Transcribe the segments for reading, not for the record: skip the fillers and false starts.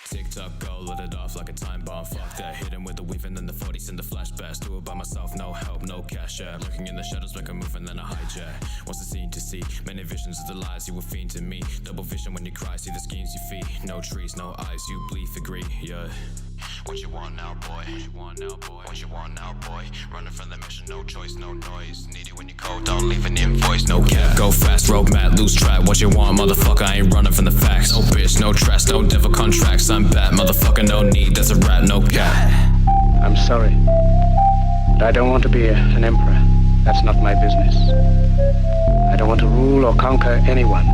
TikTok go, let it off like a time bomb. Fuck that, hit him with the weave and then the 40s and the flashbacks. Do it by myself, no help, no cash out. Looking in the shadows, make a move and then a hijack. What's the scene to see? Many visions of the lies you were fiend to me. Double vision when you cry, see the schemes you feed. No trees, no eyes, you bleed for greed, yeah. What you want now, boy? What you want now, boy? What you want now, boy? Running from the mission, no choice, no noise. Need it when you cold, don't leave an invoice, no cap. Go fast, road mad, lose track. What you want, motherfucker? I ain't running from the facts. No bitch, no trust, no devil contracts. I'm bad, motherfucker, no need. There's a rat, no cap. I'm sorry, but I don't want to be an emperor. That's not my business. I don't want to rule or conquer anyone.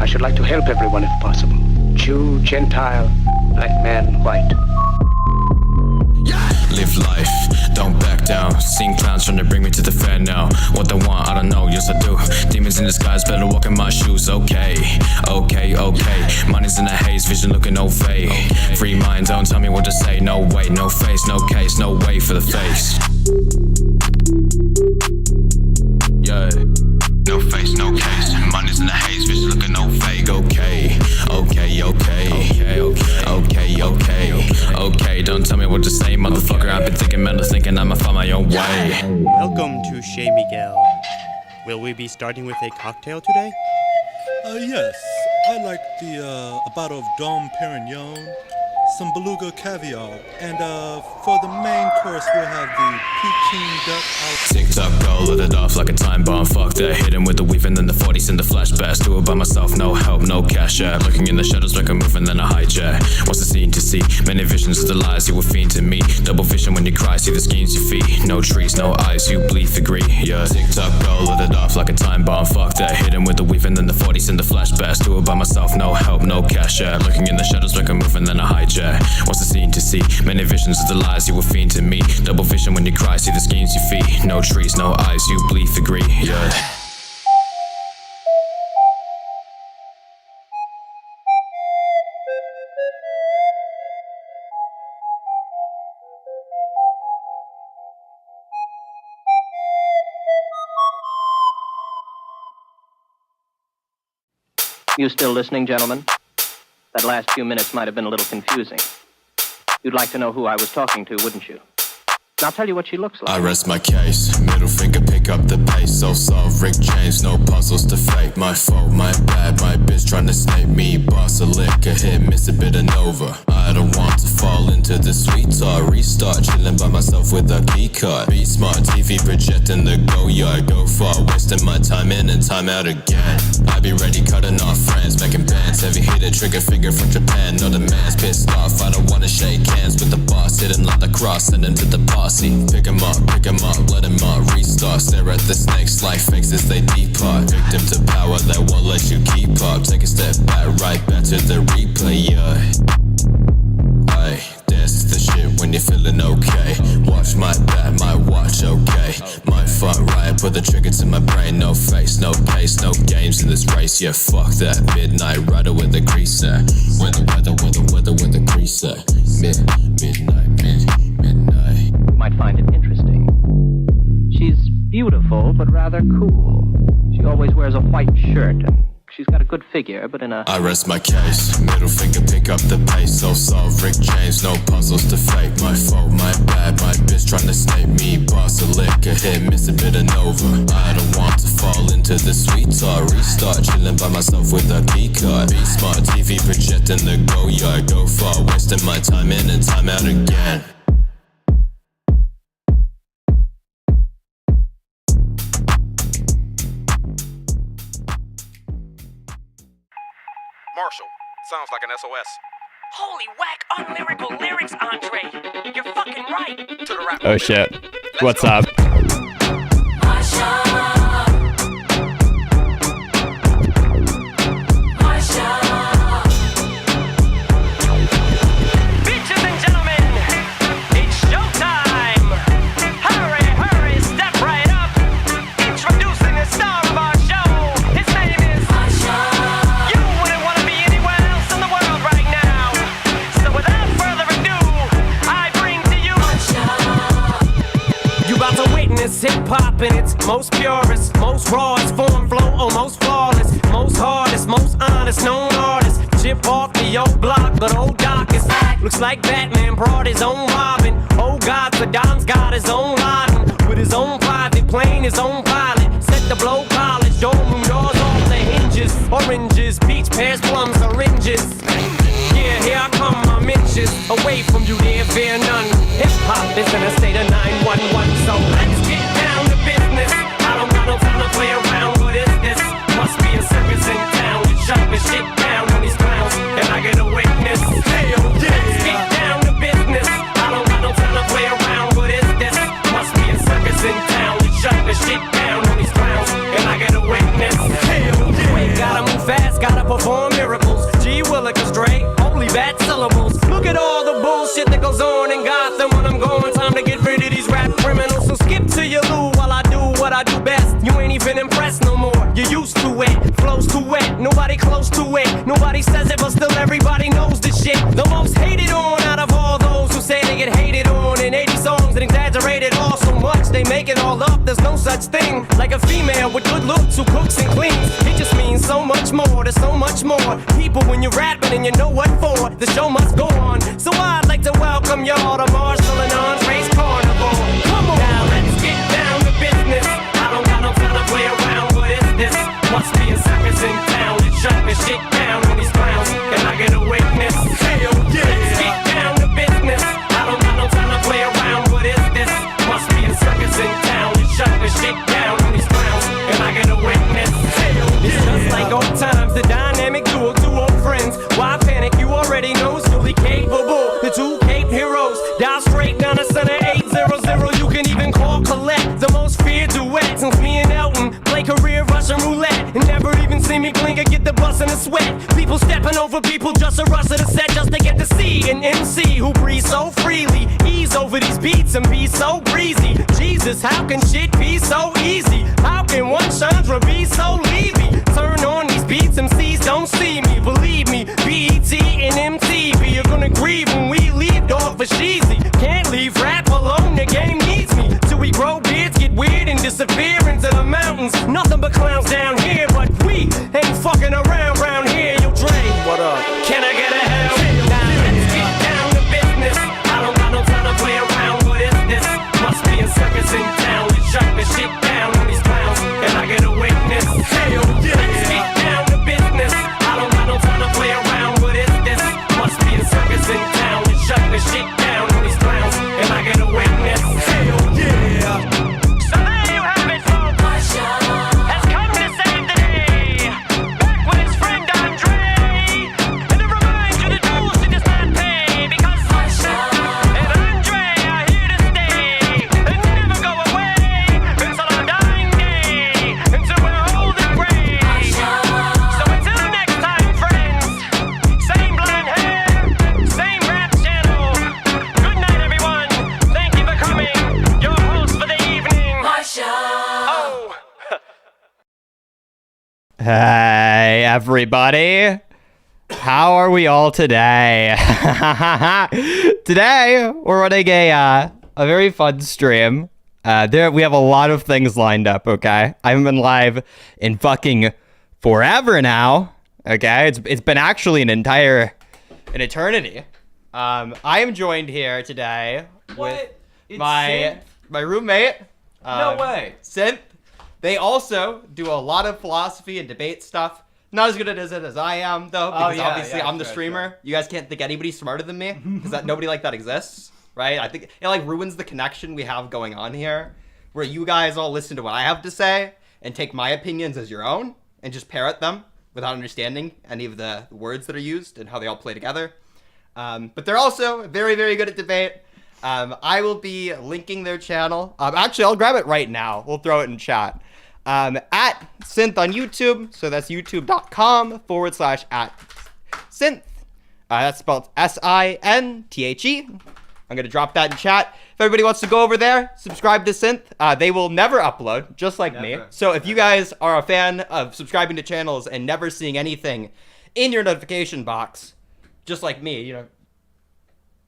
I should like to help everyone if possible. Jew, Gentile, black man, white. Live life, don't back down. Seeing clowns trying to bring me to the fair now. What they want, I don't know, yes I do. Demons in disguise, better walk in my shoes. Okay. Money's in the haze, vision looking no fade. Free mind, don't tell me what to say. No way, no face, no case, no way for the face. Yeah. No face, no case. Money's in the haze, vision looking no fake. Okay, don't tell me what to say, motherfucker. I've been thinking, man, thinking I'ma find my own way. Welcome to Chez Miguel. Will we be starting with a cocktail today? Yes. I like a bottle of Dom Perignon, some beluga caviar, and for the main course we'll have the Peking duck. TikTok go, let it off like a time bomb. Fuck that, hit him with the weave and then the 40s and the flashbacks. Do it by myself, no help, no cash out. Looking in the shadows, make a move and then a hijack. What's the scene to see? Many visions of the lies you were fiend to me. Double vision when you cry, see the schemes you feed. No trees, no eyes, you bleed for greed, yeah. TikTok go, let it off like a time bomb. Fuck that, hit him with the weave and then the 40s and the flashbacks. Do it by myself, no help, no cash out. Looking in the shadows, make a move and then a hijack. What's the scene to see? Many visions of the lies you were fiend to me. Double vision when you cry, see the schemes you feed. No trees, no eyes, you bleed for greed, yeah. You still listening, gentlemen? That last few minutes might have been a little confusing. You'd like to know who I was talking to, wouldn't you? I'll tell you what she looks like. I rest my case, middle finger pick up the pace. So solve Rick James, no puzzles to fake. My fault, my bad, my bitch trying to snake me. Boss a lick, a hit, miss a bit of Nova. I don't want to fall into the sweet talk. Restart, chilling by myself with a key card. Be smart, TV projecting the go yard. Go far, wasting my time in and time out again. I be ready, cutting off friends, making bands. Heavy hitter, trigger finger from Japan. No demands, pissed off, I don't wanna shake hands with the boss. Hit him like the cross, send him to the boss. Pick 'em up, let 'em up, restart. Stare at the snakes like fakes as they depart. Victim to power that won't let you keep up. Take a step back, right back to the replay, yeah. Aye, that's the shit when you're feeling okay. Watch my back, my watch, okay. My front right, put the trigger to my brain. No face, no case, no games in this race. Yeah, fuck that. Midnight rider with the greaser. With the greaser. Midnight. You might find it interesting. She's beautiful, but rather cool. She always wears a white shirt, and she's got a good figure, but in a... I rest my case, middle finger pick up the pace. So solve Rick James, no puzzles to fake. My fault, my bad, my bitch trying to snake me. Boss a lick, a hit, miss a bit of Nova. I don't want to fall into the sweet talk. Restart, chilling by myself with a key card. Be smart, TV projecting the go yard. Go far, wasting my time in and time out again. Marshall, sounds like an SOS. Holy whack, unlyrical lyrics, Andre. You're fucking right. To the rap. Oh shit. What's up? most purest, most rawest, form, flow, almost flawless, most hardest, most honest, known artist. Chip off the old block, but old Doc is looks like Batman brought his own Robin. Oh God, Saddam's got his own Laden with his own private plane, his own pilot. Set the blow polish, dome doors off the hinges. Oranges, peach, pears, plums, syringes. Yeah, here I come, I'm inches away from you, there fear none. Hip hop is in a state of 911, so let's get down to business. I don't got no time to play around. What is this? Must be a circus in town. We shut the shit down on these clowns, and I get a witness. Hell yeah! Let's get down to business. I don't got no time to play around. What is this? Must be a circus in town. We shut the shit down on these clowns, and I get a witness. Hell yeah! Wait, gotta move fast, gotta perform miracles. G Willik is straight, holy bad syllables. Look at all the bullshit that goes on in Gotham when I'm going. Time to get rid of these rap criminals. So skip to your loo while I do what I do best. You ain't even impressed no more. You're used to it, flows too wet, nobody close to it. Nobody says it, but still everybody knows this shit. The most hated on out of all those who say they get hated on. In 80 songs and exaggerated all so much they make it all up. There's no such thing like a female with good looks who cooks and cleans. It just means so much more, there's so much more people when you're rapping and you know what for. The show must go on, so I'd like to welcome y'all to Marshall and Andre's Carnival. Come on, now let's get down to business. I don't got no time to play around. What is this? Must be a circus in town. Let's shut this shit down on these clowns, and I get a witness. Hell yeah! Let's get down to business. I don't got no time to play around. What is this? Must be a circus in town. Let's shut this shit down on these clowns, and I get a witness. Hell yeah! It's just like old times, the dynamic duo, two old friends. Why panic? You already know it's fully capable. The two Cape heroes, dial straight down the center 800. You can even call Colette, the most feared duet since me and Elton play career Russian roulette and never even see me blink or get the bus in a sweat. People stepping over people just to rush to the set just to get to see an MC who breathes so freely, ease over these beats and be so breezy. Jesus, how can shit be so easy? How can one Chandra be so Levy? Turn on these beats, MCs don't see me. Believe me, BET and MTV are gonna grieve when we leave, dog, for sheezy. Can't leave rap alone, the game needs me. Till we grow beards, get weird and disappear into the mountains. Nothing but clowns down here, but we ain't fucking around round here. Yo, Dre, what up? Can I get a hell? Now let's get down to business. I don't got no time to play around. What is this? Must be a circus in town. Let's shut the shit down on these clowns, and I get a witness. Hell yeah! Let's get down to business. I don't got no time to play around. What is this? Must be a circus in town. Let's shut the shit down on these clowns, and I get a witness. Hell yeah! So there you have it, folks. Has come to save the day. Back with his friend Andre. And to remind you that bullshit does not pay. Because and Andre are here to stay. And never go away until our dying day. Until we're old and gray. So until next time, friends. Same blonde hair, same rap channel. Good night, everyone. Thank you for coming. Your host for the evening. Oh. Hey, everybody. How are we all today? Today, we're running a very fun stream. We have a lot of things lined up, okay? I haven't been live in fucking forever now, okay? It's been actually an eternity. I am joined here today with my roommate. No way. Synth. They also do a lot of philosophy and debate stuff. Not as good at it as I am, though, because obviously I'm the streamer. Sure. You guys can't think anybody's smarter than me, because nobody like that exists, right? I think it like ruins the connection we have going on here, where you guys all listen to what I have to say and take my opinions as your own and just parrot them without understanding any of the words that are used and how they all play together. But they're also very, very good at debate. I will be linking their channel. Actually, I'll grab it right now. We'll throw it in chat. At Synth on YouTube. So that's youtube.com/@Synth. That's spelled SINTHE. I'm going to drop that in chat. If everybody wants to go over there, subscribe to Synth. They will never upload, just like me. So if you guys are a fan of subscribing to channels and never seeing anything in your notification box, just like me, you know,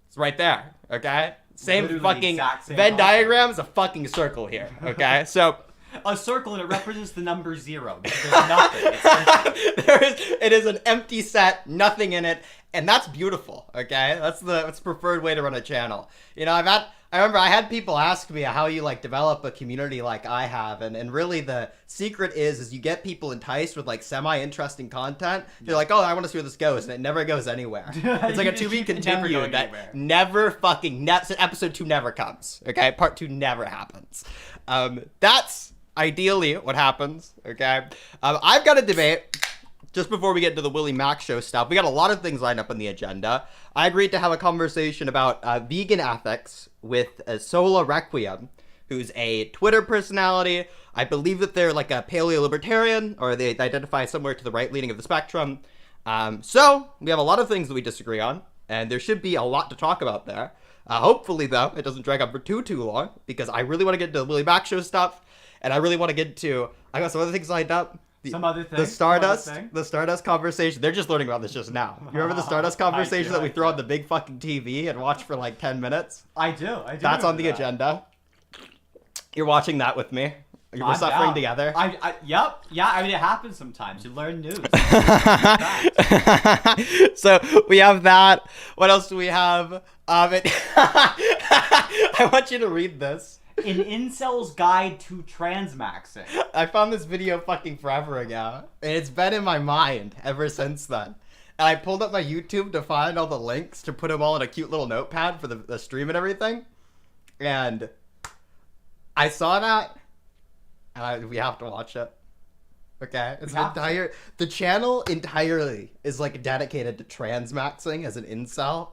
it's right there, okay? Same Literally fucking exact same Venn diagram is a fucking circle here, okay? So a circle and it represents the number 0 because there's nothing. It's it is an empty set, nothing in it, and that's beautiful. Okay, that's the preferred way to run a channel. You know, I remember I had people ask me how you like develop a community like I have, and really the secret is you get people enticed with like semi-interesting content. They're like, oh, I want to see where this goes, and it never goes anywhere. It's like a to be continued that never fucking episode 2 never comes. Okay, part 2 never happens. That's ideally what happens. Okay, I've got a debate. Just before we get into the Willy Mac show stuff, we got a lot of things lined up on the agenda. I agreed to have a conversation about vegan ethics with Sola Requiem, who's a Twitter personality. I believe that they're like a paleo-libertarian, or they identify somewhere to the right leaning of the spectrum. So we have a lot of things that we disagree on, and there should be a lot to talk about there. Hopefully, though, it doesn't drag on for too long, because I really want to get into the Willy Mac show stuff, and I really want to get to... I got some other things lined up. Some other thing. The Stardust conversation. They're just learning about this just now. You remember the Stardust conversation that we throw on the big fucking TV and watch for like 10 minutes? I do. That's on the agenda. You're watching that with me. We're suffering together. Yep. Yeah, I mean, it happens sometimes. You learn news. So we have that. What else do we have? I want you to read this. An Incel's Guide to Transmaxing. I found this video fucking forever ago, and it's been in my mind ever since then. And I pulled up my YouTube to find all the links to put them all in a cute little notepad for the stream and everything. And I saw that, and we have to watch it. Okay? The channel entirely is like dedicated to transmaxing as an incel.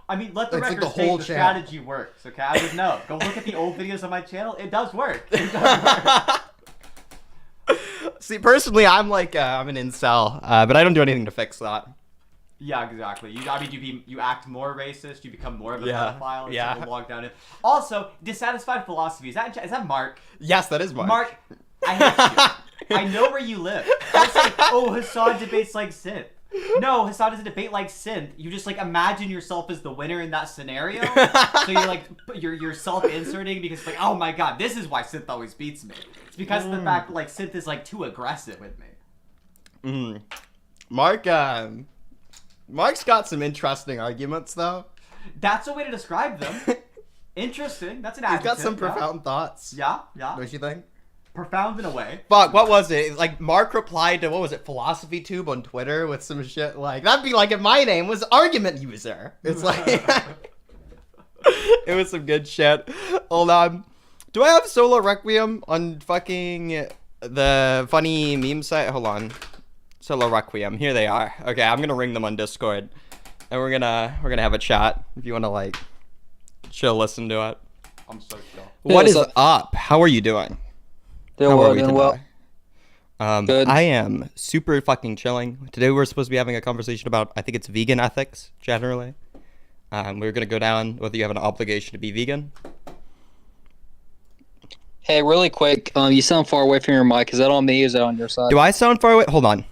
I mean, let the record state the strategy works, okay? I would know. Go look at the old videos on my channel. It does work. It does work. See, personally, I'm like, I'm an incel, but I don't do anything to fix that. Yeah, exactly. You act more racist. You become more of a pedophile. Yeah. Log down in. Also, dissatisfied philosophy. Is that Mark? Yes, that is Mark. Mark, I hate you. I know where you live. Don't say, oh, Hasan debates like Synth. No, Hasan doesn't debate like Synth. You just like imagine yourself as the winner in that scenario. So you're like you're self-inserting because it's like, oh my god, this is why Synth always beats me. It's because of the fact that like Synth is like too aggressive with me. Mark's got some interesting arguments though. That's a way to describe them. Interesting. That's an adjective. He's got some profound thoughts. Yeah. Don't you think? Profound in a way. Fuck, what was it? Like, Mark replied to, what was it, Philosophy Tube on Twitter with some shit like, that'd be like if my name was Argument User. It's like, it was some good shit. Hold on. Do I have Solo Requiem on fucking the funny meme site? Hold on. Solo Requiem. Here they are. Okay, I'm gonna ring them on Discord. And we're gonna have a chat if you wanna like chill, listen to it. I'm so chill. What is up? How are you doing? Doing well. Good. I am super fucking chilling. Today we're supposed to be having a conversation about, I think it's vegan ethics, generally. We're going to go down whether you have an obligation to be vegan. Hey, really quick, you sound far away from your mic. Is that on me or is that on your side? Do I sound far away? Hold on.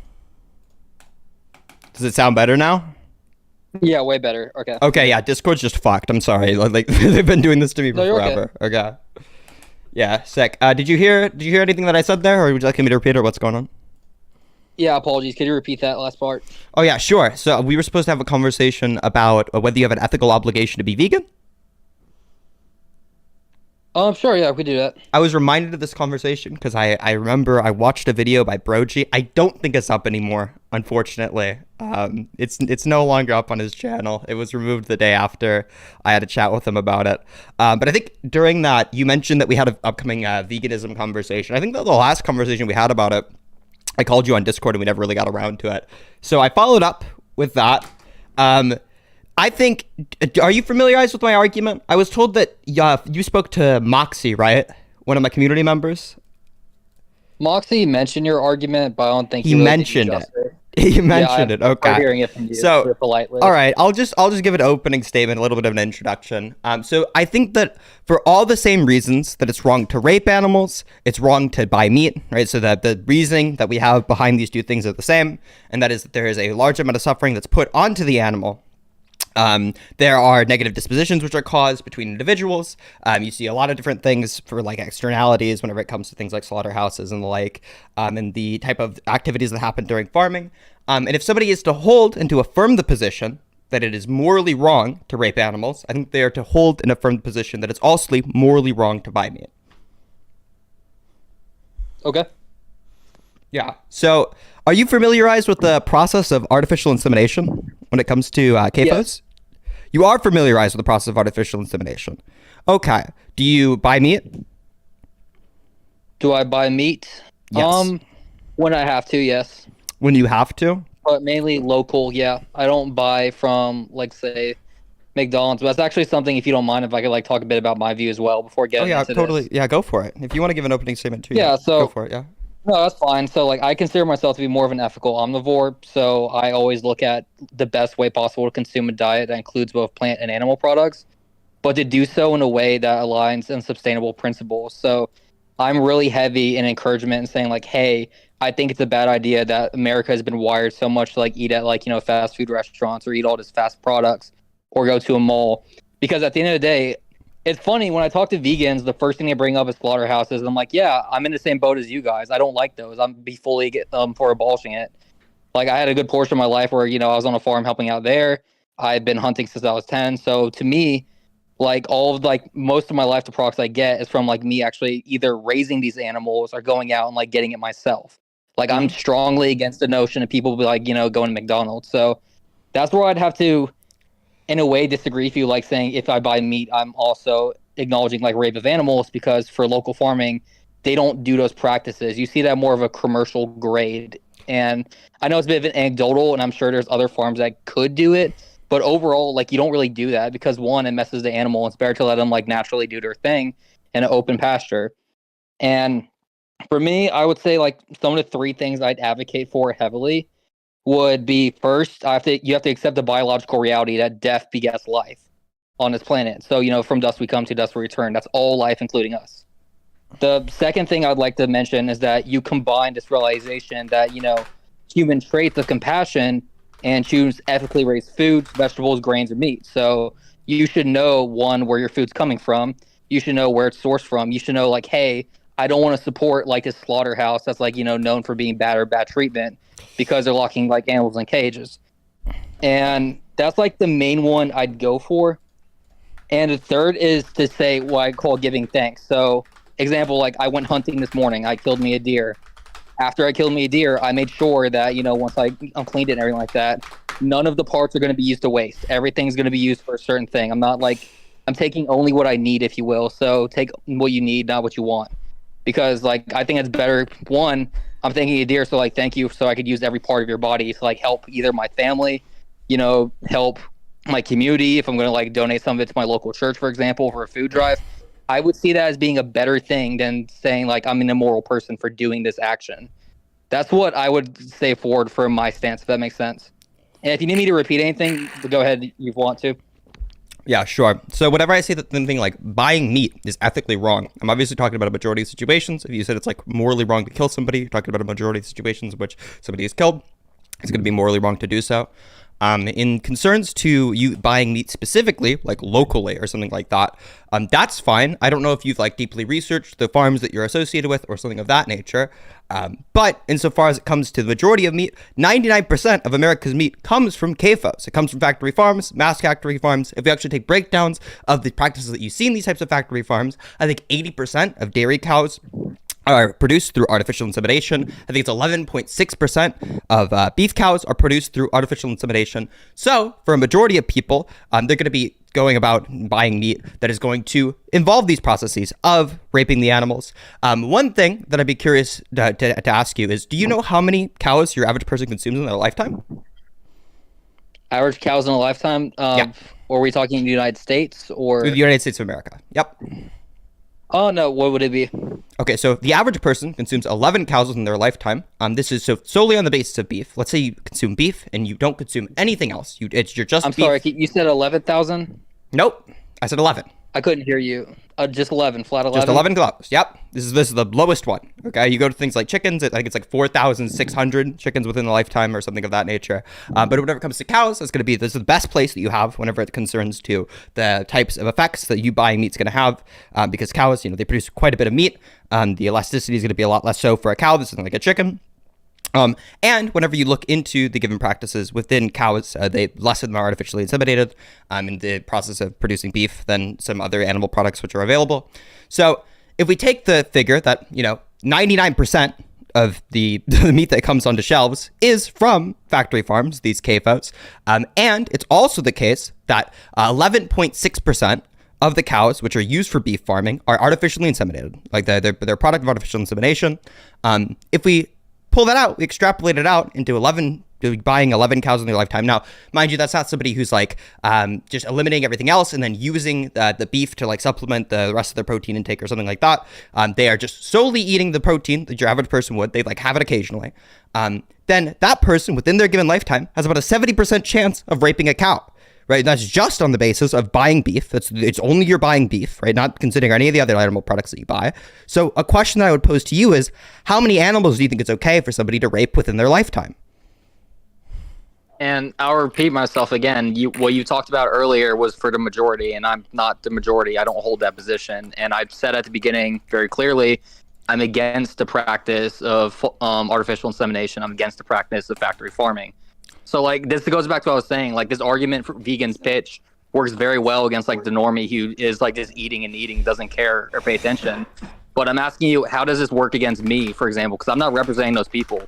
Does it sound better now? Yeah, way better. Okay. Okay, yeah, Discord's just fucked. I'm sorry. Like they've been doing this to me for forever. Okay. Yeah, sick. Did you hear anything that I said there, or would you like me to repeat it, or what's going on? Yeah, apologies. Could you repeat that last part? Oh, yeah, sure. So we were supposed to have a conversation about whether you have an ethical obligation to be vegan. Sure, yeah, we could do that. I was reminded of this conversation because I remember I watched a video by Brogy. I don't think it's up anymore, unfortunately. It's no longer up on his channel. It was removed the day after I had a chat with him about it. But I think during that, you mentioned that we had an upcoming veganism conversation. I think that the last conversation we had about it, I called you on Discord and we never really got around to it. So I followed up with that. I think, are you familiarized with my argument? I was told that you spoke to Moxie, right? One of my community members. Moxie mentioned your argument, but I don't think he really mentioned it. He mentioned it. Okay. I'm hearing it from you. So politely. All right, I'll just give an opening statement, a little bit of an introduction. So I think that for all the same reasons that it's wrong to rape animals, it's wrong to buy meat, right? So that the reasoning that we have behind these two things are the same, and that is that there is a large amount of suffering that's put onto the animal. There are negative dispositions which are caused between individuals. You see a lot of different things for like externalities whenever it comes to things like slaughterhouses and the like, and the type of activities that happen during farming. And if somebody is to hold and to affirm the position that it is morally wrong to rape animals, I think they are to hold and affirm the position that it's also morally wrong to buy meat. Okay. Yeah. So, are you familiarized with the process of artificial insemination when it comes to CAFOs? Yes. You are familiarized with the process of artificial insemination. Okay. Do you buy meat? Do I buy meat? Yes. When I have to, yes. When you have to? But mainly local, yeah. I don't buy from, like, say, McDonald's. But that's actually something, if you don't mind, if I could, like, talk a bit about my view as well before getting into totally. this. Yeah, go for it. If you want to give an opening statement too, Yeah, so go for it, yeah. No, that's fine. So, like, I consider myself to be more of an ethical omnivore. So I always look at the best way possible to consume a diet that includes both plant and animal products, but to do so in a way that aligns in sustainable principles. So I'm really heavy in encouragement and saying, like, hey, I think it's a bad idea that America has been wired so much to, like, eat at, like, fast food restaurants or eat all these fast products or go to a mall. Because at the end of the day, it's funny, when I talk to vegans, the first thing they bring up is slaughterhouses. I'm like, yeah, I'm in the same boat as you guys. I don't like those. I'm be fully for abolishing it. Like, I had a good portion of my life where, I was on a farm helping out there. I've been hunting since I was 10. So to me, like, most of my life, the products I get is from, like, me actually either raising these animals or going out and, like, getting it myself. Like, I'm strongly against the notion of people be like, going to McDonald's. So that's where I'd have to, in a way, disagree with you, like saying if I buy meat, I'm also acknowledging like rape of animals, because for local farming, they don't do those practices. You see that more of a commercial grade. And I know it's a bit of an anecdotal, and I'm sure there's other farms that could do it, but overall, like, you don't really do that because, one, it messes the animal. It's better to let them like naturally do their thing in an open pasture. And for me, I would say like some of the three things I'd advocate for heavily would be, first, you have to accept the biological reality that death begets life on this planet. So, from dust we come, to dust we return. That's all life, including us. The second thing I'd like to mention is that you combine this realization that, human traits of compassion and choose ethically raised foods, vegetables, grains, or meat. So you should know, one, where your food's coming from. You should know where it's sourced from. You should know, like, hey, I don't want to support like this slaughterhouse that's like, known for being bad or bad treatment because they're locking like animals in cages. And that's like the main one I'd go for. And the third is to say what I call giving thanks. So example, like I went hunting this morning, I killed me a deer. After I killed me a deer, I made sure that, once I cleaned it and everything like that, none of the parts are going to be used to waste. Everything's going to be used for a certain thing. I'm taking only what I need, if you will. So take what you need, not what you want. Because like, I think it's better. One, I'm thanking a deer, so like, thank you. So I could use every part of your body to like help either my family, help my community. If I'm going to like donate some of it to my local church, for example, for a food drive, I would see that as being a better thing than saying like, I'm an immoral person for doing this action. That's what I would say forward for my stance, if that makes sense. And if you need me to repeat anything, go ahead if you want to. Yeah, sure. So whenever I say that thing like buying meat is ethically wrong, I'm obviously talking about a majority of situations. If you said it's like morally wrong to kill somebody, you're talking about a majority of situations in which somebody is killed. It's going to be morally wrong to do so. In concerns to you buying meat specifically, like locally or something like that, that's fine. I don't know if you've like deeply researched the farms that you're associated with or something of that nature. But insofar as it comes to the majority of meat, 99% of America's meat comes from CAFOs. It comes from factory farms, mass factory farms. If we actually take breakdowns of the practices that you see in these types of factory farms, I think 80% of dairy cows are produced through artificial insemination. I think it's 11.6% of beef cows are produced through artificial insemination. So for a majority of people, they're going to be going about buying meat that is going to involve these processes of raping the animals. One thing that I'd be curious to ask you is, do you know how many cows your average person consumes in their lifetime? Average cows in a lifetime? Yeah. Or are we talking in the United States or? The United States of America. Yep. Oh, no. What would it be? Okay, so the average person consumes 11 cows in their lifetime. This is so solely on the basis of beef. Let's say you consume beef and you don't consume anything else. You're just I'm beef. sorry, you said 11,000? Nope, I said 11. I couldn't hear you. Just 11, flat 11. Just 11 cows. Yep. This is the lowest one. Okay. You go to things like chickens. I think it's like 4,600 chickens within a lifetime or something of that nature. But whenever it comes to cows, this is the best place that you have whenever it concerns to the types of effects that you buying meat's going to have. Because cows, they produce quite a bit of meat. The elasticity is going to be a lot less so for a cow than something like a chicken. And whenever you look into the given practices within cows, they less of them are artificially inseminated in the process of producing beef than some other animal products which are available. So if we take the figure that, 99% of the meat that comes onto shelves is from factory farms, these CAFOs, and it's also the case that 11.6% of the cows which are used for beef farming are artificially inseminated, like they're a product of artificial insemination. If we pull that out, we extrapolate it out into buying 11 cows in their lifetime. Now, mind you, that's not somebody who's like just eliminating everything else and then using the beef to like supplement the rest of their protein intake or something like that. They are just solely eating the protein that your average person would. They like have it occasionally. Then that person within their given lifetime has about a 70% chance of raping a cow. Right, and that's just on the basis of buying beef. It's only you're buying beef, right? Not considering any of the other animal products that you buy. So a question that I would pose to you is, how many animals do you think it's okay for somebody to rape within their lifetime? And I'll repeat myself again. What you talked about earlier was for the majority, and I'm not the majority. I don't hold that position. And I've said at the beginning very clearly, I'm against the practice of artificial insemination. I'm against the practice of factory farming. So, like, this goes back to what I was saying. Like, this argument for vegans pitch works very well against, like, the normie who is, like, just eating, doesn't care or pay attention. But I'm asking you, how does this work against me, for example? Because I'm not representing those people.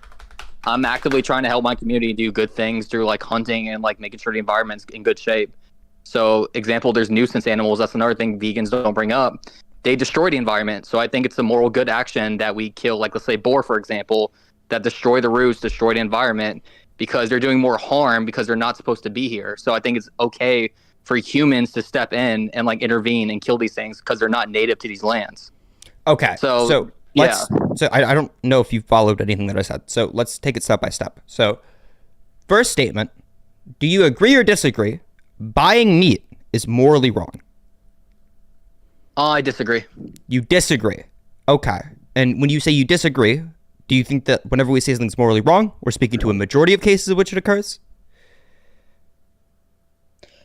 I'm actively trying to help my community do good things through, like, hunting and, like, making sure the environment's in good shape. So, example, there's nuisance animals. That's another thing vegans don't bring up. They destroy the environment. So I think it's a moral good action that we kill, like, let's say boar, for example, that destroy the roost, destroy the environment, because they're doing more harm because they're not supposed to be here. So I think it's okay for humans to step in and like intervene and kill these things because they're not native to these lands. Okay. So I don't know if you followed anything that I said. So let's take it step by step. So first statement, do you agree or disagree buying meat is morally wrong? I disagree. You disagree. Okay. And when you say you disagree, do you think that whenever we say something's morally wrong, we're speaking to a majority of cases in which it occurs?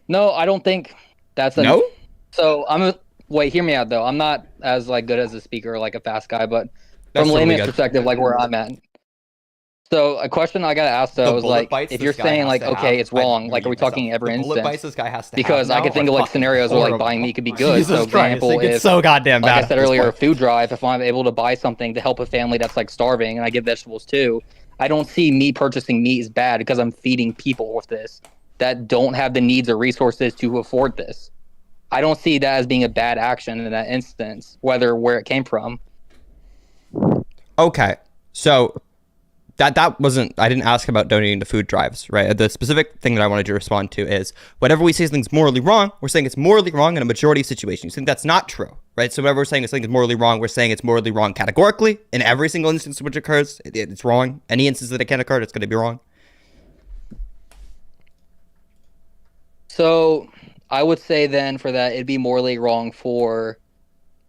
No, I don't think that's no. So wait, hear me out though. I'm not as like good as a speaker, like a fast guy, but That's from totally layman's good. perspective, like where I'm at. So a question I gotta ask though is like, if you're saying like, okay, it's wrong, like, are we talking every instance? This guy has to because I could think of like scenarios where like buying meat could be good. Jesus so example, Christ, if so goddamn bad like I said earlier, a food drive, if I'm able to buy something to help a family that's like starving, and I give vegetables too, I don't see me purchasing meat as bad because I'm feeding people with this that don't have the needs or resources to afford this. I don't see that as being a bad action in that instance, whether where it came from. Okay, so that wasn't, I didn't ask about donating to food drives, right? The specific thing that I wanted to respond to is whenever we say something's morally wrong, we're saying it's morally wrong in a majority of situations. You think that's not true, right? So whenever we're saying something is morally wrong, we're saying it's morally wrong categorically. In every single instance in which it occurs, it's wrong. Any instance that it can occur, it's going to be wrong. So I would say then for that, it'd be morally wrong for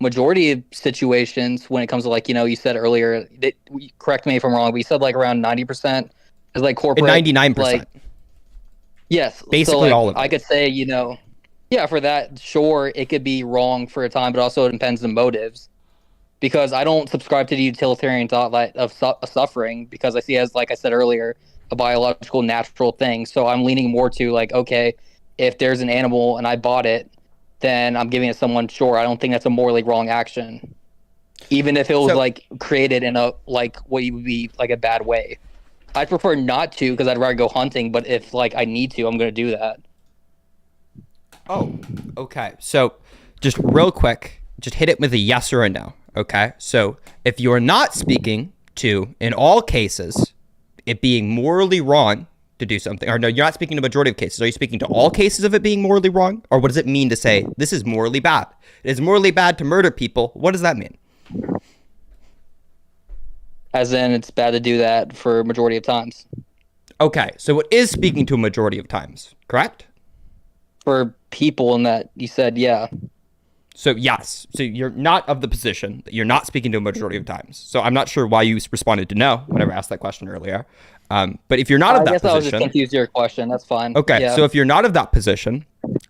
majority of situations when it comes to like, you said earlier, that, correct me if I'm wrong, but you said like around 90% is like corporate. 99%. Like, yes. Basically so, like, all of it. I could say, yeah, for that, sure, it could be wrong for a time, but also it depends on the motives. Because I don't subscribe to the utilitarian thought of suffering, because I see as, like I said earlier, a biological, natural thing. So I'm leaning more to like, okay, if there's an animal and I bought it, then I'm giving it to someone. Sure, I don't think that's a morally wrong action, even if it was like created in a like what would be like a bad way. I'd prefer not to because I'd rather go hunting. But if like I need to, I'm going to do that. Oh, okay. So just real quick, just hit it with a yes or a no. Okay. So if you're not speaking to, in all cases, it being morally wrong to do something, or no, you're not speaking to majority of cases. Are you speaking to all cases of it being morally wrong? Or what does it mean to say this is morally bad? It is morally bad to murder people. What does that mean? As in, it's bad to do that for a majority of times. Okay, so it is speaking to a majority of times, correct? For people in that, you said, yeah. So yes, so you're not of the position that you're not speaking to a majority of times. So I'm not sure why you responded to no whenever I asked that question earlier. But if you're not of that position, I was just confused your question. That's fine. Okay, so if you're not of that position,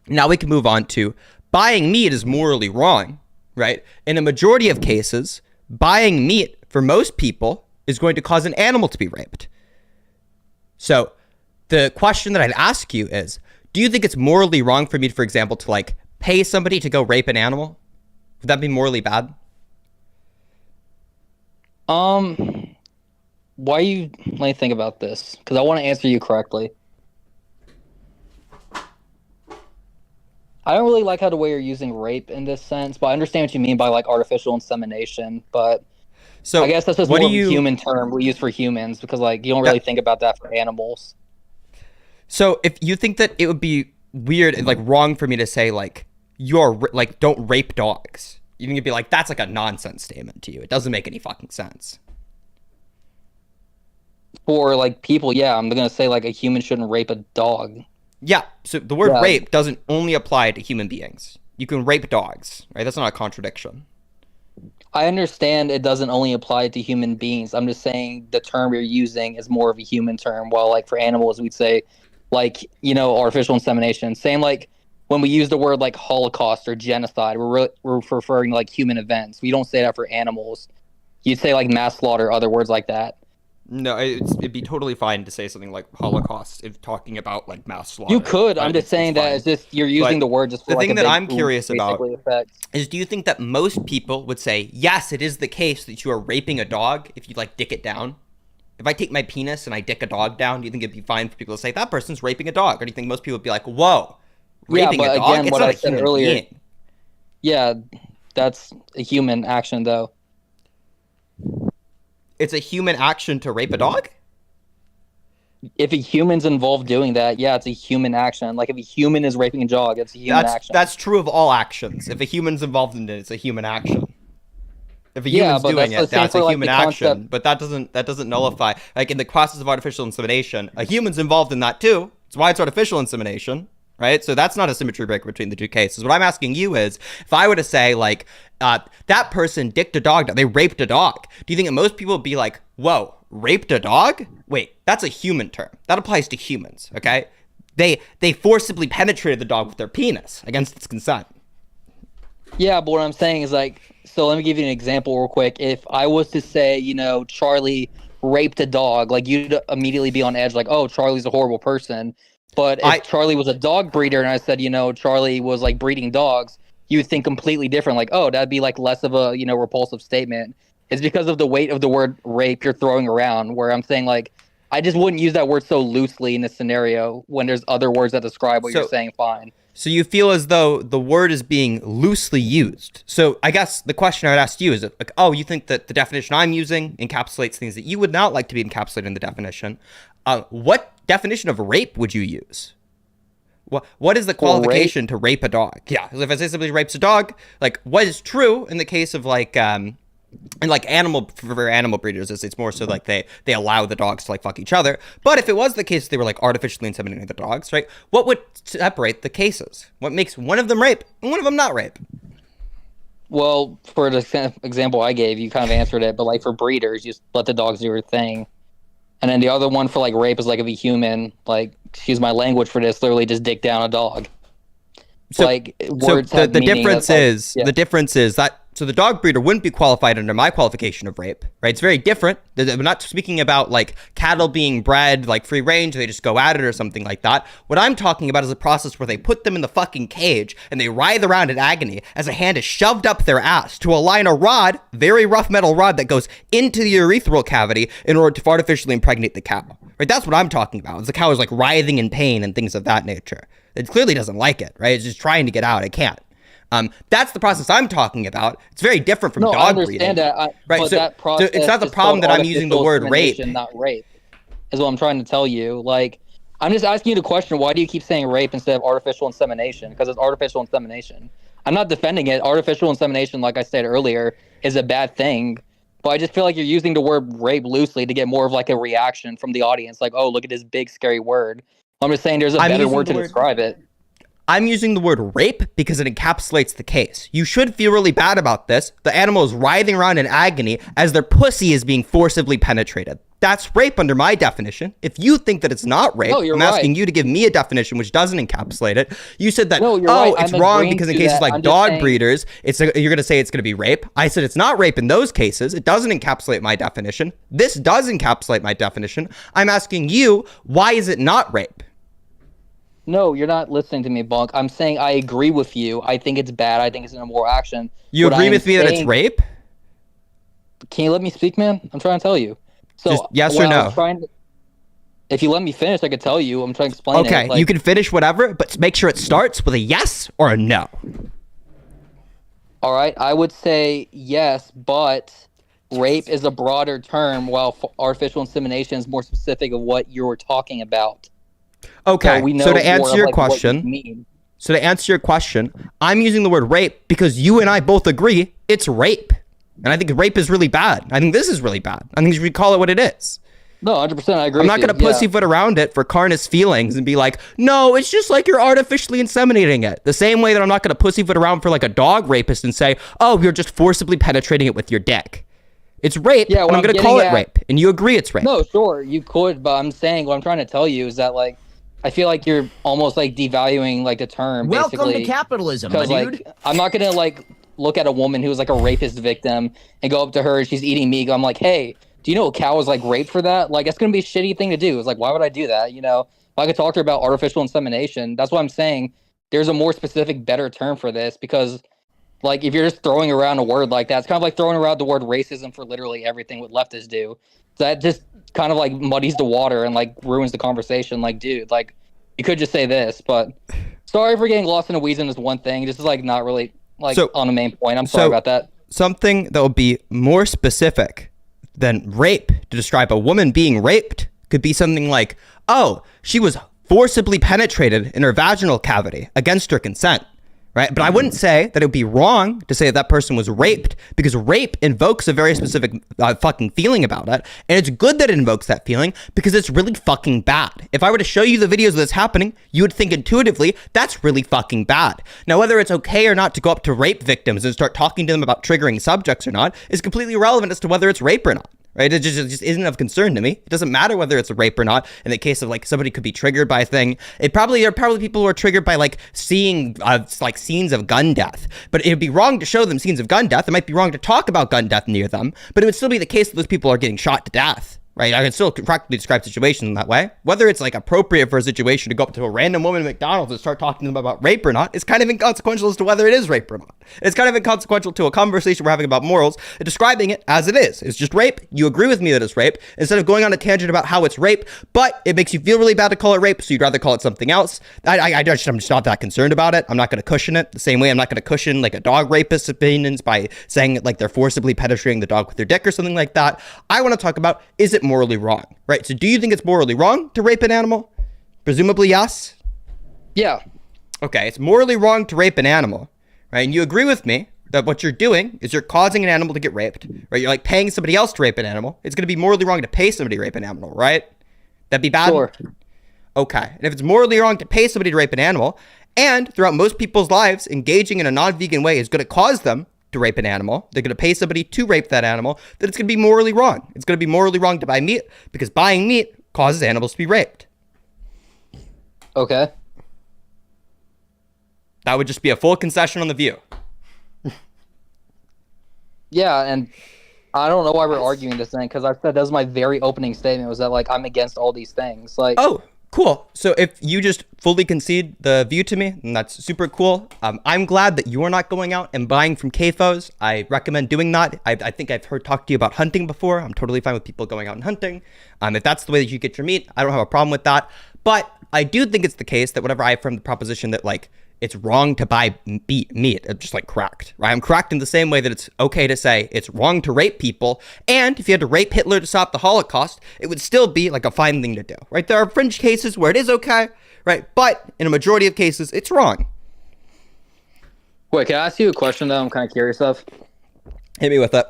now we can move on to buying meat is morally wrong, right? In a majority of cases, buying meat for most people is going to cause an animal to be raped. So the question that I'd ask you is, do you think it's morally wrong for me, for example, to like pay somebody to go rape an animal? Would that be morally bad? Why you let me think about this, because I want to answer you correctly. I don't really like how the way you're using rape in this sense, but I understand what you mean by like artificial insemination. But so I guess that's just more of a human term we use for humans, because like you don't really think about that for animals. So if you think that it would be weird and like wrong for me to say like you're like don't rape dogs, you think it'd be like that's like a nonsense statement to you. It doesn't make any fucking sense. For like people, yeah, I'm gonna say like a human shouldn't rape a dog. Yeah, so the word rape doesn't only apply to human beings. You can rape dogs, right? That's not a contradiction. I understand it doesn't only apply to human beings. I'm just saying the term you're using is more of a human term, while like for animals we'd say like, you know, artificial insemination. Same like when we use the word like Holocaust or genocide, we're referring to like human events. We don't say that for animals. You'd say like mass slaughter, other words like that. No, it'd be totally fine to say something like Holocaust if talking about like mass slaughter. You could. I'm just saying that it's just you're using the word just for the like thing a that big I'm curious about effect. is, do you think that most people would say yes, it is the case that you are raping a dog if you like dick it down? If I take my penis and I dick a dog down, do you think it'd be fine for people to say that person's raping a dog? Or do you think most people would be like, whoa, raping a dog? Again, it's what not I a said human earlier. being. Yeah, that's a human action though. It's a human action to rape a dog? If a human's involved doing that, yeah, it's a human action. Like if a human is raping a dog, it's a human action. That's true of all actions. If a human's involved in it, it's a human action. If a human's doing it, that's a human action. But that doesn't nullify. Like in the process of artificial insemination, a human's involved in that too. That's why it's artificial insemination, right? So that's not a symmetry breaker between the two cases. What I'm asking you is, if I were to say like that person dicked a dog down, they raped a dog, do you think that most people would be like, whoa, raped a dog? Wait, that's a human term. That applies to humans, okay? They forcibly penetrated the dog with their penis against its consent. Yeah, but what I'm saying is like, so let me give you an example real quick. If I was to say, you know, Charlie raped a dog, like you'd immediately be on edge like, oh, Charlie's a horrible person. But if Charlie was a dog breeder and I said, you know, Charlie was like breeding dogs, you would think completely different. Like, oh, that'd be like less of a, you know, repulsive statement. It's because of the weight of the word rape you're throwing around, where I'm saying like, I just wouldn't use that word so loosely in this scenario when there's other words that describe what you're saying fine. So you feel as though the word is being loosely used. So I guess the question I would ask you is like, oh, you think that the definition I'm using encapsulates things that you would not like to be encapsulated in the definition. What definition of rape would you use? What is the qualification to rape a dog? Yeah, if I say somebody rapes a dog, like what is true in the case of like and like for animal breeders is it's more so like they allow the dogs to like fuck each other. But if it was the case they were like artificially inseminating the dogs, right? What would separate the cases? What makes one of them rape and one of them not rape? Well, for the example I gave, you kind of answered it, but like for breeders, you just let the dogs do their thing. And then the other one for like rape is like if a human, like, excuse my language for this, literally just dick down a dog. So, like words the difference is the difference is that so the dog breeder wouldn't be qualified under my qualification of rape, right? It's very different. We're not speaking about like cattle being bred like free range, they just go at it or something like that. What I'm talking about is a process where they put them in the fucking cage and they writhe around in agony as a hand is shoved up their ass to align a rod, very rough metal rod that goes into the urethral cavity in order to artificially impregnate the cow. Right? That's what I'm talking about. It's the cow is like writhing in pain and things of that nature. It clearly doesn't like it, right? It's just trying to get out. It can't. That's the process I'm talking about. It's very different from dog breeding. I understand that. Right? But So, that process so it's not the problem that I'm using the word rape. Not rape, is what I'm trying to tell you. Like, I'm just asking you the question: why do you keep saying rape instead of artificial insemination? Because it's artificial insemination. I'm not defending it. Artificial insemination, like I said earlier, is a bad thing. But I just feel like you're using the word rape loosely to get more of like a reaction from the audience. Like, oh, look at this big scary word. I'm just saying there's a better word to describe it. I'm using the word rape because it encapsulates the case. You should feel really bad about this. The animal is writhing around in agony as their pussy is being forcibly penetrated. That's rape under my definition. If you think that it's not rape, I'm asking you to give me a definition which doesn't encapsulate it. You said that, it's wrong because in cases like dog breeders, you're going to say it's going to be rape. I said it's not rape in those cases. It doesn't encapsulate my definition. This does encapsulate my definition. I'm asking you, why is it not rape? No, you're not listening to me, Bunk. I'm saying I agree with you. I think it's bad. I think it's an immoral action. You agree with me that it's rape? Can you let me speak, man? I'm trying to tell you. So just yes or no? If you let me finish, I could tell you. I'm trying to explain it. Okay, you can finish whatever, but make sure it starts with a yes or a no. All right, I would say yes, but rape is a broader term, while artificial insemination is more specific of what you're talking about. Okay, so to answer your question, I'm using the word rape because you and I both agree it's rape. And I think rape is really bad. I think this is really bad. I think you should call it what it is. No, 100%, I agree. I'm not going to pussyfoot around it for Karna's feelings and be like, no, it's just like you're artificially inseminating it. The same way that I'm not going to pussyfoot around for like a dog rapist and say, oh, you're just forcibly penetrating it with your dick. It's rape, and I'm going to call it rape. And you agree it's rape. No, sure, you could, but I'm saying what I'm trying to tell you is that, like, I feel like you're almost like devaluing like the term. Welcome to capitalism, my dude. Like, I'm not going to like look at a woman who's like a rapist victim and go up to her and she's eating meat. I'm like, hey, do you know a cow was like raped for that? Like, that's gonna be a shitty thing to do. It's like, why would I do that? You know, if I could talk to her about artificial insemination, that's what I'm saying. There's a more specific, better term for this, because like if you're just throwing around a word like that, it's kind of like throwing around the word racism for literally everything what leftists do. So that just kind of like muddies the water and like ruins the conversation. Like, dude, like you could just say this, but sorry for getting lost in a weeds in this one thing. This is like not really like on the main point. I'm sorry about that. Something that would be more specific than rape to describe a woman being raped could be something like, oh, she was forcibly penetrated in her vaginal cavity against her consent, right? But I wouldn't say that it would be wrong to say that person was raped, because rape invokes a very specific fucking feeling about it. And it's good that it invokes that feeling because it's really fucking bad. If I were to show you the videos of this happening, you would think intuitively, that's really fucking bad. Now, whether it's okay or not to go up to rape victims and start talking to them about triggering subjects or not is completely irrelevant as to whether it's rape or not. Right? It just isn't of concern to me. It doesn't matter whether it's a rape or not. In the case of like somebody could be triggered by a thing, there are probably people who are triggered by like seeing like scenes of gun death. But it would be wrong to show them scenes of gun death. It might be wrong to talk about gun death near them. But it would still be the case that those people are getting shot to death. Right? I can still practically describe situations in that way. Whether it's like appropriate for a situation to go up to a random woman at McDonald's and start talking to them about rape or not is kind of inconsequential as to whether it is rape or not. It's kind of inconsequential to a conversation we're having about morals and describing it as it is. It's just rape. You agree with me that it's rape instead of going on a tangent about how it's rape, but it makes you feel really bad to call it rape, so you'd rather call it something else. I'm just not that concerned about it. I'm not going to cushion it the same way I'm not going to cushion like a dog rapist's opinions by saying like they're forcibly penetrating the dog with their dick or something like that. I want to talk about, is it morally wrong? Right. So do you think it's morally wrong to rape an animal? Presumably, yes. Yeah. Okay. It's morally wrong to rape an animal. Right. And you agree with me that what you're doing is you're causing an animal to get raped. Right. You're like paying somebody else to rape an animal. It's going to be morally wrong to pay somebody to rape an animal. Right. That'd be bad. Sure. Okay. And if it's morally wrong to pay somebody to rape an animal, and throughout most people's lives, engaging in a non-vegan way is going to cause them to rape an animal, they're going to pay somebody to rape that animal, then it's going to be morally wrong. It's going to be morally wrong to buy meat because buying meat causes animals to be raped. Okay. That would just be a full concession on the view. Yeah, and I don't know why we're arguing this thing, because I said that was my very opening statement, was that like I'm against all these things. Like, oh, cool. So if you just fully concede the view to me, then that's super cool. I'm glad that you're not going out and buying from CAFOs. I recommend doing that. I think I've talked to you about hunting before. I'm totally fine with people going out and hunting. If that's the way that you get your meat, I don't have a problem with that. But I do think it's the case that whenever I affirm the proposition that like it's wrong to buy meat, it's just like correct, right? I'm correct in the same way that it's okay to say it's wrong to rape people. And if you had to rape Hitler to stop the Holocaust, it would still be like a fine thing to do, right? There are fringe cases where it is okay, right? But in a majority of cases, it's wrong. Wait, can I ask you a question though? I'm kind of curious of. Hit me with it.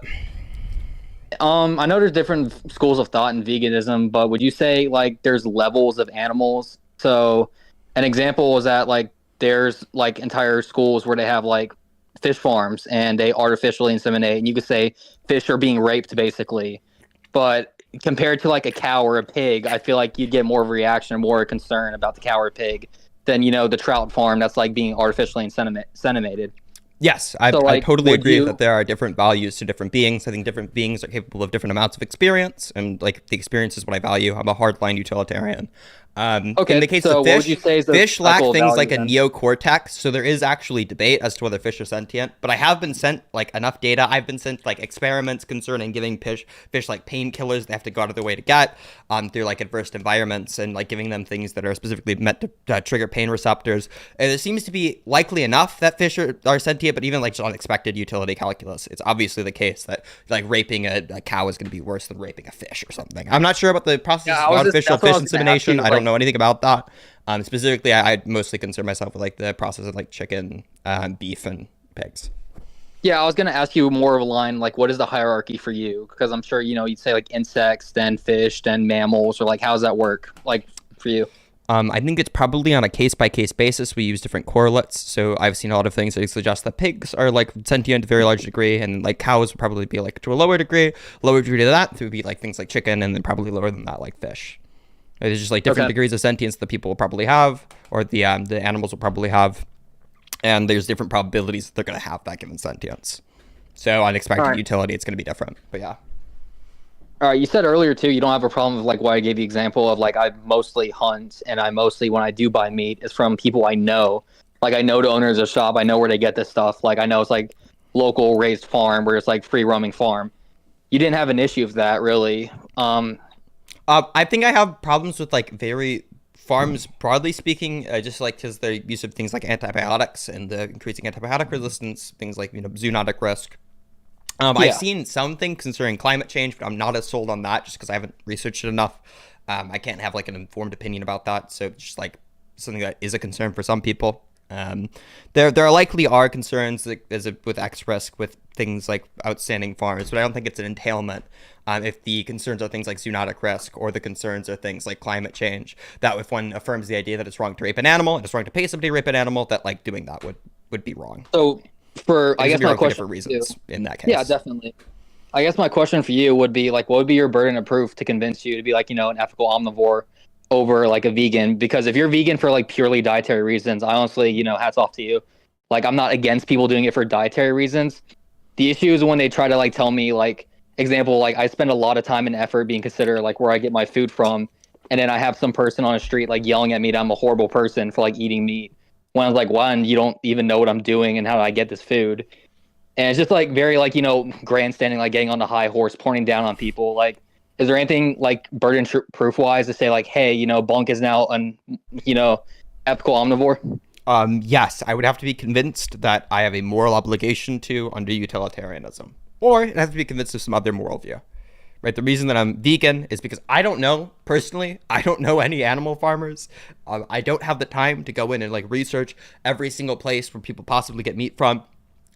I know there's different schools of thought in veganism, but would you say like there's levels of animals? So an example was that like there's like entire schools where they have like fish farms and they artificially inseminate, and you could say fish are being raped basically. But compared to like a cow or a pig, I feel like you'd get more of a reaction or more concern about the cow or pig than, the trout farm that's like being artificially inseminated. Yes, I totally agree that there are different values to different beings. I think different beings are capable of different amounts of experience, and like the experience is what I value. I'm a hardline utilitarian. Okay, in the case so of what would you say is the fish lack ethical things value like then? a neocortex, so there is actually debate as to whether fish are sentient. But I have been sent like enough data. I've been sent like experiments concerning giving fish like painkillers they have to go out of their way to get through like adverse environments, and like giving them things that are specifically meant to trigger pain receptors. And it seems to be likely enough that fish are sentient, but even like just unexpected utility calculus, it's obviously the case that like raping a cow is going to be worse than raping a fish or something. I'm not sure about the process of artificial fish insemination. I don't know anything about that. Specifically, I mostly concern myself with like the process of like chicken, beef, and pigs. Yeah, I was gonna ask you more of a line like, what is the hierarchy for you? Because I'm sure you'd say like insects, then fish, then mammals, or like how does that work like for you? I think it's probably on a case-by-case basis. We use different correlates. So I've seen a lot of things that suggest that pigs are like sentient to a very large degree, and like cows would probably be like to a lower degree. Lower degree to that would be like things like chicken, and then probably lower than that like fish. There's just like different degrees of sentience that people will probably have, or the animals will probably have, and there's different probabilities that they're going to have that given sentience. So unexpected utility, it's going to be different. But yeah. All right, you said earlier too, you don't have a problem with like why I gave the example of like I mostly hunt, and I mostly when I do buy meat is from people I know. Like I know the owners of the shop, I know where they get this stuff. Like I know it's like local raised farm where it's like free roaming farm. You didn't have an issue with that really. I think I have problems with like farms broadly speaking, just like because their use of things like antibiotics and the increasing antibiotic resistance, things like zoonotic risk. I've seen something concerning climate change, but I'm not as sold on that just because I haven't researched it enough. I can't have like an informed opinion about that, so it's just like something that is a concern for some people. There likely are concerns with X risk with things like outstanding farms, but I don't think it's an entailment. If the concerns are things like zoonotic risk, or the concerns are things like climate change, that if one affirms the idea that it's wrong to rape an animal and it's wrong to pay somebody to rape an animal, that like doing that would be wrong. So I guess my question for reasons in that case. Yeah, definitely. I guess my question for you would be like, what would be your burden of proof to convince you to be like, an ethical omnivore over like a vegan? Because if you're vegan for like purely dietary reasons, I honestly, hats off to you. Like I'm not against people doing it for dietary reasons. The issue is when they try to like tell me like, example, like I spend a lot of time and effort being considered like where I get my food from, and then I have some person on the street like yelling at me that I'm a horrible person for like eating meat. When I was like, one, you don't even know what I'm doing and how I get this food. And it's just like very like, grandstanding, like getting on the high horse, pointing down on people. Like, is there anything like burden proof wise to say like, hey, Bunk is now an, ethical omnivore? Yes, I would have to be convinced that I have a moral obligation to under utilitarianism, or I'd have to be convinced of some other moral view. Right, the reason that I'm vegan is because I don't know any animal farmers. I don't have the time to go in and like research every single place where people possibly get meat from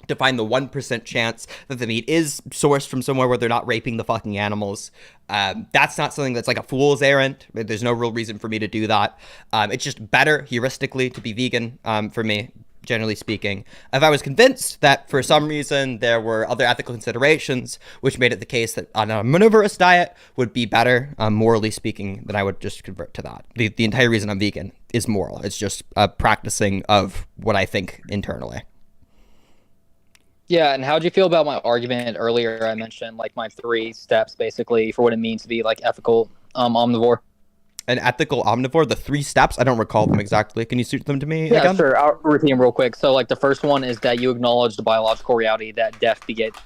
to find the 1% chance that the meat is sourced from somewhere where they're not raping the fucking animals. That's not something that's like a fool's errand. There's no real reason for me to do that. It's just better heuristically to be vegan for me, generally speaking. If I was convinced that for some reason there were other ethical considerations which made it the case that an omnivorous diet would be better, morally speaking, then I would just convert to that. The entire reason I'm vegan is moral. It's just a practicing of what I think internally. Yeah, and how'd you feel about my argument earlier? I mentioned like my 3 steps basically for what it means to be like ethical omnivore. An ethical omnivore, the 3 steps, I don't recall them exactly. Can you suit them to me again? Sure. I'll repeat them real quick. So like the first one is that you acknowledge the biological reality that death begets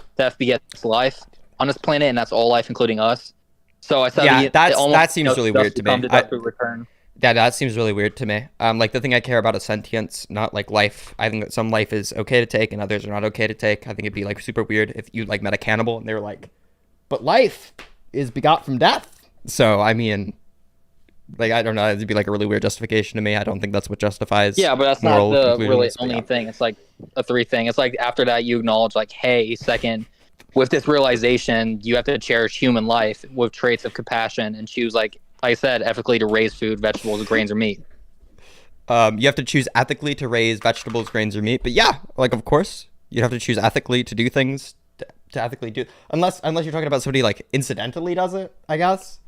life on this planet, and that's all life, including us. So I said that seems really weird to me. Return. Yeah, that seems really weird to me. Like the thing I care about is sentience, not like life. I think that some life is okay to take and others are not okay to take. I think it'd be like super weird if you like met a cannibal and they were like, but life is begot from death. So I mean, like I don't know, it'd be like a really weird justification to me. I don't think that's what justifies. Yeah, but that's not the really only thing. It's like a 3 thing. It's like after that you acknowledge like, hey, second, with this realization, you have to cherish human life with traits of compassion and choose like I said, ethically to raise food, vegetables, grains, or meat. You have to choose ethically to raise vegetables, grains, or meat. But yeah, like of course, you have to choose ethically to do things to ethically do. Unless you're talking about somebody like incidentally does it, I guess.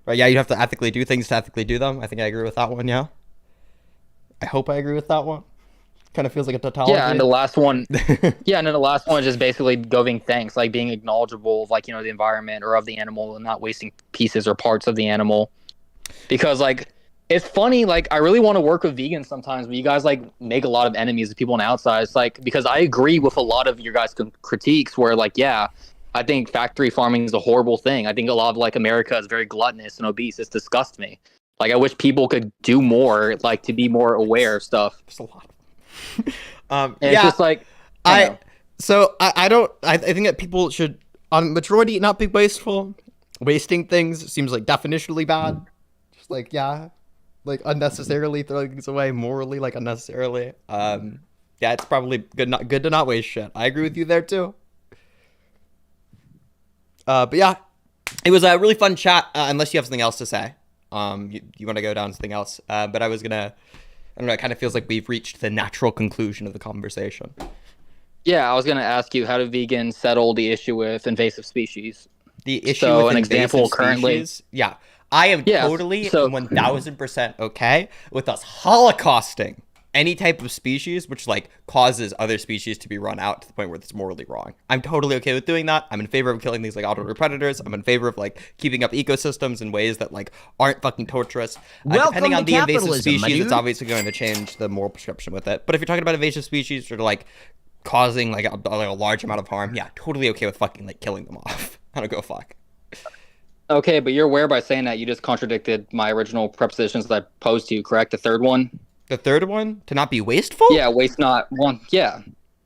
Right? Yeah, you have to ethically do things to ethically do them. I think I agree with that one. Yeah. I hope I agree with that one. Kind of feels like a tautology. Yeah, and the last one. Yeah, and then the last one is just basically giving thanks, like being acknowledgeable of like, you know, the environment or of the animal and not wasting pieces or parts of the animal. Because like, it's funny, like I really want to work with vegans sometimes, but you guys like make a lot of enemies of people on the outside. It's like, because I agree with a lot of your guys' critiques where like, yeah, I think factory farming is a horrible thing. I think a lot of like America is very gluttonous and obese. It disgusts me. Like I wish people could do more, like to be more aware of stuff. There's a lot. And yeah, it's just like, I think that people should on majority not be wasteful. Wasting things seems like definitionally bad. Just like, yeah, like unnecessarily throwing things away, morally like unnecessarily. Yeah, it's probably good to not waste shit. I agree with you there too. But yeah, it was a really fun chat. Unless you have something else to say, you want to go down to something else. But I don't know. It kind of feels like we've reached the natural conclusion of the conversation. yeah, I was gonna ask you, how do vegans settle the issue with invasive species? The issue So with an invasive example currently. species, yeah, I am Yeah, totally so- 1000% okay with us holocausting any type of species which like causes other species to be run out to the point where it's morally wrong. I'm totally okay with doing that. I'm in favor of killing things like outdoor predators. I'm in favor of like keeping up ecosystems in ways that like aren't fucking torturous. Depending on the invasive species, it's obviously going to change the moral prescription with it. But if you're talking about invasive species or like causing like a large amount of harm, yeah, totally okay with fucking like killing them off. I don't go fuck. Okay, but you're aware by saying that you just contradicted my original prepositions that I posed to you, correct? The third one? The third one, to not be wasteful? Yeah, waste not one. Yeah.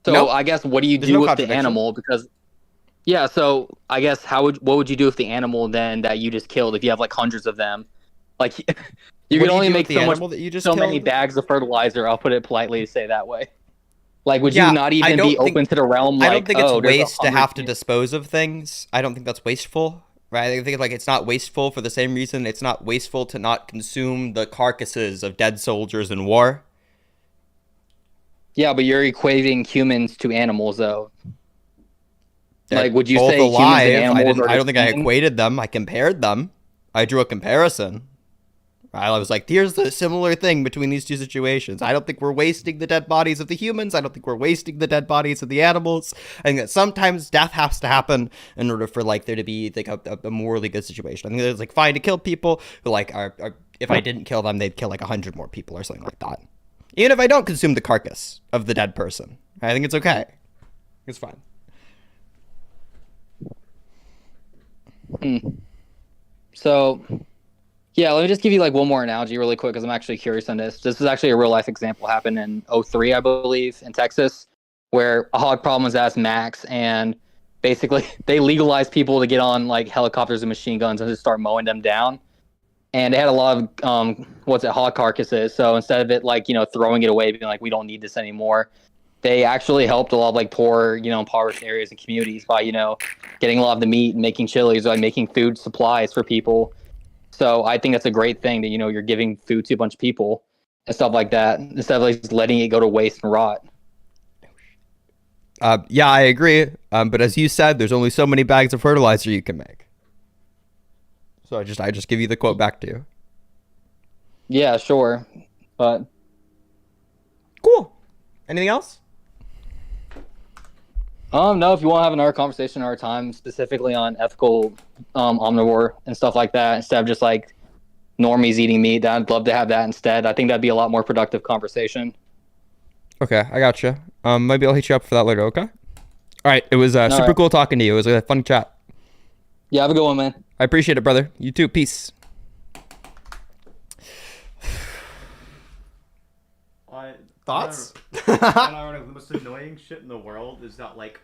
So Nope. I guess what do you There's do no with the contradiction. animal? Because yeah, so I guess what would you do with the animal then that you just killed if you have like hundreds of them? Like you What can do you only do make with the so much, animal that you just so many killed? bags of fertilizer. I'll put it politely to say that way. Like, would Yeah, you not I even don't be think- open to the realm? Like, I don't think it's oh, there's waste to 100 have to dispose of things. I don't think that's wasteful, right? I think like it's not wasteful for the same reason it's not wasteful to not consume the carcasses of dead soldiers in war. Yeah, but you're equating humans to animals, though. They're Like, would you both say humans alive. and animals are I don't think I the same? equated them. I compared them. I drew a comparison. I was like, here's the similar thing between these two situations. I don't think we're wasting the dead bodies of the humans. I don't think we're wasting the dead bodies of the animals. I think that sometimes death has to happen in order for like there to be like a morally good situation. I think it's like fine to kill people who like are if I didn't kill them, they'd kill like 100 more people or something like that. Even if I don't consume the carcass of the dead person, I think it's okay. It's fine. So, yeah, let me just give you like one more analogy really quick because I'm actually curious on this. This is actually a real life example happened in '03, I believe, in Texas, where a hog problem was asked max, and basically they legalized people to get on like helicopters and machine guns and just start mowing them down. And they had a lot of hog carcasses. So instead of it like, you know, throwing it away, being like, we don't need this anymore, they actually helped a lot of like poor, you know, impoverished areas and communities by, you know, getting a lot of the meat and making chilies, like making food supplies for people. So I think that's a great thing that, you know, you're giving food to a bunch of people and stuff like that instead of like just letting it go to waste and rot. Yeah, I agree. But as you said, there's only so many bags of fertilizer you can make. So I just give you the quote back to you. Yeah, sure. But cool. Anything else? No, if you want to have another conversation another time, specifically on ethical omnivore and stuff like that, instead of just like normies eating meat, I'd love to have that instead. I think that'd be a lot more productive conversation. Okay, I gotcha. Maybe I'll hit you up for that later, okay? All right, it was super right. cool talking to you. It was a fun chat. Yeah, have a good one, man. I appreciate it, brother. You too. Peace. Thoughts? The most annoying shit in the world is that, like,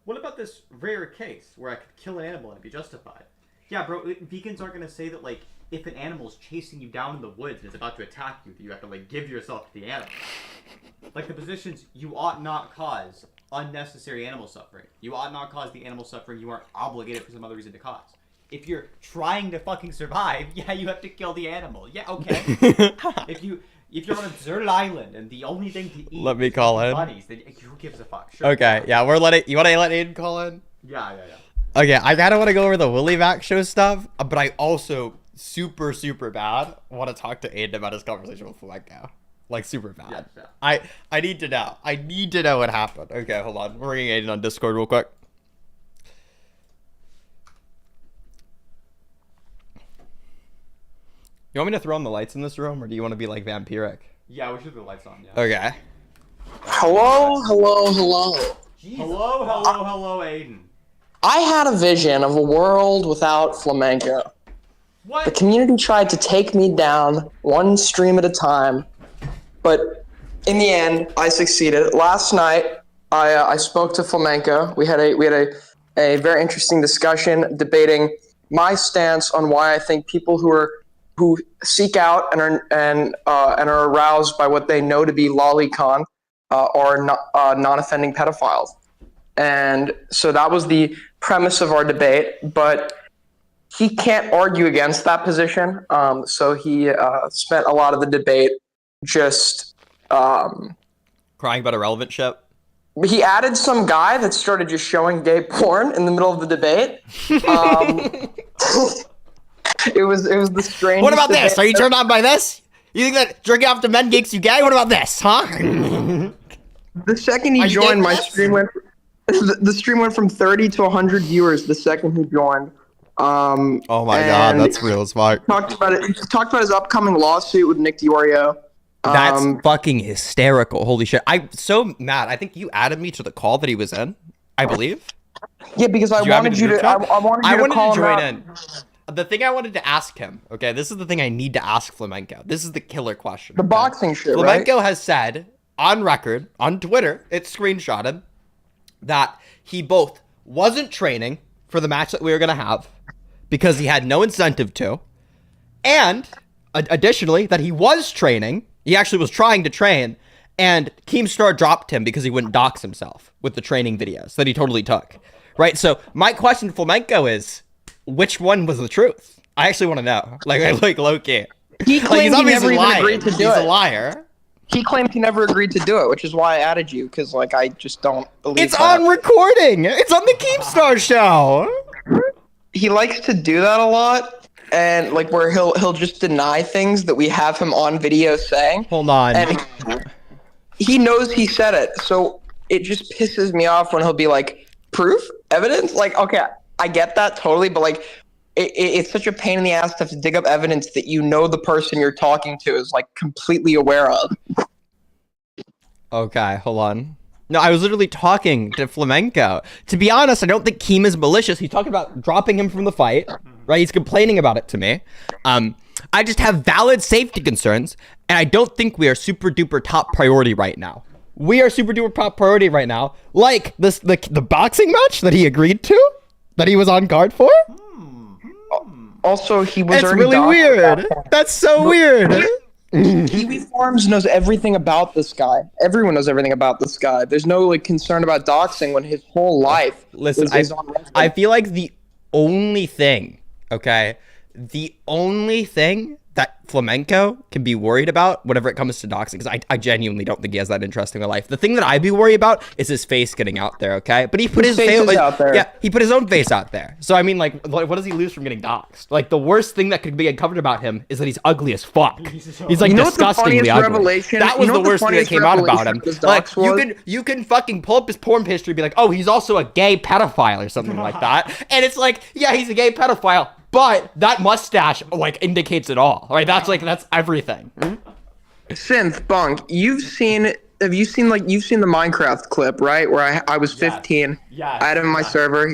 what about this rare case where I could kill an animal and it'd be justified? Yeah, bro, vegans aren't gonna say that, like, if an animal's chasing you down in the woods and is about to attack you, that you have to, like, give yourself to the animal. Like, the positions, you ought not cause unnecessary animal suffering. You ought not cause the animal suffering you aren't obligated for some other reason to cause. If you're trying to fucking survive, yeah, you have to kill the animal. Yeah, okay. If you're on a desert island and the only thing to eat Let me call in. bunnies, then who gives a fuck? Sure. Okay, yeah, we're letting. You want to let Aiden call in? Yeah. Okay, I kind of want to go over the Willy Mac show stuff, but I also super bad want to talk to Aiden about his conversation with Flamenco. Like super bad. Yeah. I need to know. I need to know what happened. Okay, hold on. We're bringing Aiden on Discord real quick. You want me to throw on the lights in this room, or do you want to be like vampiric? Yeah, we should have the lights on. Yeah. Okay. Hello, hello. Hello, Aiden. I had a vision of a world without flamenco. What? The community tried to take me down one stream at a time, but in the end, I succeeded. Last night, I spoke to flamenco. We had a very interesting discussion debating my stance on why I think people who seek out and are aroused by what they know to be lolicon are non-offending pedophiles. And so that was the premise of our debate, but he can't argue against that position. So he spent a lot of the debate just crying about irrelevant shit. He added some guy that started just showing gay porn in the middle of the debate. It was the strangest. What about this? Are you turned on by this? You think that jerking off to men makes you gay? What about this, huh? The second he joined, my stream went. The stream went from 30 to 100 viewers the second he joined. Oh my god, that's real as fuck. Talked about his upcoming lawsuit with Nick Diorio. That's fucking hysterical. Holy shit. I'm so mad. I think you added me to the call that he was in, I believe. Yeah, because I wanted you to. I wanted to join in. The thing I wanted to ask him, okay, this is the thing I need to ask Flamenco. This is the killer question. The boxing shit, Flamenco right? has said on record, on Twitter, it's screenshotted, that he both wasn't training for the match that we were going to have because he had no incentive to, and additionally, that he was training, he actually was trying to train, and Keemstar dropped him because he wouldn't dox himself with the training videos that he totally took, right? So my question to Flamenco is, which one was the truth? I actually want to know. Like low-key. He claimed he never even agreed to do it. He's a liar. He claimed he never agreed to do it, which is why I added you, because I just don't believe it's on recording. It's on the Keemstar show. He likes to do that a lot, and where he'll just deny things that we have him on video saying. Hold on. And he knows he said it, so it just pisses me off when he'll be like, proof? Evidence? Okay, I get that totally, but it's such a pain in the ass to have to dig up evidence that you know the person you're talking to is completely aware of. Okay, hold on. No, I was literally talking to Flamenco. To be honest, I don't think Keem is malicious. He's talking about dropping him from the fight, right? He's complaining about it to me. I just have valid safety concerns, and I don't think we are super duper top priority right now. We are super duper top priority right now, like the boxing match that he agreed to, that he was on guard for. Also, he was. It's really weird. That's so weird. Kiwi Farms knows everything about this guy. Everyone knows everything about this guy. There's no concern about doxing when his whole life. Listen, I feel like the only thing, the only thing that Flamenco can be worried about whenever it comes to doxing, because I genuinely don't think he has that interesting a life. The thing that I'd be worried about is his face getting out there, okay? But he put his face out there. Yeah, he put his own face out there. So I mean, what does he lose from getting doxed? The worst thing that could be uncovered about him is that he's ugly as fuck. He's disgustingly ugly. That was the worst thing that came out about him. You can fucking pull up his porn history and be like, oh, he's also a gay pedophile or something like that. And it's yeah, he's a gay pedophile. But that mustache indicates it all, right? That's everything. Synth Bunk, you've seen the Minecraft clip, right? Where I was 15. Yeah. I had him on my server.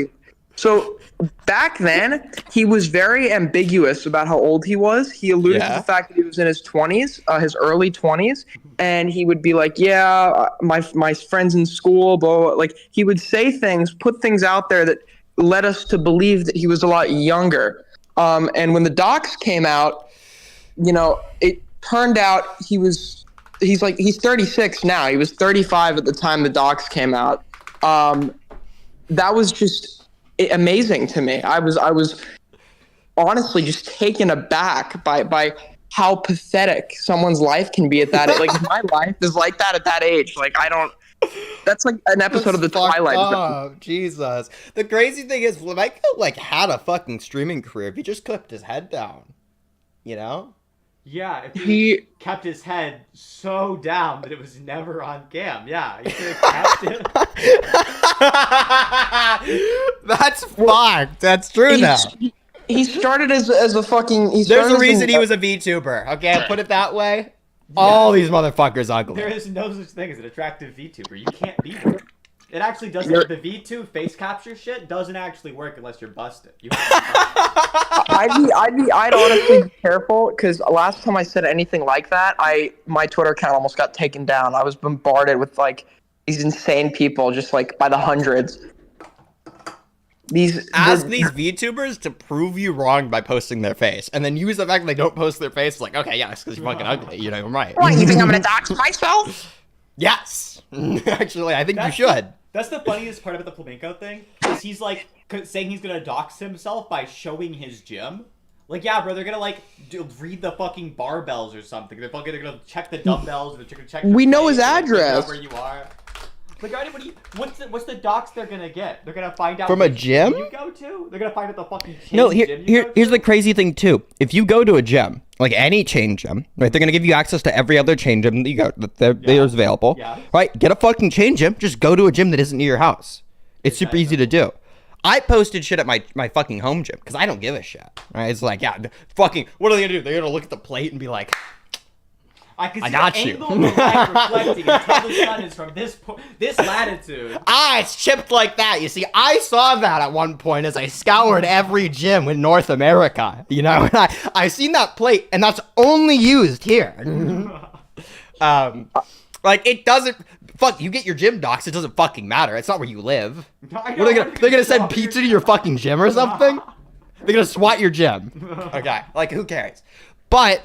So back then, he was very ambiguous about how old he was. He alluded to the fact that he was in his 20s, his early 20s, and he would be like, "Yeah, my friends in school, blah, blah." He would say things, put things out there that led us to believe that he was a lot younger. And when the docs came out, it turned out he's 36 now. He was 35 at the time the docs came out. That was just amazing to me. I was honestly just taken aback by how pathetic someone's life can be at that age. Like my life is like that at that age. Like I don't. That's like an episode of the Twilight Zone. Oh, Jesus. The crazy thing is, Mike like had a fucking streaming career if he just kept his head down. You know? Yeah, if he kept his head so down that it was never on cam. Yeah, he could have kept it. That's fucked. That's true now. He started as a fucking. There's a reason he was a VTuber. Okay, put it that way. Yeah. All these motherfuckers ugly. There is no such thing as an attractive VTuber. You can't be one. It actually doesn't. The V2 face capture shit doesn't actually work unless you're busted. You have to be busted. I'd honestly be careful because last time I said anything like that, my Twitter account almost got taken down. I was bombarded with like these insane people, just like by the hundreds. Ask these VTubers to prove you wrong by posting their face, and then use the fact that they don't post their face. Like, okay, yeah, it's because you're fucking ugly. You know, I'm right. What, you think I'm gonna dox myself? Yes. Actually, I think you should. That's the funniest part about the flamenco thing. Is he's like saying he's gonna dox himself by showing his gym. Like, yeah, bro, they're gonna like read the fucking barbells or something. They're gonna check the dumbbells. They're gonna check. We know his address. Where you are. Like, what's the docs they're gonna get? They're gonna find out from a gym you go to. They're gonna find out the fucking no. Here's the crazy thing too. If you go to a gym, like any chain gym, right, they're gonna give you access to every other chain gym that you go. There's available. Yeah. Right, get a fucking chain gym. Just go to a gym that isn't near your house. It's super easy to do. I posted shit at my fucking home gym because I don't give a shit. Right? It's like, yeah, fucking. What are they gonna do? They're gonna look at the plate and be like, I got you. Angle of the light reflecting until the sun is from this latitude. It's chipped like that. You see, I saw that at one point as I scoured every gym in North America. You know, and I seen that plate, and that's only used here. Like it doesn't. Fuck, you get your gym docs. It doesn't fucking matter. It's not where you live. What are they're gonna send pizza to your fucking gym or something? They're gonna SWAT your gym. Okay, like who cares? But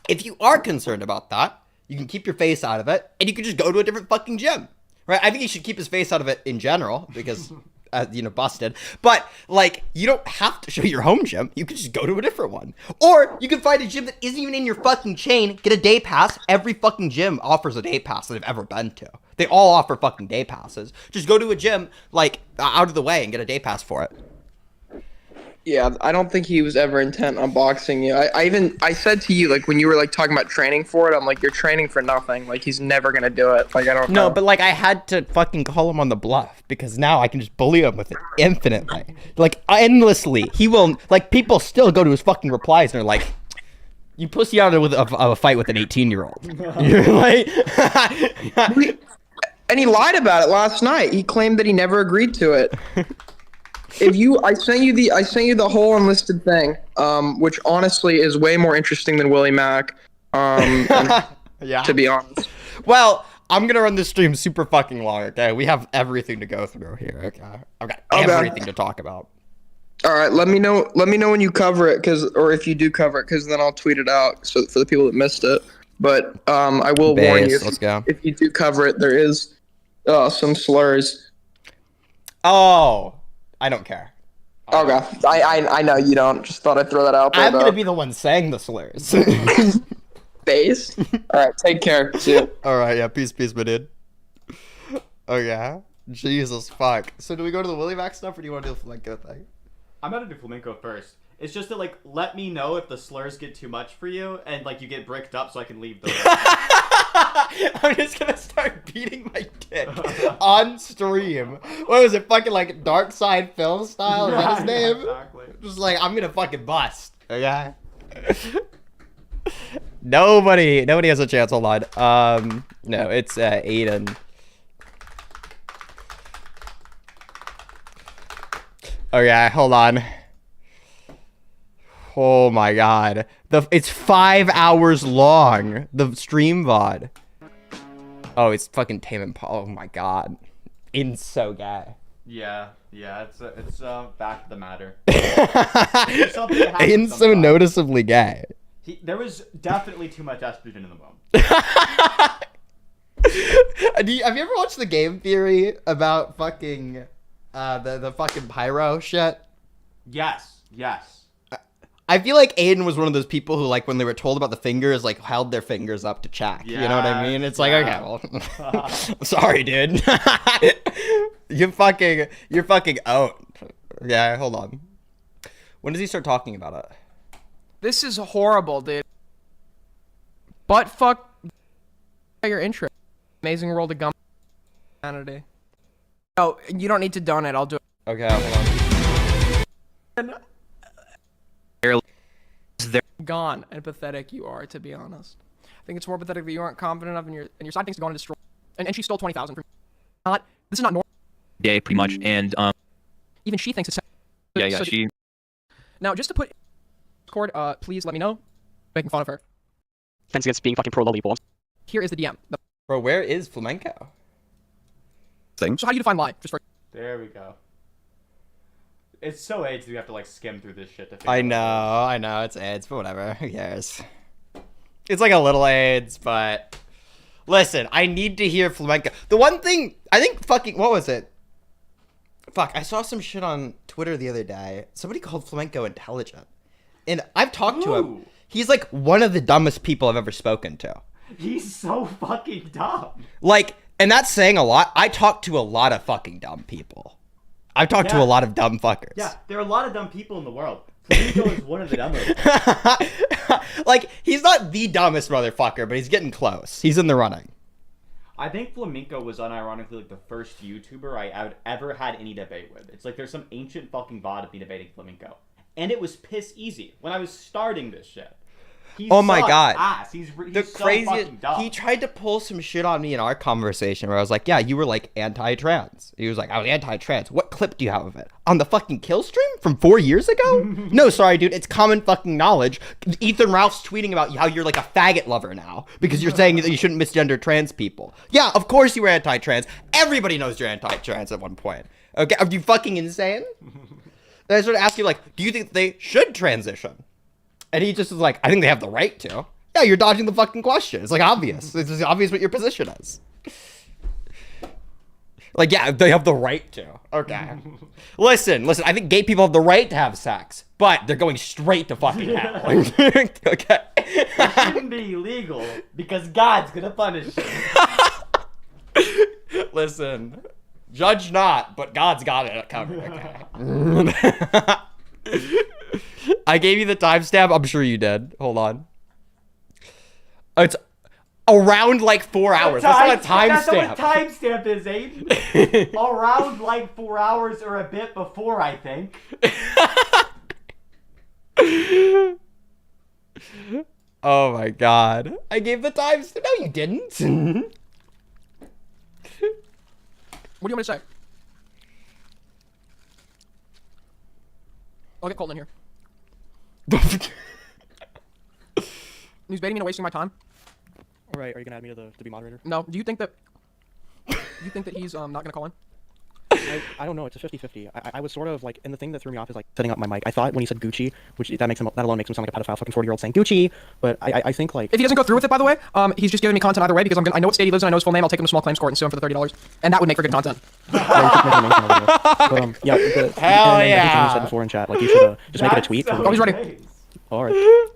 if you are concerned about that, you can keep your face out of it, and you can just go to a different fucking gym, right? I think he should keep his face out of it in general, because, busted. But, like, you don't have to show your home gym. You can just go to a different one. Or you can find a gym that isn't even in your fucking chain, get a day pass. Every fucking gym offers a day pass that I've ever been to. They all offer fucking day passes. Just go to a gym, like, out of the way and get a day pass for it. Yeah, I don't think he was ever intent on boxing you. I said to you, like, when you were, like, talking about training for it, I'm like, you're training for nothing. Like, he's never gonna do it. Like, I don't know. No, but, like, I had to fucking call him on the bluff, because now I can just bully him with it infinitely. Like, endlessly. He will, like, people still go to his fucking replies, and they're like, you pussy out of a fight with an 18-year-old. You're like... And he lied about it last night. He claimed that he never agreed to it. I sent you the whole unlisted thing, which honestly is way more interesting than Willy Mac. Yeah. To be honest. Well, I'm gonna run this stream super fucking long. Okay, we have everything to go through here. Okay, I've got everything to talk about. All right, let me know when you cover it, or if you do cover it, because then I'll tweet it out so for the people that missed it. But I will warn you, if you do cover it, there is some slurs. Oh. I don't care. Okay. I know you don't. Just thought I'd throw that out there. I'm going to be the one saying the slurs. Base. All right. Take care. See ya. All right. Yeah. Peace, my dude. Oh, yeah. Jesus, fuck. So do we go to the Willy Mac stuff, or do you want to do the flamenco thing? I'm going to do flamenco first. It's just to, like, let me know if the slurs get too much for you, and, like, you get bricked up so I can leave those. I'm just gonna start beating my dick on stream. What was it, fucking like Dark Side Film style? Is that his name? Exactly. Just like, I'm gonna fucking bust. Okay? Nobody has a chance. Hold on. No, it's Aiden. Okay, hold on. Oh my god. It's 5 hours long. The stream VOD. Oh, it's fucking Tame Impala. Oh my god. It's so gay. Yeah, it's back to the matter. Aiden's so noticeably gay. There was definitely too much estrogen in the moment. Have you ever watched the game theory about fucking the fucking pyro shit? Yes. I feel like Aiden was one of those people who, like, when they were told about the fingers, like, held their fingers up to check. You know what I mean? It's like, okay, well, sorry, dude. you're fucking out. Yeah, hold on. When does he start talking about it? This is horrible, dude. Butt fuck your interest. Amazing world of gum. Humanity. Oh, you don't need to donate. I'll do it. Okay, hold on. Gone and pathetic you are, to be honest. I think it's more pathetic that you aren't confident enough in your side things to go and destroy. And she stole 20,000 from you. This is not normal. Yeah, pretty much. And even she thinks it's. Yeah, she. Now, just to put Discord, please let me know. Making fun of her. Thanks against being fucking pro lolly. Here is the DM. Bro, where is flamenco? So how do you define lie? Just for. There we go. It's so AIDS we have to like skim through this shit to figure I know, it's AIDS, but whatever. Who cares? It's like a little AIDS, but listen, I need to hear flamenco. The one thing I think what was it? Fuck, I saw some shit on Twitter the other day. Somebody called flamenco intelligent. And I've talked to him. He's like one of the dumbest people I've ever spoken to. He's so fucking dumb. Like, and that's saying a lot. I talk to a lot of fucking dumb people. I've talked to a lot of dumb fuckers. Yeah, there are a lot of dumb people in the world. Flamenco is one of the dumbest. Like, he's not the dumbest motherfucker, but he's getting close. He's in the running. I think Flamenco was unironically like the first YouTuber I ever had any debate with. It's like there's some ancient fucking bot of me debating Flamenco. And it was piss easy when I was starting this shit. Oh my god. Ass. He's the so craziest. fucking dumb. He tried to pull some shit on me in our conversation where I was like, yeah, you were like anti-trans. He was like, I was anti-trans. What clip do you have of it? On the fucking kill stream from 4 years ago? No, sorry, dude. It's common fucking knowledge. Ethan Ralph's tweeting about how you're like a faggot lover now because you're saying that you shouldn't misgender trans people. Yeah, of course you were anti-trans. Everybody knows you're anti-trans at one point. Okay, are you fucking insane? And I started asking, like, do you think they should transition? And he just was like, I think they have the right to. Yeah, you're dodging the fucking question. It's like obvious. It's just obvious what your position is. Like, yeah, they have the right to. Okay. Listen, I think gay people have the right to have sex, but they're going straight to fucking hell. Okay. It shouldn't be illegal because God's gonna punish you. Listen, judge not, but God's got it covered. Okay. I gave you the timestamp. I'm sure you did. Hold on. It's around like 4 hours. That's not a That's not timestamp. what timestamp is, Aiden. Around like 4 hours or a bit before, I think. Oh my god. I gave the timestamp. No, you didn't. What do you want me to say? I'll get Colton in here. He's baiting me into wasting my time. Alright, are you gonna add me to be moderator? No. Do you think that he's not gonna call in? I don't know. It's a 50-50. I was sort of like, and the thing that threw me off is like setting up my mic. I thought when he said Gucci, which that alone makes him sound like a pedophile fucking 40-year-old saying Gucci. But I think like if he doesn't go through with it, by the way, he's just giving me content either way because I know what state he lives in. I know his full name. I'll take him to small claims court and sue him for the $30, and that would make for good content. Hell yeah! You said before in chat, like you should just make it a tweet. Oh, he's ready. All right.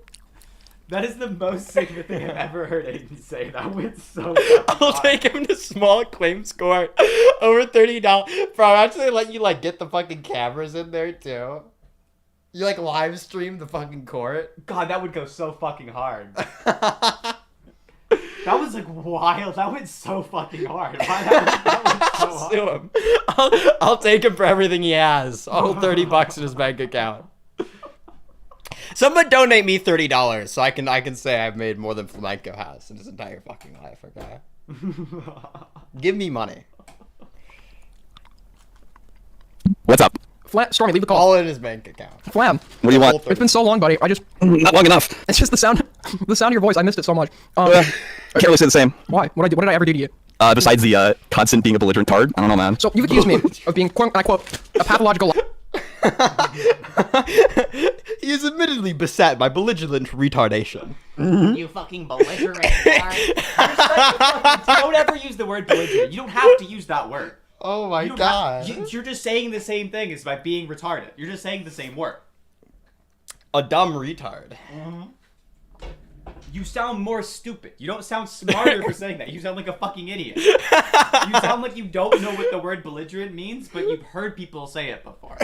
That is the most significant thing I've ever heard Aiden say. That went so I'll take him to small claims court over $30. Bro, I'm actually let you like get the fucking cameras in there too. You like live stream the fucking court. God, that would go so fucking hard. That was like wild. That went so fucking hard. That went so hard. Sue him. I'll take him for everything he has. I'll hold $30 in his bank account. Someone donate me $30 so I can say I've made more than Flamenco has in his entire fucking life, okay? Give me money. What's up? Stormy, leave the call. All in his bank account. Flam. What do you want? It's been so long, buddy. Not long enough. It's just the sound of your voice. I missed it so much. I can't really say the same. Why? What did I ever do to you? Besides the constant being a belligerent tard, I don't know, man. So you've accused me of being, quote, I quote, a pathological. He is admittedly beset by belligerent retardation. You fucking belligerent tard. Don't ever use the word belligerent. You don't have to use that word. Oh my god. You're just saying the same thing as by being retarded. You're just saying the same word. A dumb retard. You sound more stupid. You don't sound smarter for saying that. You sound like a fucking idiot. You sound like you don't know what the word belligerent means, but you've heard people say it before.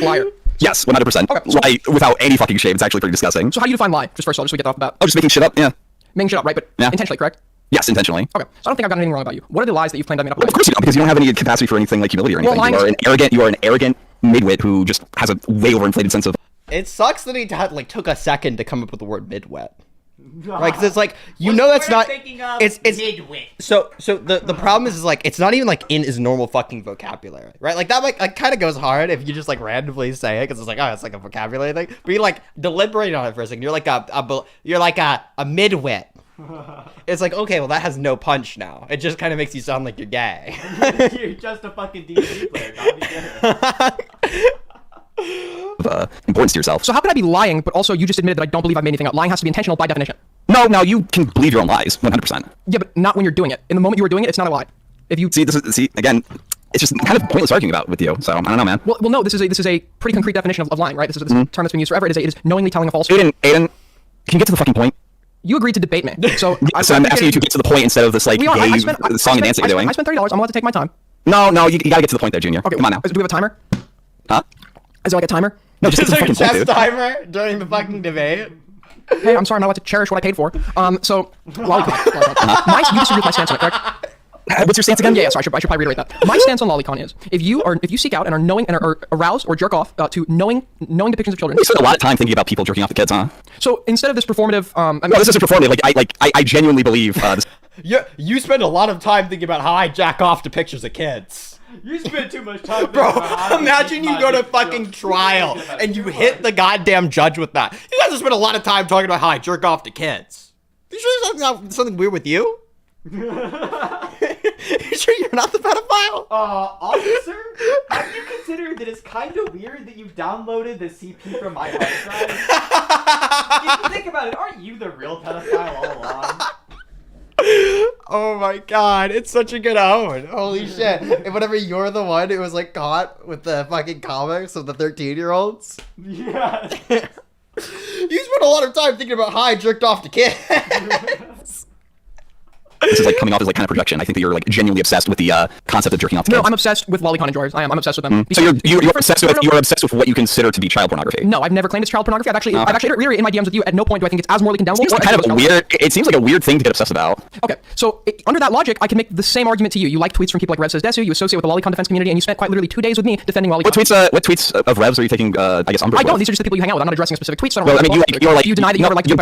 Liar. Yes, 100%. Okay, so- Lie without any fucking shame. It's actually pretty disgusting. So how do you define lie? Just first of all, just so we get that off the bat. Oh, just making shit up? Yeah. Making shit up, right? But intentionally, correct? Yes, intentionally. Okay. So I don't think I've got anything wrong about you. What are the lies that you've claimed I made up? Well, of course you don't, because you don't have any capacity for anything like humility or anything. Well, You are an arrogant midwit who just has a way overinflated sense of... It sucks that he took a second to come up with the word midwit. Right, because it's like, you know that's not... It's midwit. So the problem is like, it's not even like in his normal fucking vocabulary, right? Like that like kind of goes hard if you just like randomly say it, because it's like, oh, it's like a vocabulary thing. But you like deliberate on it for a second. You're like a midwit. It's like, okay, well that has no punch now. It just kind of makes you sound like you're gay. You're just a fucking D&D player. Don't be importance to yourself. So how could I be lying, but also you just admitted that I don't believe I've made anything up? Lying has to be intentional by definition. No, you can believe your own lies, 100%. Yeah, but not when you're doing it. In the moment you were doing it, it's not a lie. If you see, again, it's just kind of pointless arguing about with you. So I don't know, man. Well, no. This is a pretty concrete definition of lying, right? This is a term that's been used forever. It is knowingly telling a falsehood. Aiden, can you get to the fucking point? You agreed to debate me, so I'm asking you to get to the point instead of this like gay song and dance that you're doing. I spent $30. I'm allowed to take my time. No, you gotta get to the point there, Junior. Okay, come on now. Do we have a timer? Huh? Is there like a timer? No, just get to the fucking point, dude. timer during the fucking debate. Hey, I'm sorry, I'm not allowed to cherish what I paid for. So, you disagree with my stance on it, correct? What's your stance again? Yeah, sorry, I should probably reiterate that. My stance on lolicon is, if you seek out and are knowing and are aroused or jerk off to knowing depictions of children. You spend a lot of time thinking about people jerking off the kids, huh? So instead of this performative, no, this isn't performative. I genuinely believe. This... You spend a lot of time thinking about how I jack off to pictures of kids. You spend too much time. Bro, imagine you go to fucking trial and you hit the goddamn judge with that. You guys have spent a lot of time talking about how I jerk off to kids. You sure there's something weird with you? You sure you're not the pedophile? Officer, have you considered that it's kind of weird that you downloaded the CP from my hard drive? If you think about it, aren't you the real pedophile all along? Oh my god, it's such a good own. Holy shit. And whenever you're the one who was like caught with the fucking comics of the 13-year-olds. Yeah. You spent a lot of time thinking about how I jerked off to kids. This is like coming off as like kind of projection. I think that you're like genuinely obsessed with the concept of jerking off to kids. No, I'm obsessed with lolicon enjoyers. I'm obsessed with them. So you're obsessed with what you consider to be child pornography. No, I've never claimed it's child pornography. I've actually iterated in my DMs with you. At no point do I think it's as morally condemnable. It seems like a weird thing to get obsessed about. Okay, so under that logic, I can make the same argument to you. You like tweets from people like Rev Says Desu. You associate with the lolicon defense community, and you spent quite literally 2 days with me defending lolicon. What tweets of Revs are you taking? I guess umbrage I don't. with? These are just the people you hang out with. I'm not addressing a specific tweet. So Well, I mean, you deny that you ever liked you're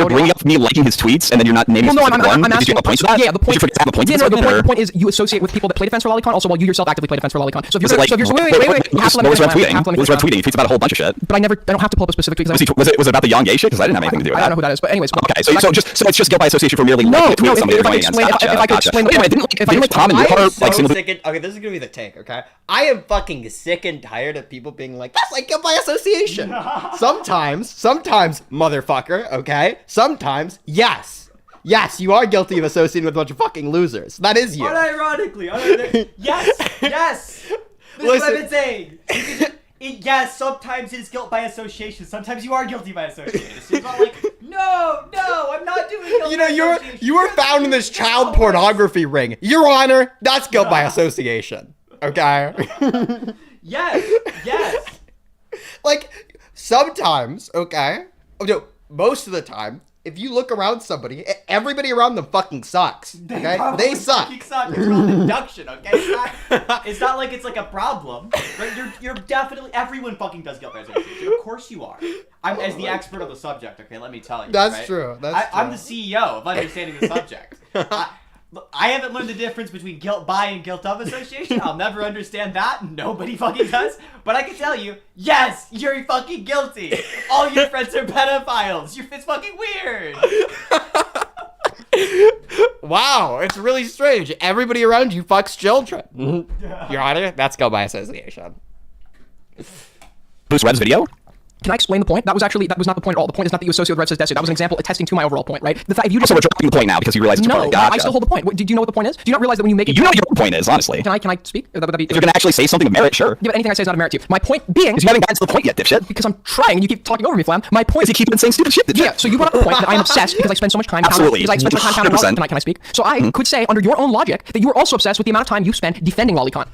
bringing up me liking his tweets, and then you're not naming well, no, specific one. I'm asking. Did you have a point to that? Yeah, the point. Did you have a point to Yeah, that? the point is you associate with people that play defense for lolicon, also while you yourself actively play defense for lolicon. So if you're, wait, you have to let me What was Rev finish. tweeting? What was Rev tweeting? He tweets about a whole bunch of shit. But I don't have to pull up a specific tweet. Was it about the young gay shit? Because I didn't have anything to do with that. I don't know who that is, but anyways. Okay, so it's just guilt by association for merely liking a tweet of somebody you're going against. If I could explain. Didn't Tom and Lucar like single? Okay, this is gonna be the take. Okay, I am fucking sick and tired of people being like, that's like guilt by association. Sometimes, motherfucker. Okay, sometimes, yes, you are guilty of associating with a bunch of fucking losers. That is you. Unironically, yes. This is what I've been saying. Yes, sometimes it is guilt by association. Sometimes you are guilty by association. It's not like, no, I'm not doing guilt by association. You were found in this child pornography ring. Your Honor, that's guilt by association. Okay? Yes. Like, sometimes, okay? Oh, no, most of the time, if you look around somebody, everybody around them fucking sucks. Okay? They suck. It's called induction, okay? It's not like it's like a problem. Right? You're definitely, everyone fucking does guilt by association. Of course you are. I'm as the expert on the subject, okay? Let me tell you. That's right? true. I'm the CEO of understanding the subject. I haven't learned the difference between guilt by and guilt of association. I'll never understand that. Nobody fucking does. But I can tell you, yes, you're fucking guilty. All your friends are pedophiles. It's fucking weird. Wow, it's really strange. Everybody around you fucks children. Your Honor, that's guilt by association. Boost Rev's video? Can I explain the point? That was not the point at all. The point is not that you associate with Red Says Desu. That was an example attesting to my overall point, right? The fact if you just So we're dropping the point now because you realize it's a point. Gotcha. I still hold the point. Do you know what the point is? Do you not realize that when you make it? You know what your point is, honestly. Can I speak? Would that be, if you're gonna actually say something of merit, sure. Yeah, but anything I say is not a merit to you. My point being is you haven't gotten to the point yet, dipshit. Because I'm trying and you keep talking over me, Flam. My point is you keep saying stupid shit, dipshit. Yeah, so you brought up the point that I'm obsessed because I spend so much time Absolutely. because I spend so much time counting Lolicon. Can I speak? So I could say under your own logic that you are also obsessed with the amount of time you spend defending Lolicon.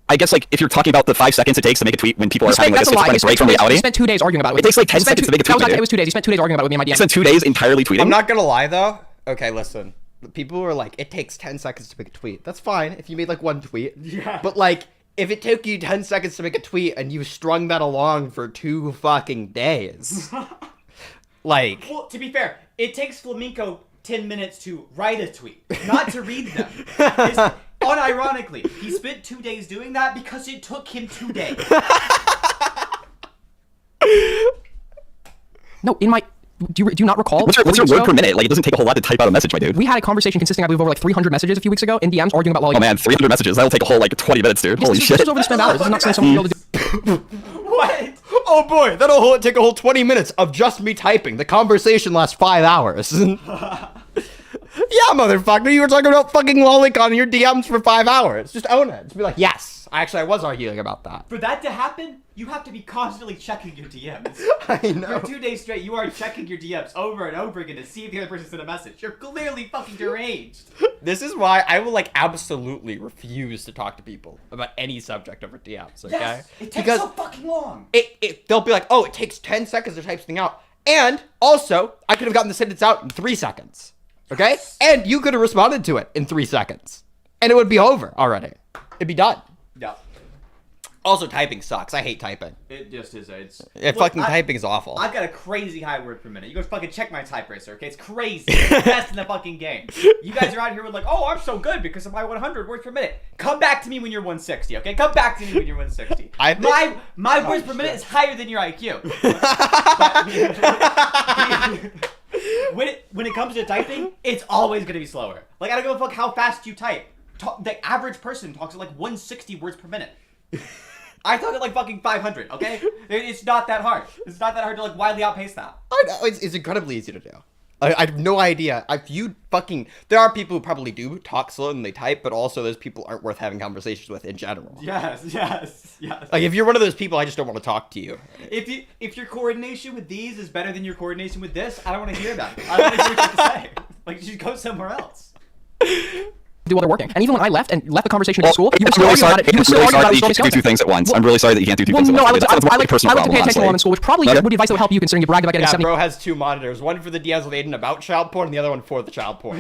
I guess like if you're talking about the 5 seconds it takes to make a tweet when people are having like a schizophrenic break from reality. You spent 2 days arguing about it. It takes like 10 seconds to make a tweet. It was 2 days. You spent 2 days arguing about it with me in my DM. You spent 2 days entirely tweeting. I'm not gonna lie though. Okay, listen. People were like, it takes 10 seconds to make a tweet. That's fine if you made like one tweet. Yeah. But like, if it took you 10 seconds to make a tweet and you strung that along for 2 fucking days, like. Well, to be fair, it takes Flamenco 10 minutes to write a tweet, not to read them. Unironically, he spent 2 days doing that because it took him 2 days. No, in my... Do you not recall? What's your word per minute? Like, it doesn't take a whole lot to type out a message, my dude. We had a conversation consisting, I believe, over like 300 messages a few weeks ago in DMs arguing about Lolicon. Oh man, 300 messages. That'll take a whole like 20 minutes, dude. Holy shit. This is over to spend hours. This is not saying someone will be able to do... What? Oh boy, that'll take a whole 20 minutes of just me typing. The conversation lasts 5 hours. Yeah, motherfucker, you were talking about fucking Lolicon in your DMs for 5 hours. Just own it. Just be like, yes, I was arguing about that. For that to happen, you have to be constantly checking your DMs. I know. For 2 days straight, you are checking your DMs over and over again to see if the other person sent a message. You're clearly fucking deranged. This is why I will like absolutely refuse to talk to people about any subject over DMs, okay? Yes, it takes so fucking long. They'll be like, oh, it takes 10 seconds to type something out. And also, I could have gotten the sentence out in 3 seconds. Okay? And you could have responded to it in 3 seconds. And it would be over already. It'd be done. Yeah. Also, typing sucks. I hate typing. It just is. Typing is awful. I've got a crazy high word per minute. You guys fucking check my type racer, okay? It's crazy. It's the best in the fucking game. You guys are out here with like, oh, I'm so good because of my 100 words per minute. Come back to me when you're 160, okay? Come back to me when you're 160. My words per minute is higher than your IQ. When it comes to typing, it's always gonna be slower. Like, I don't give a fuck how fast you type. The average person talks at like 160 words per minute. I talk at like fucking 500, okay? It's not that hard. It's not that hard to like widely outpace that. I know, it's incredibly easy to do. I have no idea. There are people who probably do talk slower than they type, but also those people aren't worth having conversations with in general. Yes. Like, if you're one of those people, I just don't want to talk to you. If your coordination with these is better than your coordination with this, I don't want to hear about it. I don't want to hear what you have to say. Like, you should go somewhere else. Do while they're working. And even when I left the conversation at school, you were still really arguing about it. I'm really sorry that you can't do 2 things at once. I'm really sorry that you can't do 2 things at once. I like to pay attention while I'm in school, which probably would be advice that would help you considering you bragged about getting 70. Bro has 2 monitors. One for the DMs with Aiden about child porn, and the other one for the child porn.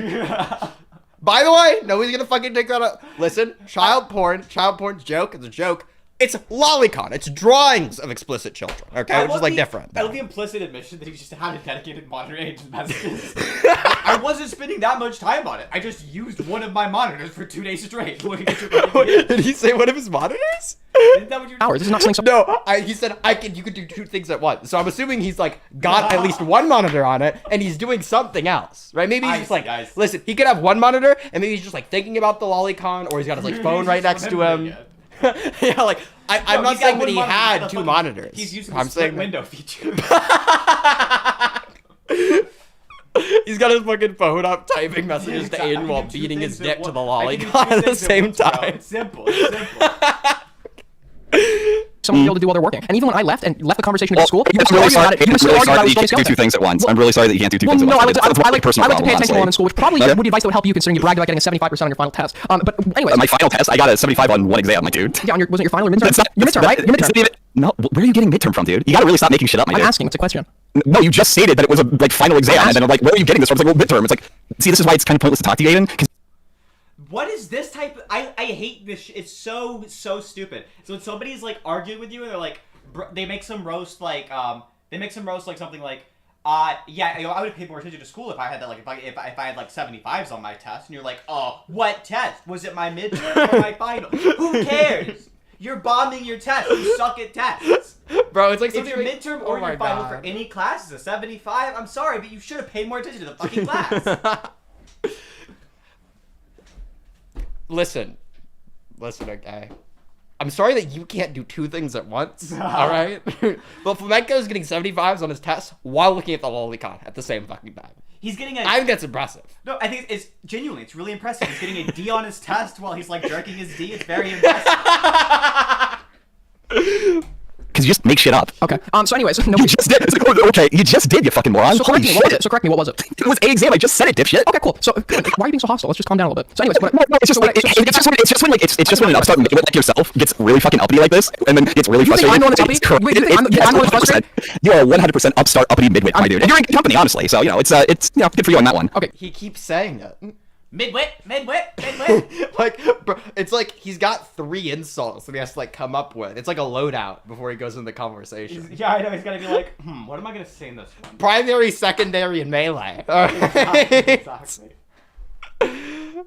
By the way, nobody's gonna fucking take that up. Listen, child porn's joke. It's a joke. It's Lolicon. It's drawings of explicit children. Okay, which is like different. I love the implicit admission that he just had a dedicated monitor Aiden's messages. I wasn't spending that much time on it. I just used one of my monitors for 2 days straight. Did he say one of his monitors? Isn't that what you're Hours. This is not saying something. No, he said you could do 2 things at once. So I'm assuming he's like got at least 1 monitor on it, and he's doing something else, right? Maybe he's just like, listen, he could have 1 monitor, and maybe he's just like thinking about the Lolicon, or he's got his like phone right next to him. Yeah, like I'm not saying that he had 2 monitors. He's using the split window feature. He's got his fucking phone up, typing messages to Aiden while beating his dick to the Lolicon at the same time. It's simple. Someone be able to do while they're working. And even when I left the conversation at school, you were I'm still really arguing about it. sorry that you can't do 2 things at once. I'm really sorry that you can't do 2 things at once. I like to pay attention while I'm in school, which probably would be advice that would help you considering you bragged about getting a 75% on your final test. But anyways. My final test, I got a 75 on 1 exam, my dude. Yeah, wasn't your final or midterm? Your midterm, right? Your midterm. No, where are you getting midterm from, dude? You gotta really stop making shit up, my dude. I'm asking, it's a question. No, you just stated that it was a like final exam, and then I'm like, where are you getting this from? It's like, well, midterm. It's like, see, this is why it's kind of pointless to talk to you, Aiden. What is this type of... I hate this It's so stupid. So when somebody's like arguing with you and they're like, they make some roast like something like, yeah, I would have paid more attention to school if I had that, like, if I had like 75s on my test, and you're like, oh, what test? Was it my midterm or my final? Who cares? You're bombing your test. You suck at tests. Bro, it's like if your midterm or your final for any class is a 75, I'm sorry, but you should have paid more attention to the fucking class. Listen, okay. I'm sorry that you can't do two things at once. All right. But Flamenco is getting 75s on his test while looking at the lolicon at the same fucking time. He's getting a. I think that's impressive. No, I think it's genuinely. It's really impressive. He's getting a D on his test while he's like jerking his D. It's very impressive. Because you just make shit up. Okay. So anyways, no. You just did. Okay, you just did, you fucking moron. So correct me. What was it? So correct me. What was it? It was a exam. I just said it, dipshit. Okay, cool. So why are you being so hostile? Let's just calm down a little bit. So anyways, it's just when an upstart like yourself gets really fucking uppity like this, and then gets really frustrated. I'm the one that's uppity? Wait, you think I'm the one that's frustrated? You are 100% upstart uppity midwit, my dude. And you're in company, honestly. So it's good for you on that one. Okay. He keeps saying it. Midwit. Like, bro, it's like he's got 3 insults that he has to like come up with. It's like a loadout before he goes into the conversation. Yeah, I know. He's gotta be like, what am I gonna say in this one? Primary, secondary, and melee. All right. Exactly. Can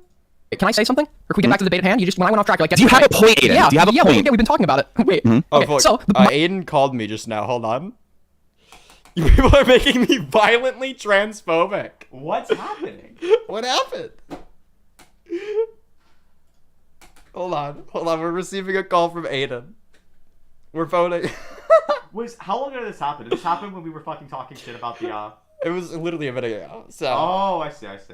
I say something? Or can we get back to the debate at hand? When I went off track, like, do you have a point, Aiden? Yeah, do you have a point? Yeah, we've been talking about it. Wait. Oh, okay, fuck. so Aiden called me just now. Hold on. You people are making me violently transphobic. What's happening? What happened? Hold on. We're receiving a call from Aiden. We're voting. How long ago did this happen? Did this happen when we were fucking talking shit about the It was literally a minute ago. So. Oh, I see. If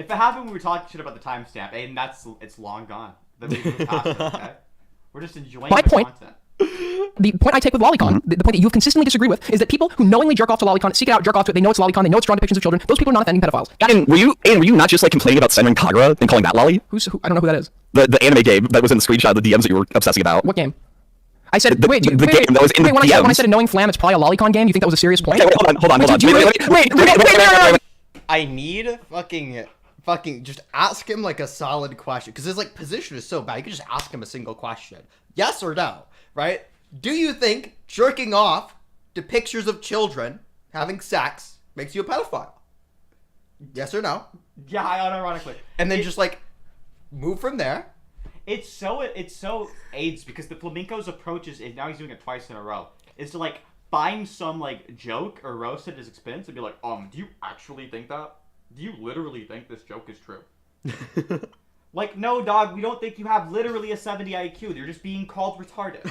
it happened when we were talking shit about the timestamp, Aiden, it's long gone. We've moved past it, okay? We're just enjoying the content. The point I take with lolicon, the point that you've consistently disagreed with, is that people who knowingly jerk off to lolicon, seek it out, jerk off to it, they know it's lolicon, they know it's strong depictions of children, those people are not offending pedophiles. Aiden, were you not just like complaining about censoring Kagura and calling that lolly? Who? I don't know who that is. The anime game that was in the screenshot of the DMs that you were obsessing about. What game? I said, the game that was in the DMs. When I said Annoying Flam, it's probably a lolicon game, you think that was a serious point? Okay, wait, hold on. Wait. I need fucking just ask him like a solid question, because his like position is so bad. You can just ask him a single question. Yes or no, right? Do you think jerking off to pictures of children having sex makes you a pedophile? Yes or no? Yeah, unironically. And then just like move from there. It's so AIDS because the flamenco's approach is now he's doing it twice in a row. Is to like find some like joke or roast at his expense and be like, do you actually think that? Do you literally think this joke is true? Like, no, dog, we don't think you have literally a 70 IQ. You're just being called retarded.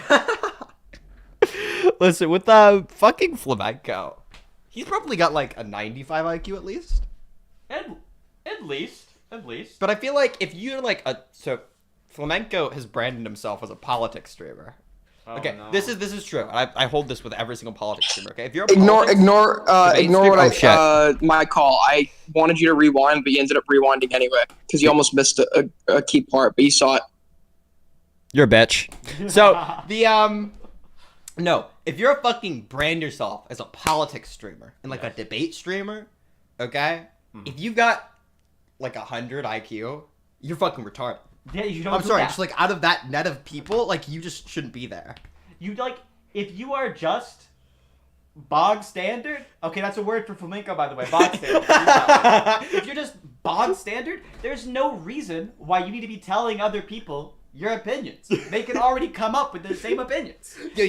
Listen, with the fucking flamenco, he's probably got like a 95 IQ at least. At least. But I feel like if you're like so flamenco has branded himself as a politics streamer. Okay, no. This is true. I hold this with every single politics streamer. Okay, if you're a ignore what streamer, my call. I wanted you to rewind, but you ended up rewinding anyway because you almost missed a key part, but you saw it. You're a bitch. So no, if you're a fucking brand yourself as a politics streamer and like a debate streamer, okay, if you've got like 100 IQ, you're fucking retarded. Yeah, you don't. I'm sorry, just like out of that net of people, like you just shouldn't be there. You like if you are just bog standard. Okay, that's a word for flamenco, by the way. Bog standard. If you're just bog standard, there's no reason why you need to be telling other people your opinions. They can already come up with the same opinions. Yeah,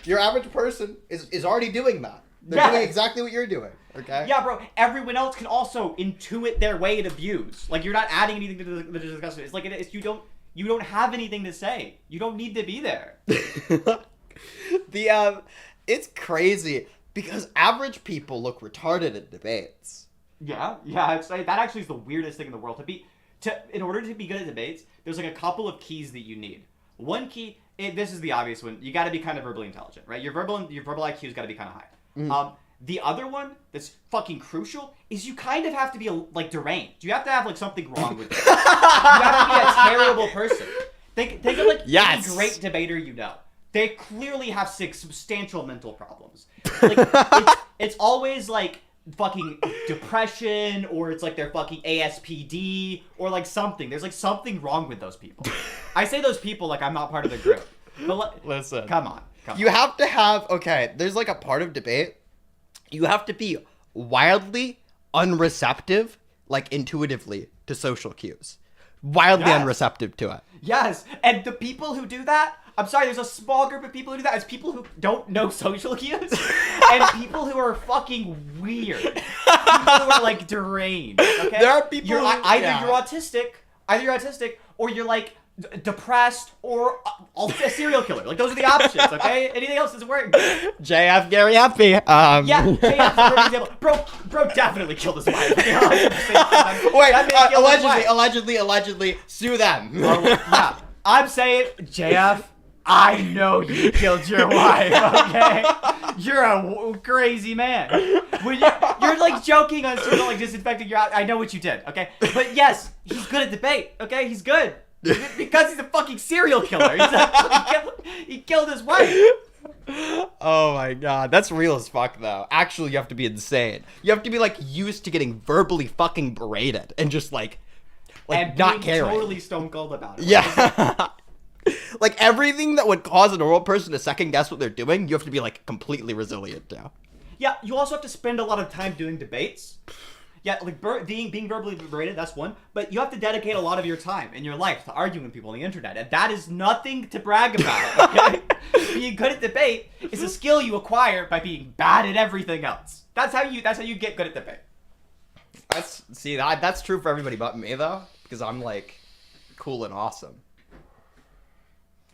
your average person is already doing that. They're doing exactly what you're doing. Okay. Yeah, bro. Everyone else can also intuit their way to views. Like you're not adding anything to the discussion. It's like you don't have anything to say. You don't need to be there. It's crazy because average people look retarded at debates. Yeah. It's like, that actually is the weirdest thing in the world. In order to be good at debates, there's like a couple of keys that you need. One key, this is the obvious one. You got to be kind of verbally intelligent, right? Your verbal IQ's got to be kind of high. Mm. The other one that's fucking crucial is you kind of have to be like deranged. You have to have like something wrong with you. You have to be a terrible person. Think of like any great debater you know. They clearly have substantial mental problems. Like it's always like fucking depression, or it's like they're fucking ASPD, or like something. There's like something wrong with those people. I say those people like I'm not part of the group. But listen, come on. You have to have there's like a part of debate. You have to be wildly unreceptive, like intuitively, to social cues. Wildly unreceptive to it. Yes, and the people who do that, I'm sorry, there's a small group of people who do that. It's people who don't know social cues, and people who are fucking weird. People who are like deranged. Okay, there are people you're autistic, or you're like depressed, or a serial killer. Like, those are the options, okay? Anything else doesn't work. JF Gary Effie. Yeah, JF's a perfect example. Bro definitely killed his wife. Wait, allegedly, sue them. Yeah, I'm saying, JF, I know you killed your wife, okay? You're a crazy man. When you're like joking on sort of like disinfecting your house. I know what you did, okay? But yes, he's good at debate, okay? He's good. Because he's a fucking serial killer. He killed his wife. Oh my god, that's real as fuck though. Actually, you have to be insane. You have to be like used to getting verbally fucking berated and just like and not being caring. Totally stone cold about it. Yeah. Like everything that would cause a normal person to second guess what they're doing, you have to be like completely resilient to. Yeah, you also have to spend a lot of time doing debates. Yeah, like being verbally berated, that's one. But you have to dedicate a lot of your time in your life to arguing with people on the internet. And that is nothing to brag about, okay? Being good at debate is a skill you acquire by being bad at everything else. That's how you get good at debate. That's true for everybody but me though, because I'm like cool and awesome.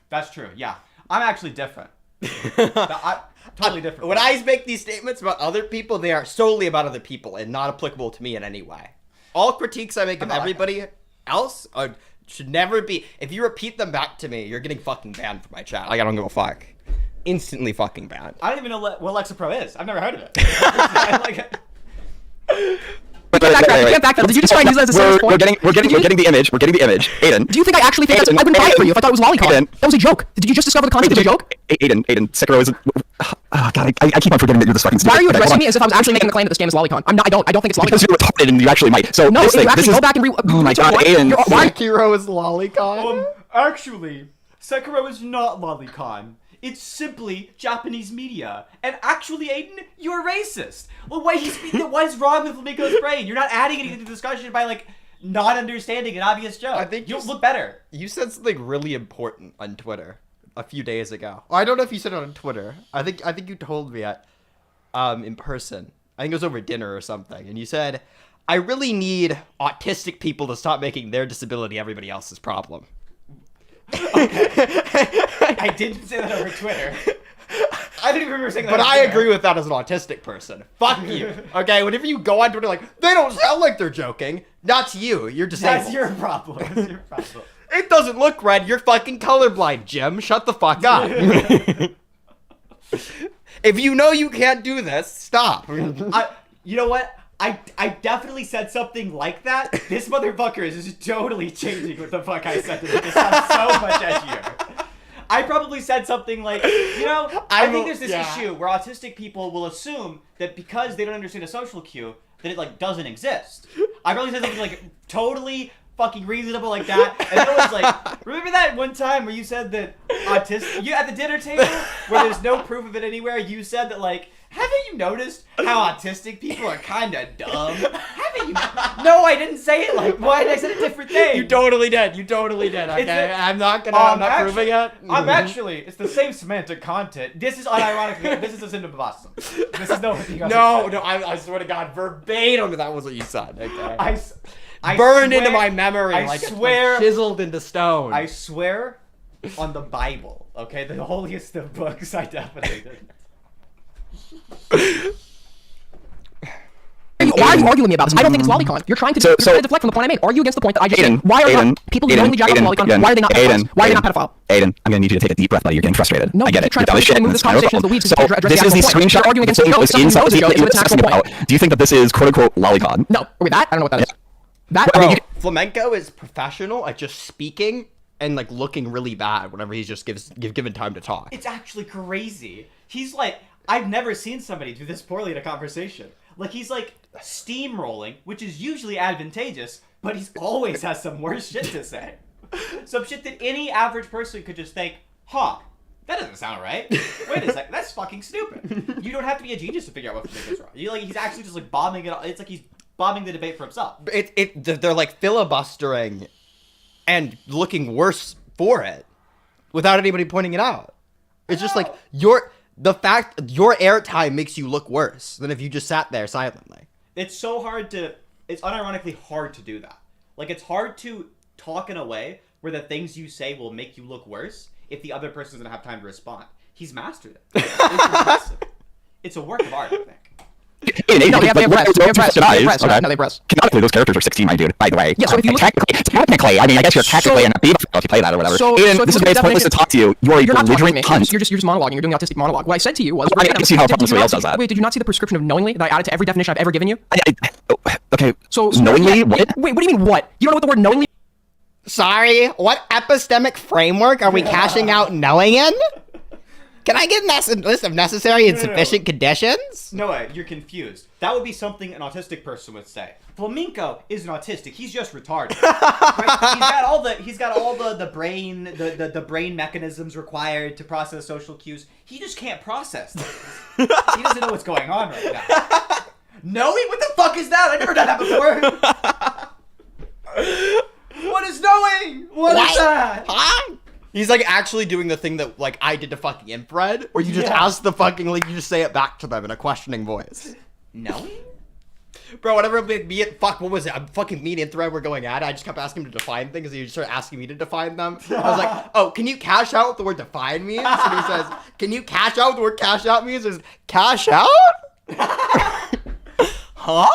That's true, yeah. I'm actually different. Totally different. When I make these statements about other people, they are solely about other people and not applicable to me in any way. All critiques I make of everybody else should never be. If you repeat them back to me, you're getting fucking banned from my chat. Like, I don't give a fuck. Instantly fucking banned. I don't even know what Lexapro is. I've never heard of it. Wait. Did you just try and use that as a sales point? We're getting the image. Aiden. Do you think I actually think that's... I've been buying it for you if I thought it was lolicon. That was a joke. Did you just discover the concept of a joke? Aiden, Sekiro is... Oh, God, I keep on forgetting that you're this fucking stupid. Why are you addressing me as if I was actually making the claim that this game is lolicon? I don't think it's lolicon. Because you're retarded and you actually might. So no, this if thing, you actually go back and oh my God, Aiden. Sekiro is lolicon? Actually, Sekiro is not lolicon. It's simply Japanese media. And actually, Aiden, you're racist. Well, what is wrong with Flamingo's brain? You're not adding anything to the discussion by, like, not understanding an obvious joke. I think you'll look better. You said something really important on Twitter a few days ago. I don't know if you said it on Twitter. I think you told me in person. I think it was over dinner or something. And you said, I really need autistic people to stop making their disability everybody else's problem. I didn't say that over Twitter. I didn't even remember saying that. But I agree with that as an autistic person. Fuck you. Okay, whenever you go on Twitter like, they don't sound like they're joking. That's you. You're disabled. That's your problem. That's your problem. It doesn't look red. You're fucking colorblind, Jim. Shut the fuck up. If you know you can't do this, stop. You know what? I definitely said something like that. This motherfucker is just totally changing what the fuck I said to me. This sounds so much edgier. I probably said something like, I think there's this issue where autistic people will assume that because they don't understand a social cue, that it, like, doesn't exist. I probably said something, like, totally fucking reasonable like that. And then I was like, remember that one time where you said that you at the dinner table, where there's no proof of it anywhere, you said that, like, haven't you noticed how autistic people are kind of dumb? Haven't you? No, I didn't say it like what. I said a different thing. You totally did. Okay, I'm not proving it. It's the same semantic content. This is unironically, this is a symptom of autism. This is no, I swear to God, verbatim, that was what you said. Okay. I burned swear, into my memory. I swear, it's chiseled into stone. I swear on the Bible, okay, the holiest of books, I definitely did. Why are you arguing with me about this? I don't think it's lolicon. You're trying to deflect from the point I made. Are you against the point that I just made? Why are people who knowingly jack off lolicon? Why are they not pedophiles? Why are they not pedophile? Aiden, I'm gonna need you to take a deep breath, buddy. You're getting frustrated. No, I get it. You're trying to move this conversation as the weeds. So this is the screenshot. You're arguing against the was inside the that you were discussing about. Do you think that this is quote unquote lolicon? No. Wait, that? I don't know what that is. That? Bro, Flamenco is professional at just speaking and like looking really bad whenever he's just given time to talk. It's actually crazy. He's like, I've never seen somebody do this poorly in a conversation. Like, he's like steamrolling, which is usually advantageous, but he's always has some worse shit to say. Some shit that any average person could just think, huh, that doesn't sound right. Wait a second, that's fucking stupid. You don't have to be a genius to figure out what Flamenco's wrong. He's actually just like bombing it. It's like he's bombing the debate for himself. They're like filibustering and looking worse for it without anybody pointing it out. It's just like the fact your airtime makes you look worse than if you just sat there silently. It's unironically hard to do that. Like, it's hard to talk in a way where the things you say will make you look worse if the other person doesn't have time to respond. He's mastered it. It's impressive. It's a work of art, I think. No, they have breasts. They have breasts. No, they have breasts. Canonically, those characters are 16, my dude. By the way. Yeah. So if you technically, I mean, I guess you're technically an if you play that or whatever. Aiden, this is why it's pointless to talk to you. You're a belligerent cunt. You're just monologuing. You're doing the autistic monologue. What I said to you was. I can see how somebody else does that. Wait, did you not see the prescription of knowingly that I added to every definition I've ever given you? Okay. So knowingly, what? Wait, what do you mean what? You don't know what the word knowingly? Sorry, what epistemic framework are we cashing out knowing in? Can I get a list of necessary and sufficient conditions? No, you're confused. That would be something an autistic person would say. Flamenco isn't autistic. He's just retarded. Right? He's got all the brain mechanisms required to process social cues. He just can't process things. He doesn't know what's going on right now. Knowing? What the fuck is that? I never done that before. What is knowing? What is that? Huh? He's like actually doing the thing that like I did to fucking infrared, where you just ask the fucking you just say it back to them in a questioning voice. Knowing? Bro, whatever what was it? I'm fucking me and infrared were going at it. I just kept asking him to define things, and he just started asking me to define them. I was like, oh, can you cash out what the word define means? And he says, can you cash out what the word cash out means? He says, cash out? Huh?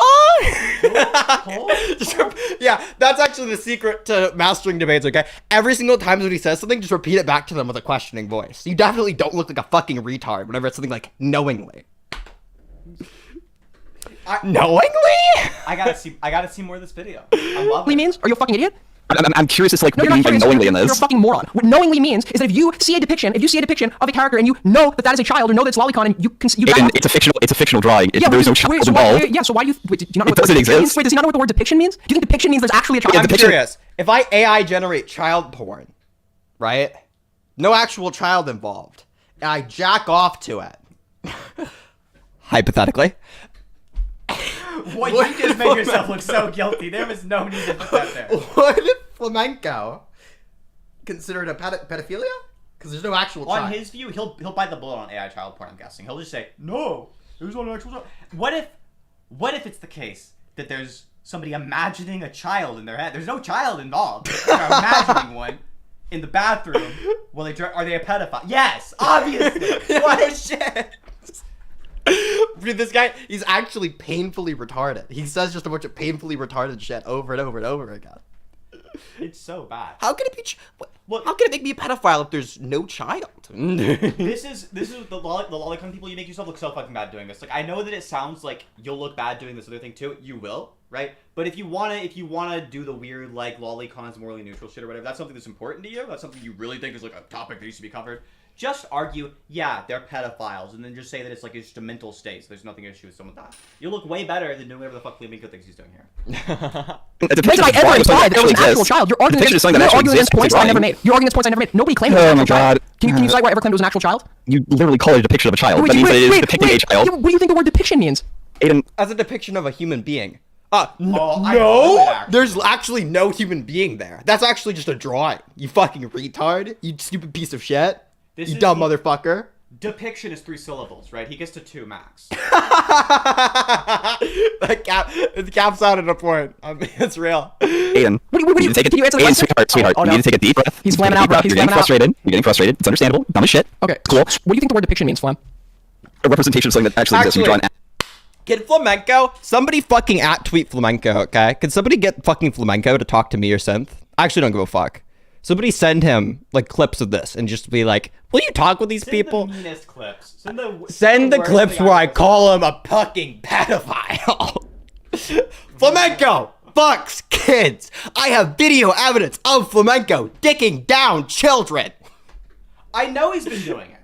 Yeah, that's actually the secret to mastering debates, okay? Every single time when he says something, just repeat it back to them with a questioning voice. You definitely don't look like a fucking retard whenever it's something like knowingly. Knowingly? I gotta see more of this video. I love it. Means? Are you a fucking idiot? I'm curious as like what you mean by knowingly in this. You're a fucking moron. What knowingly means is that if you see a depiction of a character and you know that that is a child or know that it's lolicon and you can it's a fictional drawing. There is no child involved. So why do you do you not know what doesn't exist. Means? Wait, does he not know what the word depiction means? Do you think depiction means there's actually a child? I'm curious. If I AI generate child porn, right? No actual child involved. And I jack off to it. Hypothetically. What you just made yourself look so guilty. There was no need to put that there. What if flamenco considered a pedophilia? Because there's no actual child. On his view, he'll bite the bullet on AI child porn, I'm guessing. He'll just say, no, there's not an actual child. What if it's the case that there's somebody imagining a child in their head? There's no child involved. They're imagining one in the bathroom. Are they a pedophile? Yes, obviously. What shit. Dude, this guy, he's actually painfully retarded. He says just a bunch of painfully retarded shit over and over and over again. It's so bad. How can it be? How can it make me a pedophile if there's no child? This is the lolicon people. You make yourself look so fucking bad doing this. Like, I know that it sounds like you'll look bad doing this other thing too. You will, right? But if you wanna do the weird like lolicons morally neutral shit or whatever, that's something that's important to you. That's something you really think is like a topic that needs to be covered. Just argue, yeah, they're pedophiles, and then just say that it's like it's just a mental state, so there's nothing issue with someone that. You look way better than doing whatever the fuck Flamenco thinks he's doing here. Because I ever implied there was an actual child. You're arguing against points I never made. You're arguing against points I never made. Nobody claimed it was an actual child. Can you cite where I ever claimed it was an actual child? You literally call it a depiction of a child. That means that it is depicting a child. What do you think the word depiction means? Aiden. As a depiction of a human being. No! There's actually no human being there. That's actually just a drawing. You fucking retard. You stupid piece of shit. You dumb motherfucker. Depiction is 3 syllables, right? He gets to 2 max. It caps out at a point. I mean, it's real. Aiden. What do you take it? Can you answer the question? Sweetheart. You need to take a deep breath. He's flamming out, bro. You're getting frustrated. It's understandable. Dumb as shit. Okay. Cool. What do you think the word depiction means, Flam? A representation of something that actually exists. You draw an Get flamenco. Somebody fucking tweet flamenco, okay? Can somebody get fucking flamenco to talk to me or Synth? I actually don't give a fuck. Somebody send him like clips of this and just be like, will you talk with these people? The meanest clips. Send the clips where I call him a fucking pedophile. Flamenco fucks kids. I have video evidence of flamenco dicking down children. I know he's been doing it.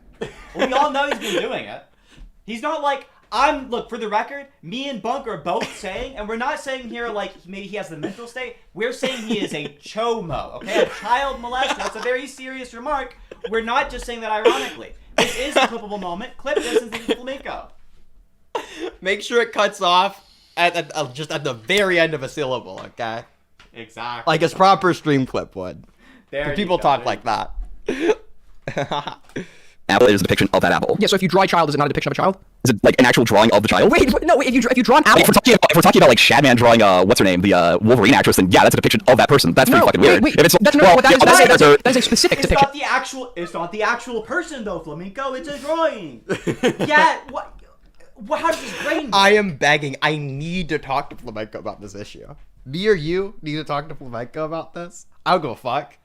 We all know he's been doing it. He's not like, look, for the record, me and Bunk are both saying, and we're not saying here like maybe he has the mental state, we're saying he is a chomo, okay? A child molester. That's a very serious remark. We're not just saying that ironically. This is a clippable moment. Clip this and think flamenco. Make sure it cuts off just at the very end of a syllable, okay? Exactly. Like a proper stream clip would. People talk like that. Apple is a depiction of that apple. Yeah, so if you draw a child, is it not a depiction of a child? Is it like an actual drawing of the child? Wait, no. If you draw an apple, If we're talking about like Shadman drawing what's her name, the Wolverine actress, then yeah, that's a depiction of that person. That's pretty fucking weird. Wait, if it's that's well, what that yeah, is. That is a specific depiction. It's not the actual person though, Flamenco. It's a drawing. Yeah. What? How does his brain? I am begging. I need to talk to Flamenco about this issue. Me or you need to talk to Flamenco about this. I don't give a fuck.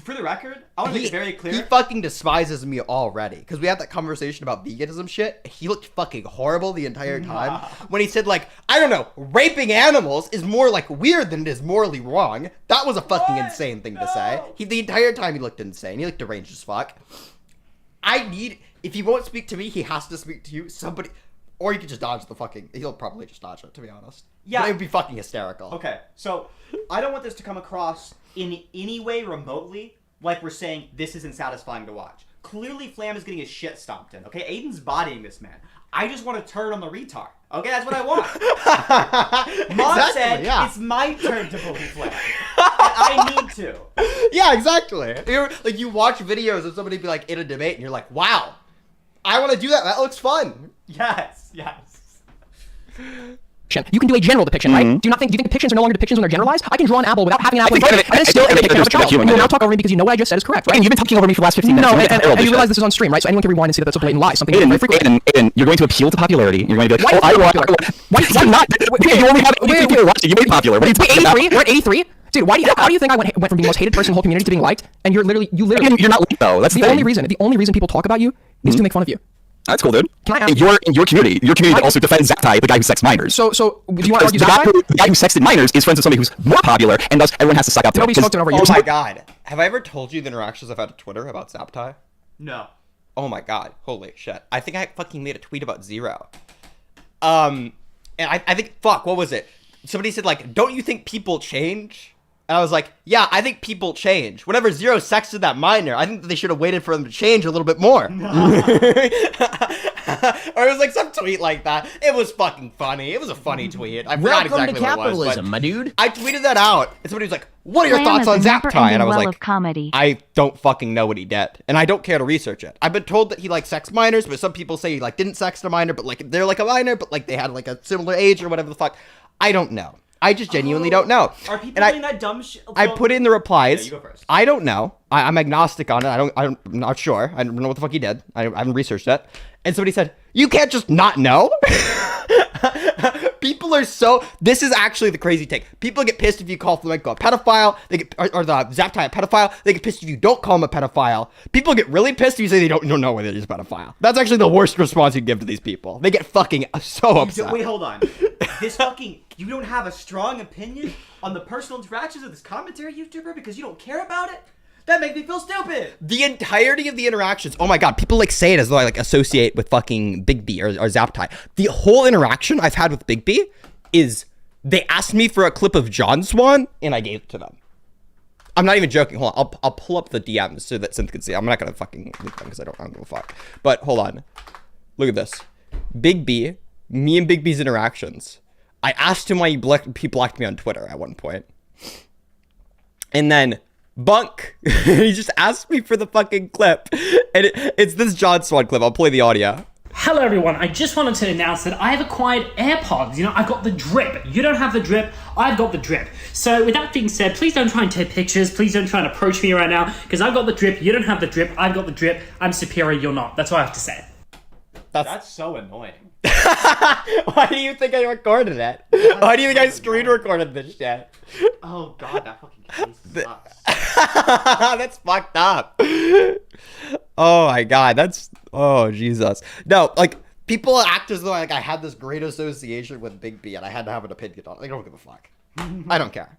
For the record, I want to make it very clear. He fucking despises me already. Because we had that conversation about veganism shit. He looked fucking horrible the entire time. When he said, like, I don't know, raping animals is more, like, weird than it is morally wrong. That was a fucking insane thing to say. The entire time he looked insane. He looked deranged as fuck. If he won't speak to me, he has to speak to you. Somebody, or you could just dodge the fucking, he'll probably just dodge it, to be honest. Yeah. But it would be fucking hysterical. Okay, so I don't want this to come across in any way remotely like we're saying this isn't satisfying to watch. Clearly Flam is getting his shit stomped in, okay? Aiden's bodying this man. I just want to turn on the retard. Okay, that's what I want. Mom said it's my turn to bully Flam. And I need to. Yeah, exactly. You watch videos of somebody be like in a debate and you're like, wow, I want to do that. That looks fun. Yes. You can do a general depiction, right? Do you think depictions are no longer depictions when they're generalized? I can draw an apple without having an apple in front of it, and then still a depiction of a child. You will now talk over me because you know what I just said is correct, right? And you've been talking over me for the last 15 minutes. No, and you realize this is on stream, right? So anyone can rewind and see that that's a blatant lie. Something very frequently. Aiden, you're going to appeal to popularity. You're going to be like, why not? You only have 80 people watching. You made it popular. What are you talking about? 83? We're at 83? Dude, how do you think I went from being the most hated person in the whole community to being liked? And you're literally you're not liked though. That's the only reason. The only reason people talk about you is to make fun of you. That's cool, dude. Can I ask in your community that also defends Zaptai, the guy who sexed minors. So do you want to argue the guy who sexted minors is friends with somebody who's more popular, and thus everyone has to suck up to him. Oh my god. Have I ever told you the interactions I've had on Twitter about Zaptai? No. Oh my god. Holy shit. I think I fucking made a tweet about Zero. And I think, what was it? Somebody said, like, don't you think people change? And I was like, yeah, I think people change. Whenever Zero sexted that minor, I think that they should have waited for them to change a little bit more. Or it was like some tweet like that. It was fucking funny. It was a funny tweet. I forgot exactly what it was. My dude. I tweeted that out, and somebody was like, what are your thoughts on Zaptai? And I was like, I don't fucking know what he did. And I don't care to research it. I've been told that he like sexed minors, but some people say he like didn't sex a minor, but like they're like a minor, but like they had like a similar age or whatever the fuck. I don't know. I just genuinely don't know. Are people doing that dumb shit? I put in the replies. Yeah, you go first. I don't know. I'm agnostic on it. I'm not sure. I don't know what the fuck he did. I haven't researched it. And somebody said, you can't just not know? People are so... This is actually the crazy take. People get pissed if you call Flamenco a pedophile, or the Zaptai a pedophile. They get pissed if you don't call him a pedophile. People get really pissed if you say they don't know whether he's a pedophile. That's actually the worst response you give to these people. They get fucking so upset. Wait, hold on. This fucking... You don't have a strong opinion on the personal interactions of this commentary YouTuber because you don't care about it? That makes me feel stupid. The entirety of the interactions. Oh my god, people like say it as though I like associate with fucking Big B or Zaptai. The whole interaction I've had with Big B is they asked me for a clip of John Swan and I gave it to them. I'm not even joking. Hold on, I'll pull up the DMs so that Synth can see. I'm not gonna fucking leak them because I don't give a fuck. But hold on, look at this. Big B, me and Big B's interactions. I asked him why he blocked me on Twitter at one point. And then Bunk, he just asked me for the fucking clip. And it's this John Swan clip. I'll play the audio. Hello everyone, I just wanted to announce that I've acquired AirPods. You know, I've got the drip. You don't have the drip, I've got the drip. So with that being said, please don't try and take pictures. Please don't try and approach me right now. Because I've got the drip, you don't have the drip, I've got the drip. I'm superior, you're not. That's all I have to say. That's so annoying. Why do you think I recorded it? Why do you think I screen recorded this shit? Oh god, that fucking case sucks. That's fucked up. Oh my god, oh Jesus. No, like people act as though like I had this great association with Big B and I had to have an opinion on it. I don't give a fuck. I don't care.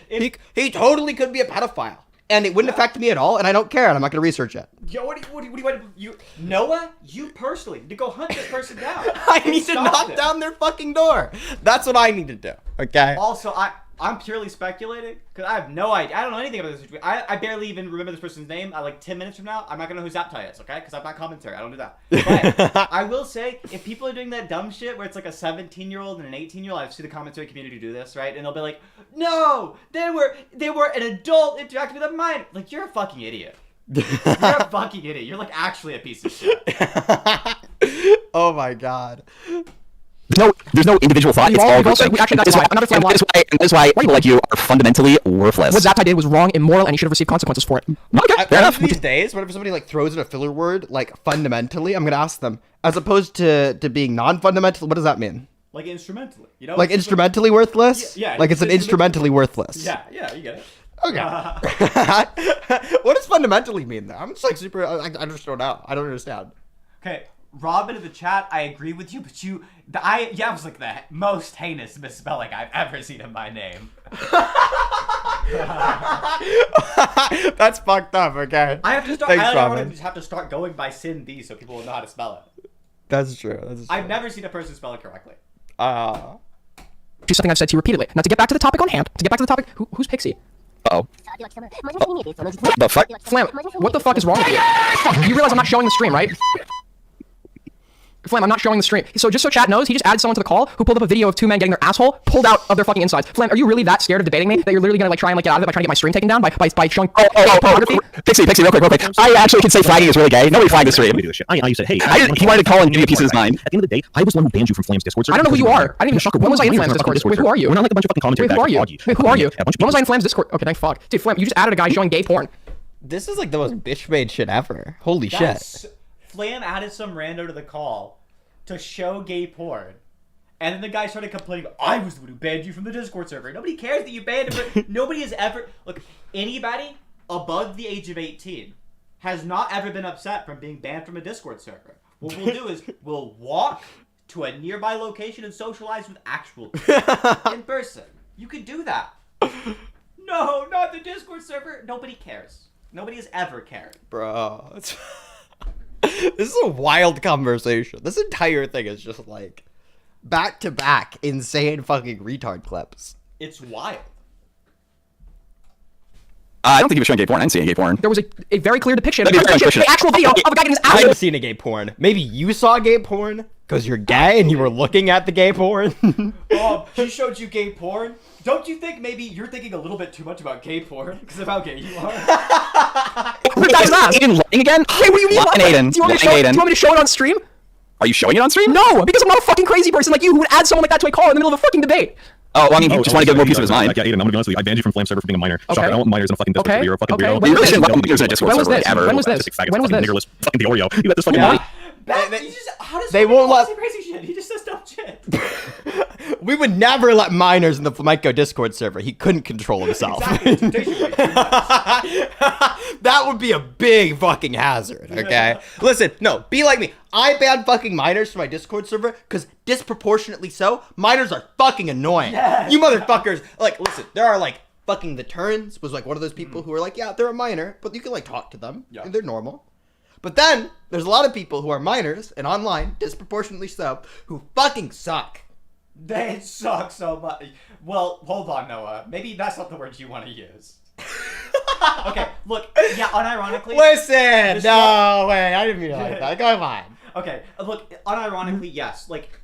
He totally could be a pedophile. And it wouldn't affect me at all, and I don't care, and I'm not going to research it. Yo, what do you want to... Noah, you personally need to go hunt this person down. I need to knock down their fucking door. That's what I need to do, okay? Also, I'm purely speculating, because I have no idea. I don't know anything about this situation. I barely even remember this person's name. Like 10 minutes from now, I'm not going to know who Zaptai is, okay? Because I'm not commentary. I don't do that. But I will say, if people are doing that dumb shit where it's like a 17-year-old and an 18-year-old, I see the commentary community do this, right? And they'll be like, no, they were an adult interacting with a minor. Like, you're a fucking idiot. You're a fucking idiot. You're like actually a piece of shit. Oh my god. There's no individual thought. It's all Also, actually, that's why. Another flame line. That's why people like you are fundamentally worthless. What Zaptai did was wrong, immoral, and he should have received consequences for it. Okay, fair enough. These days, whenever somebody like throws in a filler word, like fundamentally, I'm gonna ask them, as opposed to being non-fundamental, what does that mean? Like instrumentally, you know? Like instrumentally worthless? Yeah. Like it's an instrumentally worthless. Yeah, you get it. Okay. What does fundamentally mean though? I'm just like super. I just don't know. I don't understand. Okay, Robin in the chat, I agree with you, but I was like the most heinous misspelling I've ever seen in my name. That's fucked up. Okay. I have to start. Thanks, I Robin. just have to start going by Sin D so people will know how to spell it. That's true. I've never seen a person spell it correctly. Which is something I've said to you repeatedly. Now to get back to the topic on hand. Who's Pixie? Oh. The fuck? Flam, what the fuck is wrong with you? You realize I'm not showing the stream, right? Flam, I'm not showing the stream. So just so chat knows, he just added someone to the call who pulled up a video of two men getting their asshole pulled out of their fucking insides. Flam, are you really that scared of debating me that you're literally gonna like try and like get out of it by trying to get my stream taken down by showing pornography? Pixie, real quick. I actually can say flagging is really gay. Nobody flagged the stream. Let me do this shit. I said, hey. He wanted to call and give me a piece of his mind. At the end of the day, I was the one who banned you from Flam's Discord server. I don't know who you are. I didn't even. When was I in Flam's Discord? Wait, who are you? We're not like a bunch of fucking commentary. Wait, who are you? Wait, who are you? When was I in Flam's Discord? Okay, thank fuck. Dude, Flam, you just added a guy showing gay porn. This is like the most bitch-made shit ever. Holy shit. Flam added some rando to the call to show gay porn. And then the guy started complaining, I was the one who banned you from the Discord server. Nobody cares that you banned him. Nobody has ever... Look, anybody above the age of 18 has not ever been upset from being banned from a Discord server. What we'll do is we'll walk to a nearby location and socialize with actual people in person. You could do that. No, not the Discord server. Nobody cares. Nobody has ever cared. Bro, this is a wild conversation. This entire thing is just like back-to-back insane fucking retard clips. It's wild. I don't think he was showing gay porn. I didn't see any gay porn. There was a very clear depiction, the actual video of a guy getting his I asshole. haven't seen a gay porn. Maybe you saw gay porn because you're gay and you were looking at the gay porn. Oh, he showed you gay porn? Don't you think maybe you're thinking a little bit too much about gay porn because of how gay you are? Is Aiden lying again? Hey, what do you mean? Aiden. Do you want me to show it on stream? Are you showing it on stream? No, because I'm not a fucking crazy person like you who would add someone like that to a call in the middle of a fucking debate. Oh, well, I mean, he just want to get more piece of his mind. Yeah, Aiden, I'm gonna be honest with you. I banned you from Flam server for being a minor. Okay. I don't want minors in a fucking Discord server. You're a fucking weirdo. You really shouldn't want minors in a Discord server. When was this? When was this? Niggerless fucking the Oreo. You got this fucking money. They won't let. Crazy shit. He just says dumb shit. We would never let minors in the Flamenco Discord server. He couldn't control himself. That would be a big fucking hazard, okay? Listen, no, be like me. I ban fucking minors from my Discord server because disproportionately so, minors are fucking annoying. Yes. You motherfuckers, like, listen, there are like fucking the Turns was like one of those people who are like, yeah, they're a minor, but you can like talk to them. Yeah. They're normal. But then there's a lot of people who are minors and online, disproportionately so, who fucking suck. They suck so much. Well, hold on, Noah. Maybe that's not the word you want to use. Okay, look, yeah, unironically... Listen! No, wait, I didn't mean it like that. Go on. Okay, look, unironically, yes. Like,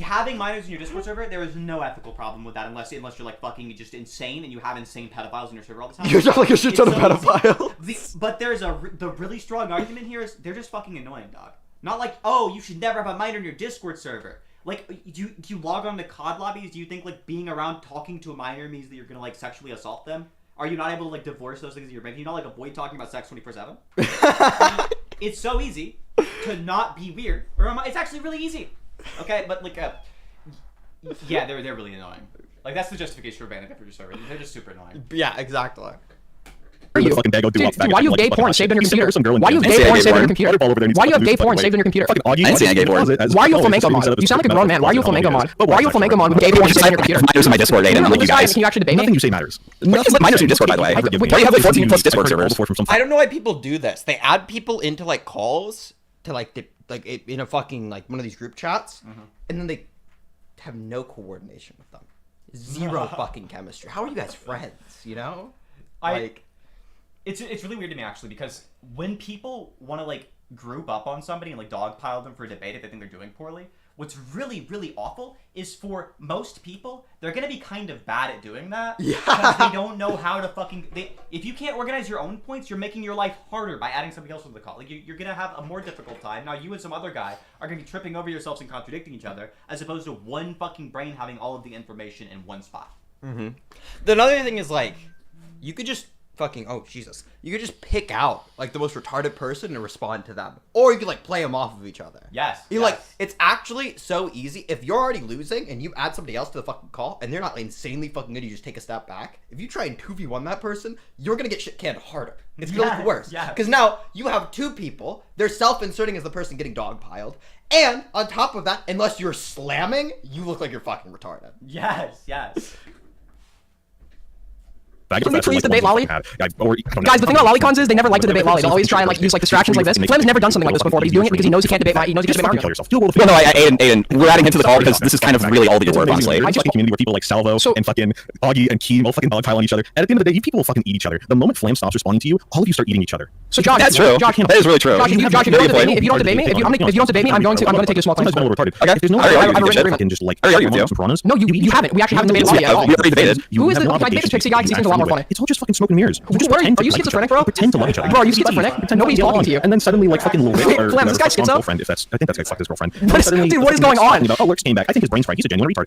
having minors in your Discord server, there is no ethical problem with that unless you're like fucking just insane and you have insane pedophiles in your server all the time. You're just like a shit ton of pedophiles. But there's the really strong argument here is they're just fucking annoying, dog. Not like, oh, you should never have a minor in your Discord server. Like, do you log on to COD lobbies? Do you think, like, being around talking to a minor means that you're gonna, like, sexually assault them? Are you not able to, like, divorce those things that you're making? You not, like, avoid talking about sex 24/7? It's so easy to not be weird. It's actually really easy. Okay, but, like, yeah, they're really annoying. Like, that's the justification for banning them from your server. They're just super annoying. Yeah, exactly. Dude, why you have gay porn saved on your computer? Why you have gay porn saved on your computer? Why you have gay porn saved on your computer? I didn't see any gay porn. Why are you a flamenco mod? You sound like a grown man. Why are you a flamenco mod? Why are you a flamenco mod with gay porn saved on your computer? Minors in my Discord, Aiden. I'm like you guys. Can you actually debate me? Nothing you say matters. Minors in your Discord, by the way. Why do you have like 14 plus Discord servers? I don't know why people do this. They add people into like calls to like in a fucking like one of these group chats, and then they have no coordination with them. Zero fucking chemistry. How are you guys friends? You know, like. It's really weird to me actually because when people want to like group up on somebody and like dogpile them for a debate if they think they're doing poorly, what's really, really awful is for most people, they're gonna be kind of bad at doing that. Yeah. Because they don't know how to fucking... if you can't organize your own points, you're making your life harder by adding something else to the call. Like, you're gonna have a more difficult time. Now, you and some other guy are gonna be tripping over yourselves and contradicting each other, as opposed to one fucking brain having all of the information in one spot. Mm-hmm. The other thing is, like, you could just fucking... Oh, Jesus. You could just pick out, like, the most retarded person and respond to them. Or you could, like, play them off of each other. Yes. Like, it's actually so easy. If you're already losing and you add somebody else to the fucking call and they're not like, insanely fucking good, you just take a step back. If you try and 2v1 that person, you're gonna get shit canned harder. It's gonna look worse. Yeah. Because now you have two people, they're self-inserting as the person getting dogpiled. And on top of that, unless you're slamming, you look like you're fucking retarded. Yes, yes. Can we please debate Lolly? Guys, the thing about lolicons is they never like to debate Lolly. They'll always try and like use like distractions like this. Flam has never done something like this before, but he's doing it because he knows he can't debate. He knows he can't debate Mario. Well, no, Aiden, we're adding him to the call because this is kind of really all the work, honestly. There's a fucking community where people like Salvo and fucking Augie and Keen all fucking dogpile on each other. And at the end of the day, you people will fucking eat each other. The moment Flam stops responding to you, all of you start eating each other. So Josh, that's true. That is really true. Josh, if you don't debate me, if you don't debate me, I'm going to take you a small class. Okay. If there's no fucking just like no, you haven't. We actually haven't debated Lolly at all. We already debated. Who is the Pixie guy? Because he seems a lot more funny. It's all just fucking smoke and mirrors. Are you schizophrenic, bro? Pretend to love each other. Bro, are you schizophrenic? Nobody's talking to you. And then suddenly, like fucking Flam, this guy schizo? girlfriend. If that's, I think that's guy's fucked his girlfriend. Dude, what is going on? Oh, Lurks came back. I think his brain's fried. He's a genuine retard.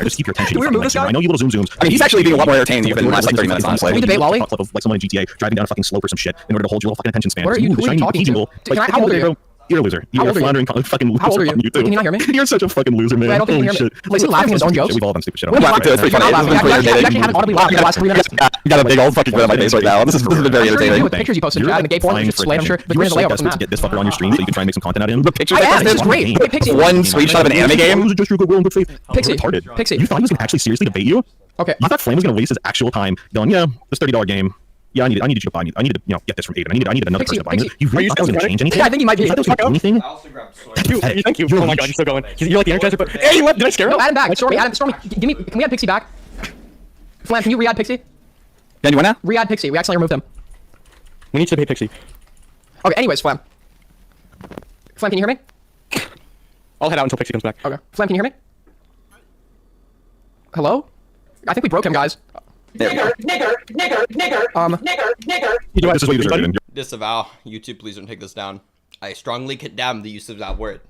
Just keep your attention. Can we remove this guy? I know you little zooms. I mean, he's actually being a lot more entertaining than you've been in the last like 30 minutes, honestly. Can we debate Lolly? Like someone in GTA driving down a fucking slope or some shit in order to hold your little fucking attention span. Who are you talking to? How old are you? You're a loser. You're a floundering fucking loser. How old are you? Can you not hear me? You're such a fucking loser, man. I don't think you hear me. Like, is he laughing at his own jokes? We've all done stupid shit. We're laughing too. It's pretty funny. We actually haven't audibly laughed in the last 3 minutes. You got a big old fucking grin on my face right now. This has been very entertaining. With pictures you posted in chat and the gay porn, you just displayed, I'm sure. The green layout desperate to get this fucker on your stream so you can try and make some content out of him. The pictures this is great. Wait, Pixie. One screenshot of an anime game. Pixie. You thought he was gonna actually seriously debate you? Okay. You thought Flame was gonna waste his actual time going, yeah, this $30 game. Yeah, I needed you to buy me. I needed to, get this from Aiden. I needed another person to buy me. You really thought that was gonna change anything? Yeah, I think you might be. You thought that was gonna do anything? Thank you. Oh my god, you're still going. You're like the Energizer, but hey, what? Did I scare him? No, add him back. Stormy, give me. Can we add Pixie back? Flam, can you re-add Pixie? Yeah, you want that? Re-add Pixie. We accidentally removed him. We need to debate Pixie. Okay. Anyways, Flam. Flam, can you hear me? I'll head out until Pixie comes back. Okay. Flam, can you hear me? Hello? I think we broke him, guys. Nigger. You know what? This is what you deserve, Aiden. Disavow. YouTube, please don't take this down. I strongly condemn the use of that word.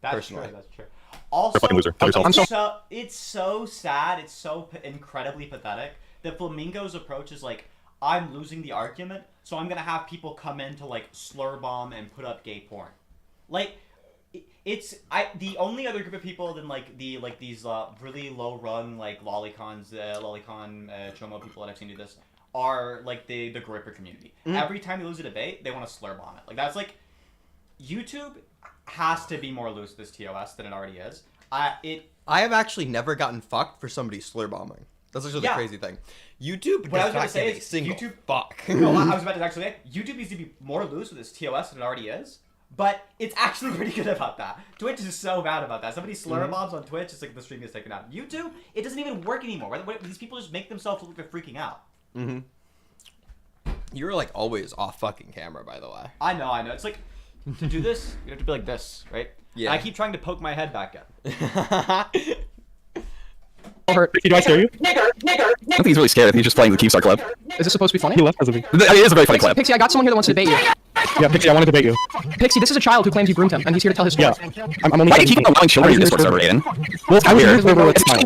Personally. That's true. Also, fucking loser. Tell yourself. it's so sad, it's so incredibly pathetic that Flamingo's approach is like, I'm losing the argument, so I'm gonna have people come in to like slur bomb and put up gay porn. Like, the only other group of people than these really low rung like lolicon chomo people that I've seen do this are like the gripper community. Every time they lose a debate, they want to slur bomb it. Like, that's like, YouTube has to be more loose with this TOS than it already is. I have actually never gotten fucked for somebody slur bombing. That's actually the crazy thing. YouTube. What I was about to say is YouTube. Fuck. No, I was about to actually say YouTube needs to be more loose with its TOS than it already is. But it's actually pretty good about that. Twitch is so bad about that. Somebody slur bombs on Twitch, it's like the stream gets taken out. YouTube, it doesn't even work anymore. These people just make themselves look like they're freaking out. Mm-hmm. You're like always off fucking camera, by the way. I know. It's like, to do this, you have to be like this, right? Yeah. And I keep trying to poke my head back in. Do I scare you? I don't think he's really scared. He's just playing the Keemstar clip. Is this supposed to be funny? He left because of me. It is a very funny clip. Pixie, I got someone here that wants to debate you. Yeah, Pixie, I want to debate you. Pixie, this is a child who claims you groomed him, and he's here to tell his story. Yeah. I'm only Why do you keep allowing children in your Discord server, Aiden? Well, It's weird.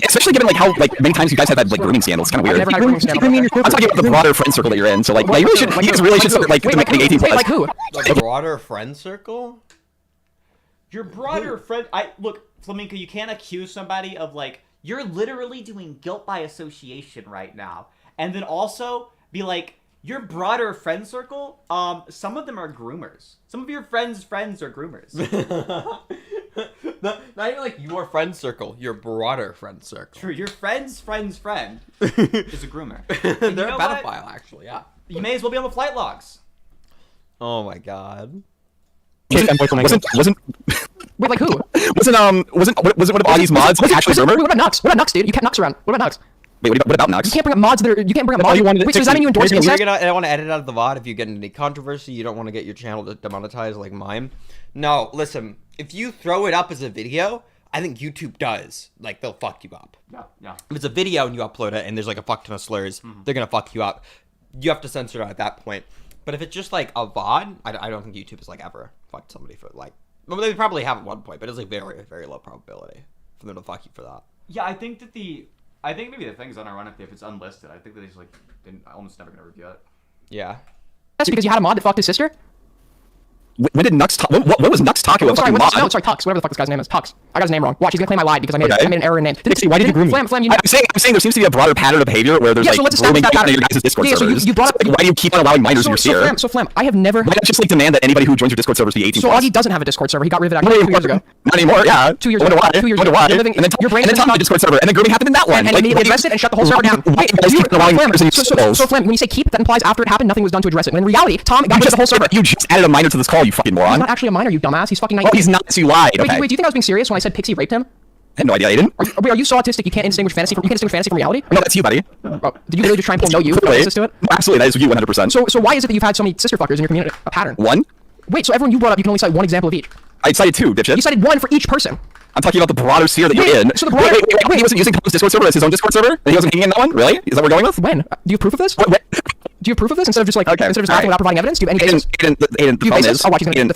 Especially given like how like many times you guys had that like grooming scandal. It's kind of weird. I've never had a grooming scandal. I'm talking about the broader friend circle that you're in. So like, you guys really should start like making 18 plus. Like who? The broader friend circle? Your broader friend... Look, Flamenco, you can't accuse somebody of, like... You're literally doing guilt by association right now. And then also be like, your broader friend circle, some of them are groomers. Some of your friends' friends are groomers. Not even like your friend circle, your broader friend circle. True, your friend's friend's friend is a groomer. They're a pedophile, actually, yeah. You may as well be on the flight logs. Oh my god. Wasn't Wait, like who? wasn't one of Augie's mods actually groomer? Wait, what about Nux? What about Nux, dude? You kept Nux around. What about Nux? Wait, what about Nux? You can't bring up mods that are. You can't bring up mods. Wait, so does that mean you endorse incest? I don't want to edit out of the VOD if you get into any controversy. You don't want to get your channel demonetized like mine. No, listen. if you throw it up as a video, I think YouTube does. Like, they'll fuck you up. Yeah. If it's a video and you upload it and there's like a fuck ton of slurs, they're gonna fuck you up. You have to censor it at that point. But if it's just like a VOD, I don't think YouTube has like ever fucked somebody for like. Well, they probably have at one point, but it's like very, very low probability for them to fuck you for that. Yeah, I think maybe the thing's unironically, if it's unlisted, I think that he's like almost never gonna review it. Yeah. That's because you had a mod that fucked his sister? When did Nux talk? What was Nux talking about? Sorry, Fucking mod? no, sorry, Tux, whatever the fuck this guy's name is. Tux. I got his name wrong. Watch, he's gonna claim I lied because I made an error in name. Dixie, why did you groom me? Flam, you I'm saying there seems to be a broader pattern of behavior where there's so like let's establish grooming that pattern. in your guys' Discord Yeah, so servers. you brought up... Why do you keep on allowing minors in your sphere? So Flam, I have never... Why not just like demand that anybody who joins your Discord servers be 18 So plus? Augie doesn't have a Discord server. He got rid of it actually 2 years ago. Not anymore, yeah. 2 years ago. Why? 2 years ago. You're living... And then your brain and then Tom the Discord server, and then grooming happened in that one. And immediately addressed it and shut the whole server down. So Flam, when you say keep, that implies after it happened, nothing was done to address it. When in reality, Tom got rid of the whole server. You just added a minor to this call, you fucking moron. He's not actually a minor, you dumbass. He's fucking 19. Oh, he's not, so you lied, okay. Wait, do you think I was being serious when I said Pixie raped him? I had no idea, Aiden. Are you so autistic you can't distinguish fantasy from reality? No, that's you, buddy. Oh, did you really just try and pull no you Clearly. to it? No, absolutely, that is you 100%. So why is it that you've had so many sister fuckers in your community? A pattern. One? Wait, so everyone you brought up, you can only cite one example of each. I cited 2, dipshit. You cited one for each person. I'm talking about the broader sphere that you're in. So the broader... Wait, he wasn't using Tom's Discord server as his own Discord server? And he wasn't hanging in that one? Really? Is that what we're going with? When? Do you have proof of this? What? Do you have proof of this instead of just like instead of just acting without providing evidence? Do you have any basis? Aiden, the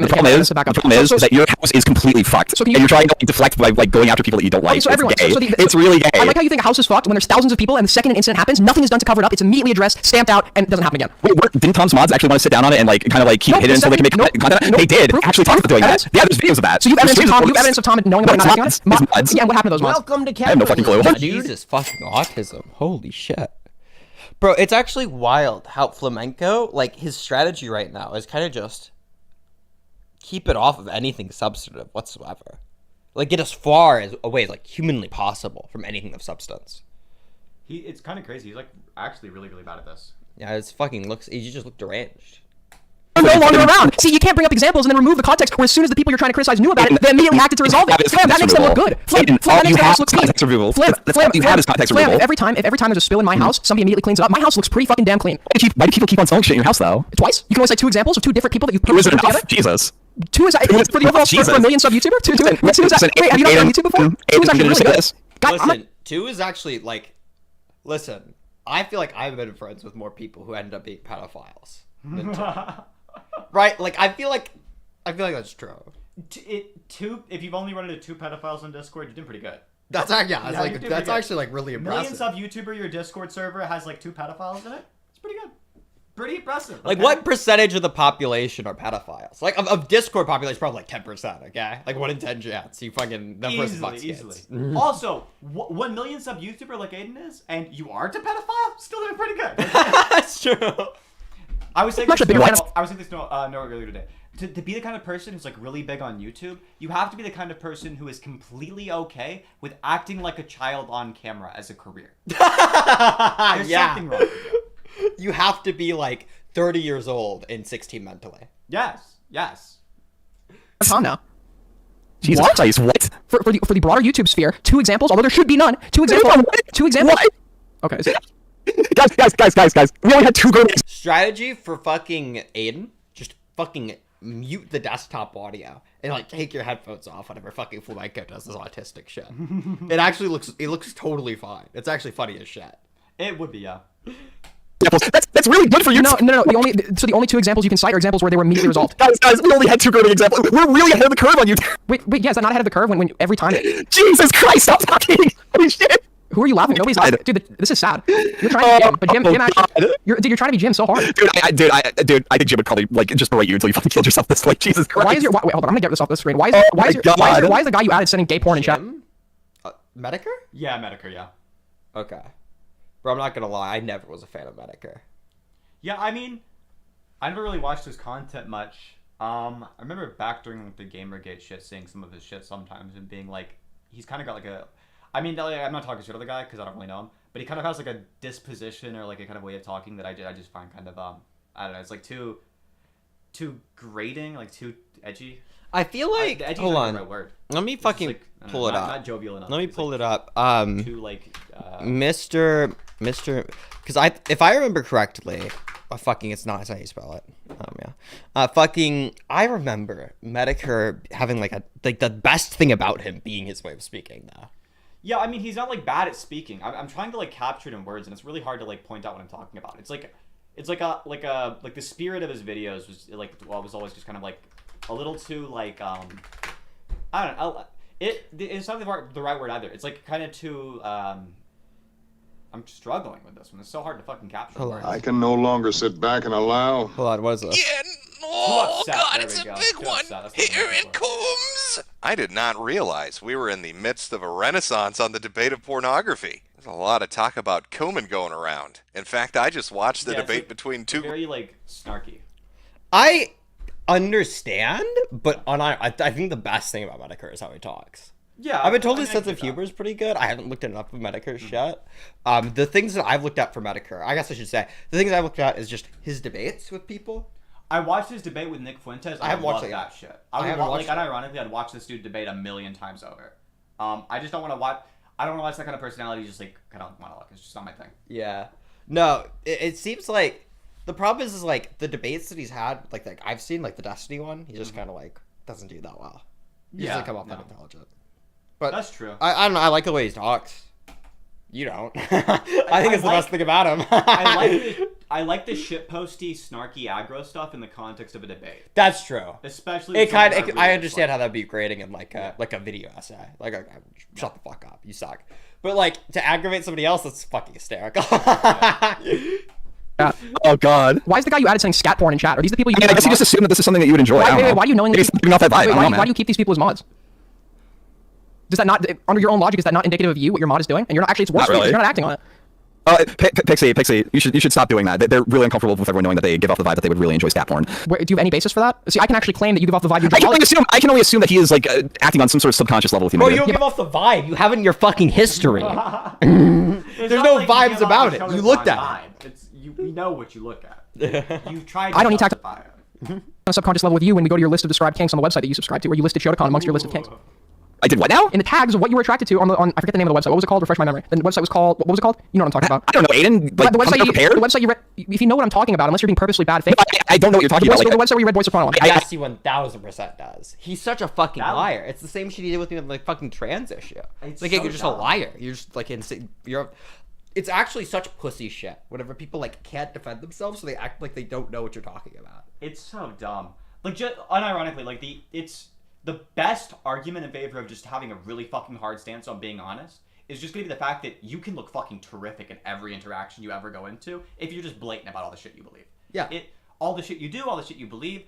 problem is, the problem is that your house is completely fucked, and you're trying to deflect by like going after people that you don't like. So everyone, it's really gay. I like how you think a house is fucked when there's thousands of people, and the second an incident happens, nothing is done to cover it up. It's immediately addressed, stamped out, and it doesn't happen again. Wait, didn't Tom's mods actually want to sit down on it and like kind of like keep it hidden so they can make content? They did actually talk about doing that. Yeah, there's videos of that. So you have evidence of Tom knowing about not acting on it? Yeah, and what happened to those mods? Welcome to I have no fucking clue. Jesus fucking autism. Holy shit. Bro, it's actually wild how Flamenco, like, his strategy right now is kind of just keep it off of anything substantive whatsoever. Like, get as far as away as, like, humanly possible from anything of substance. It's kind of crazy. He's, like, actually really, really bad at this. Yeah, it's fucking he just look deranged. Are no longer around. See, you can't bring up examples and then remove the context, where as soon as the people you're trying to criticize knew about it, they immediately acted to resolve it. Flam, that makes them look good. Flam, that makes the house look clean. Every time there's a spill in my house, somebody immediately cleans it up. My house looks pretty fucking damn clean. Why do people keep on selling shit in your house, though? Twice? You can only cite 2 examples of 2 different people that you've put together? Jesus. 2 is for the overall for a million sub YouTuber? 2 is that? Wait, have you not done YouTube before? 2 is actually really good. Listen, 2 is actually, like, listen, I feel like I've been friends with more people who ended up being pedophiles than 2. Right, like I feel like that's true. 2, if you've only run into 2 pedophiles on Discord, you're doing pretty good. That's actually like really impressive. Million sub YouTuber, your Discord server has like 2 pedophiles in it. It's pretty good. Pretty impressive. Like, what percentage of the population are pedophiles? Like, of Discord population, probably like 10%. Okay, like 1 in 10 chats. You fucking that person fucks kids. Also, 1 million sub YouTuber like Aiden is, and you aren't a pedophile, still doing pretty good. That's true. I was saying this earlier today. To be the kind of person who's like really big on YouTube, you have to be the kind of person who is completely okay with acting like a child on camera as a career. There's something wrong. You have to be like 30 years old and 16 mentally. Yes. That's on now. Jesus Christ, what? For the broader YouTube sphere, 2 examples, although there should be none. 2 examples. 2 examples. What? Okay. Guys. We only had 2 good strategy for fucking Aiden. Just fucking mute the desktop audio and like take your headphones off whenever fucking Flamenco does this autistic shit. It looks totally fine. It's actually funny as shit. It would be, yeah. That's really good for you. No. The only 2 examples you can cite are examples where they were immediately resolved. Guys, we only had 2 good examples. We're really ahead of the curve on you. Wait, yeah, is that not ahead of the curve when every time? Jesus Christ, stop talking. Holy shit. Who are you laughing? Nobody's laughing. Dude, this is sad. You're trying to be Jim, but Jim actually... You're trying to be Jim so hard. Dude, I think Jim would probably, like, just berate you until you fucking killed yourself this way. Jesus Christ. Wait, hold on. I'm gonna get this off the screen. Why is the guy you added sending gay porn in chat? Medicare? Yeah, Medicare, yeah. Okay. Bro, I'm not gonna lie. I never was a fan of Medicare. Yeah, I mean, I never really watched his content much. I remember back during like, the Gamergate shit, seeing some of his shit sometimes and being like, he's kind of got like a... I mean, I'm not talking shit to the guy because I don't really know him, but he kind of has like a disposition or like a kind of way of talking that I just find kind of I don't know, it's like too grating, like too edgy. I feel like hold on, the right word. Let me fucking like, pull it up. Not jovial enough. Let me pull like, it up. Too like Mr. Because if I remember correctly, fucking it's not how you spell it. Yeah. I remember Medicare having like the best thing about him being his way of speaking though. Yeah, I mean, he's not like bad at speaking. I'm trying to like capture it in words, and it's really hard to like point out what I'm talking about. It's like the spirit of his videos was always just kind of like a little too like I don't know. It's not the right word either. It's like kind of too I'm struggling with this one. It's so hard to fucking capture. I can no longer sit back and allow. Hold on, what is this? Yeah, oh God, it's a big one. Here it comes. I did not realize we were in the midst of a renaissance on the debate of pornography. There's a lot of talk about Komen going around. In fact, I just watched the debate between two. Very like snarky. I understand, but I think the best thing about Medicare is how he talks. Yeah, I've been told his sense of humor is pretty good. I haven't looked at enough of Medicare's yet. The things that I've looked at for Medicare, I guess I should say, the things I've looked at is just his debates with people. I watched his debate with Nick Fuentes. I haven't watched that shit. I haven't watched it. Unironically, I'd watch this dude debate a million times over. I just don't want to watch. I don't want to watch that kind of personality. Just like kind of monologue. It's just not my thing. Yeah. No, it seems like the problem is like the debates that he's had, like I've seen, like the Destiny one, he just kind of like doesn't do that well. He doesn't come off that intelligent. But that's true. I don't know. I like the way he talks. You don't. I think it's the best thing about him. I like the shitposty, snarky, aggro stuff in the context of a debate. That's true. Especially. I understand how that'd be grading in like a video essay. Like, shut the fuck up, you suck. But like to aggravate somebody else, that's fucking hysterical. Oh God. Why is the guy you added saying scat porn in chat? Are these the people you? I guess he just assumed that this is something that you would enjoy. Why do you knowingly? Off that vibe. Why do you keep these people as mods? Does that not, under your own logic, is that not indicative of you, what your mod is doing? And you're not actually, it's worse because you're not acting on it. Pixie, you should stop doing that. They're really uncomfortable with everyone knowing that they give off the vibe that they would really enjoy scat porn. Do you have any basis for that? See, I can actually claim that you give off the vibe. I can only assume that he is like acting on some sort of subconscious level with you. Bro, you don't give off the vibe. You have it in your fucking history. There's no vibes about it. You looked at it. We know what you look at. You've tried. I don't need to act on a subconscious level with you when we go to your list of described kinks on the website that you subscribe to, where you listed Shotokan amongst your list of kinks. I did what now? In the tags of what you were attracted to on I forget the name of the website. What was it called? Refresh my memory. The website was called. What was it called? You know what I'm talking about. I don't know, Aiden. Like, the website prepared? The website you read. If you know what I'm talking about, unless you're being purposely bad faith. No, I don't know what you're talking about. The website where you read Boy Soprano on. Yes, he 1000% does. He's such a fucking liar. It's the same shit he did with me with like fucking trans issue. It's like you're just a liar. You're just like insane. It's actually such pussy shit. Whenever people like can't defend themselves, so they act like they don't know what you're talking about. It's so dumb. Like, just unironically, like it's the best argument in favor of just having a really fucking hard stance on being honest is just gonna be the fact that you can look fucking terrific in every interaction you ever go into if you're just blatant about all the shit you believe. Yeah. All the shit you do, all the shit you believe,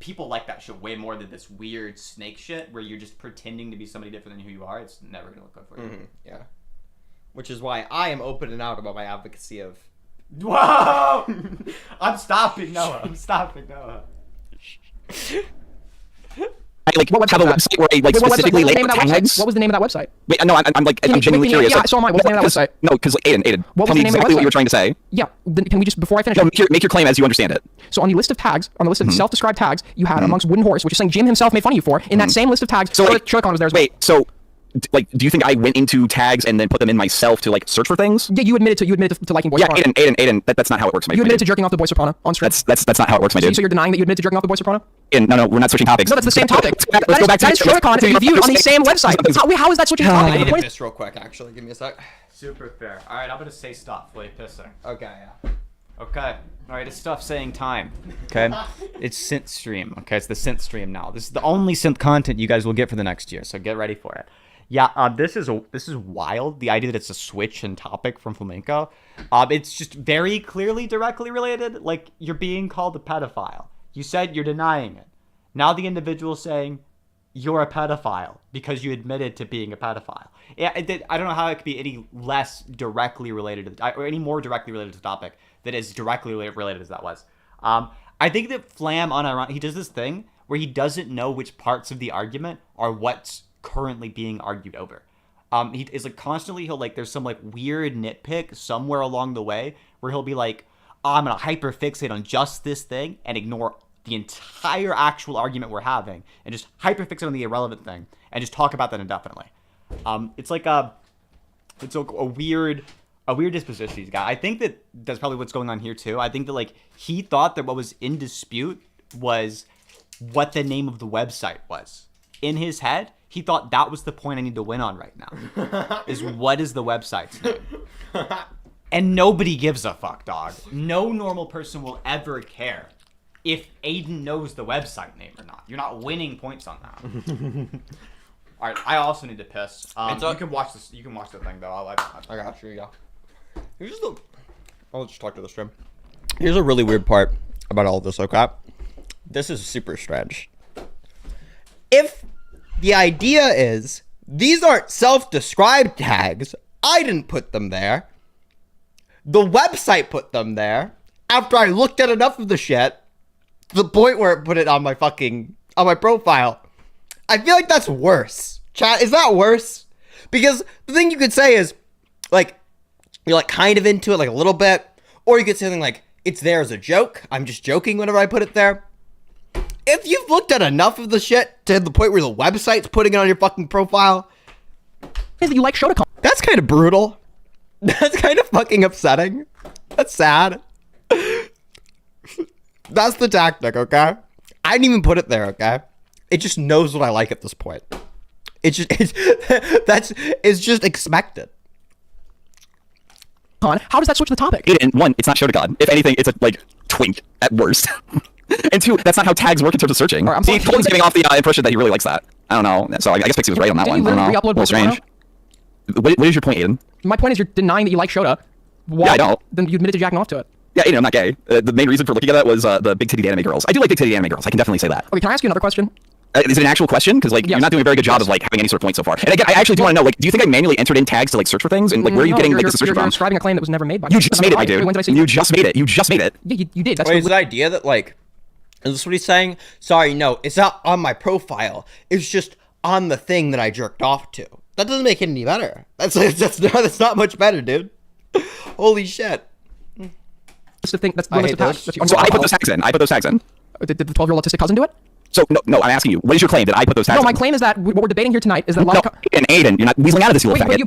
people like that shit way more than this weird snake shit where you're just pretending to be somebody different than who you are. It's never gonna look good for you. Mm-hmm. Yeah. Which is why I am open and out about my advocacy of. Whoa! I'm stopping Noah. Like, what have a website where I like specifically lay out tags? What was the name of that website? Wait, no, I'm genuinely curious. Yeah, so am I. What's the name of that website? No, because Aiden, tell me exactly what you were trying to say. Yeah, can we just, before I finish? Make your claim as you understand it. So on the list of tags, on the list of self-described tags, you had amongst Wooden Horse, which is saying Jim himself made fun of you for. In that same list of tags, so Shotokan was there as well. Wait, so like, do you think I went into tags and then put them in myself to like search for things? Yeah, you admitted to liking Boy Soprano. Yeah, Aiden, that's not how it works, my You admitted to jerking off the Boy Soprano on stream. That's not how it works, my dude. So you're denying that you admitted to jerking off the Boy Soprano? No, we're not switching topics. No, that's the same topic. Let's go back to that is Shotokan reviewed on the same website. How is that switching topics? I need to piss real quick, actually. Give me a sec. Super fair. All right, I'm gonna say stuff. Wait, pissing. Okay, yeah. Okay. All right, it's stuff saying time. Okay. It's synth stream. Okay, it's the synth stream now. This is the only synth content you guys will get for the next year, so get ready for it. Yeah, this is wild. The idea that it's a switch in topic from flamenco. It's just very clearly directly related. Like, you're being called a pedophile. You said you're denying it. Now the individual's saying you're a pedophile because you admitted to being a pedophile. Yeah, I don't know how it could be any less directly related to or any more directly related to the topic that is directly related as that was. I think that Flam he does this thing where he doesn't know which parts of the argument are what's currently being argued over. He is like constantly there's some like weird nitpick somewhere along the way where he'll be like, oh, I'm gonna hyper fixate on just this thing and ignore the entire actual argument we're having and just hyper fixate on the irrelevant thing and just talk about that indefinitely. It's like a weird disposition he's got. I think that's probably what's going on here too. I think that like he thought that what was in dispute was what the name of the website was. In his head, he thought that was the point I need to win on right now. Is what is the website's name? And nobody gives a fuck, dog. No normal person will ever care if Aiden knows the website name or not. You're not winning points on that. All right, I also need to piss. You can watch this. You can watch the thing though. I got you. Yeah. I'll just talk to the stream. Here's a really weird part about all of this, okay? This is super strange. If the idea is these aren't self-described tags, I didn't put them there. The website put them there after I looked at enough of the shit to the point where it put it on my profile. I feel like that's worse. Chat, is that worse? Because the thing you could say is, like, you're like kind of into it, like a little bit. Or you could say something like, it's there as a joke. I'm just joking whenever I put it there. If you've looked at enough of the shit to the point where the website's putting it on your fucking profile, you like Shota. That's kind of brutal. That's kind of fucking upsetting. That's sad. That's the tactic, okay? I didn't even put it there, okay? It just knows what I like at this point. It's just expected. How does that switch the topic? One, it's not Shotogon. If anything, it's a like twink at worst. And two, that's not how tags work in terms of searching. Right, See, Colin's giving off the impression that he really likes that. I don't know. So I guess Pixie was right on that one. I don't know. A little strange. What is your point, Aiden? My point is you're denying that you like Shota. Yeah, I don't. Then you admitted to jacking off to it. Yeah, Aiden, I'm not gay. The main reason for looking at that was the big titty anime girls. I do like big titty anime girls. I can definitely say that. Okay, can I ask you another question? Is it an actual question? Because like you're not doing a very good job of like having any sort of point so far. And again, I actually do want to know, like, do you think I manually entered in tags to like search for things? And like, where are you getting like this description from? You're describing a claim that was never made by you. Just made it, my dude. When did I say you just made it. You just made it. Yeah, you did. That's Wait, is the idea that like, is this what he's saying? Sorry, no, it's not on my profile. It's just on the thing that I jerked off to. That doesn't make it any better. That's not much better, dude. Holy shit. That's the thing. That's the list of tags. So I put those tags in. Did the 12-year-old autistic cousin do it? So no, I'm asking you. What is your claim? Did I put those tags? No, my claim is that what we're debating here tonight is that Aiden, you're not weaseling out of this. You Wait, but you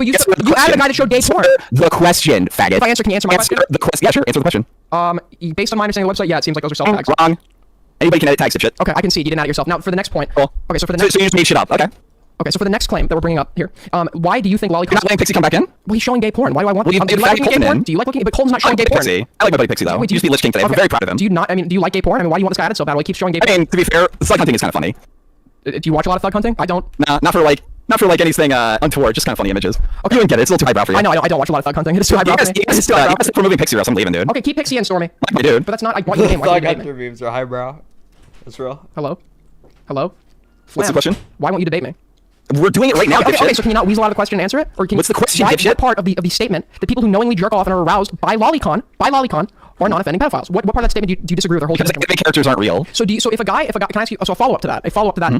added a guy that showed gay porn. The question, faggot. If I answer, can you answer my question? Yeah, sure. Answer the question. Based on my understanding of the website, yeah, it seems like those are self tags. Wrong. Anybody can edit tags and shit. Okay, I can see you didn't add it yourself. Now for the next point. Cool. Okay, so for the next. So you just made shit up. Okay. Okay, so for the next claim that we're bringing up here, why do you think Lolicon... You're not letting Pixie come back in? Well, he's showing gay porn. Why do I want... Well, do you like looking at gay porn? Do you like looking... But Cole's not showing gay porn. Pixie. I like my buddy Pixie, though. Wait, he used to be Lich King today. I'm very proud of him. Do you not... I mean, do you like gay porn? I mean, why do you want this guy added so bad? Why he keeps showing gay porn? I mean, to be fair, thug hunting is kind of funny. Do you watch a lot of thug hunting? I don't. Nah, not for like anything untoward, just kind of funny images. Okay. You don't get it. It's a little too highbrow for you. I know. I don't watch a lot of thug hunting. It's too highbrow for me. It's too highbrow. For moving Pixie or else I'm leaving, dude. Okay, keep Pixie and Stormy. Like my dude. But that's not... I want you to name. Thug hunter memes are highbrow. That's real. Hello? What's the question? Why won't you debate me? We're doing it right now. Okay, so can you not weasel out of the question and answer it? Or can What's the question? What part of the statement that people who knowingly jerk off and are aroused by lolicon are non-offending pedophiles? What part of that statement do you disagree with? Or hold because anime characters aren't real. So if a guy, can I ask you? So a follow up to that.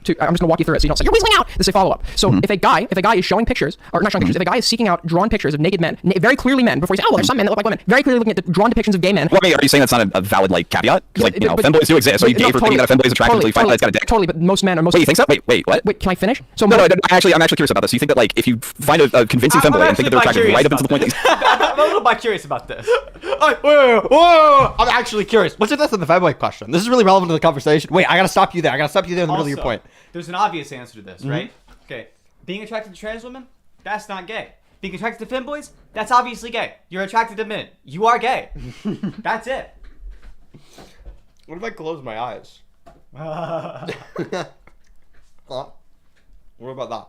Too, I'm just gonna walk you through it so you don't say you're weaseling out. This is a follow up. So if a guy is showing pictures, or not showing pictures, if a guy is seeking out drawn pictures of naked men, very clearly men, before he says, oh, well, there's some men that look like women, very clearly looking at the drawn depictions of gay men. Well, I mean, are you saying that's not a valid like caveat? Like, femboys do exist. So you gay for thinking that a femboy is attractive until you find out it's got a dick. Totally, but most men are most. Wait, you think so? Wait, what? Wait, can I finish? So no, I'm actually curious about this. You think that like if you find a convincing femboy and think that they're attractive right up until the point that I'm a little bit curious about this. Whoa! I'm actually curious. What's your thoughts on the femboy question? This is really relevant to the conversation. Wait, I gotta stop you there. In the middle of your point. There's an obvious answer to this, right? Okay, being attracted to trans women, that's not gay. Being attracted to femboys, that's obviously gay. You're attracted to men. You are gay. That's it. What if I close my eyes? What about that?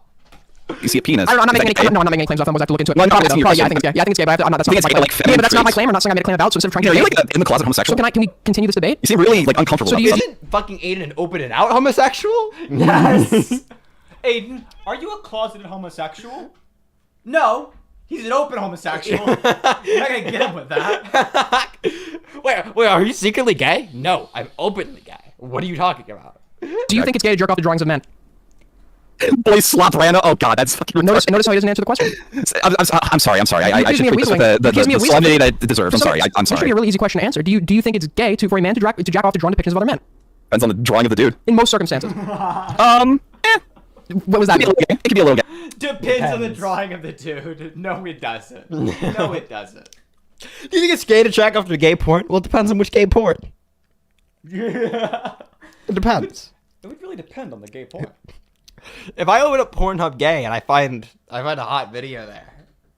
You see a penis. I'm not making any claims. No, I'm not making any claims off them. I have to look into it. Well, yeah, I think it's gay. Yeah, I think it's gay, but that's not my claim. Yeah, but that's not my claim. I'm not saying I made a claim about. So instead of trying to you're like in the closet homosexual. So can we continue this debate? You seem really like uncomfortable. So isn't fucking Aiden an open and out homosexual? Yes. Aiden, are you a closeted homosexual? No. He's an open homosexual. You're not gonna get him with that. Wait, are you secretly gay? No, I'm openly gay. What are you talking about? Do you think it's gay to jerk off the drawings of men? Boy, slop Rana. Oh god, that's fucking. Notice how he doesn't answer the question. I'm sorry. I should treat this with the solemnity that it deserves. I'm sorry. This should be a really easy question to answer. Do you think it's gay for a man to jack off to drawn depictions of other men? Depends on the drawing of the dude. In most circumstances. What was that? It could be a little gay. Depends on the drawing of the dude. No, it doesn't. No, it doesn't. Do you think it's gay to jack off to gay porn? Well, it depends on which gay porn. It depends. It would really depend on the gay porn. If I open up Pornhub gay and I find a hot video there,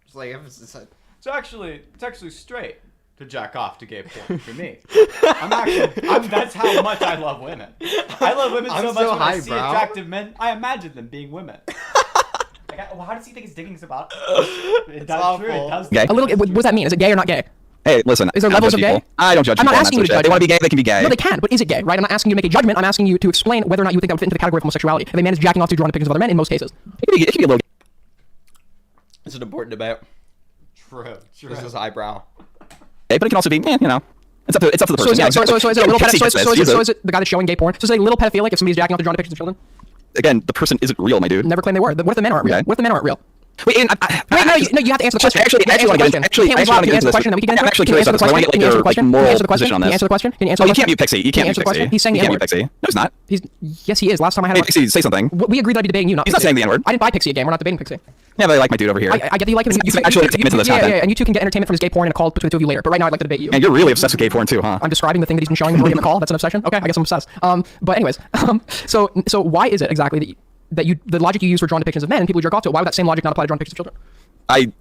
it's like it's actually straight to jack off to gay porn for me. That's how much I love women. I love women so much when I see attractive men, I imagine them being women. How does he think his digging's about? It's awful. True. It does. Gay? A little. What does that mean? Is it gay or not gay? Hey, listen. Is there levels of gay? I don't judge I'm people. not asking you to judge. They want to be gay, they can be gay. No, they can, but is it gay, right? I'm not asking you to make a judgment. I'm asking you to explain whether or not you think that would fit into the category of homosexuality. If a man is jacking off to drawing depictions of other men, in most cases. It can be a little. It's an important debate. True. This is eyebrow. Hey, but it can also be, it's up to the person. So is it a little so is it the guy that's showing gay porn? So is it a little pedophilic if somebody's jacking off to drawing depictions of children? Again, the person isn't real, my dude. Never claimed they were. What if the men aren't real? What if the men aren't real? Wait, no, you have to answer the question. Actually, I want to get into this. I'm actually curious about this. I want to get your moral position on this. Can you answer the question? You can't be Pixie. You can't be Pixie. He's saying the N-word. N-word. Pixie. No, he's not. Yes, he is. Last time I had. Hey, Pixie, say something. We agreed that I'd be debating you, not He's Pixie. not saying the N-word. I didn't buy Pixie a game. We're not debating Pixie. Yeah, but I like my dude over here. I get that you like him. You can actually take him into this content. Yeah, and you two can get entertainment from his gay porn in a call between the two of you later. But right now, I'd like to debate you. And you're really obsessed with gay porn too, huh? I'm describing the thing that he's been showing me in the call. That's an obsession. Okay, I guess I'm obsessed. But anyways, so why is it exactly that the logic you use for drawing depictions of men and people jerk off to it? Why would that same logic not apply to drawing depictions of children? I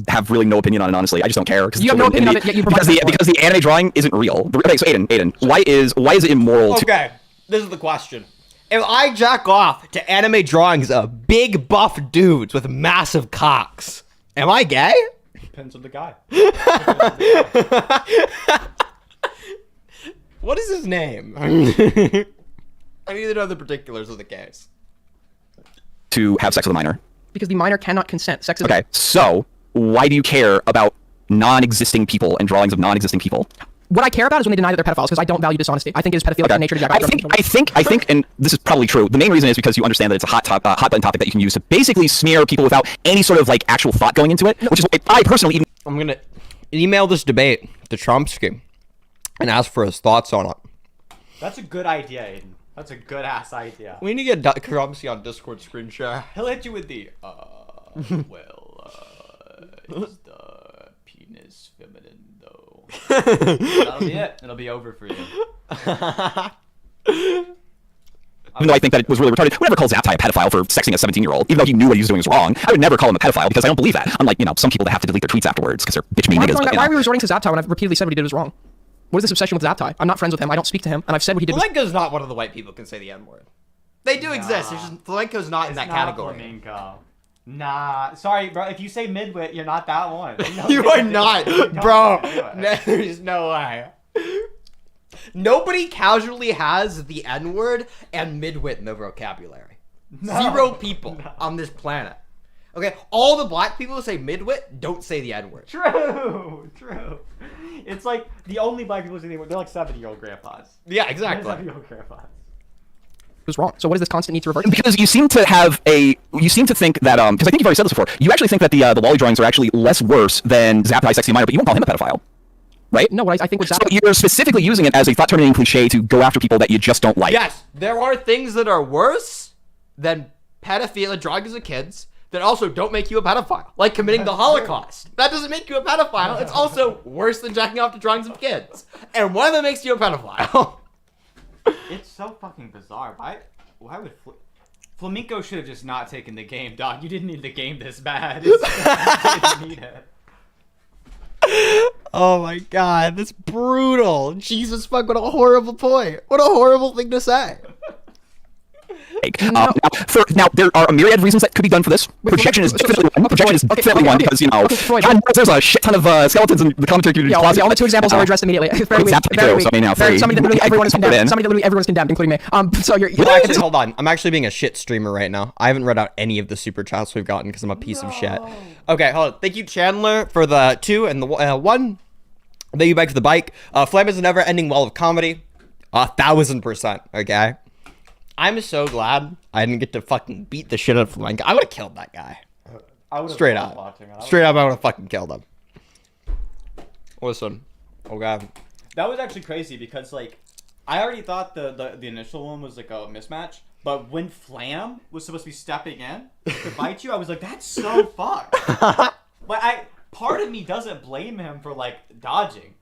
have really no opinion on it, honestly. I just don't care. You have no opinion on it, yet you provide because the anime drawing isn't real. Okay, so Aiden, why is it immoral? Okay, this is the question. If I jack off to anime drawings of big buff dudes with massive cocks, am I gay? Depends on the guy. What is his name? I need to know the particulars of the case. To have sex with a minor. Because the minor cannot consent. Sex is okay, so why do you care about non-existing people and drawings of non-existing people? What I care about is when they deny that they're pedophiles, because I don't value dishonesty. I think it is pedophilic in nature to jack off. I think, and this is probably true. The main reason is because you understand that it's a hot button topic that you can use to basically smear people without any sort of like actual thought going into it. Which is why I personally. I'm gonna email this debate to Chomsky and ask for his thoughts on it. That's a good idea, Aiden. That's a good ass idea. We need to get Chomsky on Discord screen share. He'll hit you with the is the penis feminine though? That'll be it. It'll be over for you. Even though I think that it was really retarded, I would never call Zaptai a pedophile for sexing a 17-year-old, even though he knew what he was doing was wrong. I would never call him a pedophile because I don't believe that. Unlike, some people that have to delete their tweets afterwards because they're bitch mean niggas. Why are we resorting to Zaptai when I've repeatedly said what he did was wrong? What is this obsession with Zaptai? I'm not friends with him. I don't speak to him, and I've said what he did. Flamenco's not one of the white people who can say the N-word. They do exist. It's just Flamenco's not in that category. Flamenco. Nah, sorry, bro. If you say midwit, you're not that one. You are not, bro. There's no way. Nobody casually has the N-word and midwit in their vocabulary. No, 0 people on this planet. Okay, all the black people who say midwit don't say the N-word. True. It's like the only black people who say the N-word, they're like 70-year-old grandpas. Yeah, exactly. 70-year-old grandpas. Was wrong. So what is this constant need to revert? Because you seem to think that because I think you've already said this before. You actually think that the Wally drawings are actually less worse than Zaptai Sexy Minor, but you won't call him a pedophile, right? No, what I think with Zaptai, so you're specifically using it as a thought-terminating cliche to go after people that you just don't like. Yes, there are things that are worse than pedophilia, drugs of kids that also don't make you a pedophile, like committing the Holocaust. That doesn't make you a pedophile. It's also worse than jacking off to drawings of kids, and one of them makes you a pedophile. It's so fucking bizarre. Why would Flamenco should have just not taken the game, dog? You didn't need the game this bad. You didn't need it. Oh my god, that's brutal. Jesus fuck, what a horrible point. What a horrible thing to say. Now, there are a myriad of reasons that could be done for this. Projection is definitely one. Projection is definitely one because, God, there's a shit ton of skeletons in the commentary community. Yeah, all the 2 examples are addressed immediately. Very weak. Very weak. Somebody that literally everyone is condemned. Somebody that literally everyone is condemned, including me. So you're actually, hold on. I'm actually being a shit streamer right now. I haven't read out any of the super chats we've gotten because I'm a piece of shit. Okay, hold on. Thank you, Chandler, for the 2 and the 1. Thank you, Bike, for the bike. Flame is a never-ending well of comedy. 1000%, okay? I'm so glad I didn't get to fucking beat the shit out of Flamenco. I would have killed that guy. Straight up. Straight up, I would have fucking killed him. Listen. Oh, God. That was actually crazy because, like, I already thought the initial one was, like, a mismatch. But when Flam was supposed to be stepping in to bite you, I was like, that's so fucked. But part of me doesn't blame him for, like, dodging.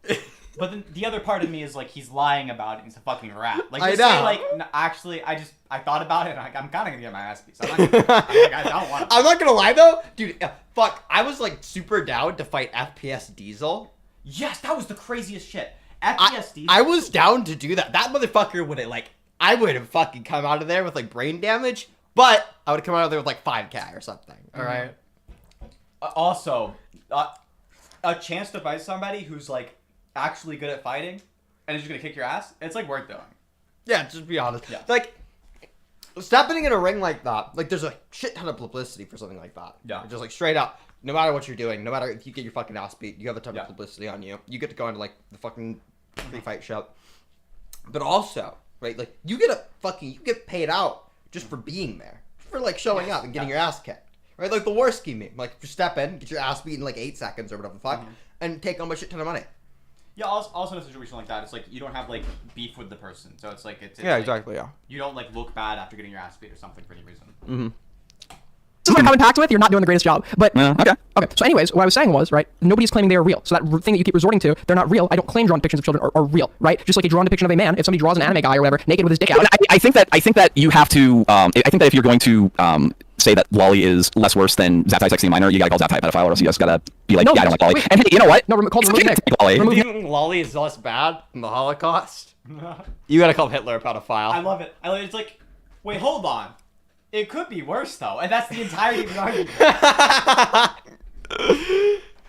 But then the other part of me is like, he's lying about it. He's a fucking rat. Like, I just know. say, like, no, actually, I thought about it, and I'm kind of gonna get my ass beat. So I'm not gonna, I don't want to. I'm not gonna lie though, dude. Fuck, I was like super down to fight FPS Diesel. Yes, that was the craziest shit. FPS Diesel. I was down to do that. That motherfucker would have like, I would have fucking come out of there with like brain damage, but I would have come out of there with like 5K or something. All right. Also, a chance to fight somebody who's like actually good at fighting and is just gonna kick your ass. It's like worth doing. Yeah, just be honest. Yeah. Like, stepping in a ring like that, like there's a shit ton of publicity for something like that. Yeah. Just like straight up, no matter what you're doing, no matter if you get your fucking ass beat, you have a ton of publicity on you. You get to go into like the fucking free fight show. But also, right, like you get paid out just for being there. For like showing up and getting your ass kicked. Right? Like the Warski meme. Like just step in, get your ass beat in like 8 seconds or whatever the fuck, and take home a shit ton of money. Yeah, also in a situation like that, it's like you don't have like beef with the person, so it's like it's Yeah, like, exactly, yeah. You don't like look bad after getting your ass beat or something for any reason. This is what I come in packed with. You're not doing the greatest job. But okay. So anyways, what I was saying was, right, nobody's claiming they are real. So that thing that you keep resorting to, they're not real. I don't claim drawn depictions of children are real, right? Just like a drawn depiction of a man, if somebody draws an anime guy or whatever, naked with his dick out. I think that you have to. I think that if you're going to say that Lolly is less worse than Zaptai sexy minor, you gotta call Zaptai a pedophile, or else you just gotta be like, yeah, I don't like Lolly. wait. And hey, you know what? No, call him Nick. Lolly. Do you think Lolly is less bad than the Holocaust? You gotta call Hitler a pedophile. I love it. It's like, wait, hold on. It could be worse though, and that's the entirety of the argument.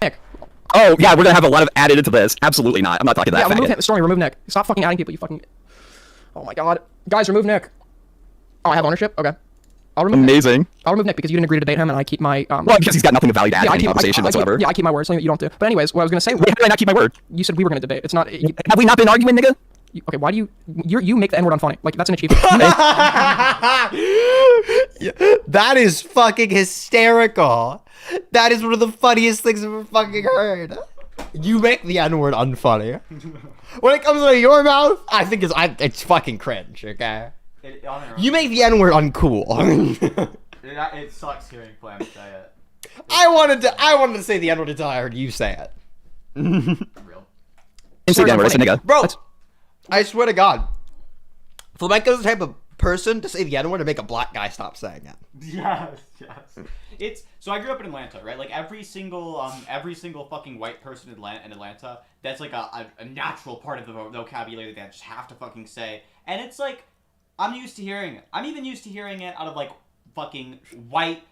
Nick. Oh yeah, we're gonna have a lot of added into this. Absolutely not. I'm not talking that. Yeah, remove him. Stormy, remove Nick. Stop fucking adding people. You fucking. Oh my god, guys, remove Nick. Oh, I have ownership. Okay. I'll remove Amazing. Nick. I'll remove Nick because you didn't agree to debate him, and I keep my. Well, because he's got nothing of value to add to any conversation whatsoever. I keep my word, something that you don't do. But anyways, what I was gonna say. Wait, how did I not keep my word? You said we were gonna debate. It's not. Have we not been arguing, nigga? Okay, why do you make the N-word unfunny? Like, that's an achievement. That is fucking hysterical. That is one of the funniest things I've ever fucking heard. You make the N-word unfunny. When it comes out of your mouth, I think it's fucking cringe, okay? You make the N-word uncool. It sucks hearing Flam say it. I wanted to say the N-word until I heard you say it. Real. Say the N-word, it's a nigga. Bro, I swear to God, Flamenco's the type of person to say the N-word and make a black guy stop saying it. Yes. So I grew up in Atlanta, right? Like every single fucking white person in Atlanta, that's like a natural part of the vocabulary that they just have to fucking say. And it's like, I'm used to hearing it. I'm even used to hearing it out of like fucking white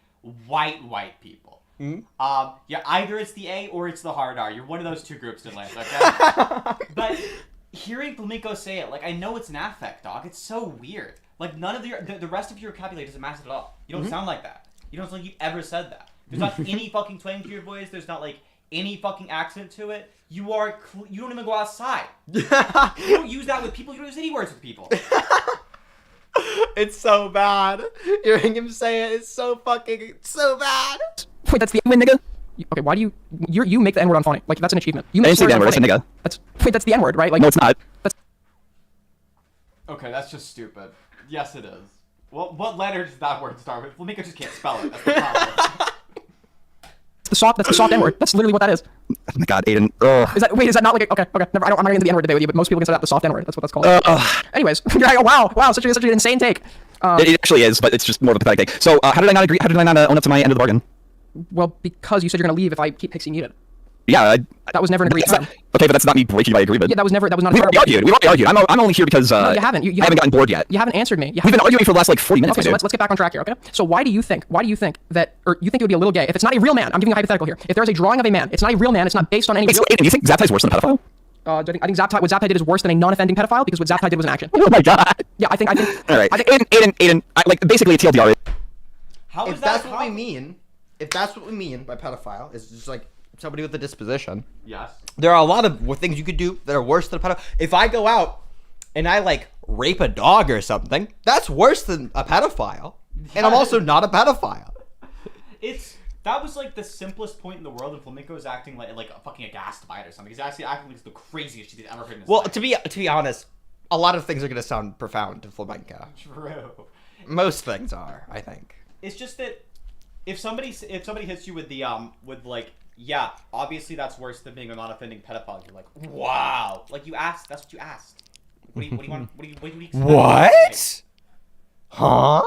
people. Yeah, either it's the A or it's the hard R. You're one of those two groups in Atlanta, okay? But hearing Flamenco say it, like, I know it's an affect, dog. It's so weird. Like, none of the rest of your vocabulary doesn't match it at all. You don't sound like that. You don't sound like you've ever said that. There's not any fucking twang to your voice. There's not, like, any fucking accent to it. You don't even go outside. You don't use that with people. You don't use any words with people. It's so bad. Hearing him say it is so bad. Wait, that's the N-word, nigga? Okay, why do you make the N-word unfunny? Like, that's an achievement. You I didn't say the N-word, it's a nigga. Wait, that's the N-word, right? Like, no, it's not. Okay, that's just stupid. Yes, it is. Well, what letter does that word start with? Flamenco just can't spell it. That's the problem. That's the soft N-word. That's literally what that is. Oh my god, Aiden. Ugh. Is that not like okay? Never. I'm not getting into the N-word debate with you, but most people consider that the soft N-word. That's what that's called. Anyways, you're like, oh wow, such an insane take. It actually is, but it's just more of a pathetic take. So, how did I not agree? How did I not own up to my end of the bargain? Well, because you said you're gonna leave if I keep Pixie muted. Yeah, that was never an agreed term. Okay, but that's not me breaking my agreement. Yeah, that was not. We've already argued. I'm only here because no, you haven't. You I haven't gotten bored yet. You haven't answered me. We've been arguing for the last like 40 minutes. Okay, so let's get back on track here. Okay. So why do you think that, or you think it would be a little gay if it's not a real man? I'm giving you a hypothetical here. If there's a drawing of a man, it's not a real man. It's not based on any. Wait, do you think Zaptai's worse than a pedophile? I think what Zaptai did is worse than a non-offending pedophile because what Zaptai did was an action. Oh my god. Yeah, I think. All right. Aiden, like basically a TLDR. If that's what we mean by pedophile, is just like somebody with a disposition. Yes. There are a lot of things you could do that are worse than a pedophile. If I go out and I like rape a dog or something, that's worse than a pedophile. And I'm also not a pedophile. That was like the simplest point in the world, and Flamenco is acting like a fucking aghast by it or something. He's actually acting like it's the craziest shit he's ever heard in his life. To be honest, a lot of things are gonna sound profound to Flamenco. True. Most things are, I think. It's just that if somebody hits you with the with like Yeah, obviously that's worse than being a non-offending pedophile. You're like, wow. Like, you asked. That's what you asked. What do you want? What do you expect? What? Huh?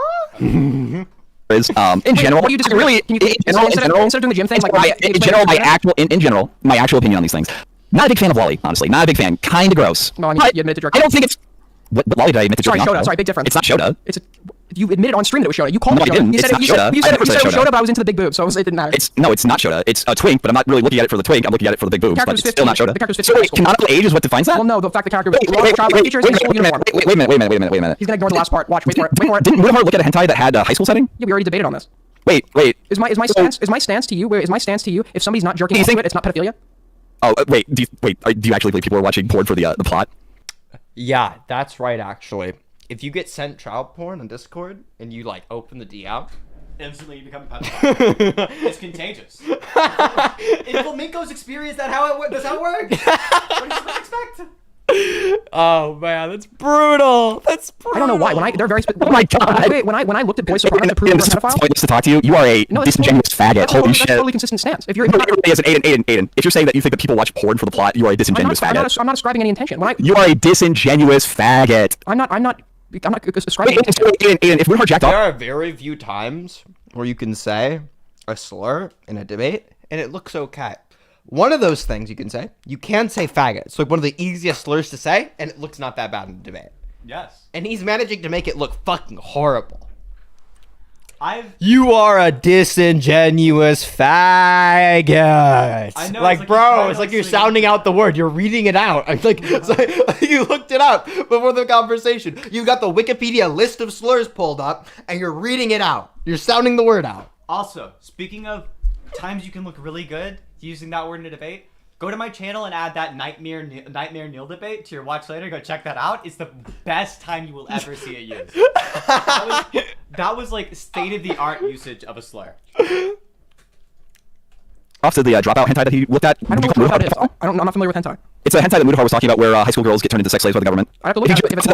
Is in general, what do you disagree? really, Can you, instead of doing the gym thing, like in general, my actual opinion on these things. Not a big fan of Wally, honestly. Not a big fan. Kind of gross. No, I mean, you admitted to jerking. I don't think it's. What Wally did I admit to jerking off? Sorry, Shoda. Sorry, big difference. It's not Shoda. You admitted on stream that it was Shoda. You called No, it I Shoda. didn't. You said It's not Shoda. You said I never it said was Shoda. Shoda, but I was into the big boobs, so it didn't matter. It's not Shoda. It's a twink, but I'm not really looking at it for the twink. I'm looking at it for the big boobs. But it's still not Shoda. The character's 15 So wait, canonical age is what defines that? Well, no, the fact the character was child features in school uniform. Wait a minute. He's gonna ignore the last part. Watch. Wait for it. Didn't Wilhelm look at a hentai that had a high school setting? Yeah, we already debated on this. Wait. Is my stance to you? If somebody's not jerking off to it, it's not pedophilia? Oh, wait. Do you actually believe people are watching porn for the plot? Yeah, that's right, actually. If you get sent child porn on Discord and you, like, open the DM, instantly you become a pedophile. It's contagious. In Flamenco's experience, that's how it works. What do you expect? Oh man, that's brutal. That's brutal. I don't know why. They're very. Oh my god. Wait, when I looked at Boy Sopranos to prove This is pointless to talk to you. You are a disingenuous faggot. Holy shit. That's a totally consistent stance. If you're Aiden, if you're saying that you think that people watch porn for the plot, you are a disingenuous faggot. I'm not ascribing any intention. You are a disingenuous faggot. I'm not ascribing. Aiden, if Wilhelm jacked off. There are very few times where you can say a slur in a debate and it looks okay. One of those things you can say faggot. It's like one of the easiest slurs to say, and it looks not that bad in the debate. Yes. And he's managing to make it look fucking horrible. You are a disingenuous faggot. I know. Like, bro, it's like you're sounding out the word. You're reading it out. It's like you looked it up before the conversation. You got the Wikipedia list of slurs pulled up, and you're reading it out. You're sounding the word out. Also, speaking of times you can look really good using that word in a debate, go to my channel and add that Nightmare Neil debate to your watch later. Go check that out. It's the best time you will ever see it used. That was like state-of-the-art usage of a slur. Off to the dropout hentai that he looked at. I don't know what it is. I'm not familiar with hentai. It's a hentai that Mudahar was talking about where high school girls get turned into sex slaves by the government. I have to look at it if it's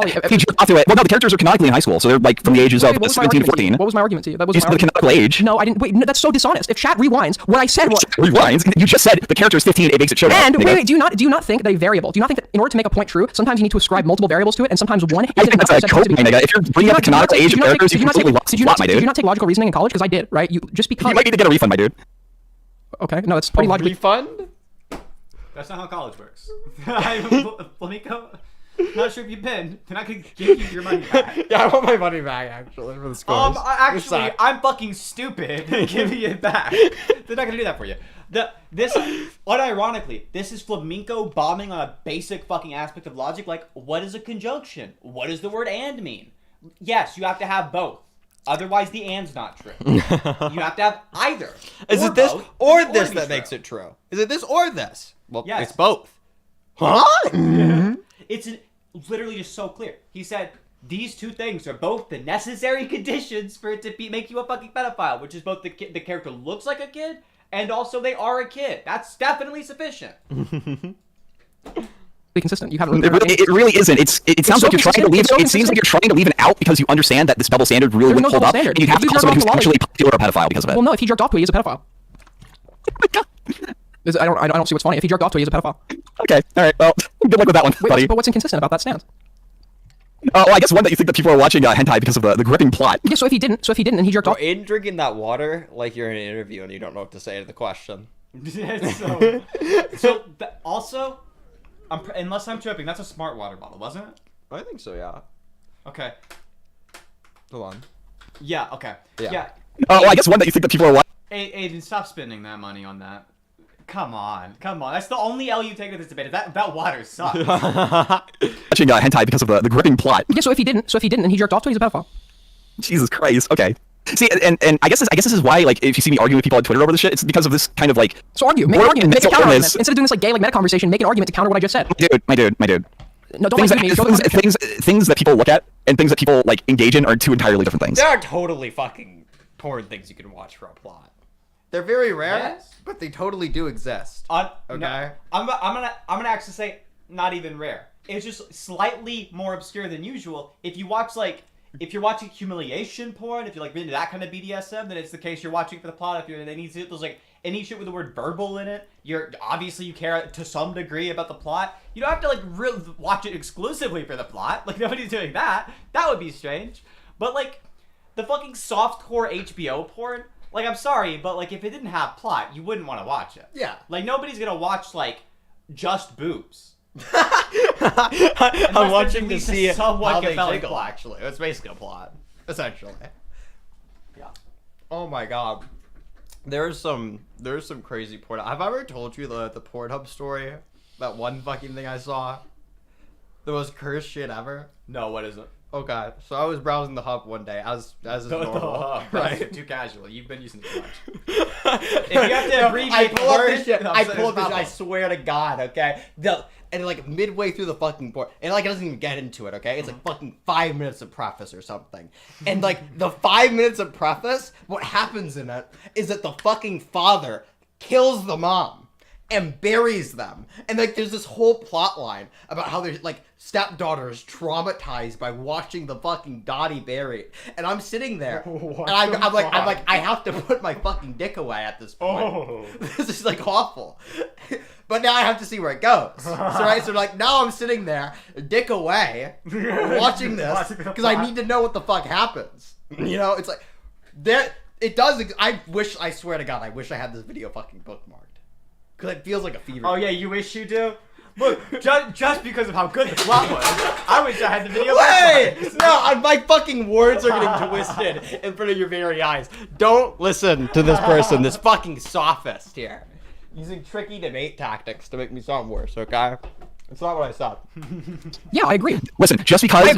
off to it. Well, no, the characters are canonically in high school, so they're like from the ages of 17 to 14. What was my argument to you? That was the canonical age. No, I didn't. Wait, no, that's so dishonest. If chat rewinds, what I said was rewinds. You just said the character is 15. It makes it show. And wait, do you not think that a variable? Do you not think that in order to make a point true, sometimes you need to ascribe multiple variables to it, and sometimes one isn't enough that's a code, nigga. If you're bringing up the canonical age of characters, you completely lost the plot, my dude. Did you not take logical reasoning in college? Because I did, right? You just because. You might need to get a refund, my dude. Okay, no, that's pretty logical. Refund? That's not how college works. Flamenco, not sure if you've been. They're not gonna give you your money back. Yeah, I want my money back actually for the scores. Actually, I'm fucking stupid. Giving it back. They're not gonna do that for you. Unironically, this is flamenco bombing on a basic fucking aspect of logic. Like, what is a conjunction? What does the word "and" mean? Yes, you have to have both. Otherwise, the "and's not true. You have to have either. Is it this or this that makes it true? Is it this or this? Well, yes. It's both. Huh? It's literally just so clear. He said these two things are both the necessary conditions for it to make you a fucking pedophile, which is both the character looks like a kid and also they are a kid. That's definitely sufficient. Consistent. You haven't. It really isn't. It sounds like you're trying to leave. It seems like you're trying to leave it out because you understand that this double standard really wouldn't hold up, and you have to call someone who's actually popular a pedophile because of it. Well, no, if he jerked off to it, he's a pedophile. I don't see what's funny. If he jerked off to it, he's a pedophile. Okay, all right. Well, good luck with that one, buddy. But what's inconsistent about that stance? Well, I guess one that you think that people are watching hentai because of the gripping plot. Yeah. So if he didn't, and he jerked off. In drinking that water, like you're in an interview and you don't know what to say to the question. Also. Unless I'm tripping, that's a smart water bottle, wasn't it? I think so, yeah. Okay. Hold on. Yeah, okay. Yeah. Well, I guess one that you think that people are watching. Aiden, stop spending that money on that. Come on. That's the only L you take with this debate. That water sucks. Watching hentai because of the gripping plot. Yeah, so if he didn't, and he jerked off to it, he's a pedophile. Jesus Christ. Okay. See, and I guess this is why, like, if you see me arguing with people on Twitter over this shit, it's because of this kind of, like... So argue. Make an argument. Make a counter argument. Instead of doing this, like, gay, like, meta conversation, make an argument to counter what I just said. My dude. No, don't things that people look at and things that people, like, engage in are two entirely different things. There are totally fucking porn things you can watch for a plot. They're very rare, but they totally do exist. Okay? No, I'm gonna actually say not even rare. It's just slightly more obscure than usual. If you watch, like... If you're watching humiliation porn, if you're like into that kind of BDSM, then it's the case you're watching for the plot. If you're they need to, there's like any shit with the word verbal in it. Obviously you care to some degree about the plot. You don't have to like watch it exclusively for the plot. Like nobody's doing that. That would be strange. But like the fucking softcore HBO porn. Like I'm sorry, but like if it didn't have plot, you wouldn't want to watch it. Yeah. Like nobody's gonna watch like just boobs. I'm watching to see how they compelling jiggle, plot. actually. It's basically a plot, essentially. Yeah. Oh my god. There's some crazy porn. Have I ever told you the Pornhub story? That one fucking thing I saw? The most cursed shit ever? No, what is it? Okay, so I was browsing the hub one day, as is normal, right? Too casual. You've been using it too much. If you have to abbreviate I pull up words, this shit. no, I so pull up there's this shit. I problem. swear to God, okay? And like midway through the fucking porn, and like it doesn't even get into it, okay? It's like fucking 5 minutes of preface or something. And like the 5 minutes of preface, what happens in it is that the fucking father kills the mom and buries them. And like there's this whole plot line about how there's like stepdaughter is traumatized by watching the fucking Dottie buried. And I'm sitting there and I'm like I have to put my fucking dick away at this point. Oh. This is like awful. But now I have to see where it goes. So like now I'm sitting there, dick away, watching this because I need to know what the fuck happens. You know, it's like it does. I swear to God, I wish I had this video fucking bookmarked. Because it feels like a fever. Oh yeah, you wish you do? Look, just because of how good the plot was, I wish I had the video. Wait! No, my fucking words are getting twisted in front of your very eyes. Don't listen to this person, this fucking sophist here. Using tricky debate tactics to make me sound worse, okay? It's not what I said. Yeah, I agree. Listen, just because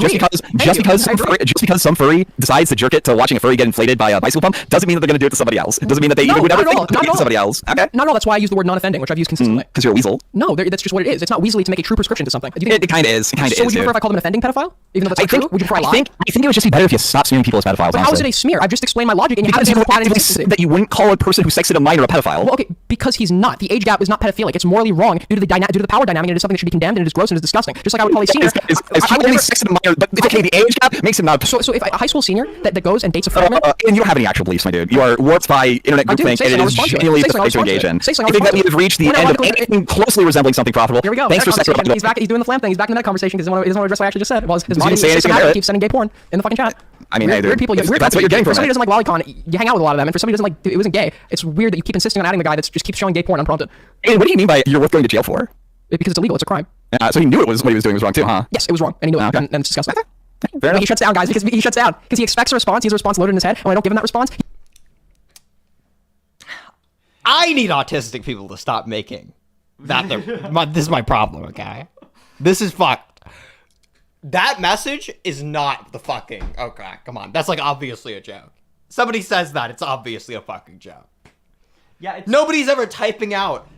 some furry decides to jerk it to watching a furry get inflated by a bicycle pump doesn't mean that they're going to do it to somebody else. It doesn't mean that they even would ever think to do it to somebody else. Okay. Not at all. That's why I use the word non-offending, which I've used consistently. Because you're a weasel. No, that's just what it is. It's not weaselly to make a true prescription to something. It kind of is. It kind of so is. would you prefer if I called him an offending pedophile? Even though that's not true? Would you prefer I lie? I think it would just be better if you stopped smearing people as pedophiles. But how is it a smear? I've just explained my logic, and you haven't actively said that you wouldn't call a person who sexted a minor a pedophile. Well, okay, because he's not. The age gap is not pedophilic. It's morally wrong due to the power dynamic, and it is something that should be condemned, and it is gross and it is disgusting. Just like I would call a senior. Is he only sexted a minor? But okay, the age gap makes him not. So if a high school senior that goes and dates a freshman, and you don't have any actual beliefs, my dude. You are warped by internet groupthink, and it is genuinely pathetic to engage in. I think that we have reached the end of anything closely resembling something profitable. Here we go. Thanks for second. He's back. He's doing the flam thing. He's back in that conversation because he doesn't want to address what I actually just said. Well, his body keeps sending gay porn in the fucking chat. I mean, weird people. That's what you're getting from it. For somebody who doesn't like Lolicon, you hang out with a lot of them, and for somebody who doesn't like it wasn't gay, it's weird that you keep insisting on adding the guy that just keeps showing gay porn unprompted. Hey, what do you mean by you're worth going to jail for? Because it's illegal. It's a crime. So he knew what he was doing was wrong too, huh? Yes, it was wrong, and he knew it, and it's disgusting. Fair enough. He shuts down, guys, because he shuts down because he expects a response. He has a response loaded in his head, and when I don't give him that response, I need autistic people to stop making that. This is my problem, okay? This is fucked. That message is not the fucking. Okay, come on. That's like obviously a joke. Somebody says that, it's obviously a fucking joke. Yeah. Nobody's ever typing out.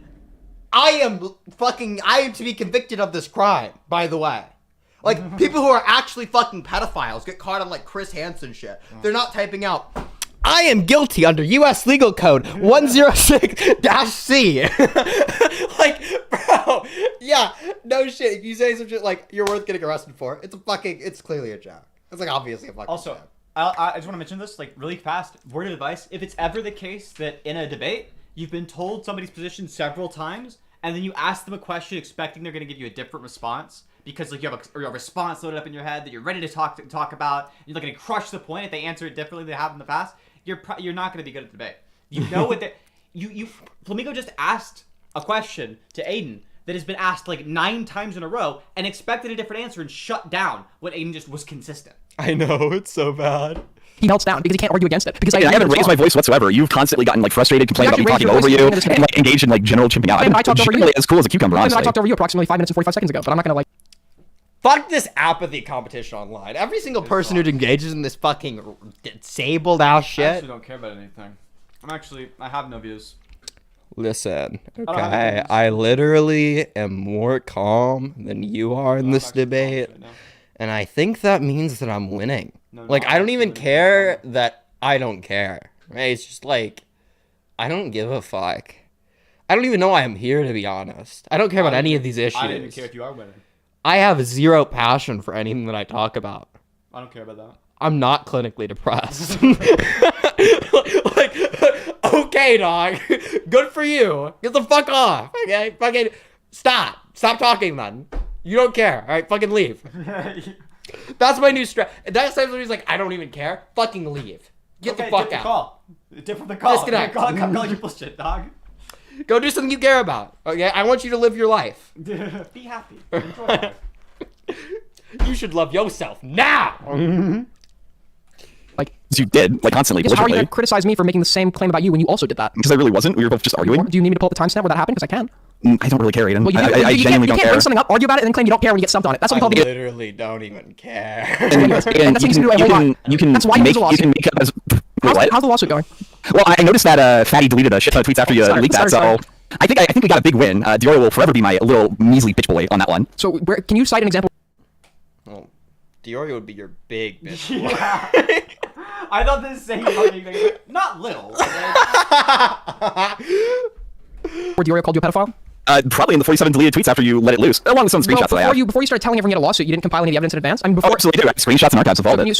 I am to be convicted of this crime, by the way. Like, people who are actually fucking pedophiles get caught on, like, Chris Hansen shit. They're not typing out, I am guilty under U.S. Legal Code 106-C. Like, bro, yeah, no shit. If you say some shit like, you're worth getting arrested for, it's clearly a joke. It's, like, obviously a fucking Also, joke. I just want to mention this, like, really fast. Word of advice. If it's ever the case that in a debate, you've been told somebody's position several times, and then you ask them a question expecting they're going to give you a different response, because like you have a response loaded up in your head that you're ready to talk about, and you're going to crush the point if they answer it differently than they have in the past, you're not going to be good at the debate. You know what Flamingo just asked a question to Aiden that has been asked like 9 times in a row and expected a different answer and shut down when Aiden just was consistent. I know, it's so bad. He melts down because he can't argue against it. Because I haven't raised my voice whatsoever. You've constantly gotten like frustrated, complaining about me talking over you, and like engaged in like general chimping out. I talked over you. As cool as a cucumber, honestly. I talked over you approximately 5 minutes and 45 seconds ago, but I'm not gonna like. Fuck this apathy competition online. Every single person who engages in this fucking disabled ass shit. I actually don't care about anything. I have no views. Listen, okay, I literally am more calm than you are in this debate, and I think that means that I'm winning. Like, I don't even care that I don't care, right? It's just like, I don't give a fuck. I don't even know why I'm here, to be honest. I don't care about any of these issues. I don't even care if you are winning. I have zero passion for anything that I talk about. I don't care about that. I'm not clinically depressed. Like, Okay, dog. Good for you. Get the fuck off. Okay? Fucking stop. Stop talking, then. You don't care. All right? Fucking leave. That's my new strat. That's when he's like, I don't even care. Fucking leave. Get the fuck out. Call. Different the call. Disconnect. Call your bullshit, dog. Go do something you care about. Okay? I want you to live your life. Be happy. Enjoy life. You should love yourself now. Like you did, like constantly. How are you gonna criticize me for making the same claim about you when you also did that? Because I really wasn't. We were both just arguing. Do you need me to pull up the timestamp where that happened? Because I can. I don't really care, Aiden. Well, I genuinely don't care. You can't bring something up, argue about it, and then claim you don't care when you get stumped on it. That's what we call I video. literally don't even care. And that's you can That's why you make lose How's the lawsuit going? Well, I noticed that Fatty deleted a shit ton of tweets after you leaked that, so I think we got a big win. Diorio will forever be my little measly bitch boy on that one. So can you cite an example? Well, Diorio would be your big bitch. Yeah. I thought the same fucking thing. Not little. Where Diorio called you a pedophile? Probably in the 47 deleted tweets after you let it loose, along with some screenshots that I have. Before you started telling everyone you had a lawsuit, you didn't compile any evidence in advance? I mean, before. Oh, absolutely do. I have screenshots and archives of all of it.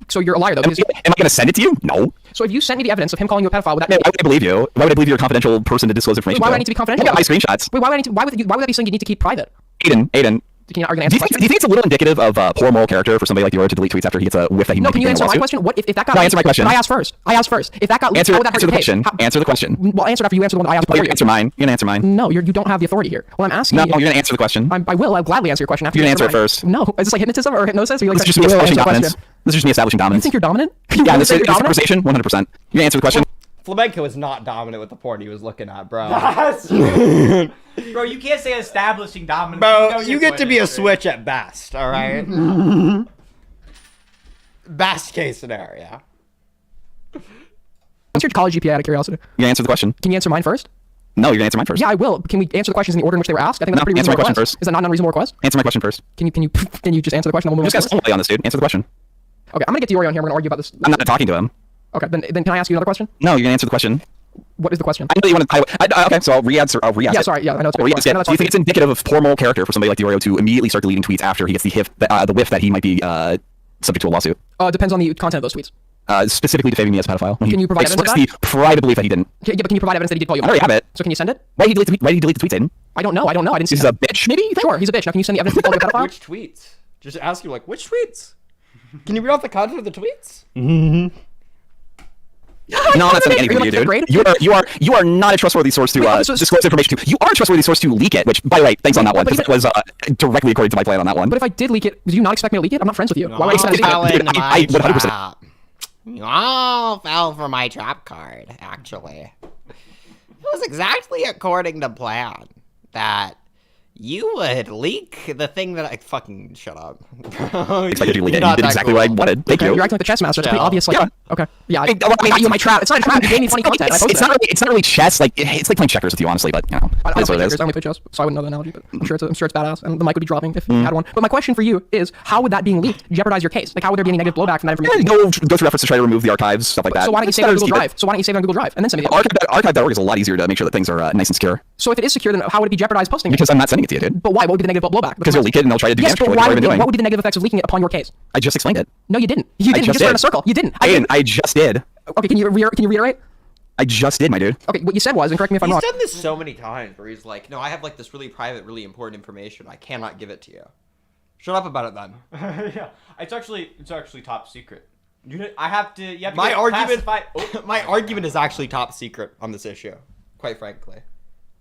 So you're a liar, though. Am I going to send it to you? No. So if you sent me the evidence of him calling you a pedophile, would that? Why would I believe you? Why would I believe you're a confidential person to disclose information? Why would I need to be confidential? I got my screenshots. Wait, why would that be something you need to keep private? Aiden. Can you not do you think it's a little indicative of poor moral character for somebody like Diorio to delete tweets after he gets a whiff that he might be can you answer my question? What if that got? No, answer my question. I asked first. If that got leaked, how would that hurt answer the your case? question. Answer the question. Well, answer it after you answer the one I asked before. You're gonna answer mine. You're gonna answer mine. No, you don't have the authority here. Well, I'm asking. No, you're gonna answer the question. I will. I'll gladly answer your question after you're you gonna answer it first. No, is this like hypnotism or hypnosis? Or you like this is just me establishing dominance. This is just me establishing dominance. You think you're dominant? Yeah, this is conversation. 100%. You're gonna answer the question. Flamenco is not dominant with the porn he was looking at, bro. Bro, you can't say establishing dominance. Bro, you get to be a switch at best, all right? Best case scenario. What's your college GPA out of curiosity? You answer the question. Can you answer mine first? No, you're gonna answer mine first. Yeah, I will. Can we answer the questions in the order in which they were asked? I think that's pretty reasonable request. Is that not an unreasonable request? Answer my question first. Can you just answer the question? I'm just gonna on this, dude. Answer the question. Okay, I'm gonna get Diorio on here. We're gonna argue about this. I'm not talking to him. Okay, then can I ask you another question? No, you're gonna answer the question. What is the question? I know that you want to. Okay, so I'll re-answer. Yeah, sorry. Yeah, I know it's. Do you think it's indicative of poor moral character for somebody like Diorio to immediately start deleting tweets after he gets the whiff that he might be subject to a lawsuit? Depends on the content of those tweets. Specifically defaming me as a pedophile. Can you provide evidence of that? The private belief that he didn't. Yeah, but can you provide evidence that he did call you? I already have it. So can you send it? Why did he delete the tweets, Aiden? I don't know. I didn't see. He's a bitch. Maybe. Sure, he's a bitch. Now can you send the evidence that he called you a pedophile? Which tweets? Just ask you like which tweets? Can you read off the content of the tweets? Mm-hmm. No, I'm not sending anything to you, dude. You are not a trustworthy source to disclose information to. You are a trustworthy source to leak it, which, by the way, thanks on that one, because it was directly according to my plan on that one. But if I did leak it, did you not expect me to leak it? I'm not friends with you. No, why would I expect dude, I 100%. You all fell for my trap card, actually. It was exactly according to plan that you would leak the thing that I fucking shut up. Expected you to leak it. You did exactly what I wanted. Thank you. You're acting like the chess master. It's pretty obvious. Like, yeah. Okay. Yeah. I got you in my trap. It's not a trap. You gave me funny content. It's not really chess. Like it's like playing checkers with you, honestly. But you know, I don't play checkers. Is. I only play chess, so I wouldn't know the analogy. But I'm sure it's badass, and the mic would be dropping if you had one. But my question for you is, how would that being leaked jeopardize your case? Like, how would there be any negative blowback from that information? Go through efforts to try to remove the archives, stuff like that. So why don't you save it on Google Drive? And then send me the archive.org is a lot easier to make sure that things are nice and secure. So if it is secure, then how would it be jeopardized posting? Because I'm not sending it to you, dude. But why? What would be the negative blowback? Because you'll leak it and they'll try to do yes, but what would be the negative effects of leaking it upon your case? I just explained it. No, you didn't. You just ran in a circle. You didn't. I just did. Okay, can you reiterate? I just did, my dude. Okay, what you said was, and correct me if I'm wrong. He's done this so many times where he's like, no, I have like this really private, really important information. I cannot give it to you. Shut up about it then. Yeah, it's actually top secret. I have to. You have to my argument. My argument is actually top secret on this issue. Quite frankly,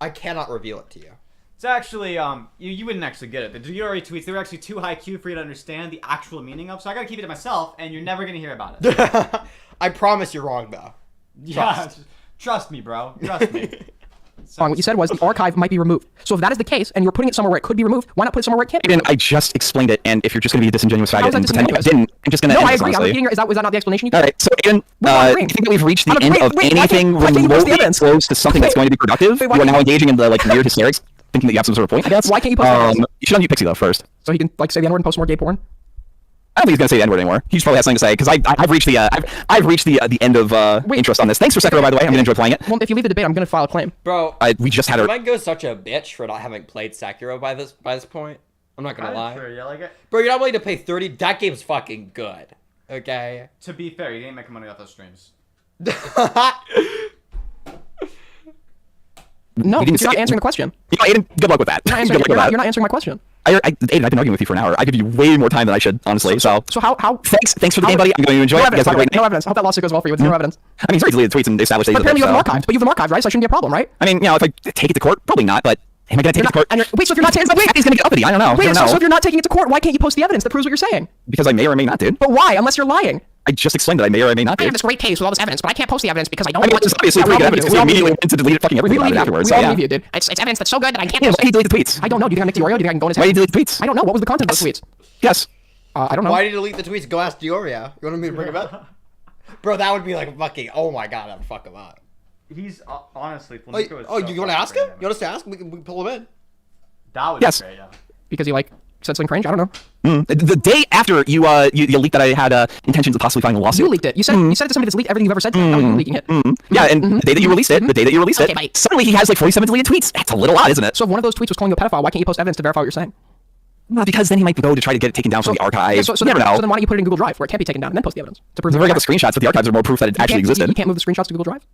I cannot reveal it to you. It's actually you wouldn't actually get it. The Diorio tweets, they were actually too high Q for you to understand the actual meaning of. So I gotta keep it to myself, and you're never gonna hear about it. I promise you're wrong though. Trust me, bro. Trust me. What you said was the archive might be removed. So if that is the case, and you're putting it somewhere where it could be removed, why not put it somewhere where it can't? I just explained it, and if you're just going to be a disingenuous faggot and pretend I didn't, I'm just going to. No, I agree. I'm repeating. Is that not the explanation you gave? All right. So, Aiden, do you think that we've reached the end of anything remotely close to something that's going to be productive? You are now engaging in the weird hysterics, thinking that you have some sort of point. I guess. Why can't you post? You should unmute Pixie though first, so he can say the N-word and post more gay porn. I don't think he's gonna say the N-word anymore. He just probably has something to say because I've reached the end of interest on this. Thanks for Sekiro, by the way. I'm gonna enjoy playing it. Well, if you leave the debate, I'm gonna file a claim. Bro, we just had a. Flamenco's such a bitch for not having played Sekiro by this point. I'm not gonna lie. Sure, you like it? Bro, you're not willing to pay 30. That game's fucking good. Okay. To be fair, you ain't making money off those streams. No, You didn't because you're not say- answering the question. You know, Aiden, good luck with that. You're not Good answering, luck with that. you're not answering my question. Aiden, I've been arguing with you for an hour. I give you way more time than I should, honestly. So how? Thanks for the game, buddy. I'm going to enjoy No it. evidence, You guys have a great no night. evidence. I hope that lawsuit goes well for you with no evidence. I mean, he's already deleted tweets and established that But he's a apparently you have them bitch, archived. But you have them archived, right? So it shouldn't be a problem, right? I mean, you know, if I take it to court, probably not. But am I going to take it to court? Wait, so if you're not taking he's going to get uppity. I don't know. Wait, I don't know. so if you're not taking it to court, why can't you post the evidence that proves what you're saying? Because I may or may not, dude. But why? Unless you're lying. I just explained that I may or may not, I dude. have this great case with all this evidence, but I can't post the evidence because I don't I mean, want it's to. obviously pretty good evidence because he immediately went to delete fucking everything We about it believe you. afterwards. We So, all yeah. believe you, dude. It's evidence that's so good that I can't Yeah, post why did he it. delete the tweets? I don't know. Do you think I Nick Diorio? Do you think I can go in his head? Why did he delete the tweets? I don't know. What was the content of those tweets? Yes. I don't know. Why did he delete the tweets? Go ask Diorio. You want me to bring him up? Bro, that would be like fucking. Oh my god, that would fuck him up. He's honestly. Oh, you want to ask him? You want us to ask him? We can pull him in. That would Yes. be great. Yeah. Because he said something cringe. I don't know. The day after you leaked that I had intentions of possibly filing a lawsuit. You leaked it. You said it to somebody that's leaked everything you've ever said to him. Now you're leaking it. Yeah, and the day that you released it, Okay, bye. suddenly he has like 47 deleted tweets. That's a little odd, isn't it? So if one of those tweets was calling you a pedophile, why can't you post evidence to verify what you're saying? Well, because then he might go to try to get it taken down from the archive. Yeah, so You never know. then why don't you put it in Google Drive where it can't be taken down and then post the evidence to prove I've already got the screenshots, but the archives are more proof that it actually existed. You can't move the screenshots to Google Drive?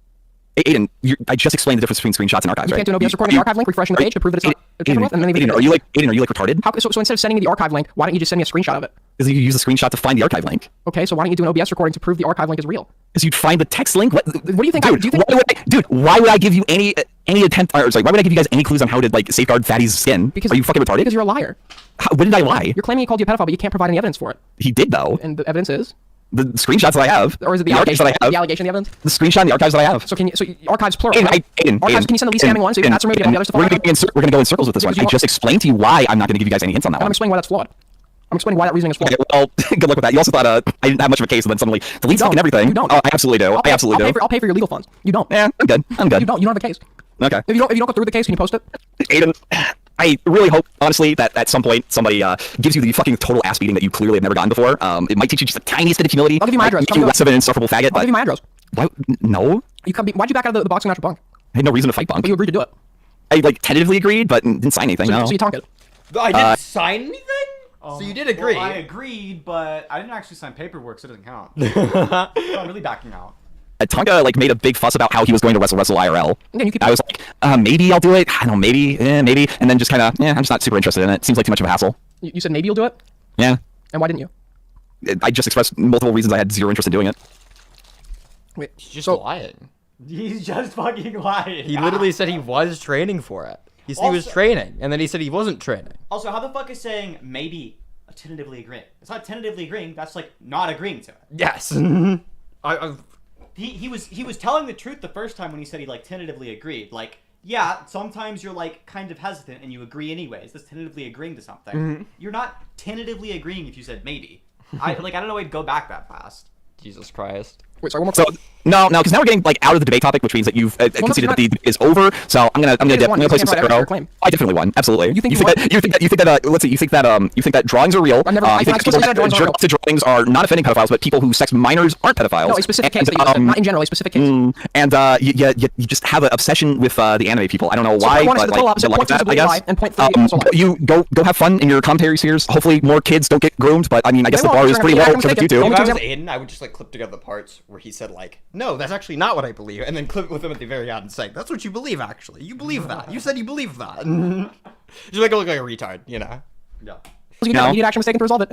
Aiden, I just explained the difference between screenshots and archives, You right? can't do an OBS recording archive link, refreshing the page to prove that it's not tampered with, and then Aiden, are you like retarded? So instead of sending me the archive link, why don't you just send me a screenshot of it? Because you use the screenshot to find the archive link. Okay, so why don't you do an OBS recording to prove the archive link is real? Because you'd find the text link. What do you think? Why would I give you any attempt? Or sorry, why would I give you guys any clues on how to like safeguard Fatty's skin? Are you fucking retarded? Because you're a liar. When did I lie? You're claiming he called you a pedophile, but you can't provide any evidence for it. He did though. And the evidence is? The screenshots that I have. Or is it the archives allegation? that I have? The allegation, the evidence? The screenshot and the archives that I have. So archives plural. Right? Archives, can you send the least scamming one so you can answer maybe the other stuff? We're going to go in circles with this one. I just explained to you why I'm not going to give you guys any hints on that I'm one. explaining why that's flawed. I'm explaining why that reasoning is flawed. Okay, well, good luck with that. You also thought I didn't have much of a case, and then suddenly delete stuff and everything. You don't. Oh, I absolutely do. I absolutely do. I'll pay for your legal funds. You don't. Yeah, I'm good. I'm good. You don't have a case. Okay. If you don't go through the case, can you post it? Aiden, I really hope, honestly, that at some point somebody gives you the fucking total ass beating that you clearly have never gotten before. It might teach you just the tiniest bit of humility. I'll give you my address. Make you less of an insufferable faggot. I'll give you my address. Why? No. Why'd you back out of the boxing match with Bunk? I had no reason to fight Bunk. But you agreed to do it. I tentatively agreed, but didn't sign anything. No. So you tonk it. I didn't sign anything? So you did agree? Well, I agreed, but I didn't actually sign paperwork, so it doesn't count. So I'm really backing out. Tonka made a big fuss about how he was going to wrestle IRL. Yeah, I was like, maybe I'll do it. I don't know, maybe, maybe, and then just kind of, I'm just not super interested in it. Seems like too much of a hassle. You said maybe you'll do it? Yeah. And why didn't you? I just expressed multiple reasons I had zero interest in doing it. Wait, he's just lying. He's just fucking lying. He literally said he was training for it. He said he was training, and then he said he wasn't training. Also, how the fuck is saying maybe tentatively agreeing? It's not tentatively agreeing. That's not agreeing to it. Yes. He was telling the truth the first time when he said he tentatively agreed. Yeah, sometimes you're kind of hesitant and you agree anyways. That's tentatively agreeing to something. Mm-hmm. You're not tentatively agreeing if you said maybe. I don't know why you'd go back that fast. Jesus Christ. Wait, sorry, one more So no, because now we're getting out of the debate topic, which means that you've conceded that the debate is over. So I'm gonna play some Sekiro. I definitely won. Absolutely. You think that let's see, you think that drawings are real. Drawings are not offending pedophiles, but people who sex minors aren't pedophiles. No, a specific case. Not in general, a specific case. And you just have an obsession with the anime people. I don't know why, but I guess. And point 3 you go have fun in your commentary spheres. Hopefully more kids don't get groomed, but I mean I guess the bar is pretty low for YouTube. If I was Aiden, I would just clip together the parts where he said no, that's actually not what I believe, and then clip it with him at the very end and say, that's what you believe actually. You believe that. You said you believe that. Just make it look like a retard, you know. Yeah. You need action mistaken to resolve it.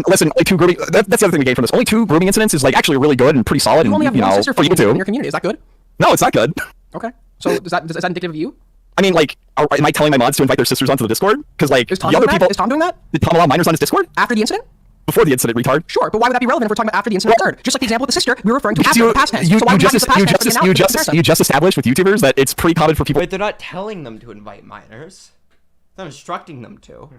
Listen, only 2 grooming. That's the other thing we gained from this. Only 2 grooming incidents is actually really good and pretty solid. You only have one sister for you too. in your community. Is that good? No, it's not good. Okay. So is that indicative of you? I mean, am I telling my mods to invite their sisters onto the Discord? Because the other people. Is Tom doing that? Did Tom allow minors on his Discord after the incident? Before the incident, retard. Sure, but why would that be relevant if we're talking about after the incident occurred? Just like the example with the sister, we were referring to after the past tense. You just established with YouTubers that it's pretty common for people. Wait, they're not telling them to invite minors. They're instructing them to.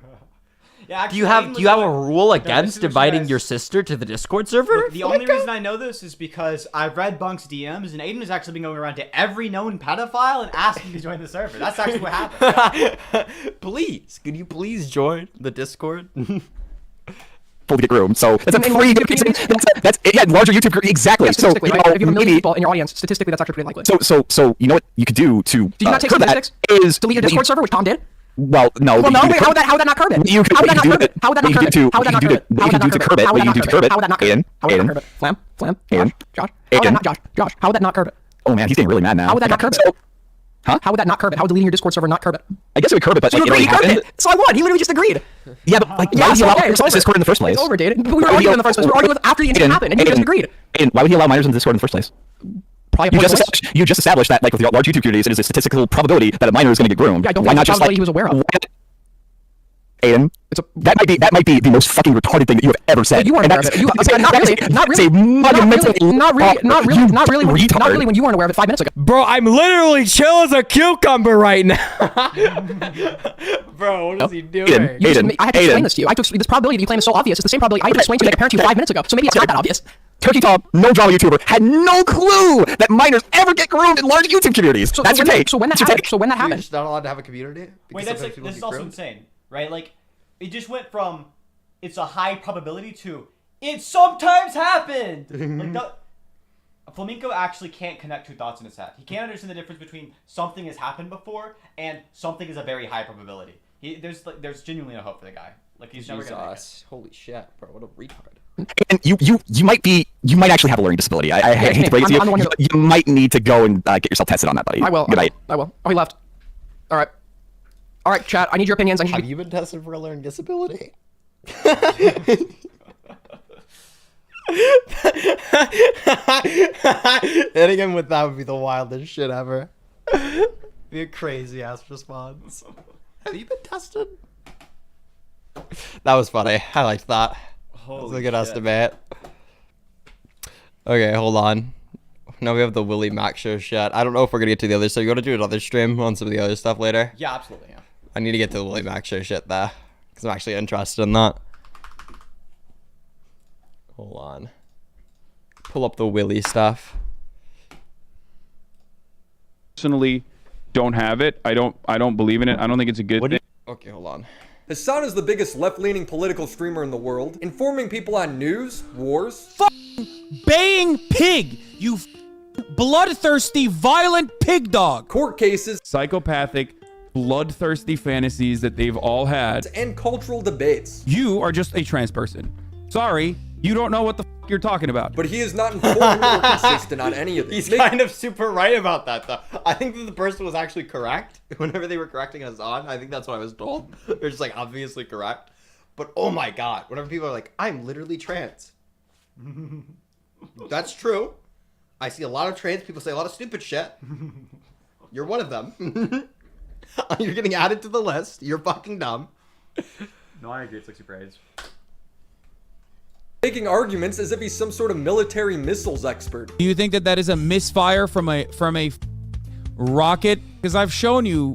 Yeah, actually, do you have a rule against inviting your sister to the Discord server? Look, the only reason I know this is because I've read Bunk's DMs, and Aiden has actually been going around to every known pedophile and asking to join the server. That's actually what happened. Please, could you please join the Discord? To get groomed, so that's a pretty good reason. That's larger YouTube group, exactly. Yeah, so if you have a million people in your audience, statistically that's actually pretty likely. So you know what you could do to did you not take curb statistics? That is delete your Discord server, which Tom did. Well, no. Well, no. Wait, how would that not curb it? How would that not curb it? How would that not curb it? How would that not curb it? How would that not curb it? How would that not curb it? How would that not curb it? How would that not curb it? Flam, Josh. How would that not curb it? Oh man, he's getting really mad now. How would that not curb it? Huh? How would that not curb it? How would deleting your Discord server not curb it? I guess it would curb it, but So like, you agreed, he curbed happened. it. So I won. He literally just agreed. Yeah, but like, why would he allow minors on Discord in the first place? It's over, dude. But we were arguing in the first place. We were arguing after the incident happened, and you just agreed. And why would he allow minors on Discord in the first place? Probably you just established that, like, with the large YouTube communities, it is a statistical probability that a minor is going to get groomed. Yeah, I don't why think not it's a just like probability he was aware of. Aiden, that might be the most fucking retarded thing that you have ever said. You weren't aware of it. Not really when you weren't aware of it 5 minutes ago. Bro, I'm literally chill as a cucumber right now. Bro, what is he doing? I had to explain this to you. I took this probability that you claim is so obvious. It's the same probability I had to explain to you like a parent to you 5 minutes ago. So maybe it's not that obvious. Turkey Tom, no drama YouTuber, had no clue that minors ever get groomed in large YouTube communities. That's your take. So when that happened, You're just not allowed to have a community. Wait, that's like, this is also insane, right? Like, it just went from it's a high probability to it sometimes happened. Like, Flamenco actually can't connect two thoughts in his head. He can't understand the difference between something has happened before and something is a very high probability. There's genuinely no hope for the guy. Like, he's never gonna make it. Holy shit, bro! What a retard. And you might actually have a learning disability. I hate to break it to you. You might need to go and get yourself tested on that, buddy. I will. Good night. I will. Oh, he left. All right, chat. I need your opinions. Have you been tested for a learning disability? Hitting him with that would be the wildest shit ever. Be a crazy ass response. Have you been tested? That was funny. I liked that. That's a good estimate. Okay, hold on. Now we have the Willy Mac show shit. I don't know if we're gonna get to the other stuff. You want to do another stream on some of the other stuff later? Yeah, absolutely. Yeah. I need to get to the Willy Mac show shit there because I'm actually interested in that. Hold on. Pull up the Willy stuff. Personally, don't have it. I don't believe in it. I don't think it's a good thing. Okay, hold on. Hasan is the biggest left-leaning political streamer in the world, informing people on news, wars, baying pig, you bloodthirsty, violent pig dog. Court cases, Psychopathic, bloodthirsty fantasies that they've all had, and cultural debates. You are just a trans person. Sorry, you don't know what the f you're talking about. But he is not informed or consistent on any of this. He's kind of super right about that, though. I think that the person was actually correct whenever they were correcting Hasan. I think that's what I was told. They're just like obviously correct. But oh my god, whenever people are like, I'm literally trans. That's true. I see a lot of trans people say a lot of stupid shit. You're one of them. You're getting added to the list. You're fucking dumb. No, I agree. It's like super AIDS. Making arguments as if he's some sort of military missiles expert. Do you think that that is a misfire from a rocket? Because I've shown you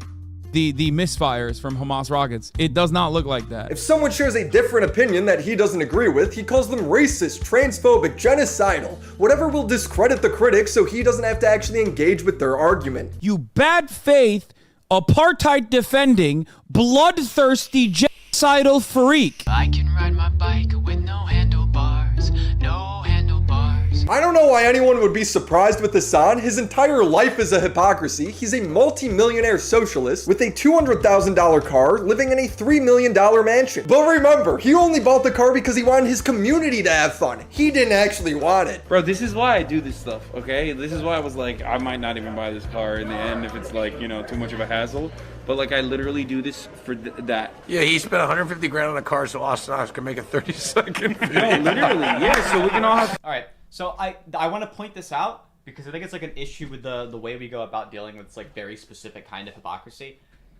the misfires from Hamas rockets. It does not look like that. If someone shares a different opinion that he doesn't agree with, he calls them racist, transphobic, genocidal, whatever will discredit the critics so he doesn't have to actually engage with their argument. You bad faith, apartheid defending, bloodthirsty, genocidal freak. I can ride my bike with no handlebars, no handlebars. I don't know why anyone would be surprised with Hasan. His entire life is a hypocrisy. He's a multi-millionaire socialist with a $200,000 car living in a $3 million mansion. But remember, he only bought the car because he wanted his community to have fun. He didn't actually want it. Bro, this is why I do this stuff, okay? This is why I was like, I might not even buy this car in the end if it's like, you know, too much of a hassle. But like, I literally do this for that. Yeah, he spent 150 grand on a car so Austin Ox can make a 30-second video. No, literally, yeah, so we can all have... All right, so I want to point this out because I think it's like an issue with the way we go about dealing with like very specific kind of hypocrisy.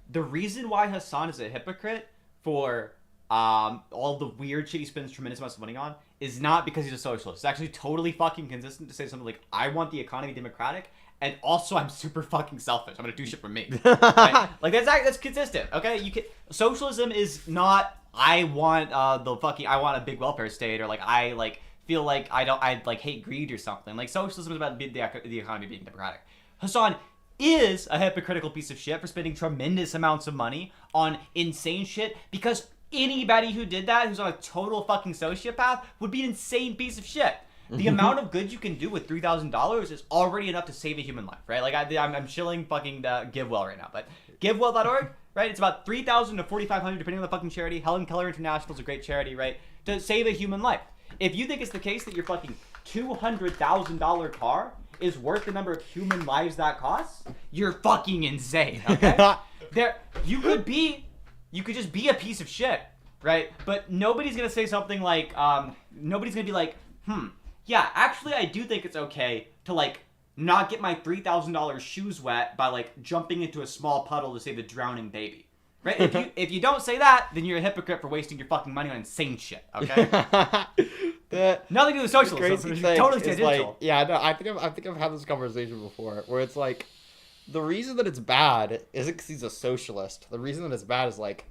The reason why Hasan is a hypocrite for all the weird shit he spends tremendous amounts of money on is not because he's a socialist. It's actually totally fucking consistent to say something like, I want the economy democratic, and also I'm super fucking selfish. I'm gonna do shit for me. Right? Like that's consistent. Okay, socialism is not I want I want a big welfare state, or like I like feel like I hate greed or something. Like socialism is about the economy being democratic. Hasan is a hypocritical piece of shit for spending tremendous amounts of money on insane shit because anybody who did that, who's on a total fucking sociopath, would be an insane piece of shit. The amount of good you can do with $3,000 is already enough to save a human life, right? Like I'm shilling fucking GiveWell right now, but GiveWell.org, right? It's about $3,000 to $4,500 depending on the fucking charity. Helen Keller International is a great charity, right? To save a human life. If you think it's the case that your fucking $200,000 car is worth the number of human lives that costs, you're fucking insane. Okay. You could just be a piece of shit, right? But nobody's gonna say something like, nobody's gonna be like, yeah, actually, I do think it's okay to like not get my $3,000 shoes wet by like jumping into a small puddle to save a drowning baby. Right? If you don't say that, then you're a hypocrite for wasting your fucking money on insane shit. Okay. Nothing to do with socialism. It's totally tangential. Like, yeah, no, I think I've had this conversation before, where it's like, the reason that it's bad isn't because he's a socialist. The reason that it's bad is like,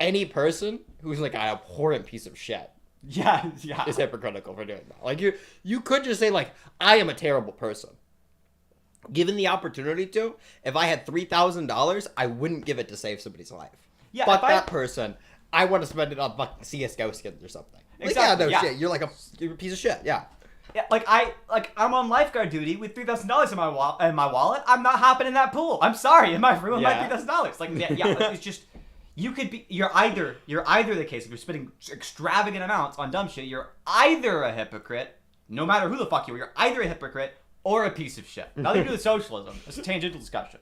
any person who's like an abhorrent piece of shit. Yeah. Is hypocritical for doing that. Like you could just say like, I am a terrible person. Given the opportunity to, if I had $3,000, I wouldn't give it to save somebody's life. Yeah, Fuck that person. I want to spend it on fucking CSGO skins or something. Exactly. Like, shit. You're a piece of shit. Yeah. Yeah, I'm on lifeguard duty with $3,000 in my wallet. I'm not hopping in that pool. I'm sorry. Am I ruining my $3,000? Like, it's just you're either the case if you're spending extravagant amounts on dumb shit. You're either a hypocrite, no matter who the fuck you are. You're either a hypocrite or a piece of shit. Nothing to do with socialism. It's a tangential discussion.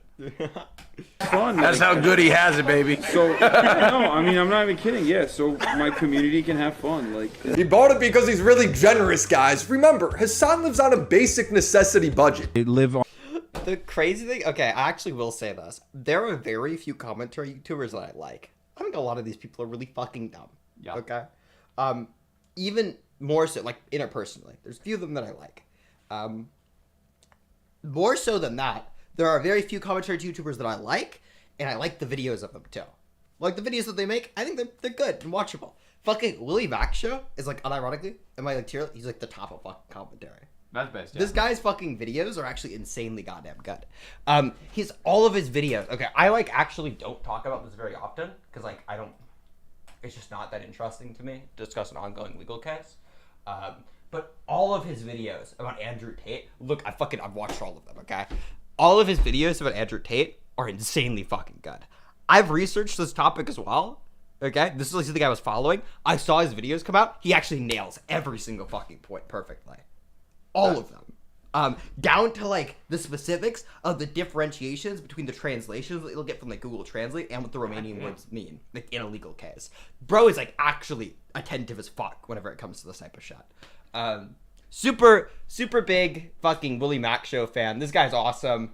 Fun. That's how good he has it, baby. So, no, I mean, I'm not even kidding. Yeah, so my community can have fun. Like, he bought it because he's really generous, guys. Remember, Hasan lives on a basic necessity budget. They live on. The crazy thing, okay, I actually will say this. There are very few commentary YouTubers that I like. I think a lot of these people are really fucking dumb. Yeah. Okay? Even more so, like, interpersonally. There's a few of them that I like. More so than that, there are very few commentary YouTubers that I like, and I like the videos of them too. Like the videos that they make, I think they're good and watchable. Fucking Willy Mac show is like, unironically, in my like tier, he's like the top of fucking commentary. That's best. Yeah. This guy's fucking videos are actually insanely goddamn good. He's all of his videos. Okay, I like actually don't talk about this very often because like I don't. It's just not that interesting to me to discuss an ongoing legal case. But all of his videos about Andrew Tate, look, I've watched all of them, okay? All of his videos about Andrew Tate are insanely fucking good. I've researched this topic as well, okay? This is the thing I was following. I saw his videos come out. He actually nails every single fucking point perfectly. All of them. Down to, like, the specifics of the differentiations between the translations that you'll get from, like, Google Translate and what the Romanian words mean, like, in a legal case. Bro is, like, actually attentive as fuck whenever it comes to this type of shit. Super big fucking Willy Mac show fan. This guy's awesome.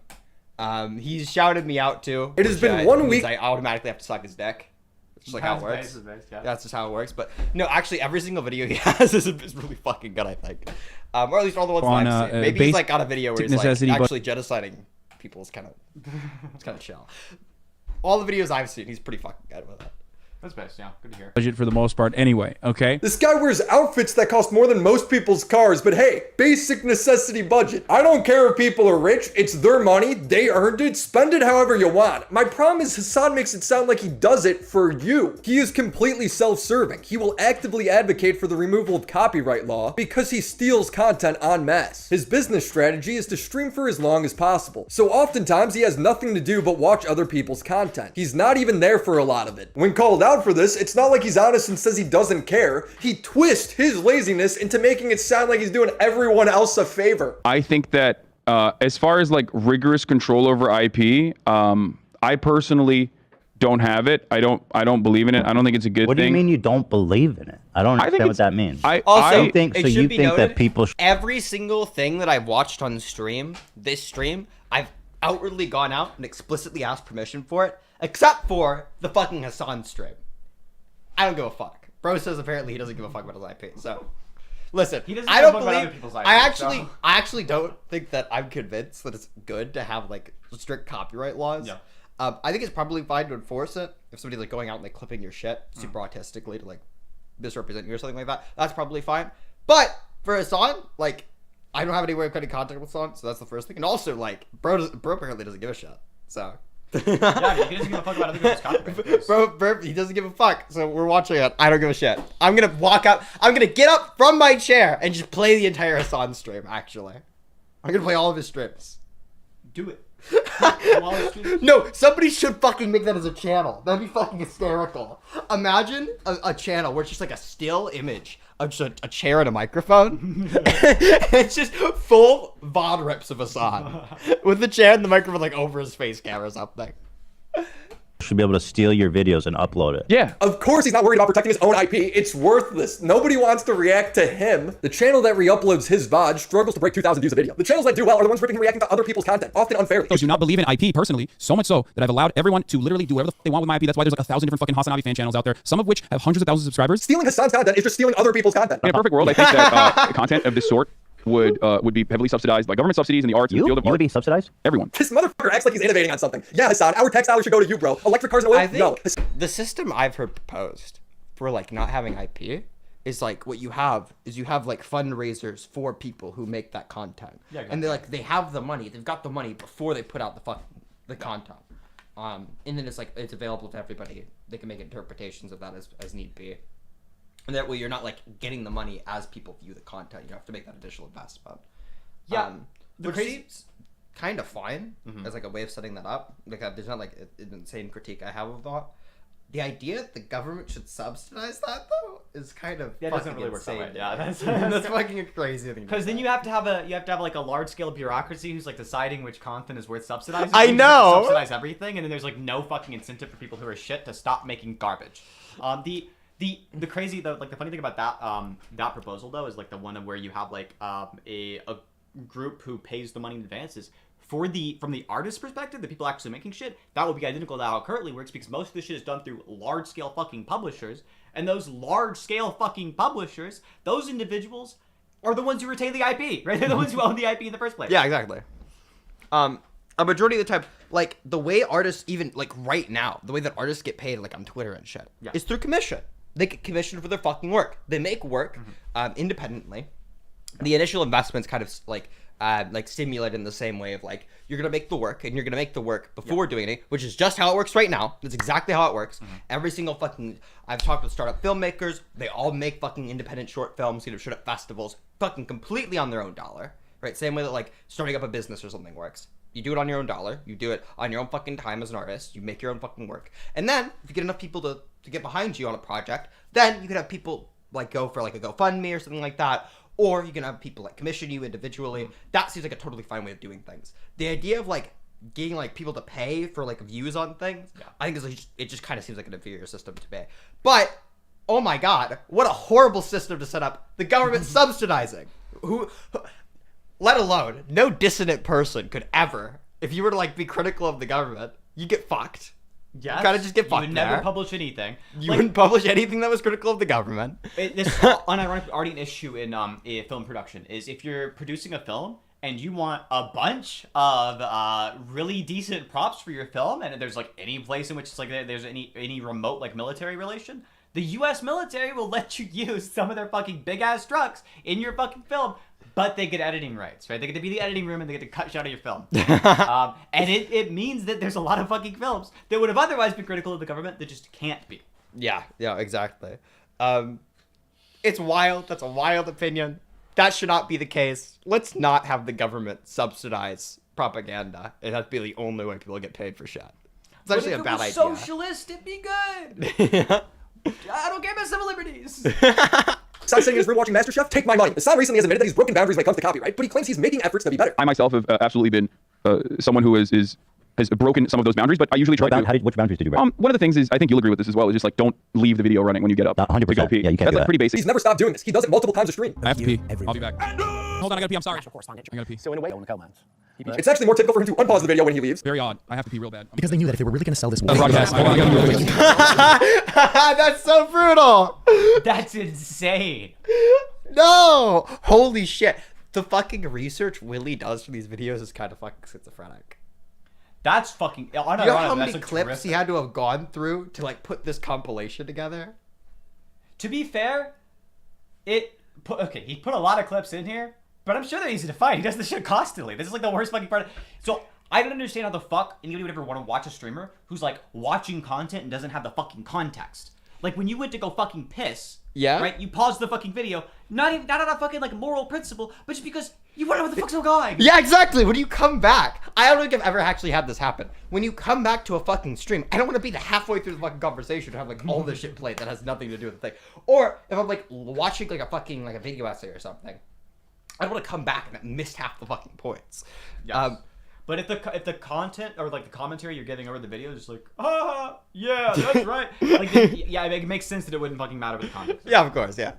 He's shouted me out too. It has been 1 week. I automatically have to suck his dick. It's just like how it works. That's just how it works. But no, actually, every single video he has is really fucking good, I think. Or at least all the ones that I've seen. Maybe he's like got a video where he's like actually genociding people. It's kind of chill. All the videos I've seen, he's pretty fucking good with it. That's best, yeah. Good to hear. Budget for the most part anyway, okay? This guy wears outfits that cost more than most people's cars, but hey, basic necessity budget. I don't care if people are rich, it's their money, they earned it, spend it however you want. My problem is Hasan makes it sound like he does it for you. He is completely self-serving. He will actively advocate for the removal of copyright law because he steals content en masse. His business strategy is to stream for as long as possible. So oftentimes he has nothing to do but watch other people's content. He's not even there for a lot of it. When called out for this, it's not like he's honest and says he doesn't care. He twists his laziness into making it sound like he's doing everyone else a favor. I think that as far as like rigorous control over IP, I personally don't have it. I don't believe in it. I don't think it's a good thing. What do you mean you don't believe in it? I don't understand what that means. Also, think so. You think that people every single thing that I've watched on this stream, I've outwardly gone out and explicitly asked permission for it, except for the fucking Hasan stream. I don't give a fuck. Bro says apparently he doesn't give a fuck about his IP. So, listen, I don't believe. I actually don't think that I'm convinced that it's good to have like strict copyright laws. Yeah. I think it's probably fine to enforce it if somebody's like going out and like clipping your shit super autistically to like misrepresent you or something like that. That's probably fine. But for Hasan, like, I don't have any way of getting contact with Hasan, so that's the first thing. And also, like, bro apparently doesn't give a shit. So. Yeah, he doesn't give a fuck about other people's copyright. Bro, he doesn't give a fuck. So we're watching it. I don't give a shit. I'm gonna walk out. I'm gonna get up from my chair and just play the entire Hasan stream. Actually, I'm gonna play all of his streams. Do it. No, somebody should fucking make that as a channel. That'd be fucking hysterical. Imagine a channel where it's just like a still image of just a chair and a microphone. It's just full VOD rips of Hasan with the chair and the microphone like over his face cam or something. Should be able to steal your videos and upload it. Yeah. Of course he's not worried about protecting his own IP. It's worthless. Nobody wants to react to him. The channel that re-uploads his VOD struggles to break 2,000 views a video. The channels that do well are the ones ripping and reacting to other people's content, often unfairly. I do not believe in IP personally, so much so that I've allowed everyone to literally do whatever they want with my IP. That's why there's like 1,000 different fucking Hasan fan channels out there, some of which have hundreds of thousands of subscribers. Stealing Hasan's content is just stealing other people's content. In a perfect world, I think that content of this sort would be heavily subsidized by government subsidies in the arts and the field of art. You would be subsidized? Everyone. This motherfucker acts like he's innovating on something. Yeah, Hasan, our tax dollars should go to you, bro. Electric cars and oil? I think No. the system I've heard proposed for like not having IP is like what you have is you have like fundraisers for people who make that content. Yeah, exactly. And they're like they have the money. They've got the money before they put out the content. And then it's like it's available to everybody. They can make interpretations of that as need be. And that way you're not like getting the money as people view the content. You have to make that additional investment. Yeah. Which seems kind of fine as like a way of setting that up. Like there's not like an insane critique I have of that. The idea that the government should subsidize that though is kind of that doesn't really work that way. Yeah, that's fucking a crazy thing. Because then you have to have like a large scale bureaucracy who's like deciding which content is worth subsidizing. I know. Subsidize everything, and then there's like no fucking incentive for people who are shit to stop making garbage. The crazy though, like the funny thing about that proposal though is like the one where you have like a group who pays the money in advance is from the artist's perspective, the people actually making shit, that would be identical to how it currently works because most of the shit is done through large scale fucking publishers, and those large scale fucking publishers, those individuals are the ones who retain the IP, right? They're the ones who own the IP in the first place. Yeah, exactly. A majority of the time, like the way artists even like right now, the way that artists get paid like on Twitter and shit is through commission. They get commissioned for their fucking work. They make work independently. The initial investment's kind of like simulated in the same way of like you're gonna make the work and you're gonna make the work before doing it, which is just how it works right now. That's exactly how it works. Every single fucking I've talked with startup filmmakers. They all make fucking independent short films, get them shot at festivals, fucking completely on their own dollar, right? Same way that like starting up a business or something works. You do it on your own dollar. You do it on your own fucking time as an artist. You make your own fucking work. And then if you get enough people to get behind you on a project, then you can have people like go for like a GoFundMe or something like that. Or you can have people like commission you individually. That seems like a totally fine way of doing things. The idea of like getting like people to pay for like views on things, I think it just kind of seems like an inferior system to pay. But oh my god, what a horrible system to set up. The government subsidizing. Who let alone no dissident person could ever, if you were to like be critical of the government, you get fucked. Yeah, you gotta just get fucked. You would never publish anything. You wouldn't publish anything that was critical of the government. This unironically already an issue in film production is if you're producing a film and you want a bunch of really decent props for your film, and there's like any place in which it's like there's any remote like military relation, the U.S. military will let you use some of their fucking big ass trucks in your fucking film. But they get editing rights, right? They get to be the editing room and they get to cut shit out of your film. And it means that there's a lot of fucking films that would have otherwise been critical of the government that just can't be. Yeah, exactly. It's wild. That's a wild opinion. That should not be the case. Let's not have the government subsidize propaganda. It has to be the only way people get paid for shit. It's actually a bad idea. Socialist, it'd be good. I don't care about civil liberties. Hasan saying he's watching MasterChef? Take my money. Hasan recently has admitted that he's broken boundaries when it comes to copyright, but he claims he's making efforts to be better. I myself have absolutely been someone who has broken some of those boundaries, but I usually try to. Which boundaries did you break? One of the things is, I think you'll agree with this as well, is just like don't leave the video running when you get up. 100%. To go pee. Yeah, you can't That's do like that. pretty basic. He's never stopped doing this. He does it multiple times a stream. I have to pee. I'll be back. Hold on, I gotta pee. I'm sorry. I gotta pee. So in a way, no one comments. It's actually more typical for him to unpause the video when he leaves. Very odd. I have to pee real bad. Because they knew that if they were really going to sell this broadcast, That's so brutal. That's insane. No! Holy shit. The fucking research Willy does for these videos is kind of fucking schizophrenic. That's fucking... You know how many clips he had to have gone through to like put this compilation together? To be fair, he put a lot of clips in here, but I'm sure they're easy to find. He does this shit constantly. This is like the worst fucking part. So I don't understand how the fuck anybody would ever want to watch a streamer who's like watching content and doesn't have the fucking context. Like when you went to go fucking piss. Yeah. Right? You paused the fucking video, not out of fucking like moral principle, but just because you wonder what the fuck's going. Yeah, exactly. When you come back, I don't think I've ever actually had this happen. When you come back to a fucking stream, I don't want to be halfway through the fucking conversation to have like all this shit played that has nothing to do with the thing. Or if I'm like watching like a fucking like a video essay or something, I don't want to come back and I missed half the fucking points. Yes. But if the content or like the commentary you're getting over the video is just like, yeah, that's right. Like, yeah, it makes sense that it wouldn't fucking matter with the context. Yeah, of course, yeah.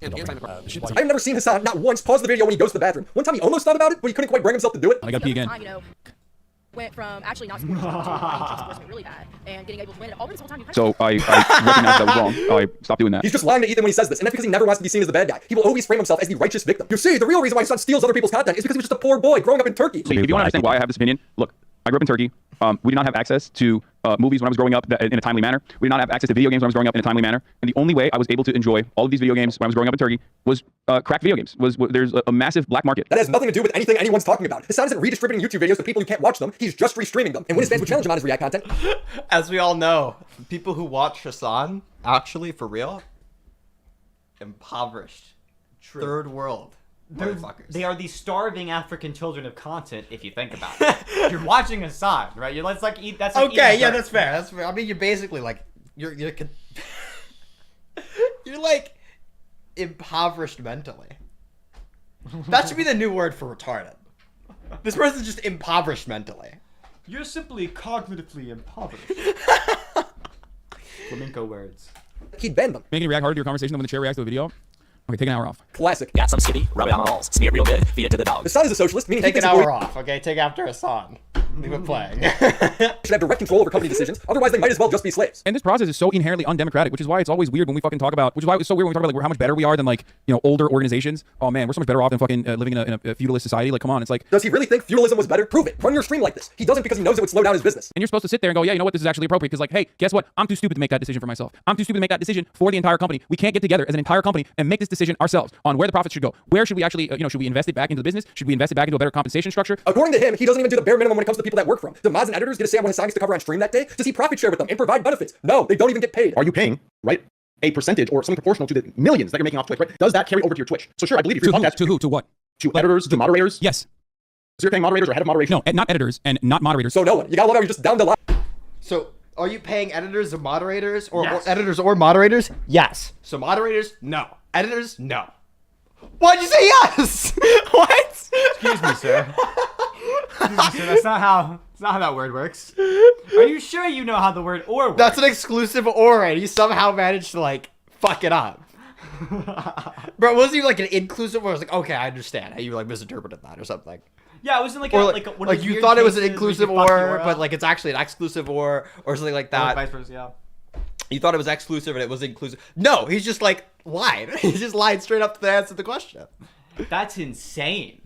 I've never seen Hasan not once pause the video when he goes to the bathroom. One time he almost thought about it, but he couldn't quite bring himself to do it. I gotta pee again. You know, went from actually not supporting someone to supporting really bad and getting able to win it all this whole time. So I recognized that was wrong. I stopped doing that. He's just lying to Ethan when he says this, and that's because he never wants to be seen as the bad guy. He will always frame himself as the righteous victim. You see, the real reason why Hasan steals other people's content is because he was just a poor boy growing up in Turkey. So if you want to understand why I have this opinion, look, I grew up in Turkey. We did not have access to movies when I was growing up in a timely manner. We did not have access to video games when I was growing up in a timely manner. And the only way I was able to enjoy all of these video games when I was growing up in Turkey was cracked video games. There's a massive black market. That has nothing to do with anything anyone's talking about. Hasan isn't redistributing YouTube videos to people who can't watch them. He's just restreaming them. And when his fans would challenge him on his React content. As we all know, people who watch Hasan, actually, for real, impoverished. True. Third world. They are the starving African children of content, if you think about it. You're watching Hasan, right? That's like okay, yeah, that's fair. That's fair. I mean, you're basically like you're like impoverished mentally. That should be the new word for retarded. This person's just impoverished mentally. You're simply cognitively impoverished. Flamenco words. He'd bend them. Making it react harder to your conversation than when the chair reacts to the video. Okay, take an hour off. Classic. Got some skitty, rub it on my balls, smear it real good, feed it to the dogs. Hasan is a socialist, meaning take he an hour off. Okay, take after Hasan. Leave it playing. Should have direct control over company decisions. Otherwise, they might as well just be slaves. And this process is so inherently undemocratic, which is why it's always weird when we fucking talk about. Which is why it's so weird when we talk about like how much better we are than like older organizations. Oh man, we're so much better off than fucking living in a feudalist society. Like, come on, it's like. Does he really think feudalism was better? Prove it. Run your stream like this. He doesn't because he knows it would slow down his business. And you're supposed to sit there and go, yeah, you know what, this is actually appropriate because like, hey, guess what? I'm too stupid to make that decision for myself. I'm too stupid to make that decision for the entire company. We can't get together as an entire company and make this decision ourselves on where the profits should go. Where should we actually, should we invest it back into the business? Should we invest it back into a better compensation structure? According to him, he doesn't even do the bare minimum when it comes to the people that work for him. The mods and editors get a say on what Hasan gets to cover on stream that day. Does he profit share with them and provide benefits? No, they don't even get paid. Are you paying, right, a percentage or something proportional to the millions that you're making off Twitch, right? Does that carry over to your Twitch? So sure, I believe if you're on that. To who? To what? To editors, to moderators? Yes. So you're paying moderators or head of moderation? No, not editors and not moderators. So no one. You gotta love how you're just down the line. So are you paying editors or moderators or, Yes. or editors or moderators? Yes. So moderators, no. Editors, no. Why'd you say yes? What? Excuse me, sir. Excuse me, sir. That's not how that word works. Are you sure you know how the word or works? That's an exclusive or, and you somehow managed to like fuck it up. Bro, wasn't you like an inclusive or? I was like, okay, I understand how you like misinterpreted that or something. Yeah, it wasn't like Or one of those you weird thought it was an cases where you inclusive could fuck the or, up. but like it's actually an exclusive or something like that. Or vice versa, yeah. You thought it was exclusive and it was inclusive. No, he's just like lied. He just lied straight up to the answer to the question. That's insane.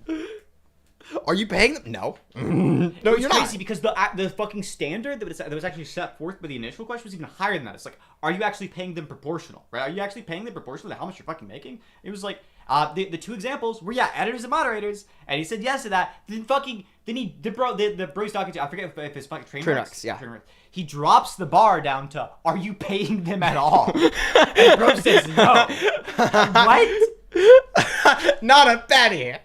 Are you paying them? No. No, It's you're crazy not. because the fucking standard that was actually set forth by the initial question was even higher than that. It's like, are you actually paying them proportional? Right? Are you actually paying them proportional to how much you're fucking making? It was like the two examples were editors and moderators, and he said yes to that. Then the bro's talking to, I forget if it's fucking Trainwrecks. Yeah. Trainwrecks. He drops the bar down to, are you paying them at all? And bro says no. What? Not a penny.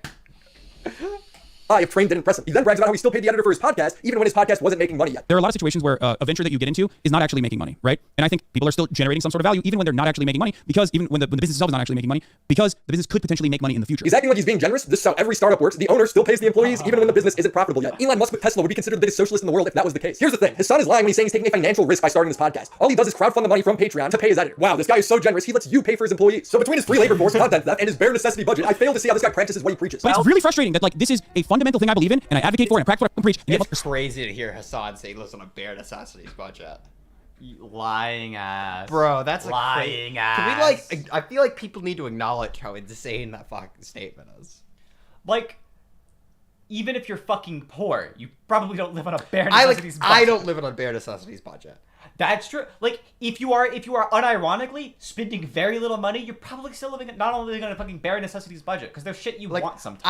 If Train didn't press him. He then brags about how he still paid the editor for his podcast, even when his podcast wasn't making money yet. There are a lot of situations where a venture that you get into is not actually making money, right? And I think people are still generating some sort of value even when they're not actually making money, because even when the business itself is not actually making money, because the business could potentially make money in the future. He's acting like he's being generous. This is how every startup works. The owner still pays the employees even when the business isn't profitable yet. Elon Musk with Tesla would be considered the biggest socialist in the world if that was the case. Here's the thing. Hasan is lying when he's saying he's taking a financial risk by starting this podcast. All he does is crowdfund the money from Patreon to pay his editor. Wow, this guy is so generous. He lets you pay for his employees. So between his free labor force, content theft, and his bare necessity budget, I fail to see how this guy practices what he preaches. But it's really frustrating that like this is a fundamental thing I believe in and I advocate for and I practice what I preach. It's crazy to hear Hasan say he lives on a bare necessities budget. Lying ass. Bro, that's a lying ass. Can we I feel like people need to acknowledge how insane that fucking statement is. Like, even if you're fucking poor, you probably don't live on a bare necessities budget. I don't live on a bare necessities budget. That's true. Like, if you are unironically spending very little money, you're probably still not only living on a fucking bare necessities budget, because there's shit you want sometimes.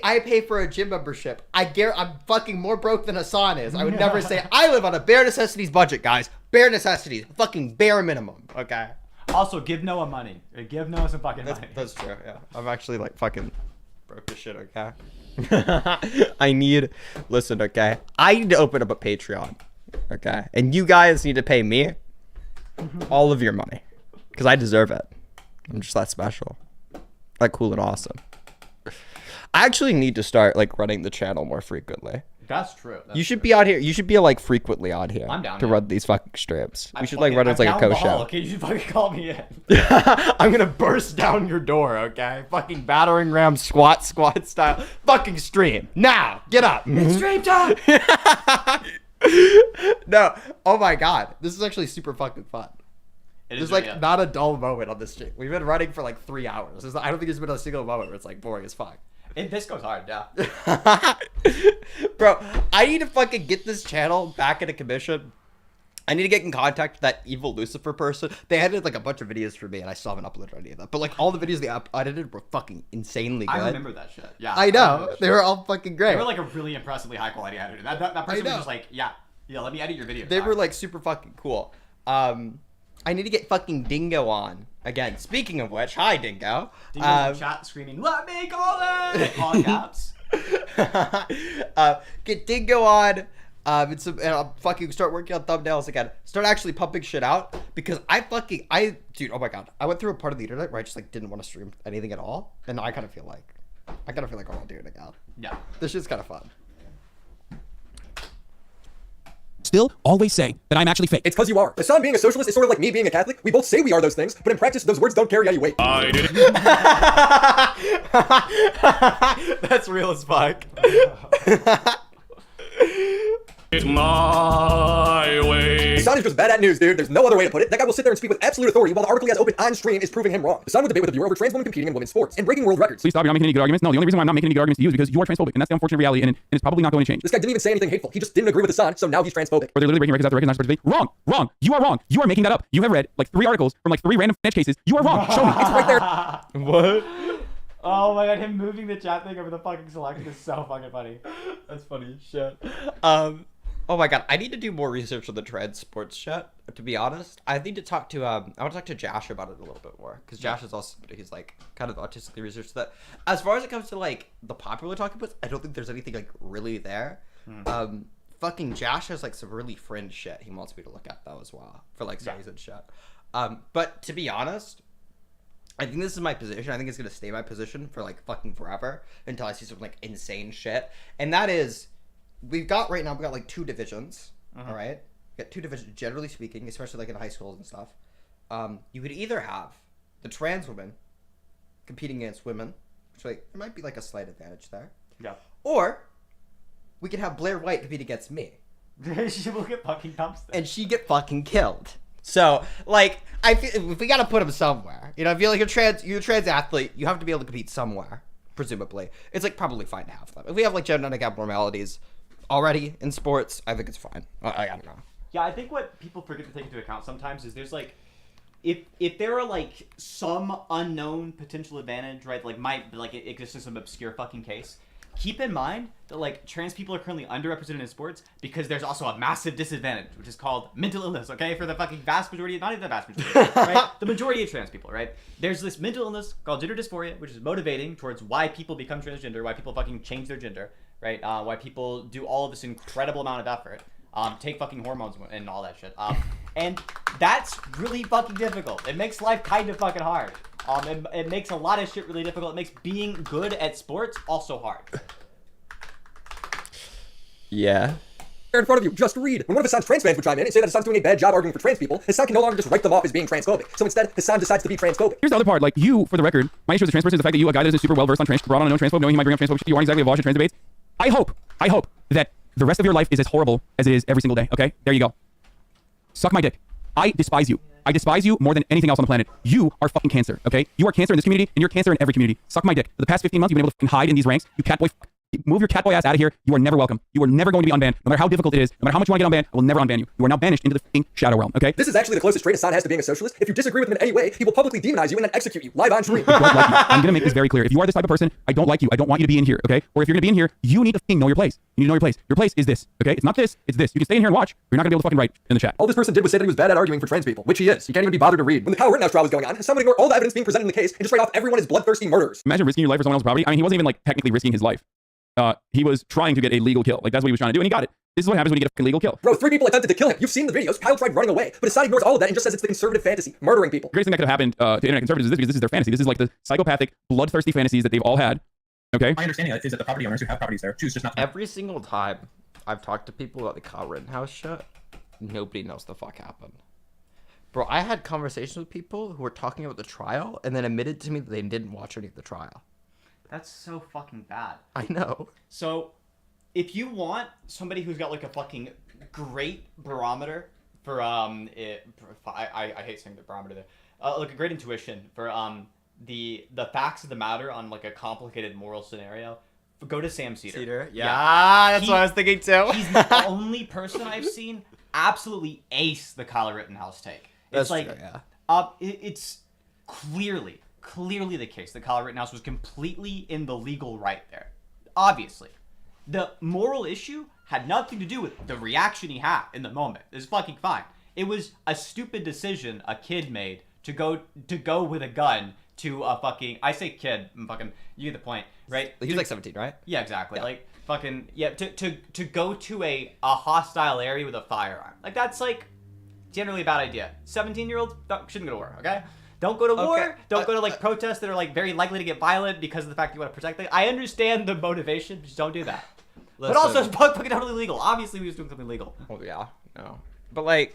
I pay for a gym membership. I'm fucking more broke than Hasan is. I would never say I live on a bare necessities budget, guys. Bare necessities. Fucking bare minimum. Okay. Also, give Noah money. Give Noah some fucking money. That's true. Yeah. I'm actually like fucking broke as shit. Okay. Listen. Okay. I need to open up a Patreon. Okay. And you guys need to pay me all of your money because I deserve it. I'm just that special, that cool and awesome. I actually need to start like running the channel more frequently. That's true. You should be out here. You should be like frequently on here I'm down to here. run these fucking streams. We should like run it as like a down the co-show. hall, okay, you should fucking call me in. I'm gonna burst down your door, okay? Fucking battering ram squat style. Fucking stream now. Get up. It's stream time. No. Oh my god, this is actually super fucking fun. There's like yeah. not a dull moment on this stream. We've been running for like 3 hours. I don't think there's been a single moment where it's like boring as fuck. This goes hard, yeah. Bro, I need to fucking get this channel back into commission. I need to get in contact with that evil Lucifer person. They edited like a bunch of videos for me and I still haven't uploaded any of that. But like all the videos they edited were fucking insanely good. I remember that shit. Yeah. I know. They were all fucking great. They were like a really impressively high quality editor. That person was just like, yeah, let me edit your video. They were like super fucking cool. I need to get fucking Dingo on again. Speaking of which, hi Dingo. Dingo's in the chat screaming, "Let me call it!" All caps. Get Dingo on. And I'll fucking start working on thumbnails again. Start actually pumping shit out because dude, oh my god, I went through a part of the internet where I just like didn't want to stream anything at all, and now I kind of feel like I want to do it again. Yeah, this shit's kind of fun. Still always say that I'm actually fake. It's because you are. Hasan being a socialist is sort of like me being a Catholic. We both say we are those things, but in practice, those words don't carry any weight. I did it. That's real as fuck. It's my way. Hasan is just bad at news, dude. There's no other way to put it. That guy will sit there and speak with absolute authority while the article he has open on stream is proving him wrong. Hasan would debate with a viewer over trans women competing in women's sports and breaking world records. Please stop. You're not making any good arguments. No, the only reason why I'm not making any good arguments to you is because you are transphobic, and that's the unfortunate reality, and it's probably not going to change. This guy didn't even say anything hateful. He just didn't agree with Hasan, so now he's transphobic. Or they're literally breaking records after records, not supposed to be. Wrong. You are wrong. You are making that up. You have read like 3 articles from like 3 random edge cases. You are wrong. Show me. It's right there. What? Oh my god, him moving the chat thing over the fucking selection is so fucking funny. That's funny as shit. Oh my god, I need to do more research on the trans sports shit. To be honest, I need to talk to I want to talk to Josh about it a little bit more because Josh is also he's like kind of autistically researched that. As far as it comes to like the popular talking points, I don't think there's anything like really there. Fucking Josh has like some really fringe shit he wants me to look at though as well for like studies and shit. But to be honest, I think this is my position. I think it's gonna stay my position for like fucking forever until I see some like insane shit, and that is. We've got like 2 divisions, all right? We got 2 divisions, generally speaking, especially like in high schools and stuff. You could either have the trans women competing against women, which like there might be like a slight advantage there. Yeah. Or we could have Blair White compete against me. She will get fucking dumpster. And she get fucking killed. So like I feel if we gotta put him somewhere, you know, I feel like you're a trans athlete, you have to be able to compete somewhere. Presumably, it's like probably fine to have them. If we have like genetic abnormalities already in sports, I think it's fine. I don't know. Yeah, I think what people forget to take into account sometimes is there's like, if there are like some unknown potential advantage, right? Like it exists in some obscure fucking case. Keep in mind that like trans people are currently underrepresented in sports because there's also a massive disadvantage, which is called mental illness. Okay, for the fucking vast majority, not even the vast majority, right? The majority of trans people, right? There's this mental illness called gender dysphoria, which is motivating towards why people become transgender, why people fucking change their gender, right? Why people do all of this incredible amount of effort, take fucking hormones and all that shit. And that's really fucking difficult. It makes life kind of fucking hard. It makes a lot of shit really difficult. It makes being good at sports also hard. Yeah. In front of you, just read. When one of Hasan's trans fans would chime in and say that Hasan's doing a bad job arguing for trans people, Hasan can no longer just write them off as being transphobic. So instead, Hasan decides to be transphobic. Here's the other part. Like you, for the record, my issue with the trans person is the fact that you, a guy that is super well versed on trans, brought on a known transphobe, knowing he might bring up transphobic shit, you aren't exactly awash in trans debates. I hope that the rest of your life is as horrible as it is every single day. Okay, there you go. Suck my dick. I despise you. I despise you more than anything else on the planet. You are fucking cancer, okay? You are cancer in this community, and you're cancer in every community. Suck my dick. For the past 15 months, you've been able to fucking hide in these ranks. You catboy. Move your catboy ass out of here. You are never welcome. You are never going to be unbanned. No matter how difficult it is, no matter how much you want to get unbanned, I will never unban you. You are now banished into the f***ing shadow realm, okay? This is actually the closest trait Hasan has to being a socialist. If you disagree with him in any way, he will publicly demonize you and then execute you live on stream. I don't like you. I'm gonna make this very clear. If you are this type of person, I don't like you. I don't want you to be in here, okay? Or if you're gonna be in here, you need to f***ing know your place. You need to know your place. Your place is this, okay? It's not this, it's this. You can stay in here and watch, but you're not gonna be able to fucking write in the chat. All this person did was say that he was bad at arguing for trans people, which he is. He can't even be bothered to read. When the Kyle Rittenhouse trial was going on, Hasan would ignore all the evidence being presented in the case and just write off everyone as bloodthirsty murderers. Imagine risking your life for someone else's property. I mean, he wasn't even like technically risking his life. He was trying to get a legal kill. Like, that's what he was trying to do, and he got it. This is what happens when you get a legal kill. Bro, 3 people attempted to kill him. You've seen the videos. Kyle tried running away, but Hasan ignores all of that and just says it's the conservative fantasy, murdering people. The greatest thing that could have happened to internet conservatives is this, because this is their fantasy. This is like the psychopathic, bloodthirsty fantasies that they've all had. Okay? My understanding is that the property owners who have properties there choose just not to. Every single time I've talked to people about the Kyle Rittenhouse shit, nobody knows the fuck happened. Bro, I had conversations with people who were talking about the trial and then admitted to me that they didn't watch any of the trial. That's so fucking bad. I know. So, if you want somebody who's got like a fucking great barometer for I hate saying the barometer there, like a great intuition for the facts of the matter on like a complicated moral scenario, go to Sam Cedar. Yeah, that's what I was thinking too. He's the only person I've seen absolutely ace the Kyle Rittenhouse take. It's That's like, true, yeah. It's clearly the case that Kyle Rittenhouse was completely in the legal right there. Obviously. The moral issue had nothing to do with the reaction he had in the moment. It's fucking fine. It was a stupid decision a kid made to go with a gun to a fucking, I say kid, fucking, you get the point, right? He was like 17, right? Yeah, exactly. Yeah. Like fucking, yeah, to go to a hostile area with a firearm. Like that's like generally a bad idea. 17-year-olds shouldn't go to war, okay? Don't go to war. Don't go to like protests that are like very likely to get violent because of the fact you want to protect them. I understand the motivation, just don't do that. But also, it's fucking totally legal. Obviously, we was doing something legal. Oh yeah, no. But like,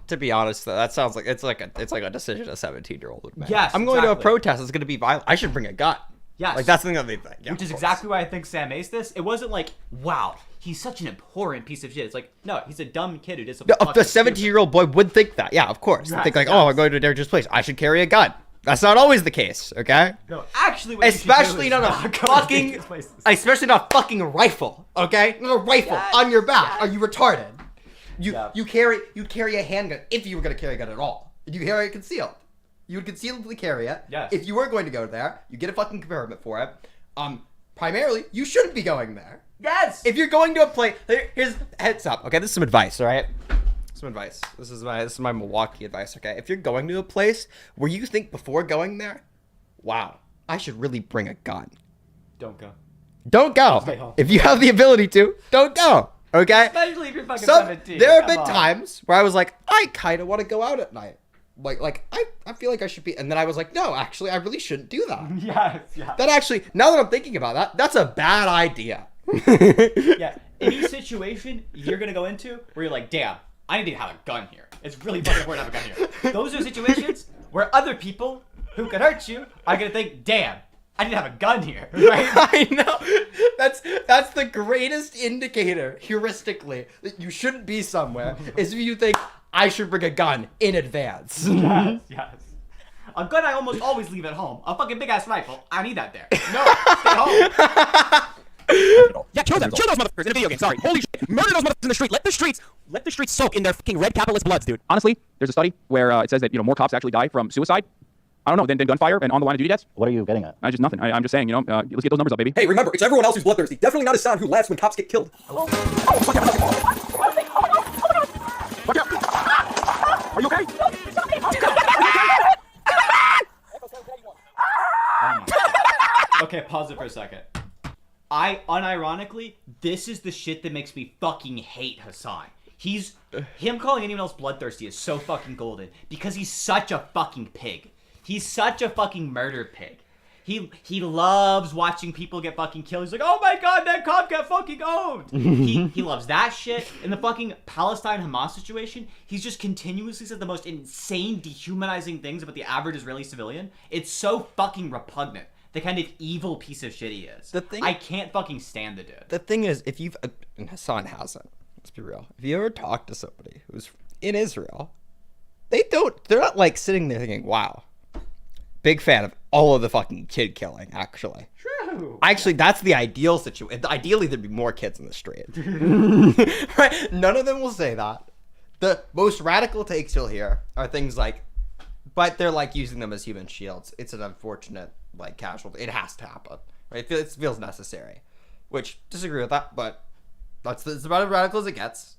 to be honest, though, that sounds like it's like a decision a 17-year-old would make. Yes, I'm going to a exactly. protest. It's going to be violent. I should bring a gun. Yes. Like that's the thing that they think. Yeah, which is exactly why I think Sam aced this. It wasn't like, wow, he's such an abhorrent piece of shit. It's like, no, he's a dumb kid who did something. The 17-year-old boy would think that. Yeah, of course. Yes, Think like, yes. oh, I'm going to a dangerous place. I should carry a gun. That's not always the case, okay? No, actually, what especially not a fucking, especially not a fucking rifle, okay? Not a rifle on your back. Are you retarded? You carry a handgun if you were gonna carry a gun at all. You carry it concealed. You would concealedly carry it. Yes. If you were going to go there, you get a fucking permit for it. Primarily, you shouldn't be going there. Yes. If you're going to a place, here's heads up. Okay, this is some advice. All right. Some advice. This is my Milwaukee advice, okay? If you're going to a place where you think before going there, wow, I should really bring a gun. Don't go. Don't go. Stay home. If you have the ability to, don't go, okay? Especially if you're fucking 17. There have Come been on. times where I was like, I kind of want to go out at night. Like I feel like I should be, and then I was like, no, actually, I really shouldn't do that. Yes. That actually, now that I'm thinking about that, that's a bad idea. Yeah. Any situation you're gonna go into where you're like, damn, I need to have a gun here. It's really fucking important to have a gun here. Those are situations where other people who could hurt you are gonna think, damn, I need to have a gun here. Right? I know. That's the greatest indicator, heuristically, that you shouldn't be somewhere, is if you think, I should bring a gun in advance. Yes. A gun I almost always leave at home. A fucking big ass rifle. I need that there. No, stay home. Yeah, kill them. Kill those motherfuckers in a video game. Sorry. Holy shit. Murder those motherfuckers in the street. Let the streets soak in their fucking red capitalist bloods, dude. Honestly, there's a study where it says that more cops actually die from suicide. I don't know, than gunfire and on the line of duty deaths. What are you getting at? Just nothing. I'm just saying, let's get those numbers up, baby. Hey, remember, it's everyone else who's bloodthirsty. Definitely not Hasan who laughs when cops get killed. Are you okay? Okay, pause it for a second. Unironically, this is the shit that makes me fucking hate Hasan. Him calling anyone else bloodthirsty is so fucking golden because he's such a fucking pig. He's such a fucking murder pig. He loves watching people get fucking killed. He's like, oh my god, that cop got fucking owned. he loves that shit. In the fucking Palestine-Hamas situation, he's just continuously said the most insane, dehumanizing things about the average Israeli civilian. It's so fucking repugnant. The kind of evil piece of shit he is. I can't fucking stand the dude. The thing is, if you've, and Hasan hasn't, let's be real. If you ever talk to somebody who's in Israel, they're not like sitting there thinking, wow, big fan of all of the fucking kid killing, actually. Actually, that's the ideal situation. Ideally, there'd be more kids in the street. Right? None of them will say that. The most radical takes you'll hear are things like, but they're like using them as human shields. It's an unfortunate like casualty. It has to happen. Right? It feels necessary. Which, disagree with that, but that's about as radical as it gets.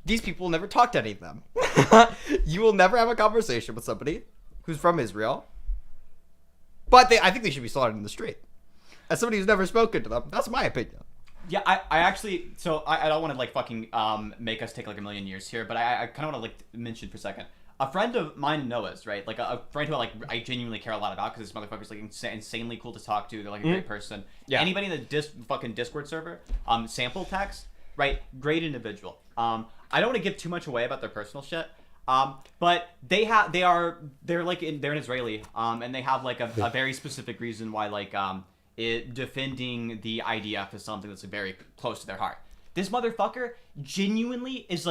These people will never talk to any of them. You will never have a conversation with somebody who's from Israel. But I think they should be slaughtered in the street. As somebody who's never spoken to them, that's my opinion. Yeah, I actually, so I don't want to like fucking make us take like a million years here, but I kind of want to like mention for a second. A friend of mine, Noah's, right? Like a friend who I genuinely care a lot about because this motherfucker's like insanely cool to talk to. They're like a great person. Yeah. Anybody in the fucking Discord server, sample text, right? Great individual. I don't want to give too much away about their personal shit. But they're an Israeli, and they have like a very specific reason why like defending the IDF is something that's very close to their heart. This motherfucker genuinely is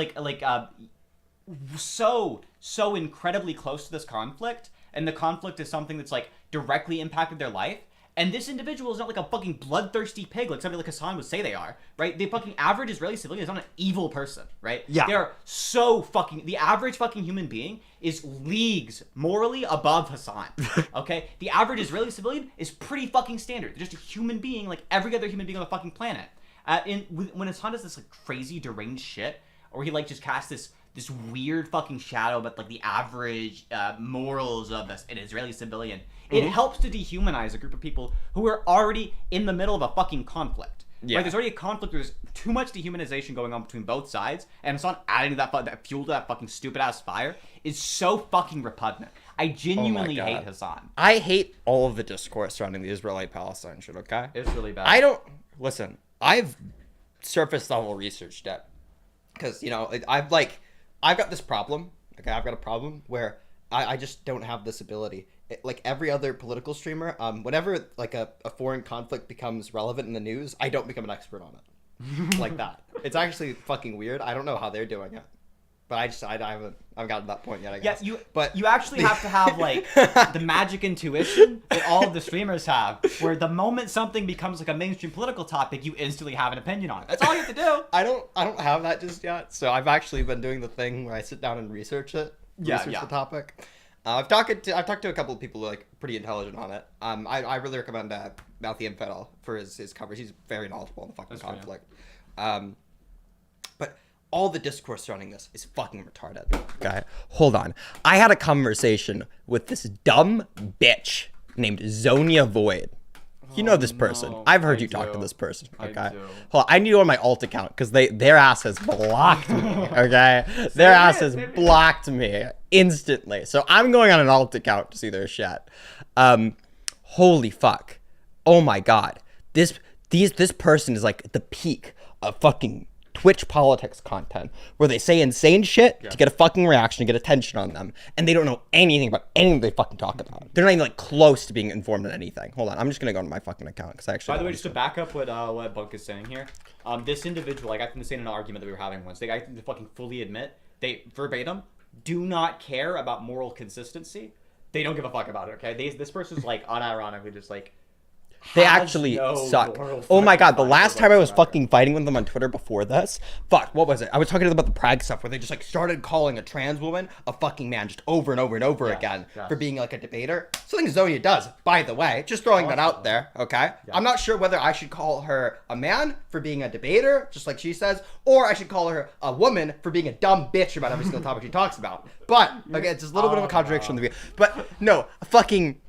so incredibly close to this conflict, and the conflict is something that's like directly impacted their life. And this individual is not like a fucking bloodthirsty pig like somebody like Hasan would say they are, right? The fucking average Israeli civilian is not an evil person, right? Yeah. They are so fucking... The average fucking human being is leagues morally above Hasan, okay? The average Israeli civilian is pretty fucking standard. They're just a human being like every other human being on the fucking planet. When Hasan does this like crazy deranged shit, or he like just casts this weird fucking shadow about like the average morals of an Israeli civilian, it helps to dehumanize a group of people who are already in the middle of a fucking conflict. Yeah. Right? There's already a conflict. There's too much dehumanization going on between both sides, and it's not adding to that fuel to that fucking stupid ass fire is so fucking repugnant. I genuinely hate Hasan. I hate all of the discourse surrounding the Israeli-Palestine shit. Okay, it's really bad. I've surface level researched it because I've got this problem. Okay, I've got a problem where I just don't have this ability. Like every other political streamer, whenever like a foreign conflict becomes relevant in the news, I don't become an expert on it. Like that. It's actually fucking weird. I don't know how they're doing it, but I haven't gotten to that point yet. I guess. Yeah, you actually have to have like the magic intuition that all of the streamers have, where the moment something becomes like a mainstream political topic, you instantly have an opinion on it. That's all you have to do. I don't have that just yet. So I've actually been doing the thing where I sit down and research it. Research the topic. I've talked to a couple of people who are like pretty intelligent on it. I really recommend Mouthy Infidel for his coverage. He's very knowledgeable on the fucking conflict. But all the discourse surrounding this is fucking retarded. Okay, hold on. I had a conversation with this dumb bitch named Zonia Void. You know this person. I've heard you talk to this person. Okay. Hold on. I need to go on my alt account because their ass has blocked me. Okay. Their ass has blocked me instantly. So I'm going on an alt account to see their shit. Holy fuck. Oh my god. This person is like the peak of fucking Twitch politics content where they say insane shit to get a fucking reaction, to get attention on them, and they don't know anything about anything they fucking talk about. They're not even like close to being informed on anything. Hold on, I'm just gonna go on my fucking account because I actually. By the way, just to back up what Bunk is saying here, this individual, like I think, saying in an argument that we were having once, I think to fucking fully admit they verbatim do not care about moral consistency. They don't give a fuck about it. Okay, this person's like unironically just like. They actually suck. Oh my god, the last time I was fucking fighting with them on Twitter before this, fuck, what was it? I was talking to them about the Prague stuff where they just like started calling a trans woman a fucking man just over and over and over again for being like a debater. Something Zonia does, by the way, just throwing that out there, okay? I'm not sure whether I should call her a man for being a debater, just like she says, or I should call her a woman for being a dumb bitch about every single topic she talks about. But, okay, it's just a little bit of a contradiction in the video. But, no, fucking...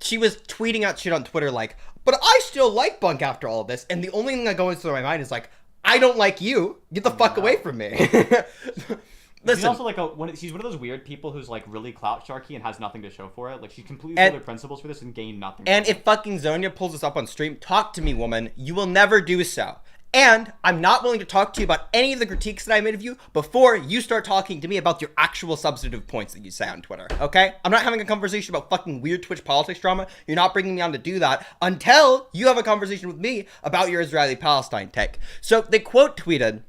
she was tweeting out shit on Twitter like, but I still like Bunk after all of this, and the only thing that goes through my mind is like, I don't like you. Get the fuck away from me. Listen. She's also like she's one of those weird people who's like really clout sharky and has nothing to show for it. Like she completely stole their principles for this and gained nothing. And if fucking Zonia pulls this up on stream, talk to me, woman. You will never do so. And I'm not willing to talk to you about any of the critiques that I made of you before you start talking to me about your actual substantive points that you say on Twitter, okay? I'm not having a conversation about fucking weird Twitch politics drama. You're not bringing me on to do that until you have a conversation with me about your Israeli-Palestine take. So they quote tweeted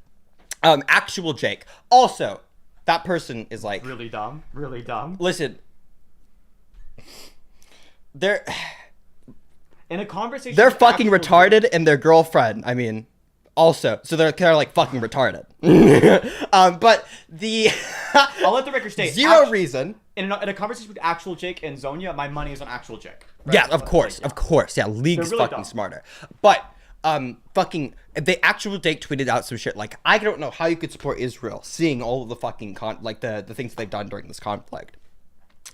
actual Jake. Also, that person is like... Really dumb. Really dumb. Listen, They're in a conversation. They're fucking retarded, and their girlfriend. I mean, also, so they're like fucking retarded. But the I'll let the record state. Zero reason. In a conversation with actual Jake and Zonia, my money is on actual Jake. Right? Yeah, of course. Yeah, League's really fucking dumb. smarter. But fucking the actual Jake tweeted out some shit like, I don't know how you could support Israel, seeing all of the fucking the things they've done during this conflict.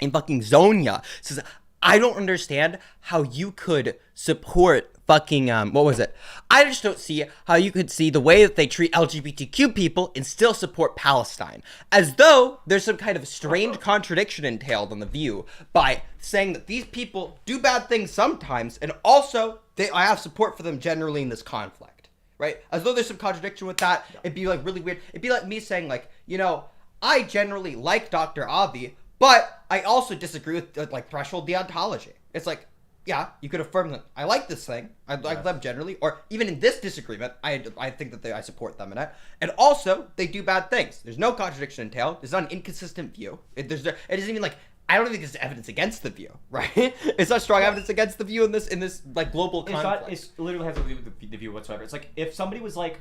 And fucking Zonia says, I don't understand how you could support fucking what was it? I just don't see how you could see the way that they treat LGBTQ people and still support Palestine, as though there's some kind of strange contradiction entailed on the View by saying that these people do bad things sometimes, and also I have support for them generally in this conflict, right? As though there's some contradiction with that. It'd be like really weird. It'd be like me saying like, you know, I generally like Dr. Avi, but I also disagree with like threshold deontology. It's like, yeah, you could affirm that I like this thing, I like them generally, or even in this disagreement, I think that I support them in it, and also they do bad things. There's no contradiction entailed. There's not an inconsistent view. It isn't even like, I don't think there's evidence against the View, right? It's not strong evidence against the View in this like global conflict. It literally has nothing to do with the View whatsoever. It's like if somebody was like,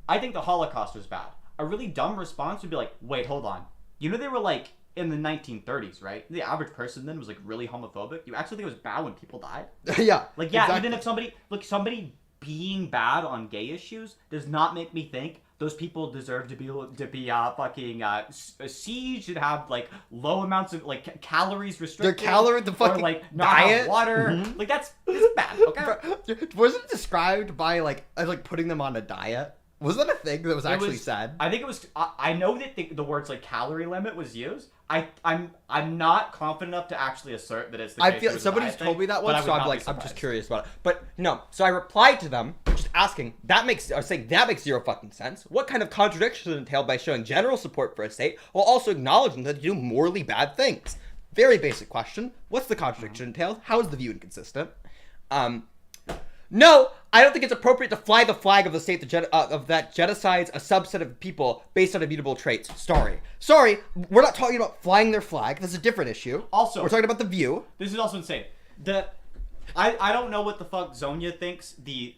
I think the Holocaust was bad. A really dumb response would be like, wait, hold on. You know they were like in the 1930s, right? The average person then was like really homophobic. You actually think it was bad when people died? Yeah. Like, yeah, exactly. even if somebody being bad on gay issues does not make me think those people deserve to be fucking sieged and have like low amounts of like calories restricted. The fucking or, like not diet. have water. Mhm. Like that's bad. Okay. Wasn't it described by like as like putting them on a diet? Was that a thing that was actually said? I think it was. I know that the words like calorie limit was used. I'm not confident enough to actually assert that it's the case. I feel somebody's told me that once, so I'm like, I'm just surprised. curious about it. But no, so I replied to them, just asking, that makes zero fucking sense. What kind of contradiction is entailed by showing general support for a state while also acknowledging that they do morally bad things? Very basic question. What's the contradiction entailed? How is the View inconsistent? No, I don't think it's appropriate to fly the flag of the state that genocides a subset of people based on immutable traits. Sorry, we're not talking about flying their flag. That's a different issue. Also, we're talking about the View. This is also insane. I don't know what the fuck Zonia thinks the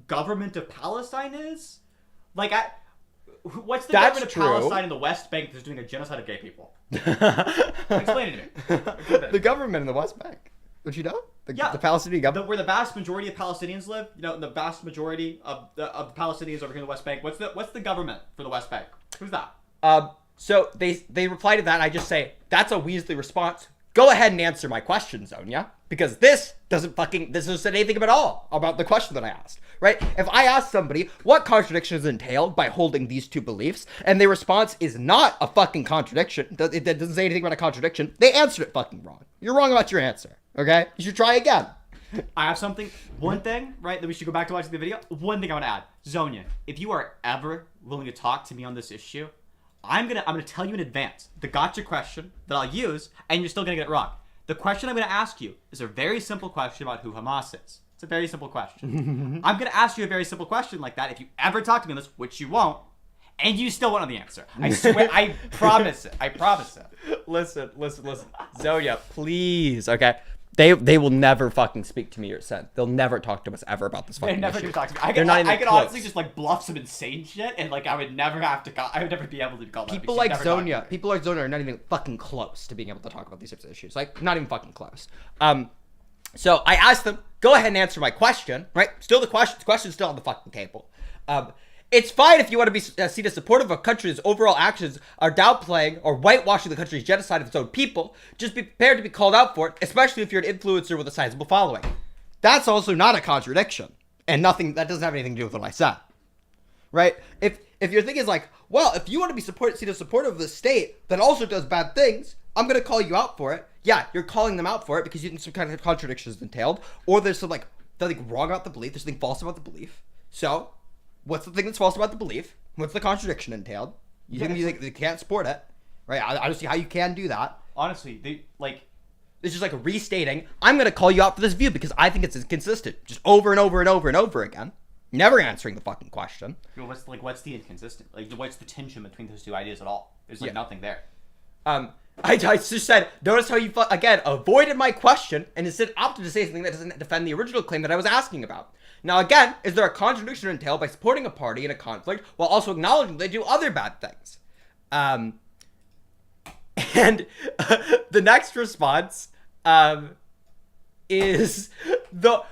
government of Palestine is. Like, what's the government of Palestine in the West Bank that's doing a genocide of gay people? Explain it to me. The government in the West Bank. Don't you know? The Palestinian government. Where the vast majority of Palestinians live. You know, the vast majority of the Palestinians over here in the West Bank. What's the government for the West Bank? Who's that? So they reply to that, and I just say, that's a Weasley response. Go ahead and answer my question, Zonia. Because this doesn't say anything at all about the question that I asked, right? If I ask somebody what contradiction is entailed by holding these two beliefs, and their response is not a fucking contradiction, it doesn't say anything about a contradiction, they answered it fucking wrong. You're wrong about your answer, okay? You should try again. I have one thing, right, that we should go back to watching the video. One thing I want to add. Zonia, if you are ever willing to talk to me on this issue, I'm gonna tell you in advance the gotcha question that I'll use, and you're still gonna get it wrong. The question I'm going to ask you is a very simple question about who Hamas is. It's a very simple question. I'm going to ask you a very simple question like that if you ever talk to me on this, which you won't, and you still won't know the answer. I swear, I promise it. I promise it. Listen. Zonia, please, okay? They will never fucking speak to me or send. They'll never talk to us ever about this fucking They never issue. do talk to me. I could honestly just like bluff some insane shit, and like I would never be able to call that. People like Zonia are not even fucking close to being able to talk about these types of issues. Like, not even fucking close. So I asked them, go ahead and answer my question, right? Still the question's still on the fucking table. It's fine if you want to be seen as supportive of a country's overall actions are downplaying or whitewashing the country's genocide of its own people. Just be prepared to be called out for it, especially if you're an influencer with a sizable following. That's also not a contradiction, and that doesn't have anything to do with what I said, right? If your thing is like, well, if you want to be seen as supportive of the state that also does bad things, I'm gonna call you out for it. Yeah, you're calling them out for it because you think some kind of contradiction is entailed, or there's something wrong about the belief, there's something false about the belief. So, what's the thing that's false about the belief? What's the contradiction entailed? You think they can't support it, right? I don't see how you can do that. Honestly, it's just like restating. I'm gonna call you out for this view because I think it's inconsistent, just over and over and over and over again, never answering the fucking question. What's the inconsistent? Like, what's the tension between those two ideas at all? There's nothing there. I just said, notice how you, again, avoided my question and instead opted to say something that doesn't defend the original claim that I was asking about. Now, again, is there a contradiction entailed by supporting a party in a conflict while also acknowledging they do other bad things? And the next response is the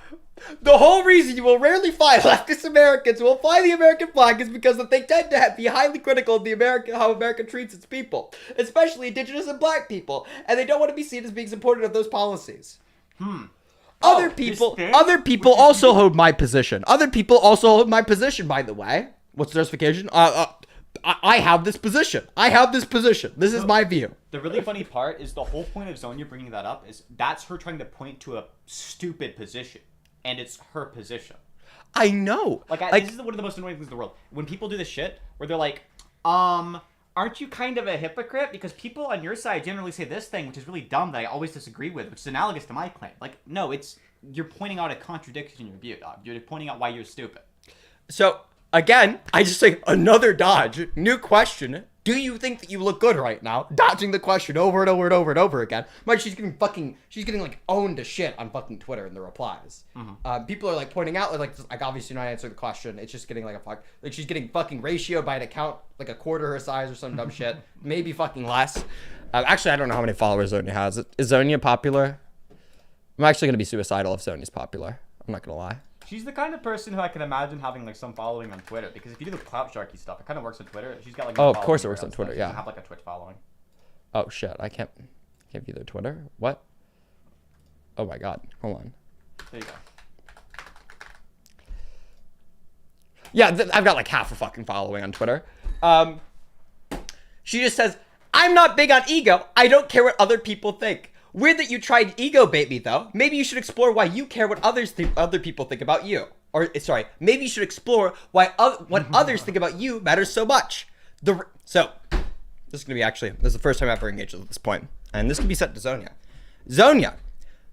whole reason you will rarely find leftist Americans who will fly the American flag is because they tend to be highly critical of how America treats its people, especially indigenous and black people, and they don't want to be seen as being supportive of those policies. Other people also hold my position. Other people also hold my position, by the way. What's the justification? I have this position. This is my view. The really funny part is the whole point of Zonia bringing that up is that's her trying to point to a stupid position. And it's her position. I know. This is one of the most annoying things in the world. When people do this shit, where they're like, aren't you kind of a hypocrite? Because people on your side generally say this thing, which is really dumb, that I always disagree with, which is analogous to my claim. Like, no, you're pointing out a contradiction in your view, dog. You're pointing out why you're stupid. So, again, I just say another dodge. New question. Do you think that you look good right now? Dodging the question over and over and over and over again. Like, she's getting like owned to shit on fucking Twitter in the replies. People are like pointing out like obviously not answering the question. It's just getting like she's getting fucking ratioed by an account like a quarter her size or some dumb shit. Maybe fucking less. Actually, I don't know how many followers Zonia has. Is Zonia popular? I'm actually gonna be suicidal if Zonia's popular. I'm not gonna lie. She's the kind of person who I can imagine having like some following on Twitter, because if you do the clout sharky stuff, it kind of works on Twitter. She's got like of course it works on Twitter. Yeah. Have like a Twitch following. Oh shit! I can't view their Twitter. What? Oh my god! Hold on. There you go. Yeah, I've got like half a fucking following on Twitter. She just says, "I'm not big on ego. I don't care what other people think." Weird that you tried ego bait me though. Maybe you should explore why you care what other people think about you. Or sorry, maybe you should explore why what others think about you matters so much. So this is the first time I've ever engaged at this point, and this can be sent to Zonia. Zonia,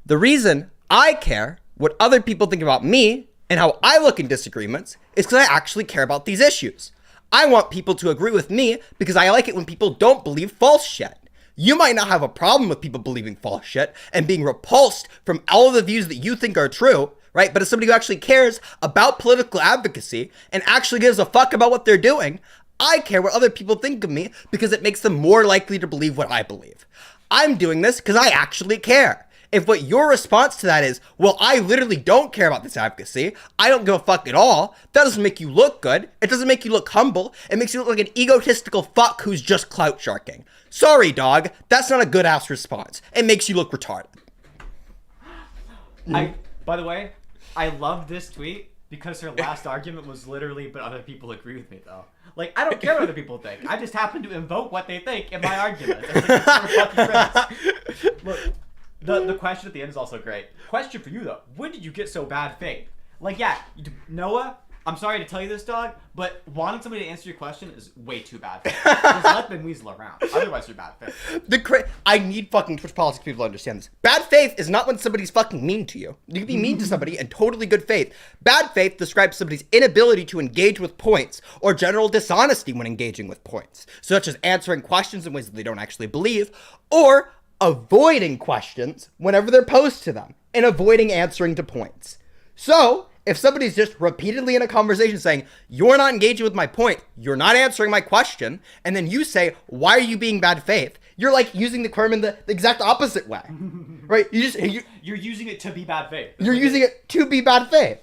the reason I care what other people think about me and how I look in disagreements is because I actually care about these issues. I want people to agree with me because I like it when people don't believe false shit. You might not have a problem with people believing false shit and being repulsed from all of the views that you think are true, right? But as somebody who actually cares about political advocacy and actually gives a fuck about what they're doing, I care what other people think of me because it makes them more likely to believe what I believe. I'm doing this because I actually care. If what your response to that is, well, I literally don't care about this advocacy, I don't give a fuck at all, that doesn't make you look good. It doesn't make you look humble. It makes you look like an egotistical fuck who's just clout sharking. Sorry, dog. That's not a good ass response. It makes you look retarded. By the way, I love this tweet because her last argument was literally, but other people agree with me though. Like, I don't care what other people think. I just happen to invoke what they think in my argument. It's like, look, the question at the end is also great. Question for you though: when did you get so bad faith? Like, yeah, Noah, I'm sorry to tell you this, dog, but wanting somebody to answer your question is way too bad faith. Just let them weasel around. Otherwise, you're bad faith. I need fucking Twitch politics people to understand this. Bad faith is not when somebody's fucking mean to you. You can be mean to somebody in totally good faith. Bad faith describes somebody's inability to engage with points or general dishonesty when engaging with points, such as answering questions in ways that they don't actually believe, or avoiding questions whenever they're posed to them and avoiding answering to points. So, if somebody's just repeatedly in a conversation saying, you're not engaging with my point, you're not answering my question, and then you say, why are you being bad faith? You're like using the term in the exact opposite way, right? You're using it to be bad faith. You're using it to be bad faith.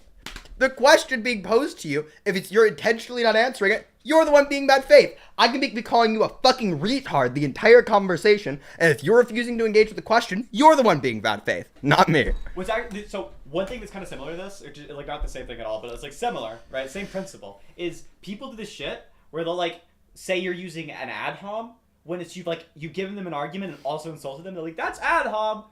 The question being posed to you, if you're intentionally not answering it, you're the one being bad faith. I could be calling you a fucking retard the entire conversation, and if you're refusing to engage with the question, you're the one being bad faith, not me. So one thing that's kind of similar to this, or just, like not the same thing at all, but it's like similar, right? Same principle, is people do this shit where they'll like say you're using an ad hom when it's you've given them an argument and also insulted them. They're like, that's ad hom.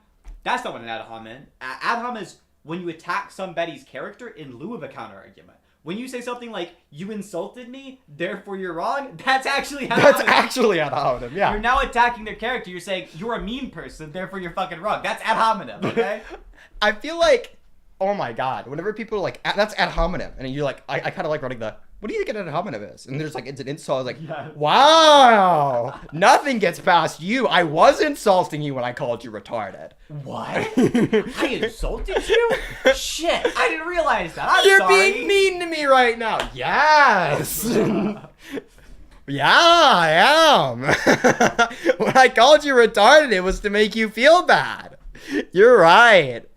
That's not what an ad hom is. Ad hom is when you attack somebody's character in lieu of a counter argument. When you say something like, you insulted me, therefore you're wrong, that's actually ad hominem. That's actually ad hominem, yeah. You're now attacking their character. You're saying, you're a mean person, therefore you're fucking wrong. That's ad hominem, okay? I feel like, oh my god, whenever people are like, that's ad hominem, and you're like, I kind of like running the, what do you think an ad hominem is? And there's like, it's an insult. I was like, wow, nothing gets past you. I was insulting you when I called you retarded. What? I insulted you? Shit, I didn't realize that. I'm You're sorry. being mean to me right now. Yes. Yeah, I am. When I called you retarded, it was to make you feel bad. You're right.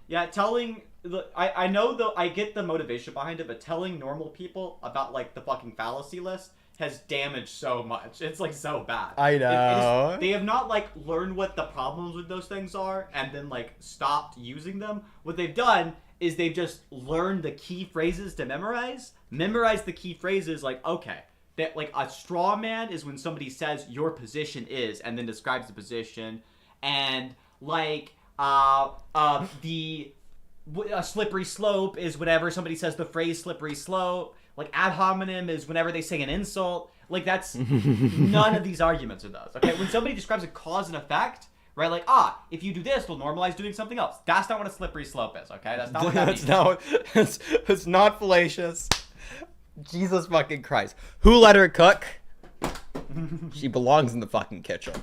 Yeah, telling... Look, I know though, I get the motivation behind it, but telling normal people about like the fucking fallacy list has damaged so much. It's like so bad. I know. They have not like learned what the problems with those things are and then like stopped using them. What they've done is they've just learned the key phrases to memorize the key phrases. Like, okay, that like a straw man is when somebody says your position is and then describes the position, and like a slippery slope is whenever somebody says the phrase slippery slope. Like ad hominem is whenever they say an insult. Like that's none of these arguments are those. Okay, when somebody describes a cause and effect, right? Like, if you do this, we'll normalize doing something else. That's not what a slippery slope is. Okay, that's not what that means. It's not fallacious. Jesus fucking Christ. Who let her cook? She belongs in the fucking kitchen.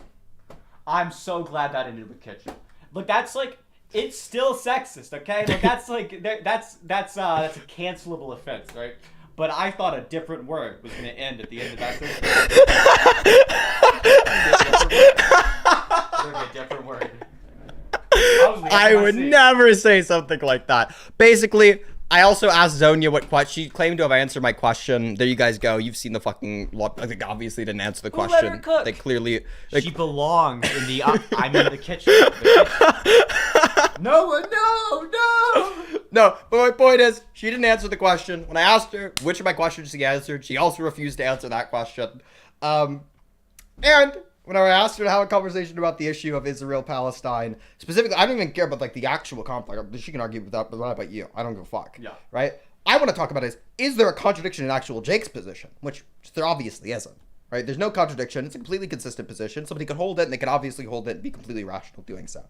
I'm so glad that ended with kitchen. Look, that's like, it's still sexist, okay? Like that's like that's a cancelable offense, right? But I thought a different word was gonna end at the end of that sentence. A different word. I would never say something like that. Basically, I also asked Zonia what question. She claimed to have answered my question. There you guys go. You've seen the fucking... I think obviously didn't answer the question. Who let her cook? They clearly... She belongs in the... I'm in the kitchen. No. No, but my point is, she didn't answer the question. When I asked her which of my questions she answered, she also refused to answer that question. And when I asked her to have a conversation about the issue of Israel-Palestine, specifically, I don't even care about like the actual conflict. She can argue with that, but what about you? I don't give a fuck. Yeah. Right? I want to talk about is there a contradiction in actual Jake's position? Which there obviously isn't. Right? There's no contradiction. It's a completely consistent position. Somebody could hold it, and they could obviously hold it and be completely rational doing so.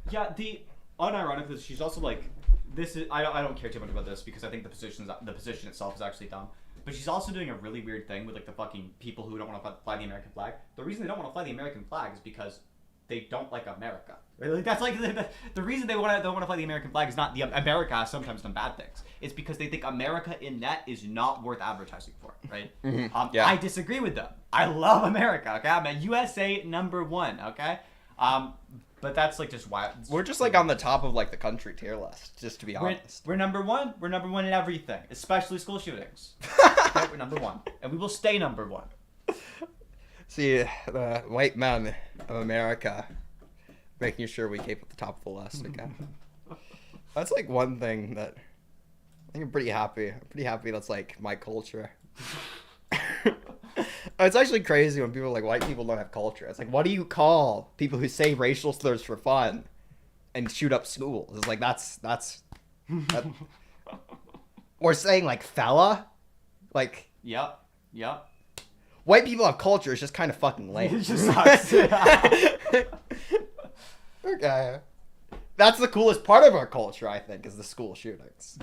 Yeah, the unironically, she's also like, this is I don't care too much about this because I think the position itself is actually dumb. But she's also doing a really weird thing with like the fucking people who don't want to fly the American flag. The reason they don't want to fly the American flag is because they don't like America. Right? Like, that's like the reason they don't want to fly the American flag is not the America has sometimes done bad things. It's because they think America in net is not worth advertising for. Right? Mm-hmm. Yeah. I disagree with them. I love America. Okay, I'm a USA #1. Okay. But that's like just why we're just like on the top of like the country tier list, just to be honest. We're #1. We're #1 in everything, especially school shootings. Okay, we're #1, and we will stay #1. See, the white men of America making sure we keep at the top of the list again. That's like one thing that I think I'm pretty happy. I'm pretty happy that's like my culture. It's actually crazy when people are like, white people don't have culture. It's like, what do you call people who say racial slurs for fun and shoot up schools? It's like, that's that... Or saying like fella, like... Yep. White people have culture. It's just kind of fucking lame. It just sucks. Okay. That's the coolest part of our culture, I think, is the school shootings.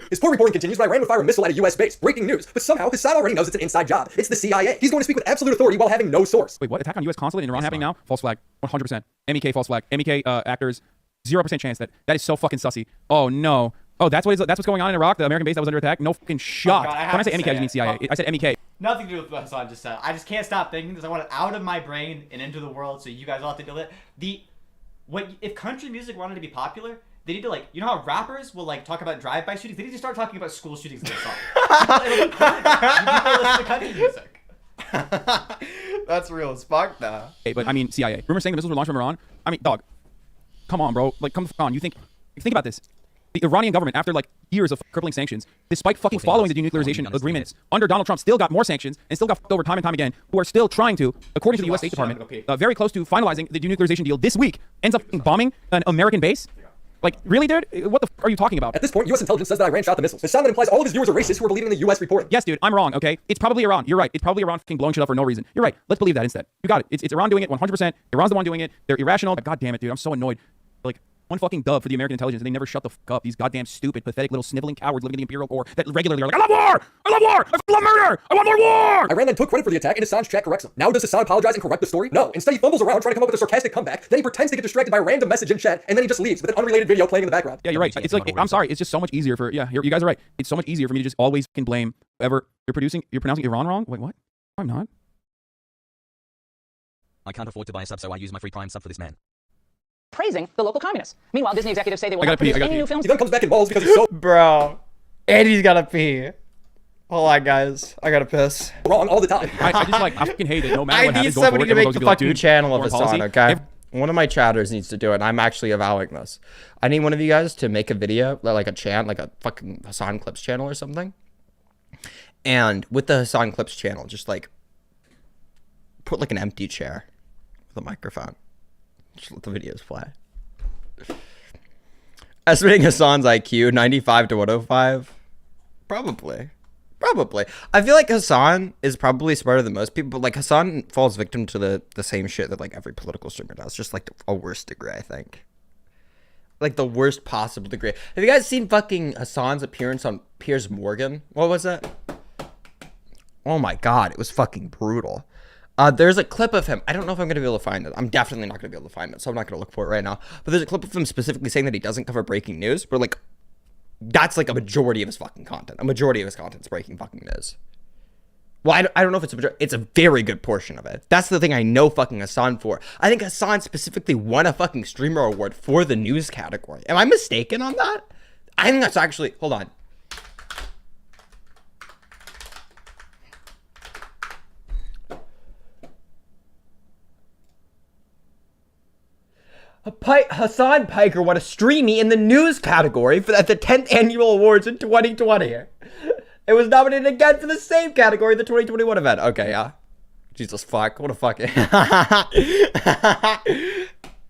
His poor reporting continues, but Iran would fire a missile at a U.S. base. Breaking news. But somehow, Hasan already knows it's an inside job. It's the CIA. He's going to speak with absolute authority while having no source. Wait, what? Attack on U.S. consulate in Iran happening now? False flag. 100%. MEK false flag. MEK actors. 0% chance that is so fucking sussy. Oh, no. Oh, that's what's going on in Iraq? The American base that was under attack? No fucking shot. Oh, God, when I say MEK, I just mean CIA. I said MEK. Nothing to do with what Hasan just said. I just can't stop thinking this. I want it out of my brain and into the world so you guys all have to deal with it. If country music wanted to be popular, they need to like, you know how rappers will like talk about drive-by shootings? They need to start talking about school shootings in their song. It'll be perfect. People listen to country music. That's real as fuck, though. Hey, but I mean, CIA. Rumors saying the missiles were launched from Iran. I mean, dog. Come on, bro. Like, come on. You think about this. The Iranian government, after like years of crippling sanctions, despite fucking following the denuclearization agreements under Donald Trump, still got more sanctions and still got fucked over time and time again, who are still trying to, according to the U.S. State Department, very close to finalizing the denuclearization deal this week, ends up bombing an American base. Like, really, dude? What the are you talking about? At this point, U.S. intelligence says that Iran shot the missiles. It sounds that implies all of his viewers are racist who are believing in the U.S. report. Yes, dude, I'm wrong, okay? It's probably Iran. You're right. It's probably Iran fucking blowing shit up for no reason. You're right. Let's believe that instead. You got it. It's Iran doing it 100%. Iran's the one doing it. They're irrational. God damn it, dude. I'm so annoyed. Like, one fucking dub for the American intelligence, and they never shut the fuck up. These goddamn stupid, pathetic little sniveling cowards living in the imperial core that regularly are like, I love war! I love war! I love murder! I want more war! Iran then took credit for the attack, and Hasan's chat corrects him. Now does Hasan apologize and correct the story? No. Instead, he fumbles around trying to come up with a sarcastic comeback. Then he pretends to get distracted by a random message in chat, and then he just leaves with an unrelated video playing in the background. Yeah, you're right. It's like, I'm sorry. It's just so much easier for, yeah, you guys are right. It's so much easier for me to just always fucking blame whoever you're pronouncing Iran wrong. Wait, what? I'm not. I can't afford to buy a sub, so I use my free Prime sub for this man. Praising the local communists. Meanwhile, Disney executives say they will I gotta not produce pee, I gotta any pee. new films. He then comes back in balls because he's so Bro, Andy's gotta pee. Hold on, guys. I gotta piss. wrong all the time. I just like, I fucking hate it. No matter I what need happens going somebody forward, to make everyone's the gonna be like, fucking dude, channel of foreign Hasan, policy. okay? One of my chatters needs to do it. I'm actually avowing this. I need one of you guys to make a video, like a chant, like a fucking Hasan Clips channel or something. And with the Hasan Clips channel, just like put like an empty chair with a microphone. Just let the videos play. Estimating Hasan's IQ, 95 to 105? Probably. I feel like Hasan is probably smarter than most people, but like Hasan falls victim to the same shit that like every political streamer does, just like a worse degree, I think. Like the worst possible degree. Have you guys seen fucking Hasan's appearance on Piers Morgan? What was that? Oh my god, it was fucking brutal. There's a clip of him. I don't know if I'm going to be able to find it. I'm definitely not going to be able to find it, so I'm not going to look for it right now. But there's a clip of him specifically saying that he doesn't cover breaking news, but like, that's like a majority of his fucking content. A majority of his content is breaking fucking news. Well, I don't know if it's a majority. It's a very good portion of it. That's the thing I know fucking Hasan for. I think Hasan specifically won a fucking streamer award for the news category. Am I mistaken on that? I think that's actually, hold on. Hasan Piker won a Streamy in the news category at the 10th Annual Awards in 2020. It was nominated again for the same category in the 2021 event. Okay, yeah. Jesus fuck. What a fuck.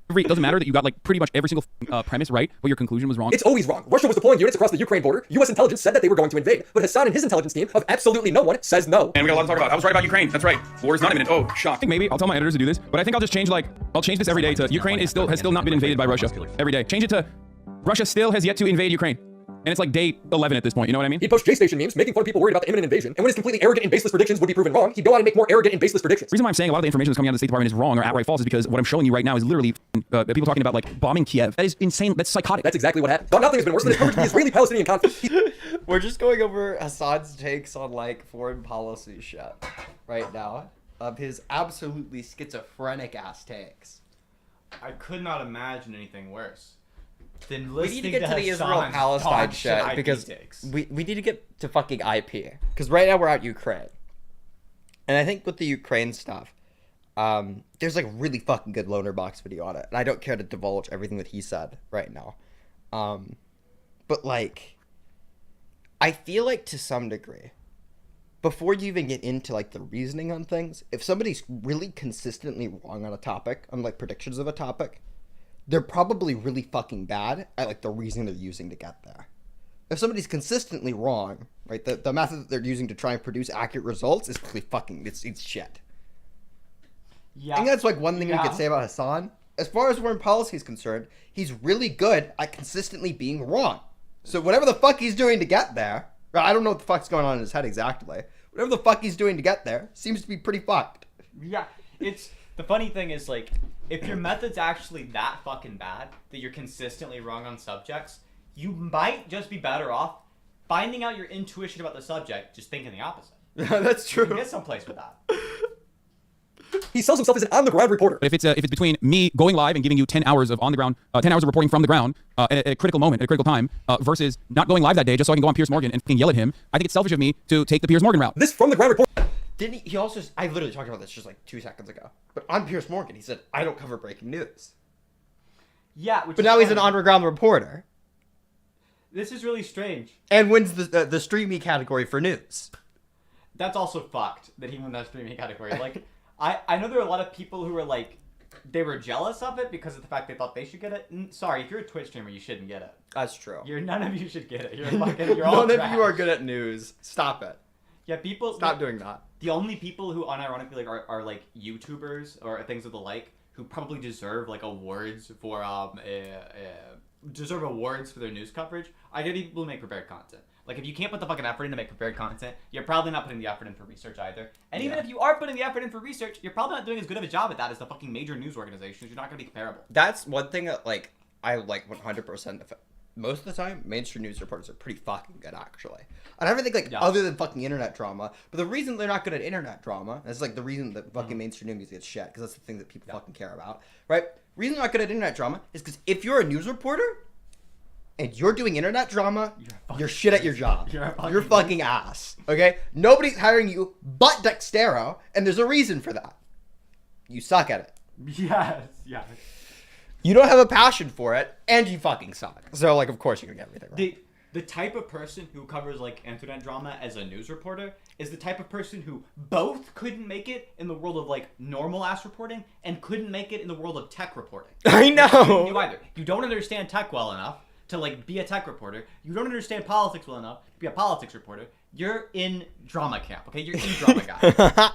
It doesn't matter that you got like pretty much every single premise right, but your conclusion was wrong. It's always wrong. Russia was deploying units across the Ukraine border. U.S. intelligence said that they were going to invade, but Hasan and his intelligence team of absolutely no one says no. And we got a lot to talk about. I was right about Ukraine. That's right. War is not imminent. Oh, shock. I think maybe I'll tell my editors to do this, but I think I'll just change this every day to Ukraine has still not been invaded by Russia every day. Change it to Russia still has yet to invade Ukraine. And it's like day 11 at this point, you know what I mean? He'd post J-Station memes, making fun of people worried about the imminent invasion, and when his completely arrogant and baseless predictions would be proven wrong, he'd go on and make more arrogant and baseless predictions. The reason why I'm saying a lot of the information that's coming out of the State Department is wrong or outright false is because what I'm showing you right now is literally people talking about like bombing Kiev. That is insane. That's psychotic. That's exactly what happened. But nothing has been worse than his coverage of the Israeli-Palestinian conflict. We're just going over Hasan's takes on like foreign policy shit right now. Of his absolutely schizophrenic ass takes. I could not imagine anything worse. Then We need to get to the Israel-Palestine shit because we need to get to fucking IP. Because right now we're at Ukraine. And I think with the Ukraine stuff, there's like a really fucking good Loner Box video on it. And I don't care to divulge everything that he said right now. But like, I feel like to some degree, before you even get into like the reasoning on things, if somebody's really consistently wrong on a topic, on like predictions of a topic, they're probably really fucking bad at like the reasoning they're using to get there. If somebody's consistently wrong, right, the method that they're using to try and produce accurate results is really fucking, it's shit. Yeah. I think that's like one thing we could say about Hasan. As far as foreign policy is concerned, he's really good at consistently being wrong. So whatever the fuck he's doing to get there, I don't know what the fuck's going on in his head exactly. Whatever the fuck he's doing to get there seems to be pretty fucked. Yeah, it's the funny thing is like, if your method's actually that fucking bad that you're consistently wrong on subjects, you might just be better off finding out your intuition about the subject, just thinking the opposite. That's true. You can get someplace with that. He sells himself as an on-the-ground reporter. If it's between me going live and giving you 10 hours of on the ground, 10 hours of reporting from the ground at a critical moment, at a critical time, versus not going live that day just so I can go on Piers Morgan and fucking yell at him, I think it's selfish of me to take the Piers Morgan route. This from the ground report. Didn't he also, I literally talked about this just like 2 seconds ago, but on Piers Morgan, he said, I don't cover breaking news. Yeah, but now he's an underground reporter. This is really strange. And wins the streamy category for news. That's also fucked that he won that streaming category. Like, I know there are a lot of people who are like, they were jealous of it because of the fact they thought they should get it. Sorry, if you're a Twitch streamer, you shouldn't get it. That's true. None of you should get it. You're all None trash. of you are good at news. Stop it. Yeah, people stop doing that. The only people who unironically like are like YouTubers or things of the like who probably deserve like awards for their news coverage are gonna be people who make prepared content. Like, if you can't put the fucking effort in to make prepared content, you're probably not putting the effort in for research either. And even if you are putting the effort in for research, you're probably not doing as good of a job at that as the fucking major news organizations. You're not going to be comparable. That's one thing that, like, I like 100%. Most of the time, mainstream news reporters are pretty fucking good, actually. And I don't think, like, other than fucking internet drama, but the reason they're not good at internet drama, that's, like, the reason that fucking mainstream news gets shit, because that's the thing that people fucking care about, right? Reason they're not good at internet drama is because if you're a news reporter, and you're doing internet drama, you're shit at your job. You're fucking ass. Okay? Nobody's hiring you but Dextero, and there's a reason for that. You suck at it. Yes. You don't have a passion for it, and you fucking suck. So, like, of course you're gonna get everything wrong. The type of person who covers, like, internet drama as a news reporter is the type of person who both couldn't make it in the world of, like, normal-ass reporting and couldn't make it in the world of tech reporting. I know! You either. You don't understand tech well enough to, like, be a tech reporter. You don't understand politics well enough to be a politics reporter. You're in drama camp, okay? You're in drama guy.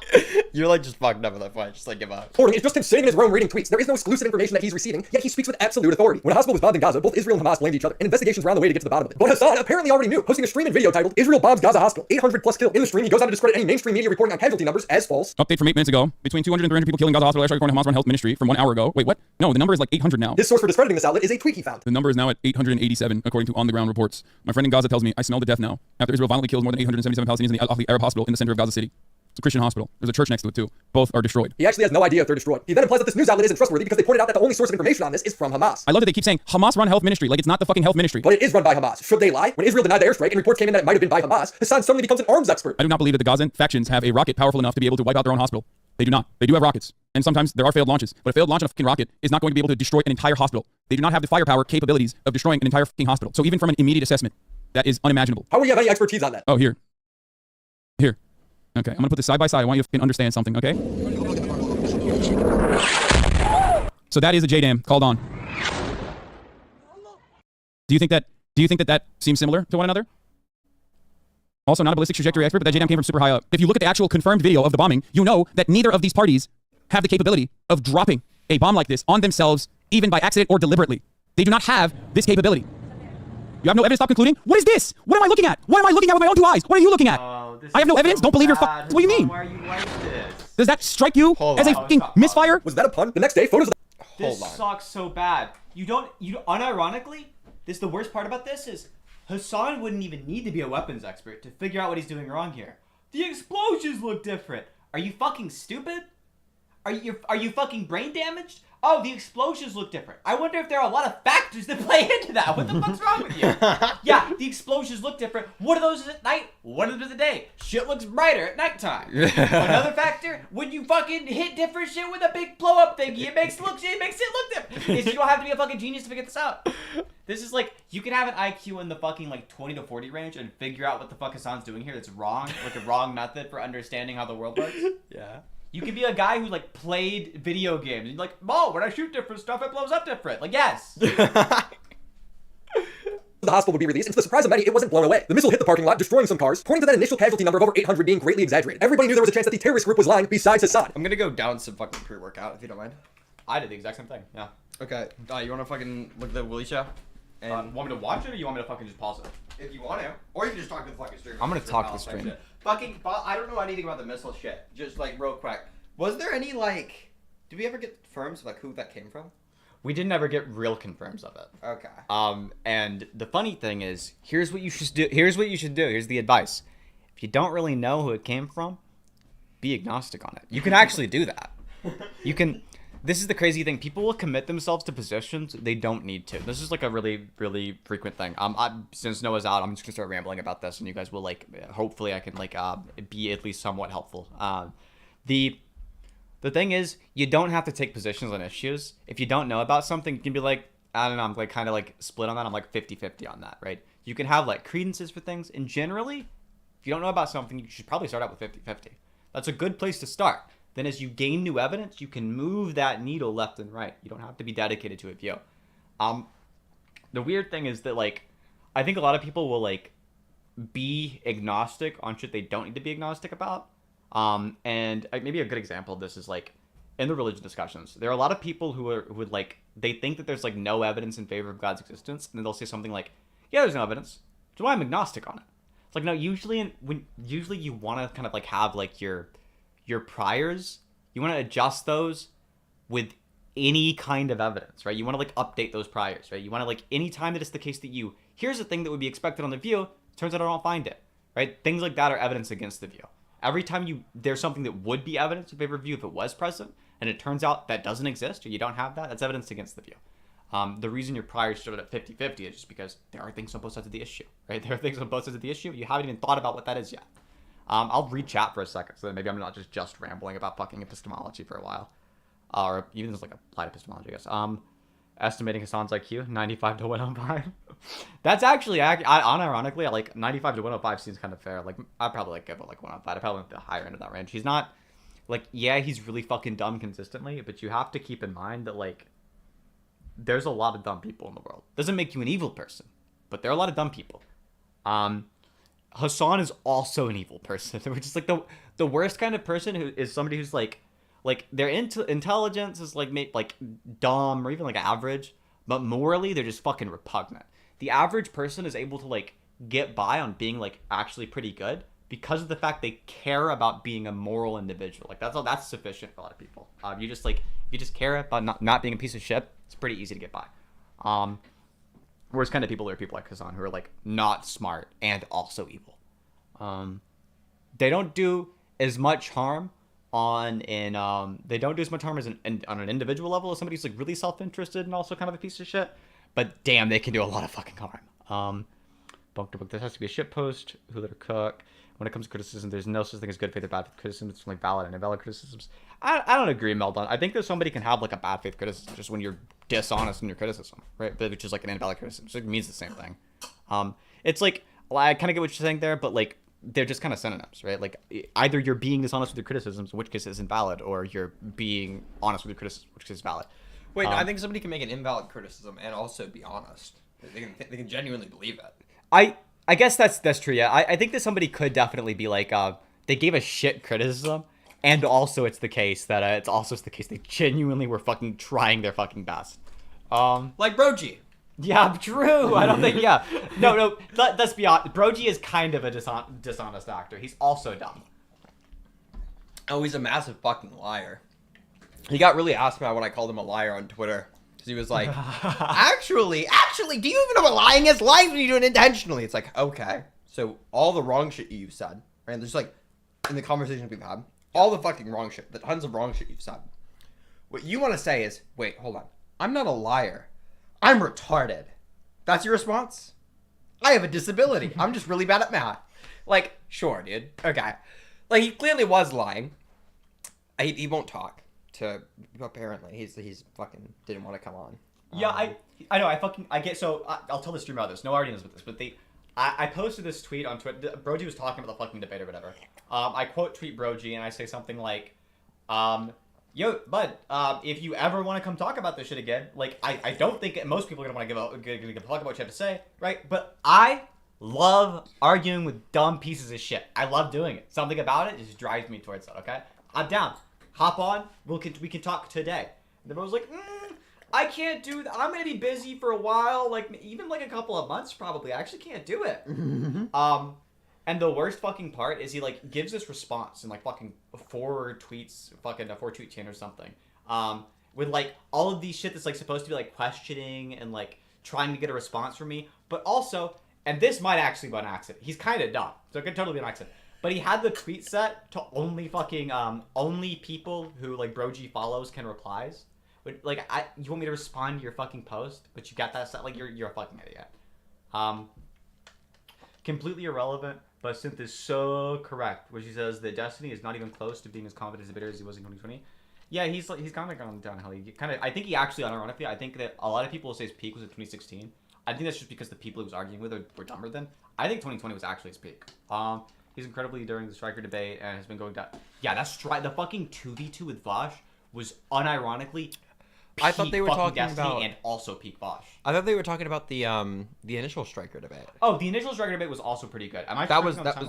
You're, like, just fucked up at that point. Just, like, give up. Reporting is just him sitting in his room reading tweets. There is no exclusive information that he's receiving, yet he speaks with absolute authority. When a hospital was bombed in Gaza, both Israel and Hamas blamed each other, and investigations were on the way to get to the bottom of it. But Hasan apparently already knew, posting a stream and video titled, Israel bombs Gaza hospital, 800 plus killed. In the stream, he goes on to discredit any mainstream media reporting on casualty numbers as false. Update from 8 minutes ago. Between 200 and 300 people killed in Gaza hospital, last according to Hamas Run Health Ministry from 1 hour ago. Wait, what? No, the number is like 800 now. His source for discrediting this outlet is a tweet he found. The number is now at 887, according to on-the-ground reports. My friend in Gaza tells me, I smell the death now. After Israel violently kills more than 877 Palestinians in the Al-Ahli Arab hospital in the center of Gaza City. It's a Christian hospital. There's a church next to it, too. Both are destroyed. He actually has no idea if they're destroyed. He then implies that this news outlet isn't trustworthy because they pointed out that the only source of information on this is from Hamas. I love that they keep saying Hamas run health ministry, like it's not the fucking health ministry. But it is run by Hamas. Should they lie? When Israel denied the airstrike and reports came in that it might have been by Hamas, Hasan suddenly becomes an arms expert. I do not believe that the Gazan factions have a rocket powerful enough to be able to wipe out their own hospital. They do not. They do have rockets. And sometimes there are failed launches. But a failed launch of a fucking rocket is not going to be able to destroy an entire hospital. They do not have the firepower capabilities of destroying an entire fucking hospital. So even from an immediate assessment, that is unimaginable. How will you have any expertise on that? Oh, here. Okay, I'm gonna put this side by side. I want you to understand something, okay? So that is a JDAM called on. Do you think that seems similar to one another? Also, not a ballistic trajectory expert, but that JDAM came from super high up. If you look at the actual confirmed video of the bombing, you know that neither of these parties have the capability of dropping a bomb like this on themselves, even by accident or deliberately. They do not have this capability. You have no evidence. Stop concluding. What is this? What am I looking at? What am I looking at with my own two eyes? What are you looking at? I have no evidence. Don't believe your What do you mean? Why are you like this? Does that strike you as a fucking misfire? Was that a pun? The next day, photos of This sucks so bad. Unironically, the worst part about this is Hasan wouldn't even need to be a weapons expert to figure out what he's doing wrong here. The explosions look different. Are you fucking stupid? Are you fucking brain damaged? Oh, the explosions look different. I wonder if there are a lot of factors that play into that. What the fuck's wrong with you? Yeah, the explosions look different. One of those is at night, one of them is at day. Shit looks brighter at nighttime. Another factor, when you fucking hit different shit with a big blow up thingy, it makes it look different. You don't have to be a fucking genius to figure this out. This is like, you can have an IQ in the fucking like 20 to 40 range and figure out what the fuck Hasan's doing here that's wrong, like a wrong method for understanding how the world works. Yeah. You could be a guy who like played video games and you're like, oh, when I shoot different stuff, it blows up different. Like, yes. The hospital would be released, and to the surprise of many, it wasn't blown away. The missile hit the parking lot, destroying some cars, pointing to that initial casualty number of over 800 being greatly exaggerated. Everybody knew there was a chance that the terrorist group was lying besides Hasan. I'm gonna go down some fucking pre-workout if you don't mind. I did the exact same thing, yeah. Okay, you wanna fucking look at the Willy show? And want me to watch it or you want me to fucking just pause it? If you want to. Or you can just talk to the fucking streamer. I'm gonna talk to the streamer. Fucking, I don't know anything about the missile shit. Just like real quick. Was there any like, did we ever get confirms of like who that came from? We didn't ever get real confirms of it. Okay. And the funny thing is, here's what you should do. Here's the advice. If you don't really know who it came from, be agnostic on it. You can actually do that. You can. This is the crazy thing. People will commit themselves to positions they don't need to. This is like a really, really frequent thing. Since Noah's out, I'm just gonna start rambling about this, and you guys will like. Hopefully, I can like be at least somewhat helpful. The thing is, you don't have to take positions on issues. If you don't know about something, you can be like, I don't know, I'm like kind of like split on that. I'm like 50-50 on that, right? You can have like credences for things. And generally, if you don't know about something, you should probably start out with 50-50. That's a good place to start. Then as you gain new evidence, you can move that needle left and right. You don't have to be dedicated to a view. The weird thing is that like, I think a lot of people will like be agnostic on shit they don't need to be agnostic about. And maybe a good example of this is like, in the religion discussions, there are a lot of people who would like, they think that there's like no evidence in favor of God's existence, and then they'll say something like, yeah, there's no evidence, so I'm agnostic on it. It's like, no, usually you want to kind of like have like your priors, you want to adjust those with any kind of evidence, right? You want to like update those priors, right? You want to like, anytime that it's the case that here's a thing that would be expected on the view, turns out I don't find it, right? Things like that are evidence against the view. Every time there's something that would be evidence in favor of view if it was present, and it turns out that doesn't exist, or you don't have that, that's evidence against the view. The reason your priors stood at 50-50 is just because there are things on both sides of the issue, right? There are things on both sides of the issue. You haven't even thought about what that is yet. I'll read chat for a second, so that maybe I'm not just rambling about fucking epistemology for a while. Or even just like applied epistemology, I guess. Estimating Hasan's IQ, 95 to 105. That's actually, unironically, I like 95 to 105 seems kind of fair. Like, I'd probably like give it like 105. I probably went the higher end of that range. He's not, like, yeah, he's really fucking dumb consistently, but you have to keep in mind that, like, there's a lot of dumb people in the world. Doesn't make you an evil person, but there are a lot of dumb people. Hasan is also an evil person, which is like the worst kind of person, who is somebody who's like their intelligence is like dumb or even like average, but morally they're just fucking repugnant. The average person is able to like get by on being like actually pretty good because of the fact they care about being a moral individual. Like that's sufficient for a lot of people. You just care about not being a piece of shit, it's pretty easy to get by. Whereas kind of people are people like Hasan who are like not smart and also evil. They don't do as much harm on an individual level as somebody who's like really self-interested and also kind of a piece of shit. But damn, they can do a lot of fucking harm. Book to book. This has to be a shit post. Who let her cook? When it comes to criticism, there's no such thing as good faith or bad faith criticism. It's like valid and invalid criticisms. I don't agree, Meldon. I think that somebody can have like a bad faith criticism just when you're dishonest in your criticism, right? But which is like an invalid criticism. So it means the same thing. It's like, I kind of get what you're saying there, but like they're just kind of synonyms, right? Like either you're being dishonest with your criticisms, in which case it's invalid, or you're being honest with your criticism, which case is valid. Wait, I think somebody can make an invalid criticism and also be honest. They can genuinely believe it. I guess that's true. Yeah, I think that somebody could definitely be like, they gave a shit criticism, and also it's the case that they genuinely were fucking trying their fucking best. Like Brogy. Yeah, true. I don't think. Yeah, no. Let's be honest. Brogy is kind of a dishonest actor. He's also dumb. Oh, he's a massive fucking liar. He got really asked about when I called him a liar on Twitter. Because he was like, actually, do you even know what lying is? Lying when you do it intentionally. It's like, okay. So all the wrong shit you've said, right? There's like, in the conversations we've had, all the fucking wrong shit, the tons of wrong shit you've said. What you want to say is, wait, hold on. I'm not a liar. I'm retarded. That's your response? I have a disability. I'm just really bad at math. Like, sure, dude. Okay. Like, he clearly was lying. He won't talk. Apparently he's fucking didn't want to come on. Yeah, I know. I get. So I'll tell the streamer about this. No audience with this, but I posted this tweet on Twitter. Brogy was talking about the fucking debate or whatever. I quote tweet Brogy and I say something like, yo, bud, if you ever want to come talk about this shit again, like I don't think most people are gonna want to give a fuck about what you have to say, right? But I love arguing with dumb pieces of shit. I love doing it. Something about it just drives me towards that. Okay, I'm down. Hop on. We can talk today. And everyone was like, I can't do that. I'm gonna be busy for a while, like even like a couple of months probably. I actually can't do it. And the worst fucking part is he like gives this response in like fucking 4 tweets, fucking a 4-tweet chain or something. With like all of these shit that's like supposed to be like questioning and like trying to get a response from me, but also, and this might actually be an accident. He's kind of dumb, so it could totally be an accident. But he had the tweet set to only fucking only people who like Brogy follows can replies. But like you want me to respond to your fucking post, but you got that set, like you're a fucking idiot. Completely irrelevant, but Synth is so correct when she says that Destiny is not even close to being as confident as a bidder as he was in 2020. Yeah, he's kind of gone downhill. I think he actually, unironically, I think that a lot of people will say his peak was in 2016. I think that's just because the people he was arguing with were dumber than. I think 2020 was actually his peak. He's incredibly during the striker debate and has been going down. Yeah, that's the fucking 2v2 with Vosh was unironically. I thought they were talking Destiny about and also peak Vosh. I thought they were talking about the initial striker debate. Oh, the initial striker debate was also pretty good. That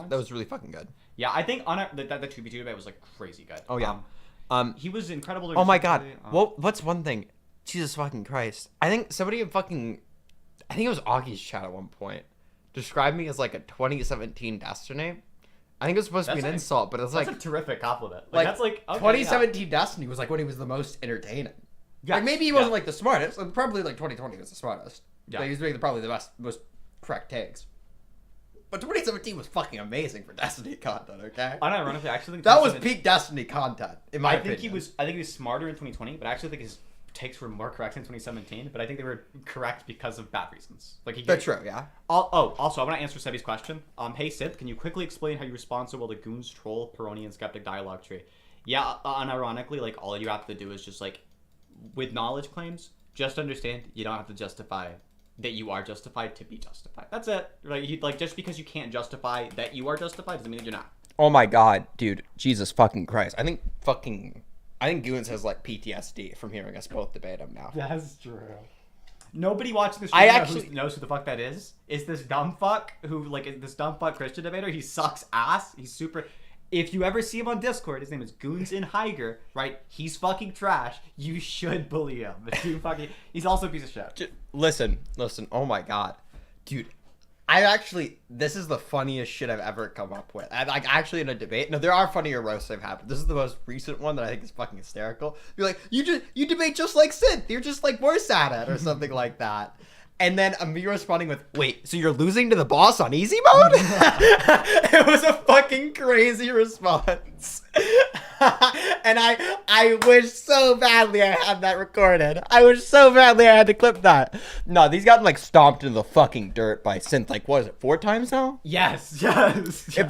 was really fucking good. Yeah, I think the 2v2 debate was like crazy good. Oh yeah. He was incredible. Oh my god. What's one thing? Jesus fucking Christ. I think somebody I think it was Augie's chat at one point described me as like a 2017 Destiny. I think it was supposed to be an insult, but it's like that's a terrific compliment. Like that's like okay, 2017 Destiny was like when he was the most entertaining. Yeah. Like maybe he wasn't like the smartest. Like, probably like 2020 was the smartest. Yeah. Like, he was making probably the most correct takes. But 2017 was fucking amazing for Destiny content. Okay. Unironically, I actually think that was peak Destiny content. In my opinion, I think he was smarter in 2020, but I actually think his takes were more correct in 2017. But I think they were correct because of bad reasons. Like That's true. Yeah. Also, I want to answer Sebi's question. Hey Sith, can you quickly explain how you respond so well to Goon's troll, Peroni, and skeptic dialogue tree? Yeah. Unironically, like all you have to do is just like, with knowledge claims, just understand you don't have to justify that you are justified to be justified. That's it. Like just because you can't justify that you are justified doesn't mean that you're not. Oh my god, dude. Jesus fucking Christ. I think Goons has like PTSD from hearing us both debate him now. That's true. Nobody watching this video knows who the fuck that is. Is this dumb fuck who this dumb fuck Christian debater? He sucks ass. He's super. If you ever see him on Discord, his name is Goons in Higer, right? He's fucking trash. You should bully him. He's also a piece of shit. Listen. Oh my god, dude. This is the funniest shit I've ever come up with. Like actually in a debate. No, there are funnier roasts I've had, but this is the most recent one that I think is fucking hysterical. You're like, you debate just like Synth. You're just like worse at it or something like that. And then me responding with, wait, so you're losing to the boss on easy mode? It was a fucking crazy response. And I wish so badly I had that recorded. I wish so badly I had to clip that. No, these got like stomped into the fucking dirt by Synth. Like, what is it, 4 times now? Yes.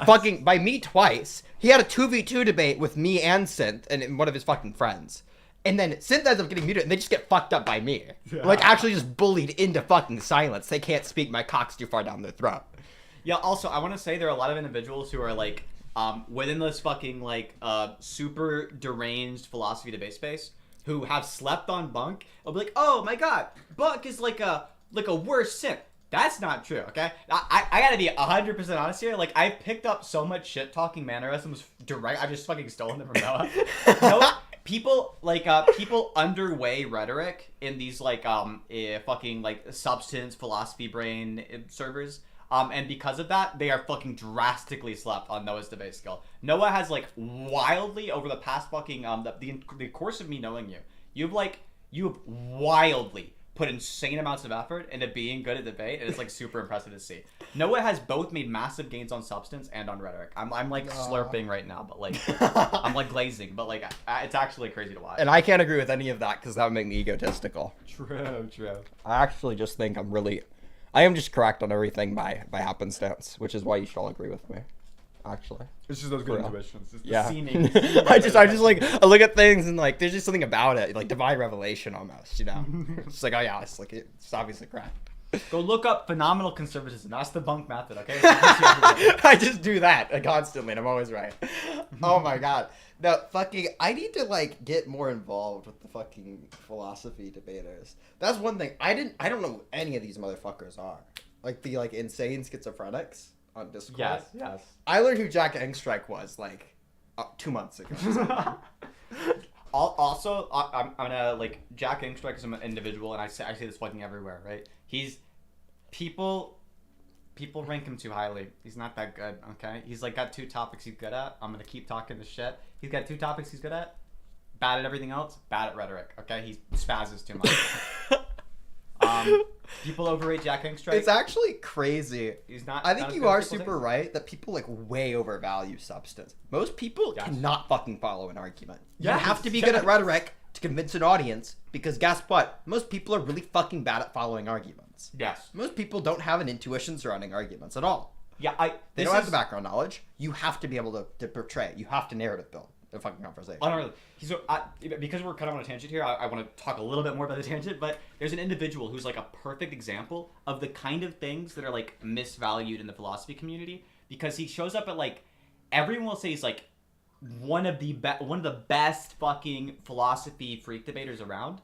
Fucking by me twice. He had a 2v2 debate with me and Synth and one of his fucking friends. And then Synth ends up getting muted, and they just get fucked up by me. Yeah. Like, actually just bullied into fucking silence. They can't speak. My cock's too far down their throat. Yeah, also, I want to say there are a lot of individuals who are, like, within this fucking, like, super deranged philosophy debate space who have slept on Bunk. I'll be like, oh, my God, Bunk is like a worse Synth. That's not true, okay? I gotta be 100% honest here. Like, I've picked up so much shit-talking mannerisms direct. I've just fucking stolen them from Noah. Noah, people underweigh rhetoric in these, like, fucking, like, substance, philosophy brain servers. And because of that, they are fucking drastically slept on Noah's debate skill. Noah has, like, wildly, over the past fucking, the course of me knowing you, you have wildly put insane amounts of effort into being good at debate, and it's like super impressive to see. Noah has both made massive gains on substance and on rhetoric. I'm like slurping right now, but like I'm like glazing, but like it's actually crazy to watch. And I can't agree with any of that because that would make me egotistical. True. I actually just think I am just correct on everything by happenstance, which is why you should all agree with me. Actually, it's just those good intuitions. Yeah. I look at things and like there's just something about it, like divine revelation almost, you know. It's like, oh yeah, it's obviously correct. Go look up phenomenal conservatism. That's the Bunk method, okay? I just do that constantly, and I'm always right. Oh my god, no fucking. I need to like get more involved with the fucking philosophy debaters. That's one thing. I don't know who any of these motherfuckers are. Like the like insane schizophrenics on Discord. Yes. I learned who Jack Engstrike was like 2 months ago. Also, I'm gonna like Jack Engstrike is an individual, and I say this fucking everywhere, right? He's people rank him too highly. He's not that good, okay? He's like got 2 topics he's good at. I'm gonna keep talking the shit. He's got 2 topics he's good at. Bad at everything else. Bad at rhetoric. Okay, he spazzes too much. People overrate Jack Engstrike. It's actually crazy. He's not. I think you are super right that people like way overvalue substance. Most people cannot fucking follow an argument. You have to be good at rhetoric to convince an audience because guess what? Most people are really fucking bad at following arguments. Yes. Most people don't have an intuition surrounding arguments at all. Yeah, they don't have the background knowledge. You have to be able to portray. You have to narrative build a fucking conversation. Because we're kind of on a tangent here, I want to talk a little bit more about the tangent, but there's an individual who's like a perfect example of the kind of things that are like misvalued in the philosophy community, because he shows up at like, everyone will say he's like one of the best fucking philosophy freak debaters around,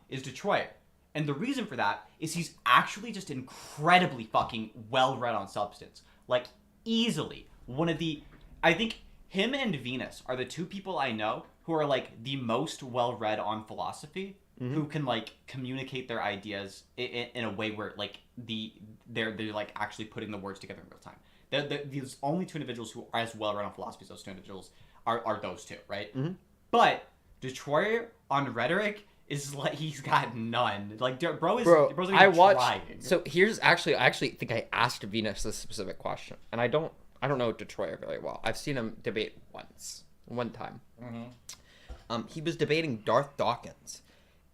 is Detroit. And the reason for that is he's actually just incredibly fucking well-read on substance. Like, easily one of the, I think him and Venus are the 2 people I know who are like the most well-read on philosophy, who can like communicate their ideas in a way where like they're like actually putting the words together in real time. These only two individuals who are as well-read on philosophy as those two individuals are those two, right? But Detroit on rhetoric is like he's got none. Like bro's I watched. trying. So here's I actually think I asked Venus this specific question, and I don't know Detroit very well. I've seen him debate one time. He was debating Darth Dawkins,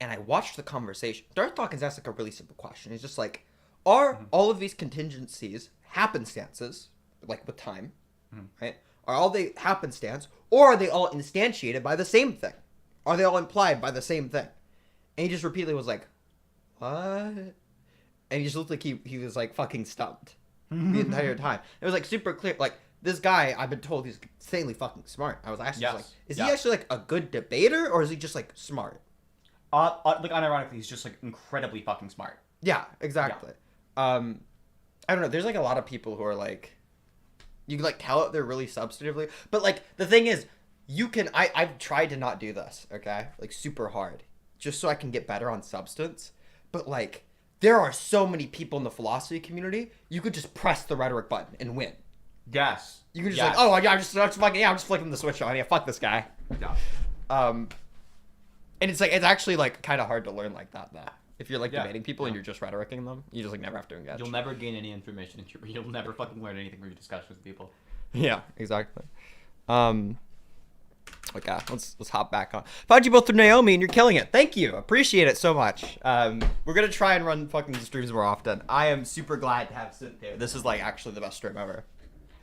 and I watched the conversation. Darth Dawkins asked like a really simple question. He's just like, are all of these contingencies happenstances, like with time, right? Are all they happenstance, or are they all instantiated by the same thing? Are they all implied by the same thing? And he just repeatedly was like, what? And he just looked like he was like fucking stumped the entire time. It was like super clear. Like this guy, I've been told he's insanely fucking smart. I was asking, like, is he actually like a good debater, or is he just like smart? Like unironically, he's just like incredibly fucking smart. Yeah, exactly. I don't know. There's like a lot of people who are like, you can like tell it they're really substantively, but like the thing is, you can. I've tried to not do this, okay, like super hard, just so I can get better on substance. But like, there are so many people in the philosophy community. You could just press the rhetoric button and win. Yes. You could just like, oh yeah, I'm just flicking the switch on. Yeah, fuck this guy. Yeah. And it's like it's actually like kind of hard to learn like that though. If you're like debating people and you're just rhetoricing them, you just like never have to engage. You'll never gain any information. You'll never fucking learn anything from your discussions with people. Yeah, exactly. Okay, let's hop back on. Found you both through Naomi, and you're killing it. Thank you, appreciate it so much. We're gonna try and run fucking streams more often. I am super glad to have Synth here. This is like actually the best stream ever.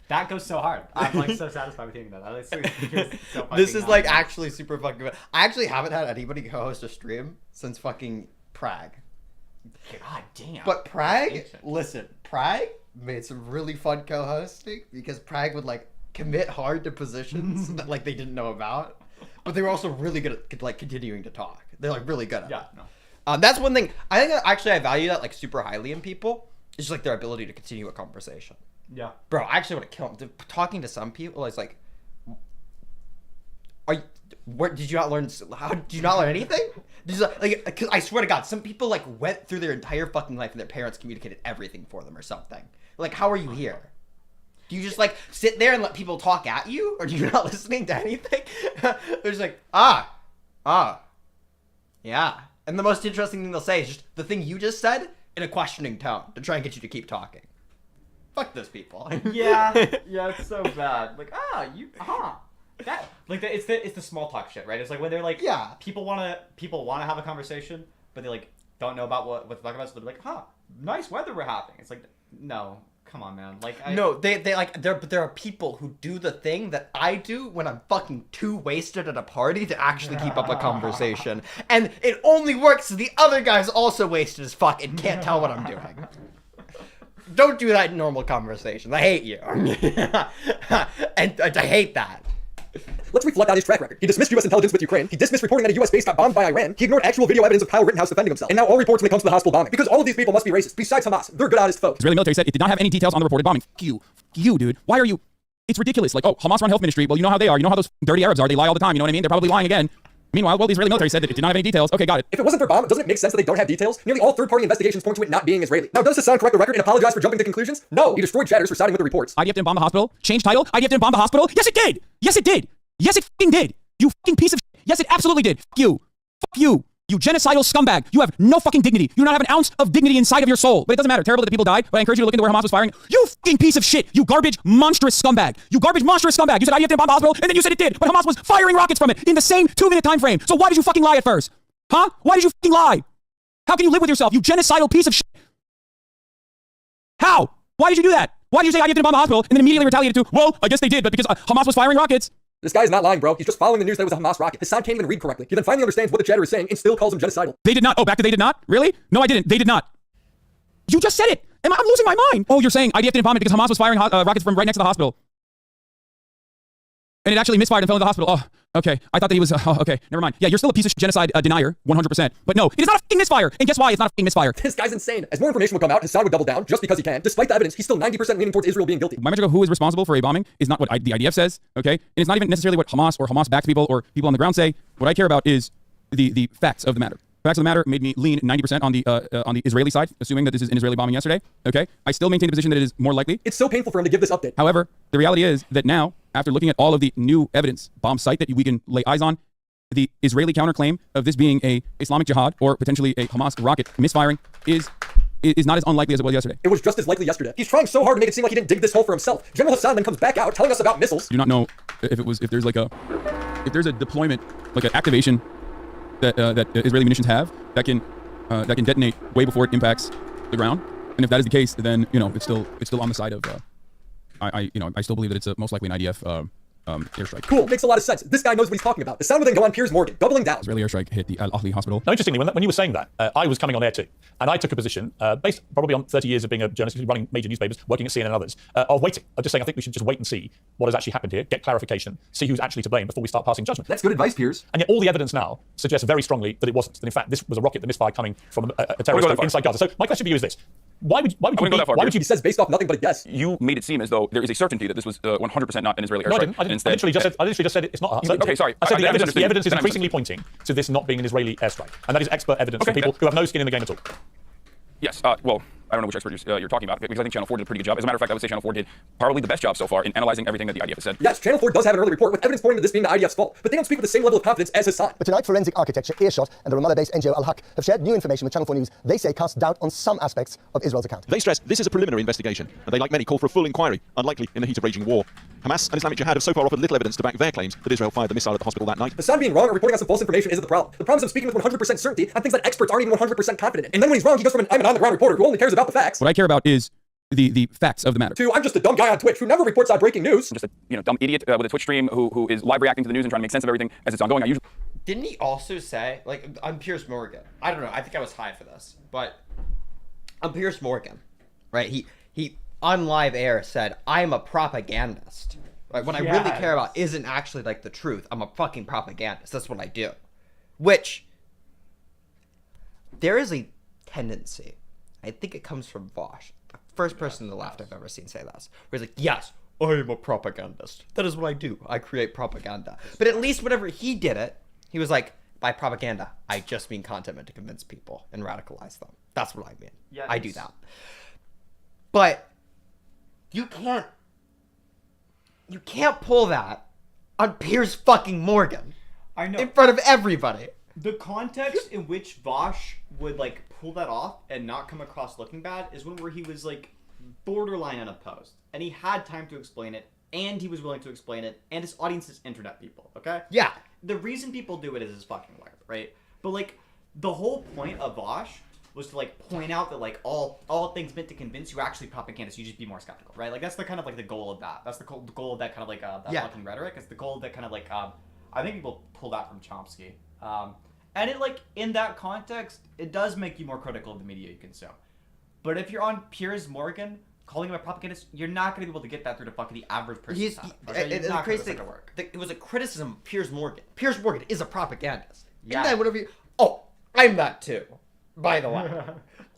That goes so hard. I'm like so satisfied with hearing that. I like, so this is like actually super fucking good. I actually haven't had anybody co-host a stream since fucking Prague. God damn. But Prague, listen, Prague made some really fun co-hosting because Prague would like commit hard to positions that like they didn't know about, but they were also really good at like continuing to talk. They're like really good at it. No. That's one thing I think actually I value that like super highly in people. It's just like their ability to continue a conversation. Yeah. Bro, I actually want to kill them. Talking to some people is like, did you not learn? How did you not learn anything? Did you, like, cause I swear to God, some people like went through their entire fucking life and their parents communicated everything for them or something. Like, how are you here? Do you just like sit there and let people talk at you, or do you not listening to anything? They're just like, yeah. And the most interesting thing they'll say is just the thing you just said in a questioning tone to try and get you to keep talking. Fuck those people. Yeah, it's so bad. Like, that like it's the small talk shit, right? It's like when they're like, people wanna have a conversation, but they like don't know about what to talk about, so they're like, nice weather we're having. It's like, no, come on, man. Like, they like but there are people who do the thing that I do when I'm fucking too wasted at a party to actually keep up a conversation, and it only works if the other guy's also wasted as fuck and can't tell what I'm doing. Don't do that in normal conversations. I hate you. And I hate that. Let's reflect on his track record. He dismissed U.S. intelligence with Ukraine. He dismissed reporting that a U.S. base got bombed by Iran. He ignored actual video evidence of Kyle Rittenhouse defending himself. And now all reports when it comes to the hospital bombing. Because all of these people must be racist. Besides Hamas, they're good honest folks. Israeli military said it did not have any details on the reported bombing. Fuck you, dude. Why are you? It's ridiculous. Like, oh, Hamas run health ministry. Well, you know how they are. You know how those dirty Arabs are. They lie all the time. You know what I mean? They're probably lying again. Meanwhile, well, the Israeli military said that it did not have any details. Okay, got it. If it wasn't for bomb, doesn't it make sense that they don't have details? Nearly all third-party investigations point to it not being Israeli. Now, does Hasan correct the record and apologize for jumping to conclusions? No. He destroyed chatters for siding with the reports. IDF didn't bomb the hospital. Change title. IDF didn't bomb the hospital. Yes, it did. Yes, it did. Yes, it fucking did. You fucking piece of shit. Yes, it absolutely did. Fuck you. Fuck you. You genocidal scumbag. You have no fucking dignity. You do not have an ounce of dignity inside of your soul. But it doesn't matter. Terrible that the people died. But I encourage you to look into where Hamas was firing. You fucking piece of shit. You garbage, monstrous scumbag. You garbage, monstrous scumbag. You said IDF didn't bomb the hospital, and then you said it did. But Hamas was firing rockets from it in the same 2-minute time frame. So why did you fucking lie at first? Huh? Why did you fucking lie? How can you live with yourself, you genocidal piece of shit? How? Why did you do that? Why did you say IDF didn't bomb the hospital, and then immediately retaliated to, well, I guess they did, but because Hamas was firing rockets. This guy's not lying, bro. He's just following the news that it was a Hamas rocket. Hasan can't even read correctly. He then finally understands what the chatter is saying and still calls him genocidal. They did not. Oh, back to they did not? Really? No, I didn't. They did not. You just said it. I'm losing my mind. Oh, you're saying IDF didn't bomb it because Hamas was firing rockets from right next to the hospital. And it actually misfired and fell into the hospital. Oh, Okay, I thought that he was, okay, never mind. Yeah, you're still a piece of genocide denier, 100%. But no, it is not a fucking misfire. And guess why it's not a fucking misfire? This guy's insane. As more information would come out, Hasan would double down just because he can. Despite the evidence, he's still 90% leaning towards Israel being guilty. My metric of who is responsible for a bombing is not what the IDF says, okay? And it's not even necessarily what Hamas or Hamas-backed people or people on the ground say. What I care about is the facts of the matter. Facts of the matter made me lean 90% on the Israeli side, assuming that this is an Israeli bombing yesterday, okay? I still maintain the position that it is more likely. It's so painful for him to give this update. However, the reality is that now, after looking at all of the new evidence, bomb site that we can lay eyes on, the Israeli counterclaim of this being a Islamic Jihad or potentially a Hamas rocket misfiring is not as unlikely as it was yesterday. It was just as likely yesterday. He's trying so hard to make it seem like he didn't dig this hole for himself. General Hasan then comes back out telling us about missiles. Do not know if there's a deployment, like an activation that Israeli munitions have that can detonate way before it impacts the ground. And if that is the case, then it's still on the side of I still believe that it's most likely an IDF airstrike. Cool, makes a lot of sense. This guy knows what he's talking about. The sound would then go on Piers Morgan, doubling down. Israeli airstrike hit the Al Ahli hospital. Now, interestingly, when you were saying that, I was coming on air too, and I took a position based probably on 30 years of being a journalist, running major newspapers, working at CNN and others, of waiting. I'm just saying I think we should just wait and see what has actually happened here, get clarification, see who's actually to blame before we start passing judgment. That's good advice, Piers. And yet all the evidence now suggests very strongly that it wasn't. That in fact this was a rocket that misfired coming from a terrorist group inside Gaza. So my question to you is this. Why would you? He says based off nothing but a guess. You made it seem as though there is a certainty that this was 100% not an Israeli airstrike. No, I didn't. I literally just said it's not. Okay, sorry. I said the evidence is increasingly pointing to this not being an Israeli airstrike, and that is expert evidence from people who have no skin in the game at all. Yes. Well, I don't know which expert you're talking about, because I think Channel 4 did a pretty good job. As a matter of fact, I would say Channel 4 did probably the best job so far in analyzing everything that the IDF has said. Yes, Channel 4 does have an early report with evidence pointing to this being the IDF's fault, but they don't speak with the same level of confidence as Hasan. But tonight, Forensic Architecture, Earshot, and the Ramallah-based NGO Al-Haq have shared new information with Channel 4 News. They say casts doubt on some aspects of Israel's account. They stress this is a preliminary investigation, and they, like many, call for a full inquiry, unlikely in the heat of raging war. Hamas and Islamic Jihad have so far offered little evidence to back their claims that Israel fired the missile at the hospital that night. Hasan being wrong or reporting on some false information isn't the problem. The problem is him speaking with 100% certainty on things that experts aren't even 100% confident in. And then when he's wrong, he goes from an I'm an on-the-ground reporter who only cares about the facts. What I care about is the facts of the matter. I'm just a dumb guy on Twitch who never reports on breaking news. I'm just a dumb idiot with a Twitch stream who is live reacting to the news and trying to make sense of everything as it's ongoing. Didn't he also say, like, I'm Piers Morgan? I don't know. I think I was high for this, but I'm Piers Morgan, right? He on live air said, "I'm a propagandist." Right? What I really care about isn't actually like the truth. I'm a fucking propagandist. That's what I do. Which there is a tendency. I think it comes from Vosh, the first person on the left I've ever seen say this, where he's like, yes, I am a propagandist. That is what I do. I create propaganda. But at least whenever he did it, he was like, by propaganda, I just mean content meant to convince people and radicalize them. That's what I mean. Yeah, I do that. But you can't pull that on Piers fucking Morgan. I know. In front of everybody. The context in which Vosh would like pull that off and not come across looking bad is one where he was like borderline unopposed and he had time to explain it and he was willing to explain it and his audience is internet people, okay? Yeah. The reason people do it is his fucking life, right? But like the whole point of Vosh was to like point out that like all things meant to convince you are actually propagandists. You just be more skeptical, right? Like that's the kind of like the goal of that. That's the goal of that kind of like that fucking rhetoric. It's the goal of that kind of like I think people pull that from Chomsky. And it like in that context, it does make you more critical of the media you consume. But if you're on Piers Morgan calling him a propagandist, you're not going to be able to get that through to fucking the average person. It was a criticism of Piers Morgan. Piers Morgan is a propagandist. Yeah. And then whatever I'm that too, by the way.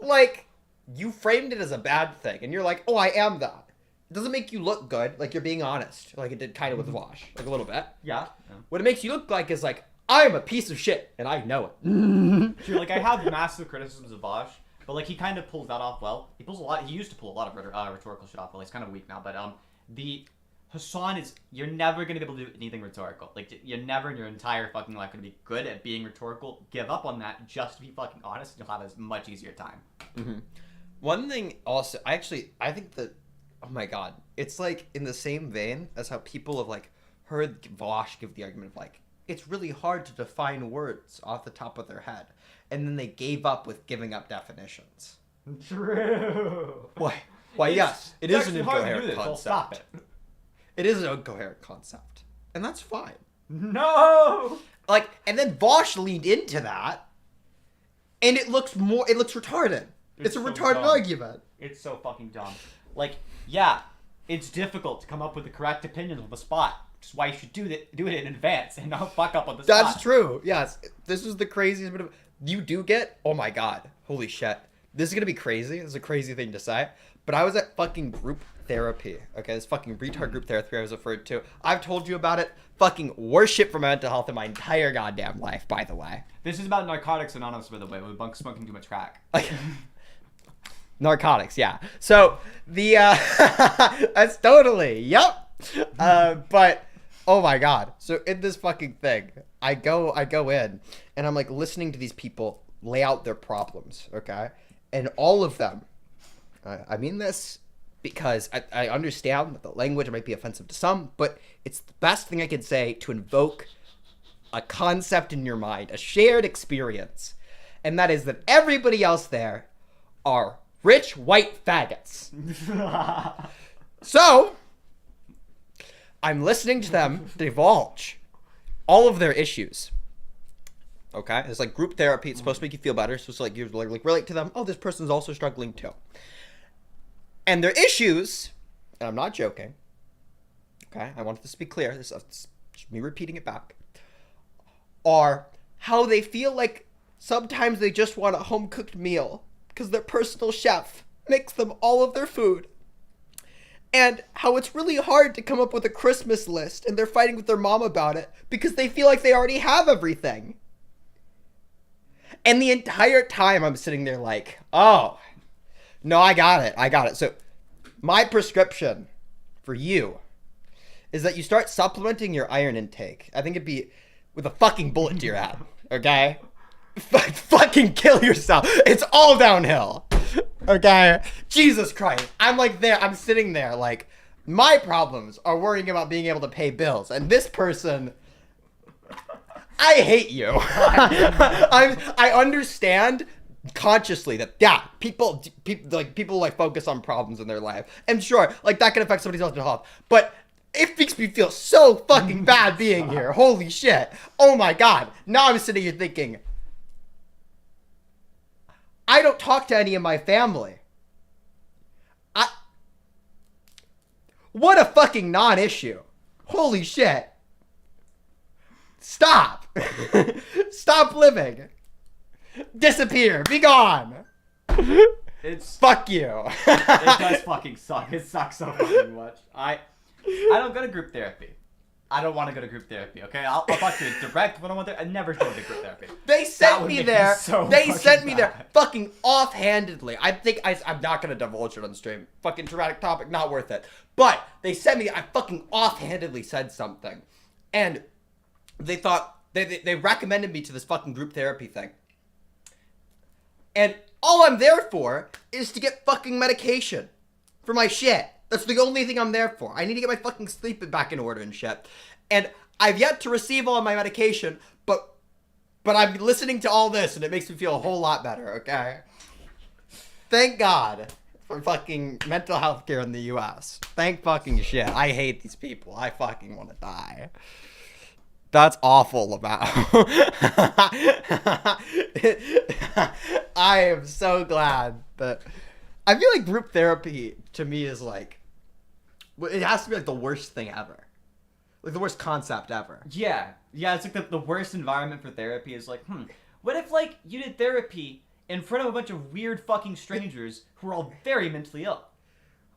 Like, you framed it as a bad thing, and you're like, oh, I am that. It doesn't make you look good, like you're being honest, like it did kind of with Vosh, like a little bit. Yeah. What it makes you look like is like, I'm a piece of shit, and I know it. Sure, like I have massive criticisms of Vosh, but like he kind of pulls that off well. He used to pull a lot of rhetorical shit off well. He's kind of weak now, but the Hasan is, you're never going to be able to do anything rhetorical. Like you're never in your entire fucking life going to be good at being rhetorical. Give up on that just to be fucking honest, and you'll have a much easier time. Mm-hmm. One thing also, I think that, oh my god, it's like in the same vein as how people have like heard Vosh give the argument of like, it's really hard to define words off the top of their head. And then they gave up with giving up definitions. True. Why yes, it is an incoherent concept. Well, stop it. It is an incoherent concept. And that's fine. No! Like, and then Vosh leaned into that, and it looks retarded. It's a so retarded dumb. argument. It's so fucking dumb. Like, yeah, it's difficult to come up with the correct opinion on the spot. Which is why you should do it in advance and not fuck up on the spot. That's true. Yes. This is the craziest bit of... You do get... Oh my god. Holy shit. This is gonna be crazy. This is a crazy thing to say. But I was at fucking group therapy. Okay, this fucking retard group therapy I was referred to. I've told you about it. Fucking worship for mental health in my entire goddamn life, by the way. This is about Narcotics Anonymous, by the way, with Bunk smoking too much crack. Narcotics, yeah. So, the, that's totally, yep. But, oh my god. So, in this fucking thing, I go in, and I'm, like, listening to these people lay out their problems, okay? And all of them, I mean this because I understand that the language might be offensive to some, but it's the best thing I could say to invoke a concept in your mind, a shared experience. And that is that everybody else there are rich white faggots. So, I'm listening to them divulge all of their issues. Okay? It's like group therapy. It's supposed to make you feel better. So it's like you like relate to them. Oh, this person's also struggling too. And their issues, and I'm not joking. Okay? I want this to be clear. This is me repeating it back. Are how they feel like sometimes they just want a home-cooked meal because their personal chef makes them all of their food. And how it's really hard to come up with a Christmas list and they're fighting with their mom about it because they feel like they already have everything. And the entire time I'm sitting there like, oh, no, I got it. So my prescription for you is that you start supplementing your iron intake. I think it'd be with a fucking bullet to your head, okay? Fucking kill yourself. It's all downhill, okay? Jesus Christ. I'm like there. I'm sitting there like my problems are worrying about being able to pay bills. And this person... I hate you. I understand consciously that people focus on problems in their life, and sure, like that can affect somebody's mental health, but it makes me feel so fucking bad being here. Holy shit. Oh my god. Now I'm sitting here thinking, I don't talk to any of my family. What a fucking non-issue. Holy shit. Stop. Stop living. Disappear. Be gone. Fuck you. It does fucking suck. It sucks so fucking much. I don't go to group therapy. I don't want to go to group therapy, okay? I'll talk to you direct when I want to. I never go to group therapy. They sent me there. They sent me there fucking offhandedly. I think I'm not going to divulge it on stream. Fucking traumatic topic, not worth it. But they sent me, I fucking offhandedly said something. And they thought, they recommended me to this fucking group therapy thing. And all I'm there for is to get fucking medication for my shit. That's the only thing I'm there for. I need to get my fucking sleep back in order and shit. And I've yet to receive all of my medication, but I'm listening to all this and it makes me feel a whole lot better, okay? Thank God for fucking mental health care in the US. Thank fucking shit. I hate these people. I fucking want to die. That's awful about. I am so glad that I feel like group therapy to me is like, it has to be like the worst thing ever. Like the worst concept ever. Yeah, it's like the worst environment for therapy is like, what if like you did therapy in front of a bunch of weird fucking strangers who are all very mentally ill?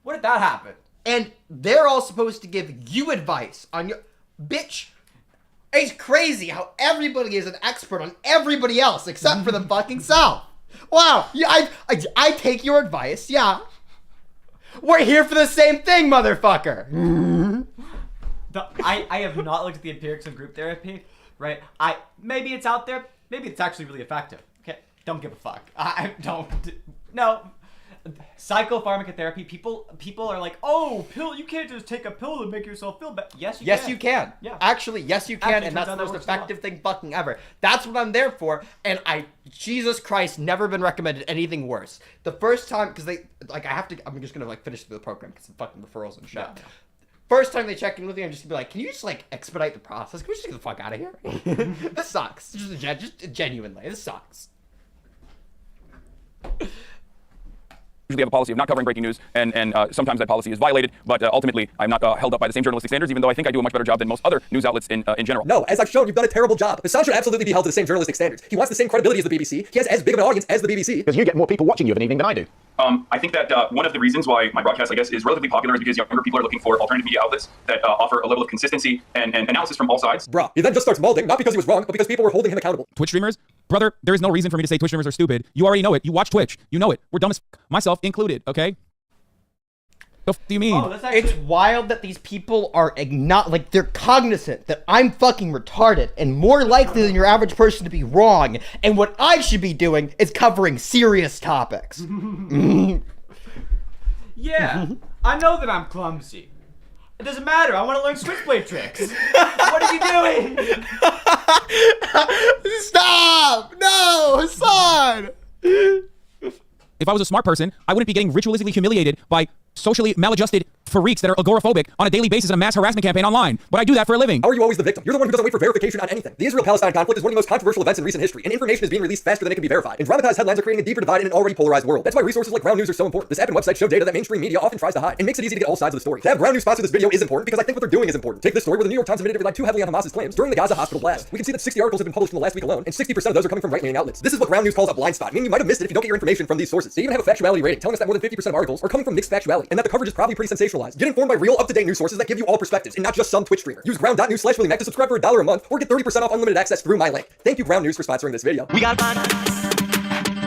What if that happened? And they're all supposed to give you advice on your... Bitch, it's crazy how everybody is an expert on everybody else except for them fucking self. Wow, yeah, I take your advice, yeah. We're here for the same thing, motherfucker. I have not looked at the empirics of group therapy, right? Maybe it's out there, maybe it's actually really effective. Okay, don't give a fuck. No. Psychopharmacotherapy, people are like, oh, pill, you can't just take a pill to make yourself feel better. Yes, you can. Yeah. Actually, yes, you can, and that's the most effective thing fucking ever. That's what I'm there for, and Jesus Christ, never been recommended anything worse. The first time, because I'm just gonna, finish the program, because of fucking referrals and shit. Yeah. First time they check in with me, I'm just gonna be like, can you just, expedite the process? Can we just get the fuck out of here? This sucks. Just genuinely, this sucks. usually have a policy of not covering breaking news, and sometimes that policy is violated, but ultimately I'm not held up by the same journalistic standards, even though I think I do a much better job than most other news outlets in general. No, as I've shown, you've done a terrible job. Hasan should absolutely be held to the same journalistic standards. He wants the same credibility as the BBC. He has as big of an audience as the BBC. Because you get more people watching you of an evening than I do. I think that one of the reasons why my broadcast, I guess, is relatively popular is because younger people are looking for alternative media outlets that offer a level of consistency and analysis from all sides. Bruh, he then just starts molding, not because he was wrong, but because people were holding him accountable. Twitch streamers, brother, there is no reason for me to say Twitch streamers are stupid. You already know it. You watch Twitch. You know it. We're dumb as myself included, okay? The f do you mean? Oh, it's wild that these people are like they're cognizant that I'm fucking retarded and more likely than your average person to be wrong, and what I should be doing is covering serious topics. Yeah, I know that I'm clumsy. It doesn't matter. I want to learn switchblade tricks. What are you doing? Stop! No, Hasan! If I was a smart person, I wouldn't be getting ritualistically humiliated by socially maladjusted freaks that are agoraphobic on a daily basis in a mass harassment campaign online. But I do that for a living. How are you always the victim? You're the one who doesn't wait for verification on anything. The Israel-Palestine conflict is one of the most controversial events in recent history, and information is being released faster than it can be verified. And dramatized headlines are creating a deeper divide in an already polarized world. That's why resources like Ground News are so important. This app and website show data that mainstream media often tries to hide, and makes it easy to get all sides of the story. To have Ground News sponsor this video is important because I think what they're doing is important. Take this story where the New York Times admitted it relied too heavily on Hamas's claims during the Gaza hospital blast. We can see that 60 articles have been published in the last week alone, and 60% of those are coming from right-leaning outlets. This is what Ground News calls a blind spot, meaning you might have missed it if you don't get your information from these sources. They even have a factuality rating telling us that more than 50% of articles are coming from mixed factuality, and that the coverage is probably pretty sensationalized. Get informed by real, up-to-date news sources that give you all perspectives, and not just some Twitch streamer. Use ground.news/WillyMac to subscribe for $1 a month, or get 30% off unlimited access through my link. Thank you, Ground News, for sponsoring this video.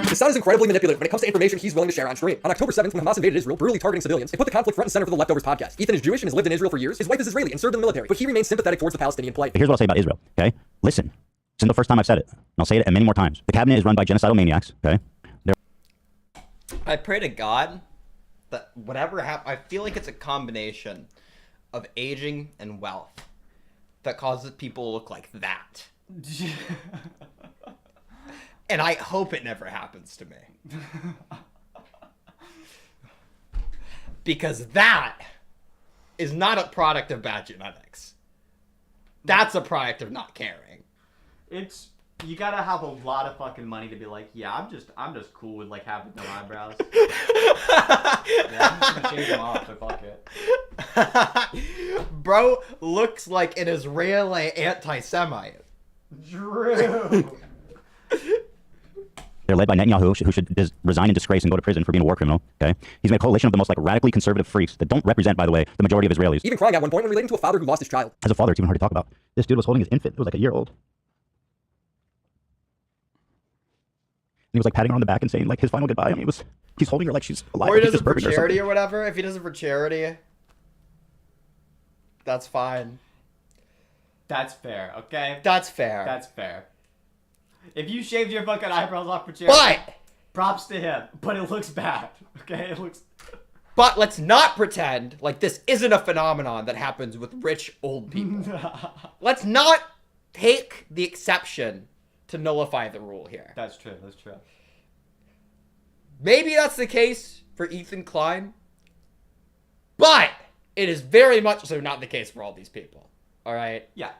Hasan is incredibly manipulative when it comes to information he's willing to share on stream. On October 7th, when Hamas invaded Israel, brutally targeting civilians, it put the conflict front and center for the Leftovers podcast. Ethan is Jewish and has lived in Israel for years. His wife is Israeli and served in the military, but he remains sympathetic towards the Palestinian plight. Here's what I'll say about Israel, okay? Listen, this isn't the first time I've said it, and I'll say it many more times. The cabinet is run by genocidal maniacs, okay? I pray to God that whatever happens, I feel like it's a combination of aging and wealth that causes people to look like that. And I hope it never happens to me. Because that is not a product of bad genetics. That's a product of not caring. You gotta have a lot of fucking money to be like, yeah, I'm just cool with like having no eyebrows. Yeah, I'm just gonna shave them off, but fuck it. Bro looks like an Israeli anti-Semite. True. They're led by Netanyahu, who should resign in disgrace and go to prison for being a war criminal, okay? He's made a coalition of the most like radically conservative freaks that don't represent, by the way, the majority of Israelis. Even crying at one point when relating to a father who lost his child. As a father, it's even hard to talk about. This dude was holding his infant. It was like a year old. And he was like patting her on the back and saying like his final goodbye. I mean, he's holding her like she's alive. Or he like, does it for charity or whatever. If he does it for charity, that's fine. That's fair, okay? That's fair. That's fair. If you shaved your fucking eyebrows off for charity, but props to him. But it looks bad, okay? It looks... But let's not pretend like this isn't a phenomenon that happens with rich old people. Let's not take the exception to nullify the rule here. That's true. That's true. Maybe that's the case for Ethan Klein, but it is very much so not the case for all these people. All right? Yeah.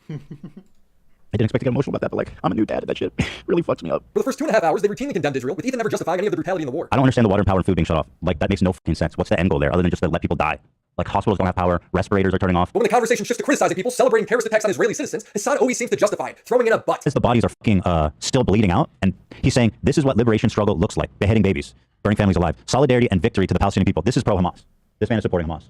I didn't expect to get emotional about that, but like, I'm a new dad, and that shit really fucks me up. For the first 2.5 hours, they routinely condemned Israel, with Ethan never justifying any of the brutality in the war. I don't understand the water and power and food being shut off. Like, that makes no fucking sense. What's the end goal there, other than just to let people die? Like, hospitals don't have power, respirators are turning off. But when the conversation shifts to criticizing people celebrating terrorist attacks on Israeli citizens, Hasan always seems to justify it, throwing in a but. As the bodies are fucking still bleeding out, and he's saying, this is what liberation struggle looks like. Beheading babies, burning families alive. Solidarity and victory to the Palestinian people. This is pro-Hamas. This man is supporting Hamas.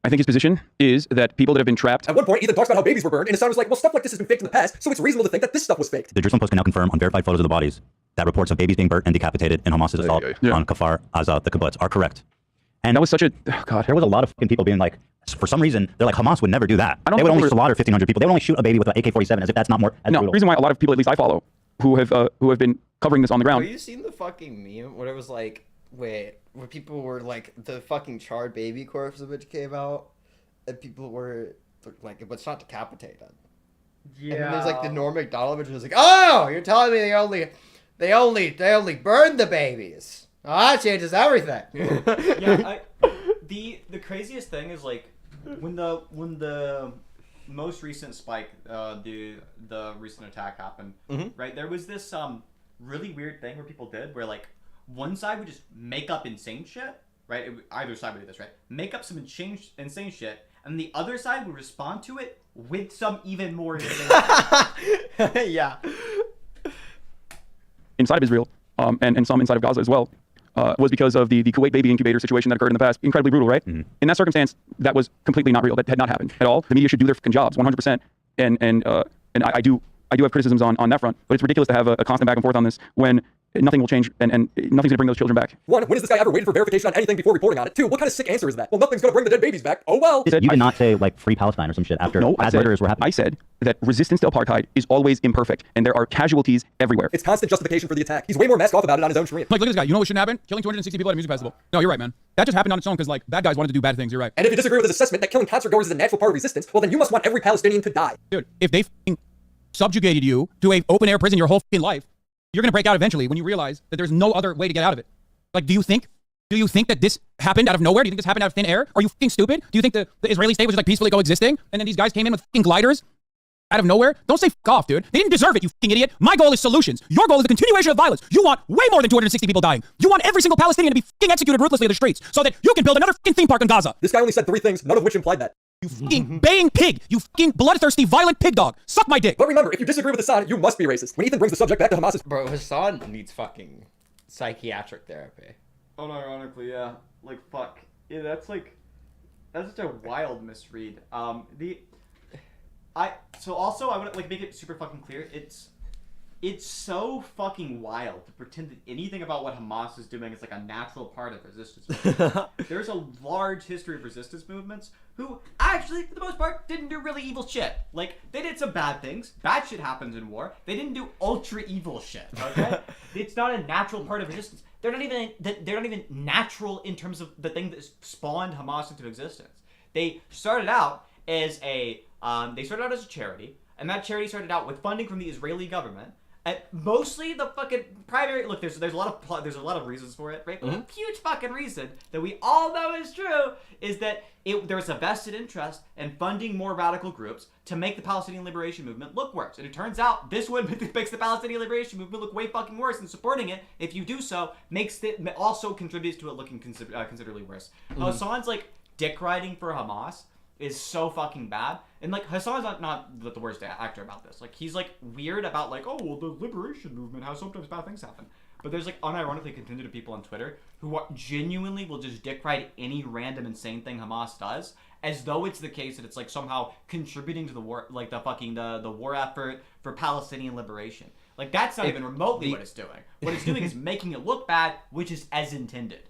I think his position is that people that have been trapped... At one point, Ethan talks about how babies were burned, and Hasan was like, well, stuff like this has been faked in the past, so it's reasonable to think that this stuff was faked. The Jerusalem Post can now confirm on verified photos of the bodies that reports of babies being burnt and decapitated in Hamas's assault on Kfar Aza, the kibbutz, are correct. And that was such a... Oh, God. There was a lot of fucking people being like, for some reason, they're like, Hamas would never do that. They would only slaughter 1,500 people. They would only shoot a baby with an AK-47 as if that's not more... No, the reason why a lot of people, at least I follow, who have been covering this on the ground... Have you seen the fucking meme where it was like, wait, where people were like, the fucking charred baby corpse of which came out? And people were like, but it's not decapitated. Yeah. And then there's like the Norm Macdonald, which was like, oh, you're telling me they only burned the babies. Oh, that changes everything. Yeah, the craziest thing is like when the most recent spike, the recent attack happened, right? There was this really weird thing where people did where like one side would just make up insane shit, right? Either side would do this, right? Make up some insane shit, and the other side would respond to it with some even more insane shit. Yeah. Inside of Israel, and some inside of Gaza as well, was because of the Kuwait baby incubator situation that occurred in the past. Incredibly brutal, right? In that circumstance, that was completely not real. That had not happened at all. The media should do their fucking jobs 100%. And I do have criticisms on that front, but it's ridiculous to have a constant back and forth on this when nothing will change and nothing's going to bring those children back. 1, when has this guy ever waited for verification on anything before reporting on it? 2, what kind of sick answer is that? Well, nothing's going to bring the dead babies back. Oh well. You did not say like free Palestine or some shit after bad murders were happening. I said that resistance to apartheid is always imperfect and there are casualties everywhere. It's constant justification for the attack. He's way more masked off about it on his own stream. Like, look at this guy. You know what shouldn't happen? Killing 260 people at a music festival. No, you're right, man. That just happened on its own because like bad guys wanted to do bad things. You're right. And if you disagree with his assessment that killing concert goers is a natural part of resistance, well then you must want every Palestinian to die. Dude, if they subjugated you to a open air prison your whole life, you're gonna break out eventually when you realize that there's no other way to get out of it. Like, do you think that this happened out of nowhere? Do you think this happened out of thin air? Are you fucking stupid? Do you think the Israeli state was just like peacefully coexisting and then these guys came in with fucking gliders out of nowhere? Don't say fuck off, dude. They didn't deserve it, you fucking idiot. My goal is solutions. Your goal is the continuation of violence. You want way more than 260 people dying. You want every single Palestinian to be fucking executed ruthlessly in the streets so that you can build another fucking theme park in Gaza. This guy only said 3 things, none of which implied that. You fucking baying pig. You fucking bloodthirsty, violent pig dog. Suck my dick. But remember, if you disagree with Hasan, you must be racist. When Ethan brings the subject back to Hamas's... Bro, Hasan needs fucking psychiatric therapy. Unironically, yeah. Like, fuck. Yeah, that's such a wild misread. So also, I want to, like, make it super fucking clear. It's so fucking wild to pretend that anything about what Hamas is doing is like a natural part of resistance movements. There's a large history of resistance movements who actually, for the most part, didn't do really evil shit. Like, they did some bad things. Bad shit happens in war. They didn't do ultra evil shit, okay? It's not a natural part of resistance. They're not even natural in terms of the thing that spawned Hamas into existence. They started out as a charity, and that charity started out with funding from the Israeli government. And mostly the fucking primary look. There's a lot of reasons for it, right? But a huge fucking reason that we all know is true is that there was a vested interest in funding more radical groups to make the Palestinian liberation movement look worse. And it turns out this one makes the Palestinian liberation movement look way fucking worse. And supporting it, if you do so, also contributes to it looking considerably worse. Hasan's like dick riding for Hamas is so fucking bad. And like Hasan's not the worst actor about this. Like he's like weird about like, oh well, the liberation movement, how sometimes bad things happen. But there's like unironically contingent of people on Twitter who genuinely will just dick ride any random insane thing Hamas does, as though it's the case that it's like somehow contributing to the war, like the war effort for Palestinian liberation. Like that's not even remotely what it's doing. What it's doing is making it look bad, which is as intended.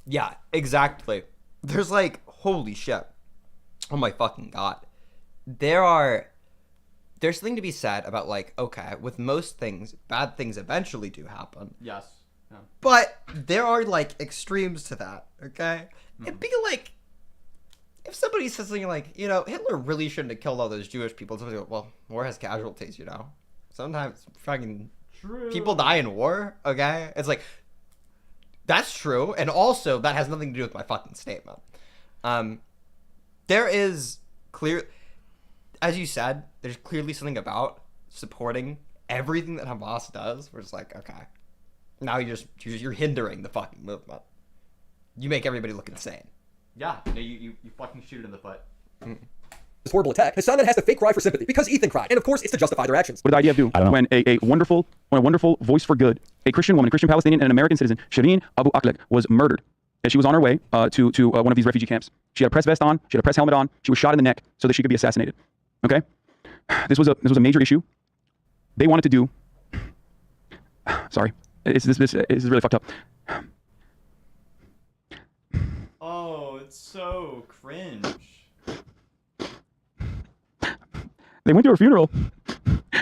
Yeah, exactly. There's like, holy shit. Oh my fucking god. There's something to be said about like, okay, with most things, bad things eventually do happen. Yes. Yeah. But there are like extremes to that, okay? It'd be like, if somebody says something like, you know, Hitler really shouldn't have killed all those Jewish people, somebody goes, well, war has casualties, you know? Sometimes fucking people die in war, okay? It's like, that's true, and also that has nothing to do with my fucking statement. There is as you said, there's clearly something about supporting everything that Hamas does where it's like, okay, now you're hindering the fucking movement. You make everybody look insane. Yeah, you fucking shoot it in the foot. This horrible attack, Hasan then has to fake cry for sympathy because Ethan cried, and of course it's to justify their actions. What did the IDF do when a wonderful voice for good, a Christian woman, a Christian Palestinian, and an American citizen, Shireen Abu Akleh, was murdered? And she was on her way to one of these refugee camps. She had a press vest on. She had a press helmet on. She was shot in the neck so that she could be assassinated. Okay, this was a major issue. They wanted to do. Sorry, this is really fucked up. Oh, it's so cringe. They went to her funeral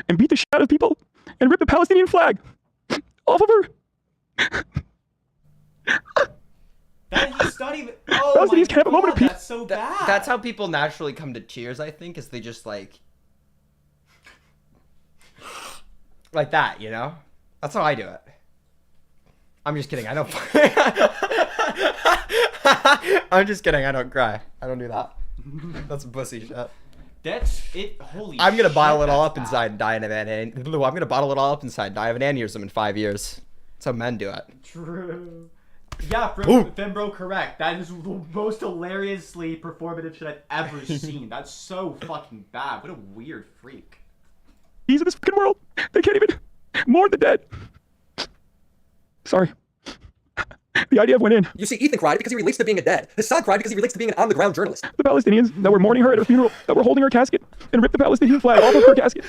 and beat the shit out of people and ripped the Palestinian flag off of her. That's not even. Oh my god, that's so bad. That's how people naturally come to tears, I think, is they just like that, you know? That's how I do it. I'm just kidding. I don't. I'm just kidding. I don't cry. I don't do that. That's some pussy shit. That's it. Holy I'm gonna shit, bottle it all that's up bad. inside and die of an I'm gonna bottle it all up inside and die of an aneurysm in 5 years. That's how men do it. True. Yeah, Fembro, correct. That is the most hilariously performative shit I've ever seen. That's so fucking bad. What a weird freak. He's in this fucking world. They can't even mourn the dead. Sorry. The IDF went in. You see, Ethan cried because he relates to being a dead. Hasan cried because he relates to being an on-the-ground journalist. The Palestinians that were mourning her at a funeral, that were holding her casket, and ripped the Palestinian flag off of her casket.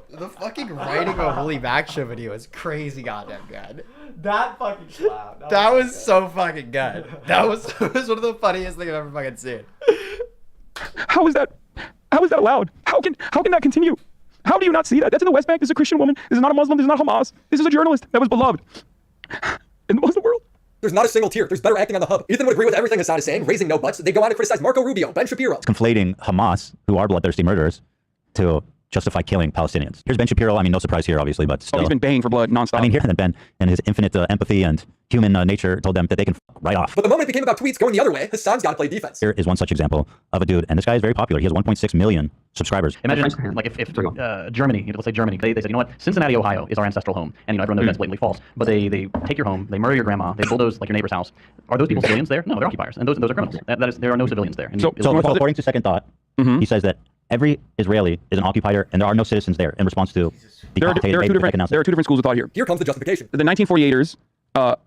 The fucking writing of Willy Mac show video is crazy goddamn good. That fucking slap. That was so fucking good. That was one of the funniest things I've ever fucking seen. How is that allowed? How can that continue? How do you not see that? That's in the West Bank. This is a Christian woman. This is not a Muslim. This is not Hamas. This is a journalist that was beloved in the Muslim world. There's not a single tier. There's better acting on the hub. Ethan would agree with everything Hasan is saying, raising no buts. They go on to criticize Marco Rubio, Ben Shapiro. It's conflating Hamas, who are bloodthirsty murderers, to justify killing Palestinians. Here's Ben Shapiro. I mean, no surprise here, obviously, but still. Oh, he's been baying for blood nonstop. I mean, here then Ben and his infinite empathy and human nature told them that they can right off. But the moment it became about tweets going the other way, Hasan's got to play defense. Here is one such example of a dude, and this guy is very popular. He has 1.6 million subscribers. Imagine, like, if Germany, let's say Germany, they said, you know what, Cincinnati, Ohio is our ancestral home. And, you know, everyone knows that's blatantly false. But they take your home, they murder your grandma, they bulldoze, like, your neighbor's house. Are those people civilians there? No, they're occupiers. And those are criminals. There are no civilians there. And So according to Second Thought, he says that every Israeli is an occupier, and there are no citizens there in response to the There are two different schools of thought here. Here comes the justification. The 1948ers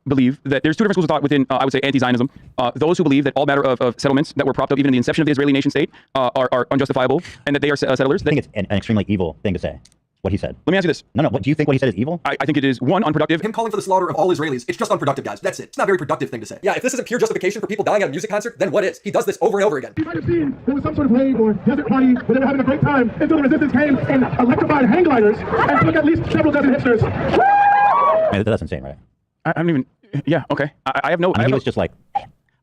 believe that there's two different schools of thought within, I would say, anti-Zionism. Those who believe that all matter of settlements that were propped up even in the inception of the Israeli nation state are unjustifiable, and that they are settlers. I think it's an extremely evil thing to say, what he said. Let me ask you this. No, what do you think what he said is evil? I think it is, one, unproductive. Him calling for the slaughter of all Israelis, it's just unproductive, guys. That's it. It's not a very productive thing to say. Yeah, if this isn't pure justification for people dying at a music concert, then what is? He does this over and over again. You might have seen there was some sort of rave or desert party where they were having a great time until the resistance came and electrified hang gliders and took at least several dozen hipsters. That's insane, right? I don't even. Yeah. Okay. I have no. I mean, he was just like,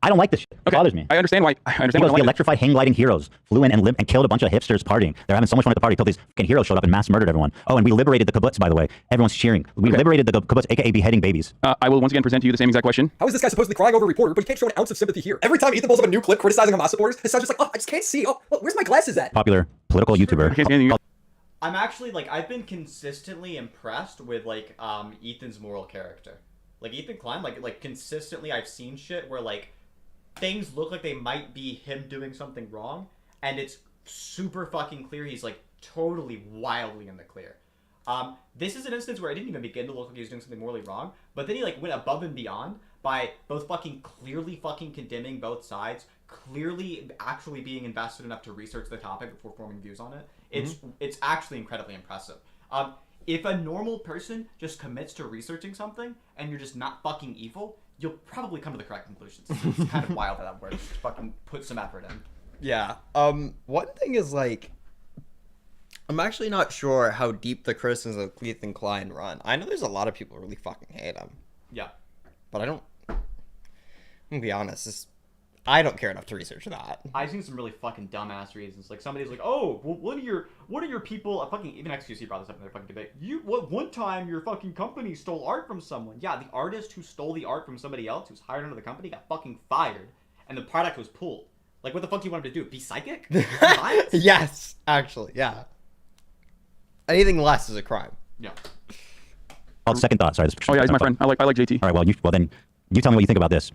I don't like this shit. It bothers me. I understand why. Because the electrified hang gliding heroes flew in and killed a bunch of hipsters partying. They're having so much fun at the party until these fucking heroes showed up and mass murdered everyone. Oh, and we liberated the kibbutz, by the way. Everyone's cheering. We liberated the kibbutz, aka beheading babies. I will once again present to you the same exact question. How is this guy supposedly crying over a reporter, but he can't show an ounce of sympathy here? Every time Ethan pulls up a new clip criticizing Hamas supporters, his son's just like, oh, I just can't see. Oh, well, where's my glasses at? Popular political YouTuber. I'm actually, like, I've been consistently impressed with, like, Ethan's moral character. Like, Ethan Klein, like consistently I've seen shit where, like, things look like they might be him doing something wrong, and it's super fucking clear he's, like, totally wildly in the clear. This is an instance where I didn't even begin to look like he was doing something morally wrong, but then he, like, went above and beyond by both fucking clearly fucking condemning both sides, clearly actually being invested enough to research the topic before forming views on it. It's actually incredibly impressive. If a normal person just commits to researching something and you're just not fucking evil, you'll probably come to the correct conclusions. It's kind of wild how that works. Just fucking put some effort in. Yeah. One thing is, like, I'm actually not sure how deep the criticisms of Ethan Klein run. I know there's a lot of people who really fucking hate him. Yeah. But I'm gonna be honest, I don't care enough to research that. I've seen some really fucking dumbass reasons. Like, somebody's like, oh, well, one of your people, fucking, even XQC brought this up in their fucking debate. One time your fucking company stole art from someone. Yeah, the artist who stole the art from somebody else who's hired under the company got fucking fired, and the product was pulled. Like, what the fuck do you want him to do? Be psychic? Yes, actually, yeah. Anything less is a crime. Yeah. Called Second Thought. Sorry. Oh yeah, he's my friend. I like JT. All right. Well then. You tell me what you think about this.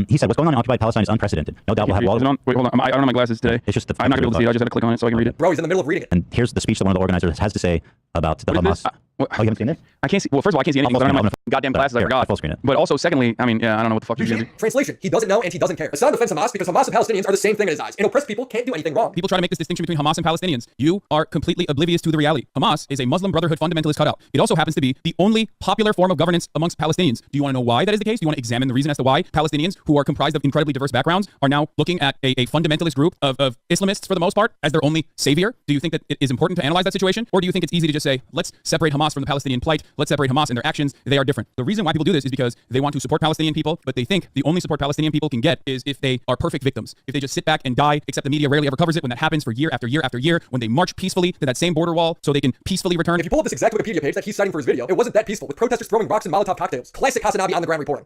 He said, what's going on in occupied Palestine is unprecedented. No doubt we'll have walls. Wait, hold on. I don't have my glasses today. It's just I'm not going to be able to see it. I just had to click on it so I can read it. Bro, he's in the middle of reading it. And here's the speech that one of the organizers has to say about the Hamas. Oh, you haven't seen this? I can't see. Well, first of all, I can't see anything. I don't have my goddamn glasses. I forgot. Full screen it. But also, secondly, I mean, yeah, I don't know what the fuck you're doing. Translation: he doesn't know and he doesn't care. Hasan defends Hamas because Hamas and Palestinians are the same thing in his eyes, and oppressed people can't do anything wrong. People try to make this distinction between Hamas and Palestinians. You are completely oblivious to the reality. Hamas is a Muslim Brotherhood fundamentalist cutout. It also happens to be the only popular form of governance amongst Palestinians. Do you want to know why that is the case? Do you want to examine the reason as to why Palestinians, who are comprised of incredibly diverse backgrounds, are now looking at a fundamentalist group of Islamists, for the most part, as their only savior? Do you think that it is important to analyze that situation? Or do you think it's easy to just say, let's separate Hamas Hamas from the Palestinian plight. Let's separate Hamas and their actions. They are different. The reason why people do this is because they want to support Palestinian people, but they think the only support Palestinian people can get is if they are perfect victims. If they just sit back and die, except the media rarely ever covers it when that happens for year after year after year, when they march peacefully to that same border wall so they can peacefully return. If you pull up this exact Wikipedia page that he's citing for his video, it wasn't that peaceful, with protesters throwing rocks and Molotov cocktails. Classic Hasan on the ground reporting.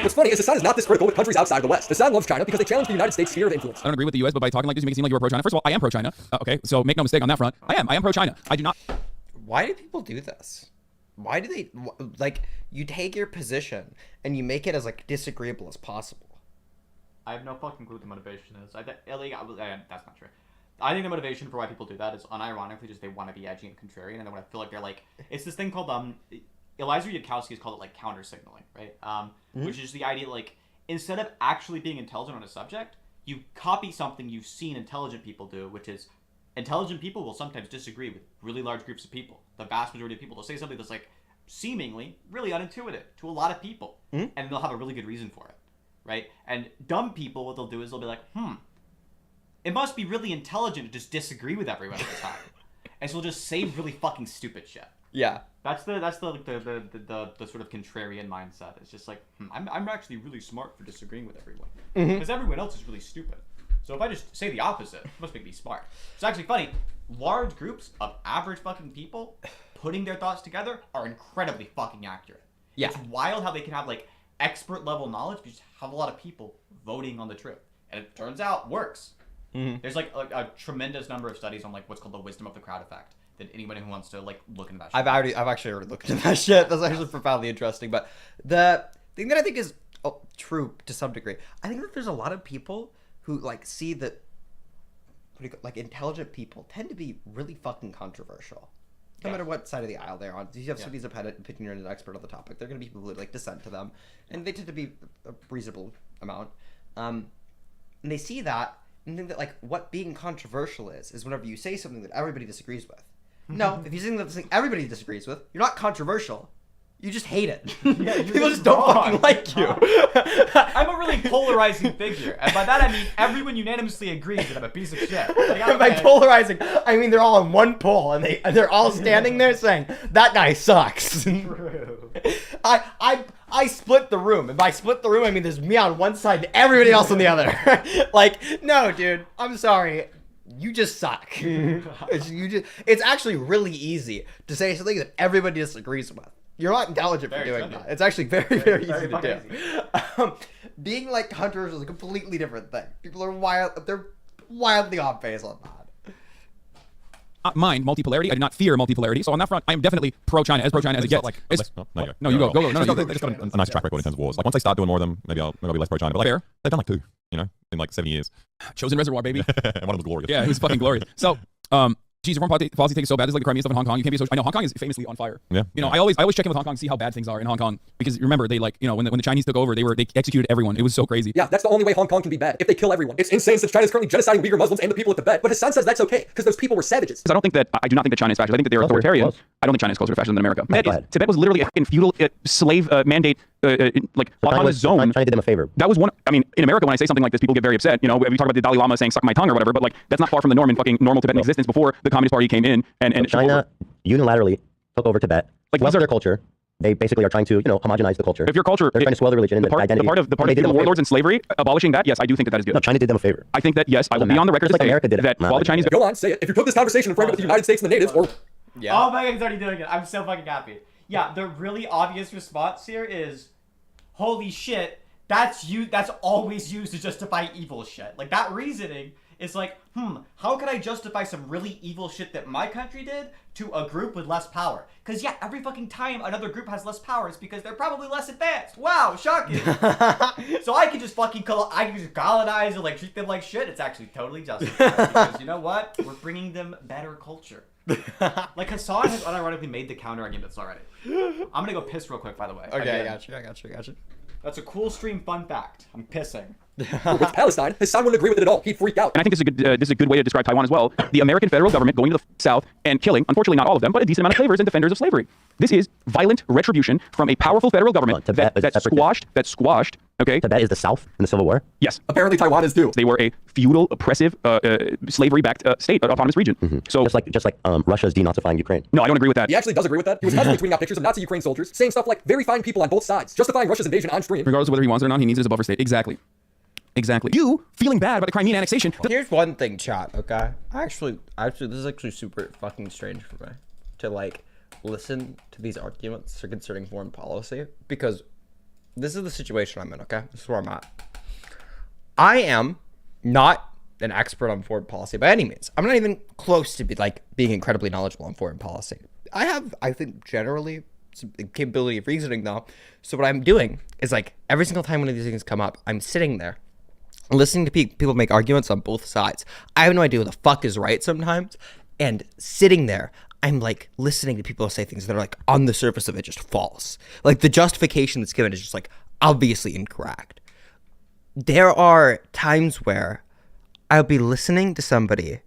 What's funny is Hasan is not this critical with countries outside the West. Hasan loves China because they challenge the United States' sphere of influence. I don't agree with the U.S., but by talking like this, you make it seem like you were pro-China. First of all, I am pro-China. Okay, so make no mistake on that front. I am pro-China. I do not. Why do people do this? Why do they, like, you take your position and you make it as, like, disagreeable as possible? I have no fucking clue what the motivation is. That's not true. I think the motivation for why people do that is unironically just they want to be edgy and contrarian, and they want to feel like they're like, it's this thing called Eliza Yudkowsky has called it like counter signaling, right? Which is the idea like instead of actually being intelligent on a subject, you copy something you've seen intelligent people do, which is intelligent people will sometimes disagree with really large groups of people. The vast majority of people will say something that's like seemingly really unintuitive to a lot of people, and they'll have a really good reason for it, right? And dumb people, what they'll do is they'll be like, it must be really intelligent to just disagree with everyone at the time, and so they'll just say really fucking stupid shit. Yeah. That's the sort of contrarian mindset. It's just like, I'm actually really smart for disagreeing with everyone. Because everyone else is really stupid. So if I just say the opposite, it must make me smart. It's actually funny. Large groups of average fucking people putting their thoughts together are incredibly fucking accurate. Yeah. It's wild how they can have like expert level knowledge, but just have a lot of people voting on the truth. And it turns out works. There's like a tremendous number of studies on like what's called the wisdom of the crowd effect. That anybody who wants to like look into that shit. I've actually already looked into that shit. That's actually profoundly interesting. But the thing that I think is true to some degree, I think that there's a lot of people who like see that like intelligent people tend to be really fucking controversial. No matter what side of the aisle they're on. You have somebody's opinionated expert on the topic. They're gonna be people who like dissent to them. And they tend to be a reasonable amount. And they see that and think that like what being controversial is whenever you say something that everybody disagrees with. No, if you say something everybody disagrees with, you're not controversial. You just hate it. Yeah, people just don't fucking like you. I'm a really polarizing figure, and by that I mean everyone unanimously agrees that I'm a piece of shit. Like, by polarizing, I mean they're all on one pole and they're all standing there saying that guy sucks. True. I split the room, and by split the room I mean there's me on one side and everybody else on the other. Like, no, dude, I'm sorry. You just suck. It's actually really easy to say something that everybody disagrees with. You're not intelligent for doing that. It's actually very easy to do. Being like controversial is a completely different thing. People are wild. They're wildly off base on that. Not mind multipolarity. I do not fear multipolarity. So on that front, I am definitely pro-China, as pro-China as it gets. No, you go. They just got a nice track record in terms of wars. Like once they start doing more of them, maybe I'll be less pro-China. But like, they've done like 2, in like 7 years. Chosen Reservoir, baby. And one of them was glorious. Yeah, it was fucking glorious. So, geez, foreign policy takes so bad. It's like the Crimean stuff in Hong Kong. You can't be so. I know Hong Kong is famously on fire. Yeah. I always check in with Hong Kong to see how bad things are in Hong Kong because remember they like when the Chinese took over they executed everyone. It was so crazy. Yeah, that's the only way Hong Kong can be bad. If they kill everyone, it's insane since China is currently genociding Uyghur Muslims and the people at Tibet. But Hasan says that's okay because those people were savages. I do not think that China is fascist. I think that they're authoritarian. I don't think China is closer to fascism than America. Tibet was literally a feudal slave mandate, like autonomous zone. China did them a favor. That was one. I mean, in America, when I say something like this, people get very upset. We talk about the Dalai Lama saying "suck my tongue" or whatever, but like that's not far from the norm in fucking normal Tibetan existence before the Communist Party came in and China unilaterally took over Tibet, swept their culture. They basically are trying to, homogenize the culture. If your culture, they're trying to swell the religion and the identity. The part of warlords and slavery, abolishing that, yes, I do think that is good. No, China did them a favor. I think that yes, I will be on the record to say America did that while the Chinese go on, say it. If you put this conversation and frame it with the United States and the natives, or oh my god, he's already doing it. I'm so fucking happy. Yeah, the really obvious response here is, holy shit, that's always used to justify evil shit. Like that reasoning is like, how can I justify some really evil shit that my country did to a group with less power? Because yeah, every fucking time another group has less power, it's because they're probably less advanced. Wow, shocking. So I can just fucking colonize and like treat them like shit. It's actually totally justified because you know what? We're bringing them better culture. Like Hasan has unironically made the counter arguments already. I'm gonna go piss real quick, by the way. Okay, I got you. That's a cool stream fun fact. I'm pissing. With Palestine, Hasan wouldn't agree with it at all. He'd freak out. And I think this is a good way to describe Taiwan as well. The American federal government going to the South and killing, unfortunately not all of them, but a decent amount of slavers and defenders of slavery. This is violent retribution from a powerful federal government that squashed Okay. Tibet is the South in the Civil War? Yes. Apparently Taiwan is too. They were a feudal, oppressive, slavery-backed state, autonomous region. So just like Russia's denazifying Ukraine. No, I don't agree with that. He actually does agree with that. He was constantly tweeting out pictures of Nazi Ukraine soldiers, saying stuff like very fine people on both sides, justifying Russia's invasion on stream. Regardless of whether he wants it or not, he needs it as a buffer state. Exactly. Exactly. You feeling bad about the Crimean annexation. Here's one thing, chat, okay? Actually, this is actually super fucking strange for me to like listen to these arguments concerning foreign policy, because this is the situation I'm in, okay? This is where I'm at. I am not an expert on foreign policy by any means. I'm not even close to being incredibly knowledgeable on foreign policy. I have, I think, generally some capability of reasoning though. So what I'm doing is like every single time one of these things come up, I'm sitting there listening to people make arguments on both sides. I have no idea who the fuck is right sometimes. And sitting there, I'm like listening to people say things that are like on the surface of it just false. Like the justification that's given is just like obviously incorrect. There are times where I'll be listening to somebody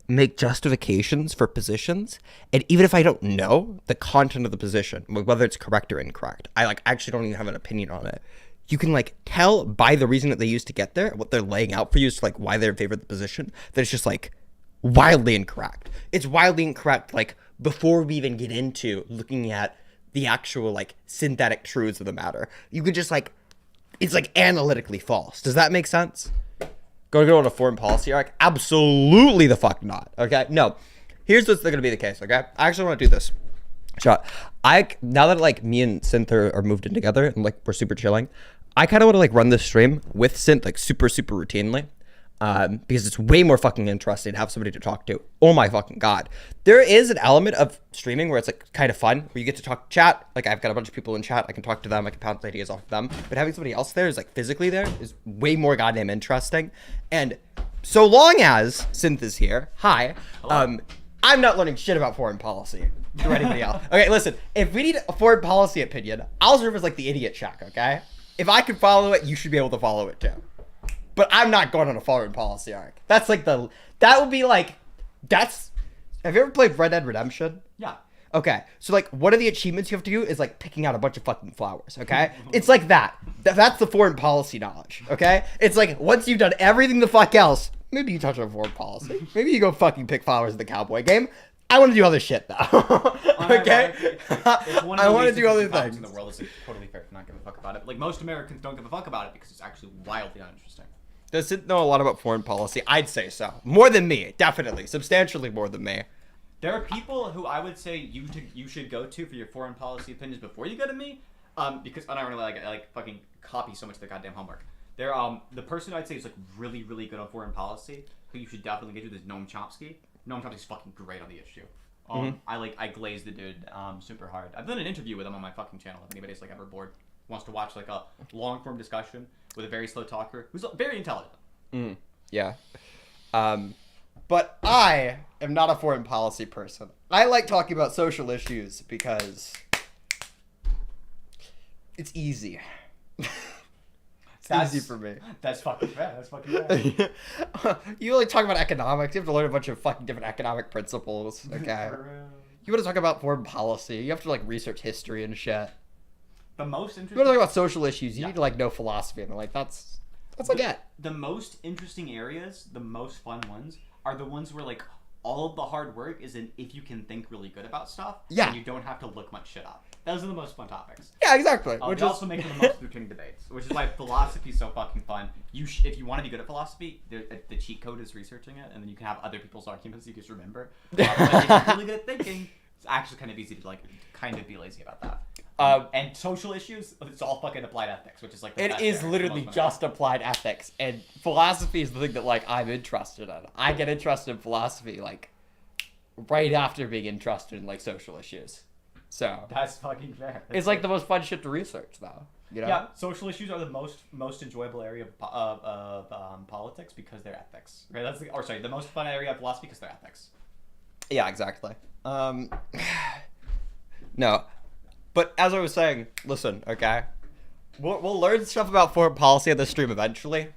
make justifications for positions, and even if I don't know the content of the position, whether it's correct or incorrect, I like actually don't even have an opinion on it. You can like tell by the reason that they used to get there, what they're laying out for you, is like why they're in favor of the position, that it's just like wildly incorrect. It's wildly incorrect, like before we even get into looking at the actual like synthetic truths of the matter. You could just like, it's like analytically false. Does that make sense? Going to go on a foreign policy arc? Absolutely the fuck not. Okay, no. Here's what's going to be the case. Okay, I actually want to do this. Shot. Now that like me and Synth are moved in together and like we're super chilling, I kind of want to like run this stream with Synth like super routinely, because it's way more fucking interesting to have somebody to talk to. Oh my fucking god. There is an element of streaming where it's like kind of fun, where you get to talk chat. Like I've got a bunch of people in chat, I can talk to them, I can bounce ideas off of them. But having somebody else there is like physically there is way more goddamn interesting. And so long as Synth is here, hi, I'm not learning shit about foreign policy to anybody else. Okay, listen, if we need a foreign policy opinion, I'll serve as like the idiot check, okay? If I can follow it, you should be able to follow it too. But I'm not going on a foreign policy arc. That's like that would be like, have you ever played Red Dead Redemption? Yeah. Okay, so like one of the achievements you have to do is like picking out a bunch of fucking flowers, okay? It's like that. That's the foreign policy knowledge, okay? It's like once you've done everything the fuck else, maybe you touch on foreign policy. Maybe you go fucking pick flowers in the cowboy game. I want to do other shit though. Okay? I want to do other things. In the world, it's like, totally fair to not give a fuck about it. Like most Americans don't give a fuck about it because it's actually wildly uninteresting. Does it know a lot about foreign policy? I'd say so. More than me, definitely. Substantially more than me. There are people who I would say you should go to for your foreign policy opinions before you go to me, because I don't really like fucking copy so much of the goddamn homework. They're the person I'd say is like really good on foreign policy, who you should definitely get to, is Noam Chomsky. Noam Chomsky's fucking great on the issue. I glaze the dude super hard. I've done an interview with him on my fucking channel. If anybody's like ever bored, wants to watch like a long form discussion with a very slow talker who's very intelligent. Yeah. But I am not a foreign policy person. I like talking about social issues because it's easy. It's easy for me. That's fucking fair. That's fucking fair. You like talk about economics. You have to learn a bunch of fucking different economic principles. Okay. You want to talk about foreign policy. You have to like research history and shit. The most interesting. You want to talk about social issues. You need to like know philosophy, and like that's like it. The most interesting areas, the most fun ones, are the ones where like all of the hard work is in if you can think really good about stuff. Yeah. And you don't have to look much shit up. Those are the most fun topics. Yeah, exactly. Which also make them the most entertaining debates. Which is why philosophy is so fucking fun. If you want to be good at philosophy, the cheat code is researching it, and then you can have other people's arguments you just remember. But if you're really good at thinking, it's actually kind of easy to like kind of be lazy about that. And social issues, it's all fucking applied ethics, which is like it is literally just applied ethics, and philosophy is the thing that like I'm interested in. I get interested in philosophy like right after being interested in like social issues. So that's fucking fair. It's like the most fun shit to research, though. You know? Yeah, social issues are the most enjoyable area of politics because they're ethics. Right? The most fun area of philosophy because they're ethics. Yeah, exactly. No, but as I was saying, listen, okay, we'll learn stuff about foreign policy on the stream eventually,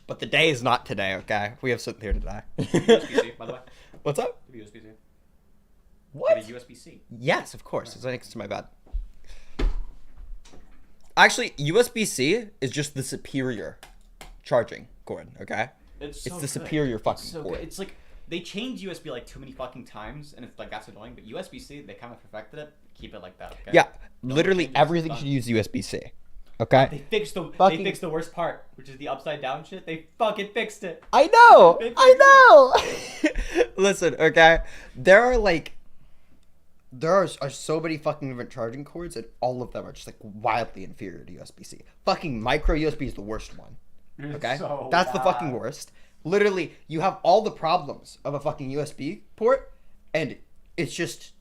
but the day is not today. Okay, we have something here today. USB-C, by the way. What's up? USB-C. What? A USB-C. Yes, of course. It's next to my bed. Actually, USB-C is just the superior charging cord, okay? It's the good. superior fucking so cord. good. It's like they changed USB like too many fucking times, and it's like that's annoying. But USB-C, they kind of perfected it. Keep it like that. Okay? Yeah, literally everything should use USB-C. Okay. They fixed the Fucking- they fixed the worst part, which is the upside down shit. They fucking fixed it. I know. They I know. Listen, okay. There are so many fucking different charging cords, and all of them are just like wildly inferior to USB-C. Fucking micro USB is the worst one. Okay, so that's the fucking bad. worst. Literally, you have all the problems of a fucking USB port, and it's just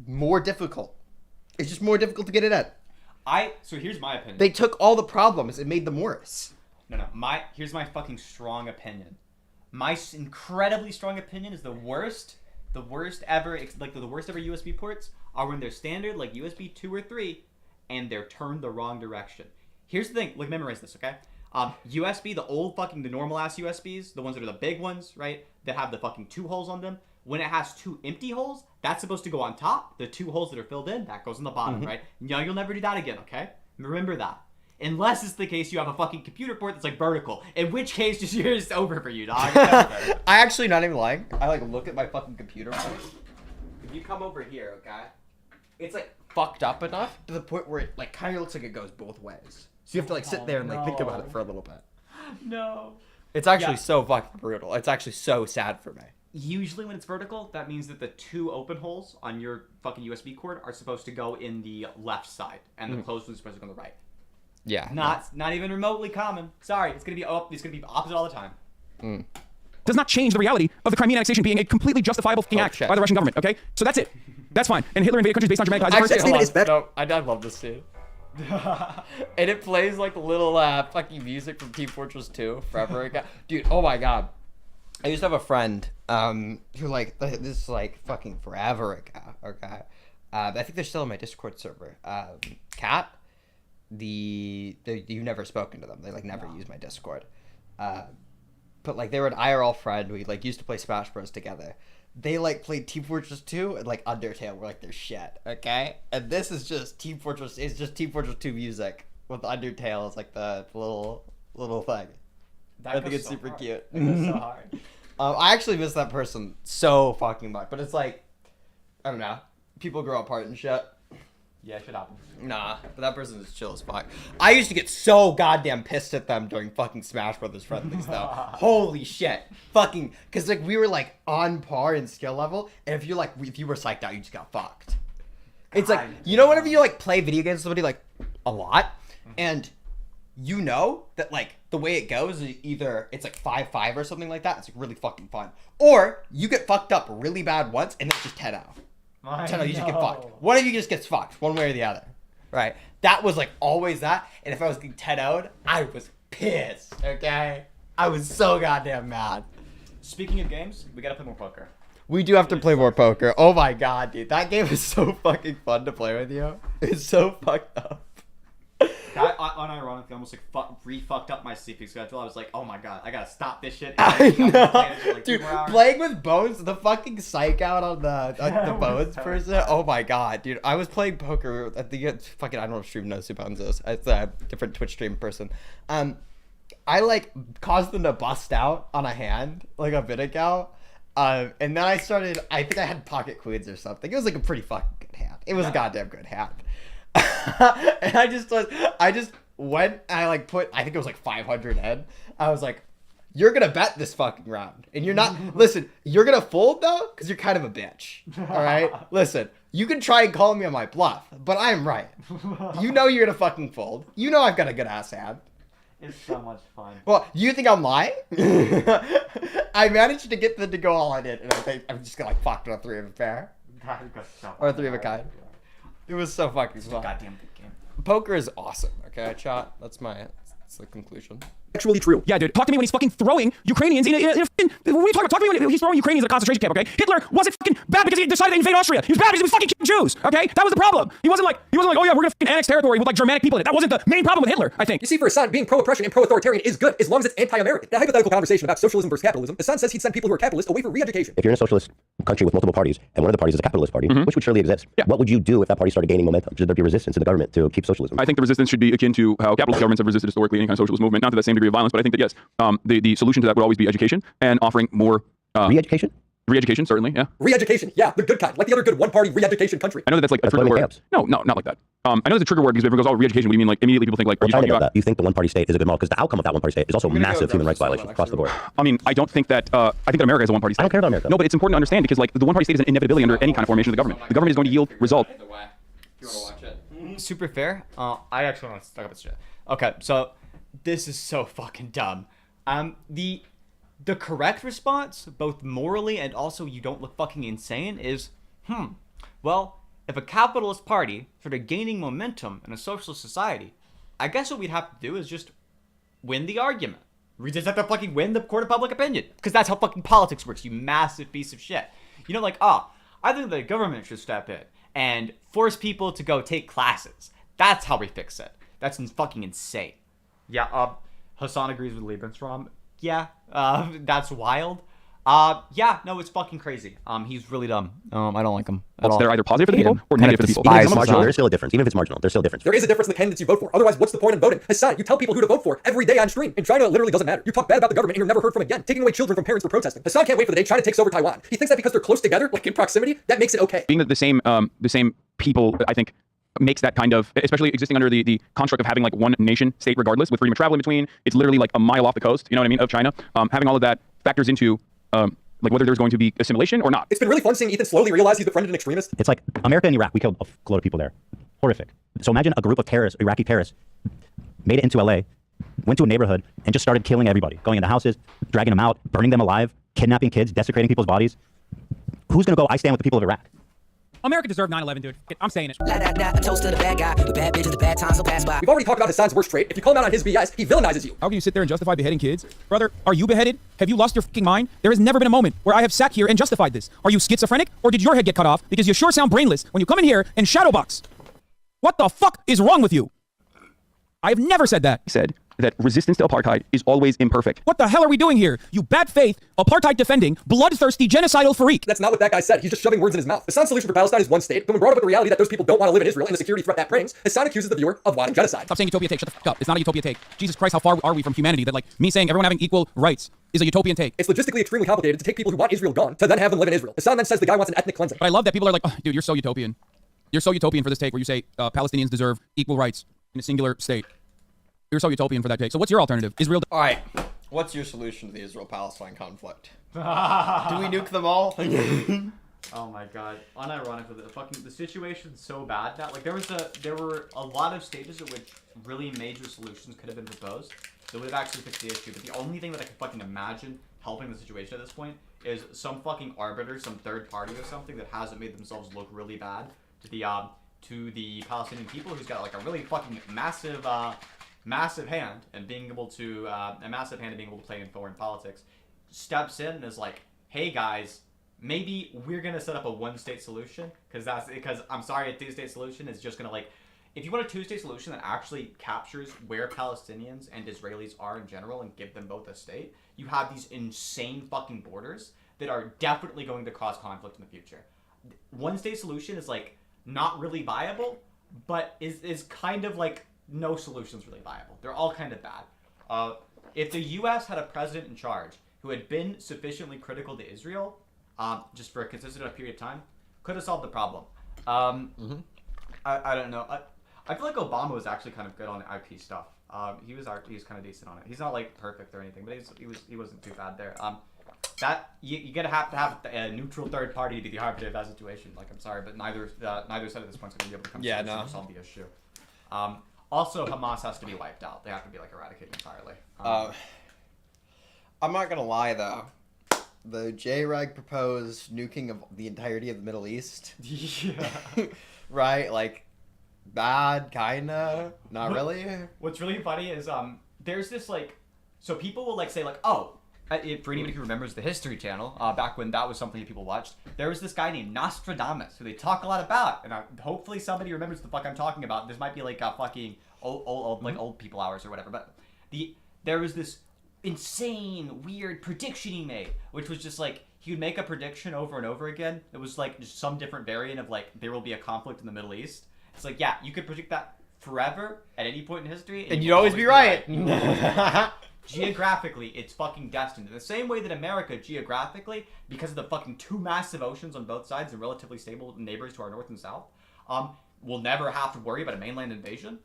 more difficult. It's just more difficult to get it at. So here's my opinion. They took all the problems and made them worse. No. Here's my fucking strong opinion. My incredibly strong opinion is the worst ever. Like the worst ever USB ports are when they're standard, like USB 2 or 3, and they're turned the wrong direction. Here's the thing. Like memorize this, okay? USB, the normal ass USBs, the ones that are the big ones, right? That have the fucking 2 holes on them. When it has 2 empty holes, that's supposed to go on top. The 2 holes that are filled in, that goes on the bottom, right? No, you'll never do that again, okay? Remember that. Unless it's the case you have a fucking computer port that's like vertical, in which case just it's over for you, dog. I actually not even lying. I like look at my fucking computer. If you come over here, okay, it's like fucked up enough to the point where it like kind of looks like it goes both ways. So you have to like sit there and like think about it for a little bit. No. It's actually so fucking brutal. It's actually so sad for me. Usually when it's vertical, that means that the 2 open holes on your fucking USB cord are supposed to go in the left side, and the closed ones are supposed to go on the right. Yeah. Not even remotely common. Sorry, it's gonna be opposite all the time. Does not change the reality of the Crimean annexation being a completely justifiable fucking act by the Russian government. Okay, so that's it. That's fine. And Hitler invaded countries based on Germanic ties. I love this scene. And it plays like the little fucking music from Team Fortress 2 forever ago. Dude, oh my god. I used to have a friend who like this is like fucking forever ago. Okay, I think they're still on my Discord server. Kat, you've never spoken to them. They like never use my Discord. But like they were an IRL friend. We like used to play Smash Bros together. They like played Team Fortress 2 and like Undertale were like their shit. Okay, and this is just Team Fortress. It's just Team Fortress 2 music with Undertale as like the little thing. I think it's super cute. That goes so hard. I actually miss that person so fucking much, but it's like, I don't know, people grow apart and shit. Yeah, shit happens. Nah, but that person is chill as fuck. I used to get so goddamn pissed at them during fucking Smash Brothers friendlies though. Holy shit. Fucking, cause like we were like on par in skill level, and if you were psyched out, you just got fucked. It's like, you know whenever you like play video games with somebody like a lot, and you know that like the way it goes is either it's like 5-5 or something like that, it's like really fucking fun. Or you get fucked up really bad once and it's just 10-0. 10-0, you just get fucked. One of you just gets fucked, one way or the other. Right? That was like always that, and if I was getting 10-0'd, I was pissed, okay? I was so goddamn mad. Speaking of games, we gotta play more poker. We do have to play more poker. Oh my god, dude. That game is so fucking fun to play with you. It's so fucked up. I unironically almost like re-fucked up my sleeping schedule. I was like, oh my god, I gotta stop this shit. I know. Like dude, playing with bones, the fucking psych out on the bones person. Oh my god, dude. I was playing poker at the fucking, I don't know if stream knows who Bones is. It's a different Twitch stream person. I like caused them to bust out on a hand like a bit ago. And then I think I had pocket queens or something. It was like a pretty fucking good hand. It was a goddamn good hand. And I just went and I like put, I think it was like 500 in. I was like, you're gonna bet this fucking round. And you're not, listen, you're gonna fold though, because you're kind of a bitch. All right? Listen, you can try and call me on my bluff, but I'm right. You know you're gonna fucking fold. You know I've got a good ass hand. It's so much fun. Well, you think I'm lying? I managed to get them to go all I did, and I think I'm just gonna like fuck with a 3 of a pair. Or a 3 of a kind. It was so fucking fun. Goddamn good game. Poker is awesome, okay, chat? That's my That's the conclusion. Actually true. Yeah, dude. Talk to me when he's fucking throwing Ukrainians in a what are you talking about? Talk to me when he's throwing Ukrainians in a concentration camp, okay? Hitler wasn't fucking bad because he decided to invade Austria. He was bad because he was fucking killing Jews, okay? That was the problem. He wasn't like, oh yeah, we're gonna fucking annex territory with like Germanic people in it. That wasn't the main problem with Hitler, I think. You see, for Hasan, being pro-oppression and pro-authoritarian is good as long as it's anti-American. In a hypothetical conversation about socialism versus capitalism, Hasan says he'd send people who are capitalist away for re-education. If you're in a socialist country with multiple parties, and one of the parties is a capitalist party, which would surely exist, what would you do if that party started gaining momentum? Should there be resistance in the government to keep socialism? I think the resistance should be akin to how capitalist governments have resisted historically any kind of socialist movement, not to the same degree of violence, but I think that yes, the solution to that would always be education and offering more re-education. Re-education, certainly, yeah. Re-education, yeah, the good kind, like the other good one-party re-education country. I know that that's like a trigger word. No, not like that. I know it's a trigger word because everyone goes, re-education, what do you mean? Like immediately people think like, are you talking about that? You think the one-party state is a good model because the outcome of that one-party state is also massive human rights violations across the board. I mean, I don't think that, I think that America is a one-party state. I don't care about America. No, but it's important to understand because like the one-party state is an inevitability under any kind of formation of the government. The government is going to yield result. If you want to watch it. Super fair. I actually want to talk about this shit. Okay, so this is so fucking dumb. The correct response, both morally and also you don't look fucking insane, is, well, if a capitalist party started gaining momentum in a socialist society, I guess what we'd have to do is just win the argument. We just have to fucking win the court of public opinion. Because that's how fucking politics works, you massive piece of shit. You know, like, I think the government should step in and force people to go take classes. That's how we fix it. That's fucking insane. Yeah, Hasan agrees with Lebensraum. Yeah, that's wild. Yeah, no, it's fucking crazy. He's really dumb. I don't like him at all. They're either positive for the people or negative for the people. Even if it's marginal, there's still a difference. Even if it's marginal, there's still a difference. There is a difference in the candidates you vote for. Otherwise, what's the point in voting? Hasan, you tell people who to vote for every day on stream. In China, it literally doesn't matter. You talk bad about the government and you're never heard from again. Taking away children from parents for protesting. Hasan can't wait for the day China takes over Taiwan. He thinks that because they're close together, like in proximity, that makes it okay. Being the same people, I think, makes that kind of, especially existing under the construct of having like one nation state regardless with freedom of travel in between. It's literally like a mile off the coast, you know what I mean, of China. Having all of that factors into like whether there's going to be assimilation or not. It's been really fun seeing Ethan slowly realize he's befriended an extremist. It's like America and Iraq, we killed a load of people there. Horrific. So imagine a group of terrorists, Iraqi terrorists, made it into LA, went to a neighborhood, and just started killing everybody. Going into houses, dragging them out, burning them alive, kidnapping kids, desecrating people's bodies. Who's going to go, I stand with the people of Iraq? America deserved 9/11, dude. I'm saying it. Toast to the bad guy. The bad bitches, the bad times will pass by. We've already talked about Hasan's worst trait. If you call him out on his BS, he villainizes you. How can you sit there and justify beheading kids? Brother, are you beheaded? Have you lost your fucking mind? There has never been a moment where I have sat here and justified this. Are you schizophrenic? Or did your head get cut off? Because you sure sound brainless when you come in here and shadowbox. What the fuck is wrong with you? I have never said that. He said that resistance to apartheid is always imperfect. What the hell are we doing here? You bad faith, apartheid defending, bloodthirsty, genocidal freak. That's not what that guy said. He's just shoving words in his mouth. Hasan's solution for Palestine is one state, but when brought up with the reality that those people don't want to live in Israel and the security threat that brings, Hasan accuses the viewer of wanting genocide. Stop saying utopia take. Shut the fuck up. It's not a utopia take. Jesus Christ, how far are we from humanity that like me saying everyone having equal rights is a utopian take? It's logistically extremely complicated to take people who want Israel gone to then have them live in Israel. Hasan then says the guy wants an ethnic cleansing. But I love that people are like, oh, dude, you're so utopian. You're so utopian for this take where you say Palestinians deserve equal rights in a singular state. You're so utopian for that take. So what's your alternative? Israel. All right. What's your solution to the Israel-Palestine conflict? Do we nuke them all? Oh my god. Unironically, the situation's so bad now. Like there were a lot of stages at which really major solutions could have been proposed that would have actually fixed the issue. But the only thing that I could fucking imagine helping the situation at this point is some fucking arbiter, some third party or something that hasn't made themselves look really bad to the Palestinian people, who's got like a really fucking massive hand and being able to play in foreign politics, steps in and is like, hey guys, maybe we're gonna set up a one-state solution because I'm sorry, a two-state solution is just gonna like, if you want a two-state solution that actually captures where Palestinians and Israelis are in general and give them both a state, you have these insane fucking borders that are definitely going to cause conflict in the future. One-state solution is like not really viable, but is kind of like no solution's really viable. They're all kind of bad. If the U.S. had a president in charge who had been sufficiently critical to Israel, just for a consistent enough period of time, could have solved the problem. I don't know. I feel like Obama was actually kind of good on IP stuff. He was kind of decent on it. He's not like perfect or anything, but he wasn't too bad there. That you gotta have to have a neutral third party to be the arbiter of that situation. Like I'm sorry, but neither side at this point is gonna be able to come to a solution to solve the issue. Also, Hamas has to be wiped out. They have to be like eradicated entirely. I'm not gonna lie though. The JREG proposed nuking of the entirety of the Middle East. Yeah. Right? Like, bad, kinda, not really. What's really funny is there's this like, so people will like say like, oh, for anybody who remembers the History Channel, back when that was something that people watched, there was this guy named Nostradamus who they talk a lot about, and hopefully somebody remembers the fuck I'm talking about. This might be like a fucking old people hours or whatever, but there was this insane weird prediction he made, which was just like he would make a prediction over and over again. It was like just some different variant of like there will be a conflict in the Middle East. It's like, yeah, you could predict that forever at any point in history, and you'd always be right. Geographically, it's fucking destined. In the same way that America, geographically, because of the fucking two massive oceans on both sides and relatively stable neighbors to our north and south, will never have to worry about a mainland invasion.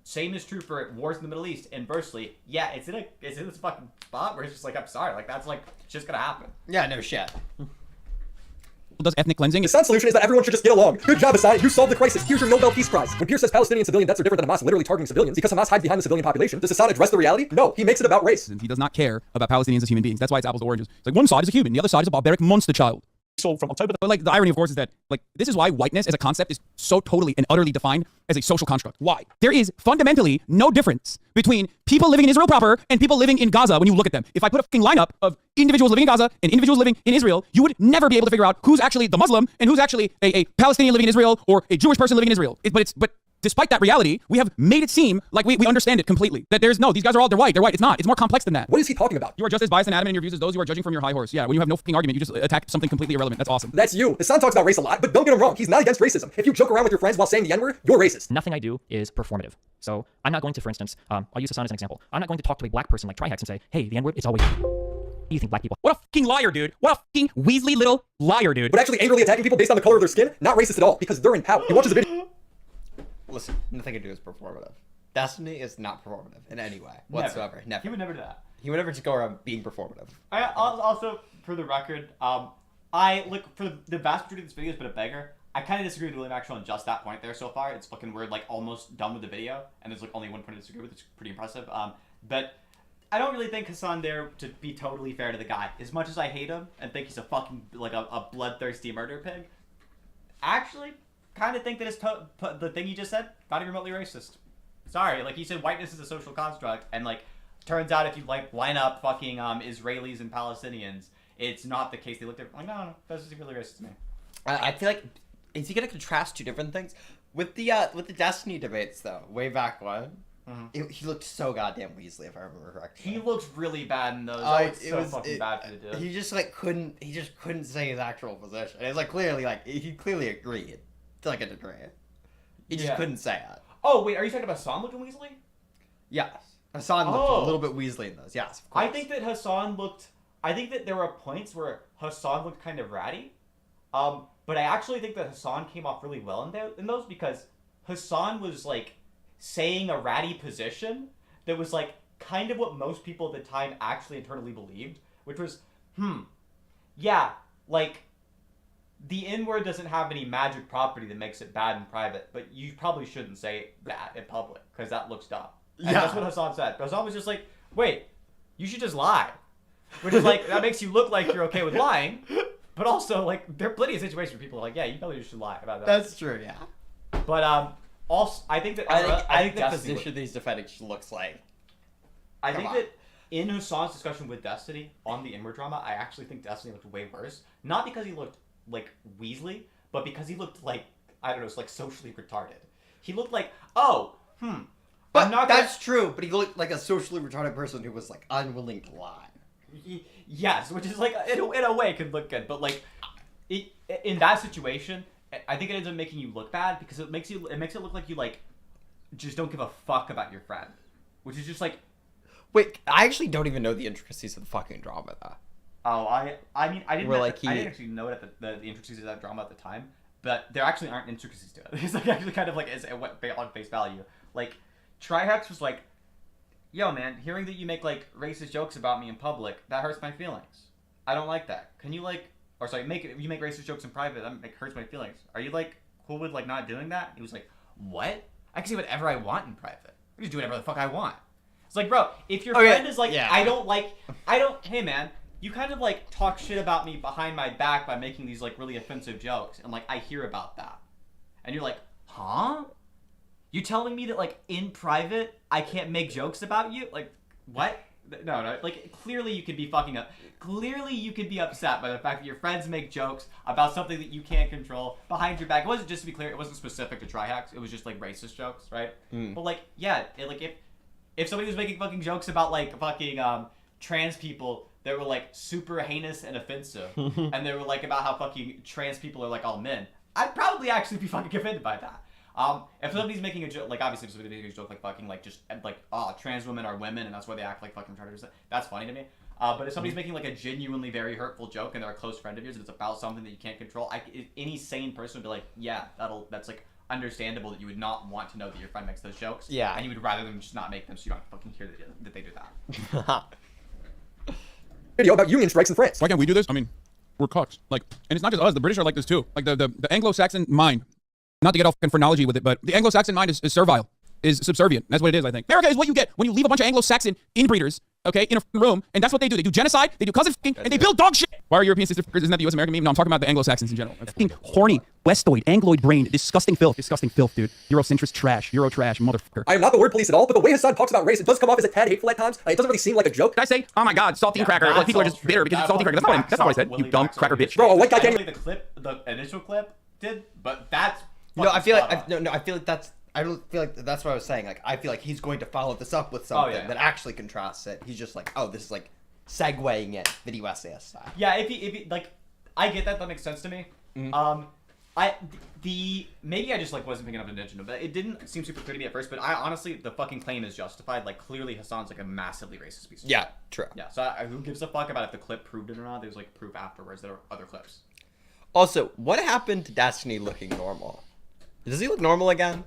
Same is true for wars in the Middle East. Inversely, yeah, it's in this fucking spot where it's just like, I'm sorry, like that's like just gonna happen. Yeah, no shit. Does ethnic cleansing. Hassan's solution is that everyone should just get along. Good job, Hasan. You solved the crisis. Here's your Nobel Peace Prize. When Pierce says Palestinian civilian deaths are different than Hamas literally targeting civilians because Hamas hides behind the civilian population, does Hasan address the reality? No, he makes it about race. He does not care about Palestinians as human beings. That's why it's apples to oranges. It's like one side is a human, the other side is a barbaric monster child. So from October, but like the irony, of course, is that like this is why whiteness as a concept is so totally and utterly defined as a social construct. Why? There is fundamentally no difference between people living in Israel proper and people living in Gaza when you look at them. If I put a fucking lineup of individuals living in Gaza and individuals living in Israel, you would never be able to figure out who's actually the Muslim and who's actually a Palestinian living in Israel or a Jewish person living in Israel. But despite that reality, we have made it seem like we understand it completely. That there's no, these guys are all, they're white. It's not. It's more complex than that. What is he talking about? You are just as biased and adamant in your views as those who are judging from your high horse. Yeah, when you have no fucking argument, you just attack something completely irrelevant. That's awesome. That's you. Hasan talks about race a lot, but don't get him wrong. He's not against racism. If you joke around with your friends while saying the N-word, you're racist. Nothing I do is performative. So I'm not going to, for instance, I'll use Hasan as an example. I'm not going to talk to a black person like Trihex and say, hey, the N-word, it's always... What do you think black people? What a fucking liar, dude. What a fucking Weasley little liar, dude. But actually angrily attacking people based on the color of their skin, not racist at all, because they're in power. He watches a video... Listen, nothing I do is performative. Destiny is not performative in any way whatsoever. Never. He would never do that. He would never just go around being performative. Also, for the record, I look for the vast majority of this video has been a beggar. I kind of disagree with Willy Mac on just that point there so far. It's fucking weird, like almost done with the video, and there's like only one point I disagree with. It's pretty impressive. But I don't really think Hasan there, to be totally fair to the guy, as much as I hate him and think he's a fucking like a bloodthirsty murder pig. Actually, kind of think that the thing he just said not even remotely racist. Sorry, like he said, whiteness is a social construct, and like turns out if you like line up fucking Israelis and Palestinians, it's not the case. They look different. Like no, that's just really racist to me. I feel like is he gonna contrast two different things with the Destiny debates though? Way back when, he looked so goddamn Weasley, if I remember correctly. He looked really bad in those. It was fucking bad for the dude. He just like couldn't say his actual position. It's like clearly like he clearly agreed to like a degree. He just couldn't say it. Oh wait, are you talking about Hasan looking Weasley? Yes, Hasan looked a little bit Weasley in those. Yes, of course. I think that Hasan looked. I think that there were points where Hasan looked kind of ratty. But I actually think that Hasan came off really well in those because Hasan was like saying a ratty position that was like kind of what most people at the time actually internally believed, which was, yeah, like the N-word doesn't have any magic property that makes it bad in private, but you probably shouldn't say that in public because that looks dumb. And that's what Hasan said. But Hasan was just like, wait, you should just lie. Which is like, that makes you look like you're okay with lying, but also like there are plenty of situations where people are like, yeah, you probably should lie about that. That's true, yeah. But also I think that I think the position that he's defending looks like. I think that in Hasan's discussion with Destiny on the N-word drama, I actually think Destiny looked way worse. Not because he looked like Weasley, but because he looked like, I don't know, it's like socially retarded. He looked like, But that's true, but he looked like a socially retarded person who was like unwilling to lie. Yes, which is like, in a way could look good, but like, in that situation, I think it ends up making you look bad because it makes it look like you like, just don't give a fuck about your friend. Which is just like... Wait, I actually don't even know the intricacies of the fucking drama though. Oh, I mean, I didn't actually know the intricacies of that drama at the time, but there actually aren't intricacies to it. It's like actually kind of like on face value. Like, Trihex was like, yo man, hearing that you make like racist jokes about me in public, that hurts my feelings. I don't like that. Can you like, or sorry, you make racist jokes in private, that hurts my feelings. Are you like cool with like not doing that? He was like, what? I can say whatever I want in private. I just do whatever the fuck I want. It's like, bro, if your friend is like, hey man, you kind of like talk shit about me behind my back by making these like really offensive jokes, and like I hear about that, and you're like, huh? You telling me that like in private I can't make jokes about you? Like, What? No. Like, clearly you could be fucking up. Clearly you could be upset by the fact that your friends make jokes about something that you can't control behind your back. It wasn't, just to be clear, it wasn't specific to Trihex. It was just, like, racist jokes, right? But, like, yeah, if somebody was making fucking jokes about, like, fucking trans people that were, like, super heinous and offensive, and they were, like, about how fucking trans people are, like, all men, I'd probably actually be fucking offended by that. If somebody's making a joke, like, obviously if somebody's making a joke, like, fucking, like, just, like, trans women are women, and that's why they act like fucking retarded, that's funny to me. But if somebody's making, like, a genuinely very hurtful joke, and they're a close friend of yours, and it's about something that you can't control, any sane person would be like, yeah, that's, like, understandable that you would not want to know that your friend makes those jokes. Yeah. And you would rather them just not make them, so you don't fucking hear that they do that. Video about union strikes in France. Why can't we do this? I mean, we're cocks. Like, and it's not just us. The British are like this too. Like the Anglo-Saxon mind. Not to get off in phrenology with it, but the Anglo-Saxon mind is servile, is subservient. That's what it is, I think. America is what you get when you leave a bunch of Anglo-Saxon inbreeders, okay, in a room, and that's what they do. They do genocide, they do cousin f***ing, and they build dog shit. Why are European sisters? Isn't that the US-American meme? No, I'm talking about the Anglo-Saxons in general. Fucking horny, Westoid, Angloid brain, disgusting filth, dude. Eurocentrist trash, Euro trash, motherfucker. I am not the word police at all, but the way Hasan talks about race, it does come off as a tad hateful at times. It doesn't really seem like a joke. Did I say, oh my god, saltine cracker? Like people are just bitter because it's saltine cracker. That's not what I said. You dumb cracker bitch. Bro, a white guy can't. The initial clip did, but that's. No, I feel like I feel like that's. I don't feel like that's what I was saying. Like, I feel like he's going to follow this up with something that actually contrasts it. He's just like, oh, this is like segueing it video essay style. Yeah, if he like, I get that. That makes sense to me. Maybe I just like wasn't picking up attention, but it didn't seem super clear to me at first. But I honestly, the fucking claim is justified. Like, clearly Hasan's like a massively racist piece of shit. True. Yeah, so who gives a fuck about if the clip proved it or not? There's like proof afterwards. There are other clips. Also, what happened to Destiny looking normal? Does he look normal again?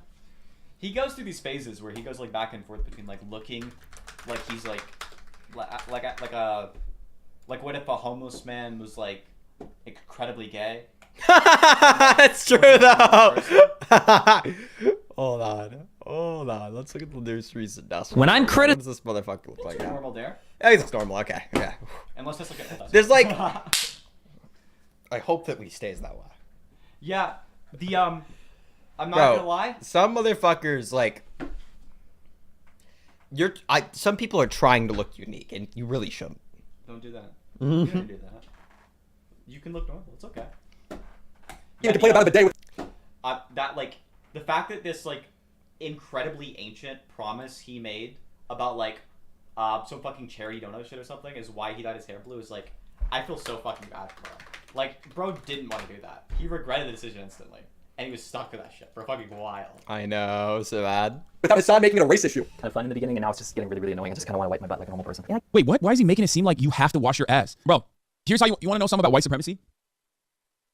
He goes through these phases where he goes like back and forth between like looking like he's like what if a homeless man was like incredibly gay. That's true though. Hold on. Let's look at the most recent Destiny. When I'm What does this motherfucker look like? Normal there. Yeah, he looks normal. Okay. Yeah. And let's just look at it. There's like. I hope that he stays that way. Yeah. I'm not gonna lie. Some motherfuckers like some people are trying to look unique, and you really shouldn't. Don't do that. You can do that. You can look normal. It's okay. You complain about a bidet with. That like the fact that this like incredibly ancient promise he made about like some fucking charity donut shit or something is why he dyed his hair blue is like I feel so fucking bad for bro. Like bro didn't want to do that. He regretted the decision instantly. And he was stuck with that shit for a fucking while. I know, so bad. Without Hasan making it a race issue. Kind of fun in the beginning, and now it's just getting really, really annoying. I just kind of want to wipe my butt like a normal person. Wait, what? Why is he making it seem like you have to wash your ass? Bro, here's how you want to know something about white supremacy?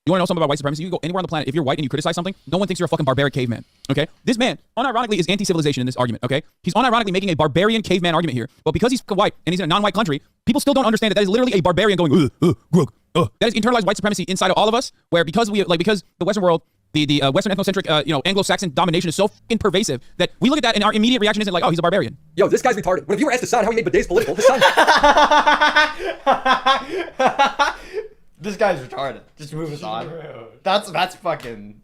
You want to know something about white supremacy? You can go anywhere on the planet. If you're white and you criticize something, no one thinks you're a fucking barbaric caveman, okay? This man, unironically, is anti-civilization in this argument, okay? He's unironically making a barbarian caveman argument here. But because he's white and he's in a non-white country, people still don't understand that is literally a barbarian going, grug. That is internalized white supremacy inside of all of us, where because the Western world, the Western ethnocentric, Anglo-Saxon domination is so fucking pervasive that we look at that and our immediate reaction isn't like, oh, he's a barbarian. Yo, this guy's retarded. When a viewer asked Hasan how he made bidets political, Hasan... This guy's retarded. Just move us on. That's fucking...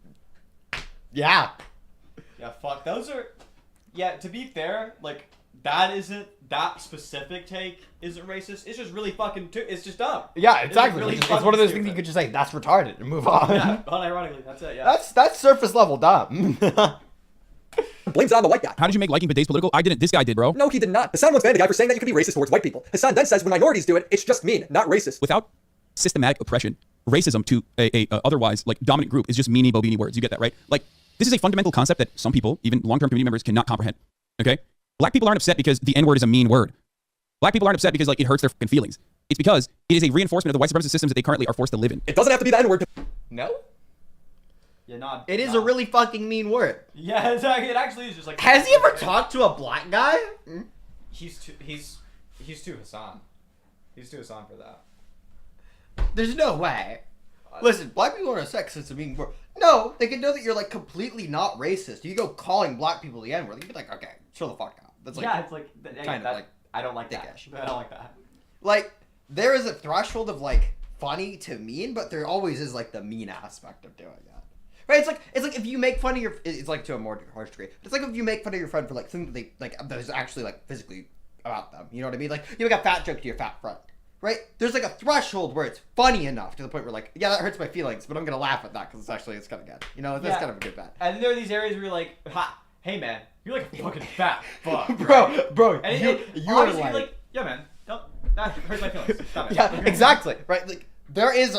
Yeah. Yeah, fuck. Those are... Yeah, to be fair, like, that specific take isn't racist. It's just really fucking... It's just dumb. Yeah, exactly. Really it's one of those things you could just say, that's retarded, and move on. Yeah, unironically, that's it, yeah. That's surface level dumb. Blames it on the white guy. How did you make liking bidets political? I didn't. This guy did, bro. No, he did not. Hasan once banned a guy for saying that you could be racist towards white people. Hasan then says when minorities do it, it's just mean, not racist. Without systematic oppression, racism to a otherwise like dominant group is just meanie bobini words. You get that, right? Like this is a fundamental concept that some people, even long-term community members, cannot comprehend. Okay? Black people aren't upset because the N-word is a mean word. Black people aren't upset because like it hurts their fucking feelings. It's because it is a reinforcement of the white supremacist systems that they currently are forced to live in. It doesn't have to be the N-word. No? Yeah, not. It is a really fucking mean word. Yeah, exactly. It actually is just like. Has he ever talked to a black guy? He's too Hasan. He's too Hasan for that. There's no way. Listen, black people aren't sexist and being. No, they can know that you're like completely not racist. You go calling black people the N-word, you'd be like, okay, chill the fuck out. That's like. Yeah, it's like kind of like. I don't like that. I don't like that. Like there is a threshold of like funny to mean, but there always is like the mean aspect of doing that. Right, it's like if you make fun of your, it's like to a more harsh degree. It's like if you make fun of your friend for like something that they like that is actually like physically about them. You know what I mean? Like, you make a fat joke to your fat friend, right? There's like a threshold where it's funny enough to the point where like, yeah, that hurts my feelings, but I'm gonna laugh at that because it's kind of good. You know, that's kind of a good bet. And there are these areas where you're like, hey man, you're like a fucking fat fuck, bro. And you obviously are you're like, yeah man, that hurts my feelings. Stop it. Yeah, exactly. Right. Like there is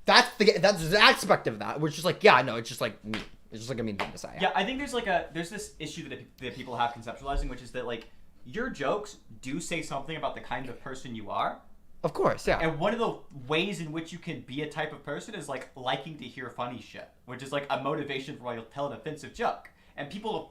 that's the aspect of that, which is like, yeah, no, it's just like mean. It's just like a mean thing to say. Yeah, I think there's this issue that people have conceptualizing, which is that like your jokes do say something about the kind of person you are. Of course, yeah. And one of the ways in which you can be a type of person is like liking to hear funny shit, which is like a motivation for why you'll tell an offensive joke. And people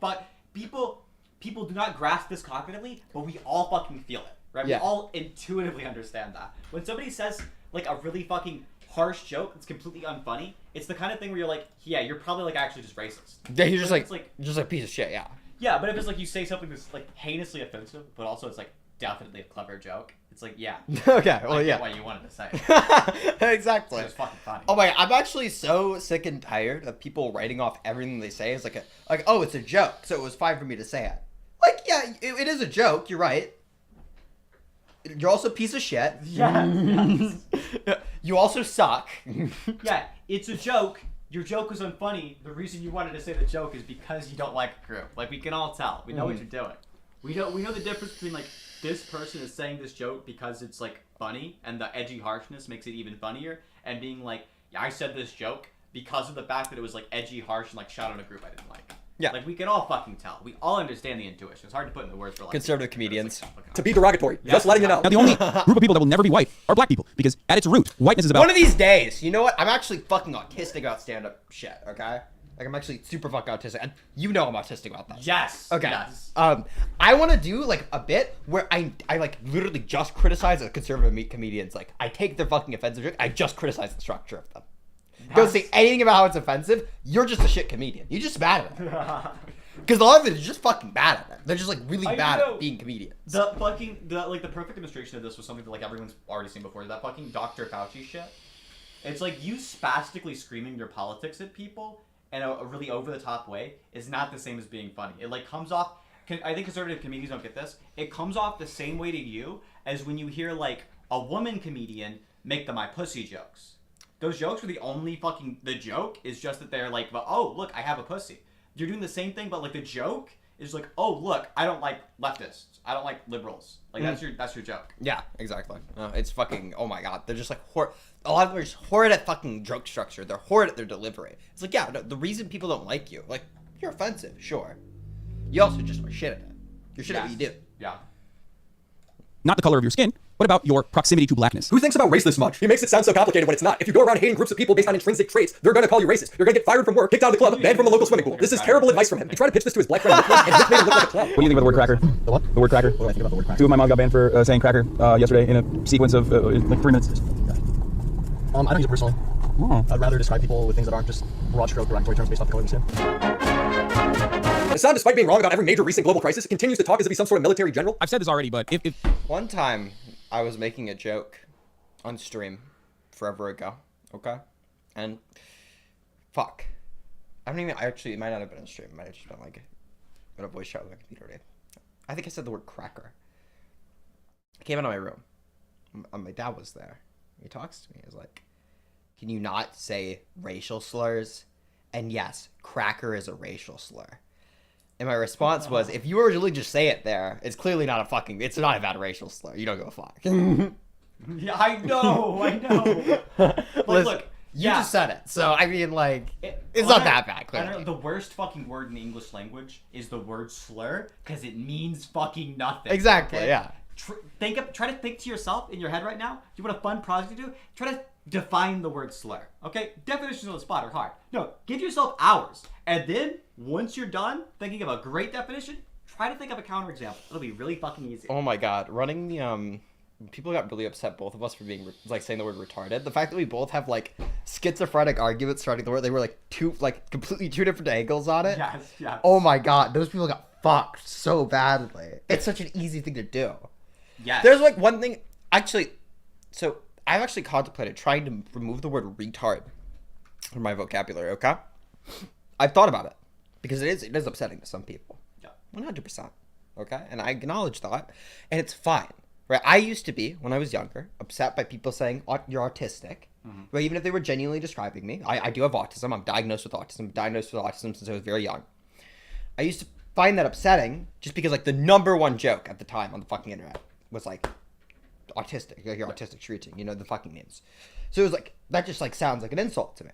do not grasp this cognitively, but we all fucking feel it, right? Yeah. We all intuitively understand that. When somebody says like a really fucking harsh joke that's completely unfunny, it's the kind of thing where you're like, yeah, you're probably like actually just racist. Yeah, you're just It's like a piece of shit, yeah. Yeah, but if it's like you say something that's like heinously offensive, but also it's like definitely a clever joke, it's like, yeah. Okay, well, I get yeah. why you wanted to say it. Exactly. It's fucking funny. Oh my, I'm actually so sick and tired of people writing off everything they say as like oh, it's a joke, so it was fine for me to say it. Like, yeah, it is a joke, you're right. You're also a piece of shit. Yeah. You also suck. Yeah, it's a joke. Your joke was unfunny. The reason you wanted to say the joke is because you don't like a group. Like, we can all tell. We know what you're doing. We know the difference between like this person is saying this joke because it's like funny and the edgy harshness makes it even funnier, and being like, yeah, I said this joke because of the fact that it was like edgy, harsh, and like shot on a group I didn't like. Yeah. Like, we can all fucking tell. We all understand the intuition. It's hard to put into words for like Conservative comedians. To be derogatory, just letting you know. Now, the only group of people that will never be white are black people, because at its root, whiteness is about. One of these days, you know what? I'm actually fucking autistic about stand-up shit, okay? Like, I'm actually super fucking autistic. And you know I'm autistic about that. Yes. Okay. Yes. I want to do, like, a bit where I like, literally just criticize a conservative comedians. Like, I take their fucking offensive joke, I just criticize the structure of them. Don't say anything about how it's offensive. You're just a shit comedian. You're just bad at it. Because a lot of it is just fucking bad at it. They're just like really bad at being comedians. The perfect demonstration of this was something that like everyone's already seen before. That fucking Dr. Fauci shit. It's like you spastically screaming your politics at people in a really over the top way is not the same as being funny. It like comes off. I think conservative comedians don't get this. It comes off the same way to you as when you hear like a woman comedian make the "my pussy" jokes. Those jokes are the joke is just that they're like, oh look, I have a pussy. You're doing the same thing, but like the joke is like, oh look, I don't like leftists. I don't like liberals. Like that's your joke. Yeah, exactly. It's fucking, oh my god. They're just like a lot of them are just horrid at fucking joke structure. They're horrid at their delivery. It's like, yeah, no, the reason people don't like you, like, you're offensive, sure. You also just are shit at it. You're shit at what you do. Yeah. Not the color of your skin. What about your proximity to blackness? Who thinks about race this much? He makes it sound so complicated when it's not. If you go around hating groups of people based on intrinsic traits, they're gonna call you racist. You're gonna get fired from work, kicked out of the club, banned from a local swimming pool. This is terrible advice from him. He tried to pitch this to his black friend, and this made him look like a clown. What do you think about the word cracker? The what? The word cracker. What do I think about the word cracker? Two of my mom got banned for saying cracker yesterday in a sequence of like 3 minutes. I don't use it personally. I'd rather describe people with things that aren't just broad stroke derogatory terms based off the color of their skin. Hasan, despite being wrong about every major recent global crisis, continues to talk as if he's some sort of military general. I've said this already, but if one time I was making a joke on stream forever ago, okay? And fuck. I don't even, actually, it might not have been on stream. It might have just been like in a voice chat with my computer, dude. I think I said the word cracker. I came out of my room. My dad was there. He talks to me. He's like, can you not say racial slurs? And yes, cracker is a racial slur. And my response was, if you originally just say it there, it's clearly not a fucking, it's not a bad racial slur. You don't give a fuck. Yeah, I know. But Listen, look, you just said it. So, I mean, like, it's not that bad, clearly. I don't know, the worst fucking word in the English language is the word slur, because it means fucking nothing. Exactly, okay? yeah. Try to think to yourself in your head right now. Do you want a fun project to do? Try to define the word slur. Okay? Definitions on the spot are hard. No, give yourself hours. And then, once you're done thinking of a great definition, try to think of a counterexample. It'll be really fucking easy. Oh my god. Running the, people got really upset, both of us, for being, like, saying the word retarded. The fact that we both have, like, schizophrenic arguments surrounding the word, they were, like, completely two different angles on it. Yes, yes. Oh my god. Those people got fucked so badly. It's such an easy thing to do. Yes. There's, like, one thing, actually, so I've actually contemplated trying to remove the word retard from my vocabulary, okay? I've thought about it, because it is upsetting to some people. Yeah. 100%. okay? And I acknowledge that, and it's fine, right? I used to be, when I was younger, upset by people saying, you're autistic, right? Even if they were genuinely describing me. I do have autism. I'm diagnosed with autism since I was very young. I used to find that upsetting just because, like, the number one joke at the time on the fucking internet was, like, autistic. You're autistic shooting, you know, the fucking memes. So it was like, that just, like, sounds like an insult to me.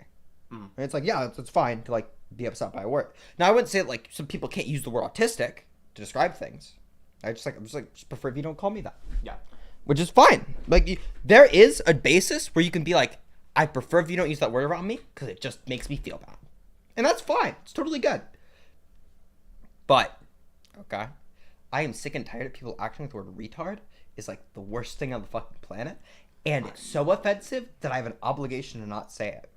And it's like, yeah, it's fine to, like, be upset by a word. Now, I wouldn't say, like, some people can't use the word autistic to describe things. I'm just prefer if you don't call me that. Yeah. Which is fine. Like, there is a basis where you can be like, I prefer if you don't use that word around me because it just makes me feel bad. And that's fine. It's totally good. But, okay, I am sick and tired of people acting like the word retard is, like, the worst thing on the fucking planet. And it's so offensive that I have an obligation to not say it.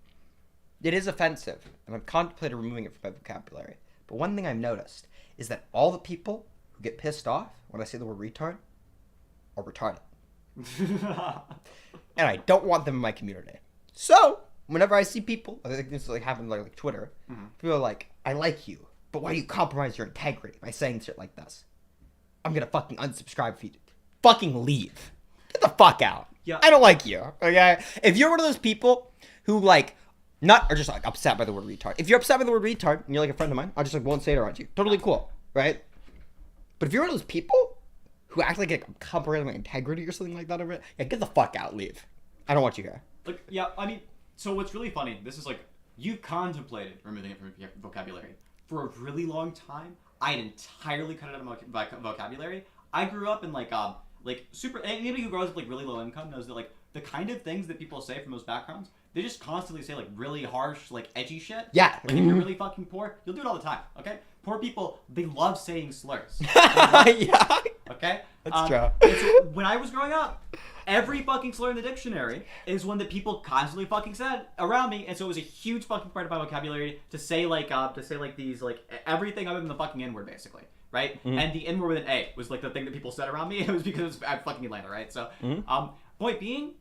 It is offensive, and I've contemplated removing it from my vocabulary. But one thing I've noticed is that all the people who get pissed off when I say the word retard are retarded. And I don't want them in my community. So, whenever I see people, I think this is like happening like Twitter, people are like, I like you, but why do you compromise your integrity by saying shit like this? I'm gonna fucking unsubscribe for you. Fucking leave. Get the fuck out. Yeah. I don't like you, okay? If you're one of those people who, like, are just, like, upset by the word retard. If you're upset by the word retard, and you're, like, a friend of mine, I just, like, won't say it around you. Totally cool, right? But if you're one of those people who act like I'm compromising my integrity or something like that over it, yeah, get the fuck out, leave. I don't want you here. Like, yeah, I mean, so what's really funny, this is like, you contemplated removing it from your vocabulary. For a really long time, I had entirely cut it out of my vocabulary. I grew up in, like super, anybody who grows up, like, really low income knows that, like, the kind of things that people say from those backgrounds, they just constantly say, like, really harsh, like, edgy shit. Yeah. Like, if you're really fucking poor, you'll do it all the time, okay? Poor people, they love saying slurs. Yeah. Okay? That's true. And so when I was growing up, every fucking slur in the dictionary is one that people constantly fucking said around me, and so it was a huge fucking part of my vocabulary to say, like, these, like, everything other than the fucking N-word, basically. Right? And the N-word with an A was, like, the thing that people said around me. It was because it was at fucking Atlanta, right? So, point being,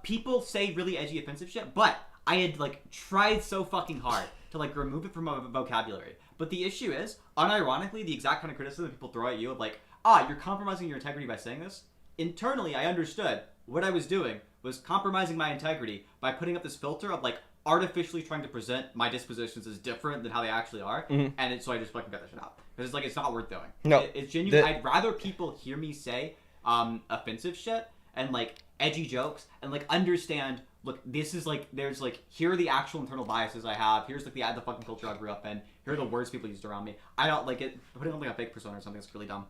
people say really edgy, offensive shit, but I had, like, tried so fucking hard to, like, remove it from my vocabulary. But the issue is, unironically, the exact kind of criticism that people throw at you of, like, you're compromising your integrity by saying this. Internally, I understood what I was doing was compromising my integrity by putting up this filter of, like, artificially trying to present my dispositions as different than how they actually are. And so I just fucking got that shit out. Because it's like, it's not worth doing. No. It's genuine. I'd rather people hear me say offensive shit and, like, edgy jokes and, like, understand, look, this is, like, there's, like, here are the actual internal biases I have. Here's, like, the fucking culture I grew up in. Here are the words people used around me. I don't like it. Putting on, like, a fake persona or something is really dumb.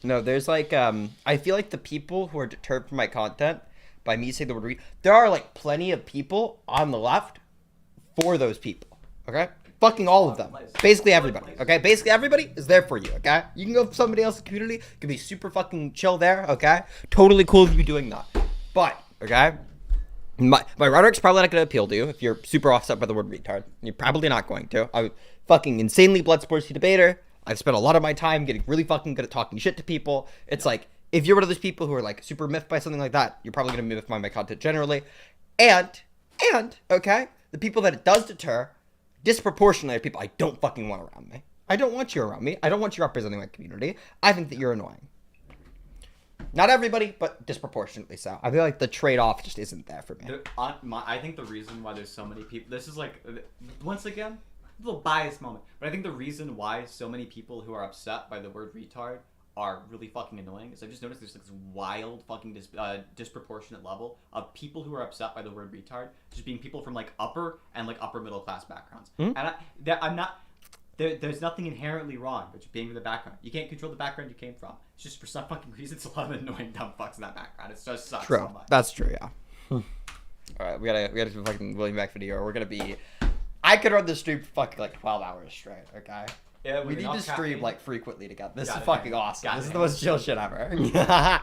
No, there's, like, I feel like the people who are deterred from my content by me saying the word there are, like, plenty of people on the left for those people, okay? Fucking all of them. Basically everybody, okay? Basically everybody is there for you, okay? You can go for somebody else's community. You can be super fucking chill there, okay? Totally cool if you're doing that. But, okay? My rhetoric's probably not going to appeal to you if you're super offset by the word retard. You're probably not going to. I'm fucking insanely bloodsporty debater. I've spent a lot of my time getting really fucking good at talking shit to people. It's like, if you're one of those people who are, like, super miffed by something like that, you're probably going to be miffed by my content generally. And, okay, the people that it does deter, disproportionately are people I don't fucking want around me. I don't want you around me. I don't want you representing my community. I think that you're annoying. Not everybody, but disproportionately so. I feel like the trade-off just isn't there for me. I think the reason why there's so many people, this is, like, once again, a little biased moment, but I think the reason why so many people who are upset by the word retard are really fucking annoying is I've just noticed there's, like, this wild fucking disproportionate level of people who are upset by the word retard just being people from, like, upper and, like, upper middle class backgrounds. And I'm not, there's nothing inherently wrong with just being from the background. You can't control the background you came from. It's just for some fucking reason it's a lot of annoying dumb fucks in that background. It just sucks so much. That's true, yeah. All right, we gotta do a fucking Willy Mac video, or we're gonna be. I could run this stream for fucking, like, 12 hours straight. Okay. Yeah, we need to stream, like, frequently together. This is Got it, fucking man. awesome. Got This it, is the man. most chill shit ever.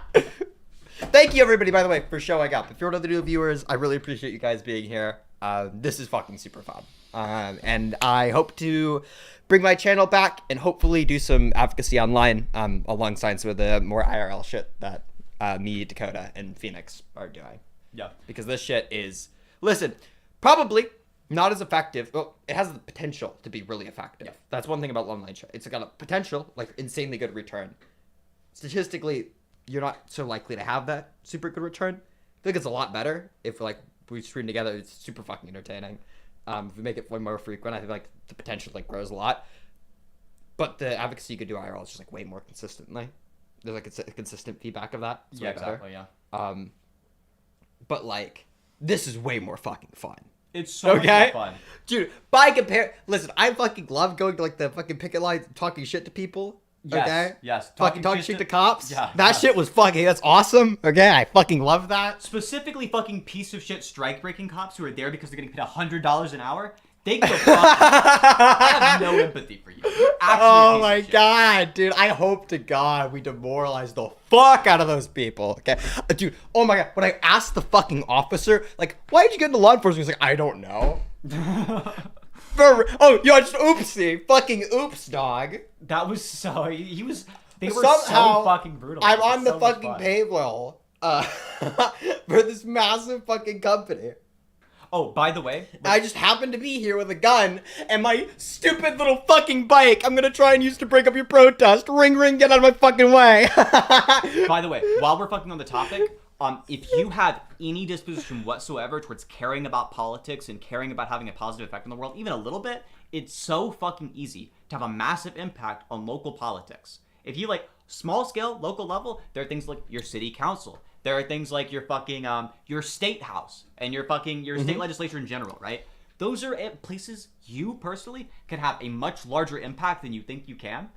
Thank you, everybody, by the way, for showing up. If you're one of the new viewers, I really appreciate you guys being here. This is fucking super fun. And I hope to bring my channel back and hopefully do some advocacy online alongside some of the more IRL shit that me, Dakota, and Phoenix are doing. Yeah. Because this shit is... Listen, probably not as effective. Well, it has the potential to be really effective. That's one thing about online show. It's got a potential, like insanely good return. Statistically, you're not so likely to have that super good return. I think it's a lot better if like we stream together. It's super fucking entertaining. If we make it way more frequent, I think like the potential like grows a lot. But the advocacy you could do IRL is just like way more consistently. There's like a consistent feedback of that. It's Yeah, way better. exactly, yeah. But like this is way more fucking fun. It's so much more fun. Dude, listen, I fucking love going to like the fucking picket lines talking shit to people. Yes, Okay? yes. Fucking talking shit to cops. Yeah. That shit was that's awesome. Okay, I fucking love that. Specifically fucking piece of shit strike breaking cops who are there because they're getting paid $100 an hour. They go fuck. I have no empathy for you. Oh my god, dude. I hope to God we demoralize the fuck out of those people. Okay? Dude, oh my god. When I asked the fucking officer, like, why did you get into law enforcement? He's like, I don't know. Just oopsie. Fucking oops, dog. That was so he was they were Somehow, so fucking brutal. I'm on It's the so much fucking fun. payroll for this massive fucking company. Oh, by the way, I just happened to be here with a gun and my stupid little fucking bike I'm gonna try and use to break up your protest. Ring, ring, get out of my fucking way. By the way, while we're fucking on the topic, if you have any disposition whatsoever towards caring about politics and caring about having a positive effect on the world, even a little bit, it's so fucking easy to have a massive impact on local politics. If you like small scale, local level, there are things like your city council. There are things like your fucking your state house and your state legislature in general, right? Those are places you personally can have a much larger impact than you think you can.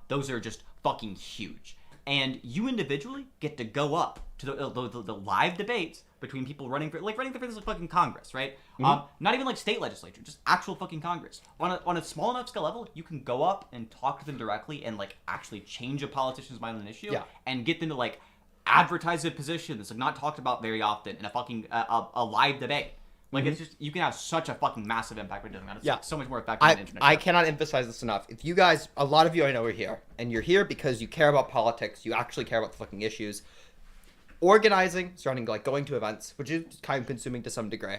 Those are just fucking huge. And you individually get to go up to the live debates between people running for things like fucking Congress, right? Not even like state legislature, just actual fucking Congress. On a small enough scale level, you can go up and talk to them directly and like actually change a politician's mind on an issue and get them to like advertise a position that's like not talked about very often in a fucking a live debate. Like it's just you can have such a fucking massive impact by doing that. It's like, so much more effective than internet. I cannot emphasize this enough. If you guys, a lot of you I know are here, and you're here because you care about politics, you actually care about the fucking issues. Organizing surrounding like going to events, which is time consuming to some degree.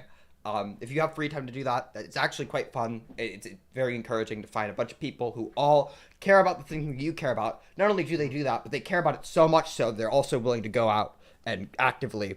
If you have free time to do that, it's actually quite fun. It's very encouraging to find a bunch of people who all care about the thing you care about. Not only do they do that, but they care about it so much so they're also willing to go out and actively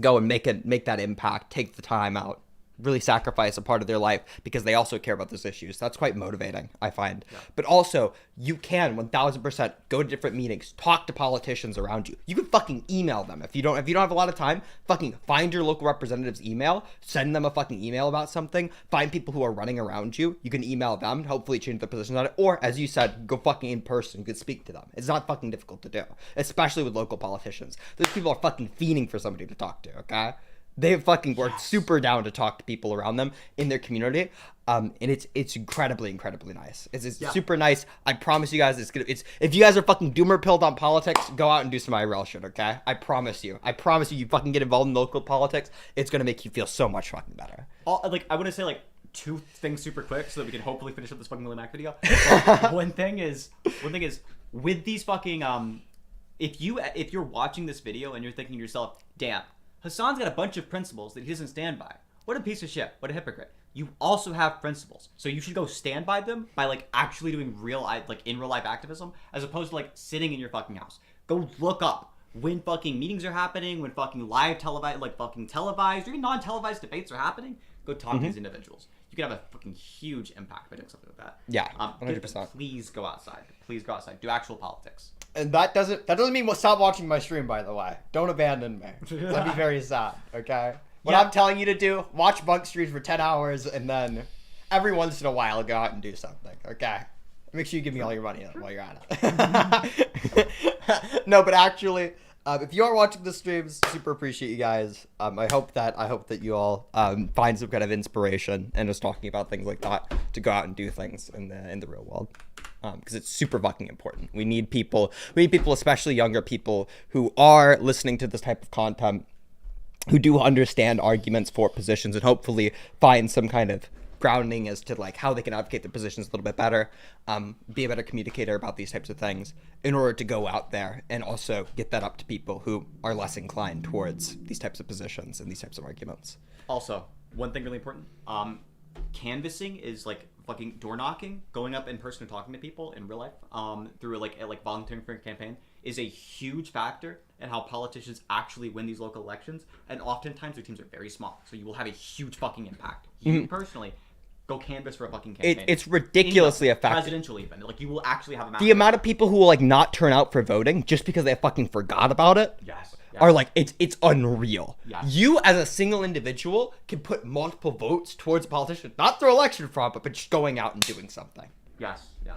go and make that impact, take the time out, really sacrifice a part of their life because they also care about those issues. That's quite motivating, I find. But also, you can 1000% go to different meetings, talk to politicians around you. You can fucking email them. If you don't have a lot of time, fucking find your local representative's email, send them a fucking email about something, find people who are running around you. You can email them, hopefully change their positions on it, or as you said, go fucking in person, you can speak to them. It's not fucking difficult to do, especially with local politicians. Those people are fucking fiending for somebody to talk to, okay? They fucking worked super down to talk to people around them in their community, and it's incredibly nice. It's super nice. I promise you guys, if you guys are fucking doomer pilled on politics, go out and do some IRL shit, okay? I promise you. You fucking get involved in local politics, it's gonna make you feel so much fucking better. I want to say like two things super quick so that we can hopefully finish up this fucking Willy Mac video. One thing is with these fucking if you're watching this video and you're thinking to yourself, damn, Hasan's got a bunch of principles that he doesn't stand by. What a piece of shit. What a hypocrite. You also have principles. So you should go stand by them by like actually doing in real life activism as opposed to like sitting in your fucking house. Go look up when fucking meetings are happening, when fucking live televised or even non-televised debates are happening. Go talk to these individuals. You can have a fucking huge impact by doing something like that. Yeah, 100%. Please go outside. Please go outside. Do actual politics. And that doesn't mean stop watching my stream, by the way. Don't abandon me. That'd be very sad, okay? What I'm telling you to do, watch Bunk Street for 10 hours, and then every once in a while go out and do something, okay? Make sure you give me all your money while you're at it. No, but actually, if you are watching the streams, super appreciate you guys. I hope that you all find some kind of inspiration and just talking about things like that to go out and do things in the real world. Because it's super fucking important. We need people, especially younger people, who are listening to this type of content, who do understand arguments for positions and hopefully find some kind of grounding as to like how they can advocate their positions a little bit better, be a better communicator about these types of things in order to go out there and also get that up to people who are less inclined towards these types of positions and these types of arguments. Also, one thing really important. Canvassing is like fucking door knocking, going up in person and talking to people in real life, through like volunteering for a campaign is a huge factor in how politicians actually win these local elections. And oftentimes their teams are very small, so you will have a huge fucking impact. You personally go canvass for a fucking campaign. It's ridiculously effective. Presidential even. Like you will actually have a The amount of people who will like not turn out for voting just because they fucking forgot about it. Yes. Are like it's unreal. Yes. You as a single individual can put multiple votes towards a politician, not through election fraud, but just going out and doing something. Yes. Yeah.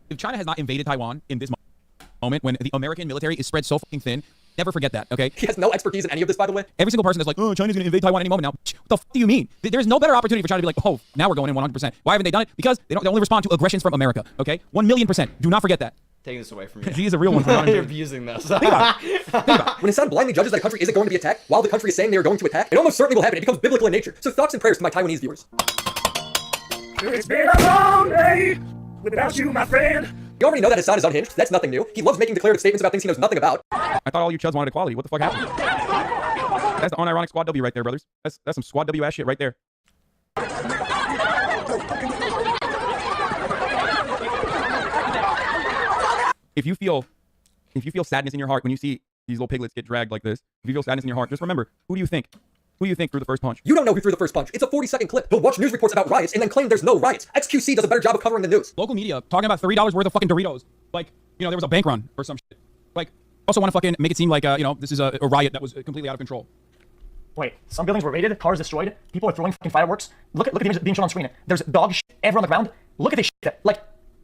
If China has not invaded Taiwan in this moment when the American military is spread so fucking thin, never forget that, okay? He has no expertise in any of this, by the way. Every single person that's like, oh, China's going to invade Taiwan any moment now. What the f do you mean? There's no better opportunity for China to be like, oh, now we're going in 100%. Why haven't they done it? Because they only respond to aggressions from America, okay? 1,000,000%. Do not forget that. Taking this away from you. She is a real one. You're abusing this. Think about it. When Hasan blindly judges that a country isn't going to be attacked, while the country is saying they are going to attack, it almost certainly will happen. It becomes biblical in nature. So thoughts and prayers to my Taiwanese viewers. It's been a long day without you, my friend. You already know that Hasan is unhinged. That's nothing new. He loves making declarative statements about things he knows nothing about. I thought all you chuds wanted equality. What the fuck happened? That's the unironic squad W right there, brothers. That's some squad W ass shit right there. If you feel sadness in your heart when you see these little piglets get dragged like this, if you feel sadness in your heart, just remember, who do you think? Who do you think threw the first punch? You don't know who threw the first punch. It's a 40-second clip. He'll watch news reports about riots and then claim there's no riots. XQC does a better job of covering the news. Local media talking about $30 worth of fucking Doritos. Like, you know, there was a bank run or some shit. Like, also want to fucking make it seem like, you know, this is a riot that was completely out of control. Wait, some buildings were raided, cars destroyed, people are throwing fucking fireworks. Look at the images being shown on screen. There's dog shit everywhere on the ground. Look at this shit. Like,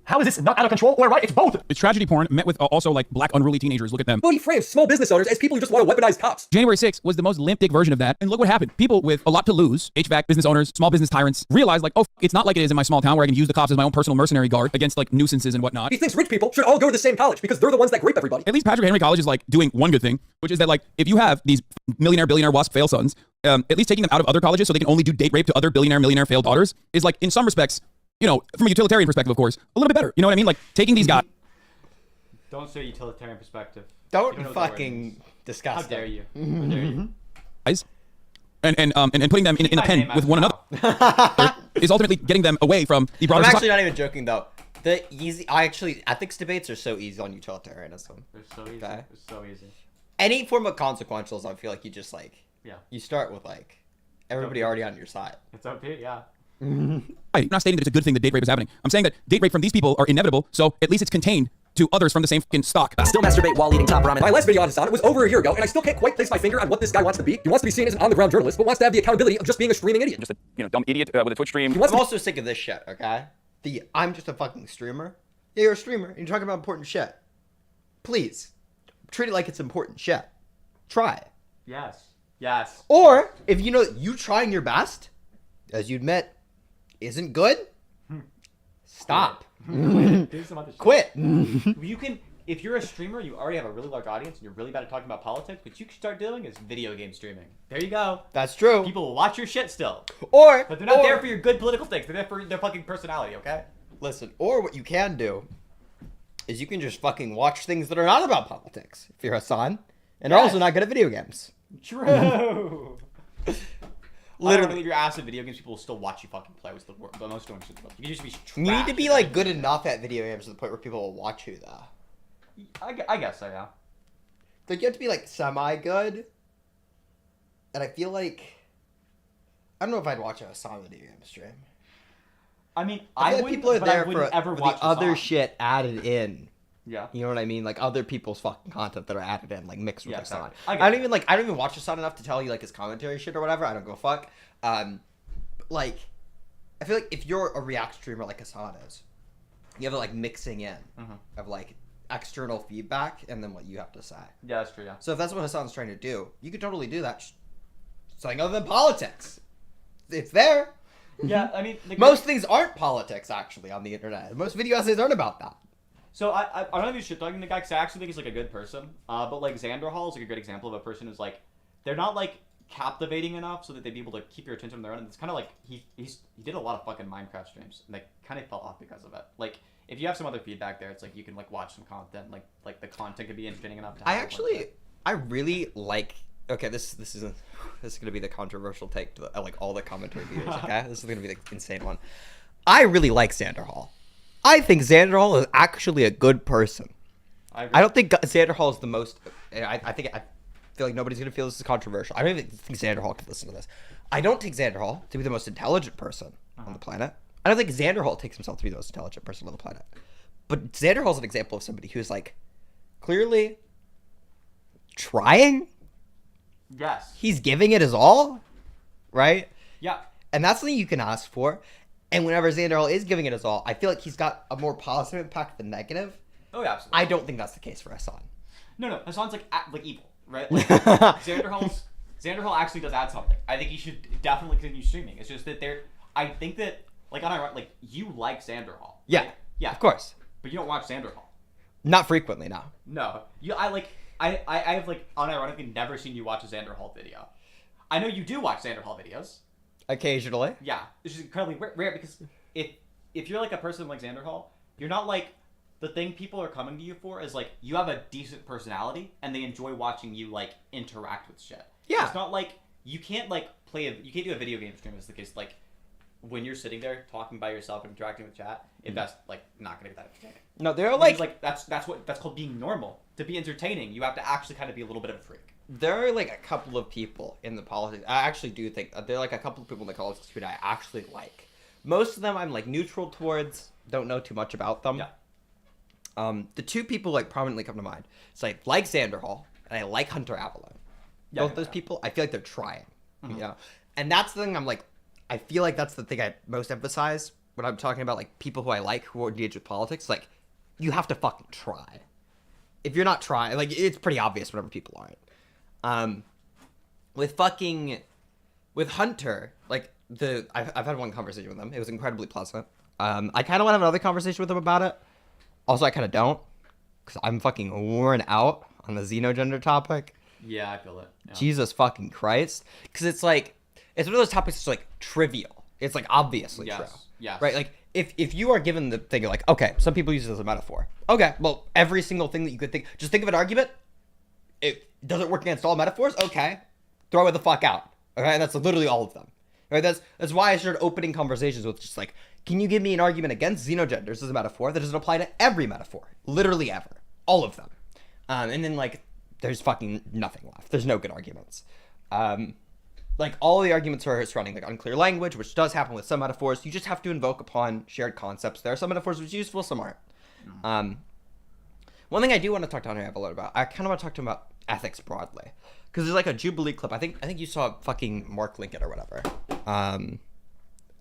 how is this not out of control or right? It's both. It's tragedy porn met with also like black unruly teenagers. Look at them. Well, he frames small business owners as people who just want to weaponize cops. January 6th was the most limp dick version of that. And look what happened. People with a lot to lose, HVAC business owners, small business tyrants, realized like, oh, it's not like it is in my small town where I can use the cops as my own personal mercenary guard against like nuisances and whatnot. He thinks rich people should all go to the same college because they're the ones that grape everybody. At least Patrick Henry College is like doing one good thing, which is that like if you have these millionaire, billionaire, wasp fail sons, at least taking them out of other colleges so they can only do date rape to other billionaire, millionaire failed daughters is like in some respects, you know, from a utilitarian perspective, of course, a little bit better. You know what I mean? Like taking these guys. Don't say utilitarian perspective. Don't fucking discuss. How dare you? How dare you? Guys, and putting them in a pen with one another is ultimately getting them away from the broader I'm society. actually not even joking though. Ethics debates are so easy on utilitarianism. They're so easy. Okay? They're so easy. Any form of consequentials, I feel like you just like, yeah. You start with like everybody already on your side. It's okay, yeah. I'm not stating that it's a good thing that date rape is happening. I'm saying that date rape from these people are inevitable, so at least it's contained to others from the same fucking stock. Still masturbate while eating top ramen. My last video on Hasan was over a year ago, and I still can't quite place my finger on what this guy wants to be. He wants to be seen as an on-the-ground journalist, but wants to have the accountability of just being a streaming idiot. Just a dumb idiot with a Twitch stream. I'm also sick of this shit, okay? I'm just a fucking streamer. Yeah, you're a streamer, and you're talking about important shit. Please, treat it like it's important shit. Try it. Yes. Yes. Or, if you know that you trying your best, as you admit, isn't good, stop. Do some other shit. Quit. You can, if you're a streamer, you already have a really large audience, and you're really bad at talking about politics, what you can start doing is video game streaming. There you go. That's true. People will watch your shit still. But they're not there for your good political things. They're there for their fucking personality, okay? Listen, or what you can do is you can just fucking watch things that are not about politics, if you're Hasan, and are also not good at video games. True. Literally, your ass at video games, people will still watch you fucking play. Was the most annoying shit. You can just be trash. You need to be like good enough at video games to the point where people will watch you, though. I guess so, yeah. Like you have to be like semi-good, and I feel like I don't know if I'd watch a Hasan video game stream. I mean, I feel like people are there for ever the watch other shit added in. Yeah. You know what I mean? Like other people's fucking content that are added in, like mixed with Hasan. Exactly. I don't even watch Hasan enough to tell you like his commentary shit or whatever. I don't go fuck. Like, I feel like if you're a React streamer like Hasan is, you have like mixing in of like external feedback and then what you have to say. Yeah, that's true. Yeah. So if that's what Hasan's trying to do, you could totally do that. Something other than politics. It's there. Yeah, I mean, most things aren't politics actually on the internet. Most video essays aren't about that. So I don't know if shit talking the guy because I actually think he's like a good person. But like Xander Hall is like a good example of a person who's like, they're not like captivating enough so that they'd be able to keep your attention on their own. And it's kind of like he did a lot of fucking Minecraft streams and they kind of fell off because of it. Like if you have some other feedback there, it's like you can like watch some content. Like the content could be entertaining enough. To I really like Okay, this is gonna be the controversial take to like all the commentary viewers. Okay, this is gonna be the insane one. I really like Xander Hall. I think Xander Hall is actually a good person. I don't think Xander Hall is the most. I feel like nobody's gonna feel this is controversial. I don't even think Xander Hall could listen to this. I don't take Xander Hall to be the most intelligent person on the planet. I don't think Xander Hall takes himself to be the most intelligent person on the planet. But Xander Hall's an example of somebody who's like clearly trying. Yes. He's giving it his all, right? Yeah. And that's something you can ask for. And whenever Xander Hall is giving it his all, I feel like he's got a more positive impact than negative. Oh, yeah, absolutely. I don't think that's the case for Hasan. No. Hasan's like evil, right? Like, Xander Hall actually does add something. I think he should definitely continue streaming. It's just that I think that you like Xander Hall. Yeah. Right? Yeah. Of course. But you don't watch Xander Hall. Not frequently, no. No. I have like unironically never seen you watch a Xander Hall video. I know you do watch Xander Hall videos. Occasionally. Yeah. It's just incredibly rare because if you're like a person like Xander Hall, you're not like the thing people are coming to you for is like you have a decent personality and they enjoy watching you like interact with shit. Yeah. It's not like you can't like you can't do a video game stream as the case like when you're sitting there talking by yourself and interacting with chat, if that's like not gonna be that entertaining. No, they're like that's called being normal. To be entertaining, you have to actually kind of be a little bit of a freak. There are like a couple of people in the politics. I actually do think there are like a couple of people in the politics that I actually like. Most of them I'm like neutral towards. Don't know too much about them. Yeah. The two people like prominently come to mind. So I like Xander Hall and I like Hunter Avalon. Yeah, Both those people, I feel like they're trying. Mhm. You know, and that's the thing. I'm like, I feel like that's the thing I most emphasize when I'm talking about like people who I like who engage with politics. Like, you have to fucking try. If you're not trying, like it's pretty obvious whenever people aren't. With Hunter, like I've had one conversation with him. It was incredibly pleasant. I kind of want to have another conversation with him about it. Also, I kind of don't, because I'm fucking worn out on the xenogender topic. Yeah, I feel it. Yeah. Jesus fucking Christ. Because it's like, it's one of those topics that's like trivial. It's like obviously true. Yes. Right? Like, if you are given the thing, like, okay, some people use it as a metaphor. Okay, well, every single thing that you could think, just think of an argument. It doesn't work against all metaphors. Okay. Throw it the fuck out. Okay, and that's literally all of them. Right? That's why I started opening conversations with just like, can you give me an argument against xenogenders as a metaphor that doesn't apply to every metaphor? Literally ever. All of them. And then like, there's fucking nothing left. There's no good arguments. Like all the arguments are surrounding like unclear language, which does happen with some metaphors. You just have to invoke upon shared concepts. There are some metaphors which are useful, some aren't. One thing I do want to talk to Hunter a lot about, I kind of want to talk to him about ethics broadly, because there's like a Jubilee clip. I think you saw fucking Mark Lincoln or whatever,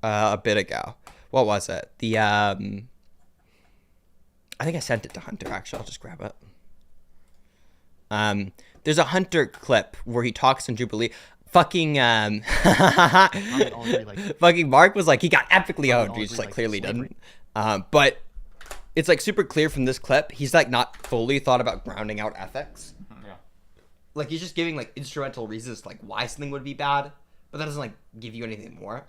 a bit ago. What was it? I think I sent it to Hunter. Actually, I'll just grab it. There's a Hunter clip where he talks in Jubilee. Fucking fucking Mark was like, he got epically owned. He just like clearly didn't. But it's like super clear from this clip, he's like not fully thought about grounding out ethics. Yeah. Like he's just giving like instrumental reasons like why something would be bad, but that doesn't like give you anything more.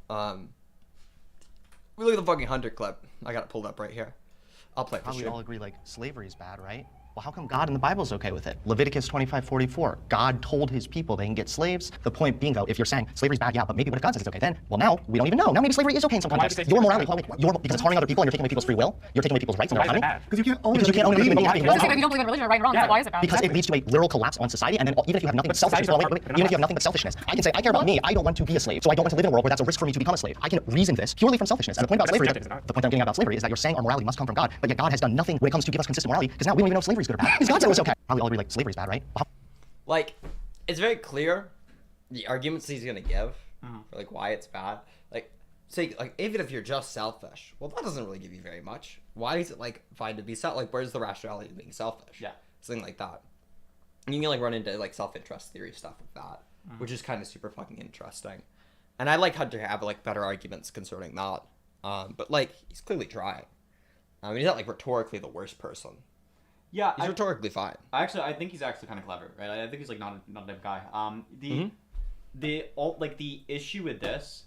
We look at the fucking Hunter clip. I got it pulled up right here. I'll play it for We sure. all agree like slavery is bad, right? Well, how come God in the Bible is okay with it? Leviticus 25:44. God told his people they can get slaves. The point being, though, if you're saying slavery's bad, yeah, but maybe what if God says it's okay? Then, well, now we don't even know. Now maybe slavery is okay in some context. Your morality, because it's harming other people and you're taking away people's free will. You're taking away people's rights and their autonomy. Because you can't own Because you can't own anything. If you don't believe in religion or right and wrong, so why is it bad? Because it leads to a literal collapse on society, and then even if you have nothing but selfishness, even if you have nothing but selfishness, I can say I care about me. I don't want to be a slave, so I don't want to live in a world where that's a risk for me to become a slave. I can reason this purely from selfishness. And the point about slavery, the point I'm getting about slavery is that you're saying our morality must come from God, but yet God has done nothing when it comes to give us consistent morality. Because now we don't even know if slavery is good or bad. Because God said it was okay. Probably all agree like slavery is bad, right? Like, it's very clear the arguments he's gonna give for like why it's bad. Like, say like even if you're just selfish, well, that doesn't really give you very much. Why is it like fine to be selfish? Like, where's the rationality of being selfish? Yeah, something like that. And you can like run into like self-interest theory stuff with that, which is kind of super fucking interesting. And I like Hunter to have like better arguments concerning that. But like he's clearly trying. I mean, he's not like rhetorically the worst person. Yeah, he's rhetorically fine. I think he's actually kind of clever, right? I think he's like not a dumb guy. The issue with this,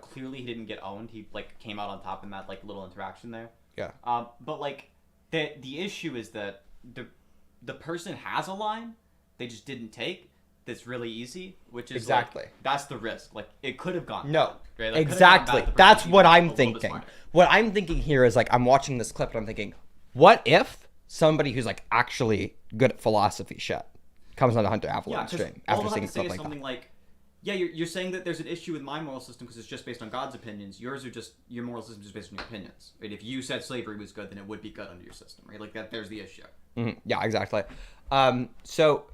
clearly he didn't get owned. He like came out on top in that like little interaction there. Yeah. But like the issue is that the person has a line, they just didn't take that's really easy, which is Exactly. like, that's the risk. Like it could have gone No, bad, right? Like, exactly. That's what I'm thinking. What I'm thinking here is like I'm watching this clip and I'm thinking, what if somebody who's like actually good at philosophy shit comes on the Hunter Avalon stream after seeing stuff like something that? like, yeah, you're saying that there's an issue with my moral system because it's just based on God's opinions. Yours are just your moral system is just based on your opinions, right? If you said slavery was good, then it would be good under your system, right? Like that. There's the issue. Yeah, exactly. So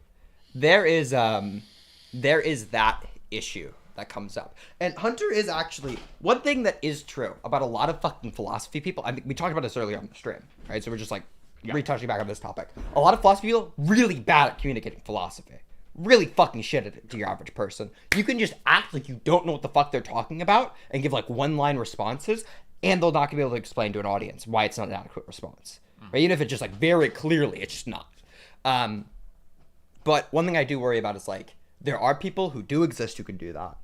there is that issue that comes up, and Hunter is actually one thing that is true about a lot of fucking philosophy people. I mean, we talked about this earlier on the stream, right? So we're just like retouching back on this topic. A lot of philosophy people really bad at communicating philosophy. Really fucking shit at it to your average person. You can just act like you don't know what the fuck they're talking about and give like one-line responses, and they'll not be able to explain to an audience why it's not an adequate response. Right? Even if it's just like very clearly, it's just not. But one thing I do worry about is like there are people who do exist who can do that,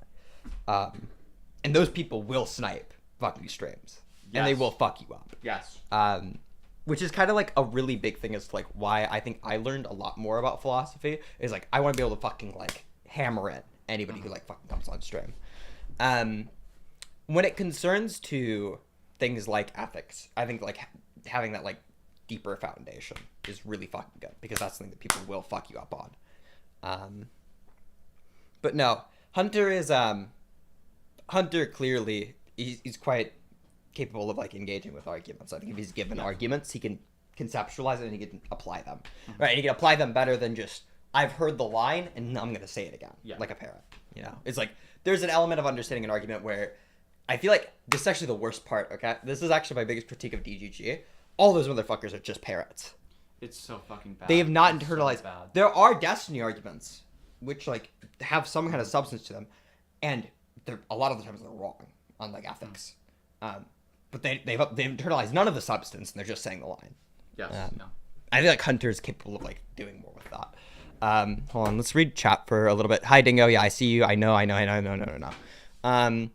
and those people will snipe fucking streams, and they will fuck you up. Yes. Which is kind of like a really big thing as to like why I think I learned a lot more about philosophy is like I want to be able to fucking like hammer in anybody who like fucking comes on stream. When it concerns to things like ethics, I think like having that like deeper foundation is really fucking good because that's something that people will fuck you up on. But no, Hunter is Hunter clearly he's quite capable of like engaging with arguments. I think if he's given arguments, he can conceptualize it and he can apply them. Right? And he can apply them better than just I've heard the line and I'm gonna say it again, like a parrot. You know, it's like there's an element of understanding an argument where I feel like this is actually the worst part. Okay, this is actually my biggest critique of DGG. All those motherfuckers are just parrots. It's so fucking bad. They have not It's internalized. so bad. There are destiny arguments which like have some kind of substance to them, and they're a lot of the times they're wrong on like ethics. But they've internalized none of the substance, and they're just saying the line. Yes. No. I feel like Hunter's capable of like doing more with that. Hold on, let's read chat for a little bit. Hi, Dingo. Yeah, I see you. I know. No.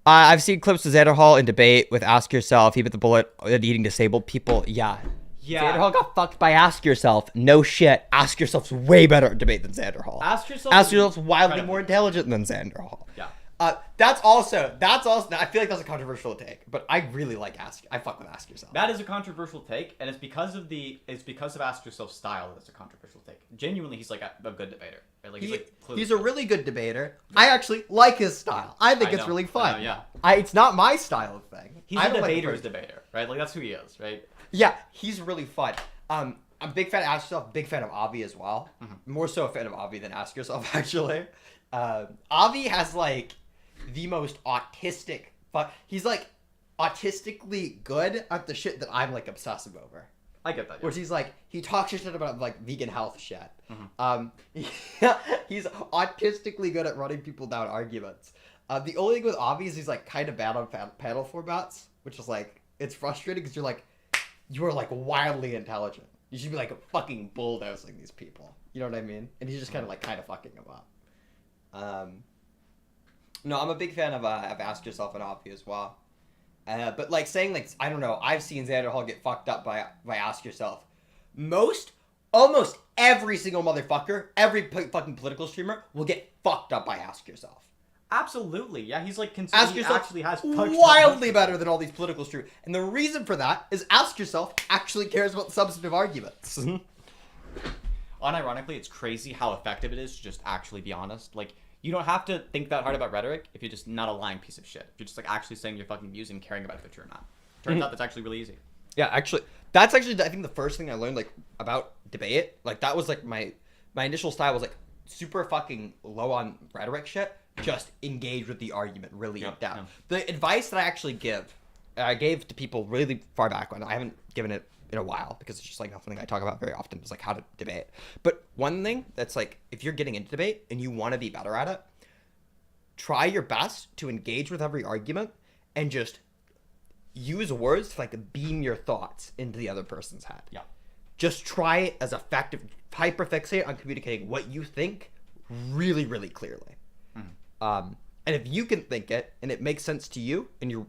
I've seen clips of Xanderhall in debate with Ask Yourself. He bit the bullet at eating disabled people. Yeah. Xanderhall got fucked by Ask Yourself. No shit. Ask Yourself's way better at debate than Xanderhall. Ask Yourself's wildly more intelligent than Xanderhall. Yeah. That's also. I feel like that's a controversial take, but I really like I fuck with Ask Yourself. That is a controversial take, and it's because of Ask Yourself's style that it's a controversial take. Genuinely, he's like a good debater. Right? Like, He's a really good debater. I actually like his style. I think it's really fun. Yeah. It's not my style of thing. He's a debater's debater, right? Like that's who he is, right? Yeah, he's really fun. I'm a big fan of Ask Yourself, big fan of Avi as well. More so a fan of Avi than Ask Yourself, actually. Avi has like the most autistic he's like autistically good at the shit that I'm like obsessive over. I get that. Yeah. Which he's like he talks shit about like vegan health shit. He's autistically good at running people down arguments. The only thing with Avi is he's like kind of bad on panel formats, which is like it's frustrating because you are like wildly intelligent. You should be like fucking bulldozing these people. You know what I mean? And he's just kind of fucking them up. No, I'm a big fan of Ask Yourself and Avi as well. But like saying like I don't know, I've seen Xanderhall get fucked up by Ask Yourself. Almost every single motherfucker, every fucking political streamer will get fucked up by Ask Yourself. Absolutely, yeah. He's like Ask Yourself actually has wildly better than all these political streamers, and the reason for that is Ask Yourself actually cares about substantive arguments. Unironically, it's crazy how effective it is to just actually be honest. Like. You don't have to think that hard about rhetoric if you're just not a lying piece of shit. If you're just like actually saying your fucking views and caring about if it's true or not. Turns out that's actually really easy. Yeah, actually, that's actually I think the first thing I learned like about debate. Like that was like my initial style was like super fucking low on rhetoric shit. Just engage with the argument really in depth. The advice that I actually I gave to people really far back when I haven't given it in a while because it's just like not something I talk about very often. It's like how to debate. But one thing that's like if you're getting into debate and you want to be better at it, try your best to engage with every argument and just use words to like beam your thoughts into the other person's head. Yeah. Just try it as effective, hyperfixate on communicating what you think really, really clearly. And if you can think it and it makes sense to you and you're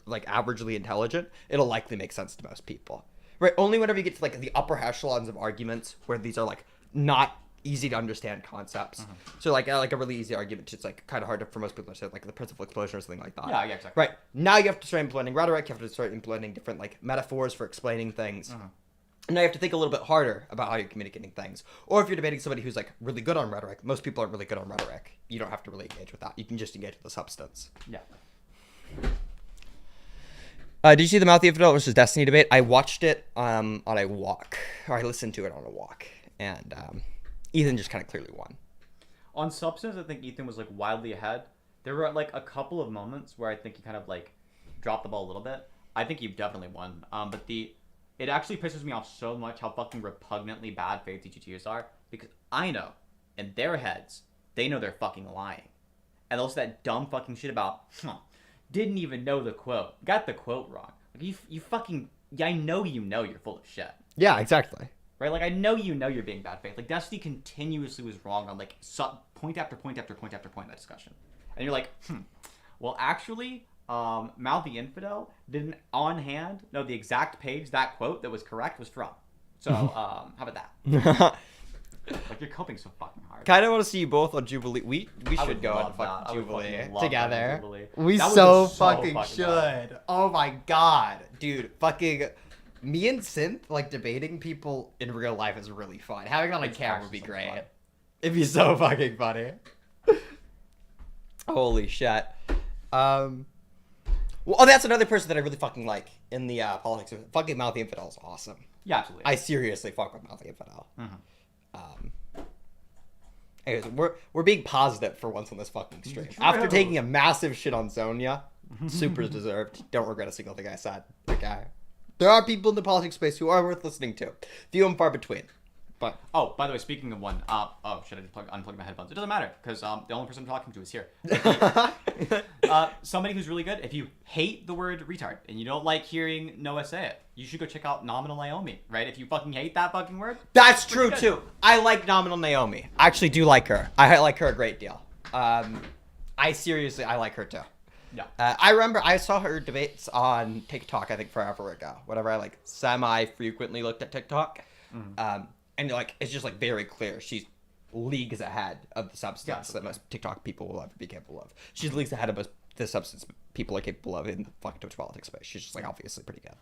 like averagely intelligent, it'll likely make sense to most people. Right? Only whenever you get to like the upper echelons of arguments where these are like not easy to understand concepts. So like a really easy argument, it's like kind of hard for most people to understand, like the principal explosion or something like that. Yeah, exactly. Right. Now you have to start implementing rhetoric. You have to start implementing different like metaphors for explaining things. And now you have to think a little bit harder about how you're communicating things. Or if you're debating somebody who's like really good on rhetoric, most people are really good on rhetoric. You don't have to really engage with that. You can just engage with the substance. Yeah. Did you see the Mouthy Infidel versus Destiny debate? I watched it on a walk, or I listened to it on a walk, and Ethan just kind of clearly won. On substance, I think Ethan was like wildly ahead. There were like a couple of moments where I think he kind of like dropped the ball a little bit. I think he definitely won. But it actually pisses me off so much how fucking repugnantly bad Faith TGTers are, because I know in their heads they know they're fucking lying, and also that dumb fucking shit about didn't even know the quote, got the quote wrong. Like you fucking, I know you're full of shit. Yeah, exactly. Right, like I know you're being bad faith. Like Destiny continuously was wrong on like point after point after point after point in that discussion, and you're like, well actually, Mouthy Infidel didn't on hand know the exact page that quote that was correct was from. So how about that? Like you're coping so fucking hard. Kind of want to see you both on Jubilee. We I should would go on love that. fucking I would Jubilee fucking love together. that on Jubilee. We That would so be so fucking fucking should. fun. Oh my god, dude, fucking me and Synth like debating people in real life is really fun. Having it on a camera would be great. It'd be so fucking funny. Holy shit. Well, that's another person that I really fucking like in the politics. Fucking Mouthy Infidel is awesome. Yeah, absolutely. I seriously fuck with Mouthy Infidel. Anyways, we're being positive for once on this fucking stream. After taking a massive shit on Zonia, super deserved. Don't regret a single thing I said. Okay. There are people in the politics space who are worth listening to. Few and far between. But by the way, speaking of one, should I just unplug my headphones? It doesn't matter because the only person I'm talking to is here. Somebody who's really good. If you hate the word retard and you don't like hearing Noah say it, you should go check out Nominal Naomi. Right? If you fucking hate that fucking word, that's true too. I like Nominal Naomi. I actually do like her. I like her a great deal. I like her too. Yeah. I remember I saw her debates on TikTok, I think forever ago. Whenever I like semi-frequently looked at TikTok. And like it's just like very clear she's leagues ahead of the substance that most TikTok people will ever be capable of. She's leagues ahead of the substance people are capable of in the fucking Twitch politics space. She's just like obviously pretty good.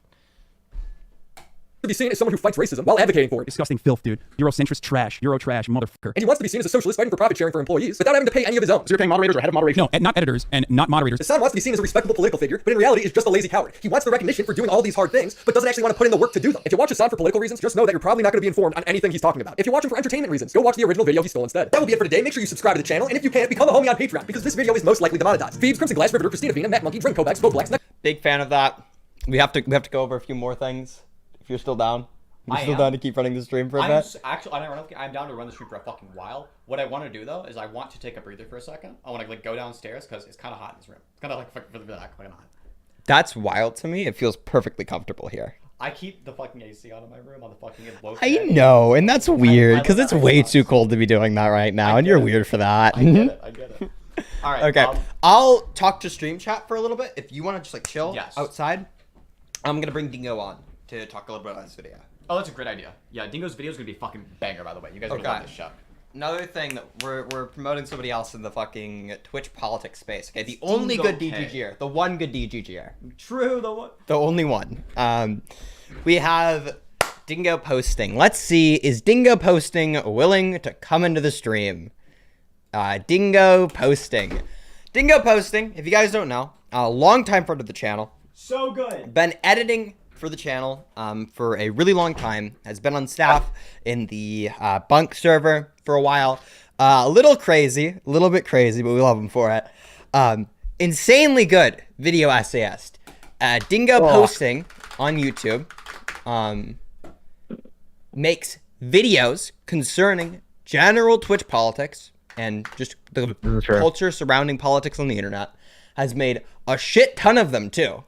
To be seen as someone who fights racism while advocating for it. Disgusting filth, dude. Eurocentrist trash. Euro trash, motherfucker. And he wants to be seen as a socialist fighting for profit sharing for employees without having to pay any of his own. So you're paying moderators or head of moderation? No, and not editors and not moderators. Hasan wants to be seen as a respectable political figure, but in reality is just a lazy coward. He wants the recognition for doing all these hard things, but doesn't actually want to put in the work to do them. If you watch Hasan for political reasons, just know that you're probably not going to be informed on anything he's talking about. If you watch him for entertainment reasons, go watch the original video he stole instead. That will be it for today. Make sure you subscribe to the channel, and if you can't, become a homie on Patreon, because this video is most likely demonetized. Phoebes, Crimson Glass, Riveter, Christina Vina, Matt Monkey, Drink Kovacs, Vote Blacks. Big fan of that. We have to go over a few more things. If you're still down. You're still down to keep running the stream for a bit? I'm down to run the stream for a fucking while. What I want to do though is I want to take a breather for a second. I want to like go downstairs because it's kind of hot in this room. It's kind of like fucking hot. That's wild to me. It feels perfectly comfortable here. I keep the fucking AC on in my room on the fucking low. I know, and that's weird because it's way too cold to be doing that right now, and you're weird for that. I get it. All right. Okay. I'll talk to stream chat for a little bit. If you want to just like chill outside, I'm gonna bring Dingo on to talk a little bit about this video. Oh, that's a great idea. Yeah, Dingo's video is gonna be a fucking banger, by the way. You guys are gonna love this show. Another thing that we're promoting somebody else in the fucking Twitch politics space. Okay, the only good DGGer, the one good DGGer. True, the only one. We have Dingo Posting. Let's see, is Dingo Posting willing to come into the stream? Dingo Posting. Dingo Posting, if you guys don't know, a longtime friend of the channel. So good. Been editing for the channel for a really long time. Has been on staff in the bunk server for a while. A little bit crazy, but we love him for it. Insanely good video essayist. Dingo Posting on YouTube makes videos concerning general Twitch politics and just the culture surrounding politics on the internet. Has made a shit ton of them too.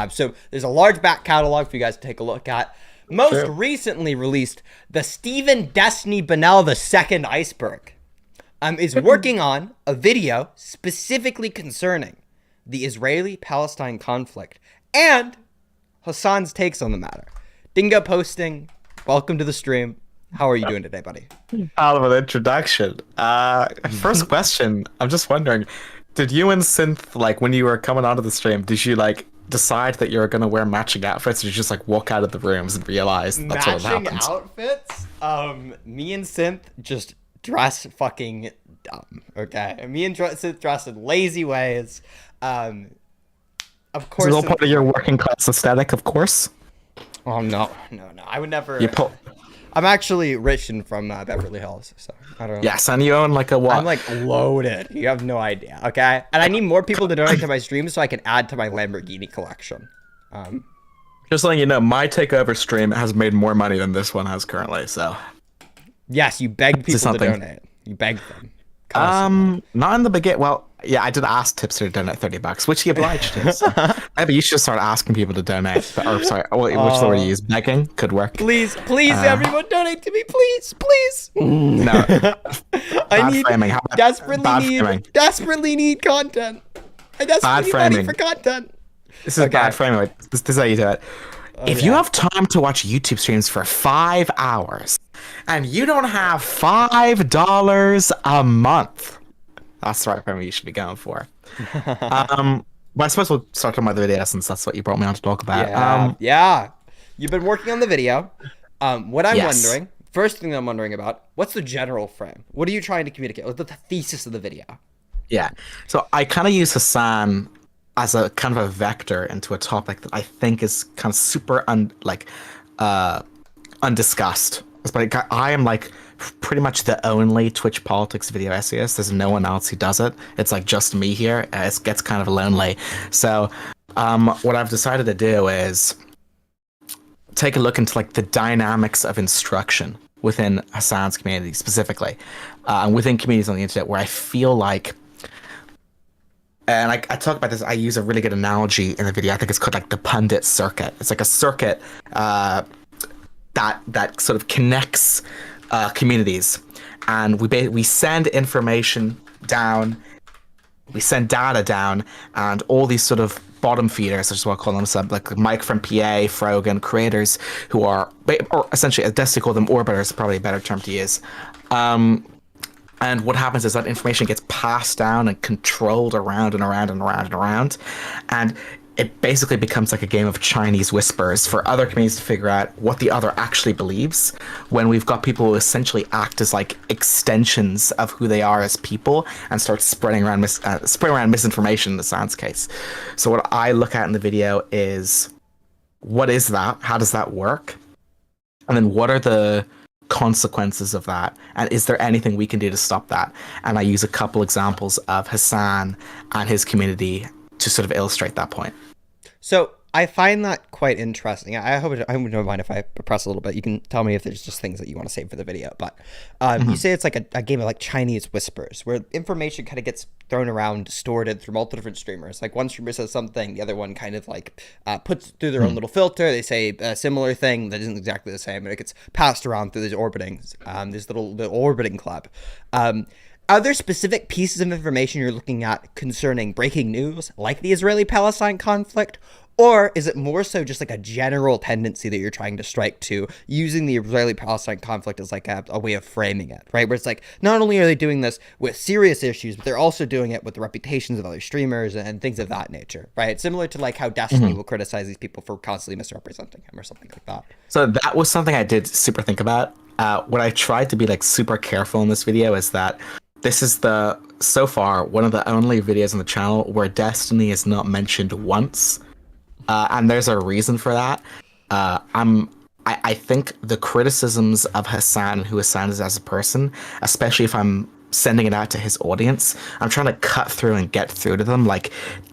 So there's a large back catalog for you guys to take a look at. Most recently released, the Stephen Destiny Bennell II Iceberg is working on a video specifically concerning the Israeli-Palestine conflict and Hasan's takes on the matter. Dingo Posting, welcome to the stream. How are you doing today, buddy? Out of an introduction. First question. I'm just wondering, did you and Synth, like, when you were coming onto the stream, did you like decide that you were gonna wear matching outfits, or did you just like walk out of the rooms and realize that's what Matching happened? outfits? Me and Synth just dress fucking dumb. Okay, me and Synth dress in lazy ways. Of course, It's all part of your working class aesthetic, of course. Oh no. I would never. You pull. I'm actually rich and from Beverly Hills, so I don't know. Yes, and you own like a what? I'm like loaded. You have no idea, okay? And I need more people to donate to my stream so I can add to my Lamborghini collection. Just letting you know, my takeover stream has made more money than this one has currently. So. Yes, you begged people to donate. You begged them. Constantly. Not in the beginning. Well, yeah, I did ask Tipster to donate $30, which he obliged to. So. Maybe you should start asking people to donate. Or sorry, which the word you use? Begging could work. Please, everyone donate to me, please. No. I need framing. desperately need content. I desperately need money for content. This is bad framing. Wait, this is how you do it. If you have time to watch YouTube streams for 5 hours and you don't have $5 a month, that's the right framing you should be going for. Well, I suppose we'll start talking about the video since that's what you brought me on to talk about. Yeah. You've been working on the video. What I'm wondering, first thing I'm wondering about, what's the general frame? What are you trying to communicate? What's the thesis of the video? Yeah. So I kind of use Hasan as a kind of a vector into a topic that I think is kind of super undiscussed. But I am like pretty much the only Twitch politics video essayist. There's no one else who does it. It's like just me here. It gets kind of lonely. So what I've decided to do is take a look into like the dynamics of instruction within Hasan's community specifically, and within communities on the internet where I feel like, and I talk about this, I use a really good analogy in the video. I think it's called like the pundit circuit. It's like a circuit that sort of connects communities, and we send information down, we send data down, and all these sort of bottom feeders, I just want to call them, like Mike from PA, Frogan, creators who are, or essentially, as Destiny call them, orbiters, probably a better term to use. And what happens is that information gets passed down and controlled around and around and around and around. And it basically becomes like a game of Chinese whispers for other communities to figure out what the other actually believes, when we've got people who essentially act as like extensions of who they are as people and start spreading around misinformation in the Sans case. So what I look at in the video is, what is that? How does that work? And then what are the consequences of that, and is there anything we can do to stop that? And I use a couple examples of Hasan and his community to sort of illustrate that point. So I find that quite interesting. I hope I don't mind if I press a little bit. You can tell me if there's just things that you want to say for the video. But you say it's like a game of like Chinese whispers, where information kind of gets thrown around, distorted through multiple different streamers. Like one streamer says something, the other one kind of like puts through their own little filter. They say a similar thing that isn't exactly the same, and it gets passed around through these orbitings, this little orbiting club. Are there specific pieces of information you're looking at concerning breaking news, like the Israeli-Palestine conflict? Or is it more so just like a general tendency that you're trying to strike to, using the Israeli-Palestine conflict as like a way of framing it, right? Where it's like, not only are they doing this with serious issues, but they're also doing it with the reputations of other streamers and things of that nature, right? Similar to like how Destiny will criticize these people for constantly misrepresenting him or something like that. So that was something I did super think about. What I tried to be like super careful in this video is that this is so far, one of the only videos on the channel where Destiny is not mentioned once. And there's a reason for that. I think the criticisms of Hasan and who Hasan is as a person, especially if I'm sending it out to his audience, I'm trying to cut through and get through to them like,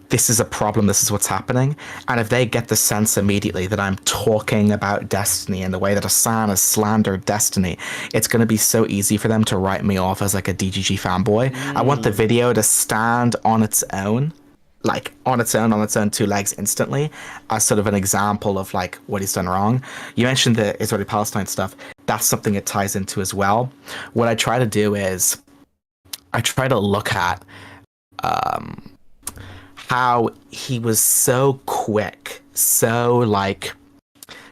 this is a problem, this is what's happening. And if they get the sense immediately that I'm talking about Destiny in the way that Hasan has slandered Destiny, it's going to be so easy for them to write me off as like a DGG fanboy. I want the video to stand on its own, like on its own two legs instantly, as sort of an example of like what he's done wrong. You mentioned the Israeli-Palestine stuff. That's something it ties into as well. What I try to do is I try to look at how he was so quick, so like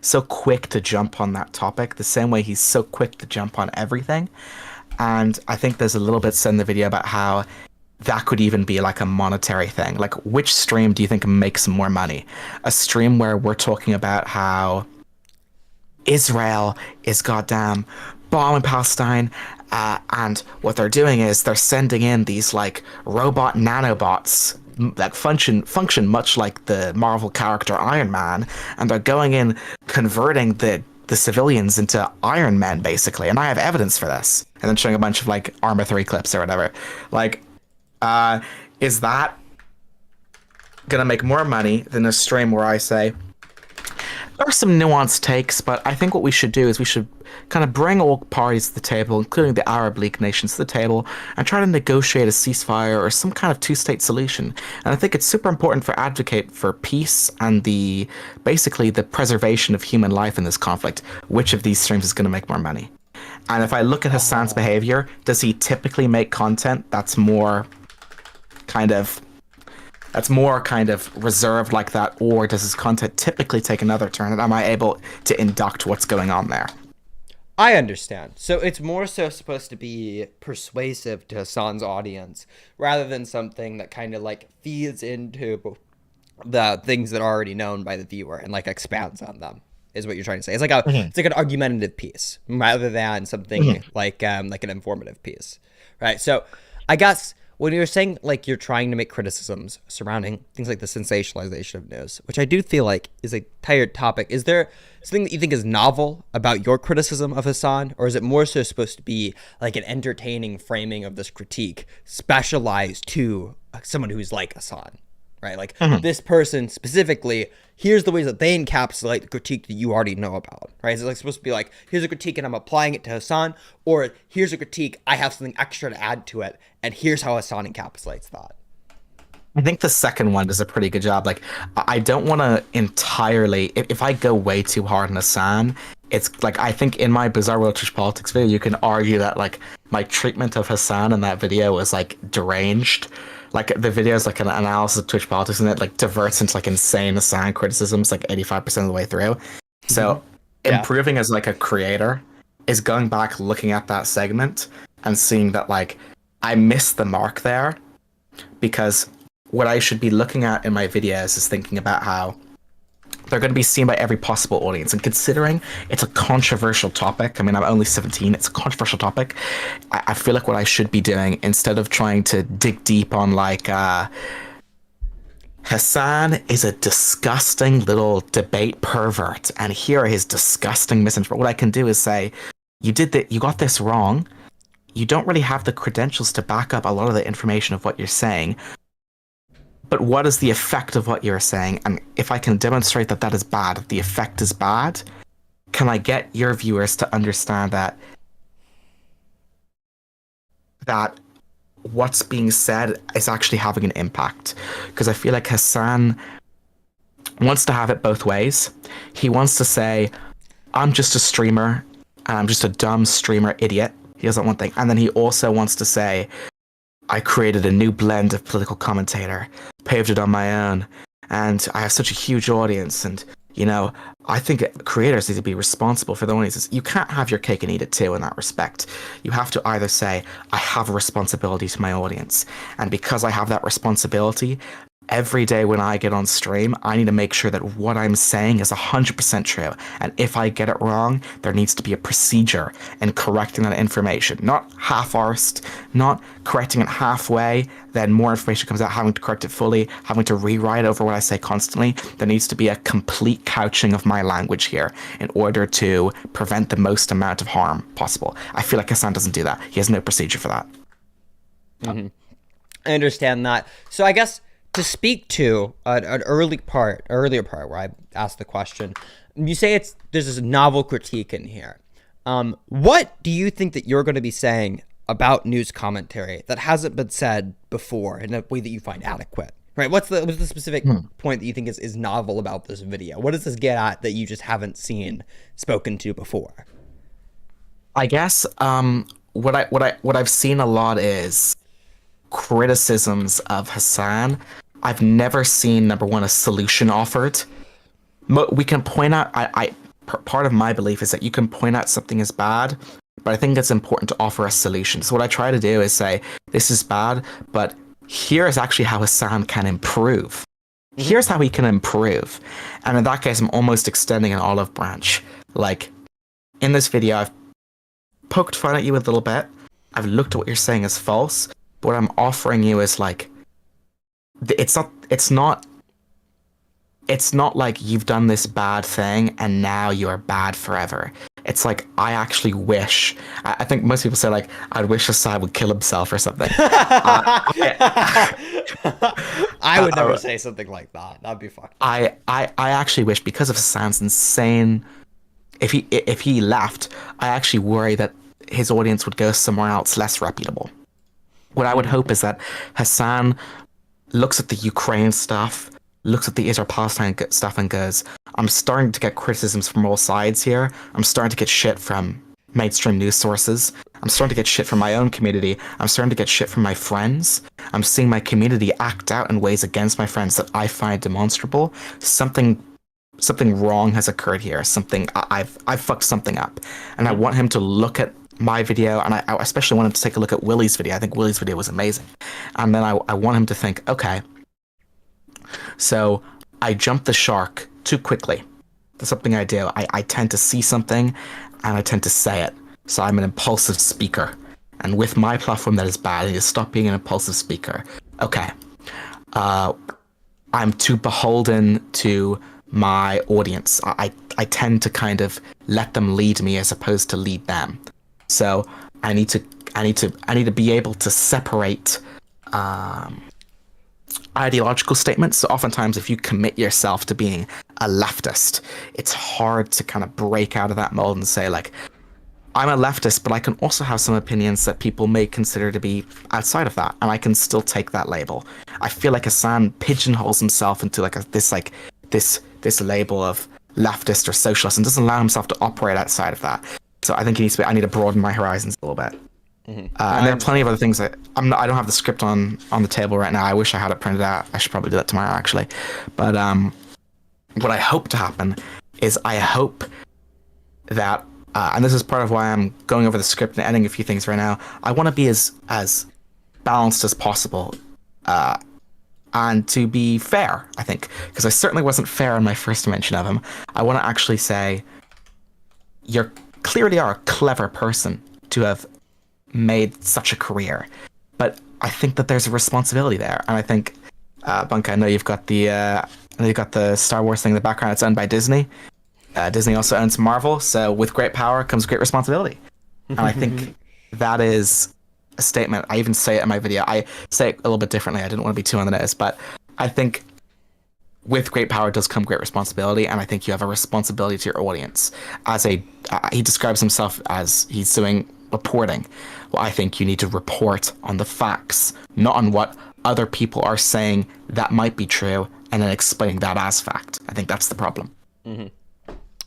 so quick to jump on that topic, the same way he's so quick to jump on everything. And I think there's a little bit said in the video about how that could even be like a monetary thing. Like, which stream do you think makes more money? A stream where we're talking about how Israel is goddamn bombing Palestine, and what they're doing is they're sending in these like robot nanobots that function much like the Marvel character Iron Man, and they're going in converting the civilians into Iron Men, basically. And I have evidence for this. And then showing a bunch of like Armor 3 clips or whatever. Like, is that gonna make more money than a stream where I say, there are some nuanced takes, but I think what we should do is we should kind of bring all parties to the table, including the Arab League nations to the table, and try to negotiate a ceasefire or some kind of two-state solution. And I think it's super important for advocate for peace and basically the preservation of human life in this conflict. Which of these streams is going to make more money? And if I look at Hasan's behavior, does he typically make content that's more kind of reserved like that, or does his content typically take another turn, and am I able to induct what's going on there? I understand. So it's more so supposed to be persuasive to Hasan's audience rather than something that kind of like feeds into the things that are already known by the viewer and like expands on them, is what you're trying to say. It's like it's like an argumentative piece rather than something like an informative piece, right? So I guess when you're saying like you're trying to make criticisms surrounding things like the sensationalization of news, which I do feel like is a tired topic, is there something that you think is novel about your criticism of Hasan, or is it more so supposed to be like an entertaining framing of this critique specialized to someone who's like Hasan, right? Like this person specifically, here's the ways that they encapsulate the critique that you already know about, right? So it's like supposed to be like, here's a critique and I'm applying it to Hasan, or here's a critique, I have something extra to add to it, and here's how Hasan encapsulates that. I think the second one does a pretty good job. Like, I don't want to entirely, if I go way too hard on Hasan, it's like, I think in my Bizarre World Twitch Politics video, you can argue that like my treatment of Hasan in that video was like deranged. Like the video is like an analysis of Twitch politics, and it like diverts into like insane Hasan criticisms like 85% of the way through. So improving as like a creator is going back, looking at that segment and seeing that like I missed the mark there, because what I should be looking at in my videos is thinking about how they're going to be seen by every possible audience. And considering it's a controversial topic, I mean, I'm only 17, it's a controversial topic. I feel like what I should be doing, instead of trying to dig deep on like, Hasan is a disgusting little debate pervert, and here are his disgusting misinterpretations. What I can do is say, you got this wrong. You don't really have the credentials to back up a lot of the information of what you're saying. But what is the effect of what you're saying? And if I can demonstrate that that is bad, the effect is bad, can I get your viewers to understand that what's being said is actually having an impact? Because I feel like Hasan wants to have it both ways. He wants to say, I'm just a streamer, and I'm just a dumb streamer idiot. He doesn't want things. And then he also wants to say, I created a new blend of political commentator, paved it on my own, and I have such a huge audience, and, you know, I think creators need to be responsible for their audiences. You can't have your cake and eat it too in that respect. You have to either say, I have a responsibility to my audience, and because I have that responsibility, every day when I get on stream, I need to make sure that what I'm saying is 100% true. And if I get it wrong, there needs to be a procedure in correcting that information. Not half-arsed, not correcting it halfway, then more information comes out, having to correct it fully, having to rewrite over what I say constantly. There needs to be a complete couching of my language here in order to prevent the most amount of harm possible. I feel like Hasan doesn't do that. He has no procedure for that. I understand that. So I guess to speak to an earlier part where I asked the question, you say there's this novel critique in here. What do you think that you're going to be saying about news commentary that hasn't been said before in a way that you find adequate? Right? What's the specific point that you think is novel about this video? What does this get at that you just haven't seen spoken to before? I guess what I've seen a lot is criticisms of Hasan. I've never seen, number one, a solution offered. We can point out, part of my belief is that you can point out something as bad, but I think it's important to offer a solution. So what I try to do is say, this is bad, but here is actually how Hasan can improve. Here's how he can improve. And in that case, I'm almost extending an olive branch. Like, in this video, I've poked fun at you a little bit. I've looked at what you're saying as false. But what I'm offering you is like, it's not like you've done this bad thing and now you are bad forever. It's like, I actually wish, I think most people say like, I wish Hasan would kill himself or something. I would never say something like that. That'd be fucked. I actually wish, because of Hasan's insane, if he left, I actually worry that his audience would go somewhere else less reputable. What I would hope is that Hasan looks at the Ukraine stuff, looks at the Israel-Palestine stuff and goes, I'm starting to get criticisms from all sides here. I'm starting to get shit from mainstream news sources. I'm starting to get shit from my own community. I'm starting to get shit from my friends. I'm seeing my community act out in ways against my friends that I find demonstrable. Something wrong has occurred here. I've fucked something up. And I want him to look at my video, and I especially want him to take a look at Willy's video. I think Willy's video was amazing. And then I want him to think, okay, so I jumped the shark too quickly. That's something I do. I tend to see something and I tend to say it. So I'm an impulsive speaker. And with my platform, that is bad. I need to stop being an impulsive speaker. Okay. I'm too beholden to my audience. I tend to kind of let them lead me as opposed to lead them. So I need to be able to separate ideological statements. So oftentimes, if you commit yourself to being a leftist, it's hard to kind of break out of that mold and say like, I'm a leftist, but I can also have some opinions that people may consider to be outside of that, and I can still take that label. I feel like Hasan pigeonholes himself into like this label of leftist or socialist and doesn't allow himself to operate outside of that. So I think I need to broaden my horizons a little bit. And there are plenty of other things that I don't have the script on the table right now. I wish I had it printed out. I should probably do that tomorrow, actually. But what I hope to happen is I hope that, and this is part of why I'm going over the script and editing a few things right now, I want to be as balanced as possible and to be fair, I think, because I certainly wasn't fair in my first mention of him. I want to actually say, you clearly are a clever person to have made such a career, but I think that there's a responsibility there, and I think, Bunka, I know you've got the Star Wars thing in the background. It's owned by Disney. Disney also owns Marvel, so with great power comes great responsibility, and I think that is a statement. I even say it in my video. I say it a little bit differently. I didn't want to be too on the nose, but I think with great power does come great responsibility, and I think you have a responsibility to your audience. He describes himself as he's doing reporting. Well, I think you need to report on the facts, not on what other people are saying that might be true, and then explaining that as fact. I think that's the problem.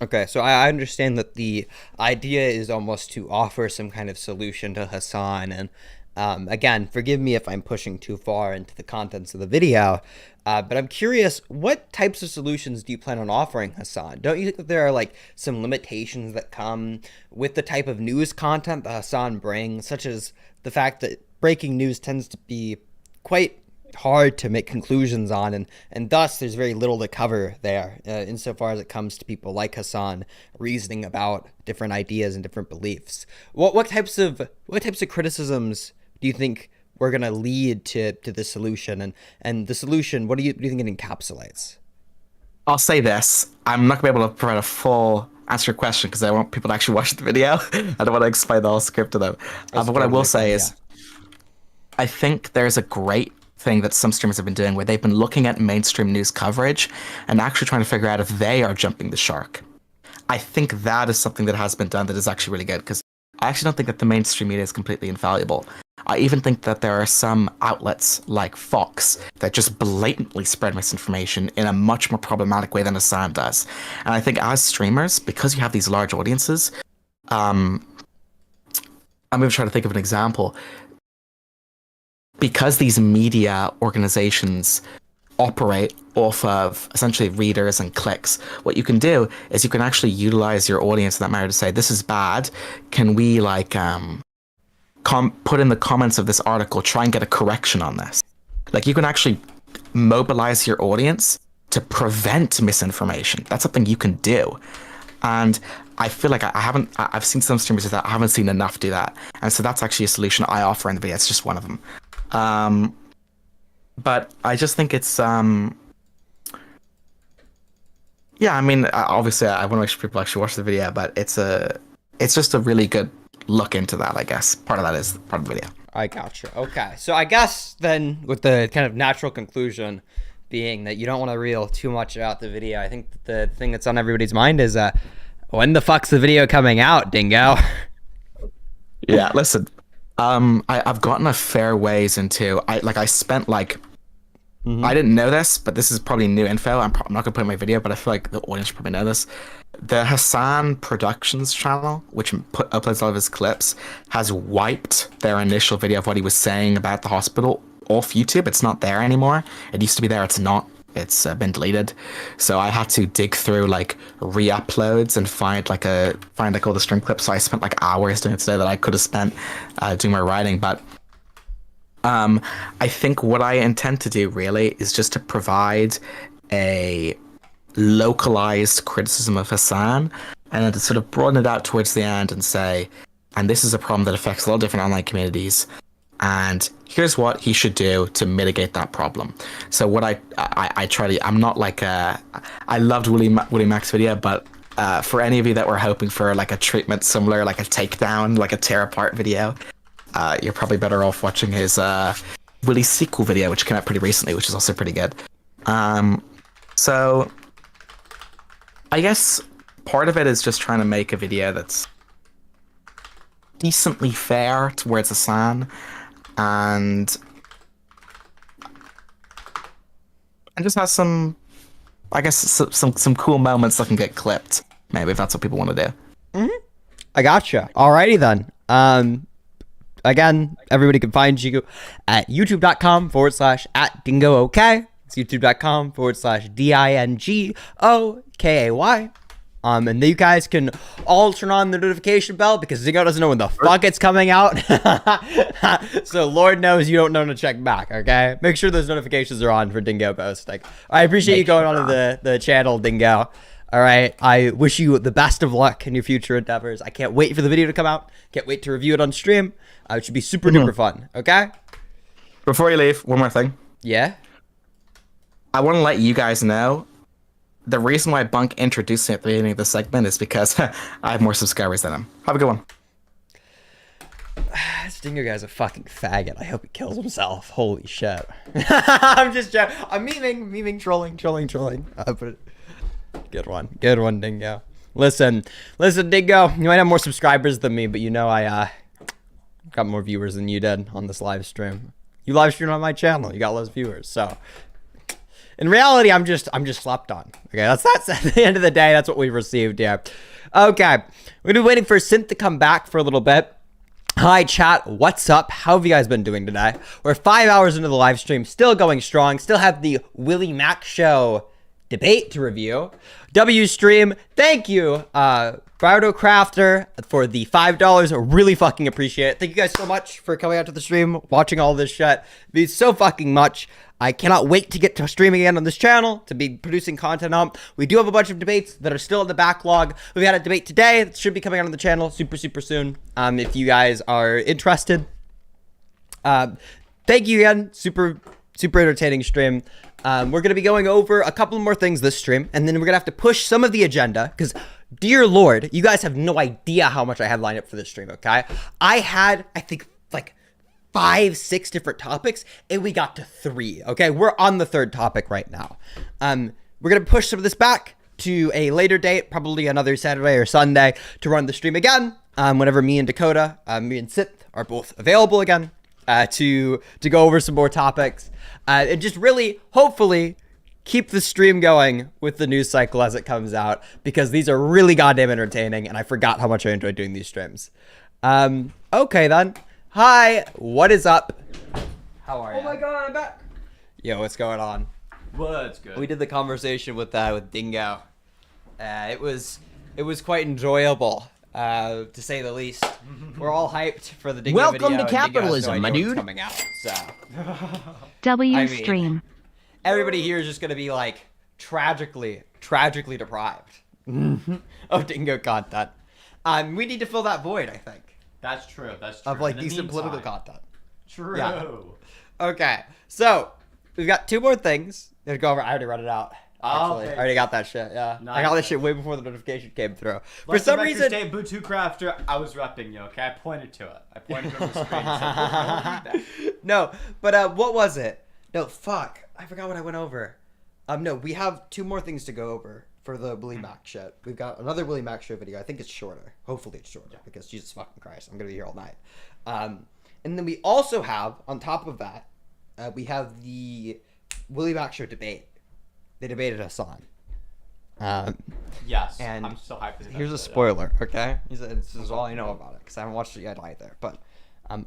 Okay, so I understand that the idea is almost to offer some kind of solution to Hasan, and again, forgive me if I'm pushing too far into the contents of the video, but I'm curious, what types of solutions do you plan on offering Hasan? Don't you think that there are like some limitations that come with the type of news content that Hasan brings, such as the fact that breaking news tends to be quite hard to make conclusions on, and thus there's very little to cover there insofar as it comes to people like Hasan reasoning about different ideas and different beliefs. What types of criticisms do you think we're gonna lead to the solution, and the solution, what do you think it encapsulates? I'll say this: I'm not gonna be able to provide a full answer to your question because I want people to actually watch the video. I don't want to explain the whole script to them. But what I will say is, I think there's a great thing that some streamers have been doing where they've been looking at mainstream news coverage and actually trying to figure out if they are jumping the shark. I think that is something that has been done that is actually really good, because I actually don't think that the mainstream media is completely infallible. I even think that there are some outlets like Fox that just blatantly spread misinformation in a much more problematic way than Hasan does. And I think as streamers, because you have these large audiences, I'm going to try to think of an example. Because these media organizations operate off of essentially readers and clicks. What you can do is you can actually utilize your audience in that matter to say, this is bad. Can we like put in the comments of this article, try and get a correction on this? Like you can actually mobilize your audience to prevent misinformation. That's something you can do. And I feel like I've seen some streamers do that. I haven't seen enough do that. And so that's actually a solution I offer in the video. It's just one of them. But I just think it's, yeah, I mean, obviously I want to make sure people actually watch the video, but it's just a really good look into that, I guess. Part of that is part of the video. I gotcha. Okay. So I guess then with the kind of natural conclusion being that you don't want to reel too much about the video, I think the thing that's on everybody's mind is, when the fuck's the video coming out, Dingo? Yeah, listen, I've gotten a fair ways into, I spent like, I didn't know this, but this is probably new info. I'm not gonna put it in my video, but I feel like the audience should probably know this. The Hasan Productions channel, which uploads all of his clips, has wiped their initial video of what he was saying about the hospital off YouTube. It's not there anymore. It used to be there. It's not. It's been deleted. So I had to dig through like re-uploads and find all the stream clips. So I spent like hours doing it today that I could have spent doing my writing. But I think what I intend to do really is just to provide a localized criticism of Hasan and then to sort of broaden it out towards the end and say, and this is a problem that affects a lot of different online communities, and here's what he should do to mitigate that problem. So what I try to, I'm not like I loved Willy Mac's video, but for any of you that were hoping for like a treatment similar, like a takedown, like a tear apart video, you're probably better off watching his Willy sequel video, which came out pretty recently, which is also pretty good. So I guess part of it is just trying to make a video that's decently fair towards Hasan, and just has some, I guess, some cool moments that can get clipped, maybe, if that's what people want to do. I gotcha. Alrighty then. Again, everybody can find you at youtube.com/@dingookay. It's youtube.com/DINGOKAY. And then you guys can all turn on the notification bell because Dingo doesn't know when the fuck it's coming out. So Lord knows you don't know to check back, okay? Make sure those notifications are on for Dingo posting. I appreciate you going on to the channel, Dingo. All right, I wish you the best of luck in your future endeavors. I can't wait for the video to come out. Can't wait to review it on stream. It should be super duper fun, okay? Before you leave, one more thing. Yeah? I want to let you guys know the reason why Bunk introduced me at the beginning of the segment is because I have more subscribers than him. Have a good one. This Dingo guy's a fucking faggot. I hope he kills himself. Holy shit. I'm just joking. I'm memeing, trolling. Good one, Dingo. Listen, Dingo. You might have more subscribers than me, but you know I got more viewers than you did on this live stream. You live streamed on my channel. You got less viewers, so. In reality, I'm just slept on. Okay, that's at the end of the day, that's what we've received here. Okay, we're gonna be waiting for Synth to come back for a little bit. Hi chat, what's up? How have you guys been doing today? We're 5 hours into the live stream, still going strong, still have the Willy Mac show debate to review. W stream, thank you, Bardo Crafter, for the $5. I really fucking appreciate it. Thank you guys so much for coming out to the stream, watching all this shit. It means so fucking much. I cannot wait to get to streaming again on this channel, to be producing content on. We do have a bunch of debates that are still in the backlog. We had a debate today that should be coming out on the channel super soon. If you guys are interested. Thank you again. Super entertaining stream. We're going to be going over a couple more things this stream, and then we're going to have to push some of the agenda, because, dear Lord, you guys have no idea how much I had lined up for this stream, okay? I had, I think, like 5-6 different topics, and we got to 3, okay? We're on the 3rd topic right now. We're going to push some of this back to a later date, probably another Saturday or Sunday, to run the stream again, whenever me and Dakota, me and Sith are both available again, to go over some more topics, and just really, hopefully, keep the stream going with the news cycle as it comes out, because these are really goddamn entertaining, and I forgot how much I enjoyed doing these streams. Okay then. Hi, what is up? How are you? Oh my god, I'm back. Yo, what's going on? Well, that's good. We did the conversation with Dingo. It was quite enjoyable, to say the least. We're all hyped for the Dingo video. Welcome to capitalism, my dude. Coming out, so. Stream. Everybody here is just gonna be like tragically deprived of Dingo content. We need to fill that void, I think. That's true. That's true. Of like In the decent political meantime. content. True. Yeah. Okay, so we've got 2 more things to go over. I already read it out. Oh, Actually. okay. I already got that shit. Yeah, I got this shit way before the notification came through. For Let some the record reason, state, Bluetooth Crafter, I was repping you. Okay, I pointed to it. I pointed to the screen. And said, no, but what was it? No, fuck. I forgot what I went over. No, we have 2 more things to go over for the Willy Mac shit. We've got another Willy Mac show video. I think it's shorter. Hopefully it's shorter because Jesus fucking Christ, I'm gonna be here all night. And then we also have, on top of that, we have the Willy Mac show debate. They debated Hasan. Yes, and I'm so hyped. Here's a spoiler, okay? This is all I know about it because I haven't watched it yet either. But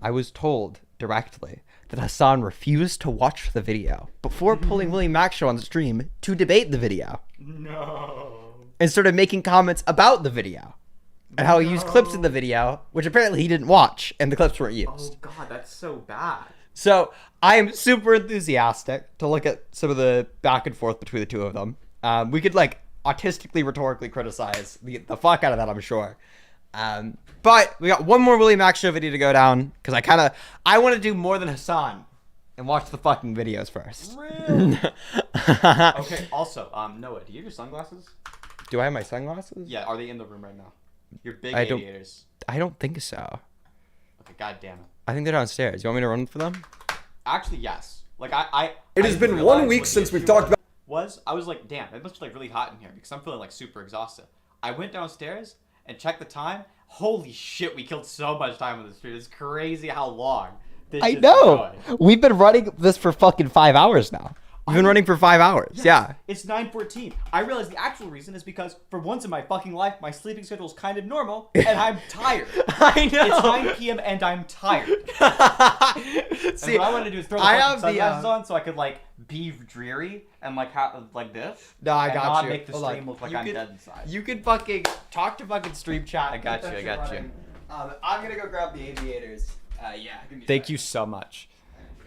I was told directly that Hasan refused to watch the video before pulling Willy Mac show on the stream to debate the video. No. And started making comments about the video and how he used clips in the video, which apparently he didn't watch, and the clips weren't used. Oh god, that's so bad. So I am super enthusiastic to look at some of the back and forth between the 2 of them. We could like artistically, rhetorically criticize the fuck out of that, I'm sure. But we got 1 more Willy Mac show video to go down because I want to do more than Hasan and watch the fucking videos first. Really? Okay. Also, Noah, do you have your sunglasses? Do I have my sunglasses? Yeah. Are they in the room right now? Your big I don't- aviators. I don't think so. Okay. God damn it. I think they're downstairs. You want me to run for them? Actually, yes. Like I It has been 1 week since we've talked about. I was like, damn, it must be like really hot in here because I'm feeling like super exhausted. I went downstairs and checked the time. Holy shit, we killed so much time on the street. It's crazy how long this I shit's know. been going. We've been running this for fucking 5 hours now. We've been running for 5 hours. Yes, Yeah. It's 9:14. I realized the actual reason is because for once in my fucking life, my sleeping schedule is kind of normal, and I'm tired. I know. It's 9 p.m. and I'm tired. See, and what I want to do is throw the I fucking have the, sunglasses on so I could like be dreary and like like this. No, I and got not you. make the Hold on. stream look like You I'm could- dead inside. You can fucking talk to fucking stream chat. I got you. I got you. I'm gonna go grab the aviators. Yeah. Thank you so much.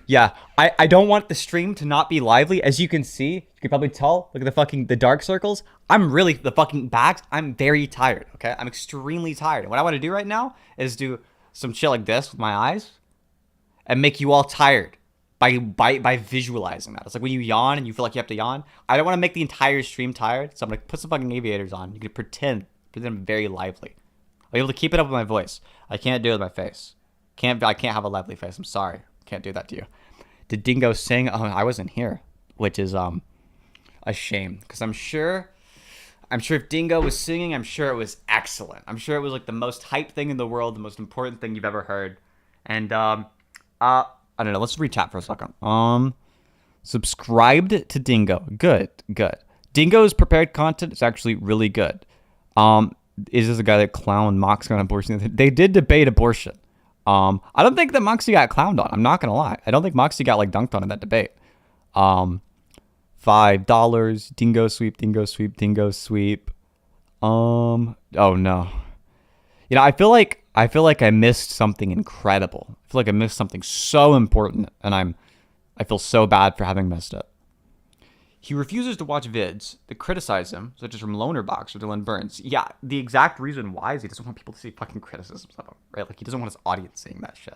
Yeah, I don't want the stream to not be lively. As you can see, you can probably tell. Look at the dark circles. I'm really the fucking bags. I'm very tired. Okay, I'm extremely tired. And what I want to do right now is do some shit like this with my eyes, and make you all tired by visualizing that. It's like when you yawn and you feel like you have to yawn. I don't want to make the entire stream tired, so I'm gonna put some fucking aviators on. You can pretend I'm very lively. I'll be able to keep it up with my voice. I can't do it with my face. I can't have a lively face. I'm sorry. Can't do that to you. Did Dingo sing? Oh, I wasn't here, which is a shame because I'm sure if Dingo was singing, I'm sure it was excellent. I'm sure it was like the most hype thing in the world, the most important thing you've ever heard. And I don't know. Let's read chat for a second. Subscribed to Dingo. Good. Dingo's prepared content is actually really good. Is this a guy that clowned Moxie on abortion? They did debate abortion. I don't think that Moxie got clowned on. I'm not gonna lie. I don't think Moxie got like dunked on in that debate. $5. Dingo sweep. Oh no. You know, I feel like I missed something incredible. I feel like I missed something so important, and I feel so bad for having missed it. He refuses to watch vids that criticize him, such as from Lonerbox or Dylan Burns. Yeah, the exact reason why is he doesn't want people to see fucking criticisms of him, right? Like, he doesn't want his audience seeing that shit.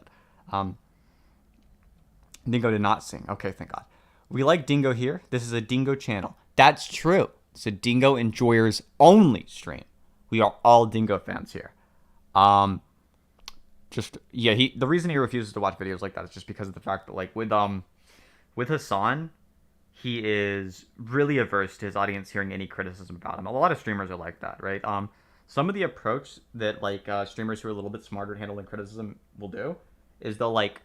Dingo did not sing. Okay, thank God. We like Dingo here. This is a Dingo channel. That's true. It's a Dingo enjoyers only stream. We are all Dingo fans here. The reason he refuses to watch videos like that is just because of the fact that, like, with Hasan, he is really averse to his audience hearing any criticism about him. A lot of streamers are like that, right? Some of the approach that like streamers who are a little bit smarter at handling criticism will do is they'll like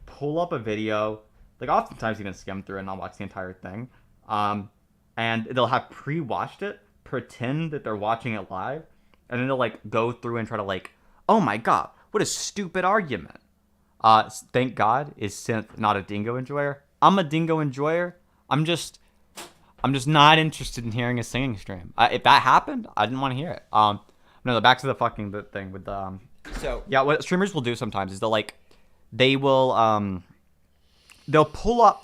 pull up a video, like oftentimes even skim through and not watch the entire thing, and they'll have pre-watched it, pretend that they're watching it live, and then they'll like go through and try to like, oh my god, what a stupid argument. Thank God is Synth not a Dingo enjoyer. I'm a Dingo enjoyer. I'm just I'm just not interested in hearing a singing stream. If that happened, I didn't want to hear it. No, back to the fucking thing with the. So yeah, what streamers will do sometimes is they'll pull up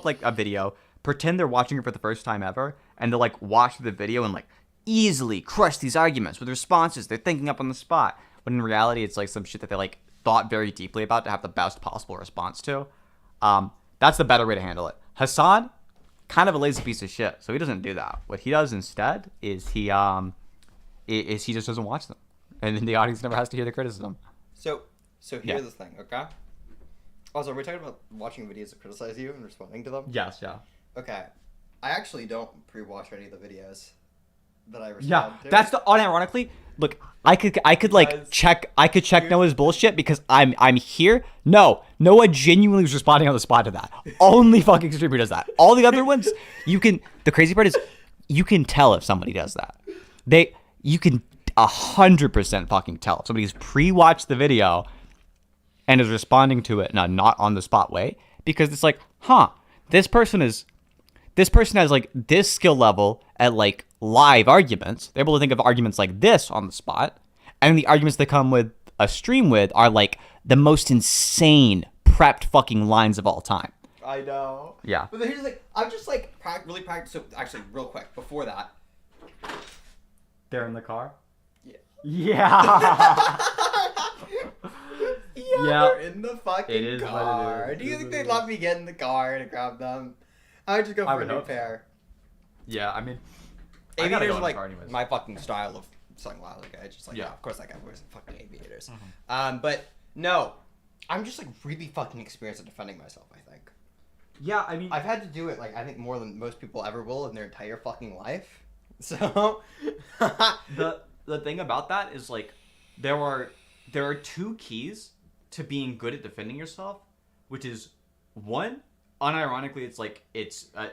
like a video, pretend they're watching it for the first time ever, and they'll like watch the video and like easily crush these arguments with responses they're thinking up on the spot. When in reality, it's like some shit that they like thought very deeply about to have the best possible response to. That's the better way to handle it. Hasan, kind of a lazy piece of shit, so he doesn't do that. What he does instead is he just doesn't watch them, and then the audience never has to hear the criticism. So here's the thing, okay? Also, are we talking about watching videos that criticize you and responding to them? Yes, yeah. Okay. I actually don't pre-watch any of the videos that I respond Yeah, to. that's the unironically. Look, I could like check Noah's bullshit because I'm here. No, Noah genuinely was responding on the spot to that. Only fucking streamer does that. All the other ones, the crazy part is you can tell if somebody does that. You can 100% fucking tell if somebody's pre-watched the video and is responding to it in a not on the spot way, because it's like, this person has like this skill level at like live arguments. They're able to think of arguments like this on the spot, and the arguments they come with a stream with are like the most insane prepped fucking lines of all time. I know. Yeah. But here's the thing. I'm just like really practice. So actually, real quick before that, they're in the car. Yeah. Yeah. Yeah, they're in the fucking It is what it car. is. Do you think they'd let me get in the car to grab them? I would just go I for a would new hope so. pair. Yeah, I mean, I gotta go Aviators in are the car like anyways. my fucking style of sunglasses. Like, I just like, Yeah. yeah, of course, like I wear some fucking aviators. But no, I'm just like really fucking experienced at defending myself. I think. Yeah, I mean, I've had to do it like I think more than most people ever will in their entire fucking life. So the thing about that is like there are two keys to being good at defending yourself, which is one, unironically, it's like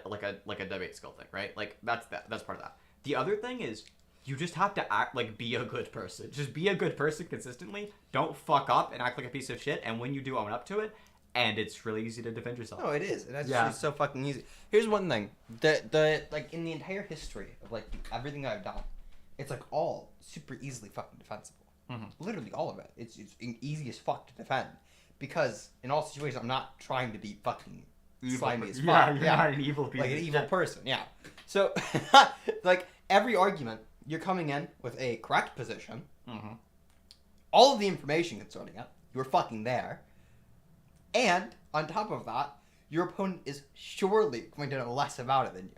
like a debate skill thing, right? Like that's part of that. The other thing is you just have to act like be a good person. Just be a good person consistently. Don't fuck up and act like a piece of shit. And when you do, own up to it. And it's really easy to defend yourself. No, it is. And that's Yeah. just so fucking easy. Here's one thing. The like in the entire history of like everything that I've done, it's like all super easily fucking defensible. Literally all of it. It's easy as fuck to defend. Because in all situations I'm not trying to be fucking slimy as fuck. Yeah, you're not an evil piece like an of evil shit. person, yeah. So like every argument, you're coming in with a correct position. All of the information concerning it, you're fucking there. And on top of that, your opponent is surely going to know less about it than you.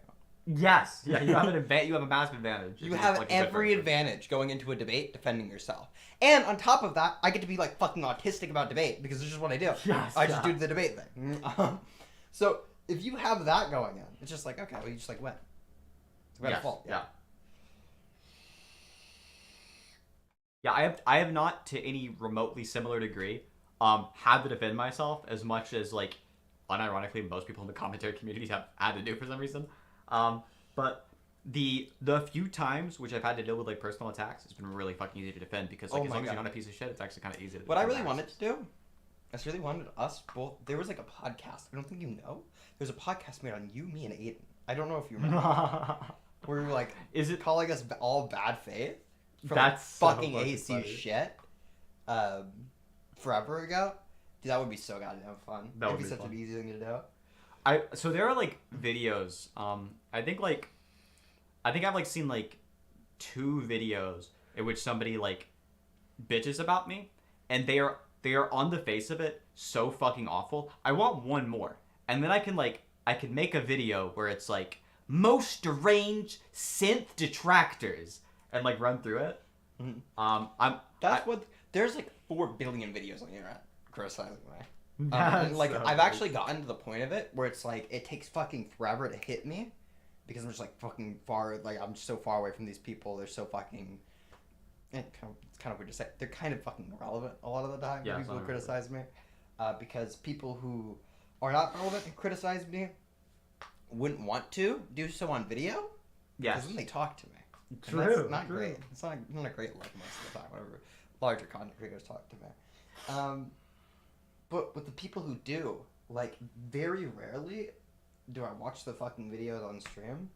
Yes. Yeah, you have you have a massive advantage. You have every advantage going into a debate defending yourself. And on top of that, I get to be like fucking autistic about debate because it's just what I do. Yes, I just yeah. do the debate thing. So if you have that going in, it's just like, okay, well, you just like win. It's by default. Yeah. Yeah, I have not to any remotely similar degree had to defend myself as much as like unironically most people in the commentary communities have had to do for some reason. But the few times which I've had to deal with like personal attacks, it's been really fucking easy to defend because like Oh as my long as God. you're not a piece of shit, it's actually kind of easy to What I defend really attacks. wanted to do, I just really wanted us both. There was like a podcast. I don't think you know. There's a podcast made on you, me, and Aiden. I don't know if you remember. Where we were like, is it calling us all bad faith? For That's so like, fucking fucking AC funny. shit. Forever ago. Dude, that would be so goddamn fun. That It'd would be be such fun. an easy thing to do. So there are like videos. I think I've like seen like 2 videos in which somebody like bitches about me, and they are on the face of it so fucking awful. I want one more, and then I can make a video where it's like most deranged synth detractors and like run through it. There's like 4 billion videos on the internet criticizing me. That's And, like so I've funny. actually gotten to the point of it where it's like it takes fucking forever to hit me because I'm just like fucking far. Like I'm just so far away from these people. They're so fucking. It's kind of weird to say. They're kind of fucking irrelevant a lot of the time. Yeah, When it's people not criticize me, because people who are not relevant and criticize me wouldn't want to do so on video. Yes. Because then they talk to me. And True, that's not true. great. It's not a great look most of the time. Whenever larger content creators talk to me. But with the people who do, like very rarely do I watch the fucking videos on stream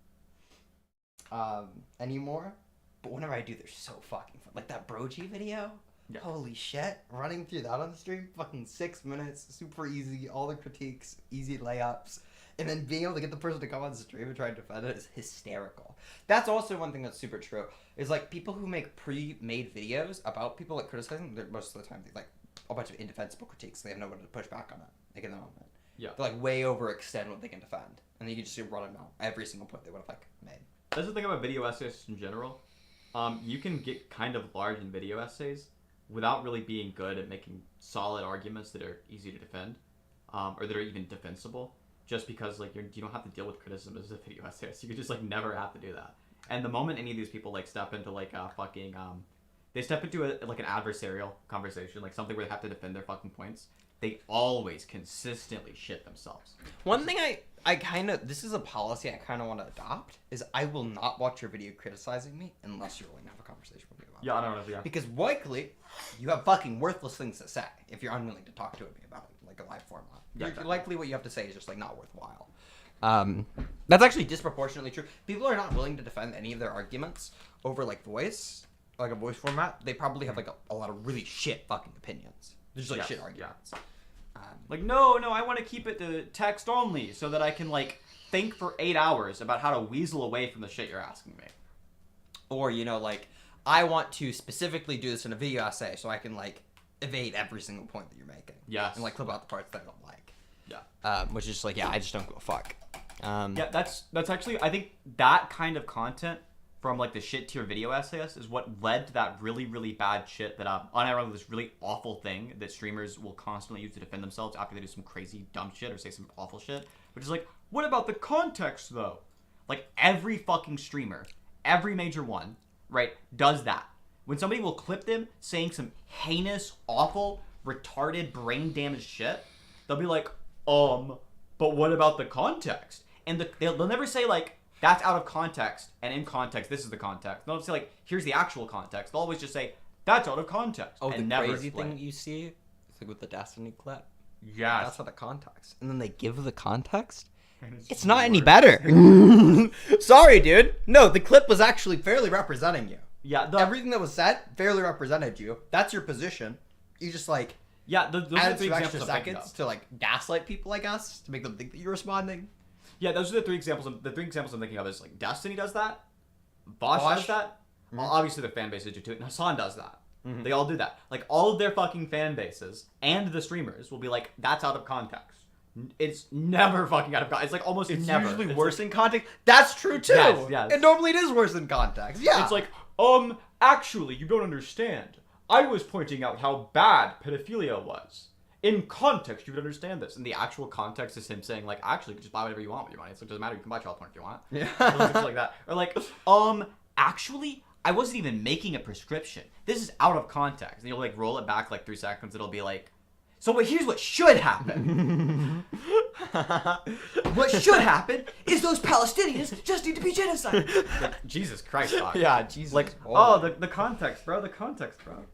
anymore. But whenever I do, they're so fucking fun. Like that Brogy video. Yeah. Holy shit. Running through that on the stream, fucking 6 minutes, super easy, all the critiques, easy layups. And then being able to get the person to come on the stream and try and defend it is hysterical. That's also one thing that's super true. Is like people who make pre-made videos about people like criticizing, they're most of the time they like a bunch of indefensible critiques. They have no one to push back on it. Like in the moment. Yeah. They're like way overextend what they can defend. And then you can just run them out every single point they would have like made. That's the thing about video essays in general. You can get kind of large in video essays without really being good at making solid arguments that are easy to defend, or that are even defensible. Just because like you don't have to deal with criticism as a video essayist, you could just like never have to do that. And the moment any of these people like step into like a fucking they step into like an adversarial conversation, like something where they have to defend their fucking points, they always consistently shit themselves. One thing I kind of, this is a policy I kind of want to adopt, is I will not watch your video criticizing me unless you're willing to have a conversation with me about it. Yeah, I don't know. Yeah. Because likely, you have fucking worthless things to say if you're unwilling to talk to me about it, like a live format. Yeah, exactly. Likely what you have to say is just like not worthwhile. That's actually disproportionately true. People are not willing to defend any of their arguments over like voice, like a voice format. They probably have like a lot of really shit fucking opinions. There's like shit arguments. Like, no, I want to keep it to text only so that I can, like, think for 8 hours about how to weasel away from the shit you're asking me. Or, you know, like, I want to specifically do this in a video essay so I can, like, evade every single point that you're making. Yes. And, like, clip out the parts that I don't like. Yeah. Which is just like, yeah, I just don't give a fuck. Yeah, that's actually, I think that kind of content from, like, the shit tier video essayists is what led to that really, really bad shit that, unironically, this really awful thing that streamers will constantly use to defend themselves after they do some crazy dumb shit or say some awful shit, which is like, what about the context, though? Like, every fucking streamer, every major one, right, does that. When somebody will clip them saying some heinous, awful, retarded, brain-damaged shit, they'll be like, but what about the context? And they'll never say, like, that's out of context, and in context, this is the context. They'll say, like, here's the actual context. They'll always just say, that's out of context. Oh, and the never crazy explain. thing you see, it's like with the Destiny clip. Yes. That's out of context. And then they give the context. It's not any better. Sorry, dude. No, the clip was actually fairly representing you. Yeah. Everything that was said fairly represented you. That's your position. You just, like, yeah, those are added the some examples extra I'm thinking seconds of. to, like, gaslight people, I guess, to make them think that you're responding. Yeah, those are the three examples. The three examples I'm thinking of is like Destiny does that, Bosch does that. Well, obviously their fan bases do too, and Hasan does that. They all do that. Like all of their fucking fan bases and the streamers will be like, "That's out of context." It's never fucking out of context. It's like almost It's never. usually It's worse like- in context. That's true too. Yes. And normally it is worse in context. Yeah. It's like, actually, you don't understand. I was pointing out how bad pedophilia was. In context, you would understand this. And the actual context is him saying, like, actually, you can just buy whatever you want with your money. It's like, doesn't matter. You can buy child porn if you want. Yeah. Things like that. Or like, actually, I wasn't even making a prescription. This is out of context. And you'll, like, roll it back, like, 3 seconds. It'll be like, so here's what should happen. What should happen is those Palestinians just need to be genocided. Like, Jesus Christ, dog. Yeah, Jesus. Like, the context, bro. The context, bro.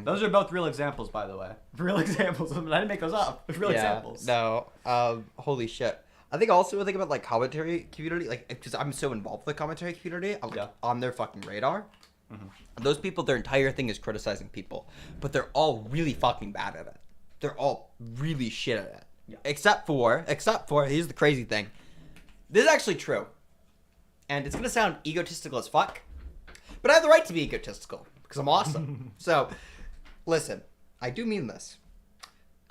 Those are both real examples, by the way. Real examples. I didn't make those up. Real examples. No. Holy shit. I think also when I think about like commentary community, like because I'm so involved with the commentary community, I'm like, on their fucking radar. Those people, their entire thing is criticizing people, but they're all really fucking bad at it. They're all really shit at it. Yeah. Except for, here's the crazy thing. This is actually true, and it's gonna sound egotistical as fuck, but I have the right to be egotistical because I'm awesome. So, listen, I do mean this.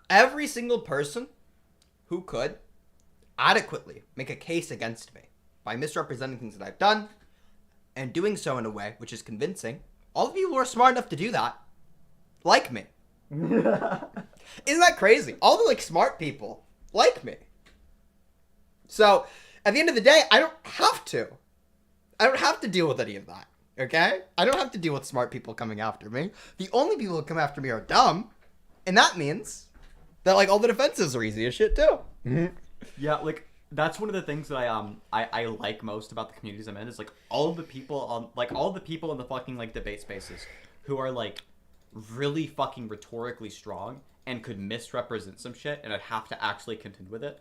Every single person who could adequately make a case against me by misrepresenting things that I've done and doing so in a way which is convincing, all of you who are smart enough to do that, like me. Isn't that crazy? All the like smart people like me. So, at the end of the day, I don't have to. I don't have to deal with any of that. Okay? I don't have to deal with smart people coming after me. The only people who come after me are dumb, and that means that like all the defenses are easy as shit too. Yeah, like that's one of the things that I like most about the communities I'm in is like all of the people in the fucking like debate spaces who are like really fucking rhetorically strong and could misrepresent some shit and I'd have to actually contend with it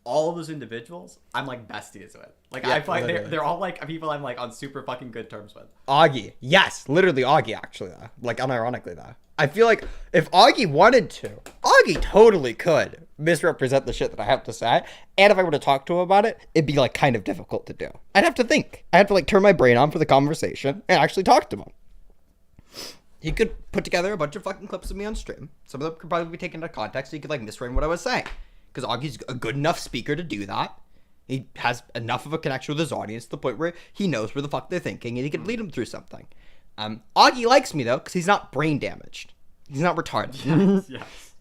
all of those individuals, I'm like besties with. Like Yeah, I find literally. they're all like people I'm like on super fucking good terms with. Augie. Yes, literally Augie, actually, though. Like, unironically, though. I feel like if Augie wanted to, Augie totally could misrepresent the shit that I have to say. And if I were to talk to him about it, it'd be, like, kind of difficult to do. I'd have to think. I'd have to, like, turn my brain on for the conversation and actually talk to him. He could put together a bunch of fucking clips of me on stream. Some of them could probably be taken out of context, so he could, like, misframe what I was saying. Because Augie's a good enough speaker to do that. He has enough of a connection with his audience to the point where he knows where the fuck they're thinking, and he can lead them through something. Augie likes me, though, because he's not brain damaged. He's not retarded. Yes.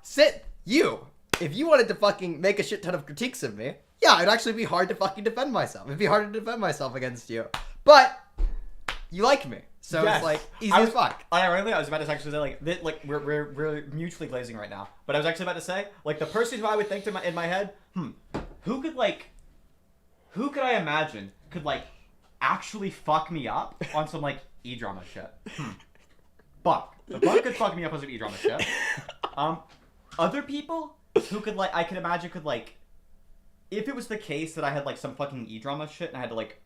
Sit, you. If you wanted to fucking make a shit ton of critiques of me, yeah, it'd actually be hard to fucking defend myself. It'd be hard to defend myself against you. But you like me, so Yes. it's like easy I as was, fuck. Ironically, I was about to actually say like we're mutually glazing right now. But I was actually about to say like the person who I would think in my head, who could I imagine could like actually fuck me up on some like e-drama shit. Buck. The Buck could fuck me up on some e-drama shit. Other people who could like I could imagine could like if it was the case that I had like some fucking e-drama shit and I had to like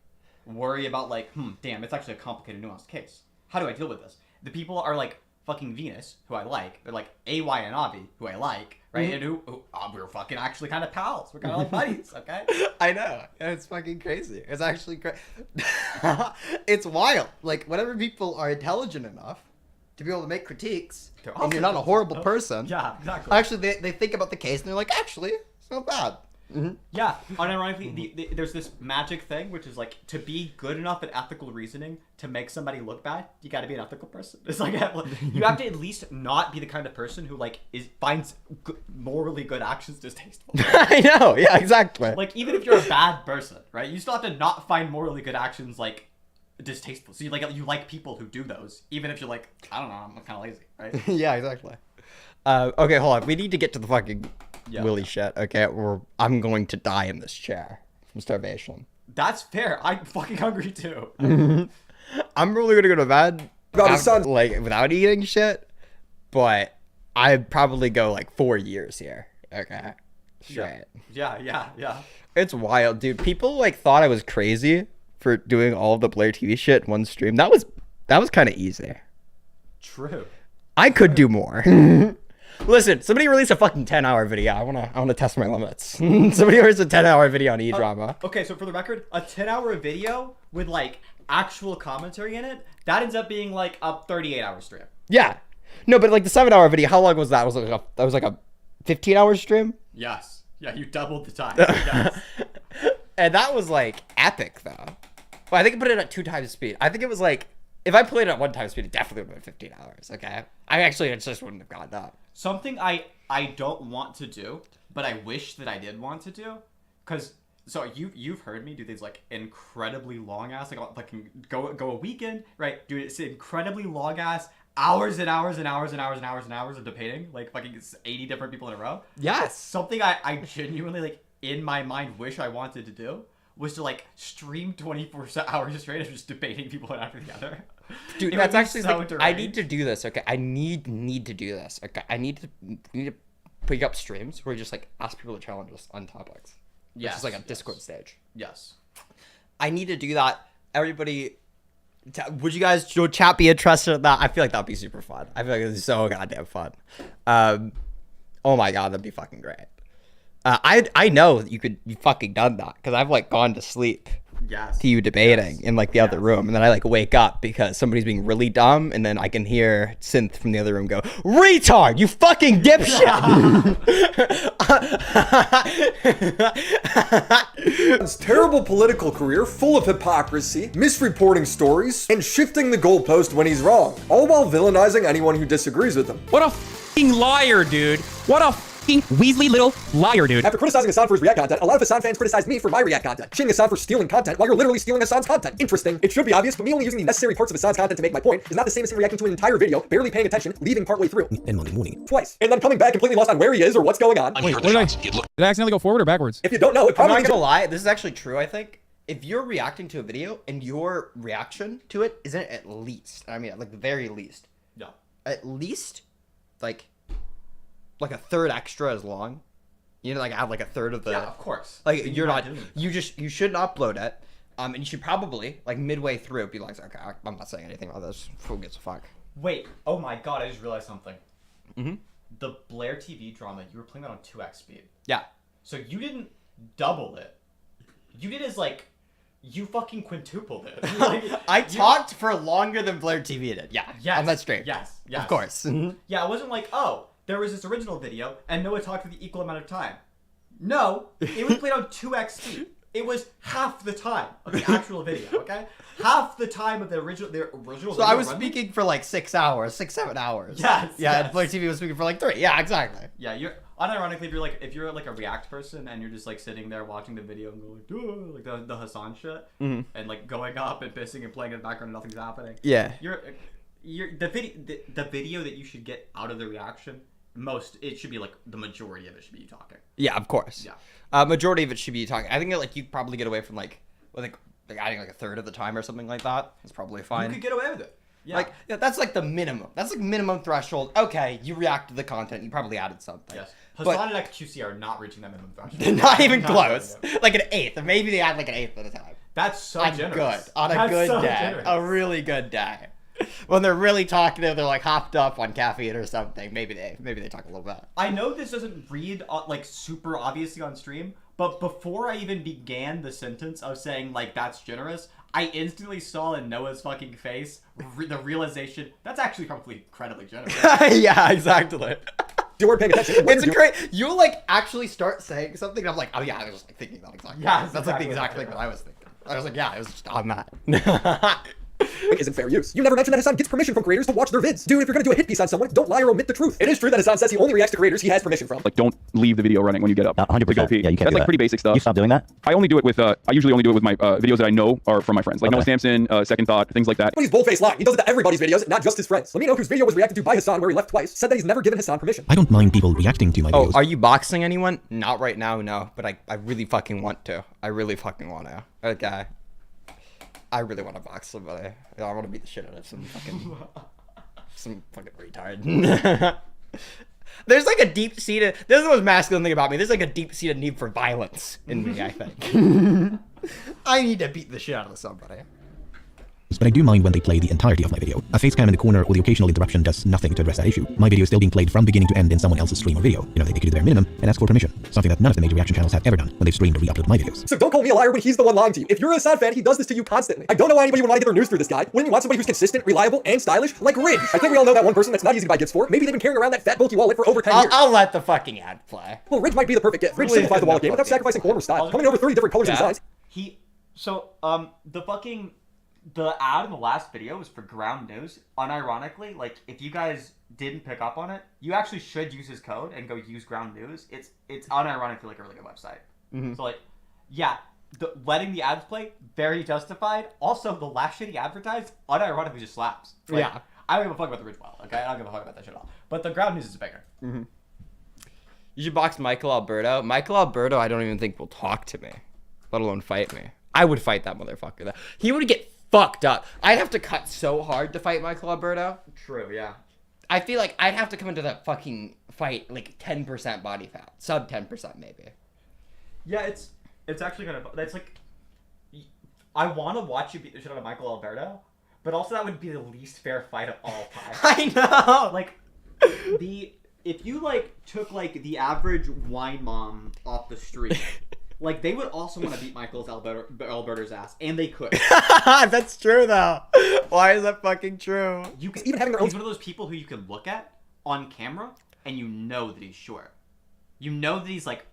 worry about like, damn, it's actually a complicated, nuanced case. How do I deal with this? The people are like fucking Venus, who I like. They're like AY and Avi, who I like, right? Mhm. And who we're fucking actually kind of pals. We're kind of like buddies, okay? I know. It's fucking crazy. It's actually crazy. It's wild. Like, whenever people are intelligent enough to be able to make critiques, and you're not a horrible person. Yeah, exactly. Actually, they think about the case and they're like, actually, it's not bad. Yeah, unironically, there's this magic thing, which is like to be good enough at ethical reasoning to make somebody look bad, you got to be an ethical person. It's like you have to at least not be the kind of person who like finds morally good actions distasteful. I know. Yeah, exactly. Like even if you're a bad person, right? You still have to not find morally good actions like distasteful. So you like people who do those, even if you're like, I don't know, I'm kind of lazy, right? Yeah, exactly. Okay, hold on. We need to get to the fucking Willy shit. Okay, I'm going to die in this chair from starvation. That's fair. I'm fucking hungry too. I'm really gonna go to bed. Like without eating shit, but I'd probably go like 4 years here. Okay, straight. Yeah. It's wild, dude. People like thought I was crazy for doing all of the Blair TV shit in one stream. That was kind of easy. True. I could do more. Listen, somebody released a fucking 10-hour video. I wanna test my limits. Somebody released a 10-hour video on e-drama. Okay, so for the record, a 10-hour video with like actual commentary in it, that ends up being like a 38-hour stream. Yeah. No, but like the 7-hour video, how long was that? That was like a 15-hour stream? Yes. Yeah, you doubled the time. Yes. And that was like epic though. Well, I think I put it at 2 times speed. I think it was like if I played it at 1 time speed, it definitely would have been 15 hours. Okay. I just wouldn't have gotten that. Something I don't want to do, but I wish that I did want to do, because so you've heard me do these like incredibly long ass like fucking go a weekend, right? Do this incredibly long ass hours and hours and hours and hours and hours and hours of debating like fucking 80 different people in a row. Yes. Something I genuinely like in my mind wish I wanted to do was to like stream 24 hours straight of just debating people one after the other. Dude, It that's would be actually so like, I deranged. need to do this. Okay, I need to do this. Okay, I need to pick up streams where you just like ask people to challenge us on topics. Which is like a Discord stage. Yes. I need to do that. Everybody, would you guys, would chat be interested in that? I feel like that'd be super fun. I feel like it's so goddamn fun. Oh my god, that'd be fucking great. I know that you fucking done that because I've like gone to sleep. Yes. To you debating in like the other room, and then I like wake up because somebody's being really dumb, and then I can hear Synth from the other room go, "Retard, you fucking dipshit!" His terrible political career, full of hypocrisy, misreporting stories, and shifting the goalpost when he's wrong, all while villainizing anyone who disagrees with him. What a f***ing liar, dude. What a f***ing Weasley little liar, dude. After criticizing Hasan for his React content, a lot of Hasan fans criticized me for my React content, shaming Hasan for stealing content while you're literally stealing Hasan's content. Interesting. It should be obvious, but me only using the necessary parts of Hasan's content to make my point is not the same as him reacting to an entire video, barely paying attention, leaving partway through. And Monday morning. Twice. And then coming back completely lost on where he is or what's going on. Wait, what did I accidentally go forward or backwards? If you don't know, it I'm probably not gonna lie, this is actually true, I think. If you're reacting to a video and your reaction to it isn't at least, I mean, like the very least. No. At least, like a third extra as long, You know, like add like a third of the. Yeah, of course. Like Then you're you're not. not doing You shouldn't upload it. And you should probably like midway through be like, okay, I'm not saying anything about this. Who gives a fuck? Wait, oh my god, I just realized something. Mhm. The Blair TV drama, you were playing that on 2x speed. Yeah. So you didn't double it. You did as like, you fucking quintupled it. Like, I talked for longer than Blair TV did. Yeah. Yes. On that stream. Yes. Of course. Yeah, it wasn't like, oh, there was this original video and Noah talked for the equal amount of time. No, it was played on 2x speed. It was half the time of the actual video, okay? Half the time of the original So video I was running. speaking for like 6 hours, 7 hours. Yes. Yeah, yes. and Blair TV was speaking for like 3. Yeah, exactly. Yeah, you're unironically if you're like a React person and you're just like sitting there watching the video and going like, like the Hasan shit Mhm. and like going up and pissing and playing in the background and nothing's happening. Yeah. You're the video that you should get out of the reaction it should be like the majority of it should be you talking. Yeah, of course. Yeah. Majority of it should be talking. I think that, like you probably get away from like adding like a third of the time or something like that. It's probably fine. You could get away with it. Yeah. Like that's like the minimum. That's like minimum threshold. Okay, you react to the content. You probably added something. Yes. But- Hasan and XQC are not reaching that minimum threshold. Not even Not close. doing it. Like an eighth. Or maybe they add like an eighth at a time. That's so on generous. good. On a That's good so day. generous. A really good day. When they're really talkative, they're like hopped up on caffeine or something. Maybe they talk a little bit. I know this doesn't read like super obviously on stream, but before I even began the sentence of saying like that's generous, I instantly saw in Noah's fucking face the realization that's actually probably incredibly generous. Yeah, exactly. You weren't paying attention. It's great. You'll like actually start saying something, and I'm like, oh yeah, I was just like thinking that exactly. Yeah, That's like the exact thing that I was thinking. I was like, yeah, it was just on that. It isn't fair use. You never mentioned that Hasan gets permission from creators to watch their vids. Dude, if you're gonna do a hit piece on someone, don't lie or omit the truth. It is true that Hasan says he only reacts to creators he has permission from. Like, don't leave the video running when you get up. 100%. To go pee. Yeah, you can't That's do like that. pretty basic stuff. You stop doing that? I only do it with. I usually only do it with my videos that I know are from my friends, like Okay. Noah Sampson, Second Thought, things like that. But he's bold-faced lying. He does it to everybody's videos, not just his friends. Let me know whose video was reacted to by Hasan where he left twice, said that he's never given Hasan permission. I don't mind people reacting to my Oh, videos. are you boxing anyone? Not right now, no. But I really fucking want to. I really fucking want to. Okay. I really want to box somebody. I want to beat the shit out of some fucking retard. There's like a deep-seated... This is the most masculine thing about me. There's like a deep-seated need for violence in me, I think. I need to beat the shit out of somebody. But I do mind when they play the entirety of my video. A face cam in the corner or the occasional interruption does nothing to address that issue. My video is still being played from beginning to end in someone else's stream or video. You know, they could do their minimum and ask for permission. Something that none of the major reaction channels have ever done when they've streamed or re-uploaded my videos. So don't call me a liar when he's the one lying to you. If you're a Hasan fan, he does this to you constantly. I don't know why anybody would want to get their news through this guy. Wouldn't you want somebody who's consistent, reliable, and stylish? Like Ridge. I think we all know that one person that's not easy to buy gifts for. Maybe they've been carrying around that fat bulky wallet for over 10 years. I'll let the fucking ad play. Well, Ridge might be the perfect gift. Ridge simplifies the wallet game without sacrificing form or style. Coming in over 30 different colors and designs. The ad in the last video was for Ground News. Unironically, like if you guys didn't pick up on it, you actually should use his code and go use Ground News. It's unironically like a really good website. Mhm. So like, yeah, letting the ads play, very justified. Also, the last shit he advertised, unironically just slaps. Like, Yeah. I don't give a fuck about the Ridge Wild, okay? I don't give a fuck about that shit at all. But the Ground News is a banger. Mm-hmm. You should box Michael Alberto. Michael Alberto, I don't even think will talk to me, let alone fight me. I would fight that motherfucker. He would get fucked up. I'd have to cut so hard to fight Michael Alberto. True, yeah. I feel like I'd have to come into that fucking fight like 10% body fat, sub 10% maybe. Yeah, it's actually kind of that's like I want to watch you beat the shit out of Michael Alberto, but also that would be the least fair fight of all time. I know. Like if you like took like the average wine mom off the street, like they would also want to beat Michael's Alberto's ass, and they could. That's true though. Why is that fucking true? You can, even having their own... He's one of those people who you can look at on camera and you know that he's short. You know that he's like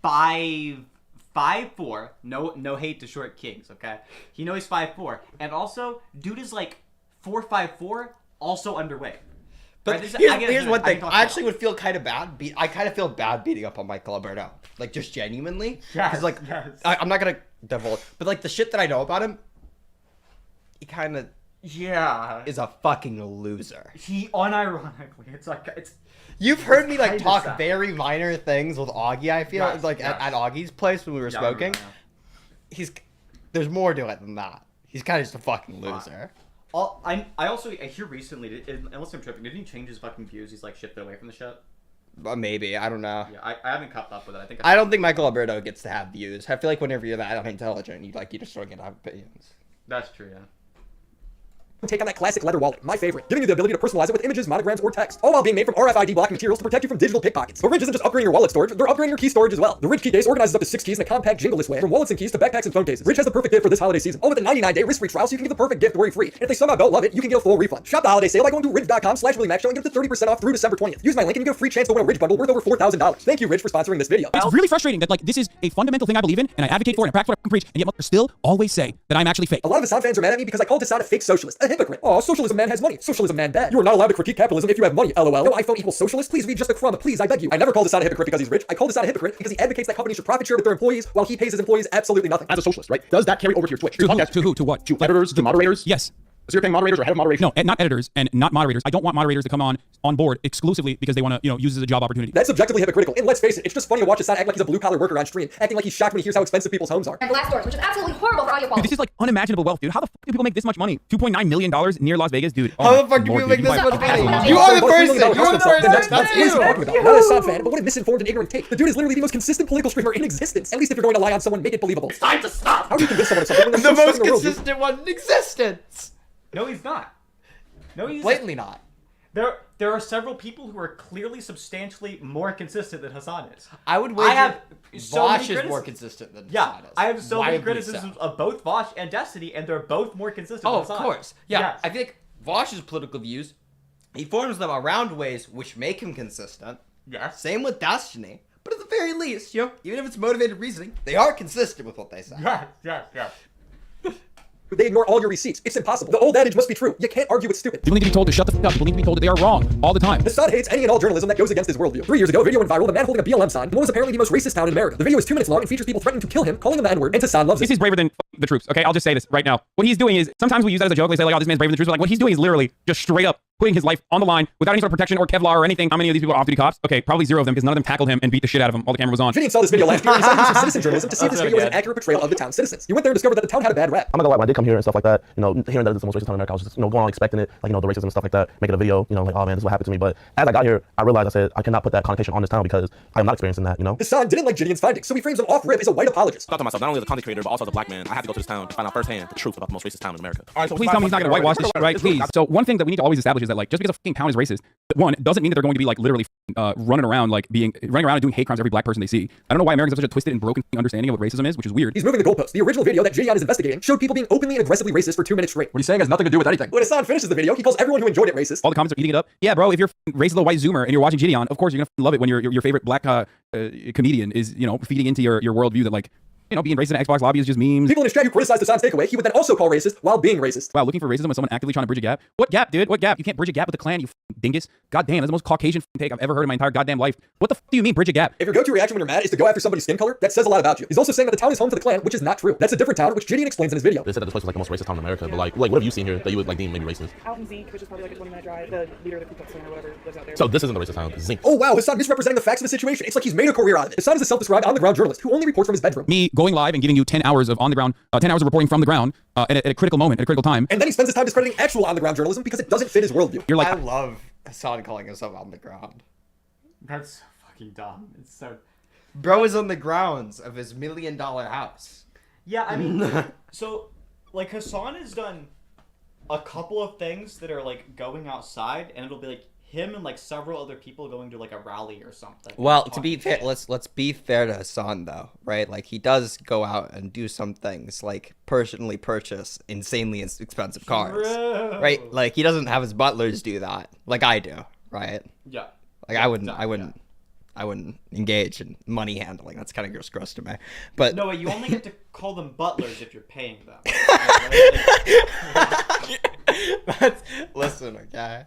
5'4". No hate to short kings, okay? You know he's 5'4", and also dude is like 4'5", also underweight. But right? here's one thing. I actually would feel kind of bad. I kind of feel bad beating up on Michael Alberto. Like, just genuinely. Yes, like, yes. I'm not going to divulge. But, like, the shit that I know about him, he kind of... Yeah. Is a fucking loser. He, unironically, it's like... You've heard me, like, kinda talk sad. very minor things with Augie, I feel. Yes, like, yes. at Augie's place when we were Yeah, I remember smoking. that, There's more to it than that. He's kind of just a fucking loser. I hear recently, unless I'm tripping, didn't he change his fucking views? He's like shifted away from the shit. Maybe, I don't know. Yeah, I haven't kept up with it. I think I don't think Michael Alberto gets to have views. I feel like whenever you're that intelligent, you just don't get to have opinions. That's true, yeah. Take on that classic leather wallet, my favorite, giving you the ability to personalize it with images, monograms, or text, all while being made from RFID blocking materials to protect you from digital pickpockets. But Ridge isn't just upgrading your wallet storage, they're upgrading your key storage as well. The Ridge key case organizes up to 6 keys in a compact, jingleless way, from wallets and keys to backpacks and phone cases. Ridge has the perfect gift for this holiday season, all with a 99-day risk-free trial, so you can get the perfect gift worry-free. And if they somehow don't love it, you can get a full refund. Shop the holiday sale by going to ridge.com/WillyMac show and get up to 30% off through December 20th. Use my link and you get a free chance to win a Ridge bundle worth over $4,000. Thank you, Ridge, for sponsoring this video. It's really frustrating that like this is a fundamental thing I believe in and I advocate for and I practice what I preach, and yet motherfuckers still always say that I'm actually fake. A lot of Hasan fans are mad at me because I called Hasan a fake socialist, a hypocrite. Oh, socialism man has money. Socialism man bad. You are not allowed to critique capitalism if you have money, lol. No iPhone equals socialist. Please read just a crumb, please, I beg you. I never called Hasan a hypocrite because he's rich. I called Hasan a hypocrite because he advocates that companies should profit share with their employees while he pays his employees absolutely nothing. As a socialist, right? Does that carry over to your Twitch? To who? To who? To what? To editors, to moderators? Yes. So you're paying moderators or head of moderation? No, not editors and not moderators. I don't want moderators to come on board exclusively because they want to, use it as a job opportunity. That's objectively hypocritical. And let's face it, it's just funny to watch Hasan act like he's a blue-collar worker on stream, acting like he's shocked when he hears how expensive people's homes are. And glass doors, which is absolutely horrible for audio quality. Dude, this is like unimaginable wealth, dude. How the fuck do people make this much money? $2.9 million near Las Vegas, dude. How the fuck do people make this much money? You are the person. You're the person. That's you. Not a Hasan fan, but what a misinformed and ignorant take. The dude is literally the most consistent political streamer in existence. At least if you're going to lie on someone, make it believable. It's time to stop. How do you convince someone of something when the most consistent one in existence? No, he's not. No, he's blatantly not. There are several people who are clearly substantially more consistent than Hasan is. I would wager I have so Vosh many is more consistent than Yeah, Hasan is. I have so Widely many criticisms so. of both Vosh and Destiny, and they're both more consistent Oh, than of Hasan. course. Yeah, Yes. I think Vosh's political views, he forms them around ways which make him consistent. Yes. Same with Destiny. But at the very least, even if it's motivated reasoning, they are consistent with what they say. Yes. They ignore all your receipts. It's impossible. The old adage must be true. You can't argue with stupid. People need to be told to shut the fuck up. People need to be told that they are wrong all the time. Hasan hates any and all journalism that goes against his worldview. 3 years ago, a video went viral of a man holding a BLM sign in what was apparently the most racist town in America. The video is 2 minutes long and features people threatening to kill him, calling him the N-word, and Hasan loves it. This is braver than the troops, okay? I'll just say this right now. What he's doing is, sometimes we use that as a joke. We say, like, oh, this man's braver than the troops. But, like, what he's doing is literally just straight up putting his life on the line without any sort of protection or Kevlar or anything. How many of these people are off-duty cops? Okay, probably 0 of them because none of them tackled him and beat the shit out of him while the camera was on. Gideon saw this video last year and decided to do some citizen journalism to see if this video was an accurate portrayal of the town's citizens. He went there and discovered that the town had a bad rap. I'm not gonna lie, when I did come here and stuff like that, hearing that it's the most racist town in America, I was just, going on expecting it, like, the racism and stuff like that, making a video, like, oh man, this is what happened to me. But as I got here, I realized, I said, I cannot put that connotation on this town because I'm not experiencing that, Hasan didn't like Gideon's findings, so he frames him off-rip as a white apologist. I thought to myself, not only as a content creator, but also as a black man, I had to go to this town to find out firsthand the truth about the most racist town in America. All right, so please tell me he's not gonna whitewash this shit, right? Please. So one thing that we need to always establish is that, like, just because a fucking town is racist, one, doesn't mean that they're going to be, like, literally running around and doing hate crimes to every black person they see. I don't know why Americans have such a twisted and broken understanding of what racism is, which is weird. He's moving the goalposts. The original video that Gideon is investigating showed people being openly and aggressively racist for 2 minutes straight. What he's saying has nothing to do with anything. When Hasan finishes the video, he calls everyone who enjoyed it racist. All the comments are eating it up. Yeah, bro, if you're a racist little white zoomer and you're watching Gideon, of course you're gonna love it when your favorite black comedian is, feeding into your worldview that, like, being racist in an Xbox lobby is just memes. People in his chat who criticized Hasan's takeaway, he would then also call racist while being racist. Wow, looking for racism when someone actively trying to bridge a gap? What gap, dude? What gap? You can't bridge a gap with the Klan, you dingus. God damn, that's the most Caucasian take I've ever heard in my entire goddamn life. What the do you mean, bridge a gap? If your go-to reaction when you're mad is to go after somebody's skin color, that says a lot about you. He's also saying that the town is home to the Klan, which is not true. That's a different town, which Gideon explains in his video. They said that this place was like the most racist town in America, but like what have you seen here that you would like deem maybe racist? Out in Zeke, which is probably like a 20-minute drive, the leader of the Ku Klux Klan or whatever lives out there. So this isn't the racist town, Zink. Oh wow, Hasan misrepresenting the facts of the situation. It's like he's made a career out of it. Hasan is a self-described on-the-ground journalist who only reports from his bedroom. Me going live and giving you 10 hours of on the ground, 10 hours of reporting from the ground at a critical moment, at a critical time. And then he spends his time discrediting actual on-the-ground journalism because it doesn't fit his worldview. You're like, I love Hasan calling himself on the ground. That's so fucking dumb. It's so... Bro is on the grounds of his $1 million house. Yeah, I mean, so, like, Hasan has done a couple of things that are, like, going outside, and it'll be, like, him and, like, several other people going to, like, a rally or something. Well, to be fair, let's be fair to Hasan, though, right? Like, he does go out and do some things, like, personally purchase insanely expensive cars, right? Like, he doesn't have his butlers do that, like I do, right? Yeah. Like, I wouldn't engage in money handling. That's kind of gross to me. But no, you only get to call them butlers if you're paying them. Listen, okay.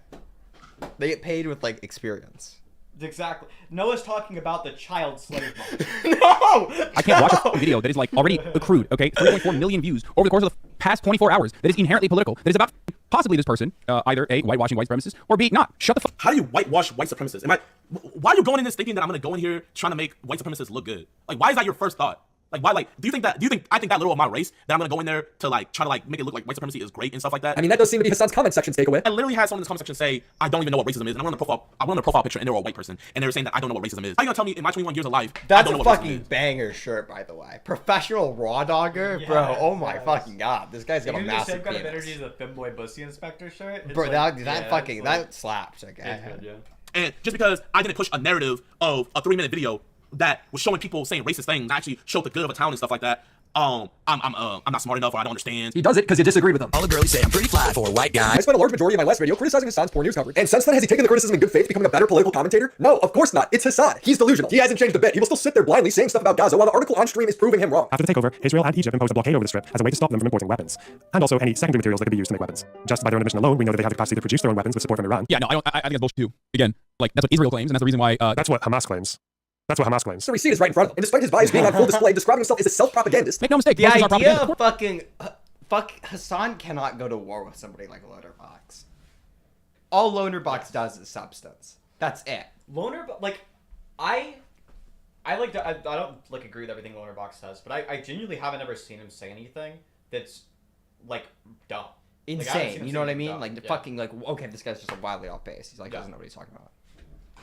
They get paid with, like, experience. Exactly. Noah's talking about the child slave market. No! I can't watch a video that is, like, already accrued, okay? 3.4 million views over the course of the past 24 hours that is inherently political, that is about possibly this person, either A, whitewashing white supremacists, or B, not. Shut the fuck. How do you whitewash white supremacists? Why are you going in this thinking that I'm going to go in here trying to make white supremacists look good? Like, why is that your first thought? Like, why? Like, do you think I think that little amount of race that I'm gonna go in there to like try to like make it look like white supremacy is great and stuff like that? I mean, that does seem to be Hasan's comment section's takeaway. I literally had someone in this comment section say, I don't even know what racism is, and I went on the profile picture, and they were a white person, and they were saying that I don't know what racism is. How are you gonna tell me in my 21 years of life? That's I don't a know what racism fucking is? banger shirt, by the way. Professional raw dogger, bro. Oh my fucking god, this guy's got a massive kind of penis. energy as a Femboy Bussy Inspector shirt. It's Bro, like, that slaps. Okay. It's good, yeah. And just because I didn't push a narrative of a 3-minute video that was showing people saying racist things, I actually showed the good of a town and stuff like that. I'm not smart enough, or I don't understand. He does it because you disagreed with him. All the girlies say I'm pretty fly for a white guy. I spent a large majority of my last video criticizing Hasan's poor news coverage. And since then, has he taken the criticism in good faith, becoming a better political commentator? No, of course not. It's Hasan. He's delusional. He hasn't changed a bit. He will still sit there blindly saying stuff about Gaza while the article on stream is proving him wrong. After the takeover, Israel and Egypt imposed a blockade over the Strip as a way to stop them from importing weapons, and also any secondary materials that could be used to make weapons. Just by their own admission alone, we know that they have the capacity to produce their own weapons with support from Iran. Yeah, no, I think that's bullshit too. Again, like that's what Israel claims, and that's the reason why. That's what Hamas claims. That's what Hamas claims. The receipt is right in front of him. And despite his bias being on full display, describing himself as a self-propagandist. Make no mistake, The idea of fuck Hasan cannot go to war with somebody like Loaderbox. All Loaderbox does is substance. That's it. I don't like agree with everything Loaderbox says, but I genuinely haven't ever seen him say anything that's like dumb. Insane. You know what I mean? Like the fucking like okay, this guy's just a wildly off base. He's like doesn't know what he's talking about.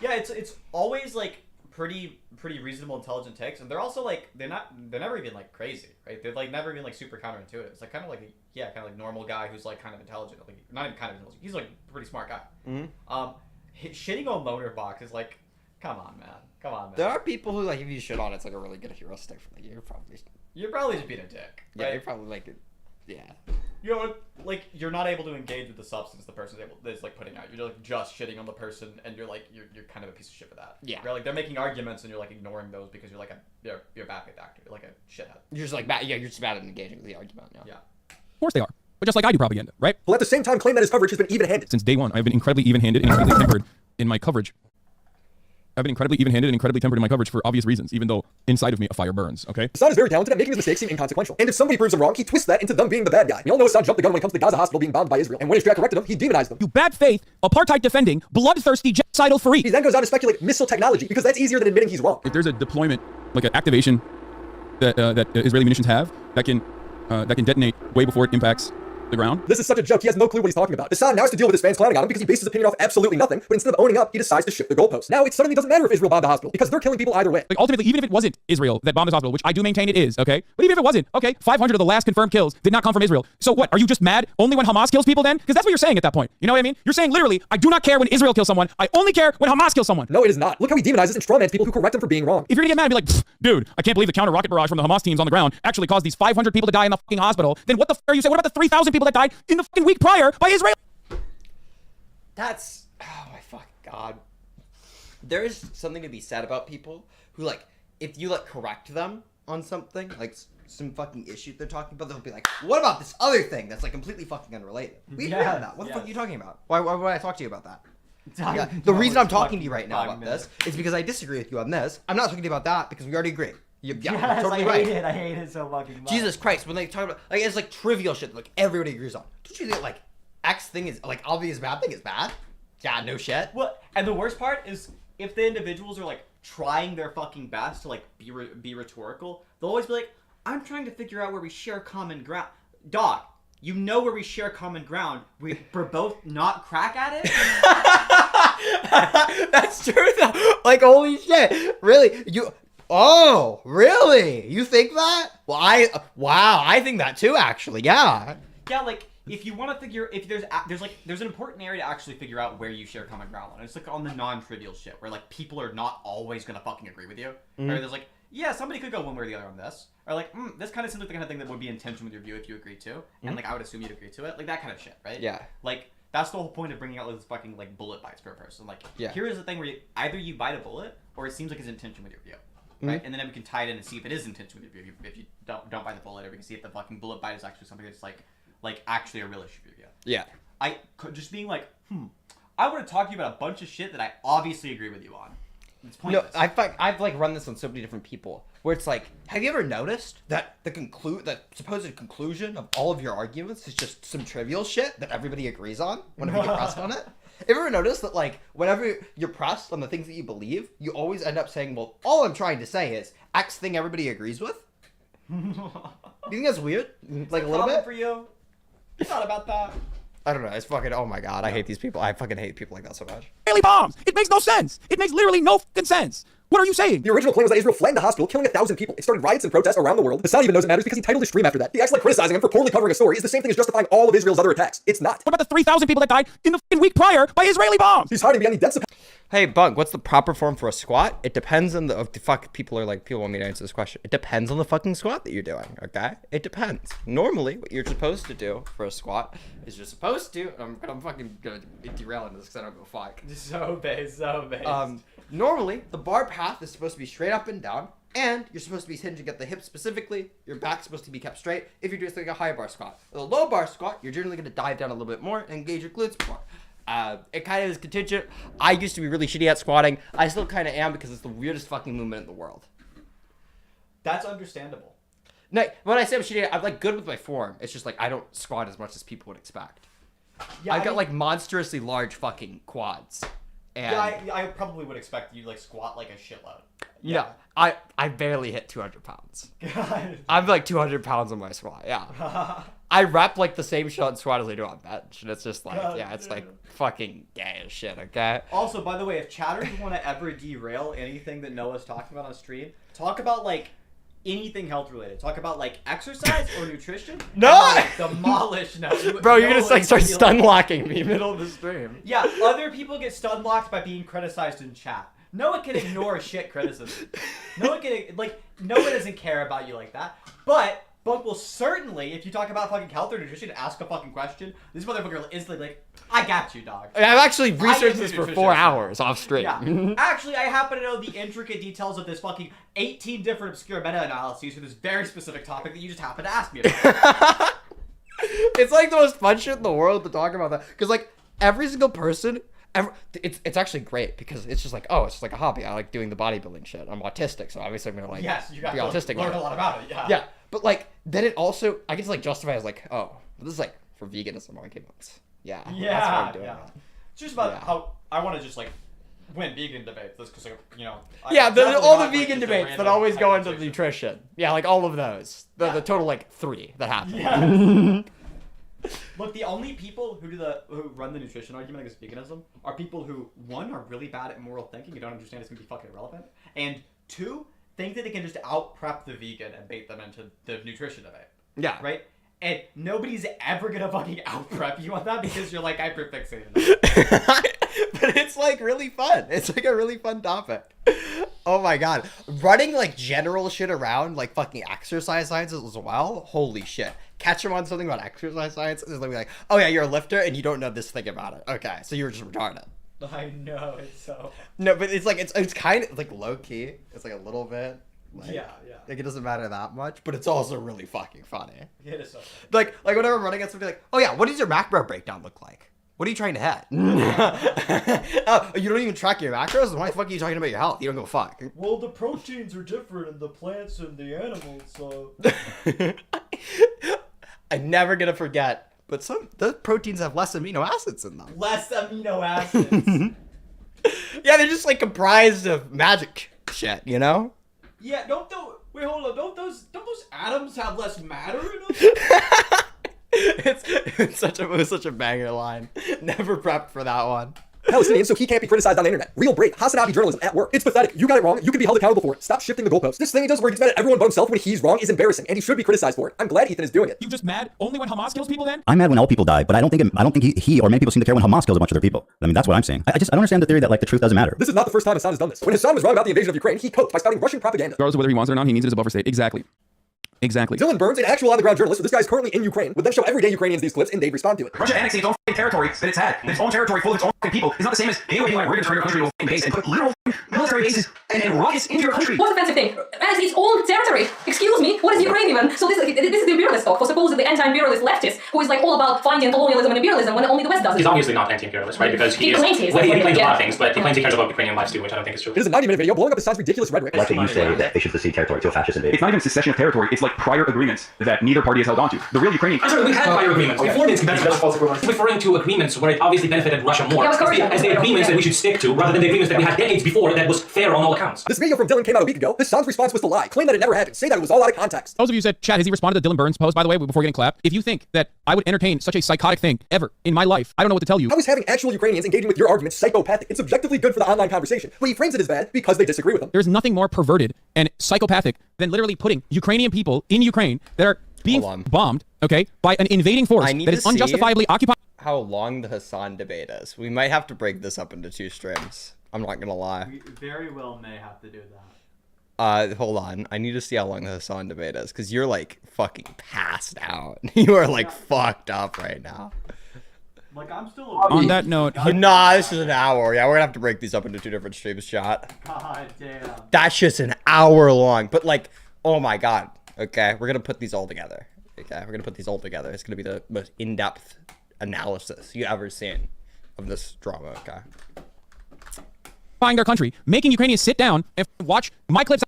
Yeah, it's always like pretty reasonable, intelligent takes, and they're also like they're never even like crazy, right? They're like never even like super counterintuitive. It's like kind of like normal guy who's like kind of intelligent, like not even kind of intelligent. He's like a pretty smart guy. Shitting on Loaderbox is like, come on, man. There are people who like if you shit on it's like a really good hero stick for like you're probably just being a dick. Yeah, right? you're probably like yeah. You know, like you're not able to engage with the substance the person's is like putting out. You're like just shitting on the person, and you're like you're kind of a piece of shit for that. Yeah. You're like they're making arguments, and you're like ignoring those because you're like you're a bad faith actor. You're like a shithead. You're just like bad. Yeah, you're just bad at engaging with the argument. Yeah. Of course they are, but just like I do propaganda, right? Well, at the same time, claim that his coverage has been even-handed. Since day one, I've been incredibly even-handed and incredibly tempered in my coverage. I've been incredibly even-handed and incredibly tempered in my coverage for obvious reasons, even though inside of me a fire burns, okay? Hasan is very talented at making his mistakes seem inconsequential. And if somebody proves him wrong, he twists that into them being the bad guy. We all know Hasan jumped the gun when it comes to the Gaza hospital being bombed by Israel. And when Israel corrected him, he demonized them. You bad faith, apartheid-defending, bloodthirsty, genocidal freak. He then goes on to speculate missile technology because that's easier than admitting he's wrong. If there's a deployment, like an activation that Israeli munitions have, that can detonate way before it impacts the ground. This is such a joke, he has no clue what he's talking about. Hasan now has to deal with his fans clowning on him because he bases his opinion off absolutely nothing, but instead of owning up, he decides to shift the goalpost. Now it suddenly doesn't matter if Israel bombed the hospital, because they're killing people either way. Like ultimately, even if it wasn't Israel that bombed this hospital, which I do maintain it is, okay? But even if it wasn't, okay, 500 of the last confirmed kills did not come from Israel. So what, are you just mad only when Hamas kills people then? Because that's what you're saying at that point. You know what I mean? You're saying literally, I do not care when Israel kills someone, I only care when Hamas kills someone. No, it is not. Look how he demonizes and strawmans people who correct him for being wrong. If you're gonna get mad and be like, dude, I can't believe the counter rocket barrage from the Hamas teams on the ground actually caused these 500 people to die in the fucking hospital, then what the f are you saying? What about the 3,000 people that died in the fucking week prior by Israel? That's oh my fucking god. There is something to be said about people who like if you like correct them on something like some fucking issue they're talking about, they'll be like, what about this other thing that's like completely fucking unrelated? We agree on that. What the fuck are you talking about? Why would I talk to you about that? Yeah, the reason I'm talking to you right now about this is because I disagree with you on this. I'm not talking to you about that because we already agree. You're totally right. I hate it so fucking much. Jesus Christ, when they talk about like it's like trivial shit like everybody agrees on. Don't you think like X thing is like obvious bad thing is bad? Yeah, no shit. Well, and the worst part is if the individuals are like trying their fucking best to like be rhetorical, they'll always be like, I'm trying to figure out where we share common ground. Dog, you know where we share common ground. We're both not crack at it. That's true though. Like holy shit. Really? Oh, really? You think that? Well, I think that too actually. Yeah. Yeah, like if you want to figure if there's an important area to actually figure out where you share common ground on. It's like on the non-trivial shit where like people are not always gonna fucking agree with you. Or there's like, yeah, somebody could go one way or the other on this. Or like, this kind of seems like the kind of thing that would be in tension with your view if you agree to. And like I would assume you'd agree to it. Like that kind of shit, right? Yeah. Like that's the whole point of bringing out those fucking like bullet bites per person. Like here is the thing where either you bite a bullet or it seems like it's in tension with your view. Right? And then we can tie it in and see if it is in tension with your view. If you don't bite the bullet, or we can see if the fucking bullet bite is actually something that's like actually a real issue for you. Yeah. I could just being like, I would have talked to you about a bunch of shit that I obviously agree with you on. It's pointless. No, I've like run this on so many different people where it's like, have you ever noticed that the supposed conclusion of all of your arguments is just some trivial shit that everybody agrees on whenever you get pressed on it? Have you ever noticed that like whenever you're pressed on the things that you believe, you always end up saying, well, all I'm trying to say is X thing everybody agrees with? Do you think that's weird? Like a little bit? For you. It's not about that. I don't know. It's fucking. Oh my god, I hate these people. I fucking hate people like that so much. Israeli bombs. It makes no sense. It makes literally no fucking sense. What are you saying? The original claim was that Israel flattened a hospital, killing 1,000 people. It started riots and protests around the world. Hasan even knows it matters because he titled his stream after that. The acts like criticizing him for poorly covering a story is the same thing as justifying all of Israel's other attacks. It's not. What about the 3,000 people that died in the week prior by Israeli bombs? He's hiding behind the deaths of... Hey, Bunk, what's the proper form for a squat? It depends on the fuck. People want me to answer this question. It depends on the fucking squat that you're doing. Okay, it depends. Normally, what you're supposed to do for a squat is you're supposed to. I'm fucking gonna derail this because I don't go fuck. So base. Normally, the bar path is supposed to be straight up and down, and you're supposed to be hinging at the hips specifically. Your back's supposed to be kept straight if you're doing like a high bar squat. With a low bar squat, you're generally going to dive down a little bit more and engage your glutes more. It kind of is contingent. I used to be really shitty at squatting. I still kind of am because it's the weirdest fucking movement in the world. That's understandable. No, when I say I'm shitty, I'm like good with my form. It's just like I don't squat as much as people would expect. Yeah, I've got like monstrously large fucking quads. And I probably would expect you to like squat like a shitload. Yeah, I barely hit 200 pounds. I'm like 200 pounds on my squat. Yeah, I rep like the same shot and squat as I do on bench, and it's just like it's like fucking gay as shit. Okay. Also, by the way, if chatters want to ever derail anything that Noah's talking about on stream, talk about like anything health related. Talk about like exercise or nutrition. No! Like, demolish now. Bro, you're gonna like start stun locking me middle of the stream. Yeah, other people get stun locked by being criticized in chat. Noah can ignore shit criticism. Noah doesn't care about you like that. But Bunk will certainly, if you talk about fucking health or nutrition, ask a fucking question. This motherfucker will instantly like, I got you, dog. I've actually researched this for 4 hours off stream. Yeah. Actually, I happen to know the intricate details of this fucking 18 different obscure meta-analyses for this very specific topic that you just happen to ask me about. It's like the most fun shit in the world to talk about that. Because like every single person, it's actually great because it's just like, oh, it's just like a hobby. I like doing the bodybuilding shit. I'm autistic, so obviously I'm gonna like you got be to autistic. learn a lot about it. Yeah. Yeah, but like then it also I get to like justify as like, oh, this is like for veganism arguments. Yeah. That's what I'm doing. It's just about how I want to just like win vegan debates. That's because you know. All the vegan debates that always go into nutrition. Yeah, like all of those. The total like 3 that happen. Yeah. Look, the only people who run the nutrition argument against veganism are people who, 1, are really bad at moral thinking and don't understand it's going to be fucking irrelevant, and 2, think that they can just out-prep the vegan and bait them into the nutrition debate. Yeah. Right? And nobody's ever going to fucking out-prep you on that because you're like hyperfixated. But it's like really fun. It's like a really fun topic. Oh my god. Running like general shit around like fucking exercise sciences as well. Holy shit. Catch them on something about exercise science. It's like, oh yeah, you're a lifter and you don't know this thing about it. Okay, so you're just retarded. I know, it's so... No, but it's like, it's kind of like low key. It's like a little bit. Like, yeah. Like it doesn't matter that much, but it's also really fucking funny. It is so funny. Like whenever I'm running at somebody like, oh yeah, what does your macro breakdown look like? What are you trying to hit? Oh, you don't even track your macros? Why the fuck are you talking about your health? You don't go fuck. Well, the proteins are different in the plants and the animals, so... I'm never gonna forget, but the proteins have less amino acids in them. Less amino acids. Yeah, they're just like comprised of magic shit, you know? Yeah, wait, hold on, don't those atoms have less matter in them? It was such a banger line. Never prepped for that one. Palestinian, so he can't be criticized on the internet. Real brave, Hasan journalism at work. It's pathetic. You got it wrong. You can be held accountable for it. Stop shifting the goalposts. This thing he does where he gets mad at everyone but himself when he's wrong is embarrassing, and he should be criticized for it. I'm glad Ethan is doing it. You just mad only when Hamas kills people then? I'm mad when all people die, but I don't think he or many people seem to care when Hamas kills a bunch of their people. I mean, that's what I'm saying. I don't understand the theory that like the truth doesn't matter. This is not the first time Hasan has done this. When Hasan was wrong about the invasion of Ukraine, he coped by spouting Russian propaganda. Regardless of whether he wants it or not, he needs it as a buffer state. Exactly. Dylan Burns, an actual on-the-ground journalist, so this guy's currently in Ukraine, would then show everyday Ukrainians these clips and they'd respond to it. Russia annexing its own territory that it's had, its own territory full of its own people, is not the same as anyone like we're going to turn your country into a base and put literal military bases and rockets into your country. What offensive thing? As its own territory. Excuse me, what is Ukraine even? So this is the imperialist talk for supposedly anti-imperialist leftist who is like all about finding colonialism and imperialism when only the West does it. He's obviously not anti-imperialist, right? Because he claims a lot of things, but he claims he cares about Ukrainian lives too, which I don't think is true. It is a 90-minute video blowing up Assad's ridiculous rhetoric. Like you say that they should cede territory to a fascist invasion. It's not even secession of territory. It's like like prior agreements that neither party has held on to. The real Ukrainian. I'm sorry, we had prior agreements. Before Minsk, that's referring to agreements where it obviously benefited Russia more. As the agreements that we should stick to, rather than the agreements that we had decades before that was fair on all accounts. This video from Dylan came out a week ago. Hasan's response was to lie, claim that it never happened, say that it was all out of context. Those of you said, Chad, has he responded to Dylan Burns' post, by the way, before getting clapped? If you think that I would entertain such a psychotic thing ever in my life, I don't know what to tell you. How is having actual Ukrainians engaging with your arguments psychopathic? It's objectively good for the online conversation, but he frames it as bad because they disagree with him. There's nothing more perverted and psychopathic than literally putting Ukrainian people in Ukraine that are being bombed, okay, by an invading force that is unjustifiably occupied. How long the Hasan debate is. We might have to break this up into 2 streams. I'm not gonna lie. We very well may have to do that. Hold on. I need to see how long the Hasan debate is, because you're like fucking passed out. You are like fucked up right now. Like, I'm still on that note. Nah, this is an hour. Yeah, we're gonna have to break these up into 2 different streams, chat. God damn. That's just an hour long. But like, oh my god. Okay, we're gonna put these all together. Okay, we're gonna put these all together. It's gonna be the most in-depth analysis you ever seen of this drama. Okay. Our country, making Ukrainians sit down and watch my clips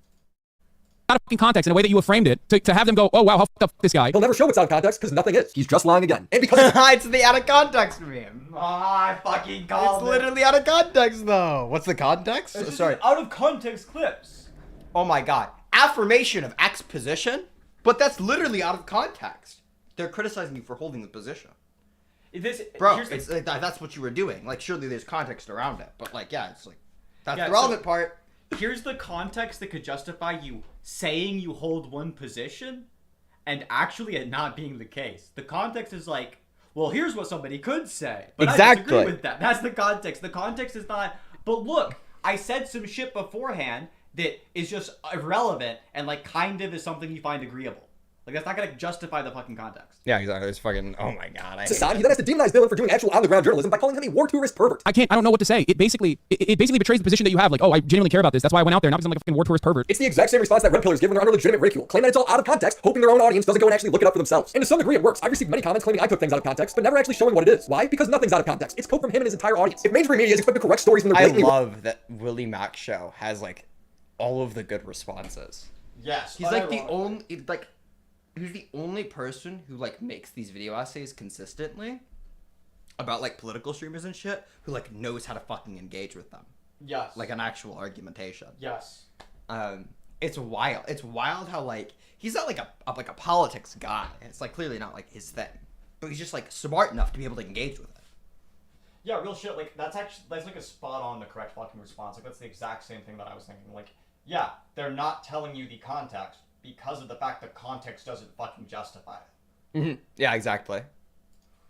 out of fucking context in a way that you have framed it to have them go, oh wow, how fucked up this guy. He'll never show what's out of context because nothing is. He's just lying again. And because it's the out of context meme. I fucking called It's literally out of context though. What's the context? It's just Sorry. out of context clips. Oh my god. Affirmation of X position, but that's literally out of context. They're criticizing you for holding the position. Bro, it's like, that's what you were doing. Like, surely there's context around it, but like, yeah, it's like that's the relevant part. Here's the context that could justify you saying you hold one position and actually it not being the case. The context is like, well, here's what somebody could say, but I disagree with that. That's the context. The context is not, but look, I said some shit beforehand that is just irrelevant and like kind of is something you find agreeable. Like, that's not gonna justify the fucking context. Yeah, exactly. It's fucking, oh my god. Hasan, he then has to demonize Dylan for doing actual on-the-ground journalism by calling him a war tourist pervert. I don't know what to say. It basically betrays the position that you have. Like, oh, I genuinely care about this. That's why I went out there, not because I'm like a fucking war tourist pervert. It's the exact same response that red pillars give when they're under legitimate ridicule, claim that it's all out of context, hoping their own audience doesn't go and actually look it up for themselves. And to some degree it works. I've received many comments claiming I took things out of context, but never actually showing what it is. Why? Because nothing's out of context. It's code from him and his entire audience. If mainstream media is expected to correct stories when they're blatantly love that Willy Mac show has like all of the good responses. Yes. He's like the only, like, he's the only person who like makes these video essays consistently about like political streamers and shit who like knows how to fucking engage with them. Yes. Like an actual argumentation. Yes. It's wild. It's wild how like he's not like a politics guy. It's like clearly not like his thing, but he's just like smart enough to be able to engage with it. Yeah, real shit. Like that's like a spot on the correct fucking response. Like that's the exact same thing that I was thinking. Like, yeah, they're not telling you the context because of the fact that context doesn't fucking justify it. Mm-hmm. Yeah, exactly.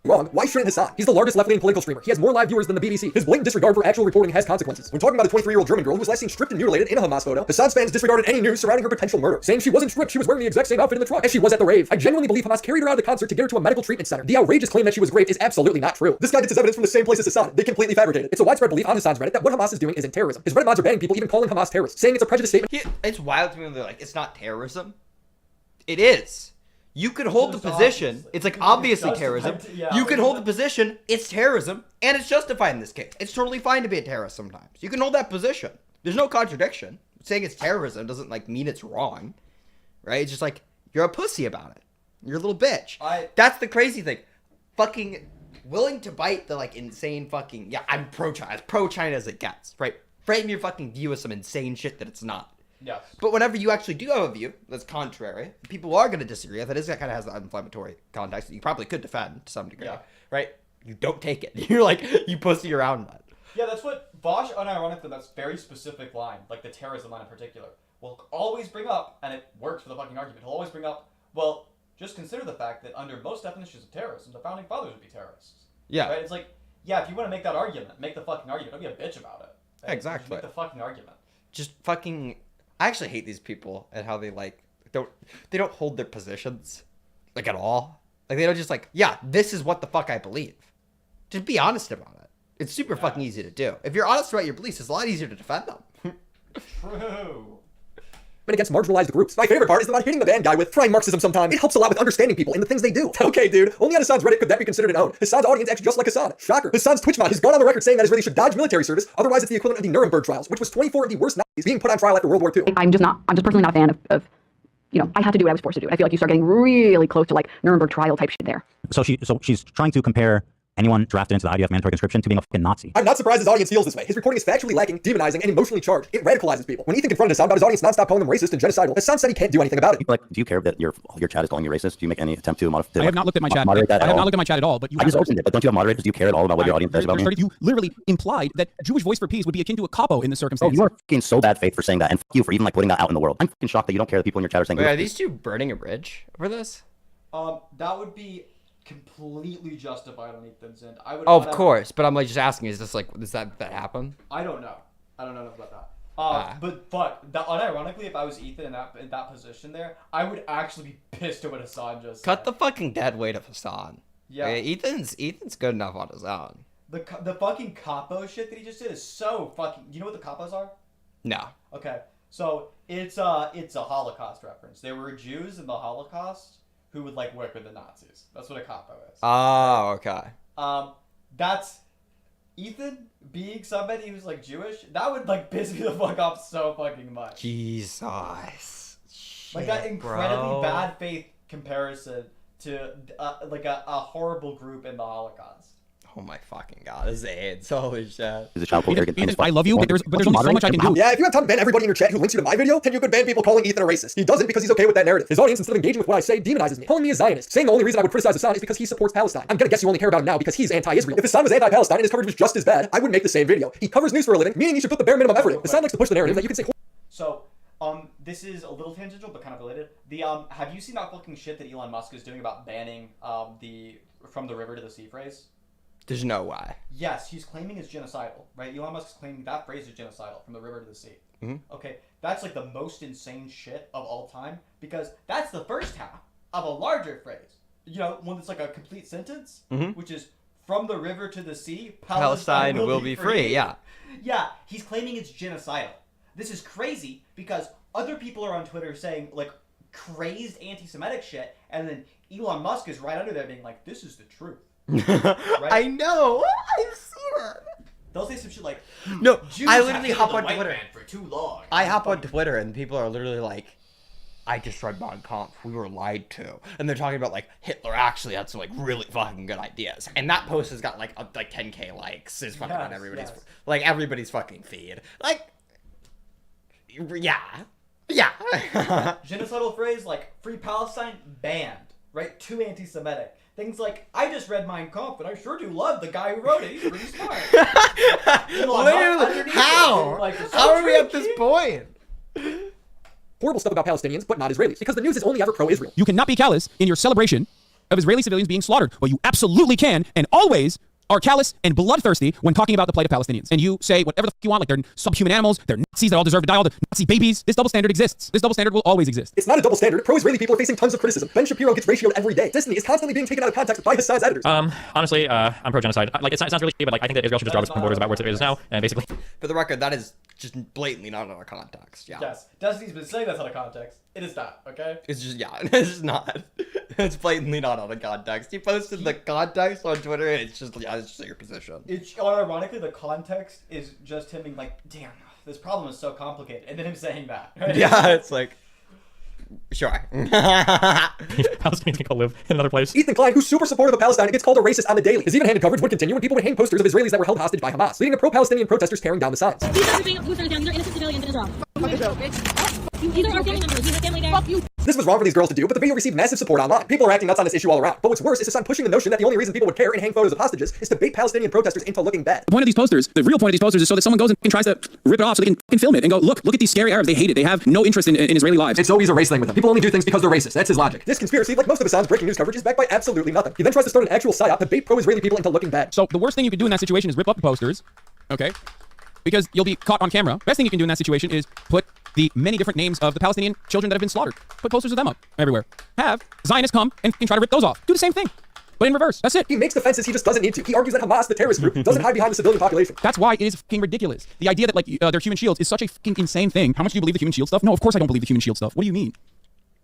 Wrong. Why shouldn't Hasan? He's the largest left-leaning political streamer. He has more live viewers than the BBC. His blatant disregard for actual reporting has consequences. When talking about the 23-year-old German girl who was last seen stripped and mutilated in a Hamas photo, Hasan's fans disregarded any news surrounding her potential murder, saying she wasn't stripped, she was wearing the exact same outfit in the truck as she was at the rave. I genuinely believe Hamas carried her out of the concert to get her to a medical treatment center. The outrageous claim that she was raped is absolutely not true. This guy gets his evidence from the same place as Hasan. They completely fabricated. It's a widespread belief on Hasan's Reddit that what Hamas is doing isn't terrorism. His Reddit mods are banning people even calling Hamas terrorists, saying it's a prejudice statement. It's wild to me when they're like, it's not terrorism. It is. You could hold the position, it's like obviously terrorism. You could hold the position, it's terrorism, and it's justified in this case. It's totally fine to be a terrorist sometimes. You can hold that position. There's no contradiction. Saying it's terrorism doesn't like mean it's wrong, right? It's just like, you're a pussy about it. You're a little bitch. That's the crazy thing. Fucking willing to bite the like insane fucking, yeah, I'm pro-China, as pro-China as it gets, right? Frame your fucking view as some insane shit that it's not. Yes. But whenever you actually do have a view that's contrary, people are going to disagree with it. That kind of has that inflammatory context that you probably could defend to some degree, right? You don't take it. You're like, you pussy around that. Yeah, that's what Bosch unironically, that's very specific line, like the terrorism line in particular, will always bring up, and it works for the fucking argument, he'll always bring up, well, just consider the fact that under most definitions of terrorism, the founding fathers would be terrorists. Yeah. Right? It's like, yeah, if you want to make that argument, make the fucking argument. Don't be a bitch about it. Right? Exactly. Just make the fucking argument. Just fucking... I actually hate these people and how they like they don't hold their positions like at all. Like they don't just like, yeah, this is what the fuck I believe. Just be honest about it. It's super fucking easy to do. If you're honest about your beliefs, it's a lot easier to defend them. True. And against marginalized groups. My favorite part is about hitting the bad guy with trying Marxism sometimes. It helps a lot with understanding people and the things they do. Okay, dude. Only on Hasan's Reddit could that be considered an own. Hasan's audience acts just like Hasan. Shocker. Hasan's Twitch mod has gone on the record saying that Israeli should dodge military service. Otherwise, it's the equivalent of the Nuremberg trials, which was 24 of the worst Nazis being put on trial after World War II. I'm just personally not a fan of I had to do what I was forced to do. I feel like you start getting really close to like Nuremberg trial type shit there. So she's trying to compare anyone drafted into the IDF mandatory conscription to being a fucking Nazi. I'm not surprised his audience feels this way. His reporting is factually lacking, demonizing, and emotionally charged. It radicalizes people. When Ethan confronted Hasan about his audience nonstop calling them racist and genocidal, Hasan said he can't do anything about it. Like, do you care that your chat is calling you racist? Do you make any attempt to modify? I have not looked at my chat. Moderate that I at have all? not looked at my chat at all. But you I just opened it. But don't you have moderators? Do you care at all about what your audience says about me? You literally implied that Jewish Voice for Peace would be akin to a capo in this Oh, circumstance. you are fucking so bad faith for saying that, and fuck you for even like putting that out in the world. I'm fucking shocked that you don't care that people in your chat are saying. Wait, are these two burning a bridge over this? That would be completely justified on Ethan's end. I would. Oh, of course, but I'm like just asking, is that happen? I don't know. I don't know enough about that. But fuck, unironically, if I was Ethan in that position there, I would actually be pissed at what Hasan just said. Cut the fucking dead weight of Hasan. Yeah. Ethan's good enough on his own. The fucking capo shit that he just did is so fucking. You know what the capos are? No. Okay, so it's a Holocaust reference. There were Jews in the Holocaust who would like work with the Nazis. That's what a capo is. Oh, okay. That's Ethan being somebody who's like Jewish. That would like piss me the fuck off so fucking much. Jesus. Like that incredibly bro. bad faith comparison to like a horrible group in the Holocaust. Oh my fucking god, this is AIDS. Holy shit. Is a child called arrogant? Ethan, I love you, but there's only so much I can do. Yeah, if you have time to ban everybody in your chat who links you to my video, then you could ban people calling Ethan a racist. He doesn't because he's okay with that narrative. His audience, instead of engaging with what I say, demonizes me, calling me a Zionist, saying the only reason I would criticize Hasan is because he supports Palestine. I'm gonna guess you only care about him now because he's anti-Israel. If Hasan was anti-Palestine and his coverage was just as bad, I would make the same video. He covers news for a living, meaning you should put the bare minimum effort in. Hasan likes to push the narrative that you can say. So, this is a little tangential, but kind of related. Have you seen that fucking shit that Elon Musk is doing about banning the from the river to the sea phrase? There's no way. Yes, he's claiming it's genocidal, right? Elon Musk is claiming that phrase is genocidal, from the river to the sea. Mhm. Okay, that's like the most insane shit of all time, because that's the first half of a larger phrase. One that's like a complete sentence, Mhm. which is from the river to the sea, Palestine will be free, yeah. Yeah, he's claiming it's genocidal. This is crazy because other people are on Twitter saying like crazed anti-Semitic shit, and then Elon Musk is right under there being like, this is the truth. Right? I know. I've seen it. They'll say some shit like, No, Jews I have literally hated hop the on white Twitter. man for too long. I hop on Twitter and people are literally like, I just read Mein Kampf. We were lied to. And they're talking about like Hitler actually had some like really fucking good ideas. And that post has got like 10K likes. Is fucking on everybody's everybody's fucking feed. Like, yeah. Genocidal phrase like free Palestine banned, right? Too anti-Semitic. Things like, I just read Mein Kampf, and I sure do love the guy who wrote it. He's really smart. Literally, how? How are we at this point? Horrible stuff about Palestinians, but not Israelis, because the news is only ever pro-Israel. You cannot be callous in your celebration of Israeli civilians being slaughtered, but you absolutely can and always are callous and bloodthirsty when talking about the plight of Palestinians. And you say whatever the fuck you want, like they're subhuman animals, they're Nazis, they all deserve to die, all the Nazi babies. This double standard exists. This double standard will always exist. It's not a double standard. Pro-Israeli people are facing tons of criticism. Ben Shapiro gets ratioed every day. Destiny is constantly being taken out of context by Hasan's editors. Honestly, I'm pro-genocide. Like, it sounds really shitty, but like, I think that Israel should just draw its borders about where it is now, and basically. For the record, that is just blatantly not out of context. Yeah. Yes, Destiny's been saying that's out of context. It is not, okay? It's just, it's just not. It's blatantly not out of context. You posted the context on Twitter, and it's just your position. It's ironically, the context is just him being like, damn, this problem is so complicated, and then him saying that. Right? Yeah, it's like, sure. Palestinians can go live in another place. Ethan Klein, who's super supportive of Palestine, gets called a racist on the daily. His even-handed coverage would continue when people would hang posters of Israelis that were held hostage by Hamas, leading to pro-Palestinian protesters tearing down the signs. These are innocent civilians in Israel. These are our family members. We have family there. Fuck you. This was wrong for these girls to do, but the video received massive support online. People are acting nuts on this issue all around. But what's worse is Hasan pushing the notion that the only reason people would care and hang photos of hostages is to bait Palestinian protesters into looking bad. The point of these posters, the real point of these posters is so that someone goes and tries to rip it off so they can film it and go, look at these scary Arabs. They hate it. They have no interest in Israeli lives. It's always a race thing with them. People only do things because they're racist. That's his logic. This conspiracy, like most of Hasan's breaking news coverage, is backed by absolutely nothing. He then tries to start an actual psyop to bait pro-Israeli people into looking bad. So the worst thing you can do in that situation is rip up the posters, okay? Because you'll be caught on camera. Best thing you can do in that situation is put the many different names of the Palestinian children that have been slaughtered. Put posters of them up everywhere. Have Zionists come and try to rip those off. Do the same thing, but in reverse. That's it. He makes defenses he just doesn't need to. He argues that Hamas, the terrorist group, doesn't hide behind the civilian population. That's why it is fucking ridiculous. The idea that like they're human shields is such a fucking insane thing. How much do you believe the human shield stuff? No, of course I don't believe the human shield stuff. What do you mean?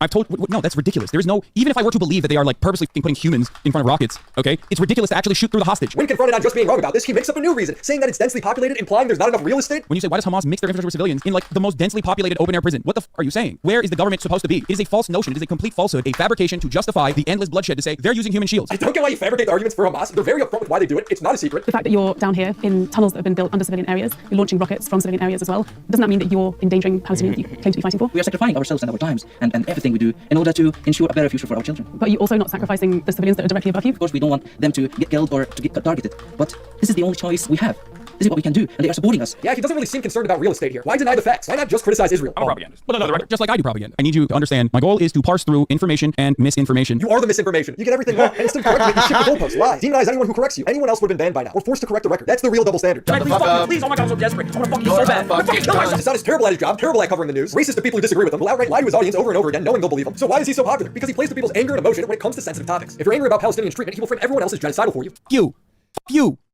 I've told, no, that's ridiculous. There's no, even if I were to believe that they are like purposely putting humans in front of rockets, okay, it's ridiculous to actually shoot through the hostage. When confronted on just being wrong about this, he makes up a new reason, saying that it's densely populated, implying there's not enough real estate. When you say, why does Hamas mix their infrastructure with civilians in like the most densely populated open air prison? What the f are you saying? Where is the government supposed to be? It is a false notion. It is a complete falsehood, a fabrication to justify the endless bloodshed to say they're using human shields. I don't get why you fabricate the arguments for Hamas. They're very upfront with why they do it. It's not a secret. The fact that you're down here in tunnels that have been built under civilian areas, you're launching rockets from civilian areas as well, doesn't that mean that you're endangering Palestinians you claim to be fighting for? We are sacrificing ourselves and our times and everything we do in order to ensure a better future for our children. But you're also not sacrificing the civilians that are directly above you? Of course, we don't want them to get killed or to get targeted, but this is the only choice we have. This is what we can do, and they are supporting us. Yeah, he doesn't really seem concerned about real estate here. Why deny the facts? Why not just criticize Israel? I'm a propagandist. But another record, just like I do propaganda. I need you to understand, my goal is to parse through information and misinformation. You are the misinformation. You get everything wrong, and instead of correcting it, you shift the goalposts, lies, demonize anyone who corrects you. Anyone else would have been banned by now. We're forced to correct the record. That's the real double standard. Can I please fuck you, please? Oh my god, I'm so desperate. I wanna fuck you so bad. Hasan is terrible at his job, terrible at covering the news, racist to people who disagree with him, will outright lie to his audience over and over again, knowing they'll believe him. So why is he so popular? Because he plays to people's anger and emotion when it comes to sensitive topics. If you're angry about Palestinian treatment, he will frame everyone else as genocidal for you.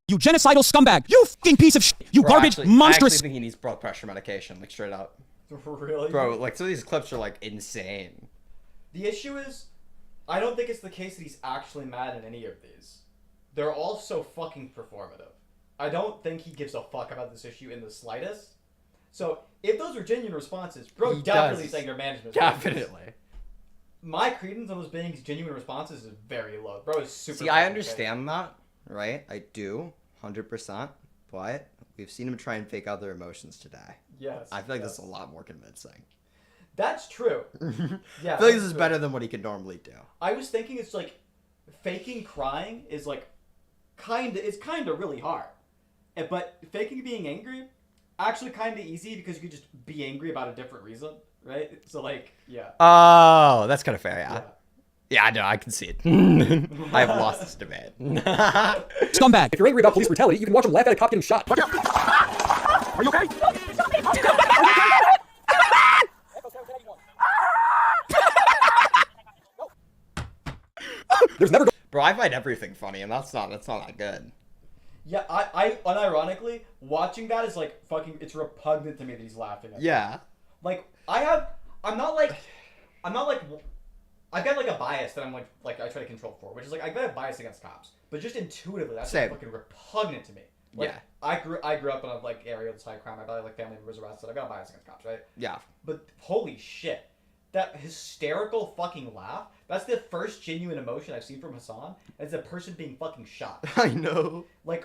You genocidal scumbag. You fucking piece of shit. You garbage monstrous. I actually think he needs blood pressure medication, like straight up. Really? Bro, like some of these clips are like insane. The issue is, I don't think it's the case that he's actually mad at any of these. They're all so fucking performative. I don't think he gives a fuck about this issue in the slightest. So if those are genuine responses, bro, He definitely does. saying your management. Definitely. My credence on those being genuine responses is very low. Bro, is super. See, I understand that, right? I do, 100%. But we've seen him try and fake other emotions today. Yes. I feel like this is a lot more convincing. That's true. Yeah. I feel like this is better than what he could normally do. I was thinking it's like faking crying is like it's kind of really hard. But faking being angry, actually kind of easy because you could just be angry about a different reason, right? So like, yeah. Oh, that's kind of fair, yeah. Yeah, I know, I can see it. I've lost this debate. Scumbag. If you're angry about police brutality, you can watch him laugh at a cop getting shot. Are you okay? There's never. Bro, I find everything funny, and that's not that good. Yeah, I unironically watching that is like fucking. It's repugnant to me that he's laughing at. Yeah. Like I'm not like I've got like a bias that I'm like I try to control for, which is like I've got a bias against cops, but just intuitively that's like, fucking repugnant to me. Like, Yeah. I grew up in a like area that's high crime. I've got like family members arrested. I've got a bias against cops, right? Yeah. But holy shit, that hysterical fucking laugh. That's the first genuine emotion I've seen from Hasan. It's a person being fucking shot. I know. What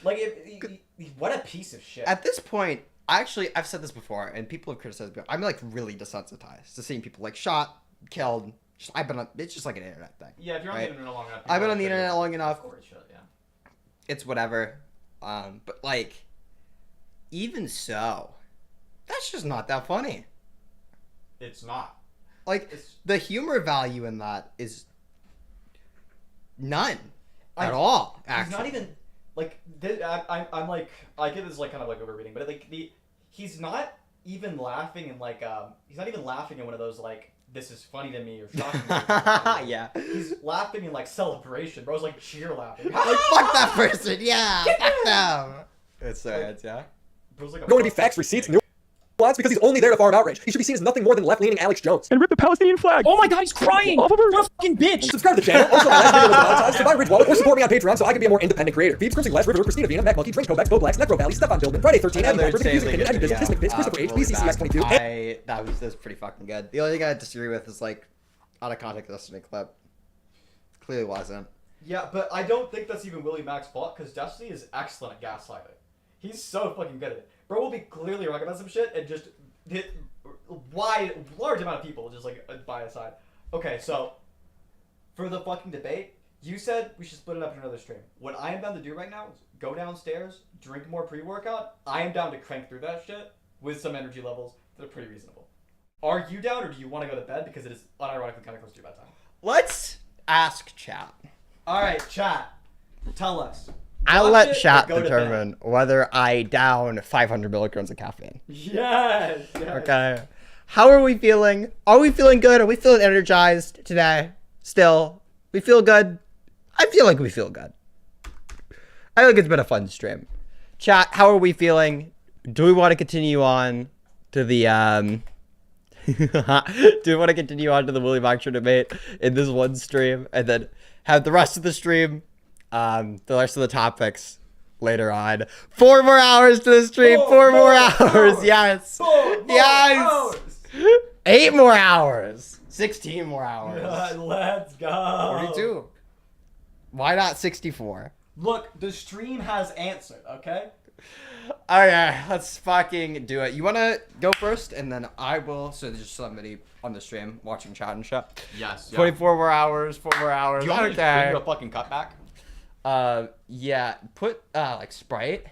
a piece of shit. At this point, I've said this before, and people have criticized me. I'm like really desensitized to seeing people like shot, killed. It's just like an internet thing. Yeah, if you're on the internet long enough. I've been on the internet long enough. Of course, yeah. It's whatever. But like, even so, that's just not that funny. It's not. Like, the humor value in that is none at all. Actually, He's not even like. I'm like I get this like kind of like overreading, but like he's not even laughing in like he's not even laughing in one of those like this is funny to me or shocking me. Yeah. He's laughing in like celebration. Bro's like cheer laughing. Like, fuck that person. Yeah. Fuck them. It's yeah. Bro's like going to be facts, receipts, nuance because he's only there to farm outrage. He should be seen as nothing more than left-leaning Alex Jones. And rip the Palestinian flag. Oh my god, he's crying! What a fucking bitch! Subscribe to the channel. Also, my last video was monetized. So buy Ridge Wallet or support me on Patreon so I can be a more independent creator. Phoebes, Crimson Glass, River, Christina Vina, Mac Monkey, Drink Kovacs, Bo Blacks, Necro Valley, Stefan Bildman, Friday 13, Abby Piper, Music Opinion, Abby Business, Hismic Bits, Christopher H, BCCS 22. That was pretty fucking good. The only thing I disagree with is like out of context listening clip. Clearly wasn't. Yeah, but I don't think that's even Willy Mac's fault because Destiny is excellent at gaslighting. He's so fucking good at it. Bro will be clearly wrong about some shit and just hit large amount of people just like by his side. Okay, so for the fucking debate, you said we should split it up in another stream. What I am down to do right now is go downstairs, drink more pre-workout. I am down to crank through that shit with some energy levels that are pretty reasonable. Are you down, or do you want to go to bed because it is unironically kind of close to your bedtime? Let's ask chat. All right, chat. Tell us. I'll Watch let it or chat go to determine whether I down 500 milligrams of caffeine. Yes. Okay. How are we feeling? Are we feeling good? Are we feeling energized today? Still? We feel good? I feel like we feel good. I think it's been a fun stream. Chat, how are we feeling? Do we want to continue on to the Do we want to continue on to the Willy Mac debate in this one stream and then have the rest of the stream, the rest of the topics later on? 4 more hours to the stream. 4 more hours. Yes. 8 more hours. 16 more hours. Let's go. 42. Why not 64? Look, the stream has answered, okay? Okay, let's fucking do it. You want to go first, and then I will. So there's somebody on the stream watching chat and shit. Yes. 24 more hours, 4 more hours. Do you want me to Okay. bring you a fucking cutback? Yeah. Put like Sprite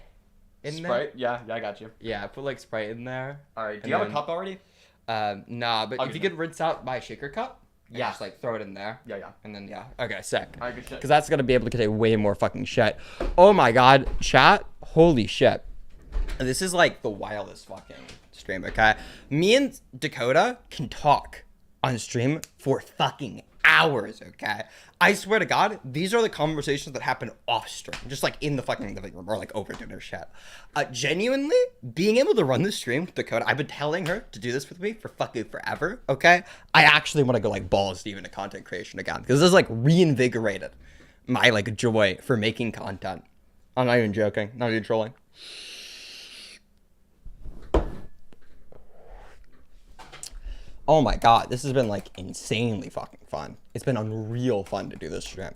in there. Sprite? Yeah, I got you. Yeah, put like Sprite in there. All right. Do you have a cup already? Nah, but I'll if you get could rinse out my shaker cup, yeah, just like throw it in there. Yeah. And then okay, sick. Alright, good shit. Because that's gonna be able to contain way more fucking shit. Oh my god, chat! Holy shit! This is like the wildest fucking stream. Okay, me and Dakota can talk on stream for fucking hours. Okay, I swear to God, these are the conversations that happen off stream, just like in the fucking living room or like over dinner shit. Genuinely, being able to run the stream with Dakota, I've been telling her to do this with me for fucking forever. Okay, I actually want to go like balls deep into content creation again because this is like reinvigorated my like joy for making content. I'm not even joking, not even trolling. Oh my god, this has been like insanely fucking fun. It's been unreal fun to do this stream.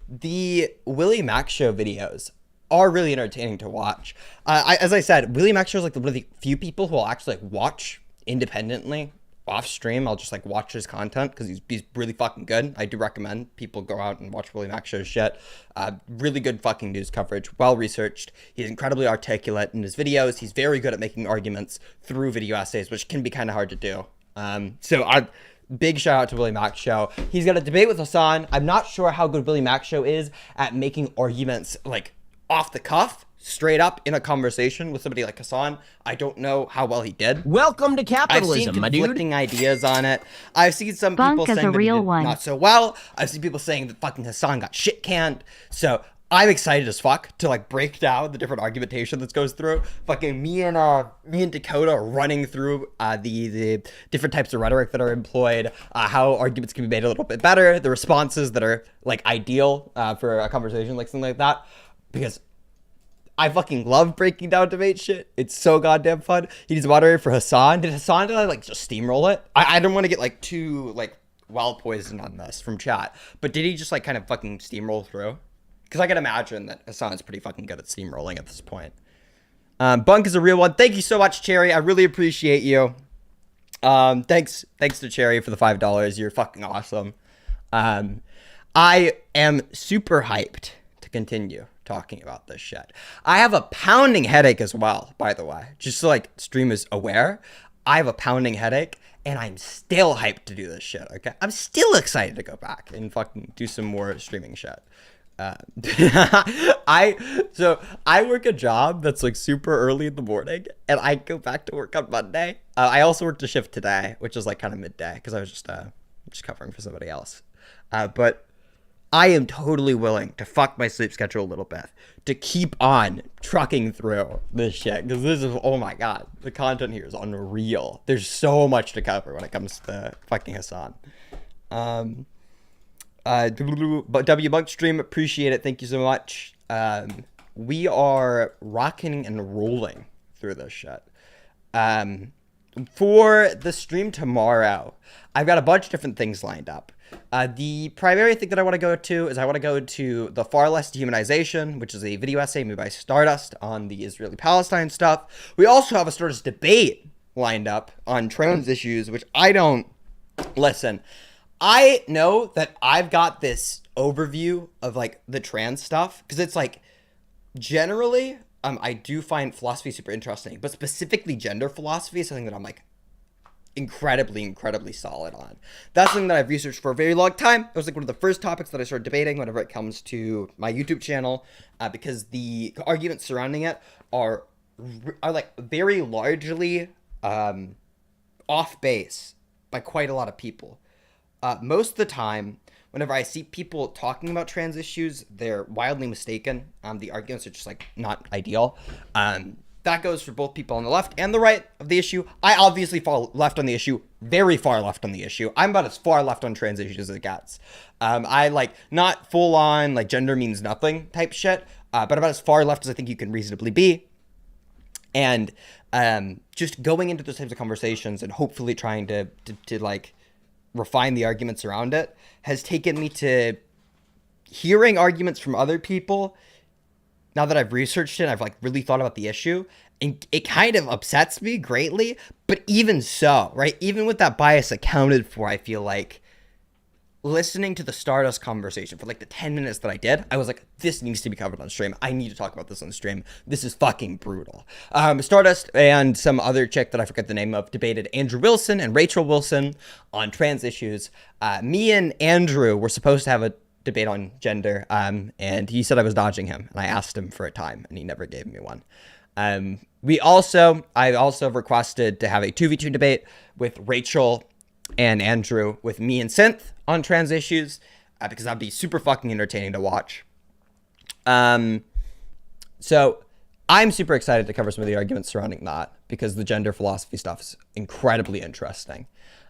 The Willy Mac show videos are really entertaining to watch. As I said, Willy Mac show is like one of the few people who will actually like watch independently off stream. I'll just like watch his content because he's really fucking good. I do recommend people go out and watch Willy Mac show's shit. Really good fucking news coverage, well researched. He's incredibly articulate in his videos. He's very good at making arguments through video essays, which can be kind of hard to do. Big shout out to Willy Mac show. He's got a debate with Hasan. I'm not sure how good Willy Mac show is at making arguments like off the cuff, straight up in a conversation with somebody like Hasan. I don't know how well he did. Welcome to capitalism, I've seen my dude. conflicting ideas on it. I've seen some Bunk people is saying a that real he did one. not so well. I've seen people saying that fucking Hasan got shit canned. So I'm excited as fuck to like break down the different argumentation that goes through. Fucking me and Dakota are running through the different types of rhetoric that are employed, how arguments can be made a little bit better, the responses that are like ideal for a conversation like something like that. Because I fucking love breaking down debate shit. It's so goddamn fun. He needs a moderator for Hasan. Did Hasan like just steamroll it? I don't want to get like too like well poisoned on this from chat, but did he just like kind of fucking steamroll through? Because I can imagine that Hasan's pretty fucking good at steamrolling at this point. Bunk is a real one. Thank you so much, Cherry. I really appreciate you. Thanks to Cherry for the $5. You're fucking awesome. I am super hyped to continue talking about this shit. I have a pounding headache as well, by the way. Just so like stream is aware, I have a pounding headache and I'm still hyped to do this shit, okay? I'm still excited to go back and fucking do some more streaming shit. I work a job that's like super early in the morning and I go back to work on Monday. I also worked a shift today, which is like kind of midday because I was just covering for somebody else. But I am totally willing to fuck my sleep schedule a little bit to keep on trucking through this shit because this is, oh my god, the content here is unreal. There's so much to cover when it comes to fucking Hasan. W Bug Stream, appreciate it. Thank you so much. We are rocking and rolling through this shit. For the stream tomorrow, I've got a bunch of different things lined up. The primary thing that I want to go to is I want to go to The Far Less Dehumanization, which is a video essay made by Stardust on the Israeli-Palestine stuff. We also have a Stardust debate lined up on trans issues, which I don't... Listen, I know that I've got this overview of like the trans stuff because it's like generally I do find philosophy super interesting, but specifically gender philosophy is something that I'm like incredibly solid on. That's something that I've researched for a very long time. It was like one of the first topics that I started debating whenever it comes to my YouTube channel, because the arguments surrounding it are like very largely off base by quite a lot of people. Most of the time, whenever I see people talking about trans issues, they're wildly mistaken. The arguments are just like not ideal. that goes for both people on the left and the right of the issue. I obviously fall left on the issue, very far left on the issue. I'm about as far left on trans issues as it gets. I like not full on like gender means nothing type shit, but about as far left as I think you can reasonably be. And just going into those types of conversations and hopefully trying to like refine the arguments around it has taken me to hearing arguments from other people. Now that I've researched it, I've like really thought about the issue, and it kind of upsets me greatly. But even so, right, even with that bias accounted for, I feel like listening to the Stardust conversation for like the 10 minutes that I did, I was like, this needs to be covered on stream. I need to talk about this on stream. This is fucking brutal. Stardust and some other chick that I forget the name of debated Andrew Wilson and Rachel Wilson on trans issues. Me and Andrew were supposed to have a debate on gender, and he said I was dodging him, and I asked him for a time, and he never gave me one. I also requested to have a 2v2 debate with Rachel and Andrew with me and Synth on trans issues, because that'd be super fucking entertaining to watch. So I'm super excited to cover some of the arguments surrounding that, because the gender philosophy stuff is incredibly interesting.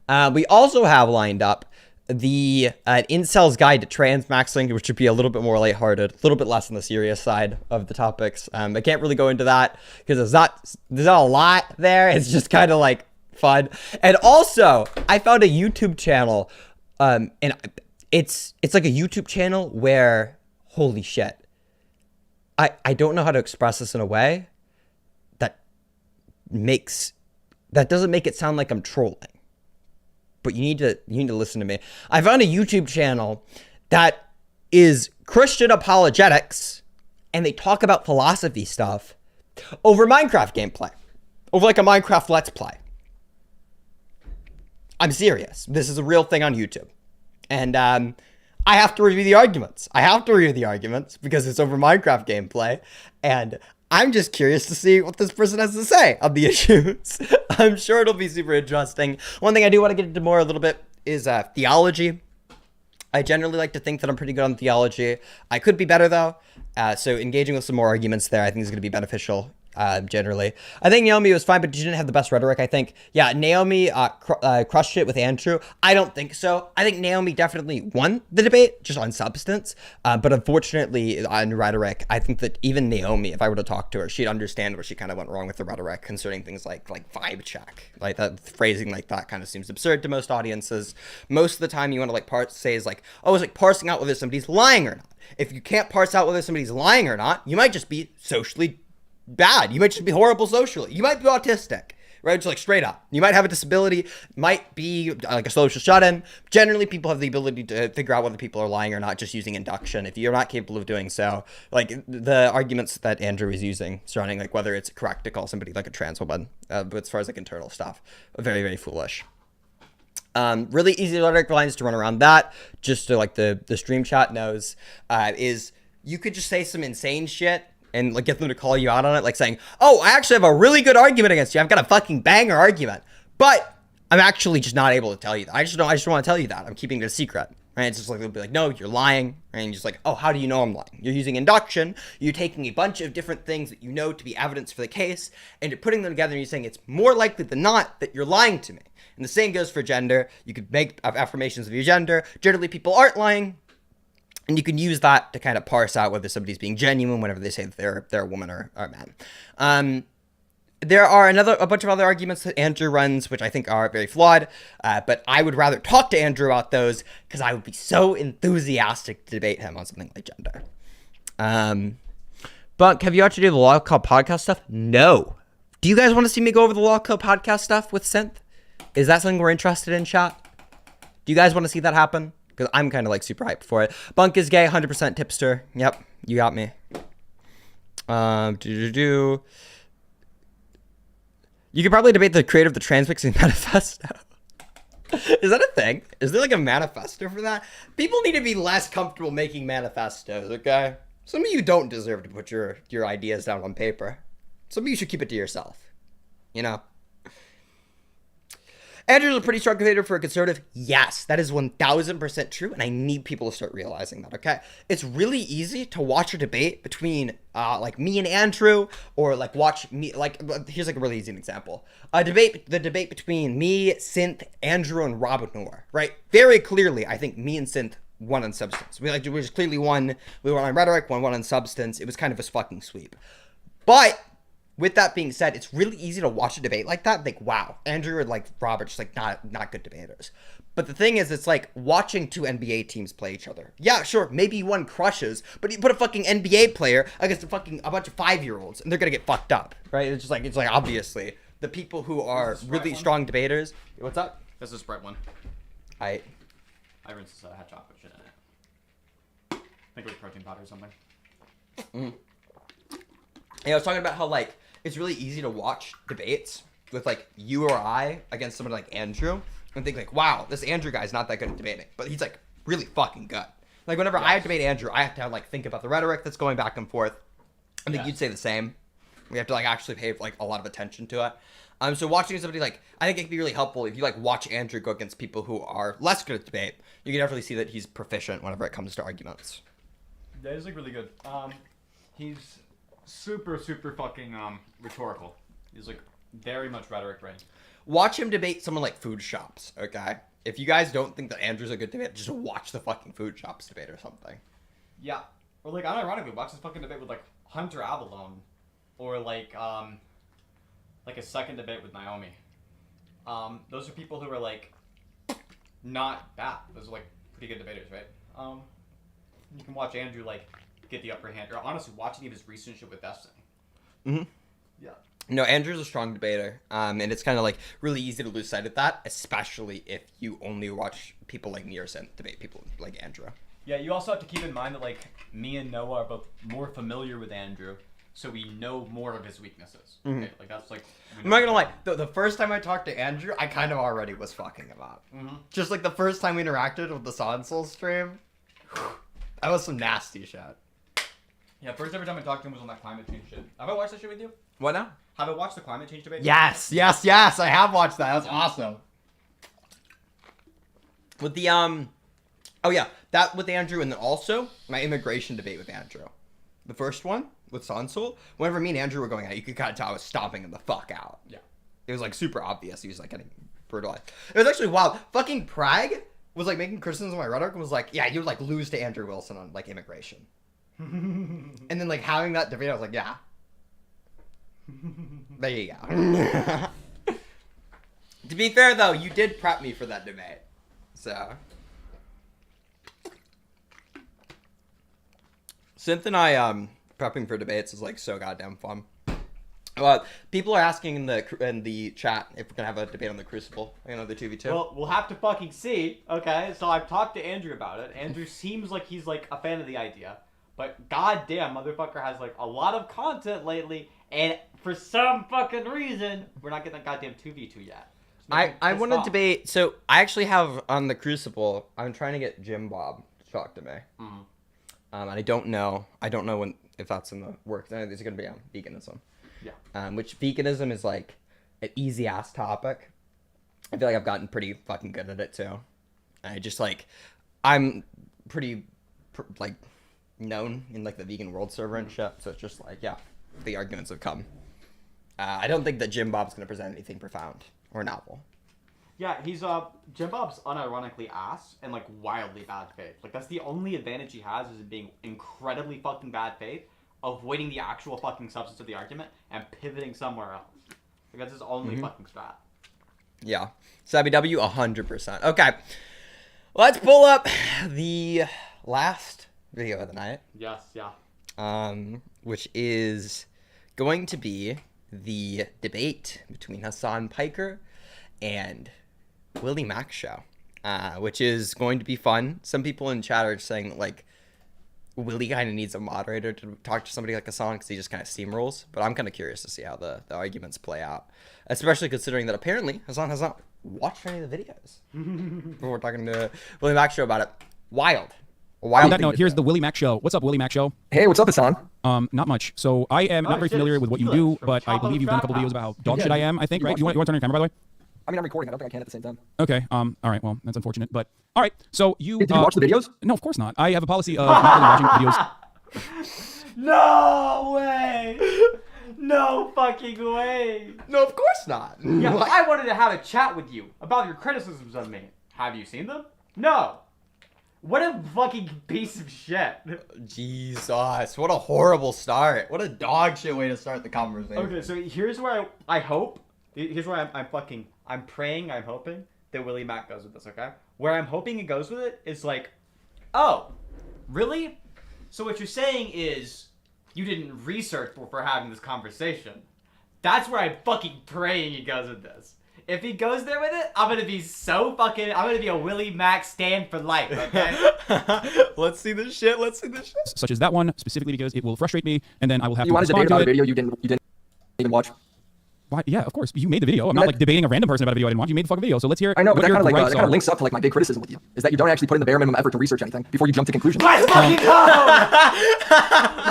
We also have lined up the Incel's Guide to Trans Maxing, which would be a little bit more lighthearted, a little bit less on the serious side of the topics. I can't really go into that because there's not a lot there. It's just kind of like fun. And also, I found a YouTube channel, and it's like a YouTube channel where, holy shit, I don't know how to express this in a way that doesn't make it sound like I'm trolling. But you need to listen to me. I found a YouTube channel that is Christian apologetics, and they talk about philosophy stuff over Minecraft gameplay, over like a Minecraft Let's Play. I'm serious. This is a real thing on YouTube. And I have to review the arguments. Because it's over Minecraft gameplay. And I'm just curious to see what this person has to say on the issues. I'm sure it'll be super interesting. One thing I do want to get into more a little bit is theology. I generally like to think that I'm pretty good on theology. I could be better, though. So engaging with some more arguments there, I think is going to be beneficial. Generally, I think Naomi was fine, but she didn't have the best rhetoric. I think, yeah, Naomi crushed it with Andrew. I don't think so. I think Naomi definitely won the debate just on substance, but unfortunately on rhetoric, I think that even Naomi, if I were to talk to her, she'd understand where she kind of went wrong with the rhetoric concerning things like vibe check, like that phrasing like that kind of seems absurd to most audiences. Most of the time, you want to like say is like, oh, it's like parsing out whether somebody's lying or not. If you can't parse out whether somebody's lying or not, you might just be socially bad. You might just be horrible socially. You might be autistic, right? Just like straight up. You might have a disability, might be like a social shut-in. Generally, people have the ability to figure out whether people are lying or not just using induction. If you're not capable of doing so, like the arguments that Andrew is using surrounding like whether it's correct to call somebody like a trans woman, but as far as like internal stuff, very, very foolish. Really easy rhetoric lines to run around that, just so like the stream chat knows, is you could just say some insane shit and like get them to call you out on it, like saying, oh, I actually have a really good argument against you. I've got a fucking banger argument, but I'm actually just not able to tell you that. I just don't want to tell you that. I'm keeping it a secret, right? It's just like, they'll be like, no, you're lying. Right? And you're just like, oh, how do you know I'm lying? You're using induction. You're taking a bunch of different things that you know to be evidence for the case, and you're putting them together and you're saying it's more likely than not that you're lying to me. And the same goes for gender. You could make affirmations of your gender. Generally, people aren't lying. And you can use that to kind of parse out whether somebody's being genuine whenever they say that they're a woman or a man. There are a bunch of other arguments that Andrew runs, which I think are very flawed, but I would rather talk to Andrew about those because I would be so enthusiastic to debate him on something like gender. But have you actually do the Law Club podcast stuff? No. Do you guys want to see me go over the Law Club podcast stuff with Synth? Is that something we're interested in, chat? Do you guys want to see that happen? Because I'm kind of like super hyped for it. Bunk is gay, 100% tipster. Yep, you got me. You could probably debate the creator of the Transmixing Manifesto. Is that a thing? Is there like a manifesto for that? People need to be less comfortable making manifestos, okay? Some of you don't deserve to put your ideas down on paper. Some of you should keep it to yourself. You know? Andrew's a pretty strong debater for a conservative. Yes, that is 1000% true, and I need people to start realizing that. Okay, it's really easy to watch a debate between like me and Andrew, or like watch me. Like here's like a really easy example: the debate between me, Synth, Andrew, and Robin Noor. Right, very clearly, I think me and Synth won on substance. We just clearly won. We won on rhetoric, won on substance. It was kind of a fucking sweep, but. With that being said, it's really easy to watch a debate like that. Like, wow, Andrew and like Robert just like not good debaters. But the thing is, it's like watching two NBA teams play each other. Yeah, sure, maybe one crushes, but you put a fucking NBA player against a bunch of 5-year-olds, and they're gonna get fucked up, right? It's like obviously the people who are really strong debaters. What's up? This is Sprite one. I rinsed this. Had chocolate shit in it. I think it was protein powder or something. Yeah, I was talking about how like it's really easy to watch debates with like you or I against someone like Andrew and think like, wow, this Andrew guy's not that good at debating, but he's like really fucking good. Like whenever I debate Andrew, I have to like think about the rhetoric that's going back and forth. I think you'd say the same. We have to like actually pay like a lot of attention to it. So watching somebody like, I think it can be really helpful if you like watch Andrew go against people who are less good at debate. You can definitely see that he's proficient whenever it comes to arguments. That is like really good. He's super fucking rhetorical. He's like very much rhetoric brain. Watch him debate someone like Food Shops, okay? If you guys don't think that Andrew's a good debater, just watch the fucking Food Shops debate or something. Yeah. Or like unironically, watch this fucking debate with like Hunter Avalon, or like a second debate with Naomi. Those are people who are like not bad. Those are like pretty good debaters, right? You can watch Andrew like get the upper hand, or honestly watch any of his recent shit with Destiny. Mm-hmm. Yeah. No, Andrew's a strong debater, and it's kind of like really easy to lose sight of that, especially if you only watch people like me or Synth debate people like Andrew. Yeah, you also have to keep in mind that like me and Noah are both more familiar with Andrew, so we know more of his weaknesses. Mm-hmm. Okay? Like that's like. I'm not gonna lie, the first time I talked to Andrew, I kind of already was fucking him up. Mm-hmm. Just like the first time we interacted with the Sonsol stream, that was some nasty shit. Yeah, first ever time I talked to him was on that climate change shit. Have I watched that shit with you? What now? Have I watched the climate change debate? Yes, I have watched that. That was awesome. With the that with Andrew, and then also my immigration debate with Andrew. The first one with Sonsol, whenever me and Andrew were going at it, you could kind of tell I was stomping him the fuck out. Yeah. It was like super obvious. He was like getting brutalized. It was actually wild. Fucking Prague was like making criticisms of my rhetoric and was like, yeah, you would like lose to Andrew Wilson on like immigration. And then like having that debate, I was like, yeah. There you go. To be fair though, you did prep me for that debate. So Synth and I prepping for debates is like so goddamn fun. People are asking in the chat if we're gonna have a debate on the Crucible, the 2v2. Well, we'll have to fucking see. Okay, so I've talked to Andrew about it. Andrew seems like he's like a fan of the idea, but goddamn, motherfucker has like a lot of content lately, and for some fucking reason, we're not getting that goddamn 2v2 yet. I want to debate. So I actually have on the Crucible. I'm trying to get Jim Bob to talk to me. Mm-hmm. And I don't know if that's in the works. I think it's gonna be on veganism. Yeah. Which veganism is like an easy ass topic. I feel like I've gotten pretty fucking good at it too. I just like, I'm pretty like known in like the vegan world server and shit. So it's just like, yeah, the arguments have come. I don't think that Jim Bob's gonna present anything profound or novel. Yeah, he's Jim Bob's unironically ass and like wildly bad faith. Like that's the only advantage he has is in being incredibly fucking bad faith, avoiding the actual fucking substance of the argument and pivoting somewhere else. Like that's his only fucking strat. Yeah. Sabby W 100%. Okay. Let's pull up the last video of the night. Yes, yeah. Which is going to be the debate between Hasan Piker and Willy Mac show, which is going to be fun. Some people in chat are saying that, like, Willy kind of needs a moderator to talk to somebody like Hasan because he just kind of steamrolls. But I'm kind of curious to see how the arguments play out, especially considering that apparently Hasan has not watched any of the videos before talking to Willy Mac show about it. Wild. On that note, here's the Willy Mac show. What's up, Willy Mac show? Hey, what's up, Hasan? Not much. So I am not very familiar with what you do, but I believe you've done a couple videos about how dog shit I am, I think, right? You want to turn on your camera, by the way? I mean, I'm recording. I don't think I can at the same time. Okay. All right. Well, that's unfortunate. But all right. So you Did you watch the videos? No, of course not. I have a policy of not really watching videos. No way! No fucking way! No, of course not. Yeah, I wanted to have a chat with you about your criticisms of me. Have you seen them? No. What a fucking piece of shit. Jesus, what a horrible start. What a dog shit way to start the conversation. Okay, so here's where I hope, here's where I'm praying, I'm hoping that Willy Mac goes with this, okay? Where I'm hoping he goes with it is like, oh, really? So what you're saying is you didn't research before having this conversation. That's where I'm fucking praying he goes with this. If he goes there with it, I'm gonna be a Willy Mac stand for life, okay? Let's see this shit, Such as that one, specifically because it will frustrate me, and then I will have You to wanted to respond debate about to a it. video you didn't even watch. Why? Yeah, of course. You made the video. I'm not like debating a random person about a video I didn't watch. You made the fucking video. So let's hear. I know, but what that your kind of like gripes that kind are. of links up to like my big criticism with you is that you don't actually put in the bare minimum effort to research anything before you jump to conclusions. Let's fucking go!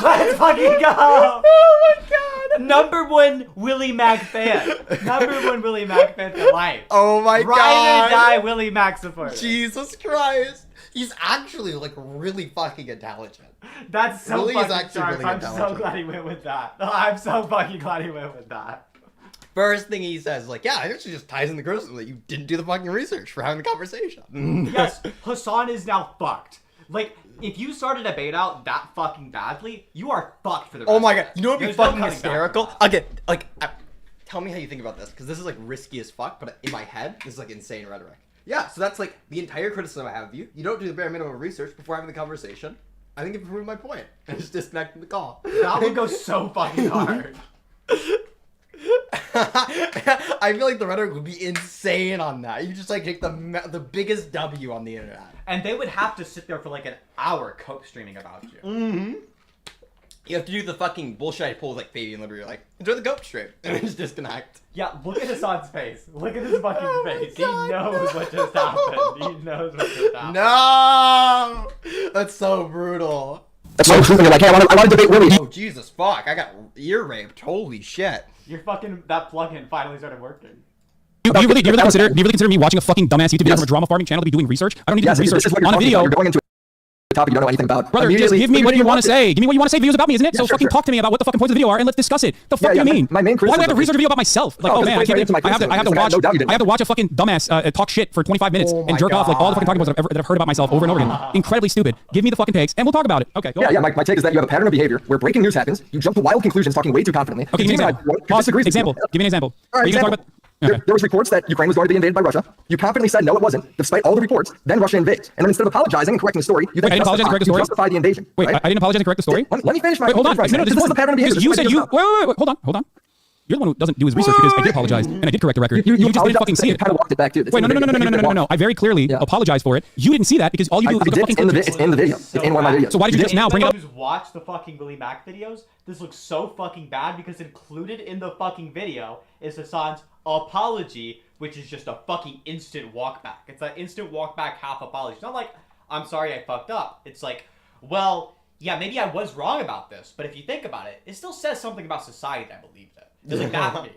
Let's fucking go! Oh my god! Number one Willy Mac fan. Number one Willy Mac fan for life. Oh my Ride god. or die Willy Mac supporter. Jesus Christ. He's actually like really fucking intelligent. That's so Willy is fucking actually sharp. really I'm so intelligent. glad he went with that. I'm so fucking glad he went with that. First thing he says, like, yeah, it actually just ties in the criticism that you didn't do the fucking research for having the conversation. Yes, Hasan is now fucked. Like, if you start a debate out that fucking badly, you are fucked for the rest Oh my of god, it. you know what'd be There's no fucking coming back hysterical? from that. Again, like, tell me how you think about this, because this is like risky as fuck, but in my head, this is like insane rhetoric. Yeah, so that's like the entire criticism I have of you. You don't do the bare minimum of research before having the conversation. I think you've proved my point. And just disconnecting the call. That would go so fucking hard. I feel like the rhetoric would be insane on that. You just like take the biggest W on the internet. And they would have to sit there for like an hour cope streaming about you. Mm-hmm. You have to do the fucking bullshit I pull with like Fabian Liberty. You're like, enjoy the goat stream. And then just disconnect. Yeah, look at Hasan's face. Look at his fucking face. God, he knows what just happened. He knows what just happened. No! That's so brutal. That's why I'm proving it. Like, hey, I want to debate Willy. Oh, Jesus, fuck. I got ear raped. Holy shit. Your fucking, that plugin finally started working. Do you really consider me watching a fucking dumbass YouTube video from a drama farming channel to be doing research? I don't need to do research on a video. You're going into a topic you don't know anything about. Brother, just give me what you want to say. Give me what you want to say. Videos about me, isn't it? Yeah, So sure, fucking sure. talk to me about what the fucking points of the video are, and let's discuss it. The fuck do you mean? My main Why do I have to criticism research a video about myself? Like, Oh, oh this man, plays right into my I have to criticism, watch. no doubt you didn't. I have to watch a fucking dumbass talk shit for 25 minutes and jerk off like all the fucking talking points that I've heard about myself over and over again. Incredibly stupid. Give me the fucking takes, and we'll talk about it. Okay. Go Yeah, on. yeah. My take is that you have a pattern of behavior where breaking news happens. You jump to wild conclusions, talking way too confidently. Okay, give me an example. Pause. Example. Give me an example. All Are right, you gonna talk example. about? There was reports that Ukraine was going to be invaded by Russia. You confidently said no, it wasn't, despite all the reports. Then Russia invades, and then instead of apologizing and correcting the story, you then Wait, I didn't apologize and correct the story? justify the invasion. Wait, right? I didn't apologize and correct the story. Let me finish my. Wait, hold on. No, this is is the pattern of behavior. because you said you. Wait. Hold on. You're the one who doesn't do his research because I did apologize and I did correct the record. You just didn't fucking see it. You kind of walked it back too. Wait, no. I very clearly apologized for it. You didn't see that because all you do is look at fucking It's in the video. It's in one of my videos. So why did you just now bring it up? Who's watched the fucking Willy Mac videos? This looks so fucking bad because included in the fucking video is Hasan's apology, which is just a fucking instant walk back. It's an instant walk back half apology. It's not like, I'm sorry I fucked up. It's like, well, yeah, maybe I was wrong about this, but if you think about it, it still says something about society that I believed it. It's like that meme.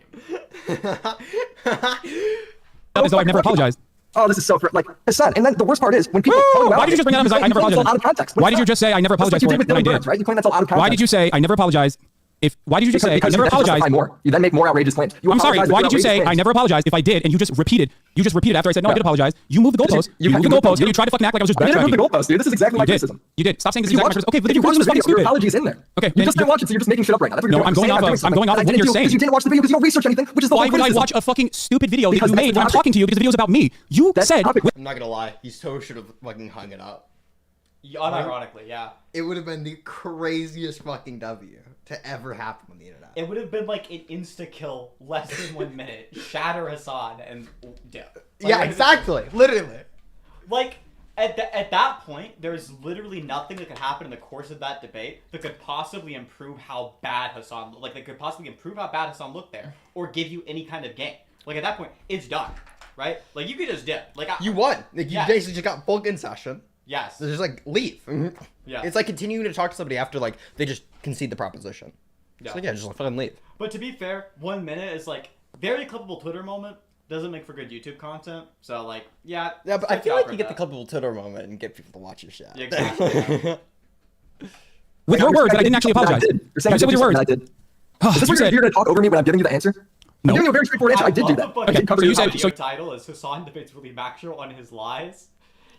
I've never apologized. Oh, this is so like Hasan. And then the worst part is when people. Why did you just bring that up? As I never apologized. Out of context. Why did you just say I never apologized for it when I did? Right? You claim that's all out of context. Why did you say I never apologized? Why did you just say I never apologized? You then make more outrageous claims. I'm sorry. Why did you say I never apologized if I did? And you just repeated. After I said no, I did apologize. You moved the goalpost. You moved the goalpost. And you tried to fucking act like I was just backtracking. I didn't move the goalpost, dude. This is exactly my criticism. You did. Stop saying this is exactly my criticism. Okay, but if you watch the video, your apology's in there. Okay. You just didn't watch it, so you're just making shit up right now. No, I'm going off of what you're saying. Because you didn't watch the video because you don't research anything, which is the whole criticism. Why would I watch a fucking stupid video that you made when I'm talking to you because the video's about me? You said. I'm not gonna lie. You so should have fucking hung it up. Unironically, yeah. It would have been the craziest fucking W to ever happen on the internet. It would have been like an insta-kill, less than 1 minute, shatter Hasan, and dip. Yeah, exactly. Literally. Like, at that point, there's literally nothing that could happen in the course of that debate that could possibly improve how bad Hasan looked. Like, that could possibly improve how bad Hasan looked there, or give you any kind of gain. Like, at that point, it's done, right? Like, you could just dip. Like, you won. Like, you basically just got full concession. Yes. So just like leave. Yeah. It's like continuing to talk to somebody after like they just concede the proposition. Yeah. So yeah, just fucking leave. But to be fair, 1 minute is like very clippable Twitter moment doesn't make for good YouTube content. So like, yeah. Yeah, but I stick feel out like for you get the that. couple Twitter moment and get people to watch your shit. Yeah, exactly. With your words, that I didn't actually apologize. You're saying You said with your words. I did. Is this where you're going to talk over me when I'm giving you the answer? No. I'm giving you a very straightforward answer. I did do that. I did cover so your you said video. title is Hasan debates Willy Mac show on his lies.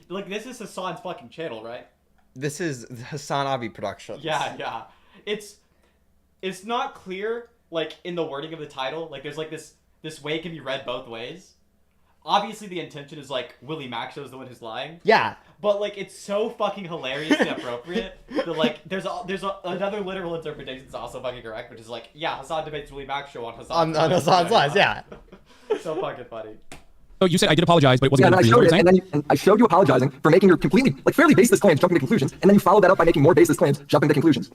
Like this is Hasan's fucking channel, right? This is Hasan Abi Productions. Yeah. It's not clear, like in the wording of the title. Like there's like this way can be read both ways. Obviously, the intention is like Willy Mac shows the one who's lying. Yeah. But like it's so fucking hilarious and appropriate that like there's another literal interpretation that's also fucking correct, which is like Hasan debates Willy Mac show on Hasan's on Hasan's lies. Yeah. So fucking funny. So you said I did apologize, but it wasn't Yeah, and good for you. Is that what you're saying? and I showed you apologizing for making your completely, like, fairly baseless claims, jumping to conclusions, and then you followed that up by making more baseless claims, jumping to conclusions.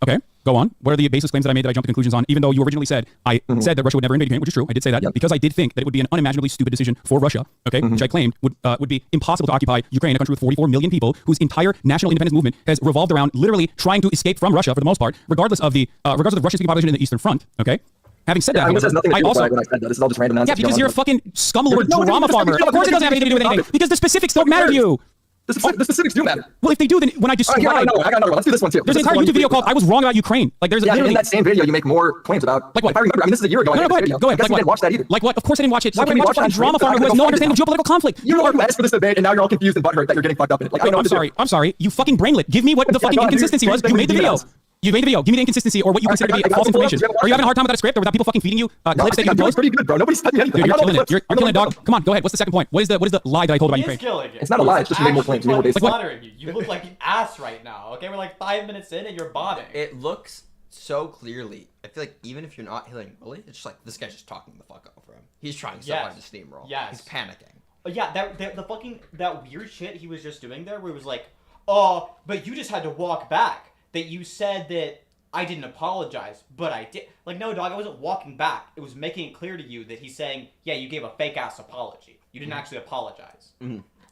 Okay, go on. What are the baseless claims that I made that I jumped to conclusions on, even though you originally said I said that Russia would never invade Ukraine, which is true. I did say that because I did think that it would be an unimaginably stupid decision for Russia, okay, which I claimed would be impossible to occupy Ukraine, a country with 44 million people whose entire national independence movement has revolved around literally trying to escape from Russia for the most part, regardless of the Russian-speaking population in the Eastern Front, okay? Having said that, This has nothing to I do with also when I said that. This is all just random yeah, nonsense. because you're a fucking scumlord No, drama farmer. Of course it doesn't have anything to do with anything, because the specifics don't matter to you. The specifics do matter. Well, if they do, then when I describe... I got another one. Let's do this one too. There's an entire YouTube video called I Was Wrong About Ukraine. Like, there's literally... in that same video, you make more claims about... Like what? If I remember, I mean, this is a year ago. No, go ahead. Go ahead. I guess you didn't watch that either. Like what? Of course I didn't watch it. Why would I you watch a fucking drama farmer who has no understanding of geopolitical conflict? You asked for this debate, and now you're all confused and butthurt that you're getting fucked up in it. Like, I don't know what to do. I'm sorry. You fucking brainlet. Give me what the fucking inconsistency was. You made the video. You made the video. Give me the inconsistency or what you consider to be false information. Are you having a hard time without a script or without people fucking feeding you clips that you post? Pretty good, bro. Nobody's telling me anything. Dude, you're killing it. You're killing it, dog. Come on, go ahead. What's the second point? What is the lie that I told about Ukraine? Killing it. It's not a lie. It's just you made more claims. You made more baseless. Slaughtering you. You look like an ass right now. Okay, we're like 5 minutes in and you're bombing. It looks so clearly. I feel like even if you're not hitting Willy, it's just like this guy's just talking the fuck over him. He's trying so hard to steamroll. Yes. He's panicking. Yeah, that weird shit he was just doing there, where he was like, "Oh, but you just had to walk back. That you said that I didn't apologize, but I did." Like, no, dog, I wasn't walking back. It was making it clear to you that he's saying, "Yeah, you gave a fake ass apology. You didn't actually apologize."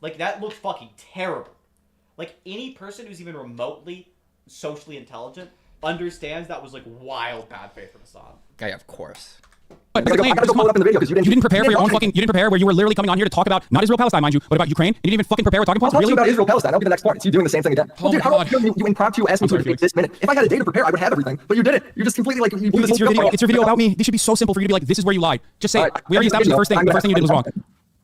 Like, that looks fucking terrible. Like, any person who's even remotely socially intelligent understands that was like wild bad faith from Hasan. Yeah, of course. But the claim, you didn't prepare for your own fucking. You didn't prepare where you were literally coming on here to talk about not Israel Palestine, mind you, but about Ukraine. You didn't even fucking prepare with talking points. I'll talk to Really? you about Israel Palestine. That'll be the next part. It's you doing the same thing again. Oh Dude, how about you impromptu asked me to debate this minute? If I had a day to prepare, I would have everything. But you didn't. You're just completely like. You do this It's your video. It's your video about me. This should be so simple for you to be like, this is where you lied. Just say it. We already established the first thing. The first thing you did was wrong.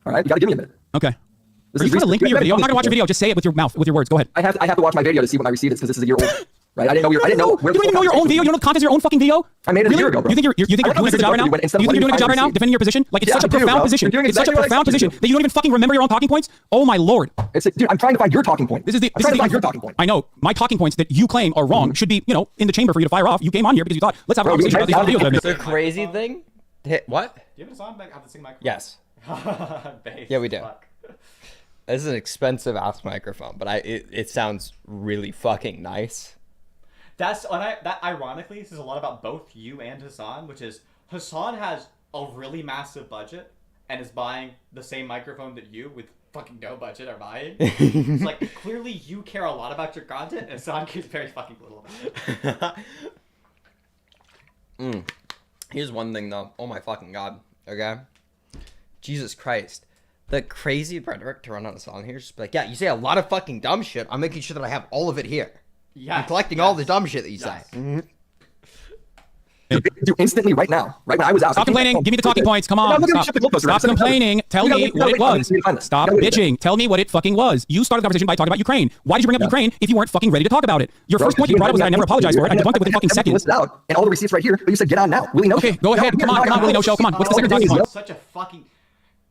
All right, you gotta give me a minute. Okay. Are you trying to link me your video? I'm not gonna watch your video. Just say it with your mouth, with your words. Go ahead. I have to watch my video to see when I received it because this is a year old. Right? I didn't know where. You don't even know your own video. You don't know the contents of your own fucking video. I made it a year ago, bro. You think you're doing a good job right now? You think you're doing a good job right now defending your position? Like, it's such a profound position. It's such a profound position that you don't even fucking remember your own talking points. Oh my lord. It's like, dude, I'm trying to find your talking point. I'm trying to find your talking point. I know my talking points that you claim are wrong should be, in the chamber for you to fire off. You came on here because you thought, let's have a conversation about these videos that I made. The crazy thing. What? Do you have a song back? I have to sing microphone. Yes. Bass. Yeah, we do. Fuck. This is an expensive ass microphone, but it sounds really fucking nice. That ironically says a lot about both you and Hasan, which is Hasan has a really massive budget and is buying the same microphone that you with fucking no budget are buying. It's like, clearly you care a lot about your content and Hasan cares very fucking little about it. Here's one thing though. Oh my fucking god. Okay. Jesus Christ. The crazy rhetoric to run on a song here is just like, yeah, you say a lot of fucking dumb shit. I'm making sure that I have all of it here. Yeah. I'm collecting all the dumb shit that you say. Do instantly right now. Right when I was out. Stop complaining. Give me the talking points. Come on. Stop complaining. Tell me what it was. Stop bitching. Tell me what it fucking was. You started the conversation by talking about Ukraine. Why did you bring up Ukraine if you weren't fucking ready to talk about it? Your first point you brought up was that I never apologized for it. I debunked it within fucking seconds. And all the receipts right here. But you said get on now. Willy, no. Okay, go ahead. Come on, Willy, no show. Come on. What's the second talking point? Such a fucking.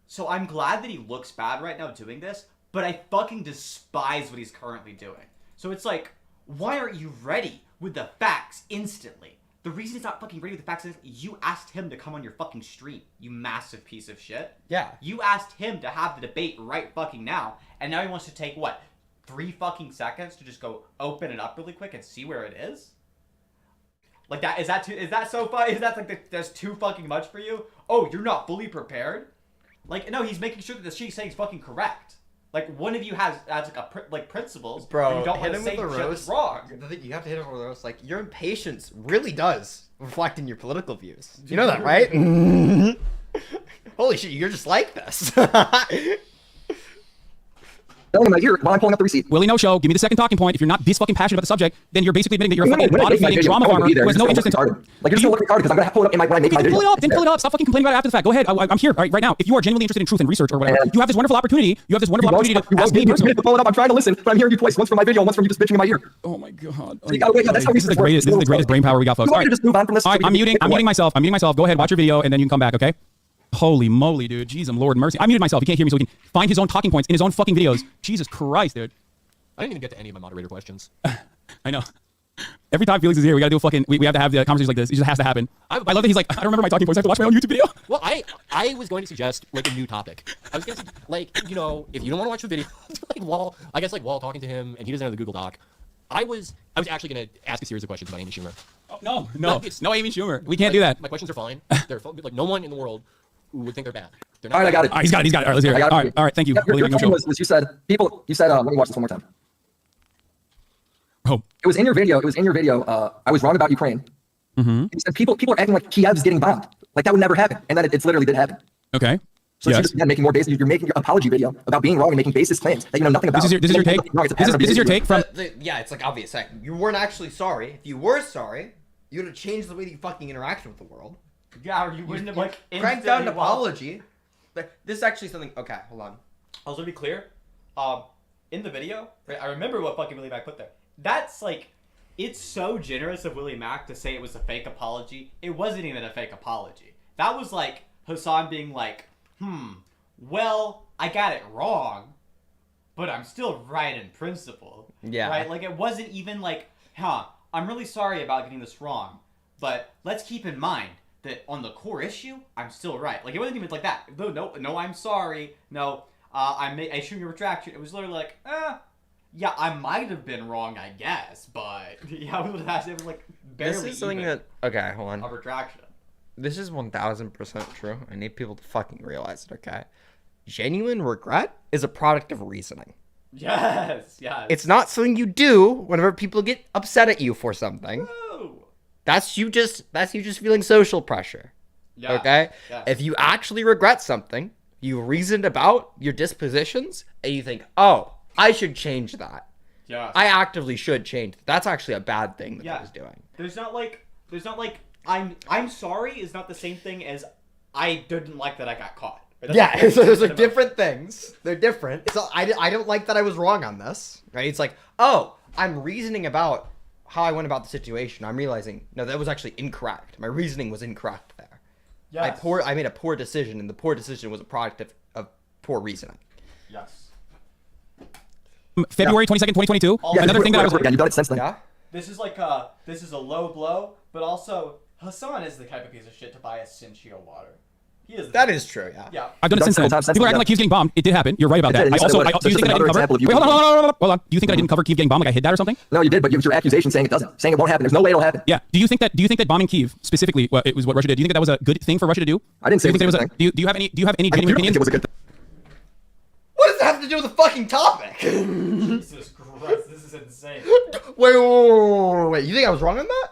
So I'm glad that he looks bad right now doing this, but I fucking despise what he's currently doing. So it's like, why aren't you ready with the facts instantly? The reason he's not fucking ready with the facts is you asked him to come on your fucking stream, you massive piece of shit. Yeah. You asked him to have the debate right fucking now, and now he wants to take, what, 3 fucking seconds to just go open it up really quick and see where it is? Like, is that so funny? Is that like, that's too fucking much for you? Oh, you're not fully prepared? Like, no, he's making sure that the shit he's saying is fucking correct. Like, one of you has like principles, bro. And you don't hit want him to say with the roast. wrong. You have to hit him with the roast. Like, your impatience really does reflect in your political views. You know that, right? Holy shit, you're just like this. Here, while I'm pulling up the receipt. Willie, no show. Give me the second talking point. If you're not this fucking passionate about the subject, then you're basically admitting that you're a fucking bottom-feeding drama farmer who has no interest in. Like you're still looking retarded because I'm gonna pull it up in when I make my video. Then pull it up. Stop fucking complaining about it after the fact. Go ahead. I'm here right now. If you are genuinely interested in truth and research or whatever, you have this wonderful opportunity. You have this wonderful opportunity to ask me personally. To pull it up. I'm trying to listen, but I'm hearing you twice. Once from my video, once from you just bitching in my ear. Oh my god. So you gotta wait. That's how this is the greatest brain power we got, folks. All right, just move on from this. All right, I'm muting myself. I'm muting myself. Go ahead, watch your video, and then you can come back. Okay. Holy moly, dude. Jeez, Lord mercy. I muted myself. He can't hear me, so he can find his own talking points in his own fucking videos. Jesus Christ, dude. I didn't even get to any of my moderator questions. I know. Every time Felix is here, we gotta do a fucking. We have to have the conversations like this. It just has to happen. I love that he's like, I don't remember my talking points. I have to watch my own YouTube video. Well, I was going to suggest like a new topic. I was gonna like, you know, if you don't want to watch the video, like while talking to him and he doesn't have the Google Doc. I was actually gonna ask a series of questions about Amy Schumer. Oh, no, Amy Schumer. We can't do that. My questions are fine. They're like no one in the world would think they're bad. They're not all right, I got it. He's got it. All right, let's hear it. All right, thank you. Your question was you said let me watch this one more time. Oh. It was in your video. I was wrong about Ukraine. Mm-hmm. You said people are acting like Kiev's getting bombed. Like that would never happen. And then it literally did happen. Okay. So you're just making more basis. You're making your apology video about being wrong and making baseless claims that you know nothing about. This is your take. This is your take from. Yeah, it's like obvious. You weren't actually sorry. If you were sorry, you would have changed the way you fucking interacted with the world. Yeah, or you wouldn't have like cranked out an apology. But this is actually something. Okay, hold on. I was gonna be clear. In the video, right, I remember what fucking Willy Mac put there. That's like, it's so generous of Willy Mac to say it was a fake apology. It wasn't even a fake apology. That was like Hasan being like, well, I got it wrong, but I'm still right in principle. Yeah. Right? Like, it wasn't even like, I'm really sorry about getting this wrong, but let's keep in mind that on the core issue, I'm still right. Like, it wasn't even like that. No, I'm sorry. No, I issued a retraction. It was literally like, yeah, I might have been wrong, I guess, but yeah, we would have to like barely. This is something that hold on. A retraction. This is 1000% true. I need people to fucking realize it. Okay, genuine regret is a product of reasoning. Yes. It's not something you do whenever people get upset at you for something. Woo. That's you just feeling social pressure. Yeah. Okay. Yeah. If you actually regret something, you reasoned about your dispositions, and you think, oh, I should change that. Yeah. I actively should change. That's actually a bad thing that I was doing. There's not like I'm sorry is not the same thing as I didn't like that I got caught. Right? Yeah, so there's like different things. They're different. So I don't like that I was wrong on this. Right? It's like, oh, I'm reasoning about how I went about the situation. I'm realizing, no, that was actually incorrect. My reasoning was incorrect there. Yes. I made a poor decision, and the poor decision was a product of poor reasoning. Yes. February 22nd, 2022. Another thing that I was. You've done it since then. Yeah. This is like this is a low blow, but also Hasan is the type of piece of shit to buy a Cinchio water. He is. That is true. Yeah. Yeah. I've done it since then. People are acting like Kiev's getting bombed. It did happen. You're right about that. Do you think that I didn't cover? Wait, hold on. Do you think that I didn't cover Kiev getting bombed? Like I hid that or something? No, you did, but you have your accusation saying it doesn't, saying it won't happen. There's no way it'll happen. Yeah. Do you think that bombing Kiev specifically, it was what Russia did? Do you think that was a good thing for Russia to do? I didn't say it was a good thing. Do you have any genuine opinions? It was a good thing. What does that have to do with the fucking topic? Jesus Christ, this is insane. Wait. You think I was wrong on that?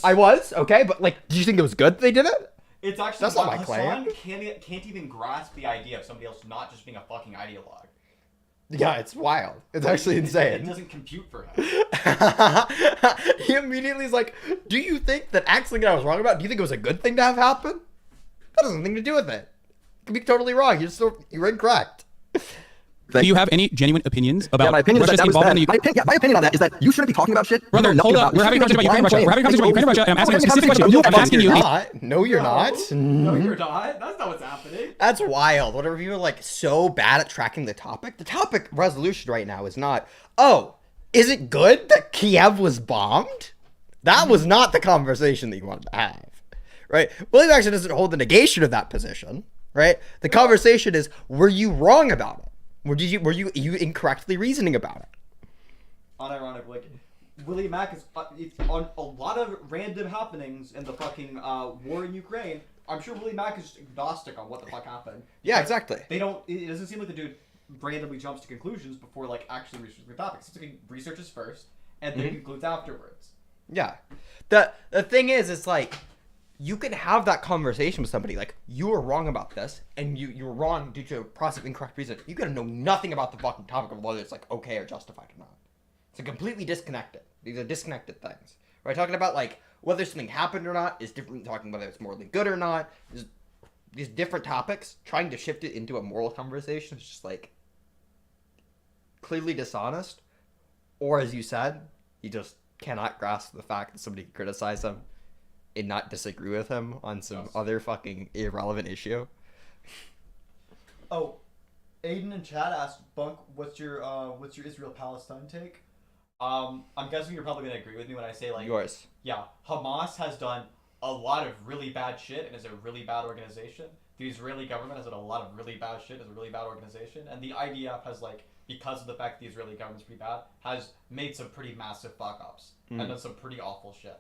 I was? Okay, but like, do you think it was good that they did it? It's actually That's not my Hasan claim. can't even grasp the idea of somebody else not just being a fucking ideologue. Yeah, it's wild. It's actually insane. It doesn't compute for him. He immediately is like, do you think that accidentally I was wrong about? Do you think it was a good thing to have happen? That has nothing to do with it. You could be totally wrong. You're incorrect. Do you have any genuine opinions about my opinion Russia's involvement in the my opinion on that is that you shouldn't be talking about shit. Brother, hold up. We're having a conversation about Ukraine and Russia. We're having a conversation about Ukraine and Russia, and I'm asking you a specific question. I'm asking you. No, you're not. No, you're not. That's not what's happening. That's wild. Whatever people are like so bad at tracking the topic resolution right now is not, oh, is it good that Kiev was bombed? That was not the conversation that you wanted to have, right? William actually doesn't hold the negation of that position, right? The conversation is, were you wrong about it? Were you incorrectly reasoning about it? Unironic, like Willy Mac is it's on a lot of random happenings in the fucking war in Ukraine. I'm sure Willy Mac is agnostic on what the fuck happened. Yeah, exactly. They don't. It doesn't seem like the dude randomly jumps to conclusions before like actually researching the topics. It's like he researches first and then concludes afterwards. Yeah. The thing is, it's like, you can have that conversation with somebody like, you are wrong about this, and you're wrong due to a process of incorrect reason. You gotta know nothing about the fucking topic of whether it's like okay or justified or not. It's completely disconnected. These are disconnected things. Right? Talking about like whether something happened or not is different than talking whether it's morally good or not. There's these different topics. Trying to shift it into a moral conversation is just like clearly dishonest. Or as you said, you just cannot grasp the fact that somebody can criticize him and not disagree with him on some other fucking irrelevant issue. Oh, Aiden in chat asked, Bunk, what's your Israel-Palestine take? I'm guessing you're probably gonna agree with me when I say like yours. Yeah, Hamas has done a lot of really bad shit and is a really bad organization. The Israeli government has done a lot of really bad shit, is a really bad organization, and the IDF has like, because of the fact the Israeli government's pretty bad, has made some pretty massive fuck-ups and done some pretty awful shit.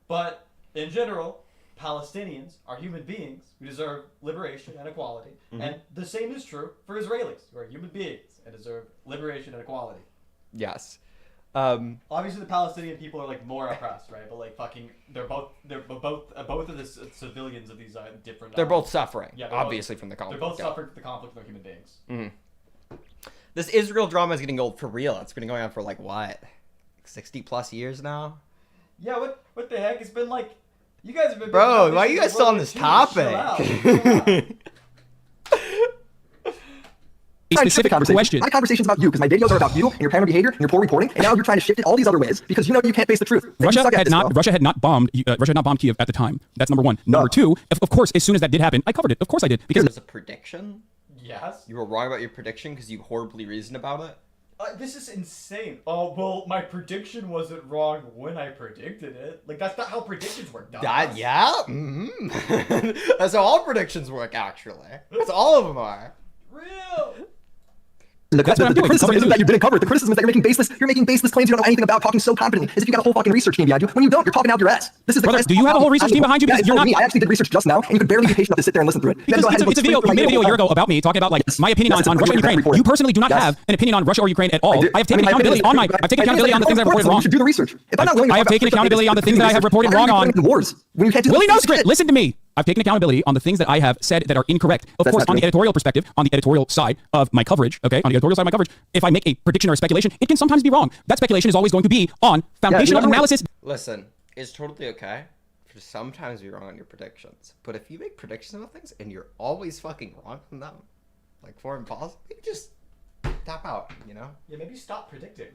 But in general, Palestinians are human beings who deserve liberation and equality. And the same is true for Israelis, who are human beings and deserve liberation and equality. Yes. Obviously, the Palestinian people are like more oppressed, right? But like fucking, both of the civilians of these different. They're both suffering, yeah, obviously, from the conflict. They're both suffering from the conflict. They're human beings. This Israel drama is getting old for real. It's been going on for like what, 60+ years now. Yeah, what the heck? It's been like, you guys have been. Bro, why are you guys still on this topic? A specific question. My conversation's about you because my videos are about you and your paranoid behavior and your poor reporting, and now you're trying to shift it all these other ways because you know you can't face the truth. Russia had not bombed Kiev at the time. That's number one. Number two, of course, as soon as that did happen, I covered it. Of course I did. Because it was a prediction. Yes. You were wrong about your prediction because you horribly reasoned about it. This is insane. Oh, well, my prediction wasn't wrong when I predicted it. Like, that's not how predictions work, dumbass. Yeah? That's how all predictions work, actually. That's all of them are. Real. The criticism isn't that you didn't cover it. The criticism is that you're making baseless claims you don't know anything about, talking so confidently, as if you got a whole fucking research team behind you. When you don't, you're talking out your ass. This is the do you have a whole research team behind you? Because you're not. Me. I actually did research just now, and you could barely be patient enough to sit there and listen through it. Because it's a video. You made a video a year ago about me talking about like my opinion on Russia and Ukraine. You personally do not have an opinion on Russia or Ukraine at all. I have taken accountability on my. I've taken accountability on the things I've reported wrong. You should do the research. If I'm not willing, I have taken accountability on the things that I have reported wrong on. Willy no script. Listen to me. I've taken accountability on the things that I have said that are incorrect. Of course, on the editorial perspective, on the editorial side of my coverage, okay, on the editorial side of my coverage, if I make a prediction or a speculation, it can sometimes be wrong. That speculation is always going to be on foundational analysis. Listen, it's totally okay to sometimes be wrong on your predictions. But if you make predictions about things and you're always fucking wrong on them, like foreign policy, maybe just tap out, you know? Yeah, maybe stop predicting.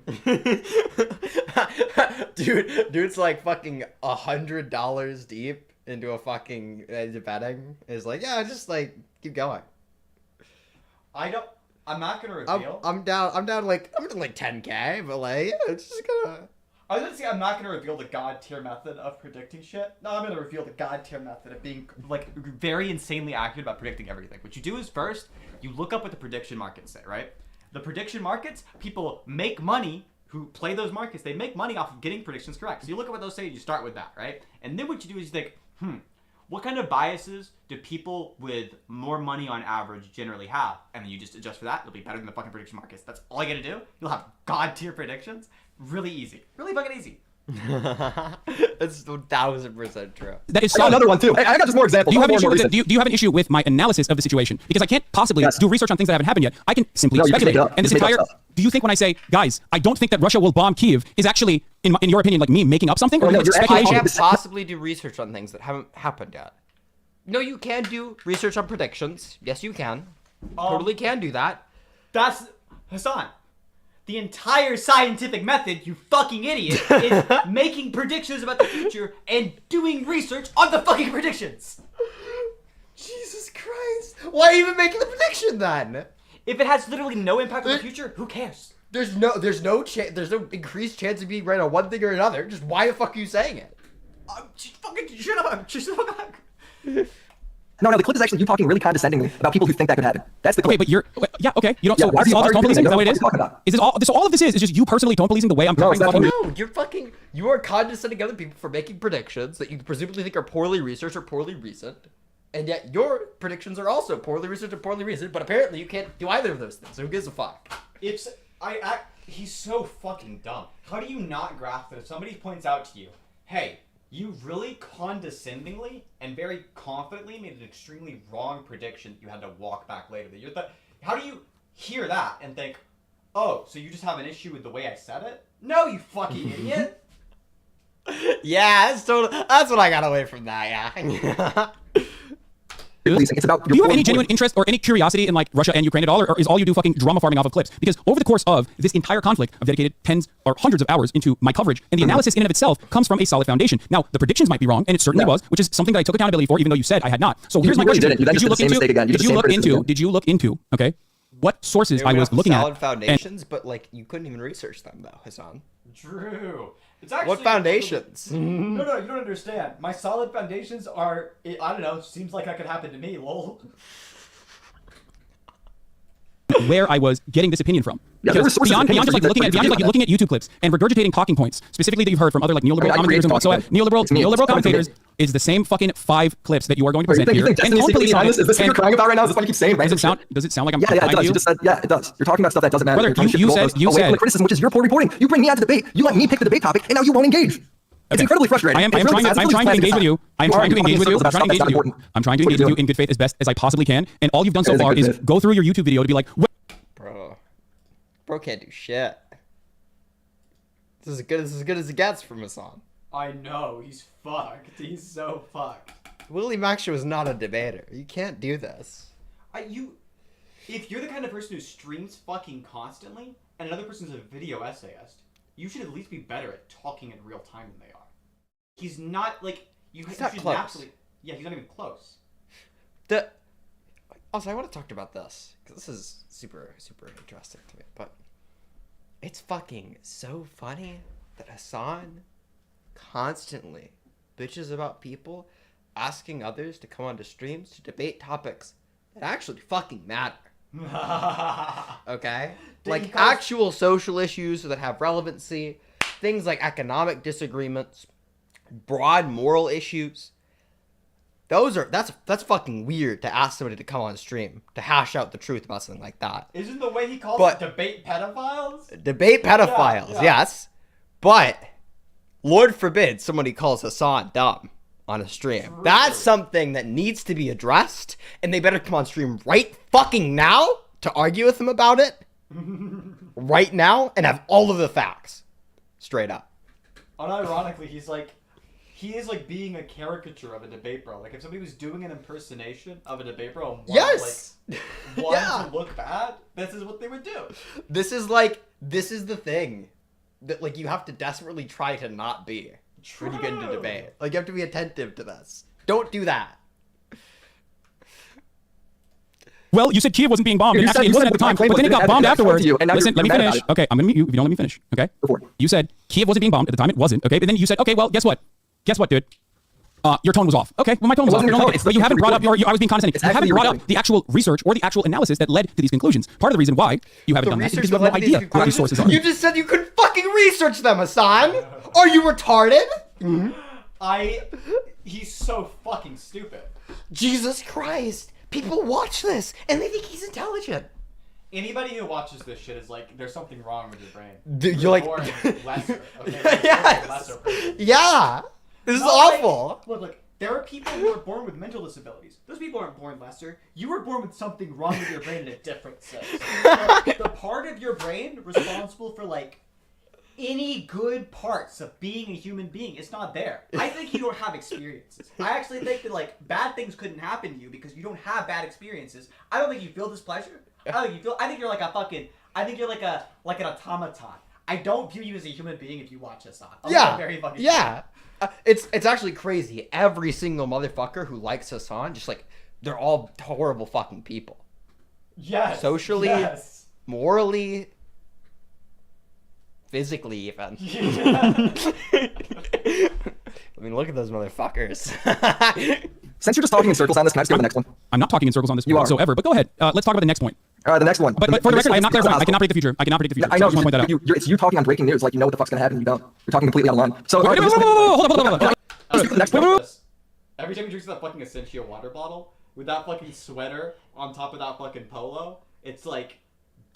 Dude's like fucking $100 deep into a fucking betting. Is like, yeah, just like keep going. I'm not gonna reveal. I'm down like 10K, but like, yeah, it's just gonna. I was gonna say I'm not gonna reveal the god tier method of predicting shit. No, I'm gonna reveal the god tier method of being like very insanely accurate about predicting everything. What you do is first you look up what the prediction markets say, right? The prediction markets, people make money who play those markets. They make money off of getting predictions correct. So you look at what those say, you start with that, right? And then what you do is you think, what kind of biases do people with more money on average generally have? And then you just adjust for that. It'll be better than the fucking prediction markets. That's all you gotta do. You'll have god tier predictions. Really easy. Really fucking easy. That's 1000% true. That is I got another one too. I got just more examples. Do you have an issue with my analysis of the situation? Because I can't possibly do research on things that haven't happened yet. I can simply speculate. And this entire. Do you think when I say, guys, I don't think that Russia will bomb Kiev is actually, in your opinion, like me making up something? Or speculation? You can't possibly do research on things that haven't happened yet. No, you can do research on predictions. Yes, you can. Totally can do that. That's Hasan. The entire scientific method, you fucking idiot, is making predictions about the future and doing research on the fucking predictions. Jesus Christ. Why even making the prediction then? If it has literally no impact on the future, who cares? There's no increased chance of being right on one thing or another. Just why the fuck are you saying it? Just fucking shut up. Just fuck up. No, the clip is actually you talking really condescendingly about people who think that could happen. That's the clip. Okay, but you're, okay. You don't, so this is all just tone policing? Is that what it is? Is this all of this is just you personally tone policing the way I'm talking? No, you are condescending other people for making predictions that you presumably think are poorly researched or poorly reasoned. And yet your predictions are also poorly researched and poorly reasoned, but apparently you can't do either of those things. So who gives a fuck? He's so fucking dumb. How do you not grasp that if somebody points out to you, hey, You really condescendingly and very confidently made an extremely wrong prediction you had to walk back later. How do you hear that and think, oh, so you just have an issue with the way I said it? No, you fucking idiot. Yeah, that's what I got away from that, yeah. It's about do you have any genuine interest or any curiosity in like Russia and Ukraine at all, or is all you do fucking drama farming off of clips? Because over the course of this entire conflict, I've dedicated tens or hundreds of hours into my coverage, and the analysis in and of itself comes from a solid foundation. Now, the predictions might be wrong, and it certainly was, which is something that I took accountability for, even though you said I had not. So here's my question: Did you look into? Okay, what sources I was looking at? Solid foundations, but like you couldn't even research them though, Hasan. Drew. It's actually what foundations? No, you don't understand. My solid foundations are, I don't know, it seems like that could happen to me, lol. Where I was getting this opinion from. Because beyond just like looking at YouTube clips and regurgitating talking points, specifically that you've heard from other like neoliberal commentators and whatsoever, neoliberal commentators, is the same fucking 5 clips that you are going to present here. And is this what you're crying about right now? Is this what you keep saying? Does it sound like I'm yeah, it does. You just said, yeah, it does. You're talking about stuff that doesn't matter. Brother, you said from the criticism, which is your poor reporting. You bring me out to debate. You let me pick the debate topic, and now you won't engage. It's incredibly frustrating. I'm trying to engage with you. I'm trying to engage with you in good faith as best as I possibly can. And all you've done so far is go through your YouTube video to be like, Bro can't do shit. This is as good as it gets from Hasan. I know, he's fucked. He's so fucked. Willy Mac is not a debater. You can't do this. If you're the kind of person who streams fucking constantly, and another person's a video essayist, you should at least be better at talking in real time than they are. He's not like he's not close. Yeah, he's not even close. Also, I want to talk about this because this is super interesting to me. But it's fucking so funny that Hasan constantly bitches about people asking others to come onto streams to debate topics that actually fucking matter. Okay? Like actual social issues that have relevancy, things like economic disagreements, broad moral issues. That's fucking weird to ask somebody to come on stream to hash out the truth about something like that. Isn't the way he calls it debate pedophiles? Debate pedophiles, yes. But Lord forbid somebody calls Hasan dumb on a stream. True. That's something that needs to be addressed, and they better come on stream right fucking now to argue with him about it. Right now, and have all of the facts. Straight up. Unironically, he is like being a caricature of a debate bro. Like if somebody was doing an impersonation of a debate bro and wanted to look bad, this is what they would do. This is the thing that like you have to desperately try to not be when you get into debate. Like you have to be attentive to this. Don't do that. Well, you said Kiev wasn't being bombed, and actually it wasn't at the time, but then it got bombed afterwards. Listen, let me finish. Okay, I'm gonna mute you if you don't let me finish. Okay. You said Kiev wasn't being bombed at the time. It wasn't. Okay, but then you said, okay, well, guess what? Guess what, dude? Your tone was off. Okay, well, my tone was off. But you haven't brought up I was being condescending. You haven't brought up the actual research or the actual analysis that led to these conclusions. Part of the reason why you haven't done that is because you have no idea what these sources are. You just said you couldn't fucking research them, Hasan. Are you retarded? He's so fucking stupid. Jesus Christ. People watch this and they think he's intelligent. Anybody who watches this shit is like, there's something wrong with your brain. You're like lesser. Okay? Yes. Yeah. This is awful. Look, there are people who are born with mental disabilities. Those people aren't born lesser. You were born with something wrong with your brain in a different sense. The part of your brain responsible for like any good parts of being a human being, it's not there. I think you don't have experiences. I actually think that like bad things couldn't happen to you because you don't have bad experiences. I don't think you feel displeasure. I think you're like a fucking. I think you're like an automaton. I don't view you as a human being if you watch Hasan. Yeah. It's actually crazy. Every single motherfucker who likes Hasan, just like they're all horrible fucking people. Yes. Socially, morally, physically, even. I mean, look at those motherfuckers. Since you're just talking in circles on this, can I just go to the next one? I'm not talking in circles on this whatsoever, but go ahead. Let's talk about the next point. The next one. But for the record, I am not clarifying. I cannot predict the future. I know. So I just want to point that out. It's you talking on breaking news, like you know what the fuck's gonna happen, and you don't. You're talking completely out of line. So hold on. Every time he drinks that fucking Essentia water bottle with that fucking sweater on top of that fucking polo, it's like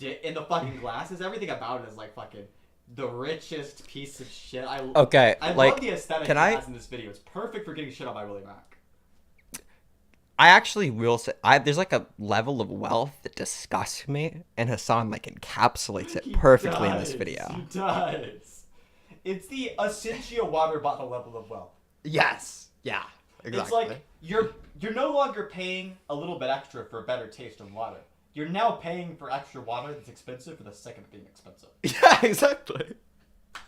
in the fucking glasses. Everything about it is like fucking the richest piece of shit. I like, love the aesthetic can he I- has in this video. It's perfect for getting shit on by Willy Mac. I actually will say, there's like a level of wealth that disgusts me, and Hasan like encapsulates it perfectly in this video. He does. It's the Essentia water bottle level of wealth. Yes. Yeah. Exactly. It's like you're no longer paying a little bit extra for a better taste in water. You're now paying for extra water that's expensive for the sake of being expensive. Yeah, exactly.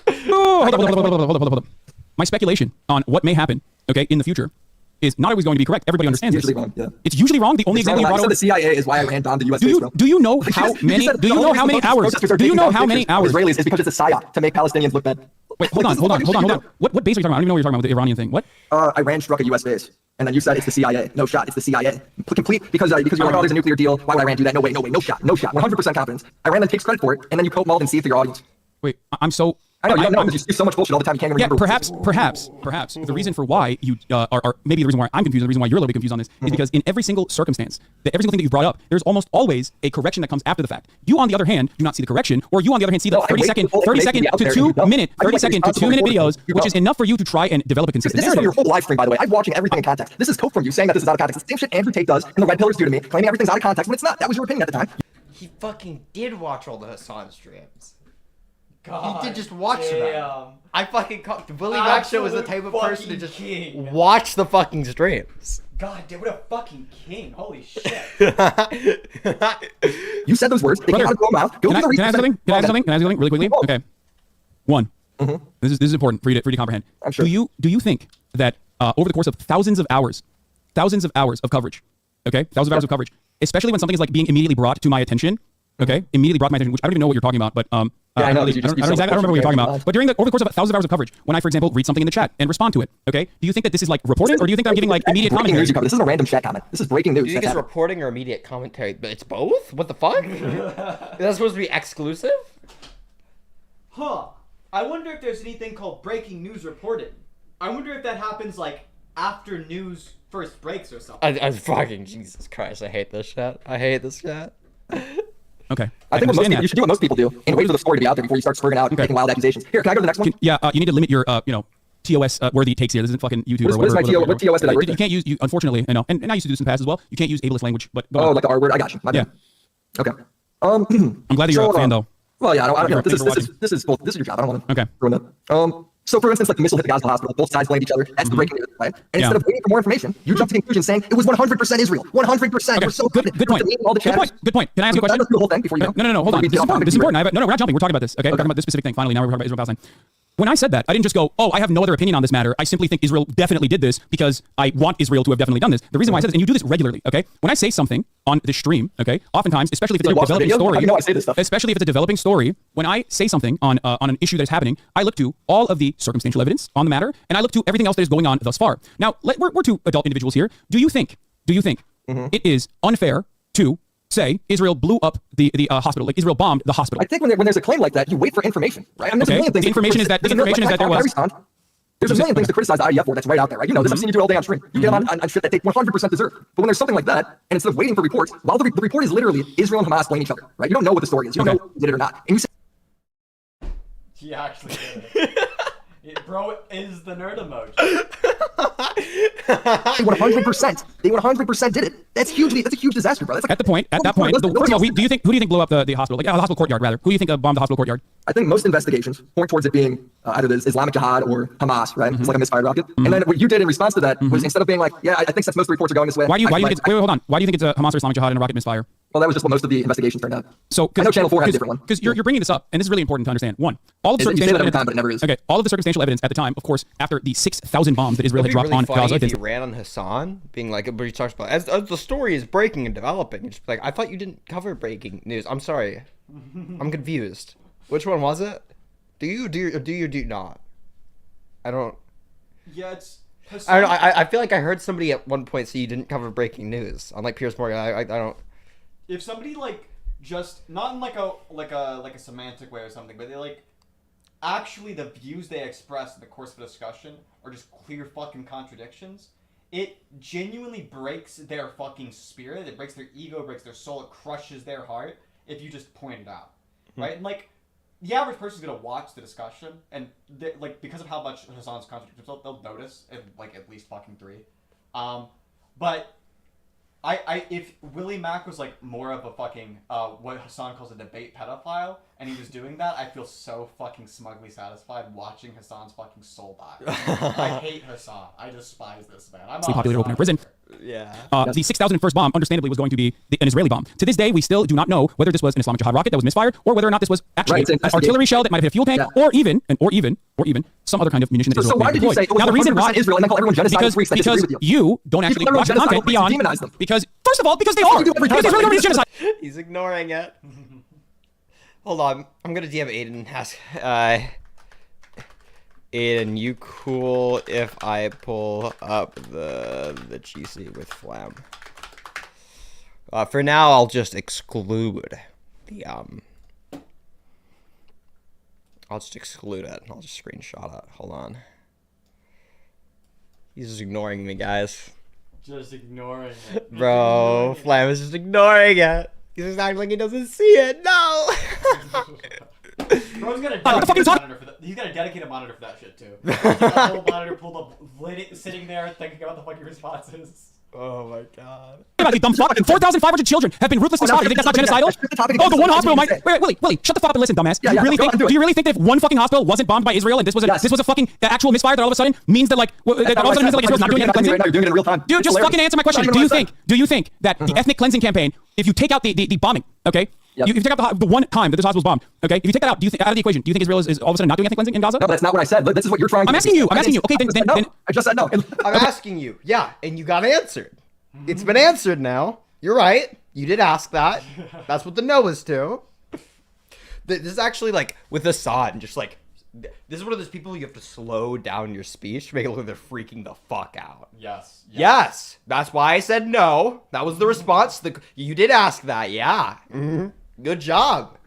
Oh, hold up. My speculation on what may happen, okay, in the future, is not always going to be correct. Everybody understands usually this. wrong, yeah. It's usually wrong. The only example you brought over. The CIA is why Iran bombed the U.S. Do you know how many? Do you know how many hours? Do you know how many hours? Israelis is because it's a psyop to make Palestinians look bad. Wait, hold on. What base are you talking about? I don't even know what you're talking about with the Iranian thing. What? Iran struck a U.S. base, and then you said it's the CIA. No shot. It's the CIA. Complete because you're like, oh, there's a nuclear deal. Why would Iran do that? No way. No shot. 100% confidence. Iran then takes credit for it, and then you quote Mauled and see it for your audience. Wait, I'm so. I know you don't know because you do so much bullshit all the time. You can't even remember. Perhaps the reason for why you are maybe the reason why I'm confused, the reason why you're a little bit confused on this is because in every single circumstance, every single thing that you brought up, there's almost always a correction that comes after the fact. You, on the other hand, do not see the correction, or you, on the other hand, see the 30 second to 2 minute videos, which is enough for you to try and develop a consistent narrative. narrative. Your whole live stream, by the way. I'm watching everything in context. This is coke from you saying that this is out of context. It's the same shit Andrew Tate does, and the red pillars do to me, claiming everything's out of context when it's not. That was your opinion at the time. He fucking did watch all the Hasan streams. God, he did just watch them. I fucking the Willy Ah, Mac show was the type of person to just watch the fucking streams. God, dude, what a fucking king! Holy shit! You said those words. They came out of your mouth. Go Can through the I ask something? Can I ask something really quickly? Okay. One. This is important for you to comprehend. I'm sure. Do you think that over the course of thousands of hours of coverage, okay, thousands of hours of coverage, especially when something is like being immediately brought to my attention, okay, immediately brought to my attention, which I don't even know what you're talking about, but I know. I don't remember what you're talking about. But over the course of thousands of hours of coverage, when I, for example, read something in the chat and respond to it, okay, do you think that this is like reporting, or do you think that I'm giving like immediate breaking commentary? news you cover. This isn't a random chat comment. This is breaking news. Do you think it's reporting or immediate commentary? But it's both? What the fuck? Is that supposed to be exclusive? Huh. I wonder if there's anything called breaking news reporting. I wonder if that happens like after news first breaks or something. I fucking Jesus Christ! I hate this shit. Okay. I think you should do what most people do and wait for the story to be out there before you start spurting out and making wild accusations. Here, can I go to the next one? You need to limit your TOS worthy takes here. This isn't fucking YouTube or whatever. What TOS did I write? You can't use unfortunately, and I used to do this in the past as well. You can't use ableist language, but like the R word. I got you. My bad. Okay. I'm glad that you're a fan though. Well, yeah, I don't. This is your job. I don't want to ruin it. So, for instance, like the missile hit the Gaza hospital, both sides blamed each other. That's the breaking news, right? And instead of waiting for more information, you jumped to conclusions saying it was 100% Israel. 100%. We're so good point. Good point. Can I ask you a question? The whole thing before you go. No. Hold on. This is important. No, we're not jumping. We're talking about this. Okay, we're talking about this specific thing. Finally, now we're talking about Israel Palestine. When I said that, I didn't just go, oh, I have no other opinion on this matter. I simply think Israel definitely did this because I want Israel to have definitely done this. The reason why I said this, and you do this regularly, okay? When I say something on the stream, okay, oftentimes, especially if it's a developing story, especially if it's a developing story, when I say something on an issue that is happening, I look to all of the circumstantial evidence on the matter, and I look to everything else that is going on thus far. Now, we're two adult individuals here. Do you think it is unfair to say Israel blew up the hospital, like Israel bombed the hospital? I think when there's a claim like that, you wait for information, right? I mean, the information is that there was. There's a million things to criticize the IDF for that's right out there, right? You know this. I've seen you do it all day on stream. You get on shit that they 100% deserve. But when there's something like that, and instead of waiting for reports, while the report is literally Israel and Hamas blame each other, right? You don't know what the story is. You don't know who did it or not. And you say, he actually did it. Bro is the nerd emoji. 100%. They 100% did it. That's a huge disaster, bro. That's like, at that point, who do you think blew up the hospital? Like the hospital courtyard, rather. Who do you think bombed the hospital courtyard? I think most investigations point towards it being either the Islamic Jihad or Hamas, right? It's like a misfired rocket. And then what you did in response to that was instead of being like, yeah, I think since most of the reports are going this way. Why do you think it's hold on? Why do you think it's a Hamas or Islamic Jihad and a rocket misfire? Well, that was just what most of the investigations turned out. So I know Channel 4 had a different one. Because you're bringing this up, and this is really important to understand. One, all of the circumstantial evidence, but it never is. Okay, all of the circumstantial evidence at the time, of course, after the 6,000 bombs that Israel had dropped on Gaza. If you ran on Hasan, being like, but he talks about as the story is breaking and developing. It's like, I thought you didn't cover breaking news. I'm sorry, I'm confused. Which one was it? Do you not? I don't. Yeah, it's. I don't know. I feel like I heard somebody at one point say you didn't cover breaking news. Unlike Piers Morgan, I don't. If somebody like just not in like a semantic way or something, but they like actually the views they express in the course of a discussion are just clear fucking contradictions, it genuinely breaks their fucking spirit. It breaks their ego, breaks their soul. It crushes their heart if you just point it out, right? And like the average person's gonna watch the discussion, and like because of how much Hasan's contradicts himself, they'll notice in like at least fucking 3. But if Willy Mac was like more of a fucking what Hasan calls a debate pedophile, and he was doing that, I feel so fucking smugly satisfied watching Hasan's fucking soul die. I hate Hasan. I despise this man. I'm Popular open air prison. Yeah. The 6001st bomb, understandably, was going to be an Israeli bomb. To this day, we still do not know whether this was an Islamic Jihad rocket that was misfired, or whether or not this was actually an artillery shell that might have hit a fuel tank, or even some other kind of munition that Israel So why did you say it was now, the reason why Israel and then call everyone genocide freaks that disagree with you? You don't actually watch the content beyond demonize them. because first of all, because they are. Because Israeli government is genocide. He's ignoring it. Hold on, I'm gonna DM Aiden and ask. Aiden, you cool if I pull up the GC with Flam? For now, I'll just exclude the I'll just exclude it. I'll just screenshot it. Hold on. He's just ignoring me, guys. Just ignoring it. Bro, Flam is just ignoring it. He's just acting like he doesn't see it. No. Bro's got a dedicated monitor for that. He's got a dedicated monitor for that shit too. He's got a whole monitor pulled up, sitting there thinking about the fucking responses. Oh my god. About you dumb fuck. 4,500 children have been ruthlessly slaughtered. You think that's not genocidal? Oh, the one hospital might. Wait, Willy, shut the fuck up and listen, dumbass. Do you really think that if one fucking hospital wasn't bombed by Israel and this was a fucking actual misfire that all of a sudden means that like Israel's not doing ethnic cleansing? You're doing it in real time. Dude, just fucking answer my question. Do you think that the ethnic cleansing campaign, if you take out the bombing, okay? If you take out the one time that this hospital was bombed, okay? If you take that out, out of the equation, do you think Israel is all of a sudden not doing ethnic cleansing in Gaza? No, that's not what I said. This is what you're trying to I'm asking you. Okay, then I just said no. I'm asking you. Yeah, and you got answered. It's been answered now. You're right. You did ask that. That's what the no is to. This is actually like with Hasan and just like this is one of those people you have to slow down your speech to make it look like they're freaking the fuck out. Yes. That's why I said no. That was the response. You did ask that. Yeah. Good job.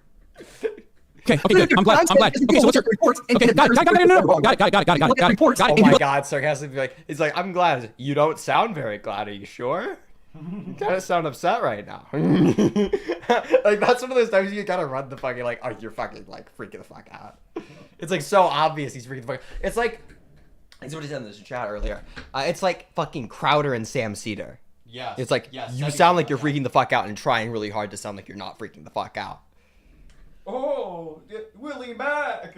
Okay, good. I'm glad. Okay, so what's your reports? Okay, got it. Oh my god, sarcastically he's like, I'm glad. You don't sound very glad. Are you sure? You kind of sound upset right now. Like that's one of those times you gotta run the fucking like, oh, you're fucking like freaking the fuck out. It's like so obvious he's freaking the fuck out. It's like, that's what he said in this chat earlier. It's like fucking Crowder and Sam Cedar. Yes. It's like you sound like you're freaking the fuck out and trying really hard to sound like you're not freaking the fuck out. Oh, Willy Mac.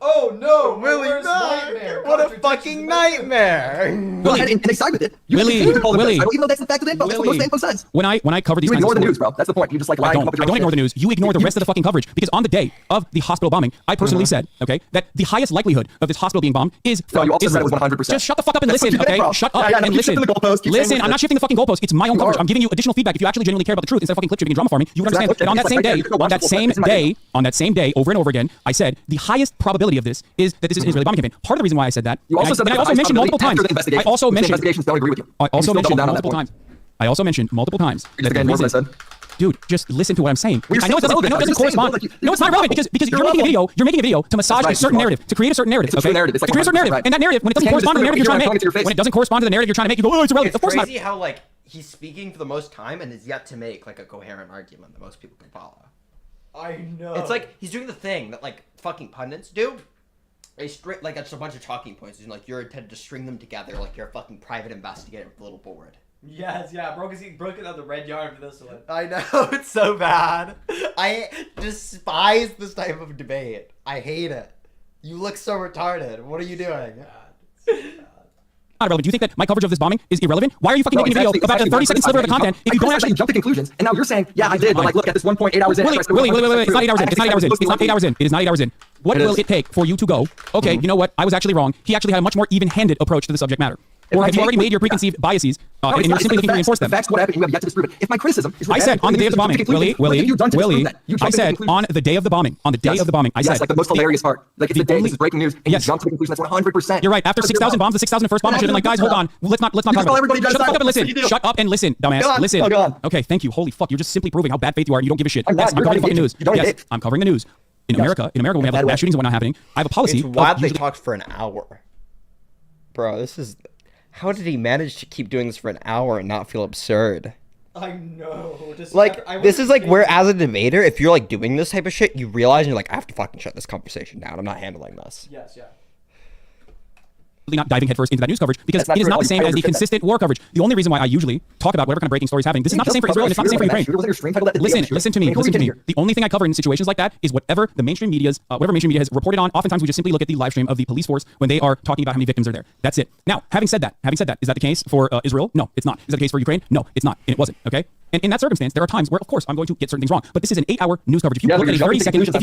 Oh no, Willy Mac. What a fucking nightmare. Go ahead and side with it. Willy, even though that's the fact of the info. That's what most info says. When I cover these you kinds ignore of the news, bro. That's the point. You just like lie. I don't ignore the news. You ignore the rest of the fucking coverage because on the day of the hospital bombing, I personally said, okay, that the highest likelihood of this hospital being bombed is from you also said it was 100%. Just shut the fuck up and listen, okay? Shut up and listen. Listen, I'm not shifting the fucking goalpost. It's my own coverage. I'm giving you additional feedback. If you actually genuinely care about the truth instead of fucking clip shipping and drama farming, you would understand that on that same day, over and over again, I said the highest probability of this is that this is an Israeli bombing campaign. Part of the reason why I said that, you also said I also mentioned multiple times. I also mentioned investigations don't agree with you. I also mentioned multiple times. I also mentioned multiple times that the reason, dude, just listen to what I'm saying. I know it doesn't correspond. No, it's not relevant because you're making a video to massage a certain narrative, to create a certain narrative. It's a narrative. To create a certain narrative, and that narrative, when it doesn't correspond to the narrative you're trying to make, when it doesn't correspond to the narrative you're trying to make, you go, oh, it's irrelevant. Of course not. It's crazy how like he's speaking for the most time and is yet to make like a coherent argument that most people can follow. I know. It's like he's doing the thing that like fucking pundits do. They like it's a bunch of talking points, and like you're intended to string them together like you're a fucking private investigator with a little board. Yes, bro, because he broke it on the red yarn for this one. I know, it's so bad. I despise this type of debate. I hate it. You look so retarded. What are you doing? Not irrelevant. Do you think that my coverage of this bombing is irrelevant? Why are you fucking making a video about a 30-second sliver of the content if you don't actually jump to conclusions? And now you're saying, yeah, I did, but like, look at this 1.8 hours in. Wait. It's not 8 hours in. It's not 8 hours in. It's not 8 hours in. It is not 8 hours in. What will it take for you to go, okay, you know what? I was actually wrong. He actually had a much more even-handed approach to the subject matter. Or have you already made your preconceived biases and you're simply looking to reinforce them? The facts, what happened, you have yet to disprove it. If my criticism is I said on the day of the bombing, Willy, I said on the day of the bombing, I said. Yes, like the most hilarious part. Like it's the day, this is breaking news, and you jump to the conclusion, that's 100%. You're right, after 6,000 bombs, the 6,001st bomb, I should have been like, guys, hold on, let's not talk about it. Shut the fuck up and listen. Shut up and listen, dumbass. Listen. Okay, thank you. Holy fuck, you're just simply proving how bad faith you are. You don't give a shit. Yes, I'm covering the fucking news. Yes, I'm covering the news. In America, when we have like mass shootings and whatnot happening, I have a policy. It's wild they talked for an hour. Bro, this is... How did he manage to keep doing this for an hour and not feel absurd? I know. This is like where, as a debater, if you're like doing this type of shit, you realize and you're like, I have to fucking shut this conversation down. I'm not handling this. Yes, yeah. Not diving headfirst into that news coverage because it is not the same as the consistent war coverage. The only reason why I usually talk about whatever kind of breaking stories happening, this is not the same for Israel and it's not the same for Ukraine. Listen to me. The only thing I cover in situations like that is whatever the mainstream media's, whatever mainstream media has reported on. Oftentimes we just simply look at the live stream of the police force when they are talking about how many victims are there. That's it. Now, having said that, is that the case for Israel? No, it's not. Is that the case for Ukraine? No, it's not. And it wasn't. Okay. And in that circumstance, there are times where, of course, I'm going to get certain things wrong. But this is an 8-hour news coverage. If you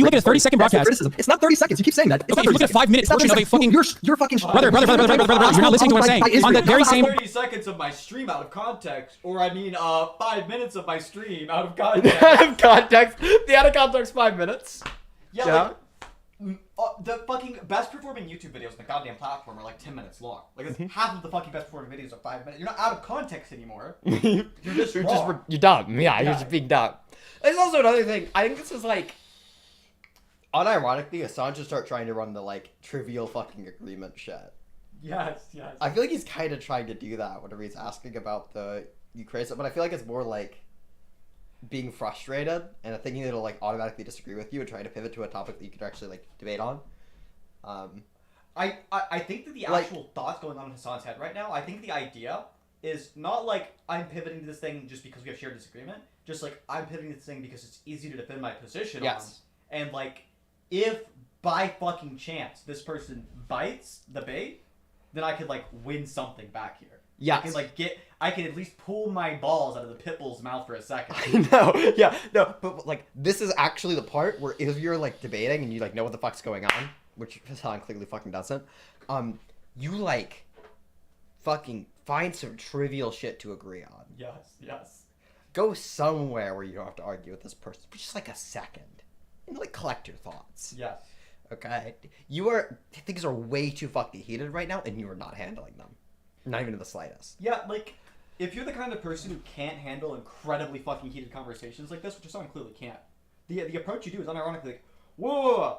look at a 30-second broadcast, it's not 30 seconds. You keep saying that. Okay, if you look at a 5-minute portion of a fucking, you're fucking brother, you're not listening to what I'm saying. On the very same 30 seconds of my stream out of context, or I mean, 5 minutes of my stream out of context. Out of context. The out of context 5 minutes. Yeah. Like, the fucking best performing YouTube videos on the goddamn platform are like 10 minutes long. Like, half of the fucking best performing videos are 5 minutes. You're not out of context anymore. You're just wrong. You're dumb. Yeah, you're just being dumb. There's also another thing. I think this is like, unironically, Hasan should start trying to run the like trivial fucking agreement shit. Yes. I feel like he's kind of trying to do that whenever he's asking about the Ukraine stuff, but I feel like it's more like being frustrated and thinking that it'll like automatically disagree with you and trying to pivot to a topic that you could actually like debate on. I think that the actual thoughts going on in Hasan's head right now, I think the idea is not like I'm pivoting to this thing just because we have shared disagreement, just like I'm pivoting to this thing because it's easy to defend my position on. And like, if by fucking chance this person bites the bait, then I could like win something back here. Yes. I can at least pull my balls out of the pit bull's mouth for a second. I know. Yeah. No. But like, this is actually the part where if you're like debating and you like know what the fuck's going on, which Hasan clearly fucking doesn't, you like fucking find some trivial shit to agree on. Yes. Go somewhere where you don't have to argue with this person for just like a second and like collect your thoughts. Yes. Okay. Things are way too fucking heated right now, and you are not handling them. Not even in the slightest. Yeah, like, if you're the kind of person who can't handle incredibly fucking heated conversations like this, which Hasan clearly can't, the approach you do is unironically like, whoa,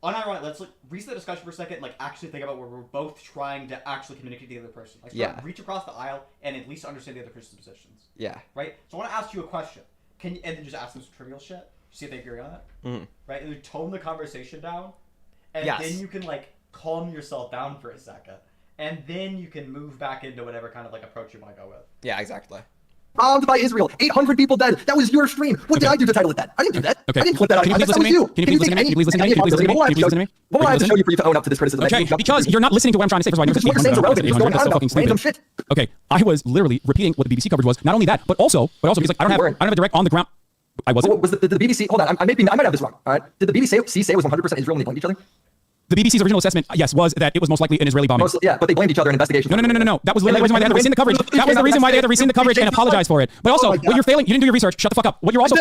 unironically, let's like reset the discussion for a second, like actually think about where we're both trying to actually communicate to the other person. Like, reach across the aisle and at least understand the other person's positions. Yeah. Right? So I want to ask you a question. And then just ask them some trivial shit. See if they agree on it. Mm-hmm. Right? And then tone the conversation down. And Yes. then you can like calm yourself down for a second. And then you can move back into whatever kind of like approach you want to go with. Yeah, exactly. Bombed by Israel. 800 people dead. That was your stream. What did I do to title it that? I didn't do that. Okay. I didn't clip that out. Can you please listen to me? Can you please listen to me? Can you please listen to me? Can you please listen to me? Can you please listen to me? What will I have to show you for you to own up to this criticism? Okay, because you're not listening to what I'm trying to say. First of all, Because what you're saying is irrelevant. You're just going on about random shit. Okay, I was literally repeating what the BBC coverage was. Not only that, but also because like I don't have a direct on the ground. I wasn't. Was the BBC? Hold on, I might have this wrong. All right. Did the BBC say it was 100% Israel and they blamed each other? The BBC's original assessment, yes, was that it was most likely an Israeli bombing. Yeah, but they blamed each other in investigations. No. That was literally the reason why they had to rescind the coverage. That was the reason why they had to rescind the coverage and apologize for it. But also, what you're failing, you didn't do your research. Shut the fuck up. What you're also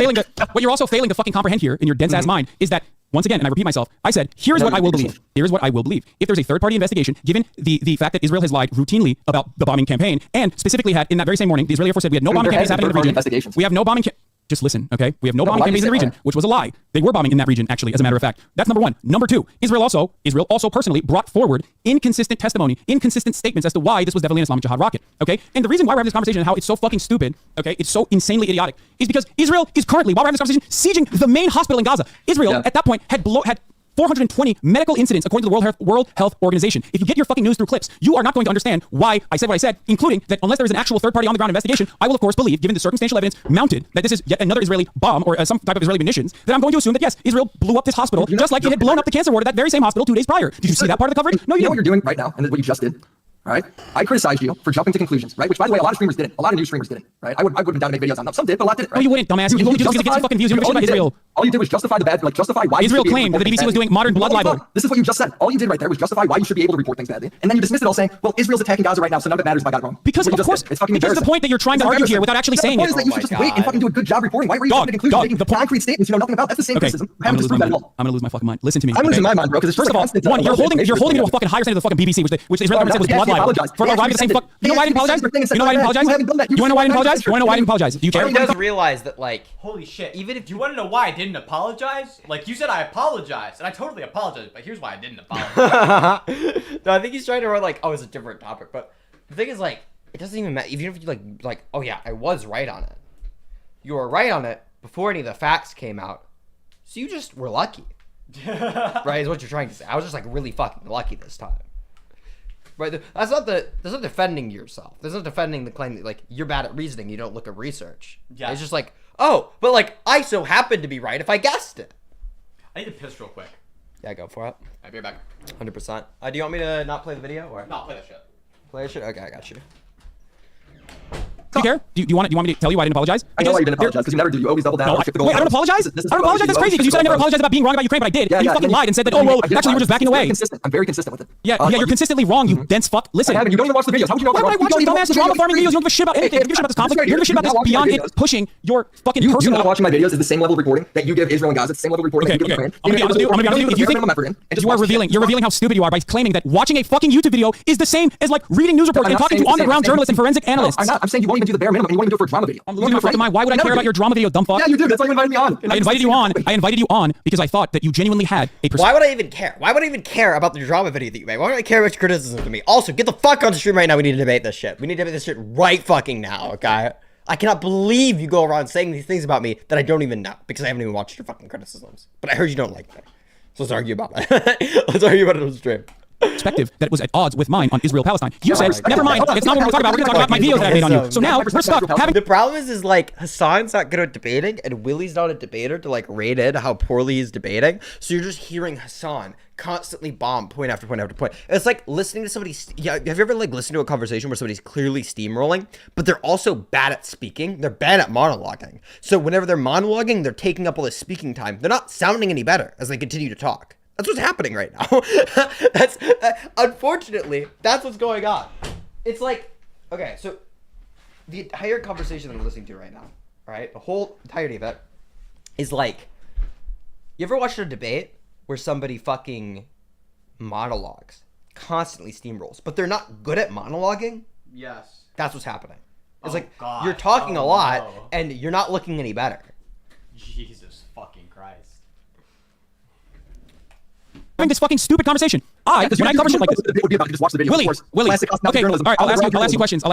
failing to fucking comprehend here in your dense ass mind is that, once again, and I repeat myself, I said, here's what I will believe. Here's what I will believe. If there's a third-party investigation, given the fact that Israel has lied routinely about the bombing campaign, and specifically had in that very same morning, the Israeli Air Force said we had no bombing campaigns happening in the region. We have no bombing. Just listen, okay? We have no bombing campaigns in the region, which was a lie. They were bombing in that region, actually, as a matter of fact. That's number one. Number two, Israel also personally brought forward inconsistent testimony, inconsistent statements as to why this was definitely an Islamic Jihad rocket, okay? And the reason why we're having this conversation and how it's so fucking stupid, okay, it's so insanely idiotic, is because Israel is currently, while we're having this conversation, sieging the main hospital in Gaza. Israel, at that point, had 420 medical incidents according to the World Health Organization. If you get your fucking news through clips, you are not going to understand why I said what I said, including that unless there is an actual third-party on-the-ground investigation, I will of course believe, given the circumstantial evidence mounted, that this is yet another Israeli bomb or some type of Israeli munitions, that I'm going to assume that yes, Israel blew up this hospital just like it had blown up the cancer ward at that very same hospital 2 days prior. Did you see that part of the coverage? No, you know didn't. What you're doing right now, and this is what you just did. Right? I criticized you for jumping to conclusions, right? Which, by the way, a lot of streamers didn't. A lot of new streamers didn't, right? I wouldn't down to make videos on them. Some did, but a lot didn't, right? No, you wouldn't, dumbass. You just get some fucking views. You don't about Israel. All you did was justify the bad, justify why Israel claimed that the BBC was doing modern blood libel. This is what you just said. All you did right there was justify why you should be able to report things badly, and then you dismissed it all saying, "Well, Israel's attacking Gaza right now, so none of it matters if I got it wrong." Because of course, it's fucking because the point that you're trying to argue here without actually saying it. The point is that you should just wait and fucking do a good job reporting. Why were you jumping to conclusions, making concrete statements you know nothing about? That's the same criticism. I'm gonna lose my fucking mind. Listen to me. I'm losing my mind, bro. Because first of all, one, you're holding me to a fucking higher standard of the fucking BBC, which the Israeli government said was blood libel. For arriving at the same fuck. You know why I didn't apologize? You know why I didn't apologize? You wanna know why I didn't apologize? You wanna know why I didn't apologize? Do you care? He does realize that, like, holy shit. Even if you want to know why I didn't apologize, like you said, I apologized, and I totally apologized. But here's why I didn't apologize. No, I think he's trying to run like, oh, it's a different topic. But the thing is, like, it doesn't even matter. Even if you like, oh yeah, I was right on it. you were right on it before any of the facts came out. So you just were lucky. Right, is what you're trying to say. I was just like really fucking lucky this time. Right, that's not defending yourself. That's not defending the claim that like you're bad at reasoning, you don't look at research. Yeah. It's just like, oh, but like I so happened to be right if I guessed it. I need to piss real quick. Yeah, go for it. I'll be right back. 100%. Do you want me to not play the video or? No, play that shit. Play that shit? Okay, I got you. Do you care? Do you want me to tell you why I didn't apologize? I know why you didn't apologize, because you never do. You always double down. No, wait, I don't apologize? I don't apologize? That's crazy, because you said I never apologized about being wrong about Ukraine, but I did. Yeah, and you fucking lied and said that, oh, well, actually, you were just backing away. I'm very consistent with it. Yeah, you're consistently wrong, you dense fuck. Listen. You don't even watch the videos. How would you know? Why would I watch these dumbasses drama farming videos? You don't give a shit about anything. You don't give a shit about this conflict. You don't give a shit about this beyond it pushing your fucking personal... You not watching my videos is the same level of reporting that you give Israel and Gaza. It's the same level of reporting that you give Ukraine. I'm gonna be honest with you. If you think you're revealing how stupid you are by claiming that watching a fucking YouTube video is the same as like reading news reports and talking to on-the-ground journalists and forensic analysts. I'm saying you won't even do the bare minimum, and you won't even do it for a drama video. Why would I care about your drama video, dumb fuck? Yeah, you do. That's why you invited me on. I invited you on because I thought that you genuinely had a perspective. Why would I even care? Why would I even care about the drama video that you made? Why would I care about your criticism to me? Also, get the fuck on the stream right now. We need to debate this shit. We need to debate this shit right fucking now, okay? I cannot believe you go around saying these things about me that I don't even know because I haven't even watched your fucking criticisms. But I heard you don't like me. So let's argue about it. Let's argue about it on the stream. Perspective that was at odds with mine on Israel-Palestine. You said, never mind, it's not what we're talking about. We're going to talk about my videos that I made on you. So now we're stuck having... The problem is like Hasan's not good at debating and Willy's not a debater to like rate in how poorly he's debating. So you're just hearing Hasan constantly bomb point after point after point. It's like listening to somebody. Yeah, have you ever like listened to a conversation where somebody's clearly steamrolling, but they're also bad at speaking? They're bad at monologuing. So whenever they're monologuing, they're taking up all this speaking time. They're not sounding any better as they continue to talk. That's what's happening right now. That's unfortunately, that's what's going on. It's like, okay, so the entire conversation that I'm listening to right now, right? The whole entirety of it is like, you ever watched a debate where somebody fucking monologues, constantly steamrolls, but they're not good at monologuing? Yes. That's what's happening. It's like, God. you're talking a lot No. and you're not looking any better. Jesus fucking Christ. Having this fucking stupid conversation. When I cover shit like this, Willy, okay, all right, I'll ask you questions.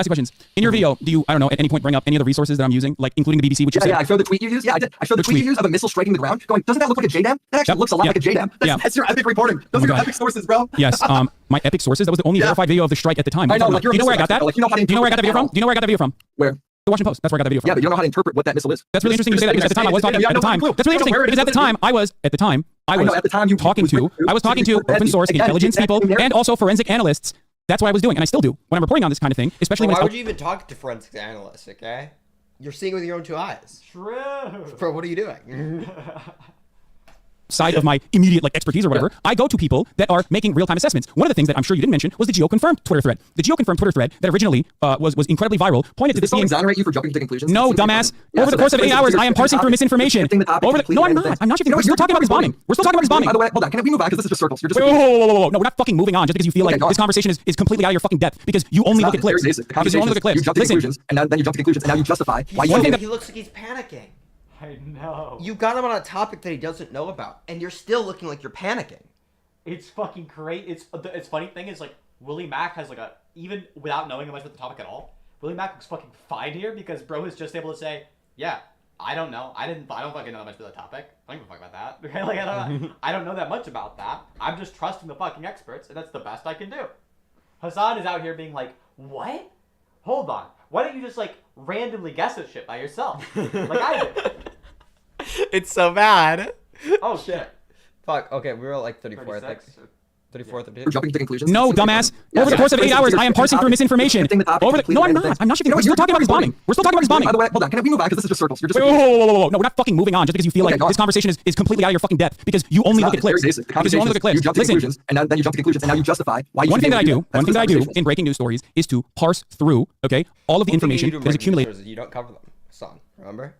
In your video, do you, I don't know, at any point bring up any of the resources that I'm using, like including the BBC, which you said? Yeah, I showed the tweet you used. Yeah, I did. I showed the tweet you used of a missile striking the ground. Going, doesn't that look like a JDAM? That actually looks a lot like a JDAM. That's your epic reporting. Those are your epic sources, bro. Yes. My epic sources. That was the only verified video of the strike at the time. I know. Like, do you know where I got that? Do you know where I got that video from? Do you know where I got that video from? Where? The Washington Post. That's where I got that video from. Yeah, but you don't know how to interpret what that missile is. That's really interesting you say that because at the time I was talking. At the time, that's really interesting because at the time I was talking to open source intelligence people and also forensic analysts. That's what I was doing, and I still do when I'm reporting on this kind of thing, especially when. Why would you even talk to forensic analysts? Okay, you're seeing with your own two eyes. True. Bro, what are you doing? Side of my immediate like expertise or whatever, I go to people that are making real-time assessments. One of the things that I'm sure you didn't mention was the geo-confirmed Twitter thread. The geo-confirmed Twitter thread that originally was incredibly viral pointed to this being... exonerate you for jumping to conclusions? No, dumbass. Over the course of 8 hours, I am parsing through misinformation. No, I'm not. I'm not shifting. We're still talking about this bombing. We're still talking about this bombing. By the way, hold on. Can we move on? Because this is just circles. You're just... Whoa. No, we're not fucking moving on just because you feel like this conversation is completely out of your fucking depth because you only look at clips. Because you only look at clips. You jump to conclusions, and then you jump to conclusions, and now you justify why you... He looks like he's panicking. I know. You got him on a topic that he doesn't know about, and you're still looking like you're panicking. It's fucking great. It's funny thing is like Willy Mac has like a, even without knowing much about the topic at all, Willy Mac looks fucking fine here because bro is just able to say, yeah, I don't know. I don't fucking know that much about the topic. I don't give a fuck about that. Like I don't know that much about that. I'm just trusting the fucking experts, and that's the best I can do. Hasan is out here being like, what? Hold on. Why don't you just like randomly guess this shit by yourself? Like I did. It's so bad. Oh shit. Fuck. Okay, we were at like 34, I think. 34, 32. We're jumping to conclusions. No, dumbass. Over the course of 8 hours, I am parsing through misinformation. No, I'm not. I'm not shifting. We're still talking about this bombing. We're still talking about this bombing. By the way, hold on. Can we move on? Because this is just circles. You're just... Whoa. No, we're not fucking moving on just because you feel like this conversation is completely out of your fucking depth because you only look at clips. Because you only look at clips. You jump to conclusions, and then you jump to conclusions, and now you justify why you... One thing that I do in breaking news stories is to parse through, okay, all of the information that is accumulated. You don't cover them, son. Remember?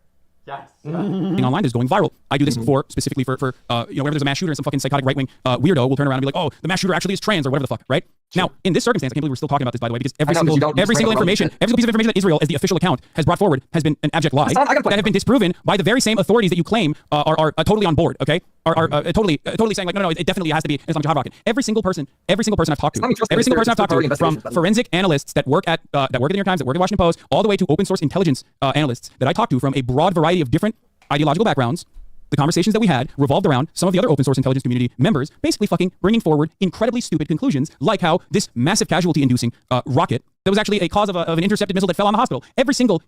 Yes. Online is going viral. I do this specifically for whenever there's a mass shooter and some fucking psychotic right-wing weirdo will turn around and be like, oh, the mass shooter actually is trans or whatever the fuck, right? Now, in this circumstance, I can't believe we're still talking about this, by the way, because I know, 'cause you don't every single respect information, every single piece of information that Israel, as the official account, has brought forward has been an abject lie Hasan, I got a that have been disproven by the very same authorities that you claim are totally on board. Okay, are totally saying like, no, it definitely has to be an Islamic jihad rocket. Every single person I've talked to, from forensic analysts that work at the New York Times, that work at Washington Post, all the way to open source intelligence analysts that I talked to from a broad variety of different ideological backgrounds. The conversations that we had revolved around some of the other open source intelligence community members basically fucking bringing forward incredibly stupid conclusions, like how this massive casualty-inducing rocket that was actually a cause of an intercepted missile that fell on the hospital. Every single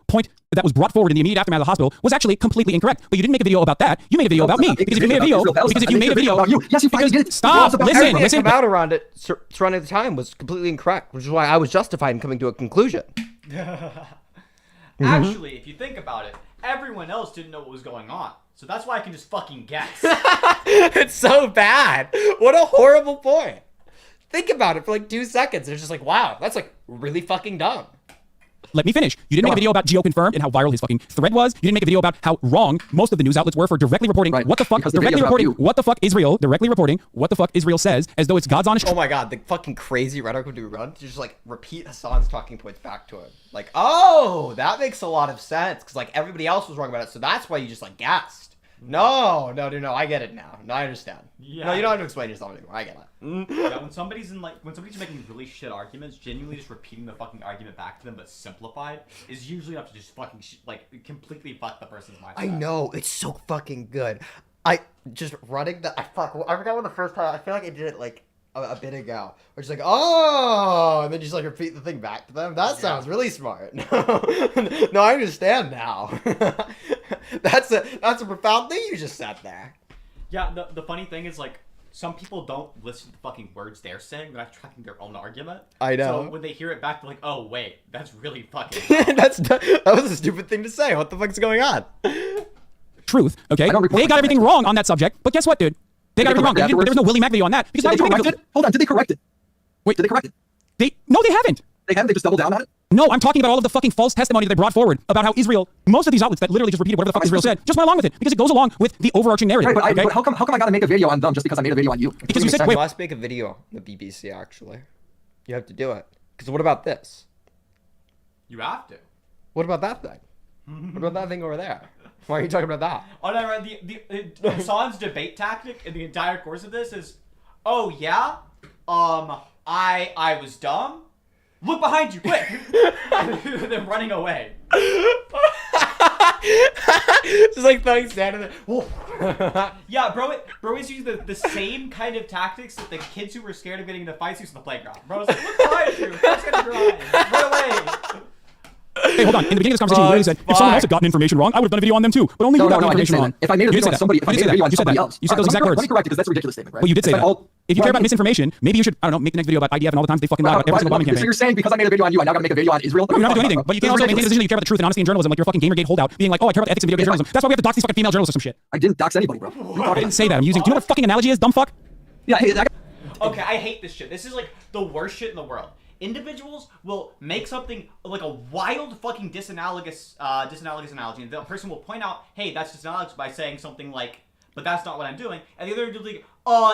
point that was brought forward in the immediate aftermath of the hospital was actually completely incorrect. But you didn't make a video about that. You made a video about me. Because if you made a video, about you. Yes, you finally did. Stop. Listen. Come out around it surrounding the time was completely incorrect, which is why I was justified in coming to a conclusion. Actually, if you think about it, everyone else didn't know what was going on. So that's why I can just fucking guess. It's so bad. What a horrible point. Think about it for like 2 seconds. They're just like, wow, that's like really fucking dumb. Let me finish. You didn't make a video about GeoConfirmed and how viral his fucking thread was. You didn't make a video about how wrong most of the news outlets were for directly reporting what the fuck Israel says as though it's God's honest. Oh my god, the fucking crazy rhetoric would do run to just like repeat Hasan's talking points back to him. Like, oh, that makes a lot of sense because like everybody else was wrong about it, so that's why you just like gassed. No, I get it now. No, I understand. Yeah. No, you don't have to explain yourself anymore. I get it. Yeah, when somebody's making really shit arguments, genuinely just repeating the fucking argument back to them but simplified is usually enough to just fucking completely fuck the person's mindset. I know, it's so fucking good. I just running the I forgot when the first time I feel like I did it like a bit ago. We're just like, oh, and then just like repeat the thing back to them. That sounds really smart. No, I understand now. That's a profound thing you just said there. Yeah, the funny thing is like some people don't listen to the fucking words they're saying. They're not tracking their own argument. I know. So when they hear it back, they're like, oh wait, that's really fucking. that was a stupid thing to say. What the fuck's going on? Truth. Okay. They got everything wrong on that subject. But guess what, dude? They got everything wrong. There was no Willy Mac video on that because did they correct it? Hold on, did they correct it? Wait, did they correct it? No, they haven't. They haven't. They just doubled down on it. No, I'm talking about all of the fucking false testimony that they brought forward about how Israel, most of these outlets that literally just repeated whatever the fuck Israel said, just went along with it because it goes along with the overarching narrative. Right, but how come I gotta make a video on them just because I made a video on you? Because you said, wait, let's make a video on the BBC. Actually, you have to do it. Because what about this? You have to. What about that thing? What about that thing over there? Why are you talking about that? Oh no, right. The Hasan's debate tactic in the entire course of this is, oh yeah, I was dumb. Look behind you, quick! They're running away. Just like throwing sand in there. Yeah, bro is using the same kind of tactics that the kids who were scared of getting into fights use in the playground. Bro's like, look behind you, it's gonna drive, run away. Hey, hold on. In the beginning of this conversation, you really said, if someone else had gotten information wrong, I would have done a video on them too. But only you got the information wrong. If I made a video on somebody, if I made a video on somebody else. You said those exact words. Let me correct it because that's a ridiculous statement, right? Well, you did say that. If you care about misinformation, maybe you should, I don't know, make the next video about IDF and all the times they fucking lied about every single bombing campaign. So you're saying because I made a video on you, I now gotta make a video on Israel? No, you're not doing anything. But you can't also maintain the position that you care about the truth and honesty in journalism, like you're a fucking Gamergate holdout, being like, oh, I care about the ethics in video game journalism. That's why we have to dox these fucking female journalists or some shit. I didn't dox anybody, bro. I didn't say that. I'm using. Do you know what a fucking analogy is, dumb fuck? Yeah. Okay, I hate this shit. This is like the worst shit in the world. Individuals will make something like a wild fucking disanalogous analogy, and the person will point out, hey, that's disanalogous by saying something like, but that's not what I'm doing, and the other dude's like,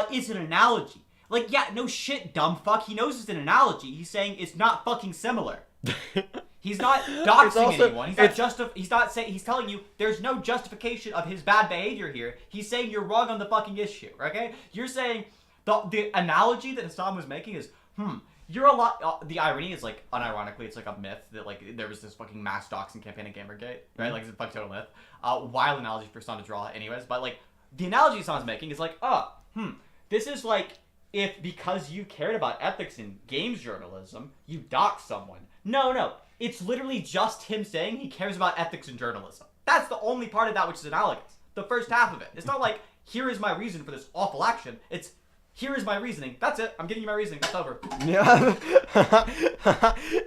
it's an analogy. Like, yeah, no shit, dumb fuck. He knows it's an analogy. He's saying it's not fucking similar. He's not doxing anyone. He's telling you there's no justification of his bad behavior here. He's saying you're wrong on the fucking issue, okay? You're saying the analogy that Hasan was making is, you're a lot. The irony is like, unironically, it's like a myth that like there was this fucking mass doxing campaign in Gamergate, right? Like it's a fucking total myth. Wild analogy for Hasan to draw, anyways. But like the analogy Hasan's making is like, this is like if because you cared about ethics in games journalism, you dox someone. No, it's literally just him saying he cares about ethics in journalism. That's the only part of that which is analogous. The first half of it. It's not like here is my reason for this awful action. It's here is my reasoning. That's it. I'm giving you my reasoning. That's over. Yeah.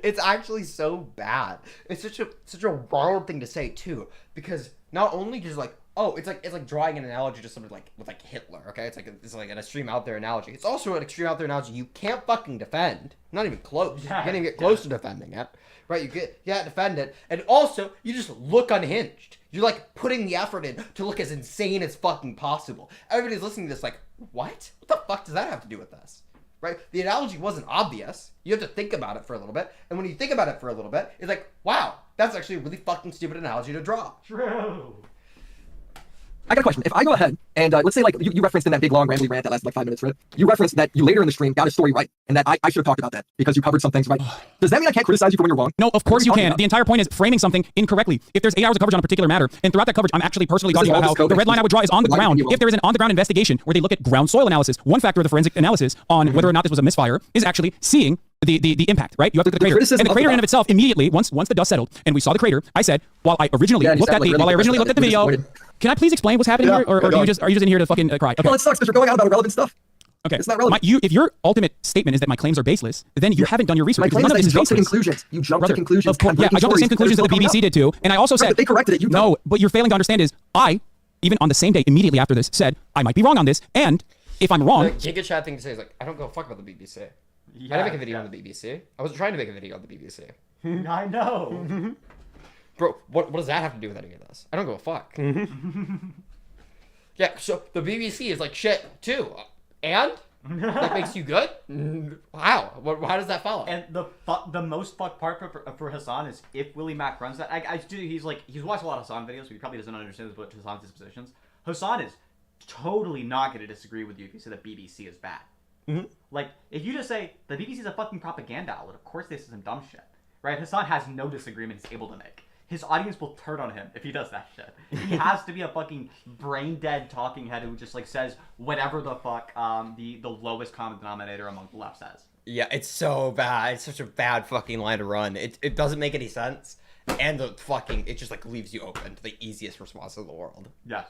It's actually so bad. It's such a wild thing to say too, because not only just like, oh, it's like drawing an analogy to something like with like Hitler. Okay, it's like an extreme out there analogy. It's also an extreme out there analogy you can't fucking defend. Not even close. Yeah, you can't even get close to defending it. Right? You can't defend it, and also you just look unhinged. You're like putting the effort in to look as insane as fucking possible. Everybody's listening to this like, what? What the fuck does that have to do with this? right? The analogy wasn't obvious. You have to think about it for a little bit. And when you think about it for a little bit, it's like, wow, that's actually a really fucking stupid analogy to draw. True. I got a question. If I go ahead and let's say like you referenced in that big long rambly rant that lasted like 5 minutes, right? You referenced that you later in the stream got a story right and that I should have talked about that because you covered some things right. Does that mean I can't criticize you for when you're wrong? No, of course you can. The entire point is framing something incorrectly. If there's 8 hours of coverage on a particular matter, and throughout that coverage, I'm actually personally talking about how the red line I would draw is on the ground. If there is an on-the-ground investigation where they look at ground soil analysis, one factor of the forensic analysis on whether or not this was a misfire is actually seeing the impact, right? You have to look at the crater. And the crater in and of itself, immediately, once the dust settled and we saw the crater, I said, while I originally looked at the video, can I please explain what's happening here? Or are you just in here to fucking cry? Okay. Well, it sucks because you're going on about irrelevant stuff. Okay. It's not relevant. If your ultimate statement is that my claims are baseless, then you haven't done your research. My claim None is of that this you is jumped to baseless. conclusions. You jumped to conclusions. Of course, yeah, I jumped to the same conclusions that the BBC did too. And I also said, they corrected it. No, but you're failing to understand is even on the same day, immediately after this, said, I might be wrong on this. And if I'm wrong. The giga chat thing to say is like, I don't go fuck about the BBC. I didn't make a video on the BBC. I wasn't trying to make a video on the BBC. I know. Bro, what does that have to do with any of this? I don't give a fuck. Yeah, so the BBC is like shit too. And? That makes you good? Wow. How does that follow? And the most fucked part for Hasan is if Willy Mac runs that. He's watched a lot of Hasan videos, so he probably doesn't understand what Hasan's dispositions. Hasan is totally not going to disagree with you if you say that BBC is bad. Like, if you just say, the BBC is a fucking propaganda outlet, of course this is some dumb shit. Right? Hasan has no disagreement he's able to make. His audience will turn on him if he does that shit. He has to be a fucking brain-dead talking head who just, like, says whatever the fuck the lowest common denominator among the left says. Yeah, it's so bad. It's such a bad fucking line to run. It doesn't make any sense. And it just, like, leaves you open to the easiest response in the world. Yeah.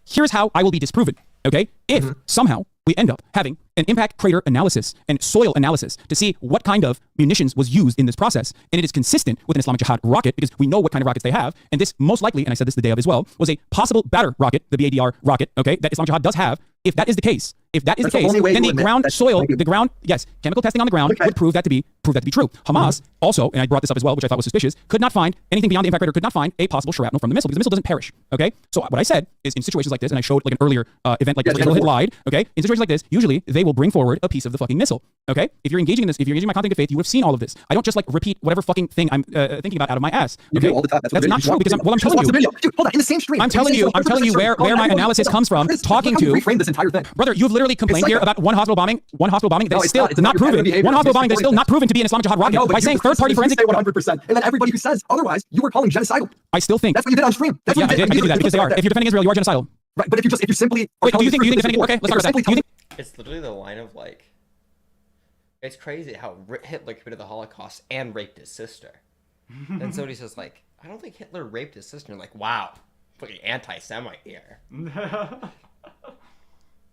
Here's how I will be disproven, okay? If somehow we end up having an impact crater analysis and soil analysis to see what kind of munitions was used in this process, and it is consistent with an Islamic Jihad rocket because we know what kind of rockets they have, and this most likely, and I said this the day of as well, was a possible batter rocket, the BADR rocket, okay, that Islamic Jihad does have. If that is the case, then the ground soil, chemical testing on the ground would prove that to be true. Hamas also, and I brought this up as well, which I thought was suspicious, could not find anything beyond the impact crater, could not find a possible shrapnel from the missile because the missile doesn't perish. Okay, so what I said is in situations like this, and I showed like an earlier event like this, where Israel had lied. Okay, in situations like this, usually they will bring forward a piece of the fucking missile. Okay, if you're engaging in this, if you're engaging my content of faith, you would have seen all of this. I don't just like repeat whatever fucking thing I'm thinking about out of my ass. Okay, all the time. That's not true because I'm telling you. Dude, hold on, in the same stream. I'm telling you where my analysis comes from. Talking to reframe this entire thing, brother. You've literally complained here about one hospital bombing that is still not proven. One hospital bombing that is still not proven to be an Islamic Jihad rocket by saying third-party forensic. 100%, and then everybody who says otherwise, you were calling genocidal. I still think that's what you did on stream. That's what I did do that because they are. If you're defending Israel, you are genocidal. Right, but if you simply wait, do you think defending? Okay, let's start with that. It's literally the line of like, it's crazy how Hitler committed the Holocaust and raped his sister. And somebody says like, I don't think Hitler raped his sister. Like, wow, fucking anti-Semite here.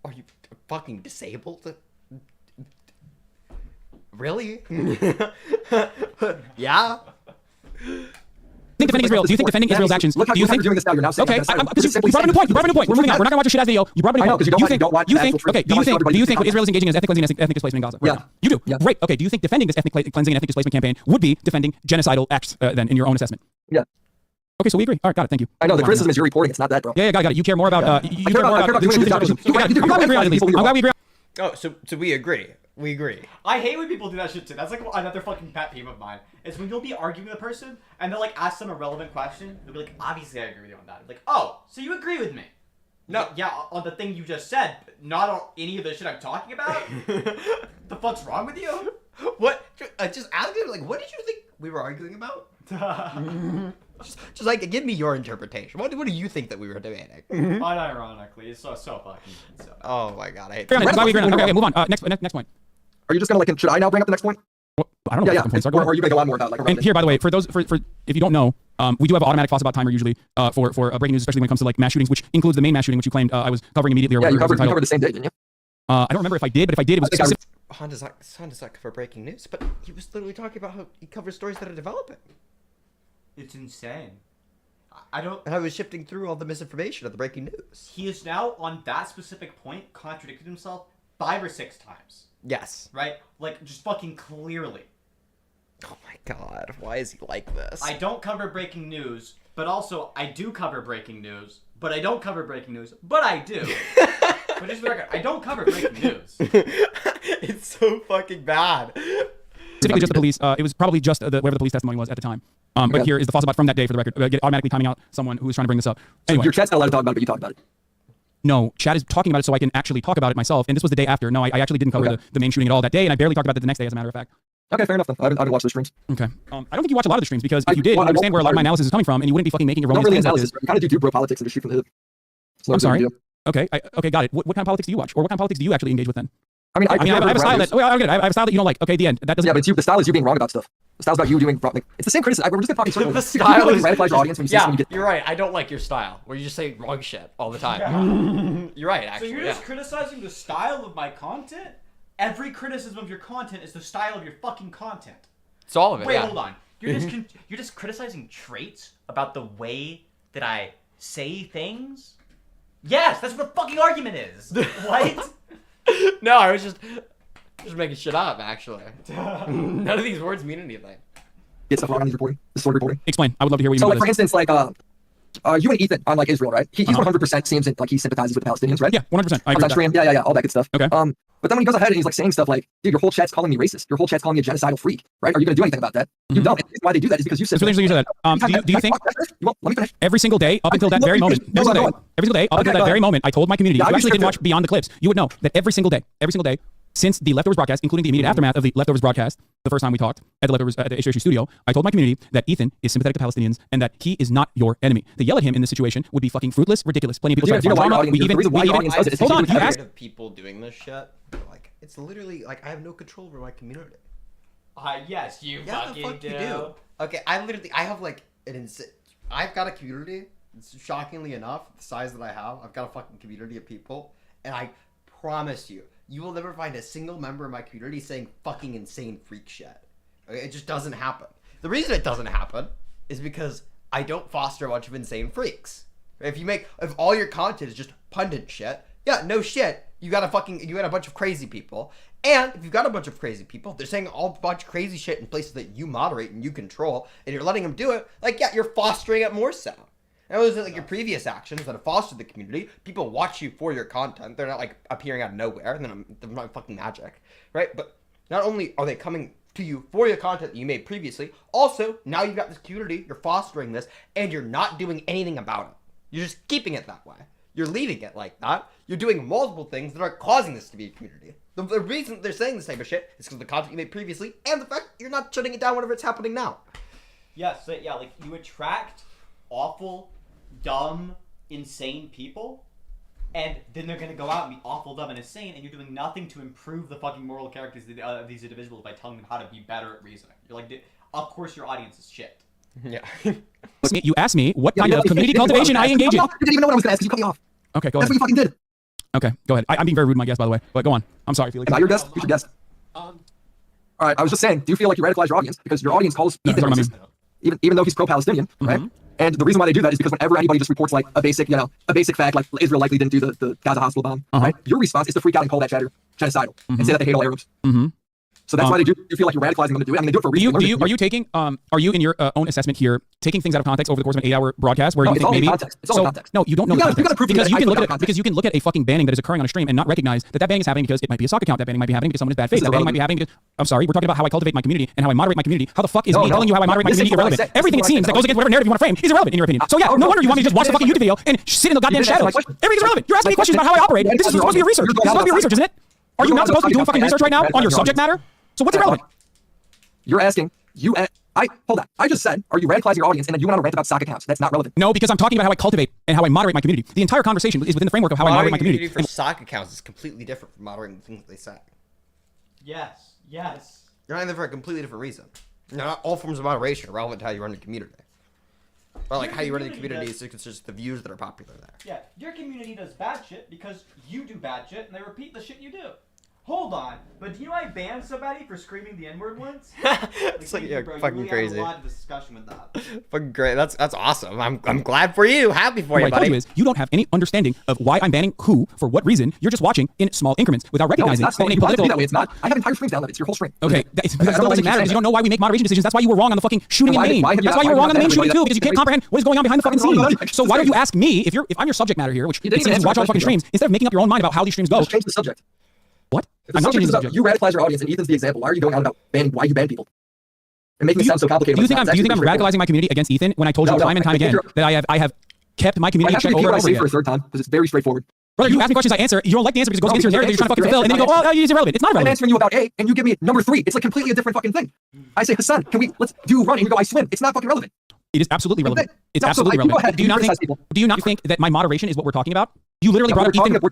Are you fucking disabled? Really? Yeah. Think defending Israel? Do you think defending Israel's actions? Look how do you think you're doing this now? You're now saying okay? Because you brought up a new point. We're moving on. We're not gonna watch a shit ass video. You brought up a new point. Do you think what Israel is engaging in is ethnic cleansing and ethnic displacement in Gaza? Yeah, you do. Yeah. Great. Okay. Do you think defending this ethnic cleansing and ethnic displacement campaign would be defending genocidal acts then in your own assessment? Yeah. Okay, so we agree. All right, got it. Thank you. I know the criticism is you're reporting. It's not that, bro. Yeah, got it. You care more about you care more about the truth. I'm glad we agree on it. I'm glad we agree. Oh, so we agree. We agree. I hate when people do that shit too. That's like another fucking pet peeve of mine. It's when you'll be arguing with a person and they'll like ask them a relevant question. They'll be like, obviously I agree with you on that. Like, oh, so you agree with me? No, yeah, on the thing you just said, but not on any of the shit I'm talking about. The fuck's wrong with you? What? Just ask him like, what did you think we were arguing about? Just like, give me your interpretation. What do you think that we were debating? Unironically, it's so fucking. Oh my god, I hate. Okay, move on. Next point. Are you just gonna like? Should I now bring up the next point? Well, I don't know. Or are you gonna go on more about like? And here, by the way, for those if you don't know, we do have an automatic false about timer usually for breaking news, especially when it comes to like mass shootings, which includes the main mass shooting, which you claimed I was covering immediately. Or yeah, you covered the same day, didn't you? I don't remember if I did, but if I did, it was specific. Han does not cover breaking news, but he was literally talking about how he covers stories that are developing. It's insane. I don't. And I was shifting through all the misinformation of the breaking news. He is now on that specific point contradicted himself 5 or 6 times. Yes. Right? Like just fucking clearly. Oh my god, why is he like this? I don't cover breaking news, but also I do cover breaking news, but I don't cover breaking news, but I do. But just for the record, I don't cover breaking news. It's so fucking bad. Specifically just the police. It was probably just whatever the police testimony was at the time. But here is the false bot from that day for the record. Automatically timing out someone who was trying to bring this up. Anyway. So your chat's not allowed to talk about it, but you talk about it. No, chat is talking about it so I can actually talk about it myself. And this was the day after. No, I actually didn't cover the main shooting at all that day, and I barely talked about it the next day, as a matter of fact. Okay, fair enough then. I haven't watched the streams. Okay. I don't think you watch a lot of the streams, because if you did, you understand where a lot of my analysis is coming from, and you wouldn't be fucking making your own really analysis. You kind of do bro politics and just shoot from the hip. I'm sorry. Okay, okay, got it. What kind of politics do you watch, or what kind of politics do you actually engage with then? I mean, I have a style that. Well, I have a style that you don't like. Okay, the end. That doesn't. Yeah, but it's you. The style is you being wrong about stuff. The style's about you doing wrong. Like, it's the same criticism. We're just gonna talk in The circles. style is radicalize your audience when you see someone you get. You're right. I don't like your style, where you just say wrong shit all the time. You're right. Actually, so you're just criticizing the style of my content? Every criticism of your content is the style of your fucking content. It's all of it. Wait, yeah. hold on. You're just criticizing traits about the way that I say things? Yes, that's what the fucking argument is. What? No, I was just making shit up, actually. None of these words mean anything. Get stuff wrong on these reporting. This sort of reporting. Explain. I would love to hear what you mean. So, by like, for this. instance, like, you and Ethan on like Israel, right? He's 100% seems like he sympathizes with the Palestinians, right? Yeah, 100%. I agree with stream. Yeah, all that good stuff. Okay. But then when he goes ahead and he's like saying stuff like, dude, your whole chat's calling me racist. Your whole chat's calling me a genocidal freak, right? Are you going to do anything about that? You don't. And the reason why they do that is because you said. It's really interesting you said that. Do you think let me finish. every single day up until that very moment, every single day up until that very moment, I told my community, if you actually didn't watch Beyond the Clips, you would know that every single day, since the Leftovers broadcast, including the immediate aftermath of the Leftovers broadcast, the first time we talked at the Leftovers at the HRH studio, I told my community that Ethan is sympathetic to Palestinians and that he is not your enemy. To yell at him in this situation would be fucking fruitless, ridiculous. Plenty of people try to find drama. Hold on, you asked. Of people doing this shit, like it's literally like I have no control over my community. Yes, you Yeah, fucking the fuck do. you do. Okay, I have like I've got a community. It's shockingly enough, the size that I have, I've got a fucking community of people, and I promise you, you will never find a single member of my community saying fucking insane freak shit. Okay, it just doesn't happen. The reason it doesn't happen is because I don't foster a bunch of insane freaks. If all your content is just pundit shit, yeah, no shit, you got a bunch of crazy people. And if you've got a bunch of crazy people, they're saying a bunch of crazy shit in places that you moderate and you control, and you're letting them do it, like, yeah, you're fostering it more so. And it was like your previous actions that have fostered the community. People watch you for your content. They're not like appearing out of nowhere, and then they're not fucking magic, right? But not only are they coming to you for your content that you made previously, also now you've got this community, you're fostering this, and you're not doing anything about it. You're just keeping it that way. You're leaving it like that. You're doing multiple things that are causing this to be a community. The reason they're saying this type of shit is because of the content you made previously, and the fact you're not shutting it down whenever it's happening now. Yes, like you attract awful, dumb, insane people, and then they're gonna go out and be awful, dumb, and insane, and you're doing nothing to improve the fucking moral characters of these individuals by telling them how to be better at reasoning. You're like, of course your audience is shit. Yeah. You asked me what kind of community cultivation I engage in. You didn't even know what I was going to ask. You cut me off. Okay, go ahead. That's what you fucking did. Okay, go ahead. I'm being very rude to my guest, by the way, but go on. I'm sorry, Felix. Am I your guest? Who's your guest? All right, I was just saying, do you feel like you radicalize your audience? Because your audience calls Ethan racist, even though he's pro-Palestinian, right? And the reason why they do that is because whenever anybody just reports like a basic fact, like Israel likely didn't do the Gaza hospital bomb, right? Your response is to freak out and call that chatter genocidal and say that they hate all Arabs. So that's why they do. You feel like you're radicalizing them to do it. I mean, they do it for a reason. Are you in your own assessment here taking things out of context over the course of an 8-hour broadcast where you think maybe it's all in context. No, you don't know you gotta prove because that you can look at a fucking banning that is occurring on a stream and not recognize that banning is happening because it might be a sock account. That banning might be happening because someone is bad faith. That banning might be happening because I'm sorry, we're talking about how I cultivate my community and how I moderate my community. How the fuck is me telling you how I moderate my community irrelevant? Everything it seems that goes against whatever narrative you want to frame is irrelevant in your opinion. So yeah, no wonder you want me to just watch the fucking YouTube video and sit in the goddamn shadows. Everything's irrelevant. You're asking me questions about how I operate. This is supposed to be research. This is supposed to be research, isn't it? Are you not supposed to be doing fucking research right now on your subject matter? So what's irrelevant? You're asking, hold on. I just said, are you radicalizing your audience? And then you went on a rant about stock accounts. That's not relevant. No, because I'm talking about how I cultivate and how I moderate my community. The entire conversation is within the framework of how I moderate my community. For stock accounts is completely different from moderating the things that they say. Yes. You're not there for a completely different reason. Not all forms of moderation are relevant to how you run your community. Or like how you run the community is just the views that are popular there. Yeah, your community does bad shit because you do bad shit and they repeat the shit you do. Hold on, but do you know I banned somebody for screaming the N-word once? It's like you're fucking really crazy. Had a lot of discussion with that. Fucking great. That's awesome. I'm glad for you. Happy for you, buddy. What I told you is you don't have any understanding of why I'm banning who for what reason. You're just watching in small increments without recognizing. No, it's not. That way. It's not. I have entire streams downloaded. It's your whole stream. Okay, that still doesn't matter because you don't know why we make moderation decisions. That's why you were wrong on the fucking shooting in Maine. That's why you were wrong on the Maine shooting too because you can't comprehend what is going on behind the fucking scenes. So why don't you ask me if I'm your subject matter here, which it seems you watch all the fucking streams instead of making up your own mind about how these streams go? Just change the subject. What? If the I'm not changing the subject subject. is about you radicalize your audience and Ethan's the example, why are you going on about why you ban people? And making it sound so complicated. Do you when think it's I'm not. It's actually radicalizing my community against Ethan when I told you time and time again that I have kept my community in check over and over again? For a third time because it's very straightforward. Brother, you ask me questions, I answer. You don't like the answer because it goes against your narrative that you're trying to fucking fulfill, and then you go, "Oh, it's irrelevant." It's not I'm irrelevant. answering you about A, and you give me number 3. It's like completely a different fucking thing. I say, Hasan, let's do running? And you go, I swim. It's not fucking relevant. It is absolutely relevant. It's No, so, absolutely like, you go relevant. ahead, Do you not think that my moderation is what we're talking about? You literally brought up Ethan. What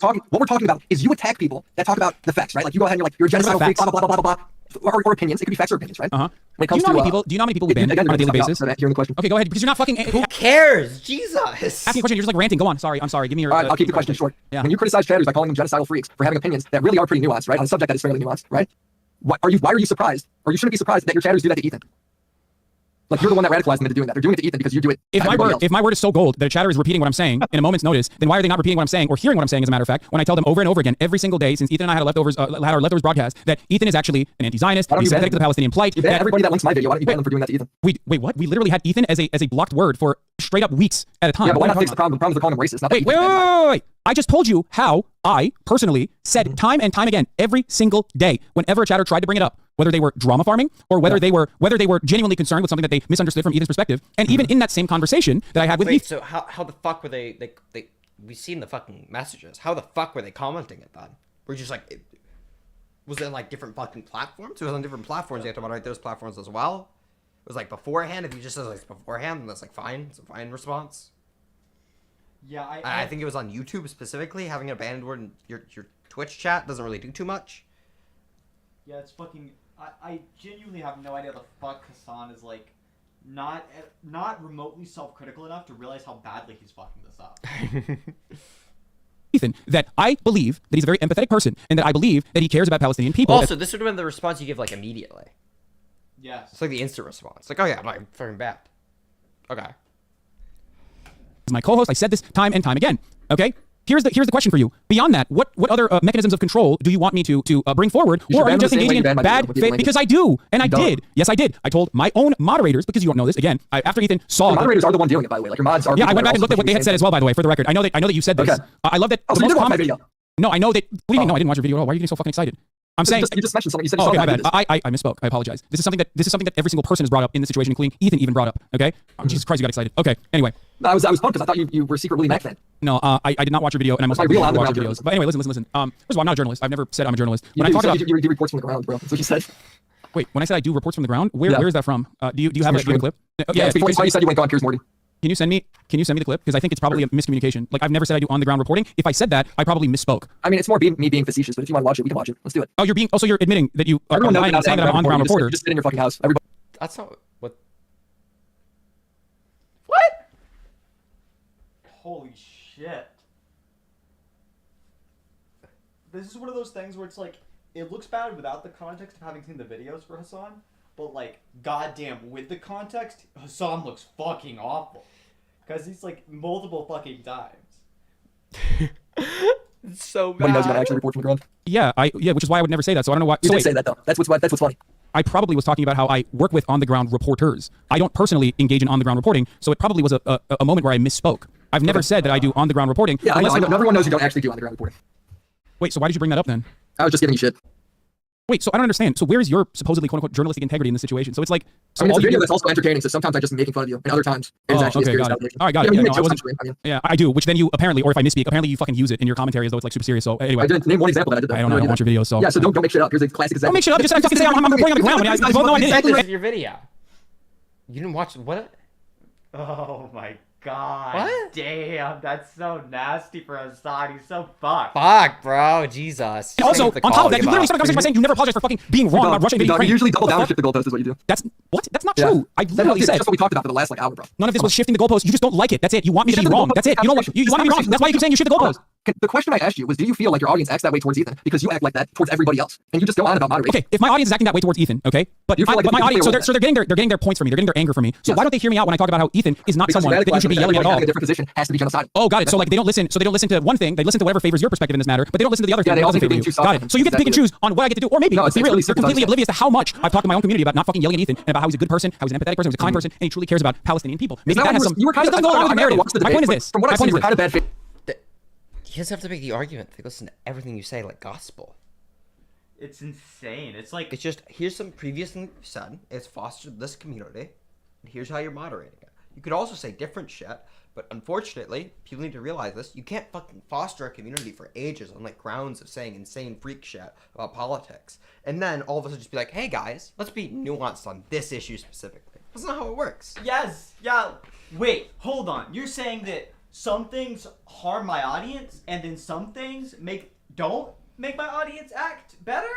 we're talking about is you attack people that talk about the facts, right? Like you go ahead and you're like, you're a genocidal freak, blah, blah, blah, blah, blah, blah. Or opinions. It could be facts or opinions, right? Uh-huh. When it Do you comes know how to, many people? Do you know how many people we ban on a daily basis? Hearing the question. Okay, go ahead because you're not fucking. Who cares? Jesus. Asking a question, you're just like ranting. Go on. Sorry, I'm sorry. Give me your. All right, I'll keep the question short. Yeah. When you criticize chatters by calling them genocidal freaks for having opinions that really are pretty nuanced, right, on a subject that is fairly nuanced, right? Why are you surprised, or you shouldn't be surprised that your chatters do that to Ethan? Like you're the one that radicalized them into doing that. They're doing it to Ethan because you do it. If my word is so gold that a chatter is repeating what I'm saying in a moment's notice, then why are they not repeating what I'm saying or hearing what I'm saying? As a matter of fact, when I tell them over and over again every single day since Ethan and I had our leftovers broadcast that Ethan is actually an anti-Zionist, he's sympathetic to the Palestinian plight. You ban everybody that links my video. Why don't you ban them for doing that to Ethan? Wait, what? We literally had Ethan as a blocked word for straight up weeks at a time. Yeah, but why not fix the problem? The problem is they're calling him racist. Not that Wait. I just told you how I personally said time and time again every single day whenever a chatter tried to bring it up, whether they were drama farming or whether they were genuinely concerned with something that they misunderstood from Ethan's perspective. And even in that same conversation that I had with Ethan. So how the fuck were they we've seen the fucking messages. How the fuck were they commenting it then? We're just like was it like different fucking platforms? It was on different platforms. You have to moderate those platforms as well. It was like beforehand. If you just said like beforehand, then that's like fine. It's a fine response. Yeah, I think it was on YouTube specifically. Having an abandoned word in your Twitch chat doesn't really do too much. Yeah, it's fucking. I genuinely have no idea the fuck Hasan is like, not remotely self-critical enough to realize how badly he's fucking this up. Ethan, that I believe that he's a very empathetic person and that I believe that he cares about Palestinian people. Also, this would have been the response you give like immediately. Yes. It's like the instant response. Like, oh yeah, I'm not fucking bad. Okay. As my co-host, I said this time and time again. Okay, here's the question for you. Beyond that, what other mechanisms of control do you want me to bring forward, or are you just engaging in bad faith? Because I do, and I did. Yes, I did. I told my own moderators because you don't know this. Again, after Ethan saw the moderators are the one doing it, by the way. Like your mods are. Yeah, I went back and looked at what they had said as well. By the way, for the record, I know that you said this. Okay. I love that. Oh, so you did watch my video? No, I know that. What do you mean? No, I didn't watch your video at all. Why are you getting so fucking excited? I'm saying you just mentioned something. You said you oh, saw okay, my that bad. I misspoke. I apologize. This is something that every single person has brought up in the situation, including Ethan even brought up. Okay. Oh, Jesus Christ, you got excited. Okay. Anyway. No, I was pumped because I thought you were a secret Willy Mac fan. No, I did not watch your video, and I must watch videos. But anyway, listen. First of all, I'm not a journalist. I've never said I'm a journalist. When I talk about you do reports from the ground, bro. That's what you said. Wait, when I said I do reports from the ground, where is that from? Do you have a clip? Yeah, it's before you said you went on Piers Morgan. Can you send me the clip? Because I think it's probably a miscommunication. Like I've never said I do on the ground reporting. If I said that, I probably misspoke. I mean, it's more me being facetious, but if you want to watch it, we can watch it. Let's do it. Oh, you're admitting that you are lying and saying that I'm an on-ground reporter. You just sit in your fucking house. Everybody. That's not what. Holy shit. This is one of those things where it's like, it looks bad without the context of having seen the videos for Hasan, but like, goddamn, with the context, Hasan looks fucking awful. Because he's like multiple fucking times. It's so bad. Nobody knows you gotta actually report from the ground. Yeah, which is why I would never say that. So I don't know why. You didn't say that though. That's what's funny. I probably was talking about how I work with on-the-ground reporters. I don't personally engage in on-the-ground reporting, so it probably was a moment where I misspoke. I've never said that I do on-the-ground reporting. Yeah, I know. Everyone knows you don't actually do on-the-ground reporting. Wait, so why did you bring that up then? I was just giving you shit. Wait, so I don't understand. So where is your supposedly quote-unquote journalistic integrity in this situation? So it's like... So I mean, it's a video that's also entertaining, so sometimes I'm just making fun of you, and other times it's actually a serious conversation. All right, got it. Yeah, I do, which then you apparently, or if I misspeak, apparently you fucking use it in your commentary as though it's like super serious. So anyway. I didn't name one example that I did that. I don't know, I don't watch your videos, so... Yeah, so don't make shit up. Here's a classic example. Don't make shit up, just fucking say I'm reporting on the ground. I both know I did it. Your video. You didn't watch what? Oh my god. What? Damn, that's so nasty for Hasan. He's so fucked. Fuck, bro. Jesus. And also, on top of that, you literally started the conversation by saying you never apologize for fucking being wrong about Russia invading Ukraine. You usually double down and shift the goalpost is what you do. That's not true. I literally said. That's what we talked about for the last hour, bro. None of this was shifting the goalpost. You just don't like it. That's it. You want me to be wrong. That's it. You don't like. You want to be wrong. That's why you keep saying you shift the goalpost. The question I asked you was, do you feel like your audience acts that way towards Ethan because you act like that towards everybody else, and you just go on about moderation? Okay, if my audience is acting that way towards Ethan, okay, but my audience, so they're getting their points from me. They're getting their anger from me. So why don't they hear me out when I talk about how Ethan is not someone that you should be yelling at all? A different position has to be genocidal. Oh, got it. So like they don't listen. So they don't listen to one thing. They listen to whatever favors your perspective in this matter, but they don't listen to the other thing that doesn't favor you. Got it. So you get to pick and choose on what I get to do, or maybe they're completely oblivious to how much I've talked to my own community about not fucking yelling at Ethan and about how he's a good person, how he's an empathetic person, he's a kind person, and he truly cares about Palestinian people. Maybe that has some. This doesn't go along with the narrative. My point is this. From what I've seen, you're kind of bad faith. You just have to make the argument. They listen to everything you say like gospel. It's insane. It's like It's just, here's some previous thing you said. It's fostered this community. And here's how you're moderating it. You could also say different shit, but unfortunately, people need to realize this. You can't fucking foster a community for ages on like grounds of saying insane freak shit about politics. And then all of a sudden just be like, hey guys, let's be nuanced on this issue specifically. That's not how it works. Yes, yeah. Wait, hold on. You're saying that some things harm my audience, and then some things don't make my audience act better?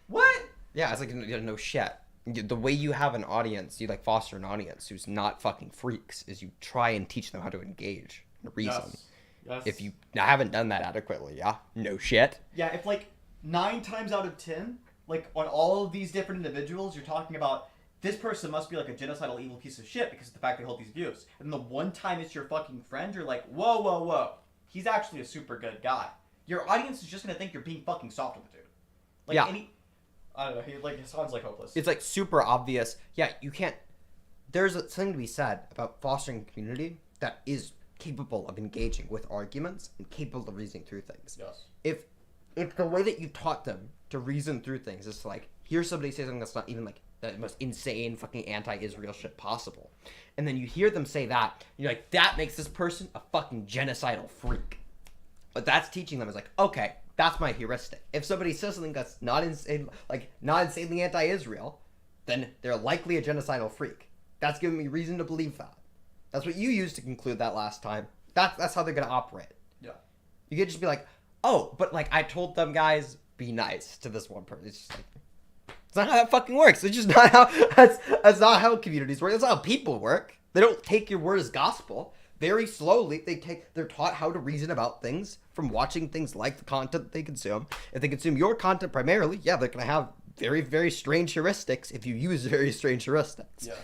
What? Yeah, it's like, no shit. The way you have an audience, you like foster an audience who's not fucking freaks, is you try and teach them how to engage and reason. Yes. If you haven't done that adequately, yeah, no shit. Yeah, if like 9 times out of 10, like on all of these different individuals, you're talking about this person must be like a genocidal evil piece of shit because of the fact they hold these views. And the one time it's your fucking friend, you're like, whoa, whoa, whoa. He's actually a super good guy. Your audience is just gonna think you're being fucking soft with the dude. Like Yeah. I don't know, it sounds like hopeless. It's like super obvious. Yeah, you can't. There's something to be said about fostering a community that is capable of engaging with arguments and capable of reasoning through things. Yes. If the way that you taught them to reason through things is to like, hear somebody say something that's not even like the most insane fucking anti-Israel shit possible, and then you hear them say that, you're like, that makes this person a fucking genocidal freak. But that's teaching them is like, okay, that's my heuristic. If somebody says something that's not insane, like not insanely anti-Israel, then they're likely a genocidal freak. That's giving me reason to believe that. That's what you used to conclude that last time. That's how they're gonna operate. Yeah. You could just be like, oh, but like I told them guys, be nice to this one person. It's just like, it's not how that fucking works. It's just not how that's not how communities work. That's not how people work. They don't take your word as gospel. Very slowly, they're taught how to reason about things from watching things like the content that they consume. If they consume your content primarily, yeah, they're gonna have very, very strange heuristics if you use very strange heuristics. Yes.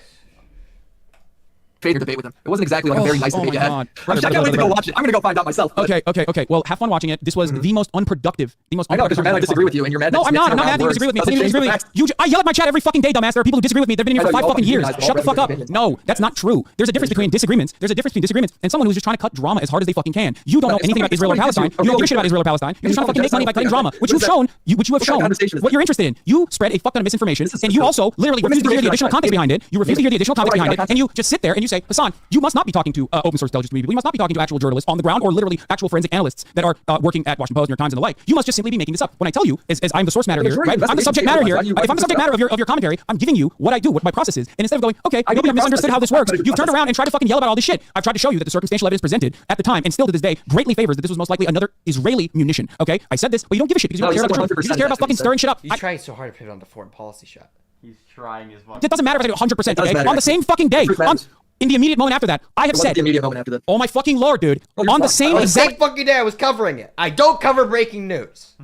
Your debate with him. It wasn't exactly like a very nice debate you had. God. I can't wait to go watch it. I'm gonna go find out myself. Okay. Well, have fun watching it. This was the most unproductive. I know, because you're mad I disagree with you, and you're mad. No, I'm not. I'm not mad that you disagree with me. I yell at my chat every fucking day, dumbass. There are people who disagree with me. They've been here for 5 fucking years. Shut the fuck up. No, that's not true. There's a difference between disagreements. There's a difference between disagreements and someone who's just trying to cut drama as hard as they fucking can. You don't know anything about Israel or Palestine. You don't give a shit about Israel or Palestine. You're just trying to fucking make money by cutting drama, which you have shown what you're interested in. You spread a fuck ton of misinformation, and you also literally refuse to hear the additional context behind it. You refuse to hear the additional context behind it, and you just sit there and you say, Hasan, you must not be talking to open source intelligence community people. You must not be talking to actual journalists on the ground or literally actual forensic analysts that are working at Washington Post, New York Times, and the like. You must just simply be making this up. When I tell you, as I'm the source matter here, right? I'm the subject matter here. If I'm the subject matter of your commentary, I'm giving you what I do, what my process is. And instead of going, okay, maybe I've misunderstood how this works, you've turned around and tried to fucking yell about all this shit. I've tried to show you that the circumstantial evidence presented at the time and still to this day greatly favors that this was most likely another Israeli munition. Okay, I said this, but you don't give a shit because you don't care about the truth. You just care about fucking stirring shit up. He's trying so hard to pivot onto foreign policy shit. He's trying his fucking. It doesn't matter if I do 100%. Okay, on the same fucking day. In the immediate moment after that, I have said. The immediate moment after that. Oh my fucking lord, dude! On the same exact fucking day, I was covering it. I don't cover breaking news.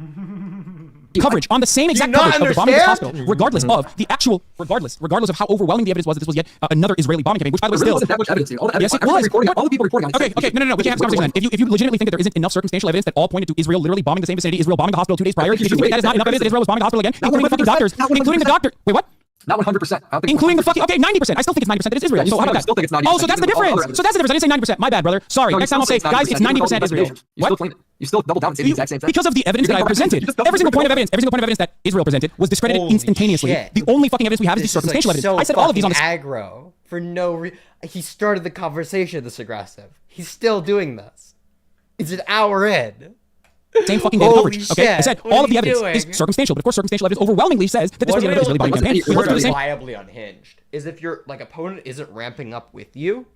Coverage on the same exact coverage of the bombing of this hospital, regardless of the actual, regardless of how overwhelming the evidence was that this was yet another Israeli bombing campaign, which by the way still. Wasn't that much evidence, all the Yes, it was. all the people reporting on it. Okay, no, we can't have this conversation then. If you legitimately think that there isn't enough circumstantial evidence that all pointed to Israel literally bombing the same vicinity, Israel bombing the hospital 2 days prior, if you think that is not enough evidence that Israel was bombing the hospital again, including the fucking doctors, including the doctor. Wait, what? Not 100%. Including the fucking 90%. I still think it's 90% that it's Israel. Yeah, so how about that? still think it's 90%. Oh, so that's the difference. So that's the difference. I didn't say 90%. My bad, brother. Sorry. Next time I'll say, guys, it's 90% Israel. You still claim it. You still double down and say the exact same thing. Because of the evidence that I presented. Every single point of evidence that Israel presented was discredited instantaneously. Shit. The only fucking evidence we have is the circumstantial evidence. I said all of these on the aggro for no reason. He started the conversation this aggressive. He's still doing this. It's an hour in. Same fucking day of coverage. Okay, I said all of the evidence is circumstantial, but of course circumstantial evidence overwhelmingly says that this was the end of Israeli bombing campaign. Reliably unhinged is if your like opponent isn't ramping up with you,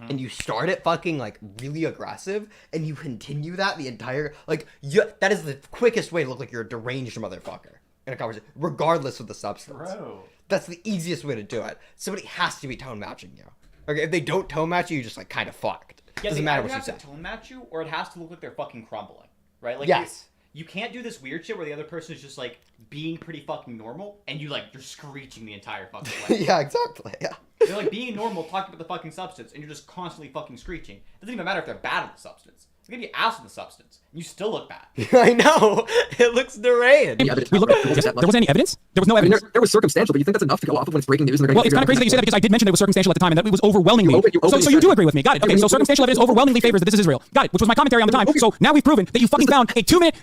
and you start it fucking like really aggressive, and you continue that the entire that is the quickest way to look like you're a deranged motherfucker in a conversation, regardless of the substance. Bro. That's the easiest way to do it. Somebody has to be tone matching you. Okay, if they don't tone match you, you're just like kind of fucked. Yeah, Doesn't matter what you have say. to tone match you, or it has to look like they're fucking crumbling, right? Like yes. You can't do this weird shit where the other person is just like being pretty fucking normal, and you're screeching the entire fucking way. Yeah, exactly. Yeah. They're like being normal, talking about the fucking substance, and you're just constantly fucking screeching. It doesn't even matter if they're bad at the substance. It's gonna be acid in the substance. You still look bad. I know. It looks deranged. We looked at, there wasn't any evidence? There was no evidence. There was circumstantial, but you think that's enough to go off of when it's breaking news? And Well, it's kind of crazy that you say that because I did mention it was circumstantial at the time and that it was overwhelmingly. So you do agree with me. Got it. Okay, so circumstantial evidence overwhelmingly favors that this is Israel. Got it, which was my commentary on the time. So now we've proven that you fucking found a 2-minute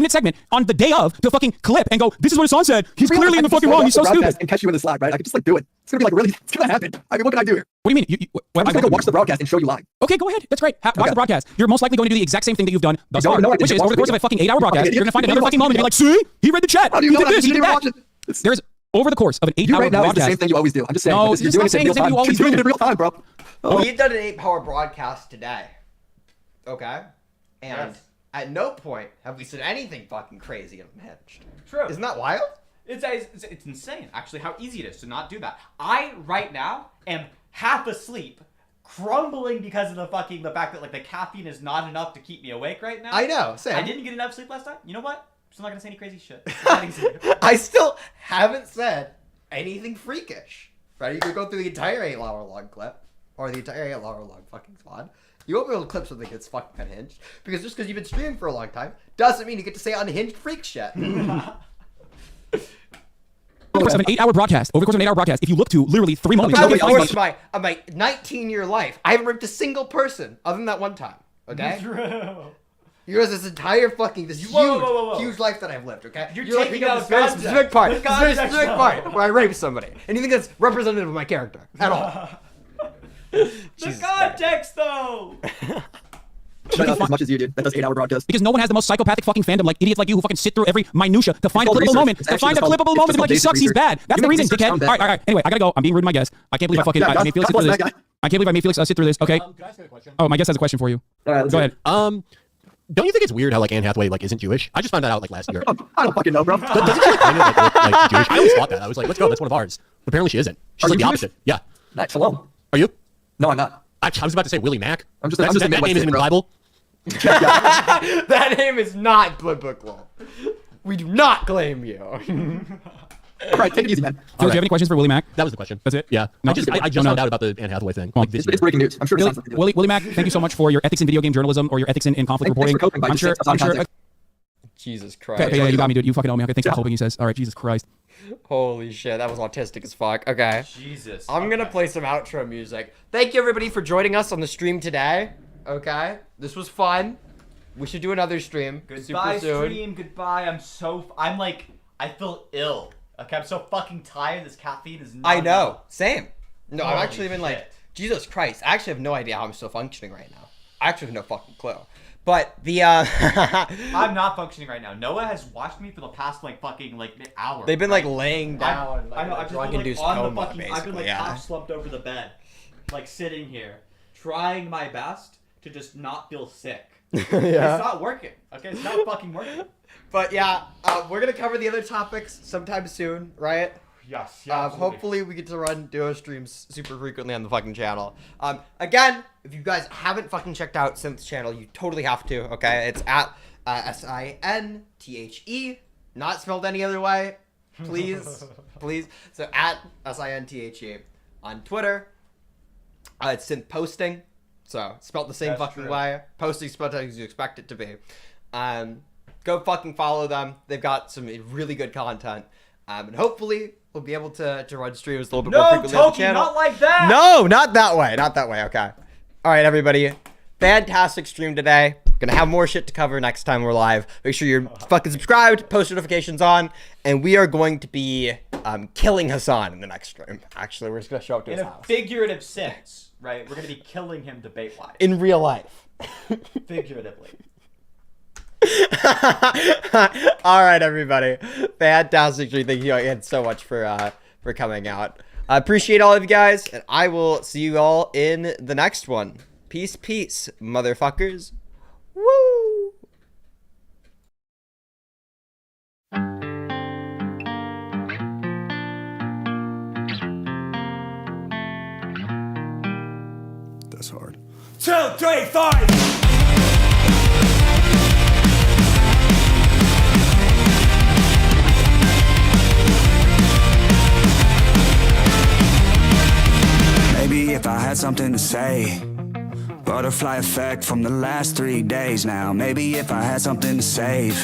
segment on the day of to fucking clip and go, this is what Hasan said. He's clearly in the fucking wrong. He's so stupid. And catch you in the slide, right? I could just like do it. It's gonna be like really, it's gonna happen. I mean, what can I do here? What do you mean? I'm just gonna go watch the broadcast and show you live. Okay, go ahead. That's great. Watch the broadcast. You're most likely going to do the exact same thing that you've done thus far, which is over the course of a fucking 8-hour broadcast, you're gonna find another fucking moment and be like, see, he read the chat. He did this. He did that. There's over the course of an 8-hour right now broadcast. It's the same thing you always do. I'm just saying. No, you're doing it in real time. You're doing it in real time, bro. We've done an 8-hour broadcast today. Okay? And at no point have we said anything fucking crazy and unhinged. True. Isn't that wild? It's insane, actually, how easy it is to not do that. I, right now, am half asleep, crumbling because of the fact that, like, the caffeine is not enough to keep me awake right now. I know, same. I didn't get enough sleep last night. You know what? I'm still not gonna say any crazy shit. I still haven't said anything freakish. Right? You could go through the entire 8-hour long clip, or the entire 8-hour long fucking squad. You won't be able to clip something that's fucking unhinged, because just because you've been streaming for a long time doesn't mean you get to say unhinged freak shit. Over the course of an 8-hour broadcast, if you look to literally 3 moments. Over the course of my 19-year life, I haven't ripped a single person other than that one time. Okay? True. Here's this entire fucking huge life that I've lived. Okay? You're like, taking out out this very context. specific part. The This very context specific of part where I raped somebody, and you think that's representative of my character at all? The context, though. As much as you do. That does 8-hour broadcast. Because no one has the most psychopathic fucking fandom like idiots like you who fucking sit through every minutia to find a clippable moment. To find a clippable moment and be like, he sucks, he's bad. That's the reason, dickhead. All right. Anyway, I gotta go. I'm being rude to my guest. I can't believe I made Felix sit through this. I can't believe I made Felix sit through this. Okay. Can I ask you a question? Oh, my guest has a question for you. Go ahead. Don't you think it's weird how like Anne Hathaway like isn't Jewish? I just found that out like last year. I don't fucking know, bro. Doesn't she like kind of like Jewish? I always thought that. I was like, let's go. That's one of ours. But apparently she isn't. She's like the opposite. Yeah. Nice. Hello. Are you? No, I'm not. I was about to say Willy Mac. That name isn't in the Bible. That name is not biblical. We do not claim you. All right, take it easy, man. Do you have any questions for Willy Mac? That was the question. That's it? Yeah. No, I just found out about the Anne Hathaway thing. Like this it's breaking news. I'm sure it's not Willy Mac, thank you so much for your ethics in video game journalism or your ethics in conflict reporting. I'm sure. Jesus Christ. Okay, yeah, you got me, dude. You fucking owe me. Okay, thanks for hoping, he says. All right, Jesus Christ. Holy shit, that was autistic as fuck. Okay. Jesus. I'm gonna play some outro music. Thank you everybody for joining us on the stream today. Okay. This was fun. We should do another stream. Goodbye, super soon. stream. Goodbye. I'm like, I feel ill. Okay, I'm so fucking tired. This caffeine is not I know. Same. No, I've Holy actually been shit. like, Jesus Christ. I actually have no idea how I'm still functioning right now. I actually have no fucking clue. But the I'm not functioning right now. Noah has watched me for the past like fucking like hour. They've been like laying down. I know. I've just been like on the fucking. I've been like yeah. half slumped over the bed, like sitting here, trying my best to just not feel sick. Yeah. It's not working. Okay, it's not fucking working. But yeah, we're gonna cover the other topics sometime soon, right? Yes. Yeah. Hopefully we get to run duo streams super frequently on the fucking channel. Again, if you guys haven't fucking checked out Synth's channel, you totally have to. Okay, it's at SINTHE, not spelled any other way. Please, please. So at SINTHE on Twitter. It's Synth posting, so spelled the same That's fucking true. way. Posting spelled as you expect it to be. Go fucking follow them. They've got some really good content. And hopefully we'll be able to run streams a little bit more frequently on the channel. Not like that. No, not that way. Not that way. Okay. All right, everybody. Fantastic stream today. Gonna have more shit to cover next time we're live. Make sure you're fucking subscribed, post notifications on, and we are going to be killing Hasan in the next stream. Actually, we're just gonna show up to In his a house. figurative sense, right? We're gonna be killing him debate-wise. In real life. Figuratively. All right, everybody. Fantastic stream. Thank you again so much for coming out. I appreciate all of you guys, and I will see you all in the next one. Peace, peace, motherfuckers. Woo! That's hard. 2, 3, 5. Maybe if I had something to say, Butterfly effect from the last 3 days now. Maybe if I had something to save.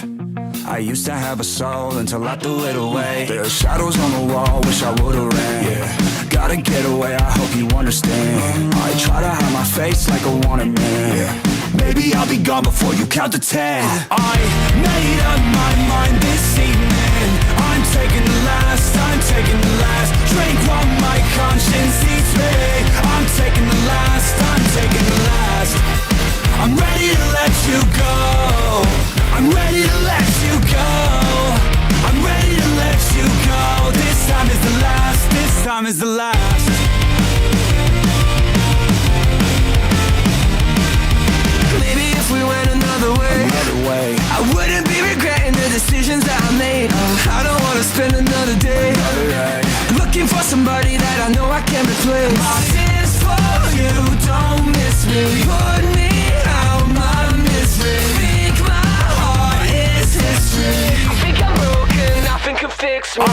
I used to have a soul until I threw it away. There are shadows on the wall, wish I would've ran. Yeah. Gotta get away, I hope you understand. I try to hide my face like a wanted man. Maybe I'll be gone before you count to 10. I made up my mind this evening. I'm taking the last, I'm taking the last drink while my conscience eats me. I'm taking the last, I'm taking the last. I'm ready to let you go. I'm ready to let you go. I'm ready to let you go. This time is the last, this time is the last. Maybe if we went another way, I wouldn't be regretting the decisions that I made. I don't wanna spend another day looking for somebody that I know I can replace. My tears for you, don't miss me. Put me out my misery. Think my heart is history. I think I'm broken, nothing can fix me. I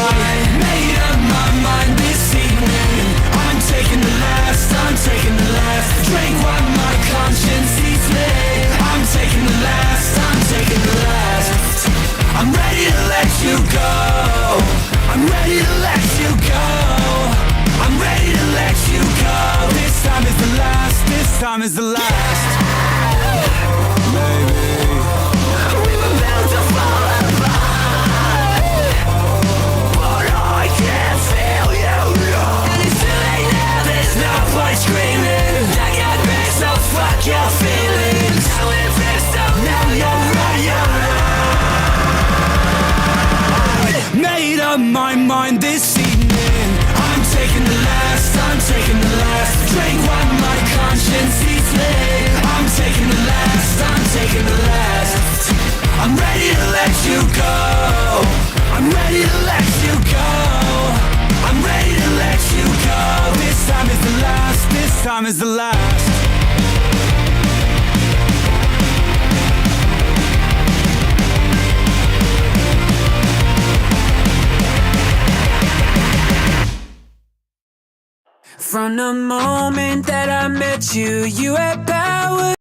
made up my mind this evening. I'm taking the last, I'm taking the last drink while my conscience eats me. I'm taking the last, I'm taking the last. I'm ready to let you go. I'm ready to let you go. I'm ready to let you go. This time is the last, this time is the last. Baby, we were bound to fall apart, but I can't feel you. And it's too late now, there's no point screaming. I got grace, so fuck your feelings. Now we're fixed up, now you're right, you're right. Made up my mind this evening. I'm taking the last, I'm taking the last drink while my conscience eats me. I'm taking the last, I'm taking the last. I'm ready to let you go. I'm ready to let you go. I'm ready to let you go. This time is the last, this time is the last. From the moment that I met you, you had power